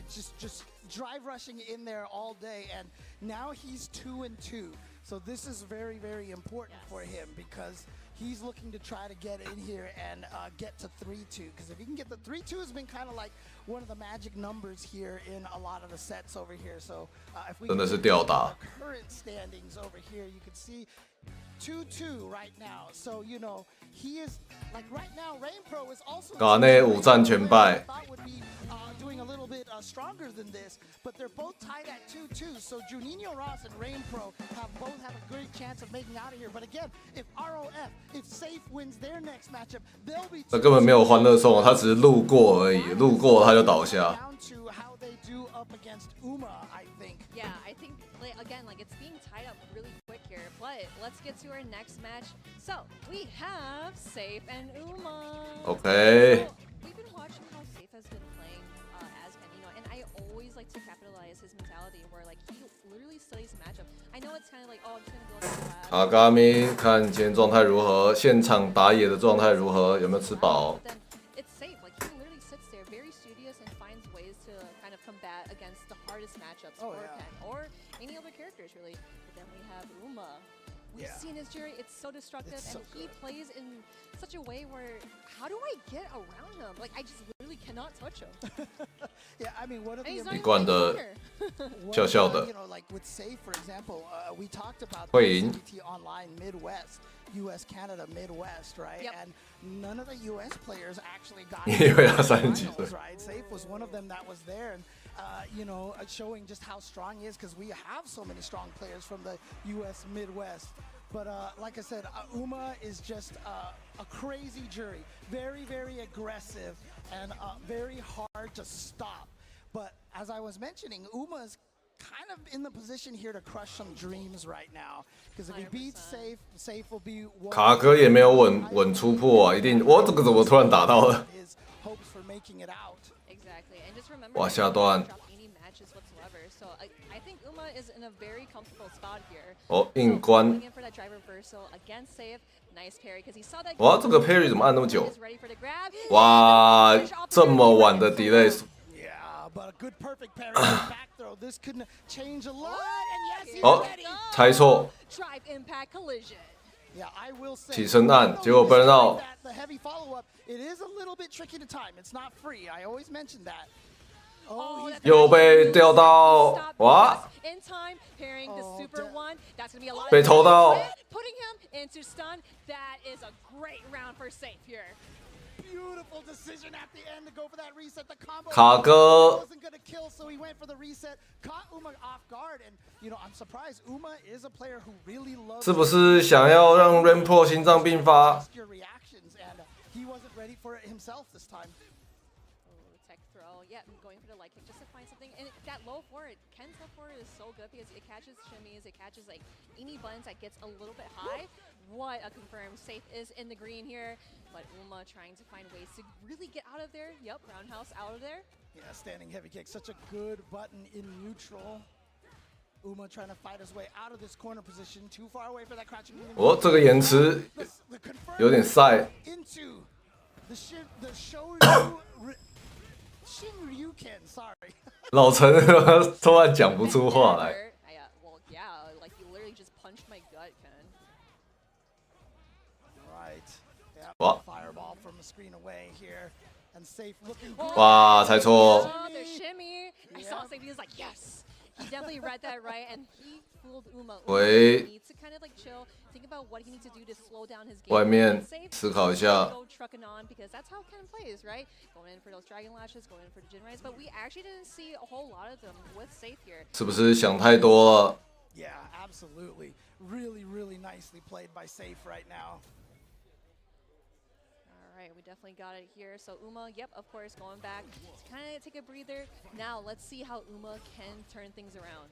just drive rushing in there all day, and now he's 2-2. So this is very, very important for him because he's looking to try to get in here and get to 3-2. Because if he can get the 3-2, has been kind of like one of the magic numbers here in a lot of the sets over here. So if we真的是吊打。 current standings over here, you can see 2-2 right now. So you know he is like right now. Rain Pro is also 卡内5战全败。 doing a little bit stronger than this, but they're both tied at 2-2. So Juninho Ross and Rain Pro both have a great chance of making out of here. But again, if ROF, if Safe wins their next matchup, they'll be. 他根本没有欢乐颂，他只是路过而已，路过他就倒下。 Down to how they do up against Uma, I think. Yeah, I think again, like it's being tied up really quick here. But let's get to our next match. So we have Safe and Uma. Okay. So, we've been watching how Safe has been playing as Ken, you know, and I always like to capitalize his mentality where like he literally studies the matchup. I know it's kind of like, oh, I'm just gonna go to the lab. 卡嘎咪看今天状态如何？现场打野的状态如何？有没有吃饱？ It's Safe, like he literally sits there very studious and finds ways to kind of combat against the hardest matchups for Ken or any other characters really. But then we have Uma. We've seen his jury, it's so destructive, and he plays in such a way where, how do I get around him? Like, I just literally cannot touch him. Yeah, I mean, one of the 一贯的笑笑的 you know, like with Safe, for example, we talked about 会赢 CBT Online Midwest, U.S. Canada Midwest, right? And none of the U.S. players actually got 因为他 to the 30几岁 finals, right? Safe was one of them that was there, and you know, showing just how strong he is because we have so many strong players from the U.S. Midwest. But like I said, Uma is just a crazy jury, very, very aggressive and very hard to stop. But as I was mentioning, Uma's kind of in the position here to crush some dreams right now. Because if he beats Safe, Safe will be one 卡哥也没有稳出破啊，一定我这个怎么突然打到了？ his hopes for making it out. Exactly, and just remember, 哇，下段 any matches whatsoever. So I think Uma is in a very comfortable spot here. 哦，硬关 Going in for that drive reversal against Safe, nice parry because he saw that. 哇，这个 parry 怎么按那么久 Is ready for the grab. 哇，这么晚的 delay， Yeah, but a good perfect parry back throw. This could change a lot. And yes, he's 哦 ready. 猜错， Drive impact collision. Yeah, I will say. 起身按，结果 burn out， The heavy follow-up, it is a little bit tricky to time. It's not free. I always mention that. Oh, he's 又被吊到，哇， In time, pairing the super one. That's gonna be a lot. 被偷到， Putting him into stun. That is a great round for Safe here. Beautiful decision at the end to go for that reset. The combo 卡哥 wasn't gonna kill, so he went for the reset. Caught Uma off guard, and you know I'm surprised. Uma is a player who really loves. 是不是想要让 Rainpo 心脏病发？ Your reactions, and he wasn't ready for it himself this time. Tech throw. Yeah, going for the light kick just to find something. And that low forward, Ken's low forward is so good because it catches shimmies, it catches like any buttons that gets a little bit high. What a confirmed. Safe is in the green here, but Uma trying to find ways to really get out of there. Yep, roundhouse out of there. Yeah, standing heavy kick, such a good button in neutral. Uma trying to fight his way out of this corner position, too far away for that crouching. 哦，这个延迟有点晒。 Into the Shinryuken, sorry. 老陈突然讲不出话来。 Well, yeah, like you literally just punched my gut, Ken. Right. Yeah, What? fireball from the screen away here. And Safe looking 哇，猜错。 Oh, the shimmy. I saw Safe, he was like, yes. He definitely read that right, and he fooled Uma. Wait. He needs to kind of like chill, think about what he needs to do to slow down his game. 外面 Safe, 思考一下。 go trucking on because that's how Ken plays, right? Going in for those dragon lashes, going in for the Jin Rise, but we actually didn't see a whole lot of them with Safe here. 是不是想太多了？ Yeah, absolutely. Really, really nicely played by Safe right now. All right, we definitely got it here. So Uma, yep, of course, going back to kind of take a breather. Now let's see how Uma can turn things around.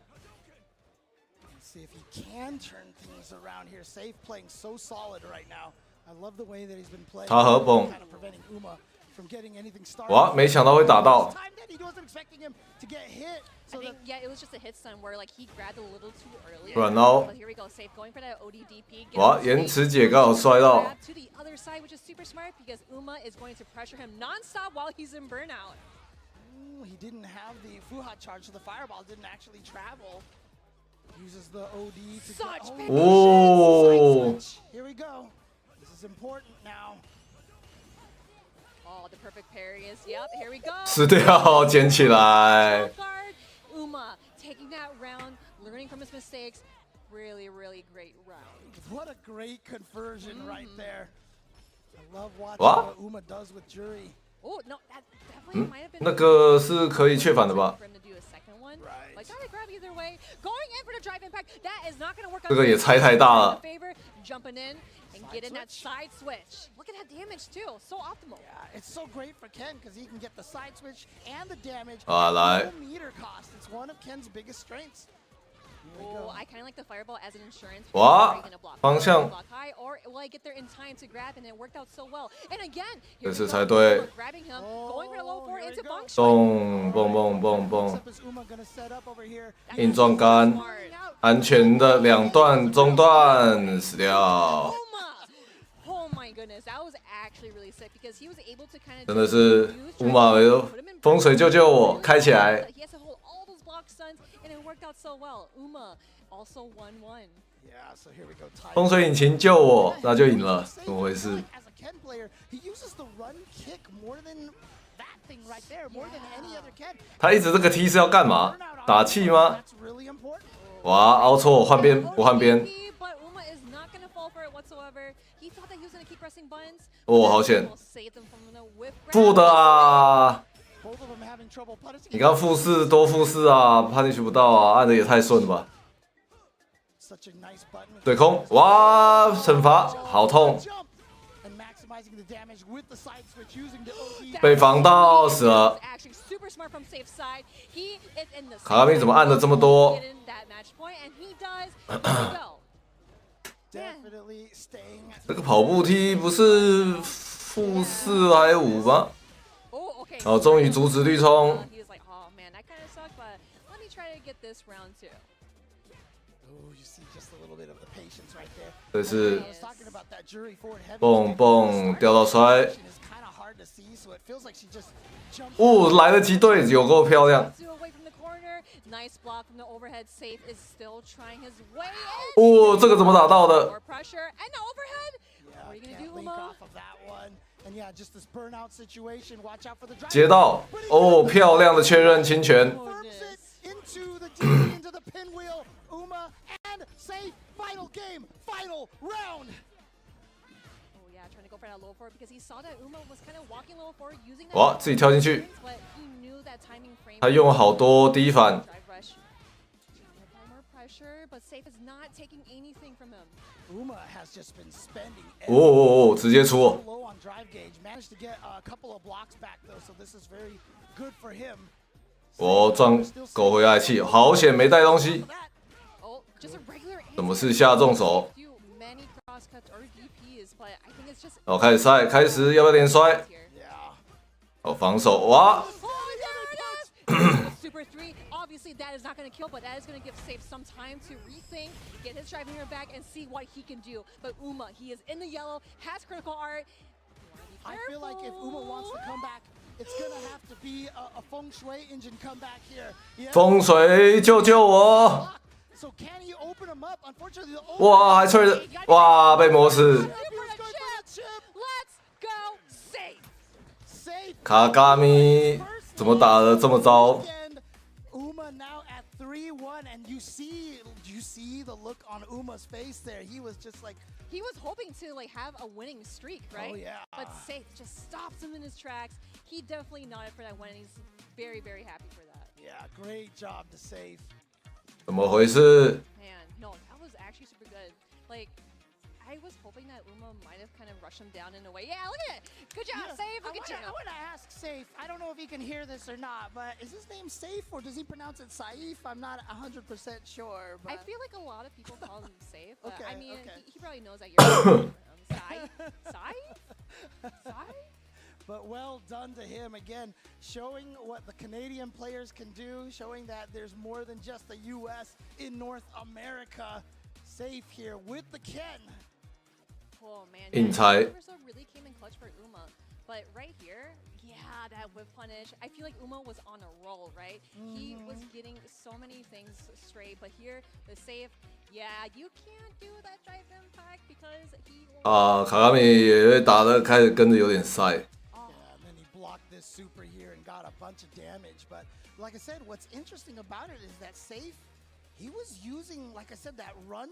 Let's see if he can turn things around here. Safe playing so solid right now. I love the way that he's been playing. 他合蹦 Kind of preventing Uma from getting anything started. 哇，没想到会打到。 Time that he wasn't expecting him to get hit. I think, yeah, it was just a hit stun where like he grabbed a little too early. 不然后 But here we go, Safe going for that ODDP. 哇，延迟解刚好摔到。 Grab to the other side, which is super smart because Uma is going to pressure him nonstop while he's in burnout. Ooh, he didn't have the Fuha charge, so the fireball didn't actually travel. Uses the OD to Such get big Oh. Here we go. This is important now. Oh, the perfect parry is, yep, here we go. 吃掉，捡起来。 Guard, Uma taking that round, learning from his mistakes. Really, really great round. What a great conversion right there. I love watching What? what Uma does with Jury. Oh, no, that definitely might have been 那个是可以确反的吧？ for him to do a second one. Like, gotta grab either way. Going in for the drive impact. That is not gonna work out. 这个也猜太大了。 Favor, jumping in and getting that side switch. Look at that damage too. So optimal. Yeah, it's so great for Ken because he can get the side switch and the damage. 啊，来 No meter cost. It's one of Ken's biggest strengths. Oh, I kind of like the fireball as an insurance. Wow. Are you gonna block方 high, 向 block high, or will I get there in time to grab? And it worked out so well. And again, 这 here 次 we 才 go. 对。 Grabbing him, going for the low four into function. 蹦蹦蹦蹦蹦， Is Uma gonna set up over here? 硬撞杆，安全的两段中段死掉。 Oh my goodness, that was actually really sick because he was able to kind of 真的是乌马风水救救我，开起来。 He has to hold all those block stuns, and it worked out so well. Uma also 1-1. 风水引擎救我，那就赢了，怎么回事？他一直这个 T 是要干嘛？打气吗？哇，凹错，换边不换边。哦，好险！负的啊！你刚负4多负4啊，punish 不到啊，按的也太顺了吧！对空，哇，惩罚好痛，被防到死了。卡卡米怎么按的这么多？这个跑步梯不是负4还5吗？哦，终于阻止绿冲。这是蹦蹦掉到摔，来得及对，有够漂亮。这个怎么打到的？接到，漂亮的确认侵权。哇，自己跳进去，他用了好多低反。直接出。撞狗回来气，好险没带东西。怎么是下重手？开始塞，开始要不要连摔？防守，哇Obviously, that is not going to kill, but that is going to give Safe some time to rethink, get his drive mirror back, and see what he can do. But Uma, he is in the yellow, has critical art. I feel like if Uma wants to come back, it's going to have to be a feng shui engine comeback here. 风水救救我！ So can he open him up? Unfortunately, 哇，还吹着，哇，被磨死。Let's go, Safe. 卡卡米怎么打得这么糟？ And you see the look on Uma's face there. He was just like he was hoping to have a winning streak, right? Oh yeah. But Safe just stops him in his tracks. He definitely nodded for that win, and he's very, very happy for that. Yeah, great job to Safe. 怎么回事 Man, no, that was actually super good. I was hoping that Uma might have kind of rushed him down in a way. Yeah, look at it. Good job, Safe. Look at you. I want to ask Safe. I don't know if he can hear this or not, but is his name Safe or does he pronounce it Saif? I'm not 100% sure. But... I feel like a lot of people call him Safe. But okay, I mean, okay. he probably knows that you're Saif? But well done to him again, showing what the Canadian players can do, showing that there's more than just the U.S. in North America. Safe here with the Ken. Oh man, that really came in clutch for Uma. But right here, yeah, that whip punish. I feel like Uma was on a roll, right? He was getting so many things straight, but here the Safe, yeah, you can't do that drive impact because he. 卡卡米也打得开始跟着有点塞。Yeah, and then he blocked this super here and got a bunch of damage. But like I said, what's interesting about it is that Safe. He was using, like I said, that run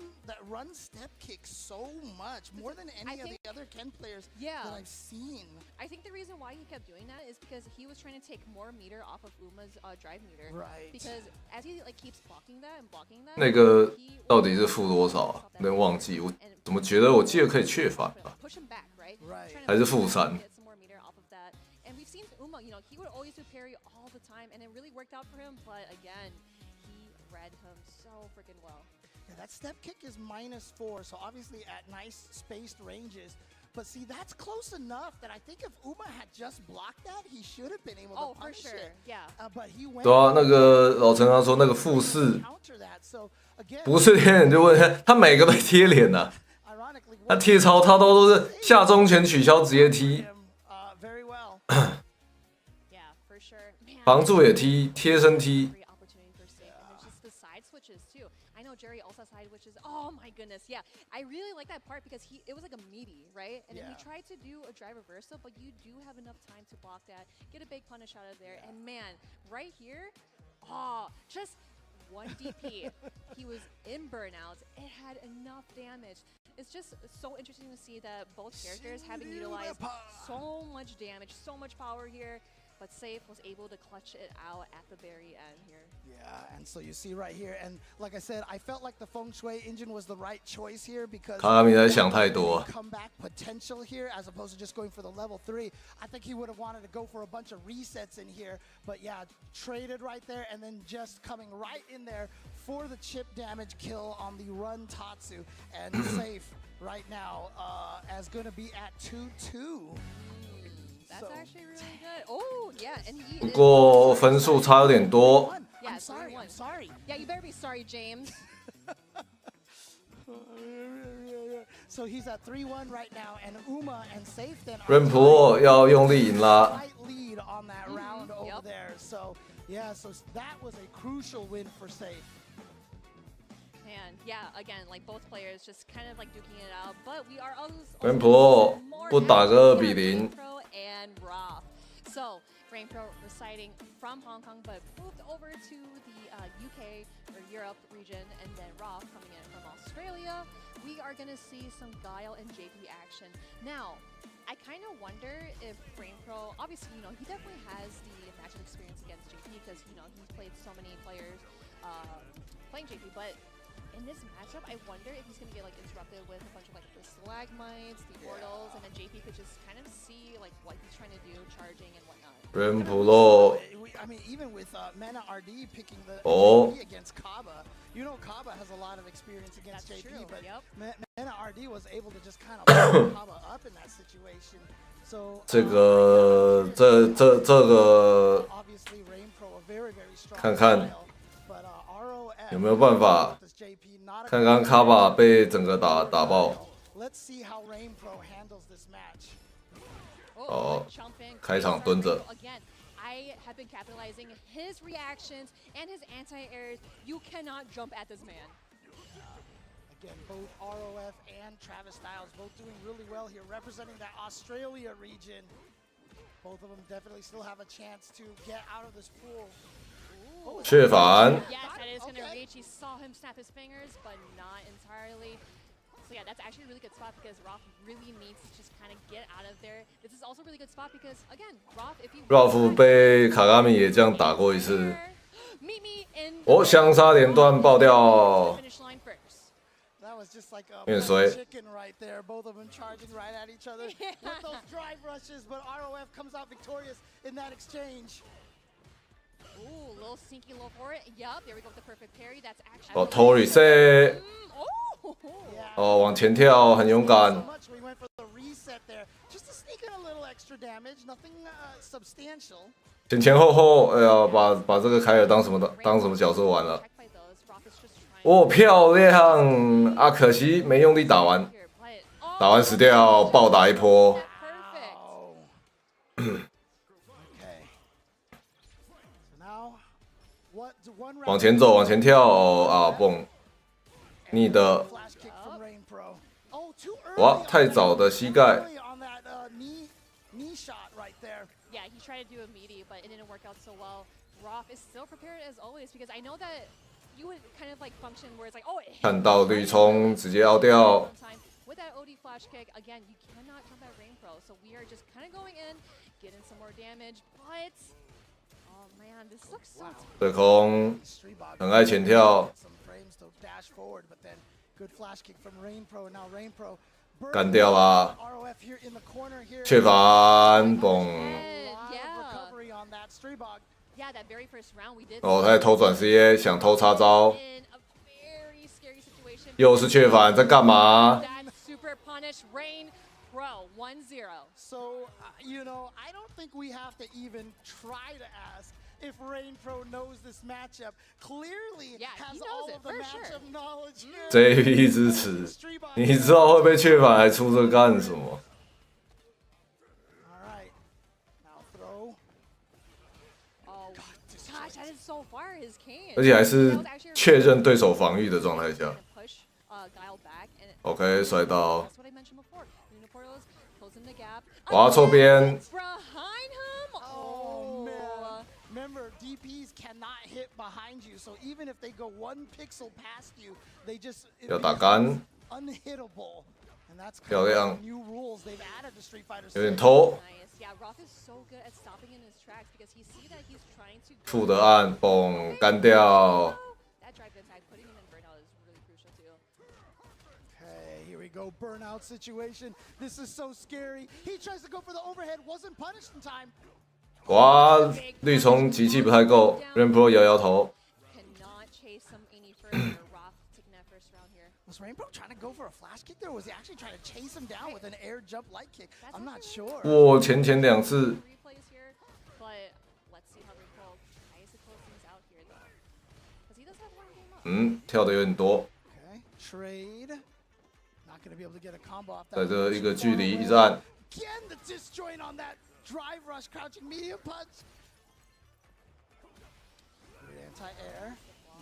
step kick so much, more than any of the other Ken players that I've seen. I think the reason why he kept doing that is because he was trying to take more meter off of Uma's drive meter. Right. Because as he keeps blocking that and blocking that. 那个到底是负多少啊？有点忘记，我怎么觉得我记得可以确反吧？还是负3？ And we've seen Uma, he would always do parry all the time, and it really worked out for him. But again, read him so freaking well. Yeah, that step kick is -4, so obviously at nice spaced ranges. But see, that's close enough that I think if Uma had just blocked that, he should have been able to punish it. Yeah. But he went. 对啊，那个老陈他说那个负4，不是贴脸就问他每个都贴脸呐、他贴超他都是下中拳取消直接踢，防住也踢，贴身踢。switches too. I know Jerry also side switches. Oh my goodness, yeah. I really like that part because it was like a meaty, right? And then he tried to do a drive reversal, but you do have enough time to block that, get a big punish out of there. And man, right here, just one DP. He was in burnout. It had enough damage. It's just so interesting to see that both characters having utilized so much damage, so much power here, but Safe was able to clutch it out at the very end here. Yeah, and so you see right here, and like I said, I felt like the Feng Shui engine was the right choice here because 卡卡米在想太多。 comeback potential here as opposed to just going for the level 3. I think he would have wanted to go for a bunch of resets in here, but yeah, traded right there and then just coming right in there for the chip damage kill on the run Tatsu and Safe right now as going to be at 2-2. That's actually really good. Oh, yeah, and he 不过分数差有点多。 Yeah, I'm sorry. Yeah, you better be sorry, James. So he's at 3-1 right now, and Uma and Safe then 润普要用力赢啦。 lead on that round over there. So yeah, so that was a crucial win for Safe. And yeah, again, like both players just kind of like duking it out, but we are also 润普不打个2比0。 and Roth. So Rainpro residing from Hong Kong, but moved over to the UK or Europe region, and then Roth coming in from Australia. We are going to see some Guile and JP action. Now, I kind of wonder if Rainpro, obviously, you know, he definitely has the matchup experience against JP because, you know, he's played so many players playing JP, but in this matchup, I wonder if he's going to get like interrupted with a bunch of like the stalagmites, the portals, and then JP could just kind of see like what he's trying to do, charging and whatnot. 润普喽。 I mean, even with Mena RD picking the JP against Kaba, you know Kaba has a lot of experience against JP, but Mena RD was able to just kind of pull Kaba up in that situation. So 这个 obviously Rainpro a very strong 看看有没有办法。看刚卡巴被整个打爆。 Let's see how Rainpro handles this match. 哦，开场蹲着。 Again, I have been capitalizing his reactions and his anti-airs. You cannot jump at this man. Again, both ROF and Travis Styles both doing really well here, representing that Australia region. Both of them definitely still have a chance to get out of this pool. 确反。 Yes, that is going to reach. He saw him snap his fingers, but not entirely. So yeah, that's actually a really good spot because Roth really needs to just kind of get out of there. This is also a really good spot because, again, Roth, if you... Roth 被卡卡米也这样打过一次。哦，相差连段爆掉。 That was just like a chicken chicken right there. Both of them charging right at each other with those drive rushes, but ROF comes out victorious in that exchange. Ooh, little sneaky low for it. Yup, there we go with the perfect parry. That's actually... 哦 ，Tori C。哦，往前跳，很勇敢。 We went for the reset there, just to sneak in a little extra damage, nothing substantial. 前后，哎呀，把这个凯尔当什么角色玩了？哦，漂亮啊！可惜没用力打完，打完死掉，暴打一波。往前走，往前跳啊！蹦，你的，哇，太早的膝盖。 Yeah, he tried to do a meaty, but it didn't work out so well. Roth is still prepared as always because I know that you would kind of like function where it's like, oh, it 看到绿冲直接凹掉。 With that OD flash kick, again, you cannot jump at Rainpro, so we are just kind of going in, getting some more damage, but oh man, this looks so. 对空，很爱前跳。 Good flash kick from Rainpro, and now Rainpro 干掉啦！确反蹦。哦，他在偷转 CA， 想偷插招。又是确反，在干嘛？ So, you know, I don't think we have to even try to ask if Rainpro knows this matchup. Clearly has all of the matchup knowledge here. JP 支持，你知道会被确反还出这干什么？ All right, now throw. Oh gosh, that is so far his cane. 而且还是确认对手防御的状态下。OK， 摔到。哇，错边。 Remember, DPs cannot hit behind you, so even if they go 1 pixel past you, they just 要打杆。 unhittable. And that's 漂亮。 new rules they've added to Street Fighter. 有点偷。 Yeah, Roth is so good at stopping in his tracks because he see that he's trying to. 负的按，嘣，干掉。 That drive attack putting him in burnout is really crucial too. Okay, here we go, burnout situation. This is so scary. He tries to go for the overhead, wasn't punished in time. 哇，绿虫集气不太够 ，Rainbow 摇摇头。 Cannot chase him any further. Roth taking that first round here. Was Rainbow trying to go for a flash kick there, or was he actually trying to chase him down with an air jump light kick? I'm not sure. 哇，前2次。 But let's see how Rainbow tries to close things out here though, because he does have one game up. 嗯，跳的有点多。 Okay, trade. Not going to be able to get a combo off that. 在这一个距离一战。 Again, the disjoint on that drive rush, crouching medium punch. Anti-air.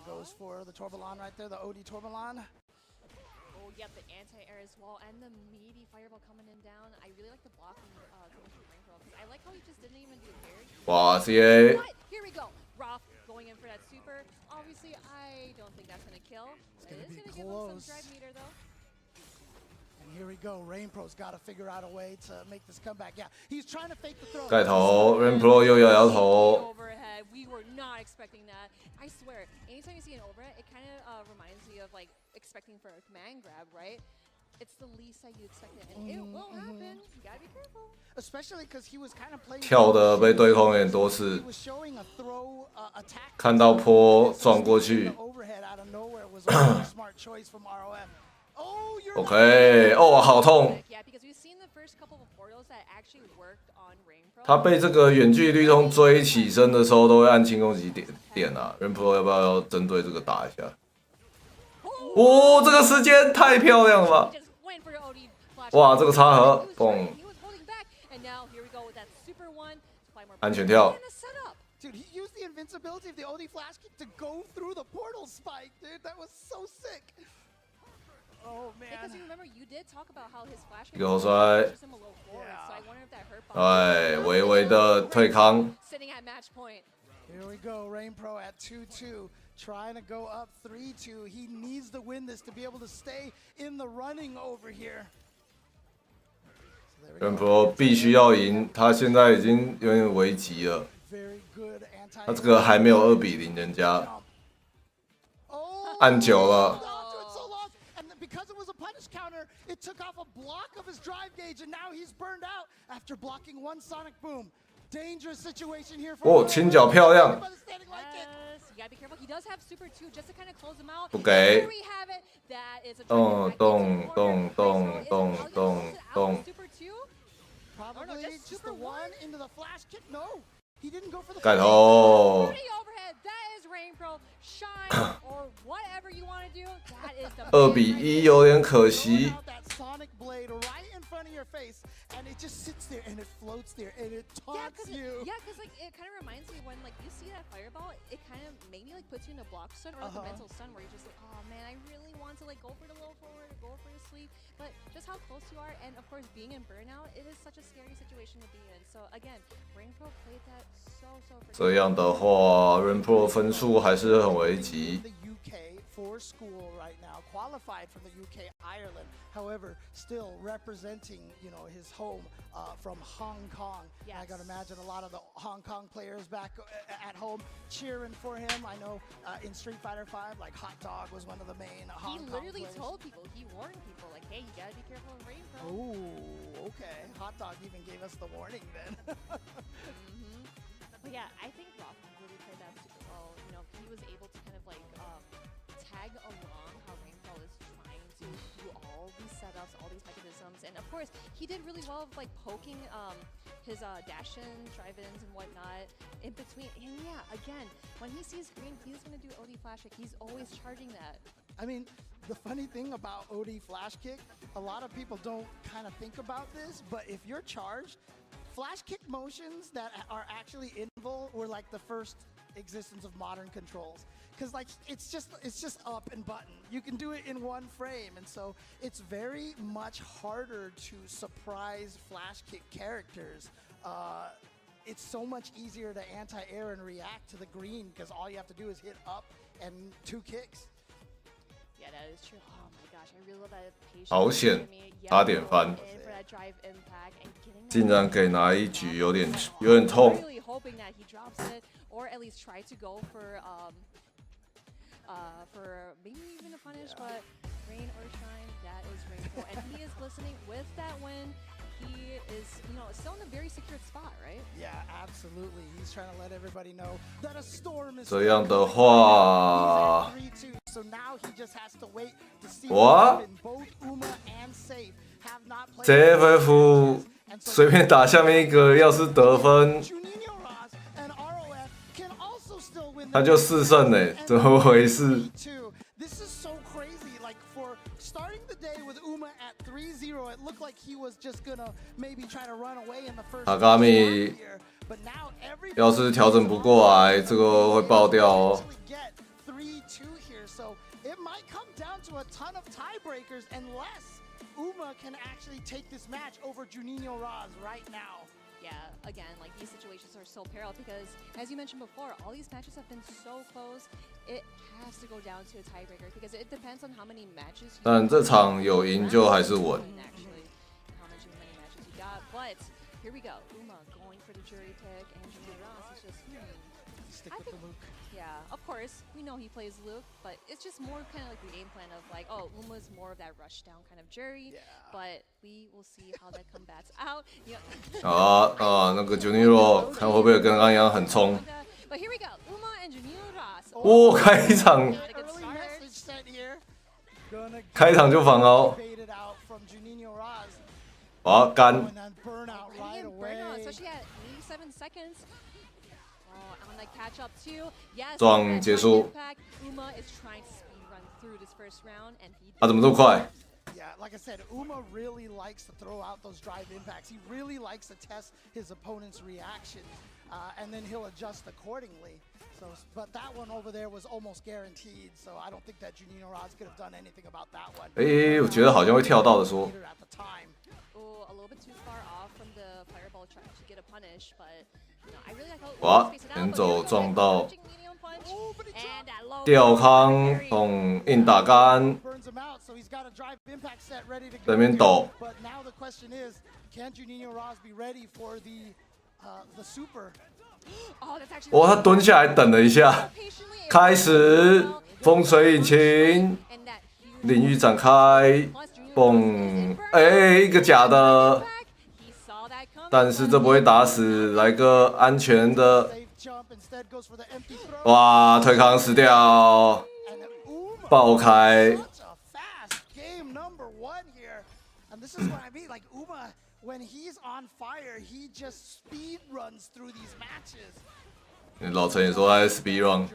Goes for the Torbalon right there, the OD Torbalon. Oh, yeah, the anti-air as well, and the meaty fireball coming in down. I really like the blocking coming from Rainbow, because I like how he just didn't even do parry. 哇 ，CA。 But here we go. Roth going in for that super. Obviously, I don't think that's going to kill. It is going to give him some drive meter, though. And here we go. Rainpro's got to figure out a way to make this comeback. Yeah, he's trying to fake the throw. 盖头 ，Rainbow 又摇摇头。 Overhead. We were not expecting that. I swear, anytime you see an overhead, it kind of reminds me of like expecting for a command grab, right? It's the least that you expect it, and it will happen. You gotta be careful. Especially because he was kind of playing. 跳的被对空有点多次。 He was showing a throw attack. 看到坡撞过去。 Overhead out of nowhere was a really smart choice from ROM. Oh, you're OK， 哦，好痛。 Yeah, because we've seen the first couple of portals that actually worked on Rainbow. 他被这个远距离绿通追起身的时候，都会按轻攻击点啊。Rainbow 要不要针对这个打一下？哦，这个时间太漂亮了吧！ 哇，这个插盒，嘣！安全跳。 Dude, he used the invincibility of the OD flash kick to go through the portal spike, dude. That was so sick. Oh man. Because you remember you did talk about how his flash kick 一个后摔。 pushes him a little forward, so I wonder if that hurt. 哎，微微的退康。 Sitting at match point. Here we go, Rainpro at 2-2, trying to go up 3-2. He needs to win this to be able to stay in the running over here. Rainbow 必须要赢，他现在已经有点危急了。他这个还没有2-0，人家按久了。 Because it was a punish counter, it took off a block of his drive gauge, and now he's burned out after blocking one sonic boom. Dangerous situation here for 哦，轻脚漂亮。 Yes, you gotta be careful. He does have super 2 just to kind of close him out. 不给。 Here we have it. That is a 动。 Super 2? Probably just the one into the flash kick. No, he didn't go for the 盖头。 overhead. That is Rainpro. Shine or whatever you want to do. That is the 2-1，有点可惜。 that sonic blade right in front of your face, and it just sits there and it floats there and it taunts you. Yeah, because like it kind of reminds me when like you see that fireball, it kind of maybe like puts you in a block stun or like a mental stun where you're just like, oh man, I really want to like go for the low forward or go for the sweep, but just how close you are, and of course being in burnout, it is such a scary situation to be in. So again, Rainpro played that so. 这样的话 ，Rainbow 分数还是很危急。 The UK for school right now, qualified from the UK, Ireland. However, still representing, you know, his home from Hong Kong. Yes. I gotta imagine a lot of the Hong Kong players back at home cheering for him. I know in Street Fighter 5, like Hot Dog was one of the main Hong Kong He literally players. told people, he warned people, like, hey, you gotta be careful of Rainpro. Oh, okay. Hot Dog even gave us the warning then. But yeah, I think Roth really played that super well. You know, he was able to kind of like tag along how Rainbow is trying to do all these setups, all these mechanisms, and of course, he did really well with like poking his dash-ins, drive-ins, and whatnot in between. And yeah, again, when he sees green, he's gonna do OD flash kick. He's always charging that. I mean, the funny thing about OD flash kick, a lot of people don't kind of think about this, but if you're charged, flash kick motions that are actually involved were like the first existence of modern controls. Because like it's just up and button. You can do it in one frame, and so it's very much harder to surprise flash kick characters. It's so much easier to anti-air and react to the green because all you have to do is hit up and 2 kicks. Yeah, that is true. Oh my gosh, I really love that patience. 好险，8点翻，竟然给拿一局，有点痛。 Really hoping that he drops it, or at least try to go for maybe even a punish, but Rain or Shine, that is Rainbow, and he is listening with that win. He is, still in a very secure spot, right? Yeah, absolutely. He's trying to let everybody know that a storm is 这样的话， So now he just has to wait to see 哇 both Uma and Safe have not played.，JFF 随便打下面一个，要是得分，他就4胜嘞，怎么回事？ This is so crazy. Like for starting the day with Uma at 3-0, it looked like he was just gonna maybe try to run away in the first. 塔卡米要是调整不过来，这个会爆掉哦。 3-2 here, so it might come down to a ton of tiebreakers unless Uma can actually take this match over Juninho Raz right now. Yeah, again, like these situations are so parallel because, as you mentioned before, all these matches have been so close. It has to go down to a tiebreaker because it depends on how many matches. 但这场有赢就还是稳。 How many matches you got? But here we go. Uma going for the jury pick, and Juninho Raz is just stick with the Luke. Yeah, of course, we know he plays Luke, but it's just more kind of like the game plan of like, oh, Uma's more of that rush down kind of jury, but we will see how that combats out. 那个 Juniro 看会不会跟安阳很冲？ But here we go, Uma and Juninho Raz. 哇，开场就防哦，哇干！ Especially at 87 seconds. On the catch up too. Yes. 撞结束。 Uma is trying to speed run through this first round, and he. 怎么这么快？ Yeah, like I said, Uma really likes to throw out those drive impacts. He really likes to test his opponent's reaction, and then he'll adjust accordingly. So, but that one over there was almost guaranteed. So I don't think that Juninho Raz could have done anything about that one. 我觉得好像会跳到的说。 Oh, a little bit too far off from the fireball trying to get a punish, but I really like how. 哇，人走撞到。 吊康碰硬打杆，在那边抖。哇，他蹲下来等了一下，开始风吹引擎，领域展开，蹦，一个假的，但是这不会打死，来个安全的。 哇，推康死掉，爆开。老陈也说他是 speed run。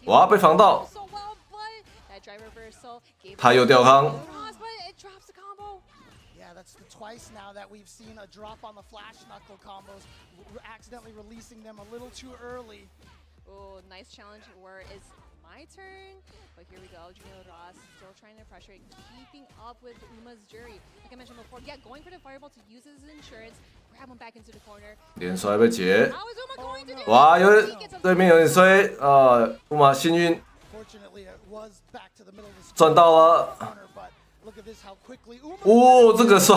哇，被防到。他又掉康。 Yeah, that's the twice now that we've seen a drop on the flash knuckle combos, accidentally releasing them a little too early. Oh, nice challenge. Where is my turn? But here we go. Juninho Raz still trying to pressure, keeping up with Uma's jury. Like I mentioned before, yeah, going for the fireball to use his insurance, grab him back into the corner. 连摔被截。哇，对面有点衰，Uma 幸运，赚到了。 这个摔，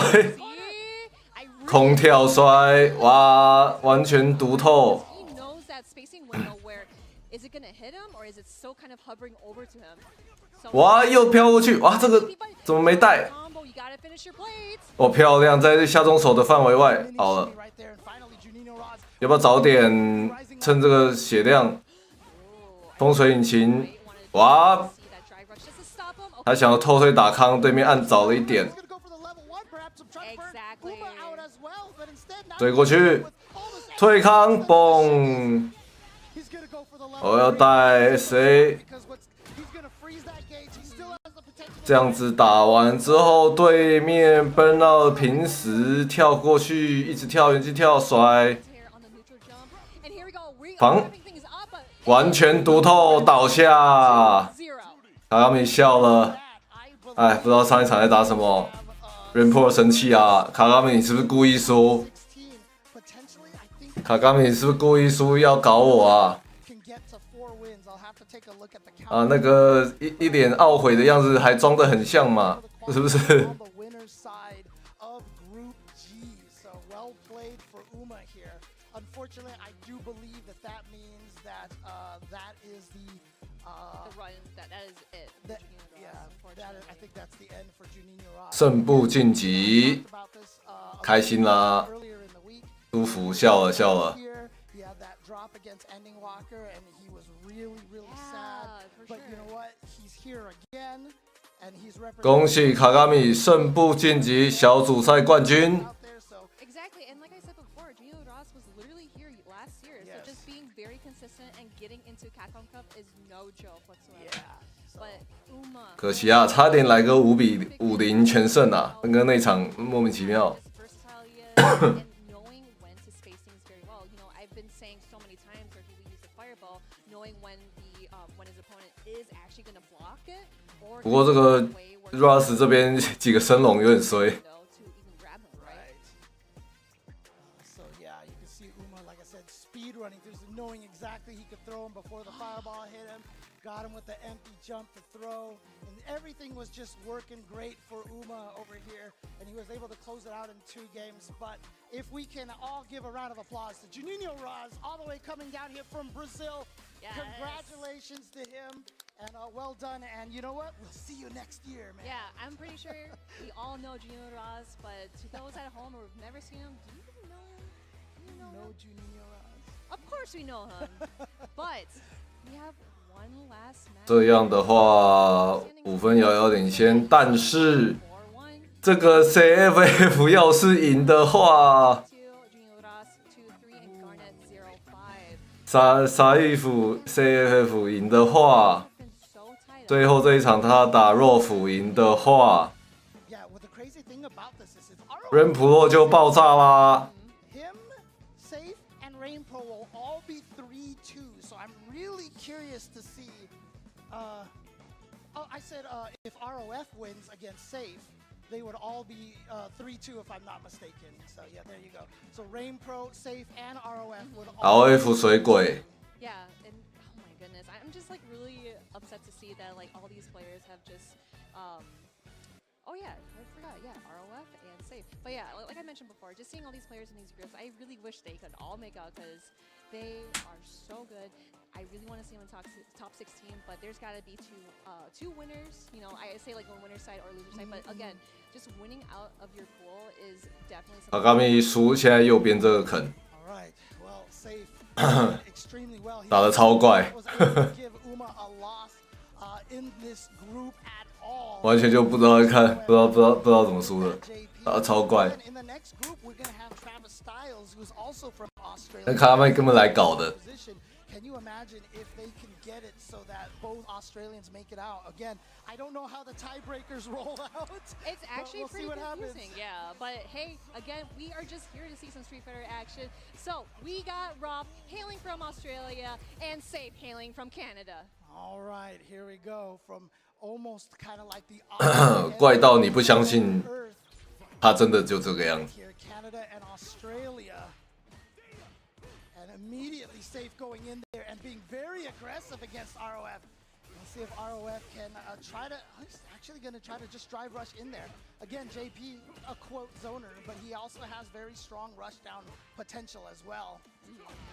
空跳摔，哇，完全读透。哇，又飘过去，哇，这个怎么没带？哦，漂亮，在下中手的范围外，好了。要不要早点趁这个血量？风水引擎，哇！ 他想要偷推打康，对面暗早了一点，追过去，退康，嘣！我要带谁？这样子打完之后，对面 burnout 平时跳过去，一直跳，原地跳甩，防，完全读透倒下。卡卡米笑了，哎，不知道上一场在打什么。Rainpour 生气啊，卡卡米你是不是故意输？卡卡米你是不是故意输要搞我啊？啊，那个一脸懊悔的样子，还装得很像嘛，是不是？胜部晋级，开心啦，舒服，笑了笑了。恭喜卡卡米胜部晋级小组赛冠军。Exactly, and like I said before, Gino Ross was literally here last year, so just being very consistent and getting into Capcom Cup is no joke whatsoever. But Uma, 可惜啊，差点来个5-0全胜啊！那个那场莫名其妙。knowing when to space things very well. You know, I've been saying so many times where he would use the fireball, knowing when his opponent is actually going to block it. 不过这个 Ross 这边几个升龙有点衰。Speed running through, knowing exactly he could throw him before the fireball hit him. Got him with the empty jump to throw, and everything was just working great for Uma over here, and he was able to close it out in 2 games. But if we can all give a round of applause to Juninho Raz, all the way coming down here from Brazil. Yes. Congratulations to him, and well done. And you know what? We'll see you next year, man. Yeah, I'm pretty sure we all know Juninho Raz, but to those at home who have never seen him, do you even know him? Do you know Juninho Raz? Of course we know him, but we have one last match. 这样的话，5分遥遥领先，但是这个 CFF 要是赢的话，沙伊夫 CFF 赢的话，最后这一场他打若甫赢的话，Rainpour 就爆炸啦。To see, I said if ROF wins against Safe, they would all be 3-2 if I'm not mistaken. So yeah, there you go. So Rainpro, Safe, and ROF would all. ROF 水鬼。Yeah, and oh my goodness, I'm just like really upset to see that like all these players have just oh yeah, I forgot. Yeah, ROF and Safe. But yeah, like I mentioned before, just seeing all these players in these groups, I really wish they could all make out because they are so good. I really want to see them in top 16, but there's got to be two winners. You know, I say like one winner side or loser side, but again, just winning out of your pool is definitely something. 卡卡米输，现在右边这个坑。Alright, well, Safe extremely well. 打得超怪。完全就不知道在看，不知道怎么输的，打得超怪。那卡卡米根本来搞的。Can you imagine if they can get it so that both Australians make it out? Again, I don't know how the tiebreakers roll out. It's actually we'll pretty confusing, yeah. But hey, again, we are just here to see some Street Fighter action. So we got Rob hailing from Australia and Safe hailing from Canada. All right, here we go. From almost kind of like the 怪到你不相信，他真的就这个样子。Canada and Australia. Immediately Safe going in there and being very aggressive against ROF. Let's see if ROF can try to. He's actually going to try to just drive rush in there. Again, JP a quote zoner, but he also has very strong rush down potential as well.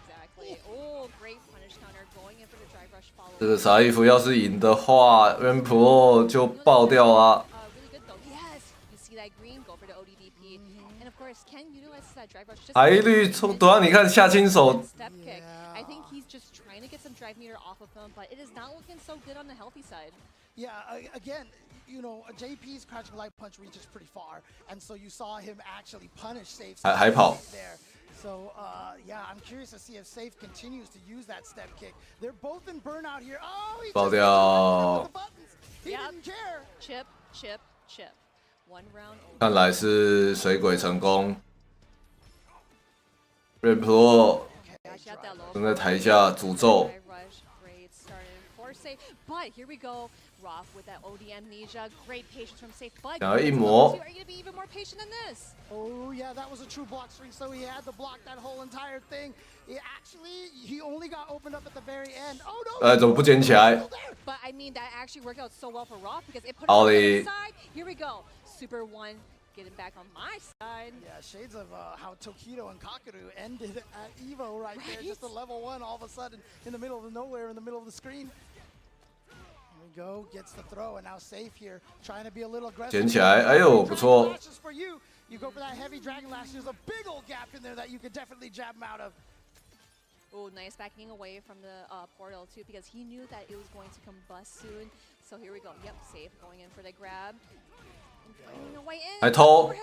Exactly. Oh, great punish counter going in for the drive rush follow. 这个沙伊夫要是赢的话 ，Rainpour 就爆掉啦。Really good though. Yes, you see that green go for the ODDP, and of course Ken utilizes that drive rush. 海绿冲，对啊，你看下轻手。Step kick. I think he's just trying to get some drive meter off of him, but it is not looking so good on the healthy side. Yeah, again, you know, JP's crouching light punch reaches pretty far, and so you saw him actually punish Safe. 还跑。 there. So, yeah, I'm curious to see if Safe continues to use that step kick. They're both in burnout here. Oh, he 爆掉。He didn't care. Chip, chip, chip. One round over. 看来是水鬼成功。Red Pro 正在台下诅咒。 But here we go. Roth with that OD amnesia. Great patience from Safe. But 想要一魔。 are you gonna be even more patient than this? Oh yeah, that was a true block string. So he had to block that whole entire thing. He only got opened up at the very end. Oh no! 怎么不捡起来？ But I mean that actually worked out so well for Roth because it put him on the side. Here we go. Super one. Getting back on my side. Yeah, shades of how Tokido and Kakaru ended at Evo right there. Just a level 1 all of a sudden in the middle of nowhere, in the middle of the screen. Here we go, gets the throw, and now Safe here, trying to be a little aggressive. 捡起来，哎呦，不错。 For you, you go for that heavy Dragon Lash. There's a big old gap in there that you could definitely jab him out of. Oh, nice backing away from the portal too because he knew that it was going to combust soon. So here we go. Yep, Safe going in for the grab. 还偷。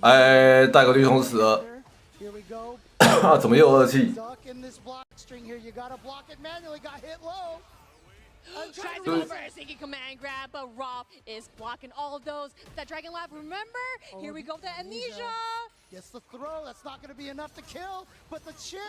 哎，带个绿冲死了。怎么又2气？ Tries to go for a sneaky command grab, but Roth is blocking all of those. That Dragon Lab, remember? Here we go, the amnesia. Gets the throw. That's not going to be enough to kill, but the chip,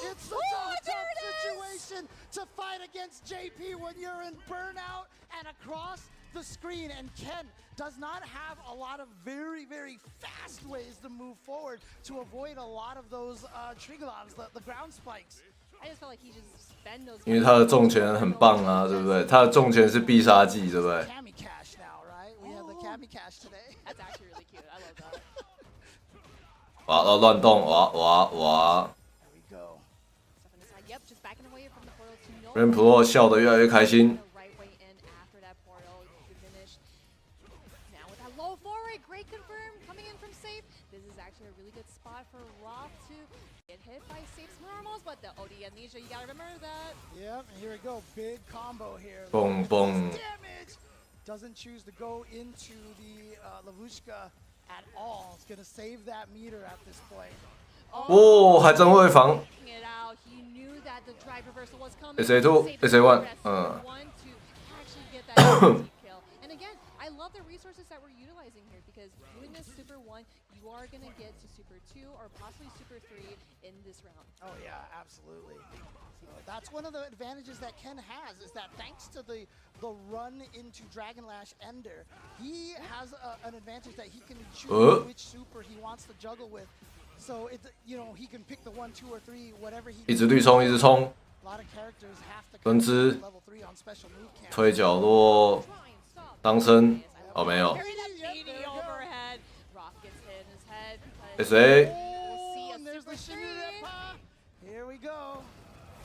it's a tough situation to fight against JP when you're in burnout and across the screen. And Ken does not have a lot of very, very fast ways to move forward to avoid a lot of those Trigolons, the ground spikes. I just felt like he just spent those. 因为他的重拳很棒啊，对不对？他的重拳是必杀技，对不对？ Kami Cash now, right? We have the Kami Cash today. That's actually really cute. I love that. 哇，乱动，哇！ Yep, just backing away from the portal to no. Ren Pro 笑得越来越开心。 Right way in after that portal, you finish. Now with that low forward, great confirm coming in from Safe. This is actually a really good spot for Roth to get hit by Safe's normals, but the OD amnesia, you gotta remember that. Yep, and here we go, big combo here. Boom, boom. Damage! Doesn't choose to go into the Lavushka at all. It's gonna save that meter at this point. 哦，还真会防。 SA2, SA1, And again, I love the resources that we're utilizing here because doing this Super 1, you are going to get to Super 2 or possibly Super 3 in this round. Oh yeah, absolutely. So that's one of the advantages that Ken has is that thanks to the run into Dragon Lash Ender, he has an advantage that he can choose which super he wants to juggle with. So it, he can pick the 1, 2, or 3, whatever he. 一直绿冲，一直冲。 A lot of characters have to 分支，推角落，当身，哦没有。SA。 Here we go.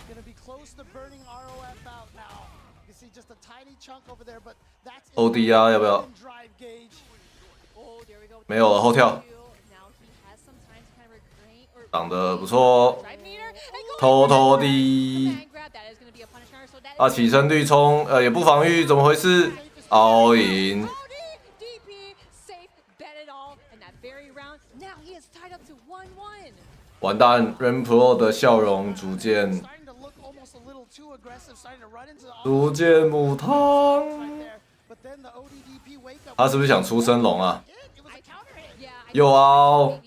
Gonna be close to burning ROF out now. You can see just a tiny chunk over there, but that's. OD 啊，要不要？没有了，后跳。挡得不错，偷偷的。啊，起身绿冲，也不防御，怎么回事 ？all in。 完蛋 ，Ren Pro 的笑容逐渐母汤。他是不是想出升龙啊？有啊。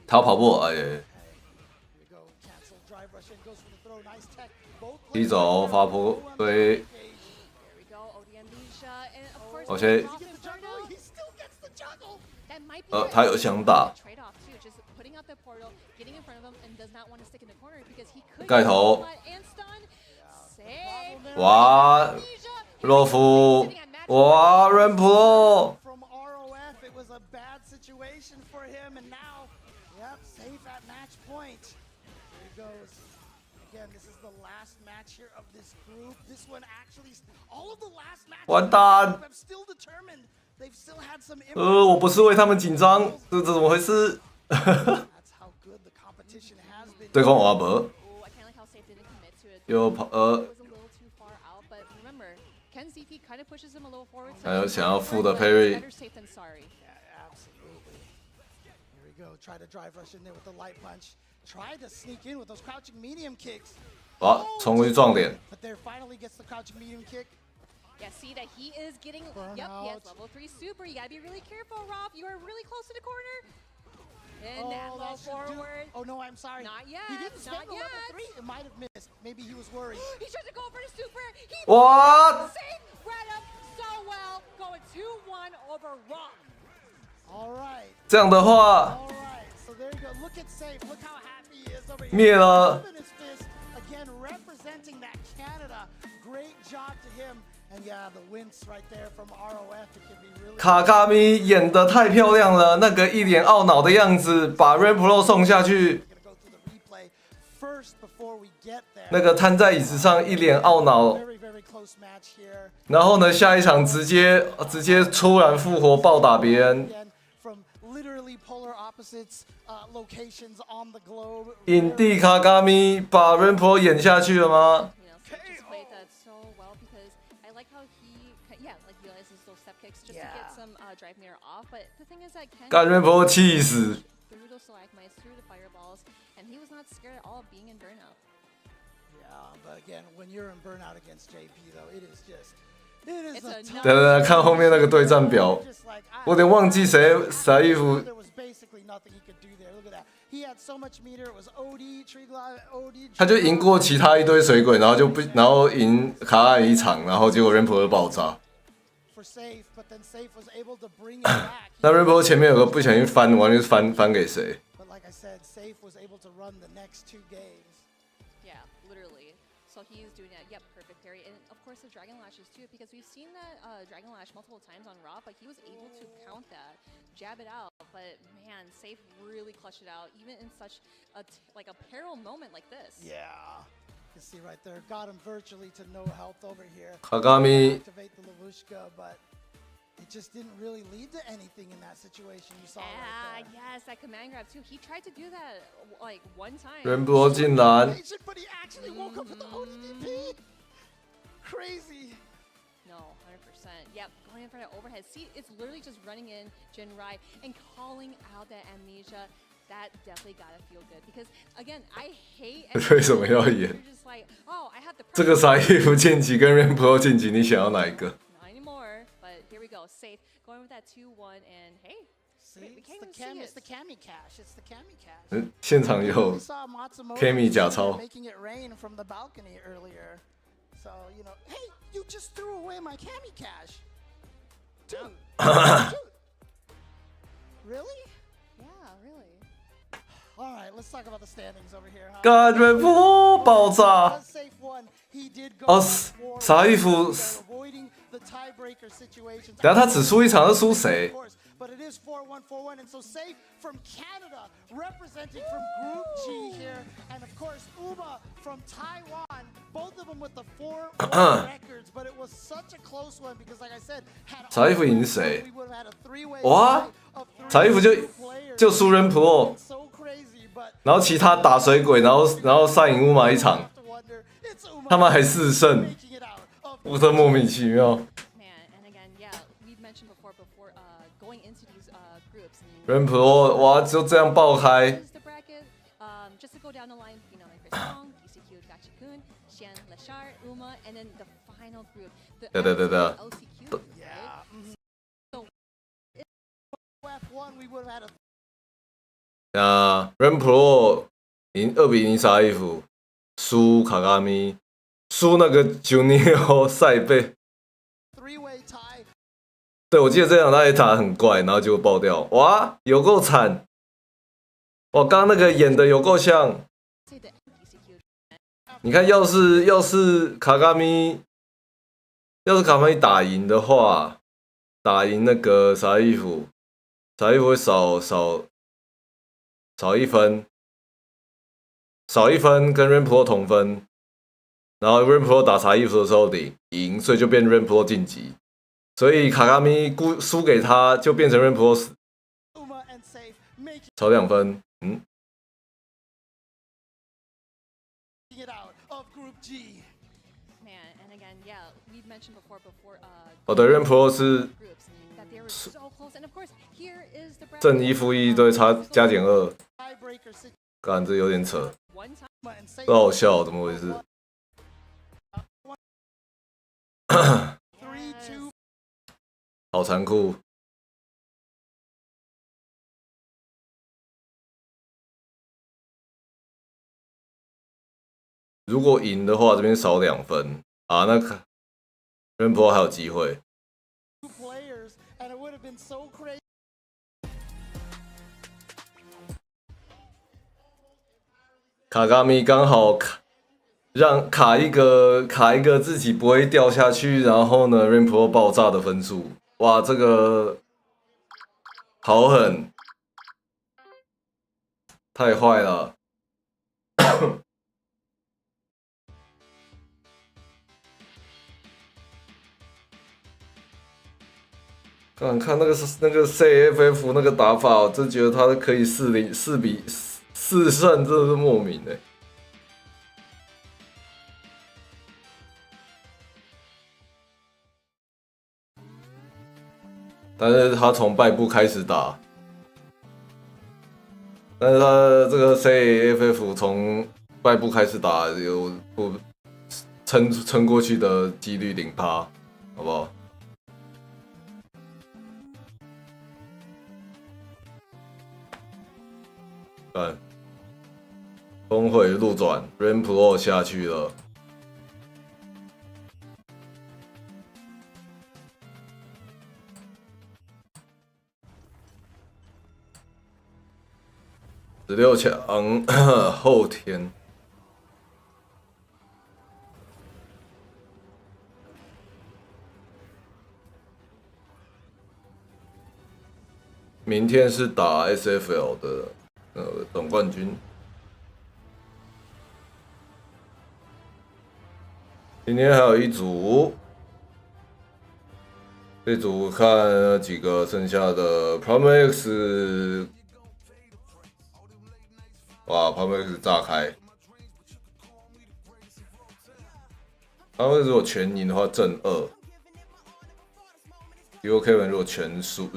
他要跑步，哎。踢走发扑对。OK。 他有想打，盖头，哇，洛夫，哇 ，Ren Pro， 完蛋。 我不是为他们紧张，这怎么回事？对空瓦博，又跑还有想要负的 parry。啊，冲回去撞脸。 But there finally gets the crouching medium kick. Yeah, see that he is getting. Yep, he has level 3 super. You gotta be really careful, Rob. You are really close to the corner. And that low forward. Oh no, I'm sorry. Not yet. He didn't spend Not the yet. level 3. It might have missed. Maybe he was worried. He tried to go for the super. He What? Safe read him so well, going 2-1 over Rob. All right. 这样的话， All right. So there you go. Look at Safe. Look how happy he is over here. 灭了。 Open his fist. Again, representing that Canada. Great job to him. And yeah, the wince right there from ROF. It can be really. 卡卡咪演得太漂亮了，那个一脸懊恼的样子，把 Rain Pro 送下去。 First before we get there. 那个瘫在椅子上一脸懊恼， Very, very close match here. 然后呢，下一场直接突然复活暴打别人。 From literally polar opposites, locations on the globe. 影帝卡卡咪把 Rain Pro 演下去了吗？ Played that so well because I like how he, like utilizes those step kicks just to get some drive mirror off. But the thing is that Ken 干 Rain Pro 气死。 through those stalagmites, through the fireballs, and he was not scared at all of being in burnout. Yeah, but again, when you're in burnout against JP, though, it is just. It is a tough. 等，看后面那个对战表，我有点忘记啥衣服。 There was basically nothing he could do there. Look at that. He had so much meter. It was OD, Tree Glide, OD. 他就赢过其他一堆水鬼，然后赢卡卡一场，然后结果 Rain Pro 就爆炸。 For Safe, but then Safe was able to bring it back. 那 Rain Pro 前面有个不小心翻，完全是翻给谁？ But like I said, Safe was able to run the next 2 games. Yeah, literally. So he's doing that. Yep, perfect parry. And of course the Dragon Lashes too, because we've seen that Dragon Lash multiple times on Raw, but he was able to count that, jab it out. But man, Safe really clutched it out, even in such a peril moment like this. Yeah. You can see right there, got him virtually to no health over here. 卡卡咪 Activate the Lavushka, but it just didn't really lead to anything in that situation. You saw right there. Yes, that command grab too. He tried to do that like one time. Rain Pro 竟然 But he actually woke up with the ODDP. Crazy. No, 100%. Yep, going in for an overhead. See, it's literally just running in Jinrai and calling out that amnesia. That definitely gotta feel good because again, I hate. 为什么要演？ Just like, oh, I have the. 这个啥衣服晋级跟 Rain Pro 晋级，你想要哪一个？ Not anymore, but here we go. Safe, going with that 2-1, and hey. See, it's the Kami cash. It's the Kami cash. 现场有 We saw Matsumoto Kami 假钞。 making it rain from the balcony earlier. So, you know, hey, you just threw away my Kami cash. Dude. Really? Yeah, really. All right, let's talk about the standings over here. 干 Rain Pro 爆炸！ Safe one. He did go 哦，啥衣服？ avoiding the tiebreaker situations. 等下他只输一场，是输谁？ But it is 4-1-4-1, and so Safe from Canada, representing from Group G here, and of course Uma from Taiwan, both of them with the 4 records, but it was such a close one because, like I said, had 啥衣服赢谁 we？ would have had a 3-way 哇，啥衣服就输 Rain Pro， so crazy, but 然后其他打水鬼，然后赛赢乌马一场，他们还4胜，我真莫名其妙。 Rain Pro 哇，就这样爆开。 Just to go down the line, you know, like Chris Wong, ECQ, Gachikun, Xian, Lashar, Uma, and then the final group. The LCQ. Yeah. So F1, we would have had a. Rain Pro 赢2-0啥衣服，输卡卡咪，输那个 Junior 赛贝。 3-way tie. 对，我记得这场他也打得很怪，然后结果爆掉，哇，有够惨！哇，刚刚那个演的有够像。你看，要是卡卡咪打赢的话，打赢那个啥衣服会少1分，少1分跟 Rain Pro 同分，然后 Rain Pro 打啥衣服的时候赢，所以就变 Rain Pro 晋级。 所以卡卡咪输给他，就变成 Rain Pro 少2分，哦，对 ，Rain Pro 是正1负1，对，加减2，干这有点扯。不好笑，怎么回事？好残酷。如果赢的话，这边少2分啊，那人波还有机会。卡卡米刚好让卡一个自己不会掉下去，然后呢 Rain Pro 爆炸的分数，哇，这个好狠，太坏了。看那个CFF 那个打法，我真觉得他可以4比4胜，真的是莫名的。但是他从败部开始打，但是他这个 CFF 从败部开始打有不撑过去的几率0%，好不好？看，峰回路转 ，Rain Pro 下去了。16强后天，明天是打 SFL 的总冠军。今天还有一组，这组看几个剩下的 Prime X。哇 ，Prime X 炸开 ！Prime X 如果全赢的话，正2。U Kevin 如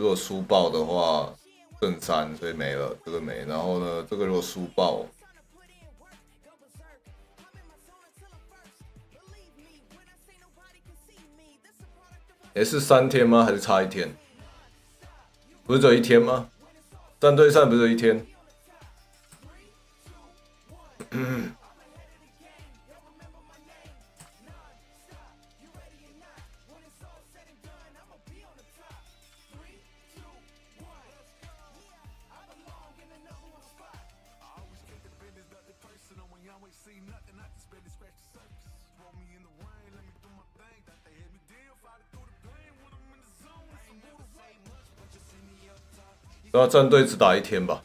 果输爆的话，正3，所以没了，这个没。然后呢，这个如果输爆，是3天吗？还是差1天？不是只有1天吗？战队赛不是有1天？然后战队只打1天吧。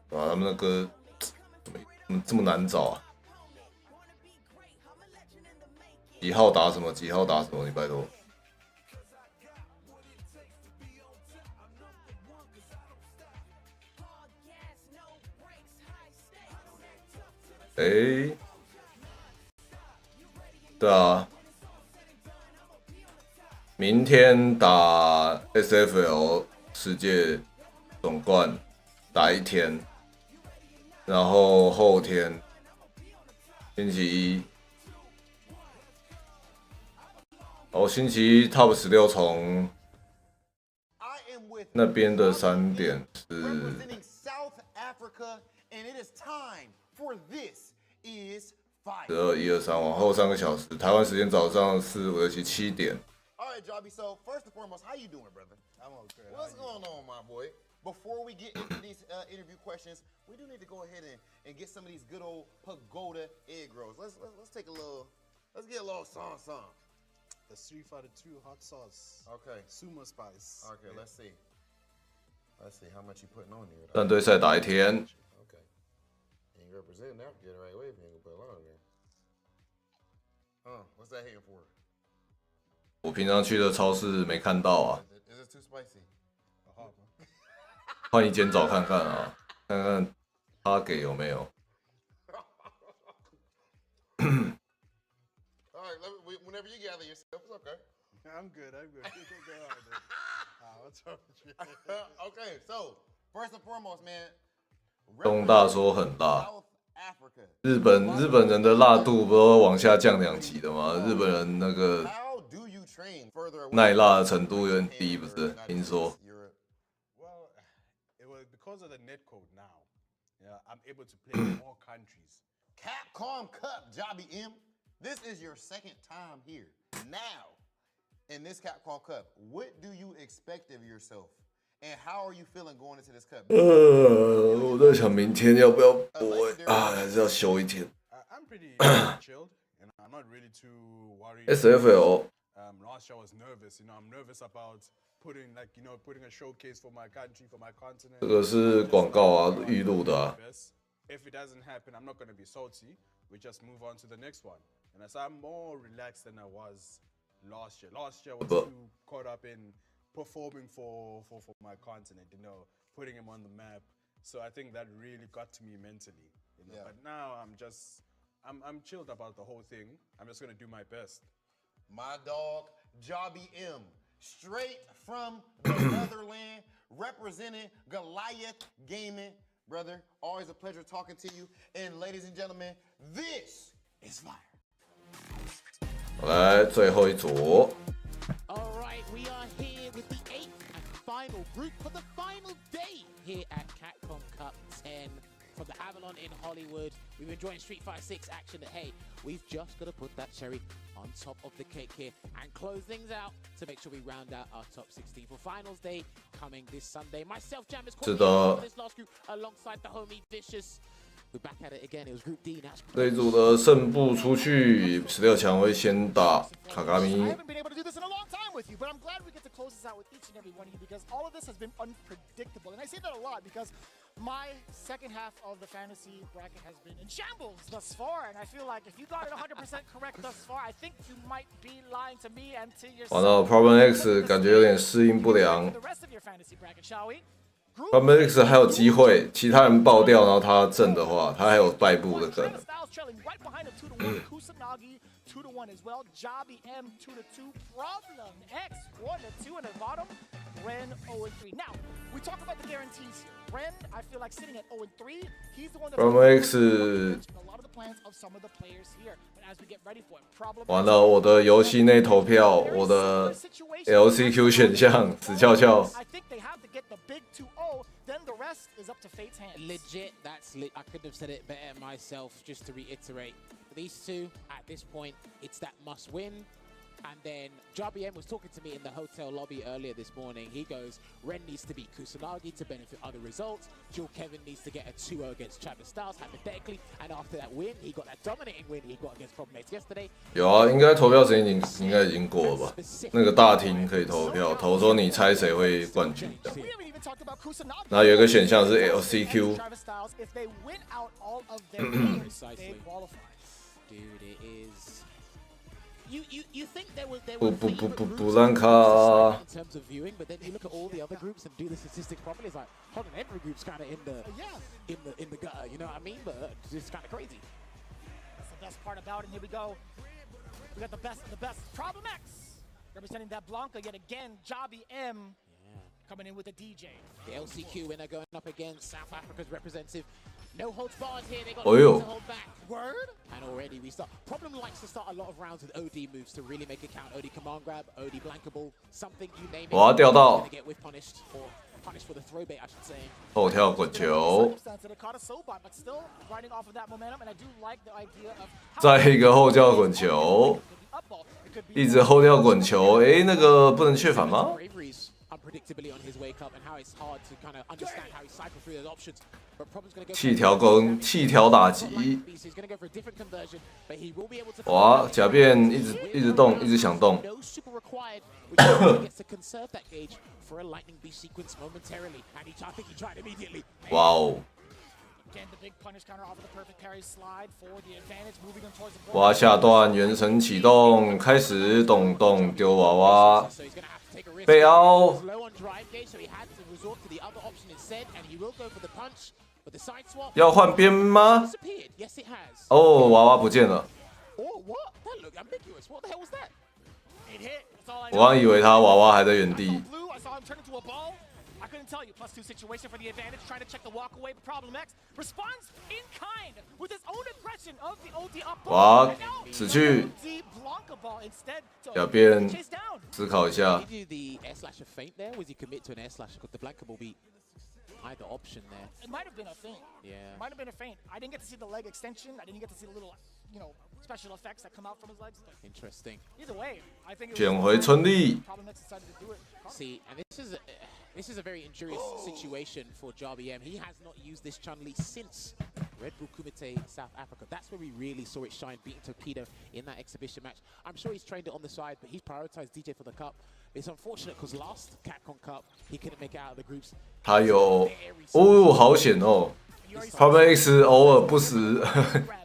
哇，他们的歌怎么这么难找啊？几号打什么？几号打什么？你拜托。对啊，明天打 SFL 世界总冠打1天，然后后天星期1，星期1 Top 16从那边的3点是。12、1、2、3，往后3个小时，台湾时间早上4、5、6、7点。All right, Jobby. So first and foremost, how you doing, brother? I'm okay. What's going on, my boy? Before we get into these interview questions, we do need to go ahead and get some of these good old pagoda egg rolls. Let's take a little. Let's get a little song. The streetfighter 2 hot sauce. Okay. Sumo spice. Okay, let's see. Let's see how much you putting on here. 战队赛打1天。Okay. And you represent Africa the right way if you ain't gonna put a lot on there. What's that here for? 我平常去的超市没看到啊。Is it too spicy? 换一间找看看啊，看看他给有没有。All right, whenever you gather yourself, it's okay. I'm good. You can go on, dude. What's up with you? Okay, so first and foremost, man. 东大说很辣，日本人的辣度不都往下降2级的吗？日本人那个耐辣的程度有点低，不是？听说。Well, it was because of the net code now. Yeah, I'm able to play in more countries. Capcom Cup, Jobby M. This is your second time here. Now, in this Capcom Cup, what do you expect of yourself? And how are you feeling going into this cup? 我在想明天要不要播啊？还是要休一天 I'm pretty chilled, and I'm not really too worried. SFL Last year I was nervous. I'm nervous about putting a showcase for my country, for my continent. 这个是广告啊，预录的啊。If it doesn't happen, I'm not gonna be salty. We just move on to the next one. And as I'm more relaxed than I was last year. Last year I was too caught up in performing for my continent, putting him on the map. So I think that really got to me mentally. Yeah. But now I'm chilled about the whole thing. I'm just gonna do my best. My dog, Jobby M, straight from the motherland, representing Goliath Gaming. Brother, always a pleasure talking to you. And ladies and gentlemen, this is fire. 来，最后一组。All right, we are here with the 8th and final group for the final day here at Capcom Cup 10 from the Avalon in Hollywood. We've been enjoying Street Fighter 6 action, but hey, we've just got to put that cherry on top of the cake here and close things out to make sure we round out our top 16 for finals day coming this Sunday. Myself, Jam, is calling this last group alongside the homie Vicious. We're back at it again. It was Group D. 这一组的胜部出去，16强会先打卡卡米。I haven't been able to do this in a long time with you, but I'm glad we get to close this out with each and every one of you because all of this has been unpredictable. And I say that a lot because my second half of the fantasy bracket has been in shambles thus far. And I feel like if you got it 100% correct thus far, I think you might be lying to me and to yourself. 完了 ，Problem X 感觉有点适应不良。The rest of your fantasy bracket, shall we? Problem X 还有机会，其他人爆掉，然后他正的话，他还有败部的可能。Right behind him, 2-1. Kusanagi 2-1 as well. Jobby M 2-2. Problem X 1-2, and at the bottom, Ren 0-3. Now we talk about the guarantees here. Ren, I feel like sitting at 0-3. He's the one that's Problem X a lot of the plans of some of the players here. But as we get ready for it, Problem 完了，我的游戏内投票，我的 LCQ 选项死翘翘。I think they have to get the big 2-0. Then the rest is up to fate's hands. Legit, I couldn't have said it better myself. Just to reiterate, for these two, at this point, it's that must win. And then Jobby M was talking to me in the hotel lobby earlier this morning. He goes, Ren needs to beat Kusanagi to benefit other results. Jill Kevin needs to get a 2-0 against Travis Styles, hypothetically. And after that win, he got that dominating win he got against Problem X yesterday. 有啊，应该投票时间应该已经过了吧？那个大厅可以投票，投说你猜谁会冠军这样。然后有一个选项是 LCQ。If they win out all of their games, they qualify. Dude, it is. You think there were不让卡。 in terms of viewing, but then you look at all the other groups and do the statistics properly. It's like, hold on, every group's kind of in the gutter. You know what I mean? But it's kind of crazy. That's the best part about it. Here we go. We got the best of the best. Problem X representing that Blanca yet again. Jobby M. Coming in with a DJ. The LCQ winner going up against South Africa's representative. No holds barred here. They got to hold back. Word. And already we start. Problem likes to start a lot of rounds with OD moves to really make it count. OD command grab, OD blankable, something you name it. 我要掉到。 Get whiff punished or punished for the throw bait, I should say. 后跳滚球。再一个后跳滚球。一直后跳滚球，诶，那个不能确反吗？ Unpredictably on his wake up and how it's hard to kind of understand how he cycles through those options. But Problem's going to go 气条攻，气条打击。 He's going to go for a different conversion, but he will be able to. 哇，假变一直动，一直想动。 No super required, which gets to conserve that gauge for a lightning beast sequence momentarily, and I think he tried immediately. 哇哦！ Again, the big punish counter off of the perfect parry slide for the advantage, moving them towards the. 哇，下段原神启动，开始动丢娃娃。 被凹，要换边吗？哦，娃娃不见了。我刚以为他娃娃还在原地。 I couldn't tell you. +2 situation for the advantage, trying to check the walk away. Problem X responds in kind with his own aggression of the OD up. 哇，死去！小编思考一下。 The air slash of feint there? Was he commit to an air slash? Because the Blanca ball beat either option there. It might have been a feint. Yeah. Might have been a feint. I didn't get to see the leg extension. I didn't get to see the little, special effects that come out from his legs. But interesting. Either way, I think it 捡回春丽。 Problem X decided to do it. See, and this is a very injurious situation for JRBM. He has not used this Chun-Li since Red Bull Kumite South Africa. That's where we really saw it shine, beating Torpedo in that exhibition match. I'm sure he's trained it on the side, but he's prioritized DJ for the cup. It's unfortunate because last Capcom Cup, he couldn't make it out of the groups. 他有好险哦 ！Problem X 偶尔不时，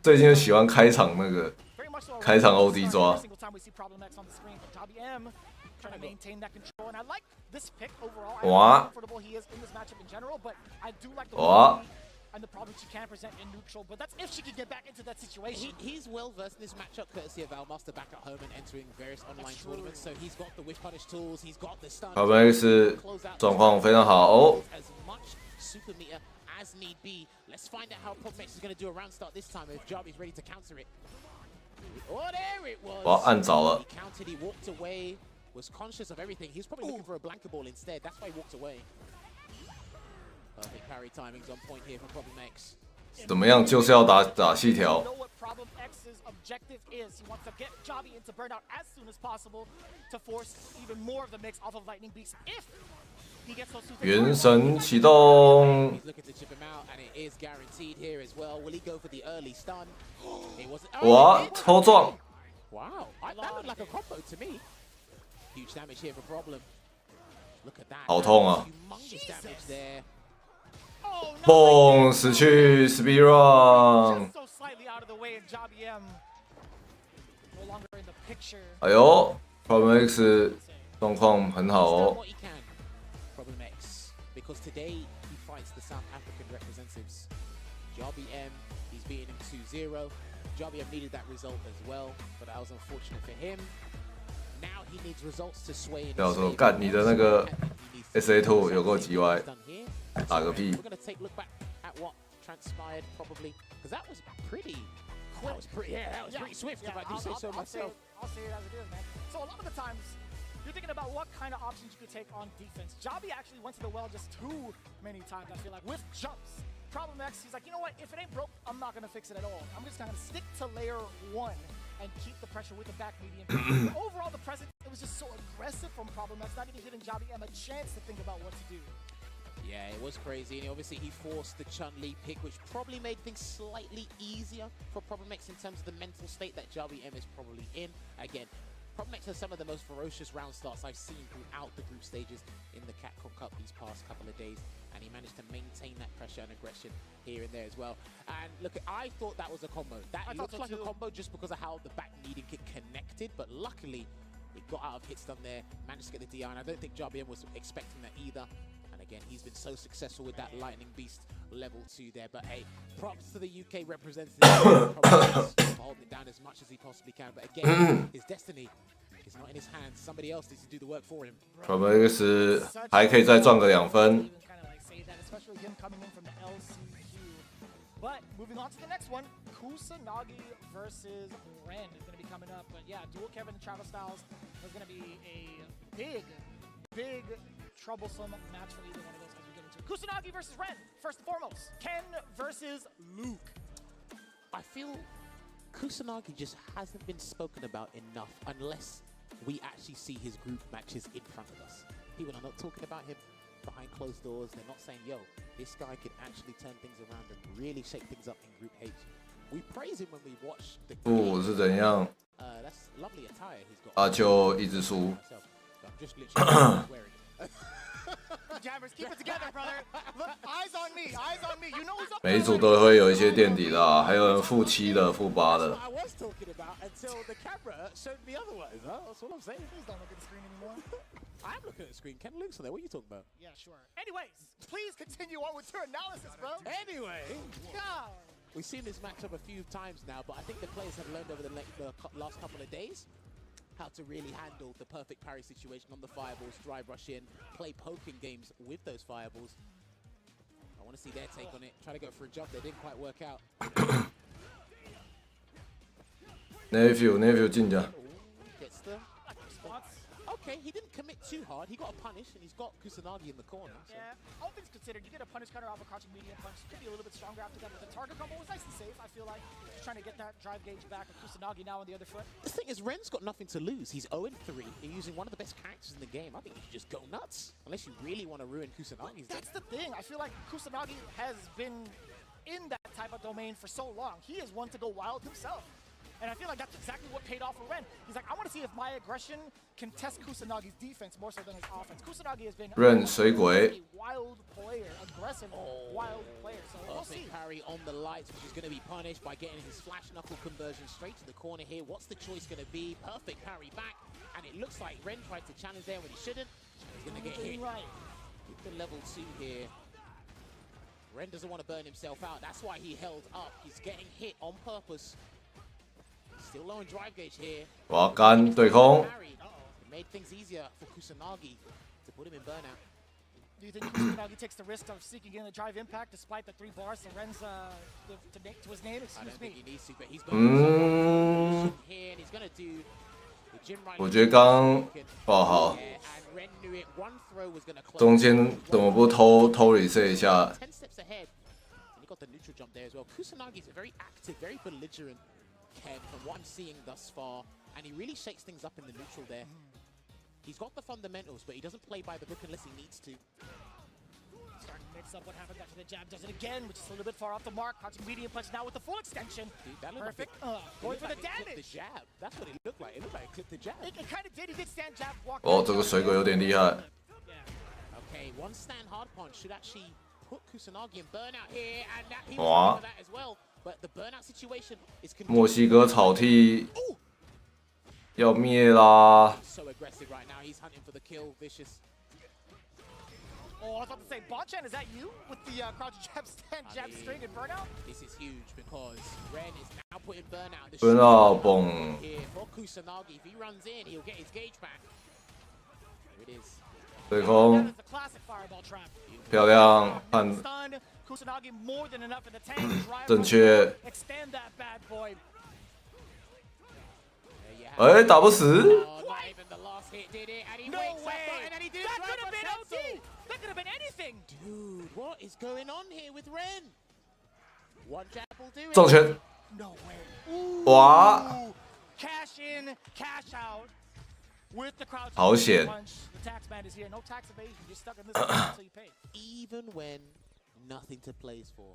最近就喜欢开场那个开场 OD 抓。 Trying to maintain that control, and I like this pick overall. I Wow. like how comfortable he is in this matchup in general, but I do like the Wow. and the problems she can present in neutral. But that's if she can get back into that situation. He's well versed in this matchup, courtesy of Valmaster back at home and entering various online tournaments. So he's got the whiff punish tools, he's got the stun. Problem X 状况非常好哦。 As much super meter as need be. Let's find out how Problem X is going to do a round start this time. If Jarby's ready to counter it. Oh, there it was. 我要按着了。 He countered, he walked away. Was conscious of everything. He was probably looking for a Blanca ball instead. That's why he walked away. Perfect parry timings on point here from Problem X. 怎么样？就是要打细条。 You know what Problem X's objective is? He wants to get Jobby into burnout as soon as possible to force even more of the mix off of Lightning Beast. If he gets those two things. 元神启动。 He's looking to chip him out, and it is guaranteed here as well. Will he go for the early stun? It wasn't. 哇，超撞！ Wow, that looked like a combo to me. Huge damage here for Problem. Look at that. 好痛啊！ Humongous damage there. 嘣，死去 speed run。 So slightly out of the way, and Jobby M no longer in the picture. 哎呦 ，Problem X 状况很好哦。 What he can. Problem X, because today he fights the South African representatives. Jobby M, he's beating him 2-0. Jobby M needed that result as well, but that was unfortunate for him. Now he needs results to sway in 要说干你的那个 SA2 有够鸡歪，打个屁！ We're going to take a look back at what transpired probably, because that was pretty swift if I do say so myself. I'll say it as it is, man. So a lot of the times, you're thinking about what kind of options you could take on defense. Jobby actually went to the well just too many times, I feel like, with jumps. Problem X, he's like, you know what, if it ain't broke, I'm not going to fix it at all. I'm just going to stick to layer 1 and keep the pressure with the back medium. Overall, the presence, it was just so aggressive from Problem X, not even giving Jobby M a chance to think about what to do. Yeah, it was crazy, and obviously he forced the Chun-Li pick, which probably made things slightly easier for Problem X in terms of the mental state that JRBM is probably in. Again, Problem X has some of the most ferocious round starts I've seen throughout the group stages in the Capcom Cup these past couple of days, and he managed to maintain that pressure and aggression here and there as well. And look, I thought that was a combo. That looked like a combo just because of how the back kneading kick connected, but luckily it got out of hit stun there, managed to get the DI, and I don't think JRBM was expecting that either. And again, he's been so successful with that Lightning Beast level 2 there. But hey, props to the UK representative holding it down as much as he possibly can. But again, his destiny is not in his hands. Somebody else needs to do the work for him. Problem X 还可以再赚个2分。 Especially him coming in from the LCQ. But moving on to the next one, Kusanagi versus Ren is going to be coming up. But yeah, dual Kevin and Travis Styles is going to be a big troublesome match for either one of those as we get into it. Kusanagi versus Ren, first and foremost. Ken versus Luke. I feel Kusanagi just hasn't been spoken about enough unless we actually see his group matches in front of us. People are not talking about him behind closed doors. They're not saying, yo, this guy could actually turn things around and really shake things up in Group H. We praise him when we watch the game. 是怎样？ That's lovely attire he's got. 啊，就一直输。 I'm just literally wearing it. Jammers, keep it together, brother. Look, eyes on me, eyes on me. You know who's up. 每一组都会有一些垫底的啊，还有人负7的、负8的。 I was talking about until the camera showed me otherwise. Huh? That's all I'm saying. Please don't look at the screen anymore. I'm looking at the screen. Ken Luke's on there. What are you talking about? Yeah, sure. Anyways, please continue on with your analysis, bro. Anyway. God. We've seen this matchup a few times now, but I think the players have learned over the last couple of days how to really handle the perfect parry situation on the fireballs, drive rush in, play poking games with those fireballs. I want to see their take on it. Try to go for a jump, they didn't quite work out. Nephew 进家。 Gets the response. Okay, he didn't commit too hard. He got a punish, and he's got Kusanagi in the corner. So. Yeah, all things considered, you get a punish counter off a crouching medium punch. Could be a little bit stronger after that, but the target combo was nice and safe. I feel like just trying to get that drive gauge back with Kusanagi now on the other foot. The thing is, Ren's got nothing to lose. He's 0-3. He's using one of the best characters in the game. I think you should just go nuts, unless you really want to ruin Kusanagi's. That's the thing. I feel like Kusanagi has been in that type of domain for so long. He is one to go wild himself. And I feel like that's exactly what paid off for Ren. He's like, I want to see if my aggression can test Kusanagi's defense more so than his offense. Kusanagi has been Ren 水鬼 a wild player, aggressive, wild player. So we'll see. Perfect parry on the lights, which is going to be punished by getting his flash knuckle conversion straight to the corner here. What's the choice going to be? Perfect parry back. And it looks like Ren tried to challenge there when he shouldn't. He's going to get hit. Right. Get the level 2 here. Ren doesn't want to burn himself out. That's why he held up. He's getting hit on purpose. Still low in drive gauge here. 哇干对空。 It made things easier for Kusanagi to put him in burnout. Do you think Kusanagi takes the risk of seeking in the drive impact despite the 3 bars to Ren's to his name? I don't Excuse think me. he needs to, but he's going here and he's going to do the Jin right. 我觉得刚哦好， And Ren knew it. One throw was going to close. 中间怎么不偷 reset 一下？ 10 steps ahead. And he got the neutral jump there as well. Kusanagi's a very active, very belligerent Ken from what I'm seeing thus far, and he really shakes things up in the neutral there. He's got the fundamentals, but he doesn't play by the book unless he needs to. Starting to mix up what happened after the jab. Does it again, which is a little bit far off the mark. Crouching medium punch now with the full extension. Dude, that looked Perfect. Like Going for the it clipped damage. The jab. That's what it looked like. It looked like it clipped the jab. It kind of did. He did stand jab, walk. 哦，这个水鬼有点厉害。 Okay, one stand hard punch should actually put Kusanagi in burnout here, and that he Wow. was for that as well. But the burnout situation is 墨西哥草剃要灭啦！ so aggressive right now. He's hunting for the kill. Vicious. Oh, I was about to say, Bonchan, is that you with the crouch jab, stand jab, string, and burnout? This is huge because Ren is now putting burnout. The burnout boom. Here for Kusanagi. If he runs in, he'll get his gauge back. Here it is. 对空 That is the classic fireball trap. 漂亮，看 Stun, Kusanagi more than enough in the tank. Drive 正确。 extend that bad boy. 哎，打不死。 Oh, not even the last hit did it, and he No wakes way. up and he did That drive could have rush been cancel. OT. That could have been anything. Dude, what is going on here with Ren? One jab will do it. 重拳。 No way. Ooh. 哇！ Cash in, cash out. With the crouch好险。 punch. The tax man is here. No tax evasion. You're stuck in this until you pay. Even when nothing to play for,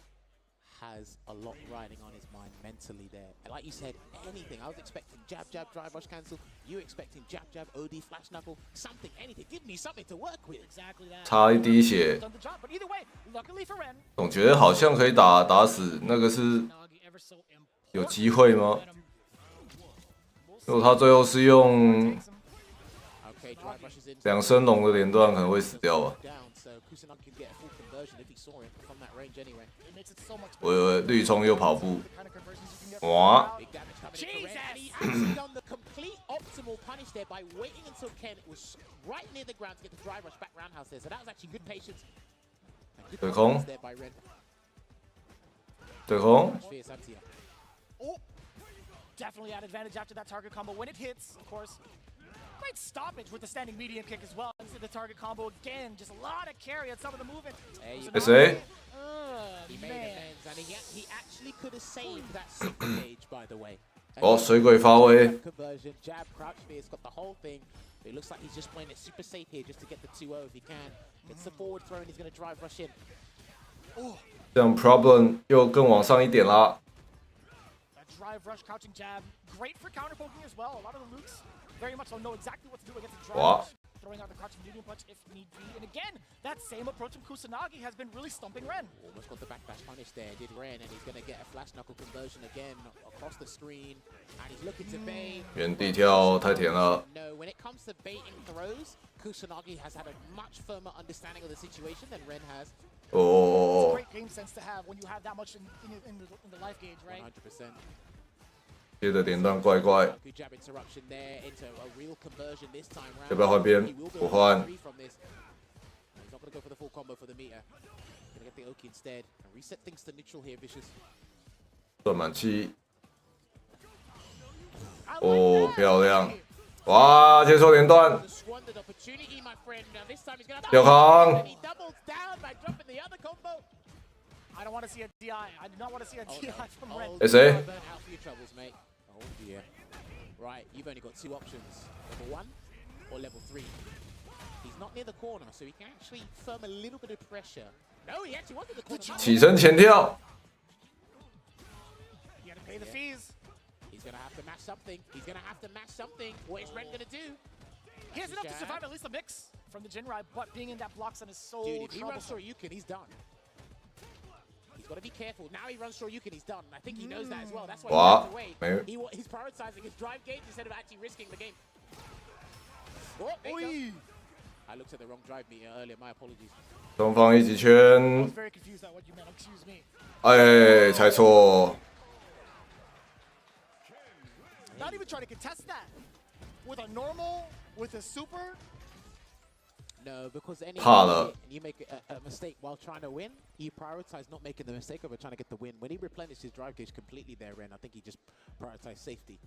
has a lot riding on his mind mentally there. And like you said, anything. I was expecting jab, jab, drive, rush, cancel. You expecting jab, jab, OD, flash knuckle, something, anything. Give me something to work with. Exactly that. 差一滴血。 Done the job, but either way, luckily for Ren, 总觉得好像可以打死，那个是有机会吗？如果他最后是用2升龙的连段，可能会死掉吧。 我以为绿冲又跑步，哇！ done the complete optimal punish there by waiting until Ken was right near the ground to get the drive rush back roundhouse there. So that was actually good patience. And good 对空 confidence there by Ren. 对空， Fierce anti-up. oh, definitely at advantage after that target combo. When it hits, of course, great stoppage with the standing medium kick as well. Into the target combo again, just a lot of carry on some of the movement. SA He made amends, and he actually could have saved that super cage, by the way. 哦，水鬼发威， Conversion, jab, crouch fierce, got the whole thing. It looks like he's just playing it super safe here just to get the 2-0 if he can. Gets the forward throw and he's going to drive rush in. 这样 problem 又更往上一点啦。 That drive rush, crouching jab, great for counter poking as well. A lot of the Lukes very much don't know exactly what to do against the drive Wow. rush. Throwing out the crouching medium punch if need be. And again, that same approach from Kusanagi has been really stumping Ren. Almost got the backdash punish there, did Ren, and he's going to get a flash knuckle conversion again across the screen. And he's looking to bait. 原地跳太甜了。 No, when it comes to baiting throws, Kusanagi has had a much firmer understanding of the situation than Ren has. 哦， Great game sense to have when you have that much in the life gauge, right? 100%. 接着连段怪怪，要不要换边？不换。断满气。哦，漂亮！哇，接受连段。吊扛。I don't want to see a DI. I do not want to see a DI from Ren. 谁？ Oh dear. Right, you've only got two options. Level 1 or level 3. He's not near the corner, so he can actually firm a little bit of pressure. No, he actually wanted the corner. 起身前跳。 You gotta pay the fees. He's gonna have to match something. He's gonna have to match something. What is Ren gonna do? He has enough to survive at least a mix from the Jinrai, but being in that block zone is so Dude, if he runs troublesome. Shoryuken, he's done. He's got to be careful. Now he runs Shoryuken, he's done. I think he knows that as well. That's why he runs away. He's prioritizing his drive gauge instead of actually risking the game. Oh, there you go. I looked at the wrong drive meter earlier. My apologies. 东方一级圈。 Very confused at what you meant. Excuse me. 哎，猜错。 Not even trying to contest that. With a normal, with a super. No, because any and you make a mistake while trying to win, he prioritized not making the mistake of trying to get the win. When he replenished his drive gauge completely there, Ren, I think he just prioritized safety.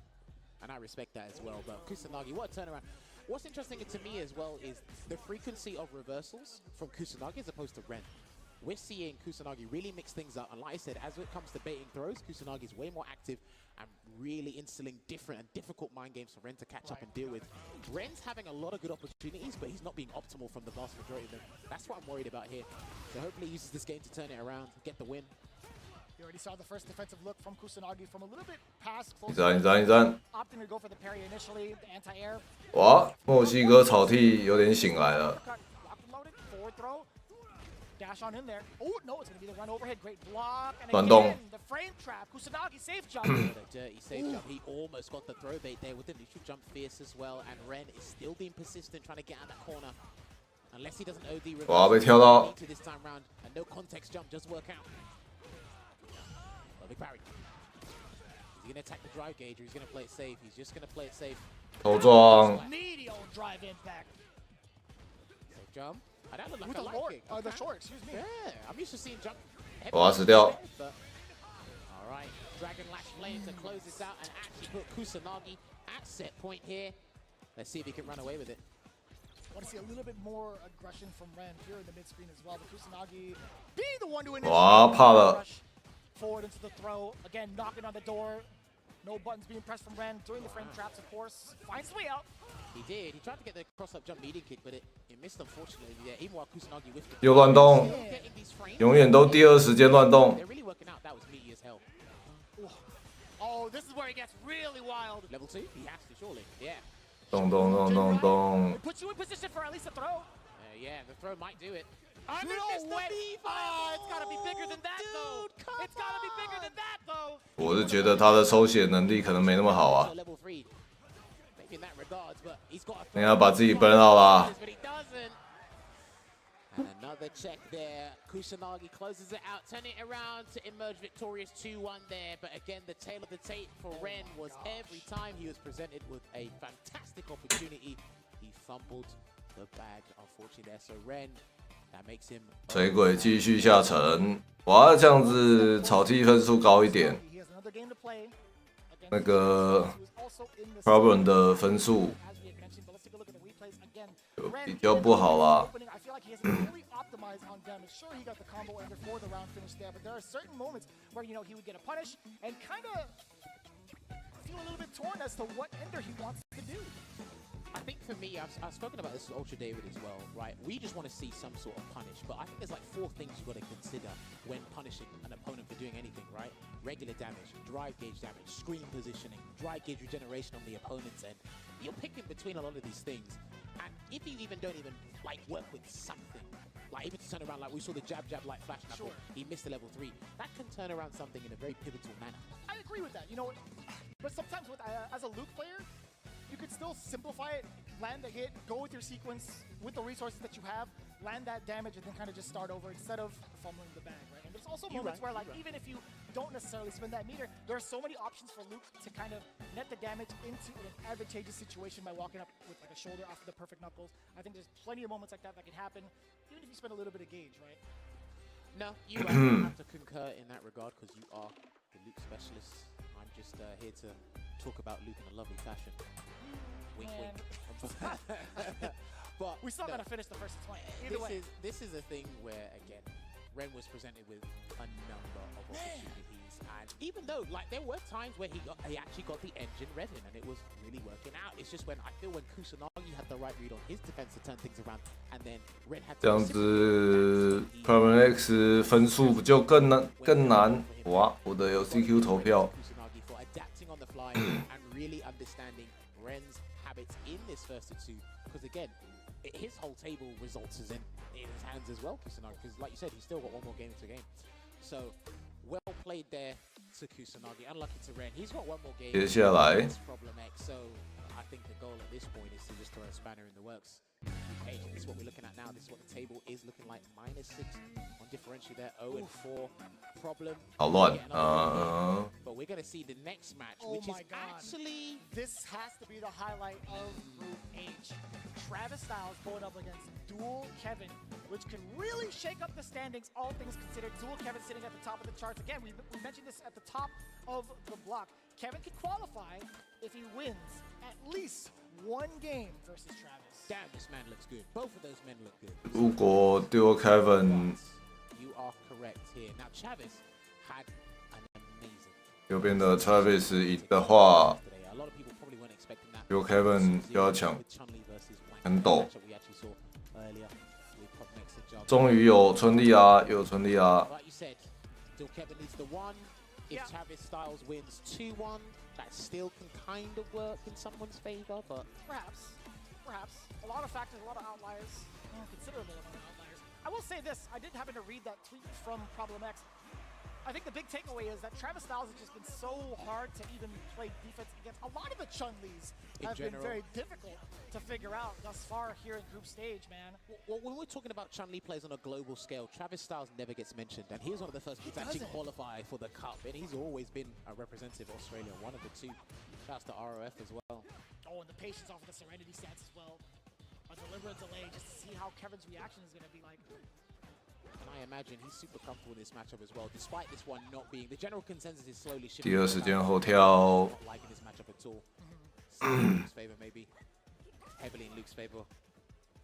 And I respect that as well. But Kusanagi, what a turnaround. What's interesting to me as well is the frequency of reversals from Kusanagi as opposed to Ren. We're seeing Kusanagi really mix things up. And like I said, as it comes to baiting throws, Kusanagi is way more active and really instilling different and difficult mind games for Ren to catch up and deal with. Ren's having a lot of good opportunities, but he's not being optimal from the vast majority of them. That's what I'm worried about here. So hopefully he uses this game to turn it around, get the win. You already saw the first defensive look from Kusanagi from a little bit past close. 一战。 Opting to go for the parry initially, the anti-air. 哇，墨西哥草地有点醒来了。 Forward throw. Dash on in there. Oh, no, it's going to be the run overhead. Great block. And 乱动。 the frame trap. Kusanagi safe jump. A dirty safe jump. He almost got the throw bait there with the neutral jump fierce as well. And Ren is still being persistent, trying to get out that corner. Unless he doesn't OD reverse. 哇，被跳到。 This time round, and no context jump does work out. Big parry. He's going to attack the drive gauge, or he's going to play it safe. He's just going to play it safe. 头撞。 Needy old drive impact. Safe jump. Oh, that looked like With a the light lord, kick. the short, excuse me. Yeah, I'm used to seeing jump. 哇，死掉。 All right, Dragon Lash Flame to close this out and actually put Kusanagi at set point here. Let's see if he can run away with it. I want to see a little bit more aggression from Ren here in the mid screen as well. But Kusanagi being the one to initiate. 哇，怕了。 Forward into the throw. Again, knocking on the door. No buttons being pressed from Ren during the frame traps, of course. Finds his way out. He did. He tried to get the cross-up jump meeting kick, but it missed, unfortunately. Yeah, even while Kusanagi whiffed it. 又乱动，永远都第二时间乱动。 They're really working out. That was meaty as hell. Oh, this is where it gets really wild. Level 2? He has to, surely. Yeah. 咚咚咚咚咚。 It puts you in position for at least a throw. Yeah, the throw might do it. No way! It's gotta be bigger than that, though. It's gotta be bigger than that, though. 我是觉得他的抽血能力可能没那么好啊。 Level 3. Maybe in that regards, but he's got 你要把自己 burn out 啦。 But he doesn't. And another check there. Kusanagi closes it out, turning it around to emerge victorious 2-1 there. But again, the tail of the tape for Ren was every time he was presented with a fantastic opportunity, he fumbled the bag, unfortunately there. So Ren, that makes him. 水鬼继续下沉，哇，这样子草地分数高一点。那个 Problem 的分数就比较不好啦。 optimize on damage. Sure, he got the combo and before the round finished there, but there are certain moments where, you know, he would get a punish and kind of feel a little bit torn as to what ender he wants to do. I think for me, I've spoken about this with Ultra David as well, right? We just want to see some sort of punish, but I think there's like 4 things you've got to consider when punishing an opponent for doing anything, right? Regular damage, drive gauge damage, screen positioning, drive gauge regeneration on the opponent's end. You're picking between a lot of these things, and if you even don't even like work with something, like even to turn around, like we saw the jab like flash knuckle, he missed the level 3. That can turn around something in a very pivotal manner. I agree with that, you know, but sometimes with as a Luke player, you could still simplify it, land a hit, go with your sequence with the resources that you have, land that damage, and then kind of just start over instead of fumbling the bag, right? And there's also moments where, like, even if you don't necessarily spend that meter, there are so many options for Luke to kind of net the damage into an advantageous situation by walking up with like a shoulder after the perfect knuckles. I think there's plenty of moments like that can happen, even if you spend a little bit of gauge, right? No, you have to concur in that regard because you are the Luke specialist. I'm just here to talk about Luke in a lovely fashion. Wink, wink. But we still gotta finish the first 20. Either way. This is a thing where, again, Ren was presented with a number of opportunities, and even though, like, there were times where he actually got the engine ready and it was really working out. It's just when I feel when Kusanagi had the right read on his defense to turn things around, and then Ren had to 这样子 Permanent X 分数不就更难？哇，我的有 CQ 投票。Kusanagi for adapting on the fly and really understanding Ren's habits in this first two, because again, his whole table results is in his hands as well, Kusanagi, because like you said, he's still got one more game to game. So, well played there to Kusanagi. Unlucky to Ren. He's got one more game. 接下来 Problem X. So, I think the goal at this point is to just throw a spanner in the works. Okay, this is what we're looking at now. This is what the table is looking like. -6 on differential there. 0-4. Problem. 好乱 But we're going to see the next match, which is actually... This has to be the highlight of Group H. Travis Styles going up against Dual Kevin, which can really shake up the standings, all things considered. Dual Kevin sitting at the top of the charts. Again, we mentioned this at the top of the block. Kevin can qualify if he wins at least one game versus Travis. Damn, this man looks good. Both of those men look good. 如果 Duo Kevin You are correct here. Now, Travis had an amazing... 右边的 Travis 赢的话 A lot of people probably weren't expecting that. Duo Kevin 又要抢很陡。终于有春丽啊，又有春丽啊。 Like you said, Dual Kevin needs the one. If Travis Styles wins 2-1, that still can kind of work in someone's favor, but... Perhaps. A lot of factors, a lot of outliers. Considerable amount of outliers. I will say this, I did happen to read that tweet from Problem X. I think the big takeaway is that Travis Styles has just been so hard to even play defense against. A lot of the Chun-Lis have been very difficult to figure out thus far here in group stage, man. Well, when we're talking about Chun-Li plays on a global scale, Travis Styles never gets mentioned, and he's one of the first people to actually qualify for the Cup, and he's always been a representative of Australia, one of the two. Shouts to ROF as well. Oh, and the patience off of the Serenity stance as well. A deliberate delay just to see how Kevin's reaction is going to be like. And I imagine he's super comfortable in this matchup as well, despite this one not being... The general consensus is slowly shifting. 第二时间后跳。 Not liking this matchup at all. In Luke's favor, maybe. Heavily in Luke's favor.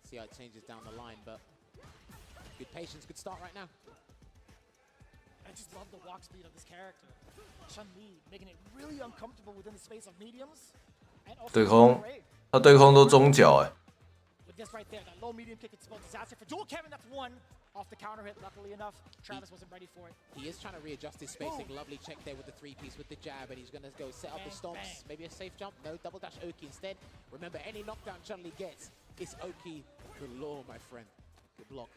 See how it changes down the line, but... Good patience, good start right now. I just love the walk speed of this character. Chun-Li making it really uncomfortable within the space of mediums. And also 对空，他对空都中脚哎。 With this right there, that low medium kick, it's spelled disaster for Dual Kevin. That's one off the counter hit. Luckily enough, Travis wasn't ready for it. He is trying to readjust his spacing. Lovely check there with the 3-piece with the jab, and he's going to go set up the stomps. Maybe a safe jump. No, double dash Oki instead. Remember, any knockdown Chun-Li gets, it's Oki galore, my friend. Good block.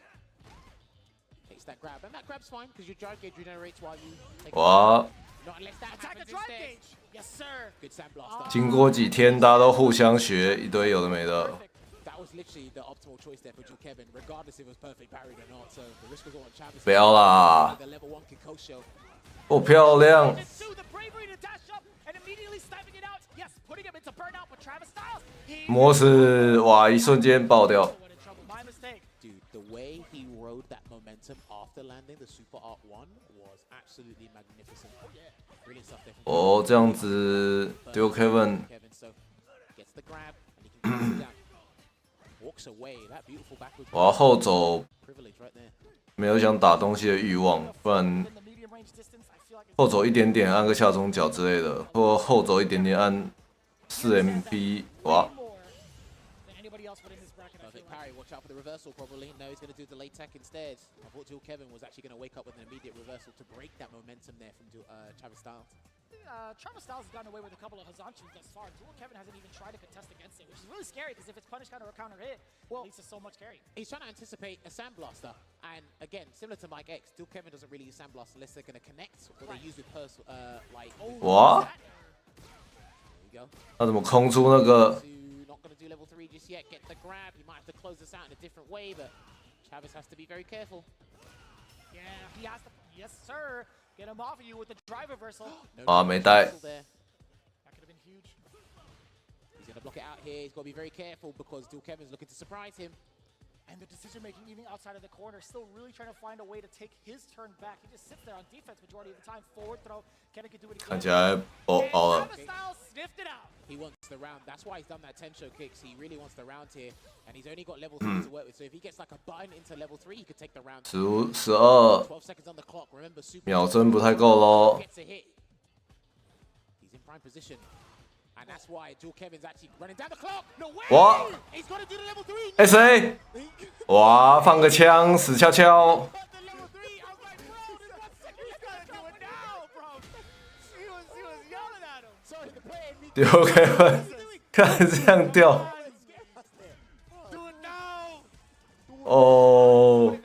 Takes that grab, and that grab's fine because your drive gauge regenerates while you take Wow. Not unless that happens instead. Yes, sir. Good sand blaster. 经过几天，大家都互相学一堆有的没的。 That was literally the optimal choice there for Dual Kevin, regardless if it was perfect parried or not. So the risk was all on Travis. 不要啦！ The level 1 Kikosho. 哦，漂亮！ The bravery to dash up and immediately sniping it out. Yes, putting him into burnout with Travis Styles. 模式哇，一瞬間爆掉。 My mistake. Dude, the way he rode that momentum after landing the Super Art 1 was absolutely magnificent. Brilliant stuff there. 哦，这样子 Dual Kevin。 So gets the grab and he can close it down. Walks away. That beautiful backwards. 我要后走， Privilege right there. 没有想打东西的欲望，不然后走一点点按个下中脚之类的，或后走一点点按4MP， 哇！ Perfect parry. Watch out for the reversal probably. No, he's going to do the late tech instead. I thought Dual Kevin was actually going to wake up with an immediate reversal to break that momentum there from Travis Styles. Travis Styles has gotten away with a couple of Hazanchus thus far. Dual Kevin hasn't even tried to contest against it, which is really scary because if it's punish counter or counter hit, well, it leads to so much carry. He's trying to anticipate a Sandblaster, and again, similar to Mike X, Dual Kevin doesn't really use Sandblaster unless they're going to connect, or they use with like... 哇！ There you go. 他怎么空出那个？ Not going to do level 3 just yet. Get the grab. He might have to close this out in a different way, but Travis has to be very careful. Yeah, he has to. Yes, sir. Get him off of you with the drive reversal. 啊，没带。 That could have been huge. He's going to block it out here. He's got to be very careful because Dual Kevin's looking to surprise him. And the decision making, even outside of the corner, still really trying to find a way to take his turn back. He just sits there on defense majority of the time. Forward throw. Kenny can do it again. 看起来饱了。 Sniffed it out. He wants the round. That's why he's done that Tensho kicks. He really wants the round here. And he's only got level 3 to work with. So if he gets like a button into level 3, he could take the round. 15、12 12 seconds on the clock. Remember, super 秒针不太够咯。 gets a hit. He's in prime position. And that's why Dual Kevin's actually running down the clock. No way! 哇 He's got to do the level 3. SA， 哇，放个枪，死翘翘。 丢开门，看这样掉。哦，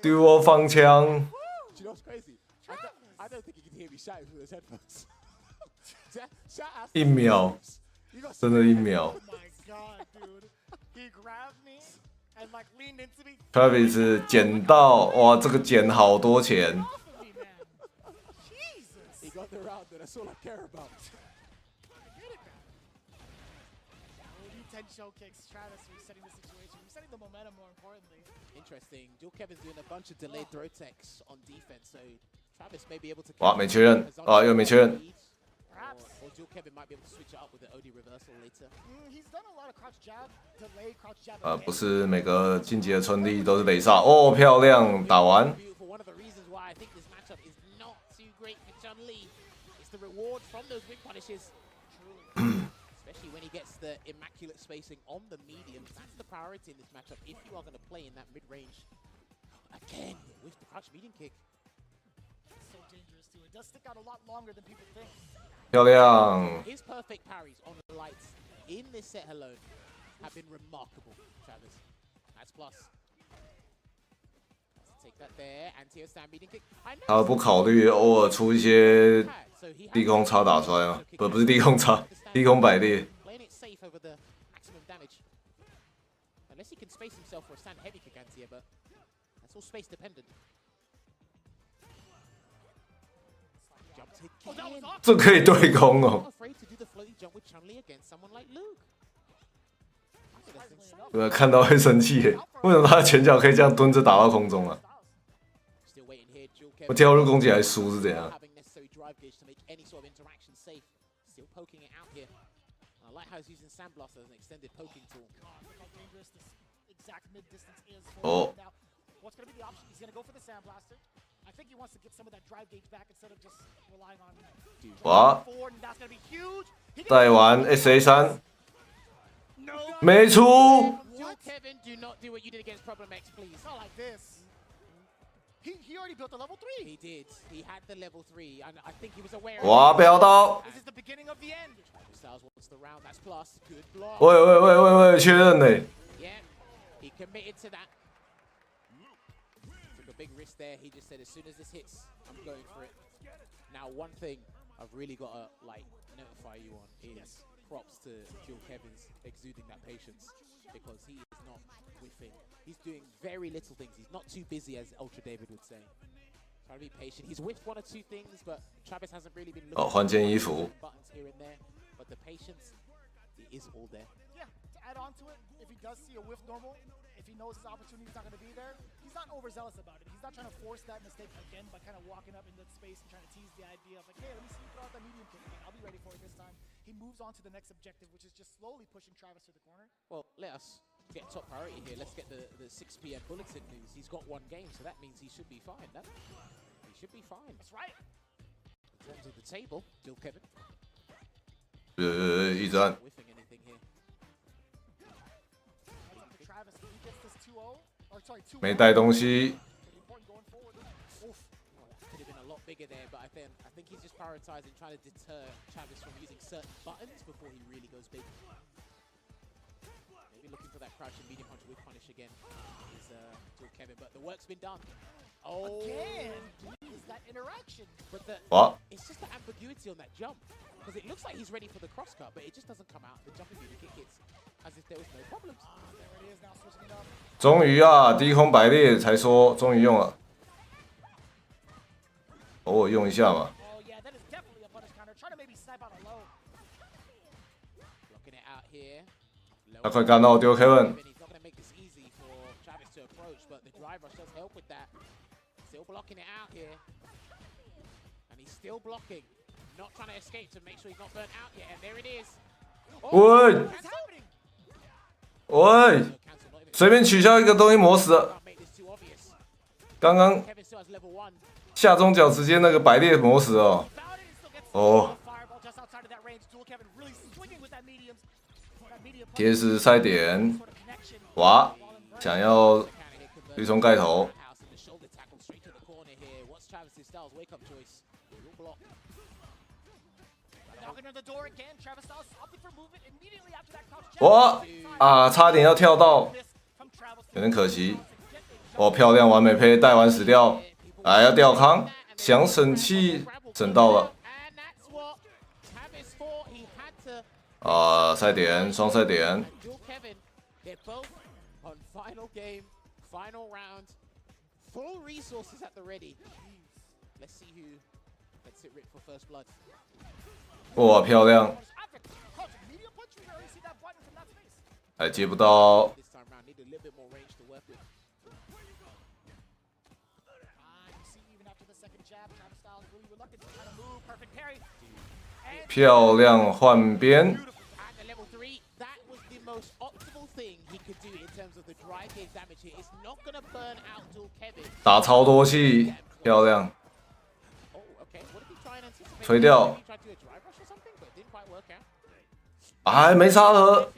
丢我放枪。 Do you know what's crazy? I don't think you can hear me shouting through those headphones. 1秒，真的1秒。 Travis 捡到，哇，这个捡好多钱。 He got the round, and that's all I care about. Show kicks, Travis resetting the situation, resetting the momentum more importantly. Interesting. Dual Kevin's doing a bunch of delayed throw techs on defense, so Travis may be able to. 哇，没确认，啊，又没确认。 Or Dual Kevin might be able to switch it up with the OD reversal later. He's done a lot of crouch jab, delay, crouch jab. 不是每个晋级的春丽都是雷煞。哦，漂亮，打完。 One of the reasons why I think this matchup is not too great for Chun-Li is the reward from those wing punishes. Especially when he gets the immaculate spacing on the medium. That's the priority in this matchup if you are going to play in that mid-range. Again, with the crouch medium kick. So dangerous too. It does stick out a lot longer than people think. 漂亮。 His perfect parries on the lights in this set alone have been remarkable, Travis. That's plus. Let's take that there. Anti stand medium kick. 他不考虑偶尔出一些低空叉打摔吗？不是低空叉，低空摆列。 Playing it safe over the maximum damage. Unless he can space himself for a stand heavy kick anti, but that's all space dependent. Jump kick. 这可以对攻哦。 Afraid to do the floaty jump with Chun-Li against someone like Luke. 我看到会生气耶，为什么他的拳脚可以这样蹲着打到空中啊？我跳入攻击还输是怎样？ Still poking it out here. I like how he's using Sandblaster as an extended poking tool. Look how dangerous this exact mid distance is for Oh. him now. What's going to be the option? He's going to go for the Sandblaster. I think he wants to get some of that drive gauge back instead of just relying on. 哇！ Forward, and that's going to be huge. 带完 SA3，没出。 Dual Kevin, do not do what you did against Problem X, please. Not like this. He already built the level 3. He did. He had the level 3, and I think he was aware. 哇，飙到！ This is the beginning of the end. Styles wants the round. That's plus. Good block. 喂，确认呢。 Yeah, he committed to that. Took a big risk there. He just said, as soon as this hits, I'm going for it. Now, one thing I've really got to notify you on is props to Dual Kevin's exuding that patience, because he is not whiffing. He's doing very little things. He's not too busy, as Ultra David would say. Trying to be patient. He's whiffed one or two things, but Travis hasn't really been looking 换件衣服。 buttons here and there. But the patience, it is all there. Yeah, to add on to it, if he does see a whiff normal, if he knows his opportunity's not going to be there, he's not overzealous about it. He's not trying to force that mistake again by kind of walking up into that space and trying to tease the idea of like, hey, let me see you throw out that medium kick again. I'll be ready for it this time. He moves on to the next objective, which is just slowly pushing Travis to the corner. Well, let us get top priority here. Let's get the 6 p.m. bulletin news. He's got one game, so that means he should be fine. He should be fine. That's right. In terms of the table, Dual Kevin. 一战。 Whiffing anything here. Travis, if he gets this 2-0, or sorry, 2-1. 没带东西。 Could have been a lot bigger there, but I think he's just prioritizing trying to deter Travis from using certain buttons before he really goes big. Maybe looking for that crouch and medium punch with punish again is Dual Kevin, but the work's been done. Oh, Again, is that interaction? But it's just the ambiguity on that jump, because it looks like he's ready for the cross cut, but it just doesn't come out. The jumping medium kick hits as if there was no problems. There it is now, switching it up. 终于啊，低空摆列才说终于用了。偶尔用一下嘛。 Oh yeah, that is definitely a punish counter. Try to maybe snipe out a low. Blocking it out here. 他快干到丢 Kevin。 He's not going to make this easy for Travis to approach, but the drive rush does help with that. Still blocking it out here. And he's still blocking. Not trying to escape to make sure he's not burnt out yet. And there it is. 喂喂，随便取消一个东西磨死了。刚刚下中脚直接那个百裂磨死哦。哦。TS 赛点，哇，想要对冲盖头。 哇啊，差点要跳到，有点可惜。哦，漂亮，完美配带完死掉，哎，要吊康，想省气，省到了。啊，赛点，双赛点。 Full resources at the ready. Let's see who gets it ripped for first blood. 哇，漂亮！还接不到。漂亮，换边。 打超多气，漂亮！吹掉，哎，没插合。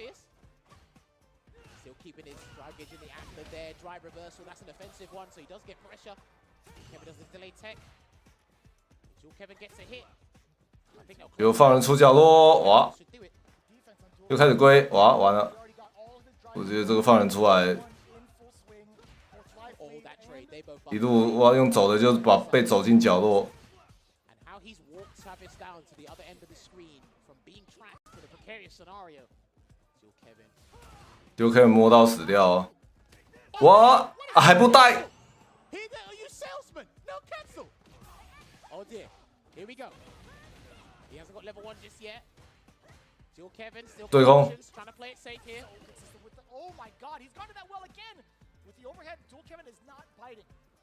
又放人出角落，哇！又开始归，哇，完了！我觉得这个放人出来。 一路哇，用走的就把被走进角落。就可以摸到死掉哦。哇，还不带。对空。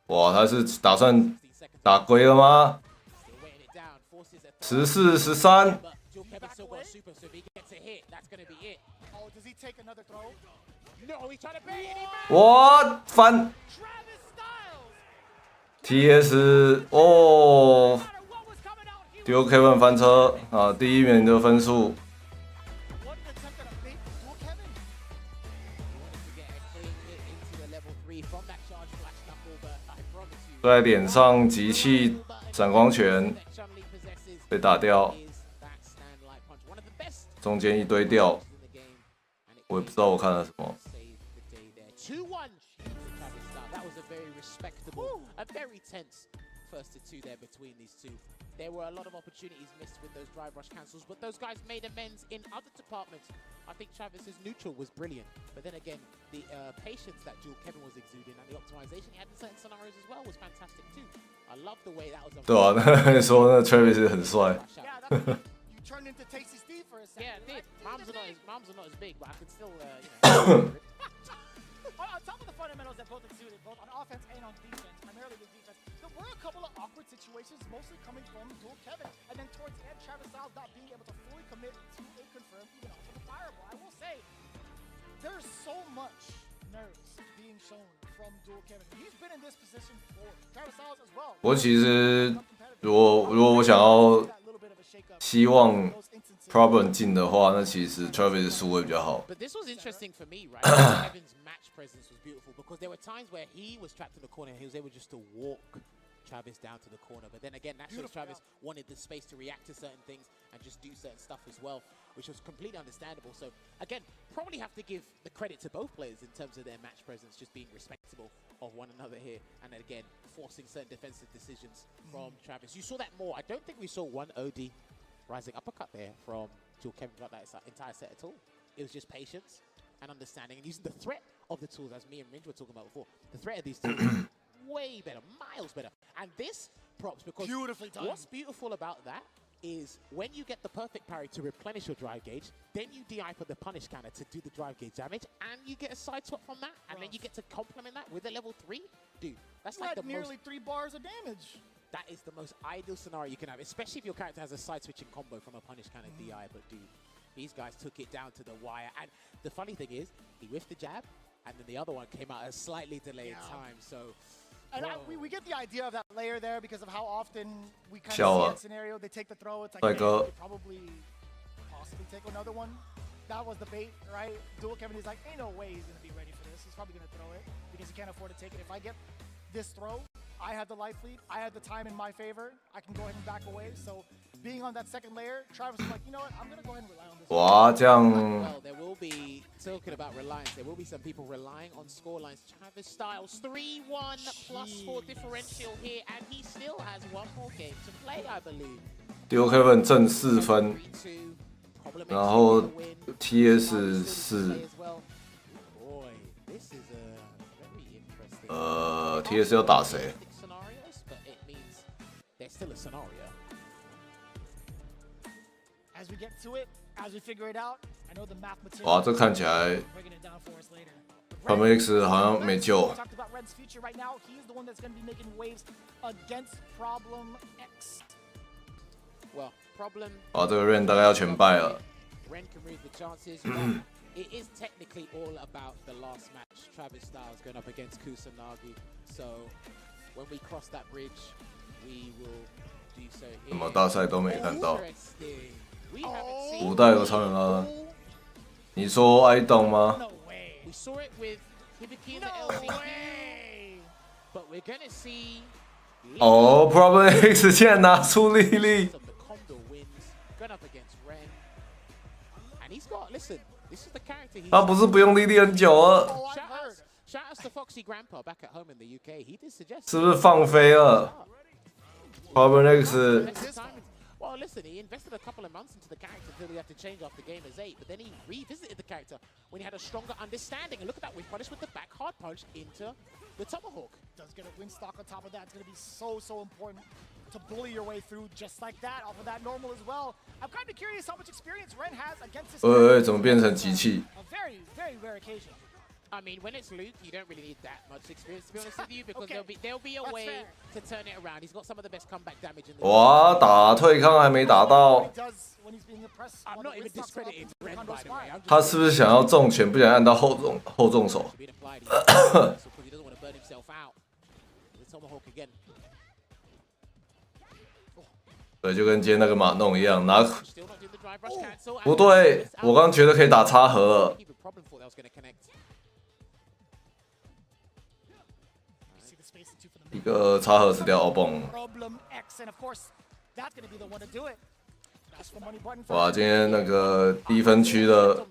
哇，他是打算打龟了吗？14、13。哇，翻 ！TS 哦，丢 Kevin 翻车啊！第一名的分数。 在脸上集气闪光拳被打掉，中间一堆掉，我也不知道我看了什么。There were a lot of opportunities missed with those drive rush cancels, but those guys made amends in other departments. I think Travis's neutral was brilliant, but then again, the patience that Jewel Kevin was exuding and the optimization he had in certain scenarios as well was fantastic too. I love the way that was. 对啊，那说那 Travis 很帅。You turned into Tasty Steve for a second. Yeah, it did. Moms are not as big, but I could still, you know. On top of the fundamentals that both exuded, both on offense and on defense, primarily with defense, there were a couple of awkward situations, mostly coming from Jewel Kevin, and then towards the end, Travis Styles not being able to fully commit to a confirm, even off of the fireball. I will say, there's so much nerves being shown from Jewel Kevin. He's been in this position before. Travis Styles as well. 我其实如果我想要希望 Problem 进的话，那其实 Travis 输会比较好。 But this was interesting for me, right? Kevin's match presence was beautiful because there were times where he was trapped in the corner and he was able just to walk Travis down to the corner. But then again, naturally Travis wanted the space to react to certain things and just do certain stuff as well, which was completely understandable. So again, probably have to give the credit to both players in terms of their match presence, just being respectable of one another here, and then again forcing certain defensive decisions from Travis. You saw that more. I don't think we saw one OD rising uppercut there from Jewel Kevin throughout that entire set at all. It was just patience and understanding and using the threat of the tools, as me and Ringe were talking about before. The threat of these tools way better, miles better. And this props because Beautifully done. what's beautiful about that is when you get the perfect parry to replenish your drive gauge, then you DI for the punish counter to do the drive gauge damage, and you get a side swap from that, and then you get to complement that with a level 3. Dude, that's like the nearly most... 3 bars of damage. That is the most ideal scenario you can have, especially if your character has a side-switching combo from a punish counter DI, but dude, these guys took it down to the wire, and the funny thing is, he whiffed the jab, and then the other one came out at a slightly delayed time, so... And we get the idea of that layer there because of how often we kind Shower. of see that scenario. They take the throw. It's like, Like hey, a- you could probably possibly take another one. That was the bait, right? Dual Kevin is like, ain't no way he's going to be ready for this. He's probably going to throw it because he can't afford to take it. If I get this throw, I had the life lead. I had the time in my favor. I can go ahead and back away. So being on that second layer, Travis was like, you know what? I'm going to go ahead and rely on this. 哇，这样 Well, there will be, talking about reliance, there will be some people relying on scorelines. Travis Styles, 3-1 +4 differential here, and he still has one more game to play, I believe.丢 Kevin 正4分，然后 TS 4， Boy, this is a very interesting TS 要打谁？ scenarios, but it means there's still a scenario. As we get to it, as we figure it out, I know the math material. 哇，这看起来 breaking it down for us later. Problem X 好像没救。 We talked about Red's future right now. He's the one that's going to be making waves against Problem X. Well, Problem. 哇，这个 Ren 大概要全败了。 Ren can read the chances. But it is technically all about the last match. Travis Styles going up against Kusanagi. So when we cross that bridge, we will do so 什么 here. 大赛都没看到。 Interesting. We haven't seen 古代有超人拉，你说 I don't 吗？ We saw it with Hibiki and the LCD, but we're gonna see 哦 ，Problem X 竟然拿出莉莉。 the Condor wins, going up against Ren, and he's got. Listen, this is the character. 他不是不用莉莉很久了， Shout out to Foxy Grandpa back at home in the UK. He did suggest. 是不是放飞了 ？Problem X Well, listen, he invested a couple of months into the character until he had to change after game as 8, but then he revisited the character when he had a stronger understanding. And look at that, we punished with the back hard punch into the Tomahawk. Does get a win stock on top of that. It's going to be so important to bully your way through just like that off of that normal as well. I'm kind of curious how much experience Ren has against this. 怎么变成机器？ A very, very rare occasion. I mean, when it's Luke, you don't really need that much experience, to be honest with you, because Okay. there'll be a That's way fair. to turn it around. He's got some of the best comeback damage in the 哇，打退康还没打到 He，does when he's being impressed. I'm not even discrediting Ren, by the way. I'm 他是不是想要重拳，不想按到后重手？ being applied because he doesn't want to burn himself out. The Tomahawk again. 对，就跟今天那个马弄一样，拿 Still not doing the drive rush cancel. 不对，我刚觉得可以打插盒了。 People problem thought that was going to connect. 一个插盒死掉欧蹦。 Problem X, and of course, that's going to be the one to do it. That's the money button. 哇，今天那个低分区的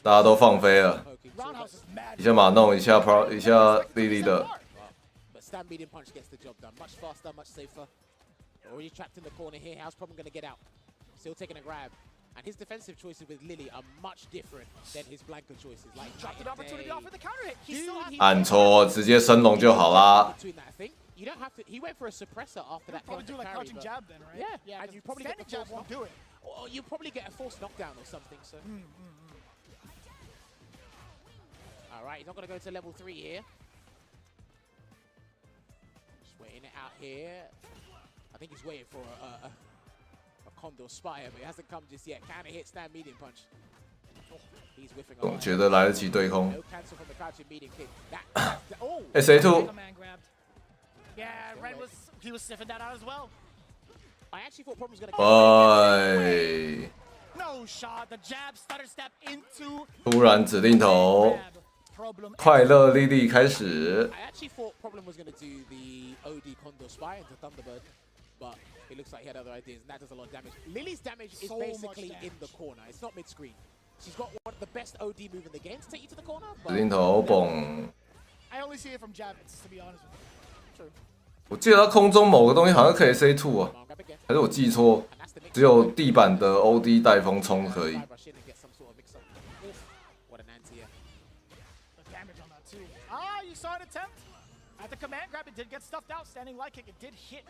大家都放飞了， Roundhouse is mad. 一下马弄，一下 Pro， 一下莉莉的。 But stand medium punch gets the job done. Much faster, much safer. Already trapped in the corner here. How's Problem going to get out? Still taking a grab. And his defensive choices with Lily are much different than his Blanca choices. Like Dropped an opportunity off with the counter hit. He still has 按错，直接升龙就好啦。 between that thing. You don't have to. He went for a suppressor after that. probably do like parry, crouching but- jab then, right? Yeah, and you probably get standing the jab force won't do it. Or you probably get a forced knockdown or something. So. All right, he's not going to go to level 3 here. Just waiting it out here. I think he's waiting for a Condor Spire, but it hasn't come just yet. Counter hit, stand medium punch. He's whiffing 总 away. 觉得来得及对空 No。cancel from the crouching medium kick. That, oh! SA2 Man grabbed. Yeah, Red he was sniffing that out as well. I actually thought Problem was going to 哎， No shot. The jab stutter step into 突然指令头， Problem 快乐莉莉开始。 I actually thought Problem was going to do the OD Condor Spire into Thunderbird, but it looks like he had other ideas, and that does a lot of damage. Lily's damage is So much basically in the corner. It's not mid-screen. She's got one of the best OD move in the game to take you to the corner. 指令头蹦， I only see it from jab hits, to be honest with you. True. 我记得他空中某个东西好像可以 SA2 啊，还是我记错？只有地板的 OD 带风冲可以。 Rush in and get some sort of mix-up. Oof, what an anti-air. The damage on that too. Ah, you saw an attempt. At the command grab, it did get stuffed out. Standing light kick, it did hit.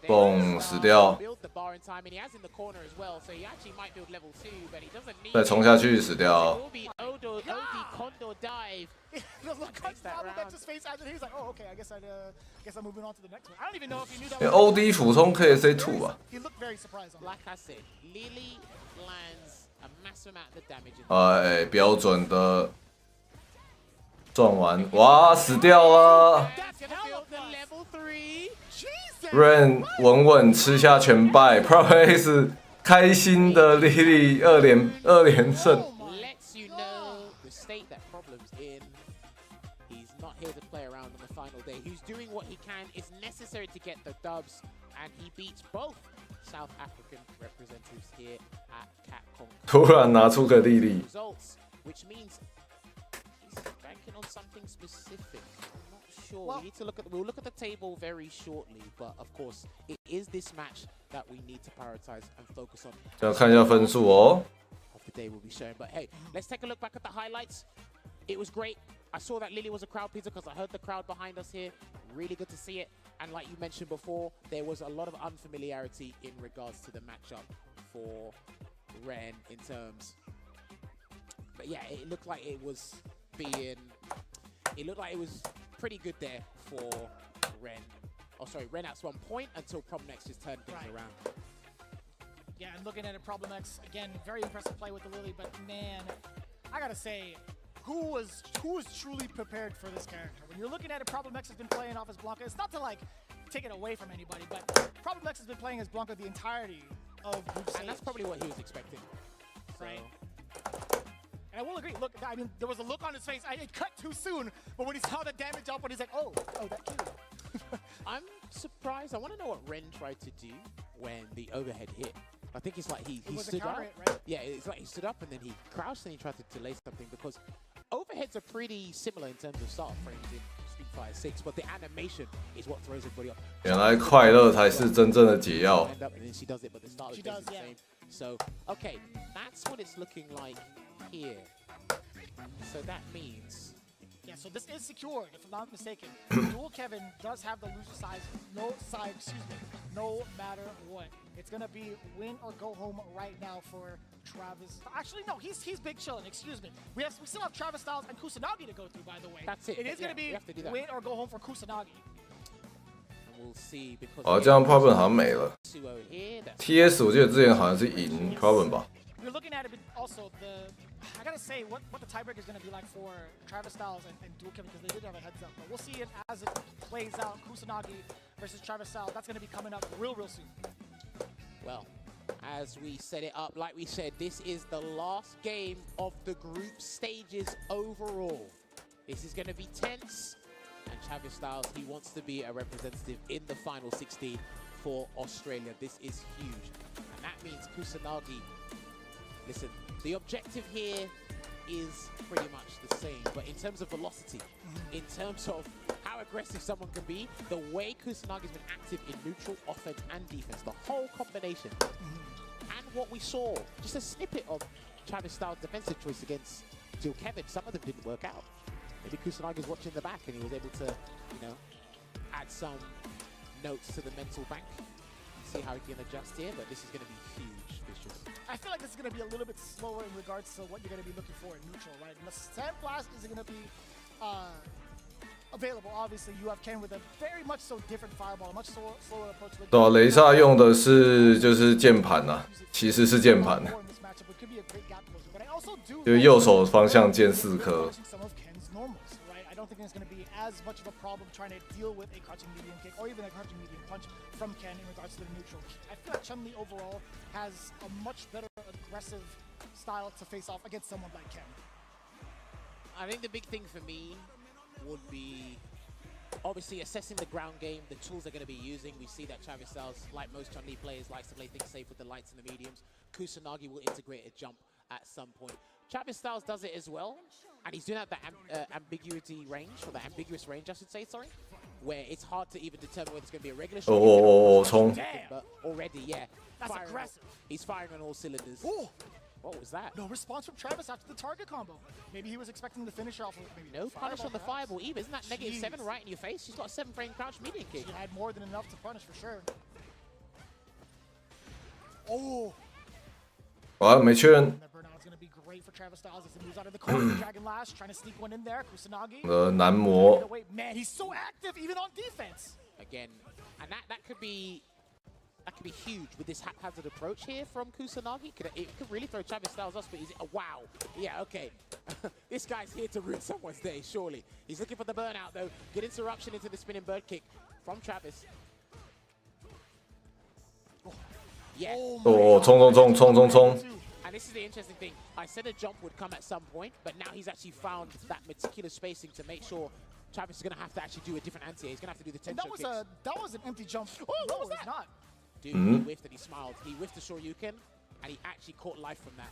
蹦死掉，再冲下去死掉。因为 OD 俯冲 KSA2 吧。哎，标准的撞完，哇，死掉了。Rain 稳稳吃下全败 ，Pro-Ace 开心的莉莉2连胜。Here to play around on the final day. He's doing what he can is necessary to get the dubs, and he beats both South African representatives here at Capcom. 突然拿出个莉莉 Results, which means he's banking on something specific. I'm not sure. We need to we'll look at the table very shortly, but of course, it is this match that we need to prioritize and focus on. 要看一下分数哦。Of the day will be shown, but hey, let's take a look back at the highlights. It was great. I saw that Lily was a crowd pleaser because I heard the crowd behind us here. Really good to see it. And like you mentioned before, there was a lot of unfamiliarity in regards to the matchup for Ren in terms. But yeah, it looked like it was pretty good there for Ren. Oh, sorry, Ren at one point until Problem X just turned things around. Yeah, and looking at it, Problem X, again, very impressive play with the Lily, but man, I gotta say, who was truly prepared for this character? When you're looking at it, Problem X has been playing off as Blanca. It's not to like take it away from anybody, but Problem X has been playing as Blanca the entirety of Group Stage. And that's probably what he was expecting. Right. And I will agree. Look, I mean, there was a look on his face. It cut too soon, but when he saw the damage up, when he's like, oh, that killed. I'm surprised. I want to know what Ren tried to do when the overhead hit. I think it's like he stood up. Right? Yeah, it's like he stood up and then he crouched and he tried to delay something because overheads are pretty similar in terms of start frames in Street Fighter 6, but the animation is what throws everybody off. 原来快乐才是真正的解药。 And then she does it, but the start is the same. So, okay, that's what it's looking like here. So that means... Yeah, so this is secured, if I'm not mistaken. Dual Kevin does have the loser side, no matter what. It's gonna be win or go home right now for Travis. Actually, no, he's big chillin', excuse me. We still have Travis Styles and Kusanagi to go through, by the way. That's it. It is gonna be win or go home for Kusanagi. And we'll see because 哦，这样 Problem 好像没了。TS 我记得之前好像是赢 Problem 吧。 We're looking at it also I gotta say what the tiebreaker is gonna be like for Travis Styles and Dual Kevin because they did have a heads up, but we'll see it as it plays out. Kusanagi versus Travis Styles. That's gonna be coming up real soon. Well, as we set it up, like we said, this is the last game of the group stages overall. This is gonna be tense, and Travis Styles, he wants to be a representative in the final 16 for Australia. This is huge, and that means Kusanagi. Listen, the objective here is pretty much the same, but in terms of velocity, in terms of how aggressive someone can be, the way Kusanagi's been active in neutral, offense, and defense, the whole combination, and what we saw, just a snippet of Travis Styles' defensive choice against Dual Kevin, some of them didn't work out. Maybe Kusanagi's watching the back and he was able to, add some notes to the mental bank, see how he can adjust here, but this is going to be huge, Vicious. I feel like this is going to be a little bit slower in regards to what you're going to be looking for in neutral, right? And the Sandblast isn't going to be available. Obviously, you have Ken with a very much so different fireball, a much slower approach. 对啊，雷萨用的是就是键盘呐，其实是键盘，就是右手方向键4颗。 I don't think it's going to be as much of a problem trying to deal with a crouching medium kick or even a crouching medium punch from Ken in regards to the neutral. I feel like Chun-Li overall has a much better aggressive style to face off against someone like Ken. I think the big thing for me would be obviously assessing the ground game, the tools they're going to be using. We see that Travis Styles, like most Chun-Li players, likes to play things safe with the lights and the mediums. Kusanagi will integrate a jump at some point. Travis Styles does it as well, and he's doing that ambiguity range, or the ambiguous range, I should say, sorry, where it's hard to even determine whether it's going to be a regular shot. Oh, But already, yeah. That's aggressive. He's firing on all cylinders. What was that? No response from Travis after the target combo. Maybe he was expecting the finish off with maybe no punish on the fireball either. Isn't that Jeez. -7 right in your face? She's got a 7-frame crouch medium kick. She had more than enough to punish for sure. Oh. 哇，没确认。 That burnout's gonna be great for Travis Styles as he moves out of the corner. Dragon Lash trying to sneak one in there. Kusanagi. 男模。 Man, he's so active even on defense. Again, and that could be huge with this haphazard approach here from Kusanagi. It could really throw Travis Styles off, but he's wow. Yeah, okay. This guy's here to ruin someone's day, surely. He's looking for the burnout though. Good interruption into the spinning bird kick from Travis. Yeah. Oh, 冲！ And this is the interesting thing. I said a jump would come at some point, but now he's actually found that meticulous spacing to make sure Travis is going to have to actually do a different anti-air. He's going to have to do the 10 kicks. That was an empty jump. Oh, no, what was it's not. Dude, he whiffed and he smiled. He whiffed the Shoryuken, and he actually caught life from that.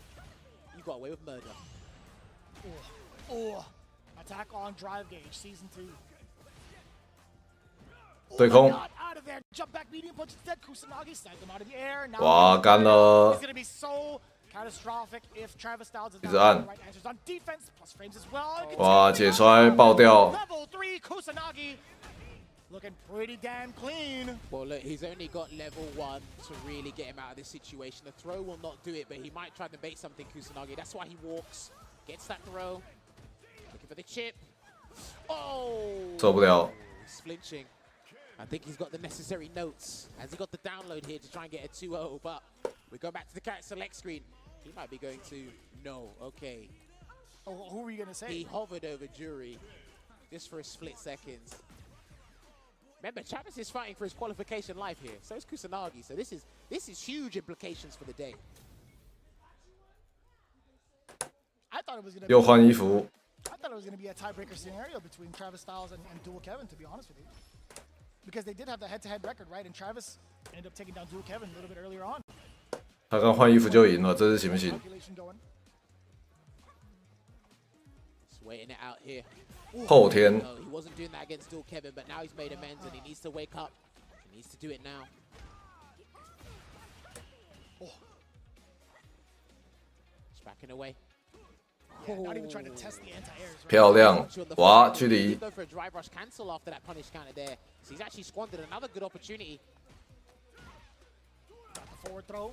You got away with murder. Oh. Attack on drive gauge, season 2. 对空。 Out of there. Jump back medium punch instead. Kusanagi snagged him out of the air. Now 哇，干了 it's！ gonna be so catastrophic if Travis Styles is 一 not 直按 the right answers on defense. Plus frames as well. 哇，解摔爆掉。 Level 3 Kusanagi. Looking pretty damn clean. Well, look, he's only got level 1 to really get him out of this situation. The throw will not do it, but he might try to bait something, Kusanagi. That's why he walks, gets that throw. Looking for the chip. Oh! 受不了。 He's flinching. I think he's got the necessary notes. Has he got the download here to try and get a 2-0? But we go back to the character select screen. He might be going to... No, okay. Oh, who were you going to say? He hovered over Jury just for a split second. Remember, Travis is fighting for his qualification life here. So is Kusanagi. So this is huge implications for the day. I thought it was going to 又换衣服。 I thought it was going to be a tiebreaker scenario between Travis Styles and Dual Kevin, to be honest with you. Because they did have the head-to-head record, right? And Travis ended up taking down Dual Kevin a little bit earlier on. 他刚换衣服就赢了，这是行不行？ Calculation going. Just waiting it out here. 后天。 No, he wasn't doing that against Dual Kevin, but now he's made amends and he needs to wake up. He needs to do it now. He's backing away. Yeah, not even trying to test the anti-airs. Right? 漂亮，哇，距离 Go for a drive rush cancel after that punish counter there. So he's actually squandered another good opportunity. Got the forward throw.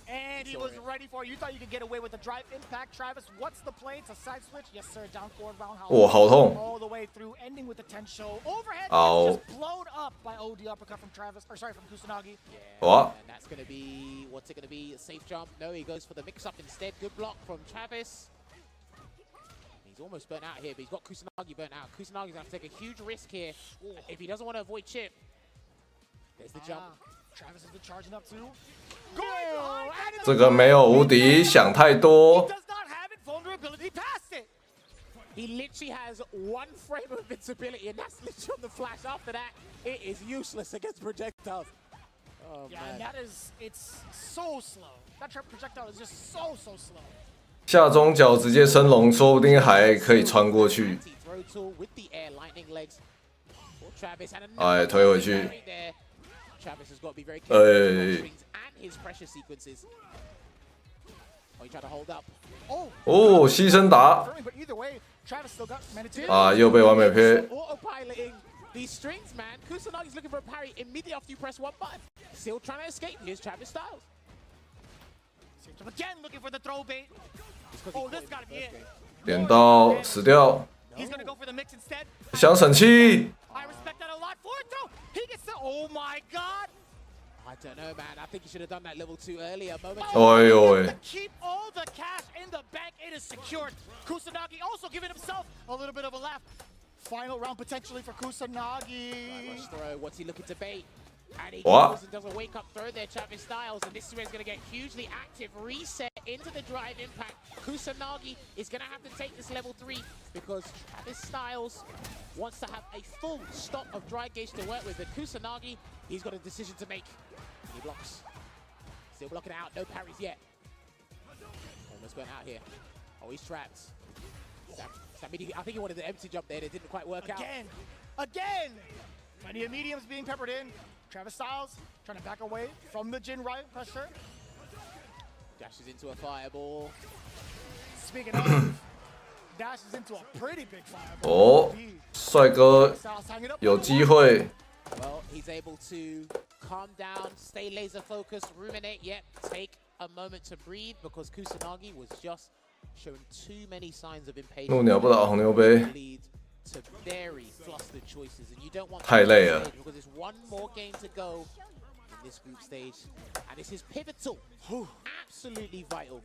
And he was ready for it. You thought you could get away with the drive impact, Travis. What's the play? It's a side switch. Yes, sir. Down forward roundhouse. 哇，好痛！ All the way through, ending with the 10 show. Overhead Ow. just blown up by OD uppercut from Travis. Or sorry, from Kusanagi. What? And that's going to be, what's it going to be? A safe jump? No, he goes for the mix-up instead. Good block from Travis. He's almost burnt out here, but he's got Kusanagi burnt out. Kusanagi's going to take a huge risk here. If he doesn't want to avoid chip. There's the jump. Travis has been charging up too. 这个没有无敌，想太多。 Does not have invulnerability past it. He literally has 1 frame of invincibility, and that's literally on the flash. After that, it is useless against projectiles. Oh, Yeah, man. and that is, it's so slow. That projectile is just so slow. 下中脚直接升龙，说不定还可以穿过去。 Throw tool with the air lightning legs. For Travis and 哎，推回去。 there. Travis has got to be very careful with his strings and his pressure sequences. Oh, he tried to hold up. Oh, 哦，牺牲打。 But either way, Travis still got managed 啊，又被完美撇。 Autopiloting these strings, man. Kusanagi's looking for a parry immediately after you press 1 button. Still trying to escape. Here's Travis Styles. Again, looking for the throw bait. Oh, this gotta be it. 点到死掉， He's gonna go for the mix instead. 想省气。 I respect that a lot. Forward throw. He gets the. Oh my God. I don't know, man. I think you should have done that level 2 earlier. Moment. 哎呦喂！ Keep all the cash in the bank. It is secured. Kusanagi also giving himself a little bit of a laugh. Final round potentially for Kusanagi. Rush throw. What's he looking to bait? And he What? goes and does a wake-up throw there, Travis Styles, and this is where he's going to get hugely active. Reset into the drive impact. Kusanagi is going to have to take this level 3 because Travis Styles wants to have a full stop of drive gauge to work with. But Kusanagi, he's got a decision to make. He blocks. Still blocking out. No parries yet. Almost burnt out here. Oh, he's trapped. I think he wanted the empty jump there. It didn't quite work out. Again. Plenty of mediums being peppered in. Travis Styles trying to back away from the Jin Riot pressure. Dashes into a fireball. Speaking of, dashes into a pretty big fireball. 哦，帅哥有机会。 Well, he's able to calm down, stay laser focused, ruminate, yet take a moment to breathe because Kusanagi was just showing too many signs of impatience. 怒鸟不打红牛杯， Lead to very flustered choices, and you don't want 太累了。 because there's one more game to go in this group stage, and this is pivotal, absolutely vital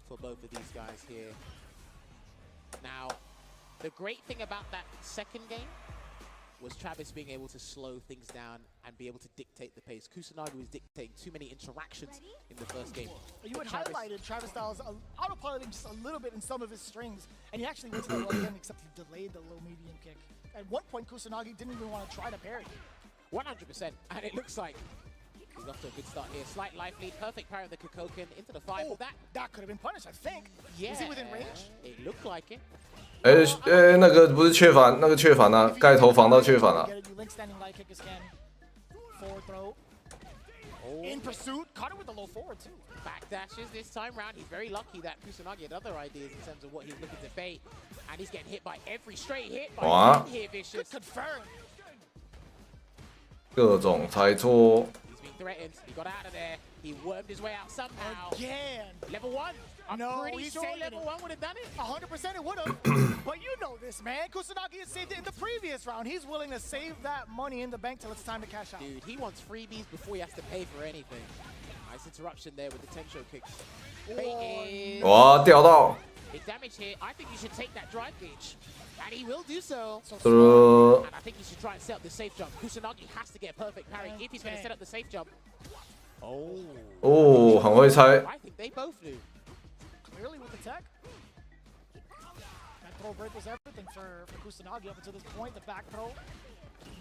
for both of these guys here. Now, the great thing about that second game was Travis being able to slow things down and be able to dictate the pace. Kusanagi was dictating too many interactions in the first game. You had highlighted Travis Styles autopiloting just a little bit in some of his strings, and he actually went to the low again, except he delayed the low-medium kick. At one point, Kusanagi didn't even want to try to parry. 100%, and it looks like he's off to a good start here. Slight life lead, perfect parry of the Kokoken into the fireball. That could have been punished, I think. Yeah, Is he within range? It looked like it. 那个不是雀反，那个雀反啊，盖头防到雀反了。 Link standing light kick again. Forward throw. In pursuit, caught it with the low forward too. Back dashes this time round. He's very lucky that Kusanagi had other ideas in terms of what he's looking to bait, and he's getting hit by every straight hit by Wow. here, Vicious. Confirmed. 各种猜错。 He's been threatened. He got out of there. He wormed his way out somehow. Again. Level 1. I'm pretty sure level 1 would have done it. 100% it would have. But you know this, man. Kusanagi has saved it in the previous round. He's willing to save that money in the bank till it's time to cash out. Dude, he wants freebies before he has to pay for anything. Nice interruption there with the Tensho kick. Bait 哇，掉到。 Big damage here. I think you should take that drive gauge. And he will do so. And I think he should try and set up the safe jump. Kusanagi has to get a perfect parry if he's going to set up the safe jump. Oh. 哦，很会猜。 I think they both do. Clearly with the tech. That throw break was everything for Kusanagi up until this point. The back throw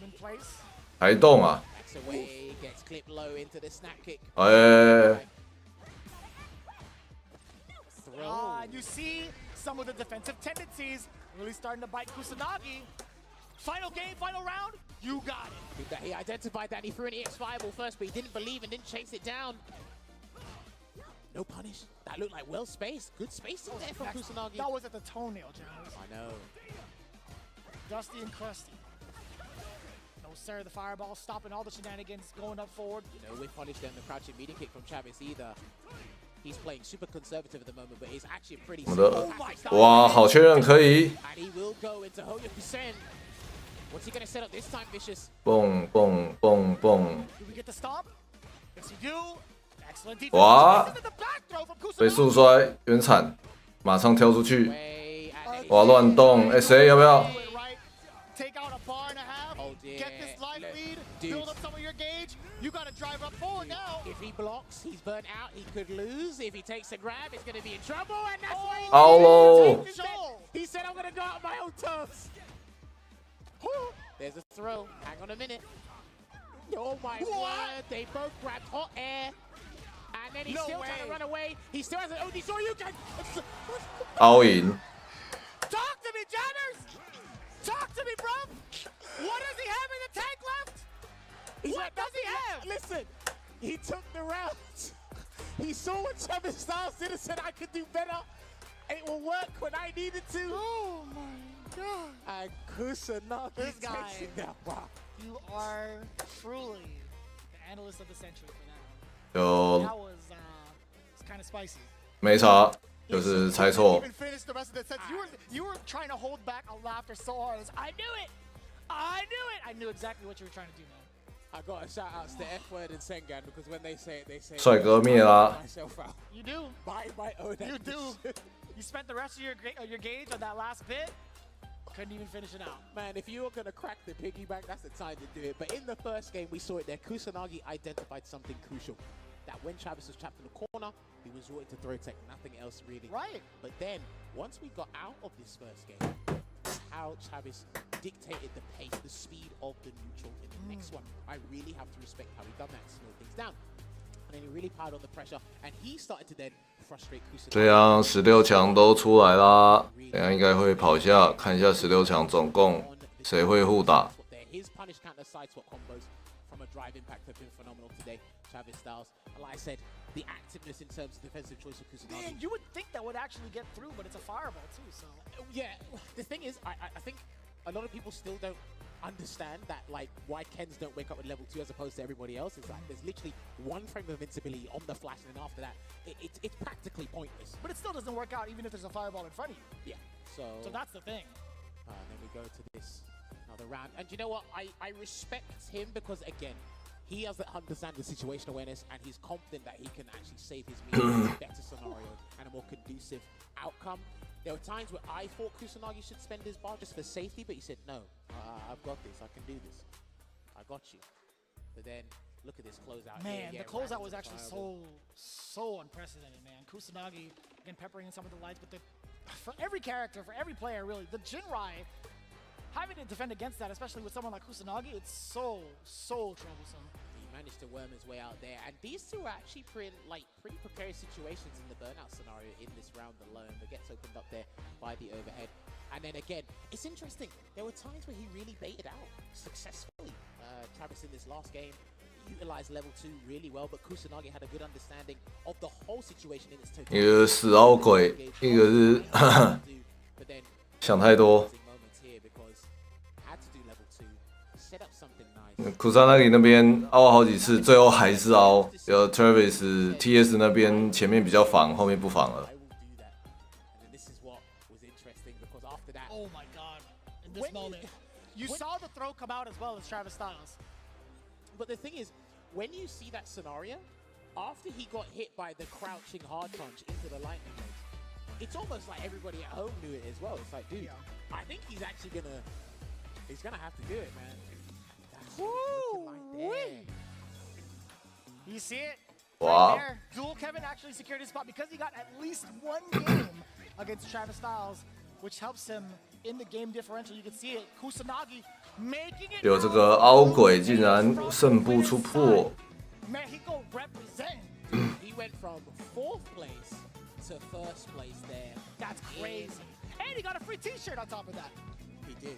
in place. 还动啊？ Backs away, gets clipped low into the snap kick. 哎， You see some of the defensive tendencies really starting to bite Kusanagi. Final game, final round, you got it. He identified that, he threw an EX fireball first, but he didn't believe and didn't chase it down. No punish. That looked like well spaced. Good spacing there from Kusanagi. That was at the toenail, Jones. I know. Dusty and crusty. No sir, the fireball stopping all the shenanigans, going up forward. No whiff punish there, the crouching meeting kick from Travis either. He's playing super conservative at the moment, but it's actually a pretty 我的，哇，好确认可以。 And he will go into Hoyokusen. What's he gonna set up this time, Vicious? 蹦蹦蹦蹦。 Do we get the stop? Yes, we do. Excellent defense. 哇 Into the back throw from Kusanagi. 被速摔，原铲，马上跳出去。哇，乱动 ，SA 要不要？ Take out a bar and a half. Get this life lead. Build up some of your gauge. You got to drive up forward now. If he blocks, he's burnt out. He could lose. If he takes a grab, it's going to be in trouble. And that's why he Oh. He said, I'm going to go out on my own terms. There's a throw. Hang on a minute. Oh, my word. They both grabbed hot air. And then he's still trying to run away. He still has an OD. So you can... all in。 Talk to me, Jammers. Talk to me, bro. What does he have in the tank left? What does he have? Listen, he took the rounds. He saw what Travis Styles did and said, I could do better. It will work when I needed to. Oh my God. And Kusanagi This guy, takes that wow. you are truly the analyst of the century for that one. 就 That was it's kind of spicy. 没差，就是猜错 Even。 finish the rest of the sentence. You were trying to hold back a laughter so hard. I knew it. I knew it. I knew exactly what you were trying to do, man. I got a shout outs to F word and Sengan because when they say it, they say 帅哥灭啦！ myself out. You do. By my own You do. admission. You spent the rest of your gauge on that last bit. Couldn't even finish it out. Man, if you were going to crack the piggy bank, that's the time to do it. But in the first game, we saw it there. Kusanagi identified something crucial. That when Travis was trapped in the corner, he resorted to throw tech, nothing else really. Right. But then, once we got out of this first game, how Travis dictated the pace, the speed of the neutral in the next one. I really have to respect how he done that, slow things down. And then he really piled on the pressure, and he started to then frustrate Kusanagi. 这样16强都出来啦，等一下应该会跑一下看一下16强总共谁会互打。 His punish counter side swap combos from hammer drive impact have been phenomenal today. Travis Styles, like I said, the activeness in terms of defensive choice of Kusanagi. Man, you would think that would actually get through, but it's a fireball too, so. Yeah, the thing is, I think a lot of people still don't understand that, like, why Kens don't wake up at level 2 as opposed to everybody else. It's like there's literally one frame of invincibility on the flash, and then after that, it's practically pointless. But it still doesn't work out even if there's a fireball in front of you. Yeah, so that's the thing. Then we go to this another round. And you know what? I respect him because, again, he has understand the situation awareness, and he's confident that he can actually save his means in a better scenario and a more conducive outcome. There were times where I thought Kusanagi should spend his bar just for safety, but he said, no, I've got this. I can do this. I got you. But then, look at this closeout. Man, here. the closeout was actually so unprecedented, man. Kusanagi, again, peppering in some of the lights, but for every character, for every player, really, the Jinrai, having to defend against that, especially with someone like Kusanagi, it's so troublesome. He managed to worm his way out there, and these two are actually pretty precarious situations in the burnout scenario in this round alone. The gets opened up there by the overhead. And then again, it's interesting. There were times where he really baited out successfully. Travis in this last game utilized level 2 really well, but Kusanagi had a good understanding of the whole situation in its totality. 一个是死老鬼，一个是想太多。Kusanagi 那边凹好几次，最后还是凹。有 Travis TS 那边前面比较防，后面不防了。 Oh my god. In this moment, you saw the throw come out as well as Travis Styles. But the thing is, when you see that scenario, after he got hit by the crouching hard punch into the lightning bolt, it's almost like everybody at home knew it as well. It's like, dude, I think he's actually he's gonna have to do it, man. Woo! You see it? Wow. Right there. Dual Kevin actually secured his spot because he got at least one game against Travis Styles, which helps him in the game differential. You can see it. Kusanagi making it. 有这个凹鬼竟然胜不出破。 Mexico represent. He went from 4th place to 1st place there. That's crazy. And he got a free T-shirt on top of that. He did.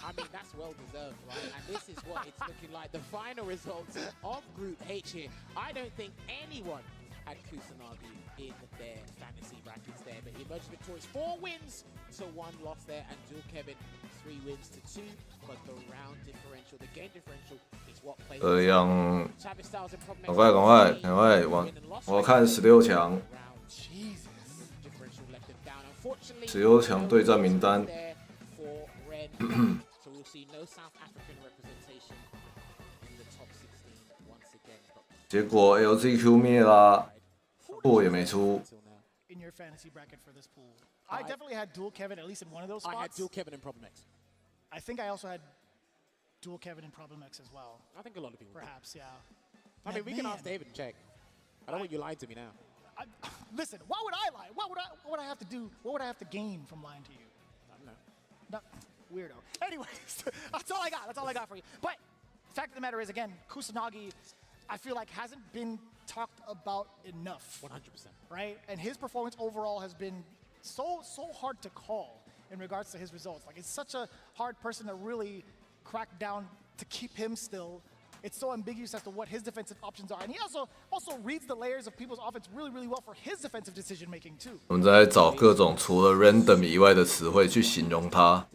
I mean, that's well deserved, right? And this is what it's looking like. The final results of Group H here. I don't think anyone had Kusanagi in their fantasy brackets there, but he emerged victorious. 4 wins to 1 loss there, and Dual Kevin 3 wins to 2. But the round differential, the game differential, is what plays. 这样，赶快，我看16强。16强对战名单。So we'll see no South African representation in the top 16 once again. 结果 LZQ 灭啦，破也没出。 In your fantasy bracket for this pool, I definitely had Dual Kevin at least in one of those spots. I had Dual Kevin in Problem X. I think I also had Dual Kevin in Problem X as well. I think a lot of people. Perhaps, yeah. I mean, we can ask David and check. I don't want you lying to me now. Listen, why would I lie? What would I have to do? What would I have to gain from lying to you? I don't know. No, weirdo. Anyways, that's all I got. That's all I got for you. But the fact of the matter is, again, Kusanagi, I feel like hasn't been talked about enough. 100%. Right? And his performance overall has been so hard to call in regards to his results. Like, it's such a hard person to really crack down to keep him still. It's so ambiguous as to what his defensive options are. And he also reads the layers of people's offense really well for his defensive decision making too. 我们在找各种除了 random 以外的词汇去形容它。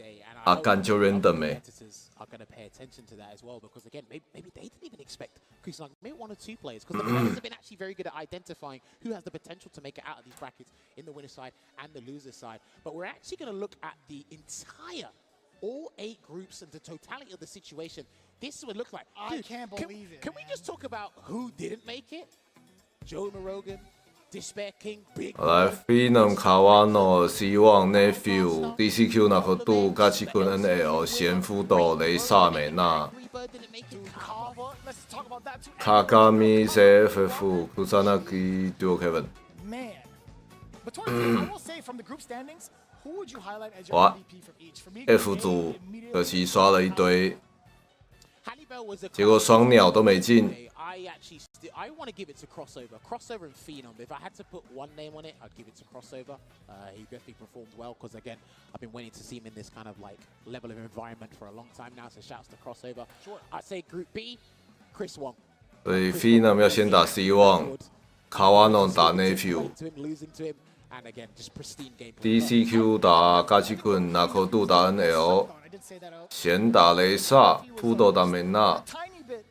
啊，干就 random 欸。 Are going to pay attention to that as well, because again, maybe they didn't even expect Kusanagi, maybe 1 or 2 players, because the players have been actually very good at identifying who has the potential to make it out of these brackets in the winner side and the loser side. But we're actually going to look at the entire, all 8 groups and the totality of the situation. This would look like. I can't believe it. Can we just talk about who didn't make it? Joe Rogan, Despair King, Big. 来 ，Phenom、Kawano、希望、Nephew、DCQ 那个度、加奇坤、NL、贤夫斗、雷萨美娜、Kagami、CFF、Kusanagi、Dual Kevin。 Man, but I will say from the group standings, who would you highlight as your 哇 MVP from each? For me, ，F 组可惜刷了一堆，结果双鸟都没进。 I want to give it to Crossover. Crossover and Phenom. If I had to put one name on it, I'd give it to Crossover. He definitely performed well because, again, I've been waiting to see him in this kind of like level of environment for a long time now. So shouts to Crossover. Sure. I'd say Group B, Chris Wong. 所以 Phenom 要先打 C1， 卡瓦诺打 Nephew， To him, losing to him, and again, just pristine game. DCQ 打嘎奇棍，拿口度打 NL， 贤打雷萨，扑斗打梅纳， tiny bit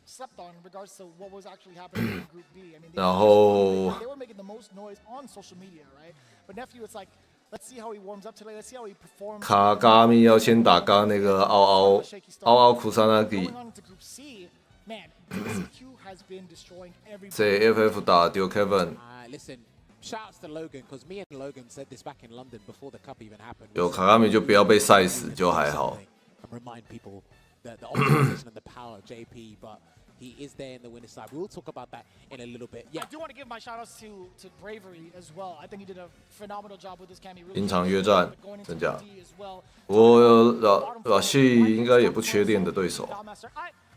slept on in regards to what was actually happening in Group B. I mean, 然后 they were making the most noise on social media, right? But Nephew, it's like, let's see how he warms up today. Let's see how he performs. 卡嘎米要先打刚那个嗷嗷库萨纳吉 Going on into Group C, man, DCQ has been destroying every.，JFF 打丢 Kevin， Listen, shouts to Logan, because me and Logan said this back in London before the cup even happened. 有卡嘎米就不要被晒死就还好。 And remind people that the organization and the power of JP, but he is there in the winner's side. We'll talk about that in a little bit. Yeah. I do want to give my shout outs to Bravery as well. I think he did a phenomenal job with this Cammy. 平常约战真假？不过老系应该也不缺练的对手。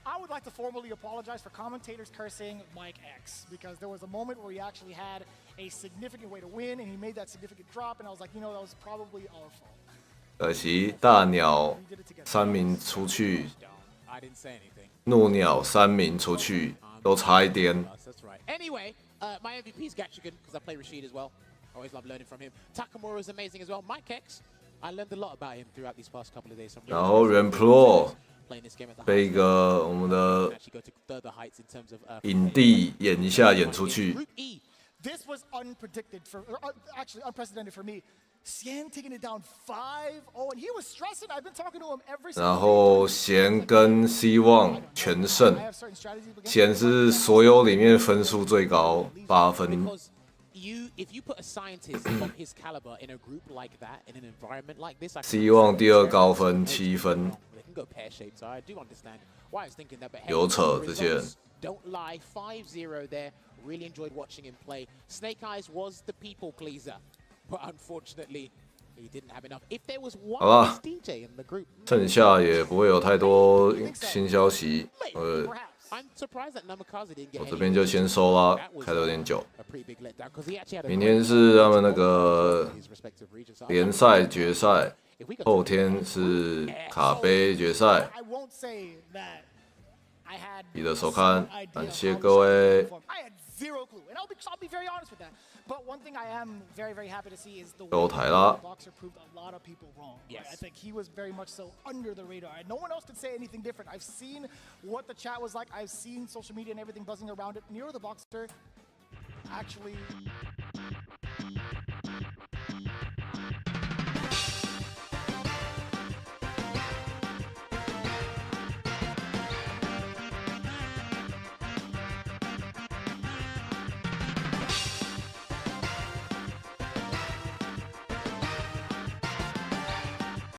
I would like to formally apologize for commentators cursing Mike X, because there was a moment where he actually had a significant way to win and he made that significant drop, and I was like, you know, that was probably our fault. 可惜大鸟3名出去，怒鸟3名出去，都差一点。 That's right. Anyway, my MVP is Gatchigan, because I play Rashid as well. Always love learning from him. Takamura is amazing as well. Mike X, I learned a lot about him throughout these past couple of days. 然后 Rampro 被一个我们的影帝演一下演出去。 This was unpredicted actually unprecedented for me. Xian taking it down 5-0, and he was stressing. I've been talking to him every single day. 然后贤跟 C1 全胜，贤是所有里面分数最高，8分。 If you put a scientist of his caliber in a group like that, in an environment like this, C1 第2高分7分。 They can go pear-shaped, so I do understand why I was thinking that. But hey, 有扯这些人。 Don't lie, 5-0 there. Really enjoyed watching him play. Snake Eyes was the people pleaser, but unfortunately, he didn't have enough. If there was one DJ in the group, 剩下也不会有太多新消息。I'm surprised that Namikaze didn't get 我这边就先收啦，开得有点久。明天是他们那个联赛决赛，后天是卡杯决赛。记得收看，感谢各位。 Zero clue, and I'll be very honest with that. But one thing I am very, very happy to see is the way 都台啦。 the boxer proved a lot of people wrong. Yes. Right? I think he was very much so under the radar, and no one else could say anything different. I've seen what the chat was like. I've seen social media and everything buzzing around it. Nero the Boxer actually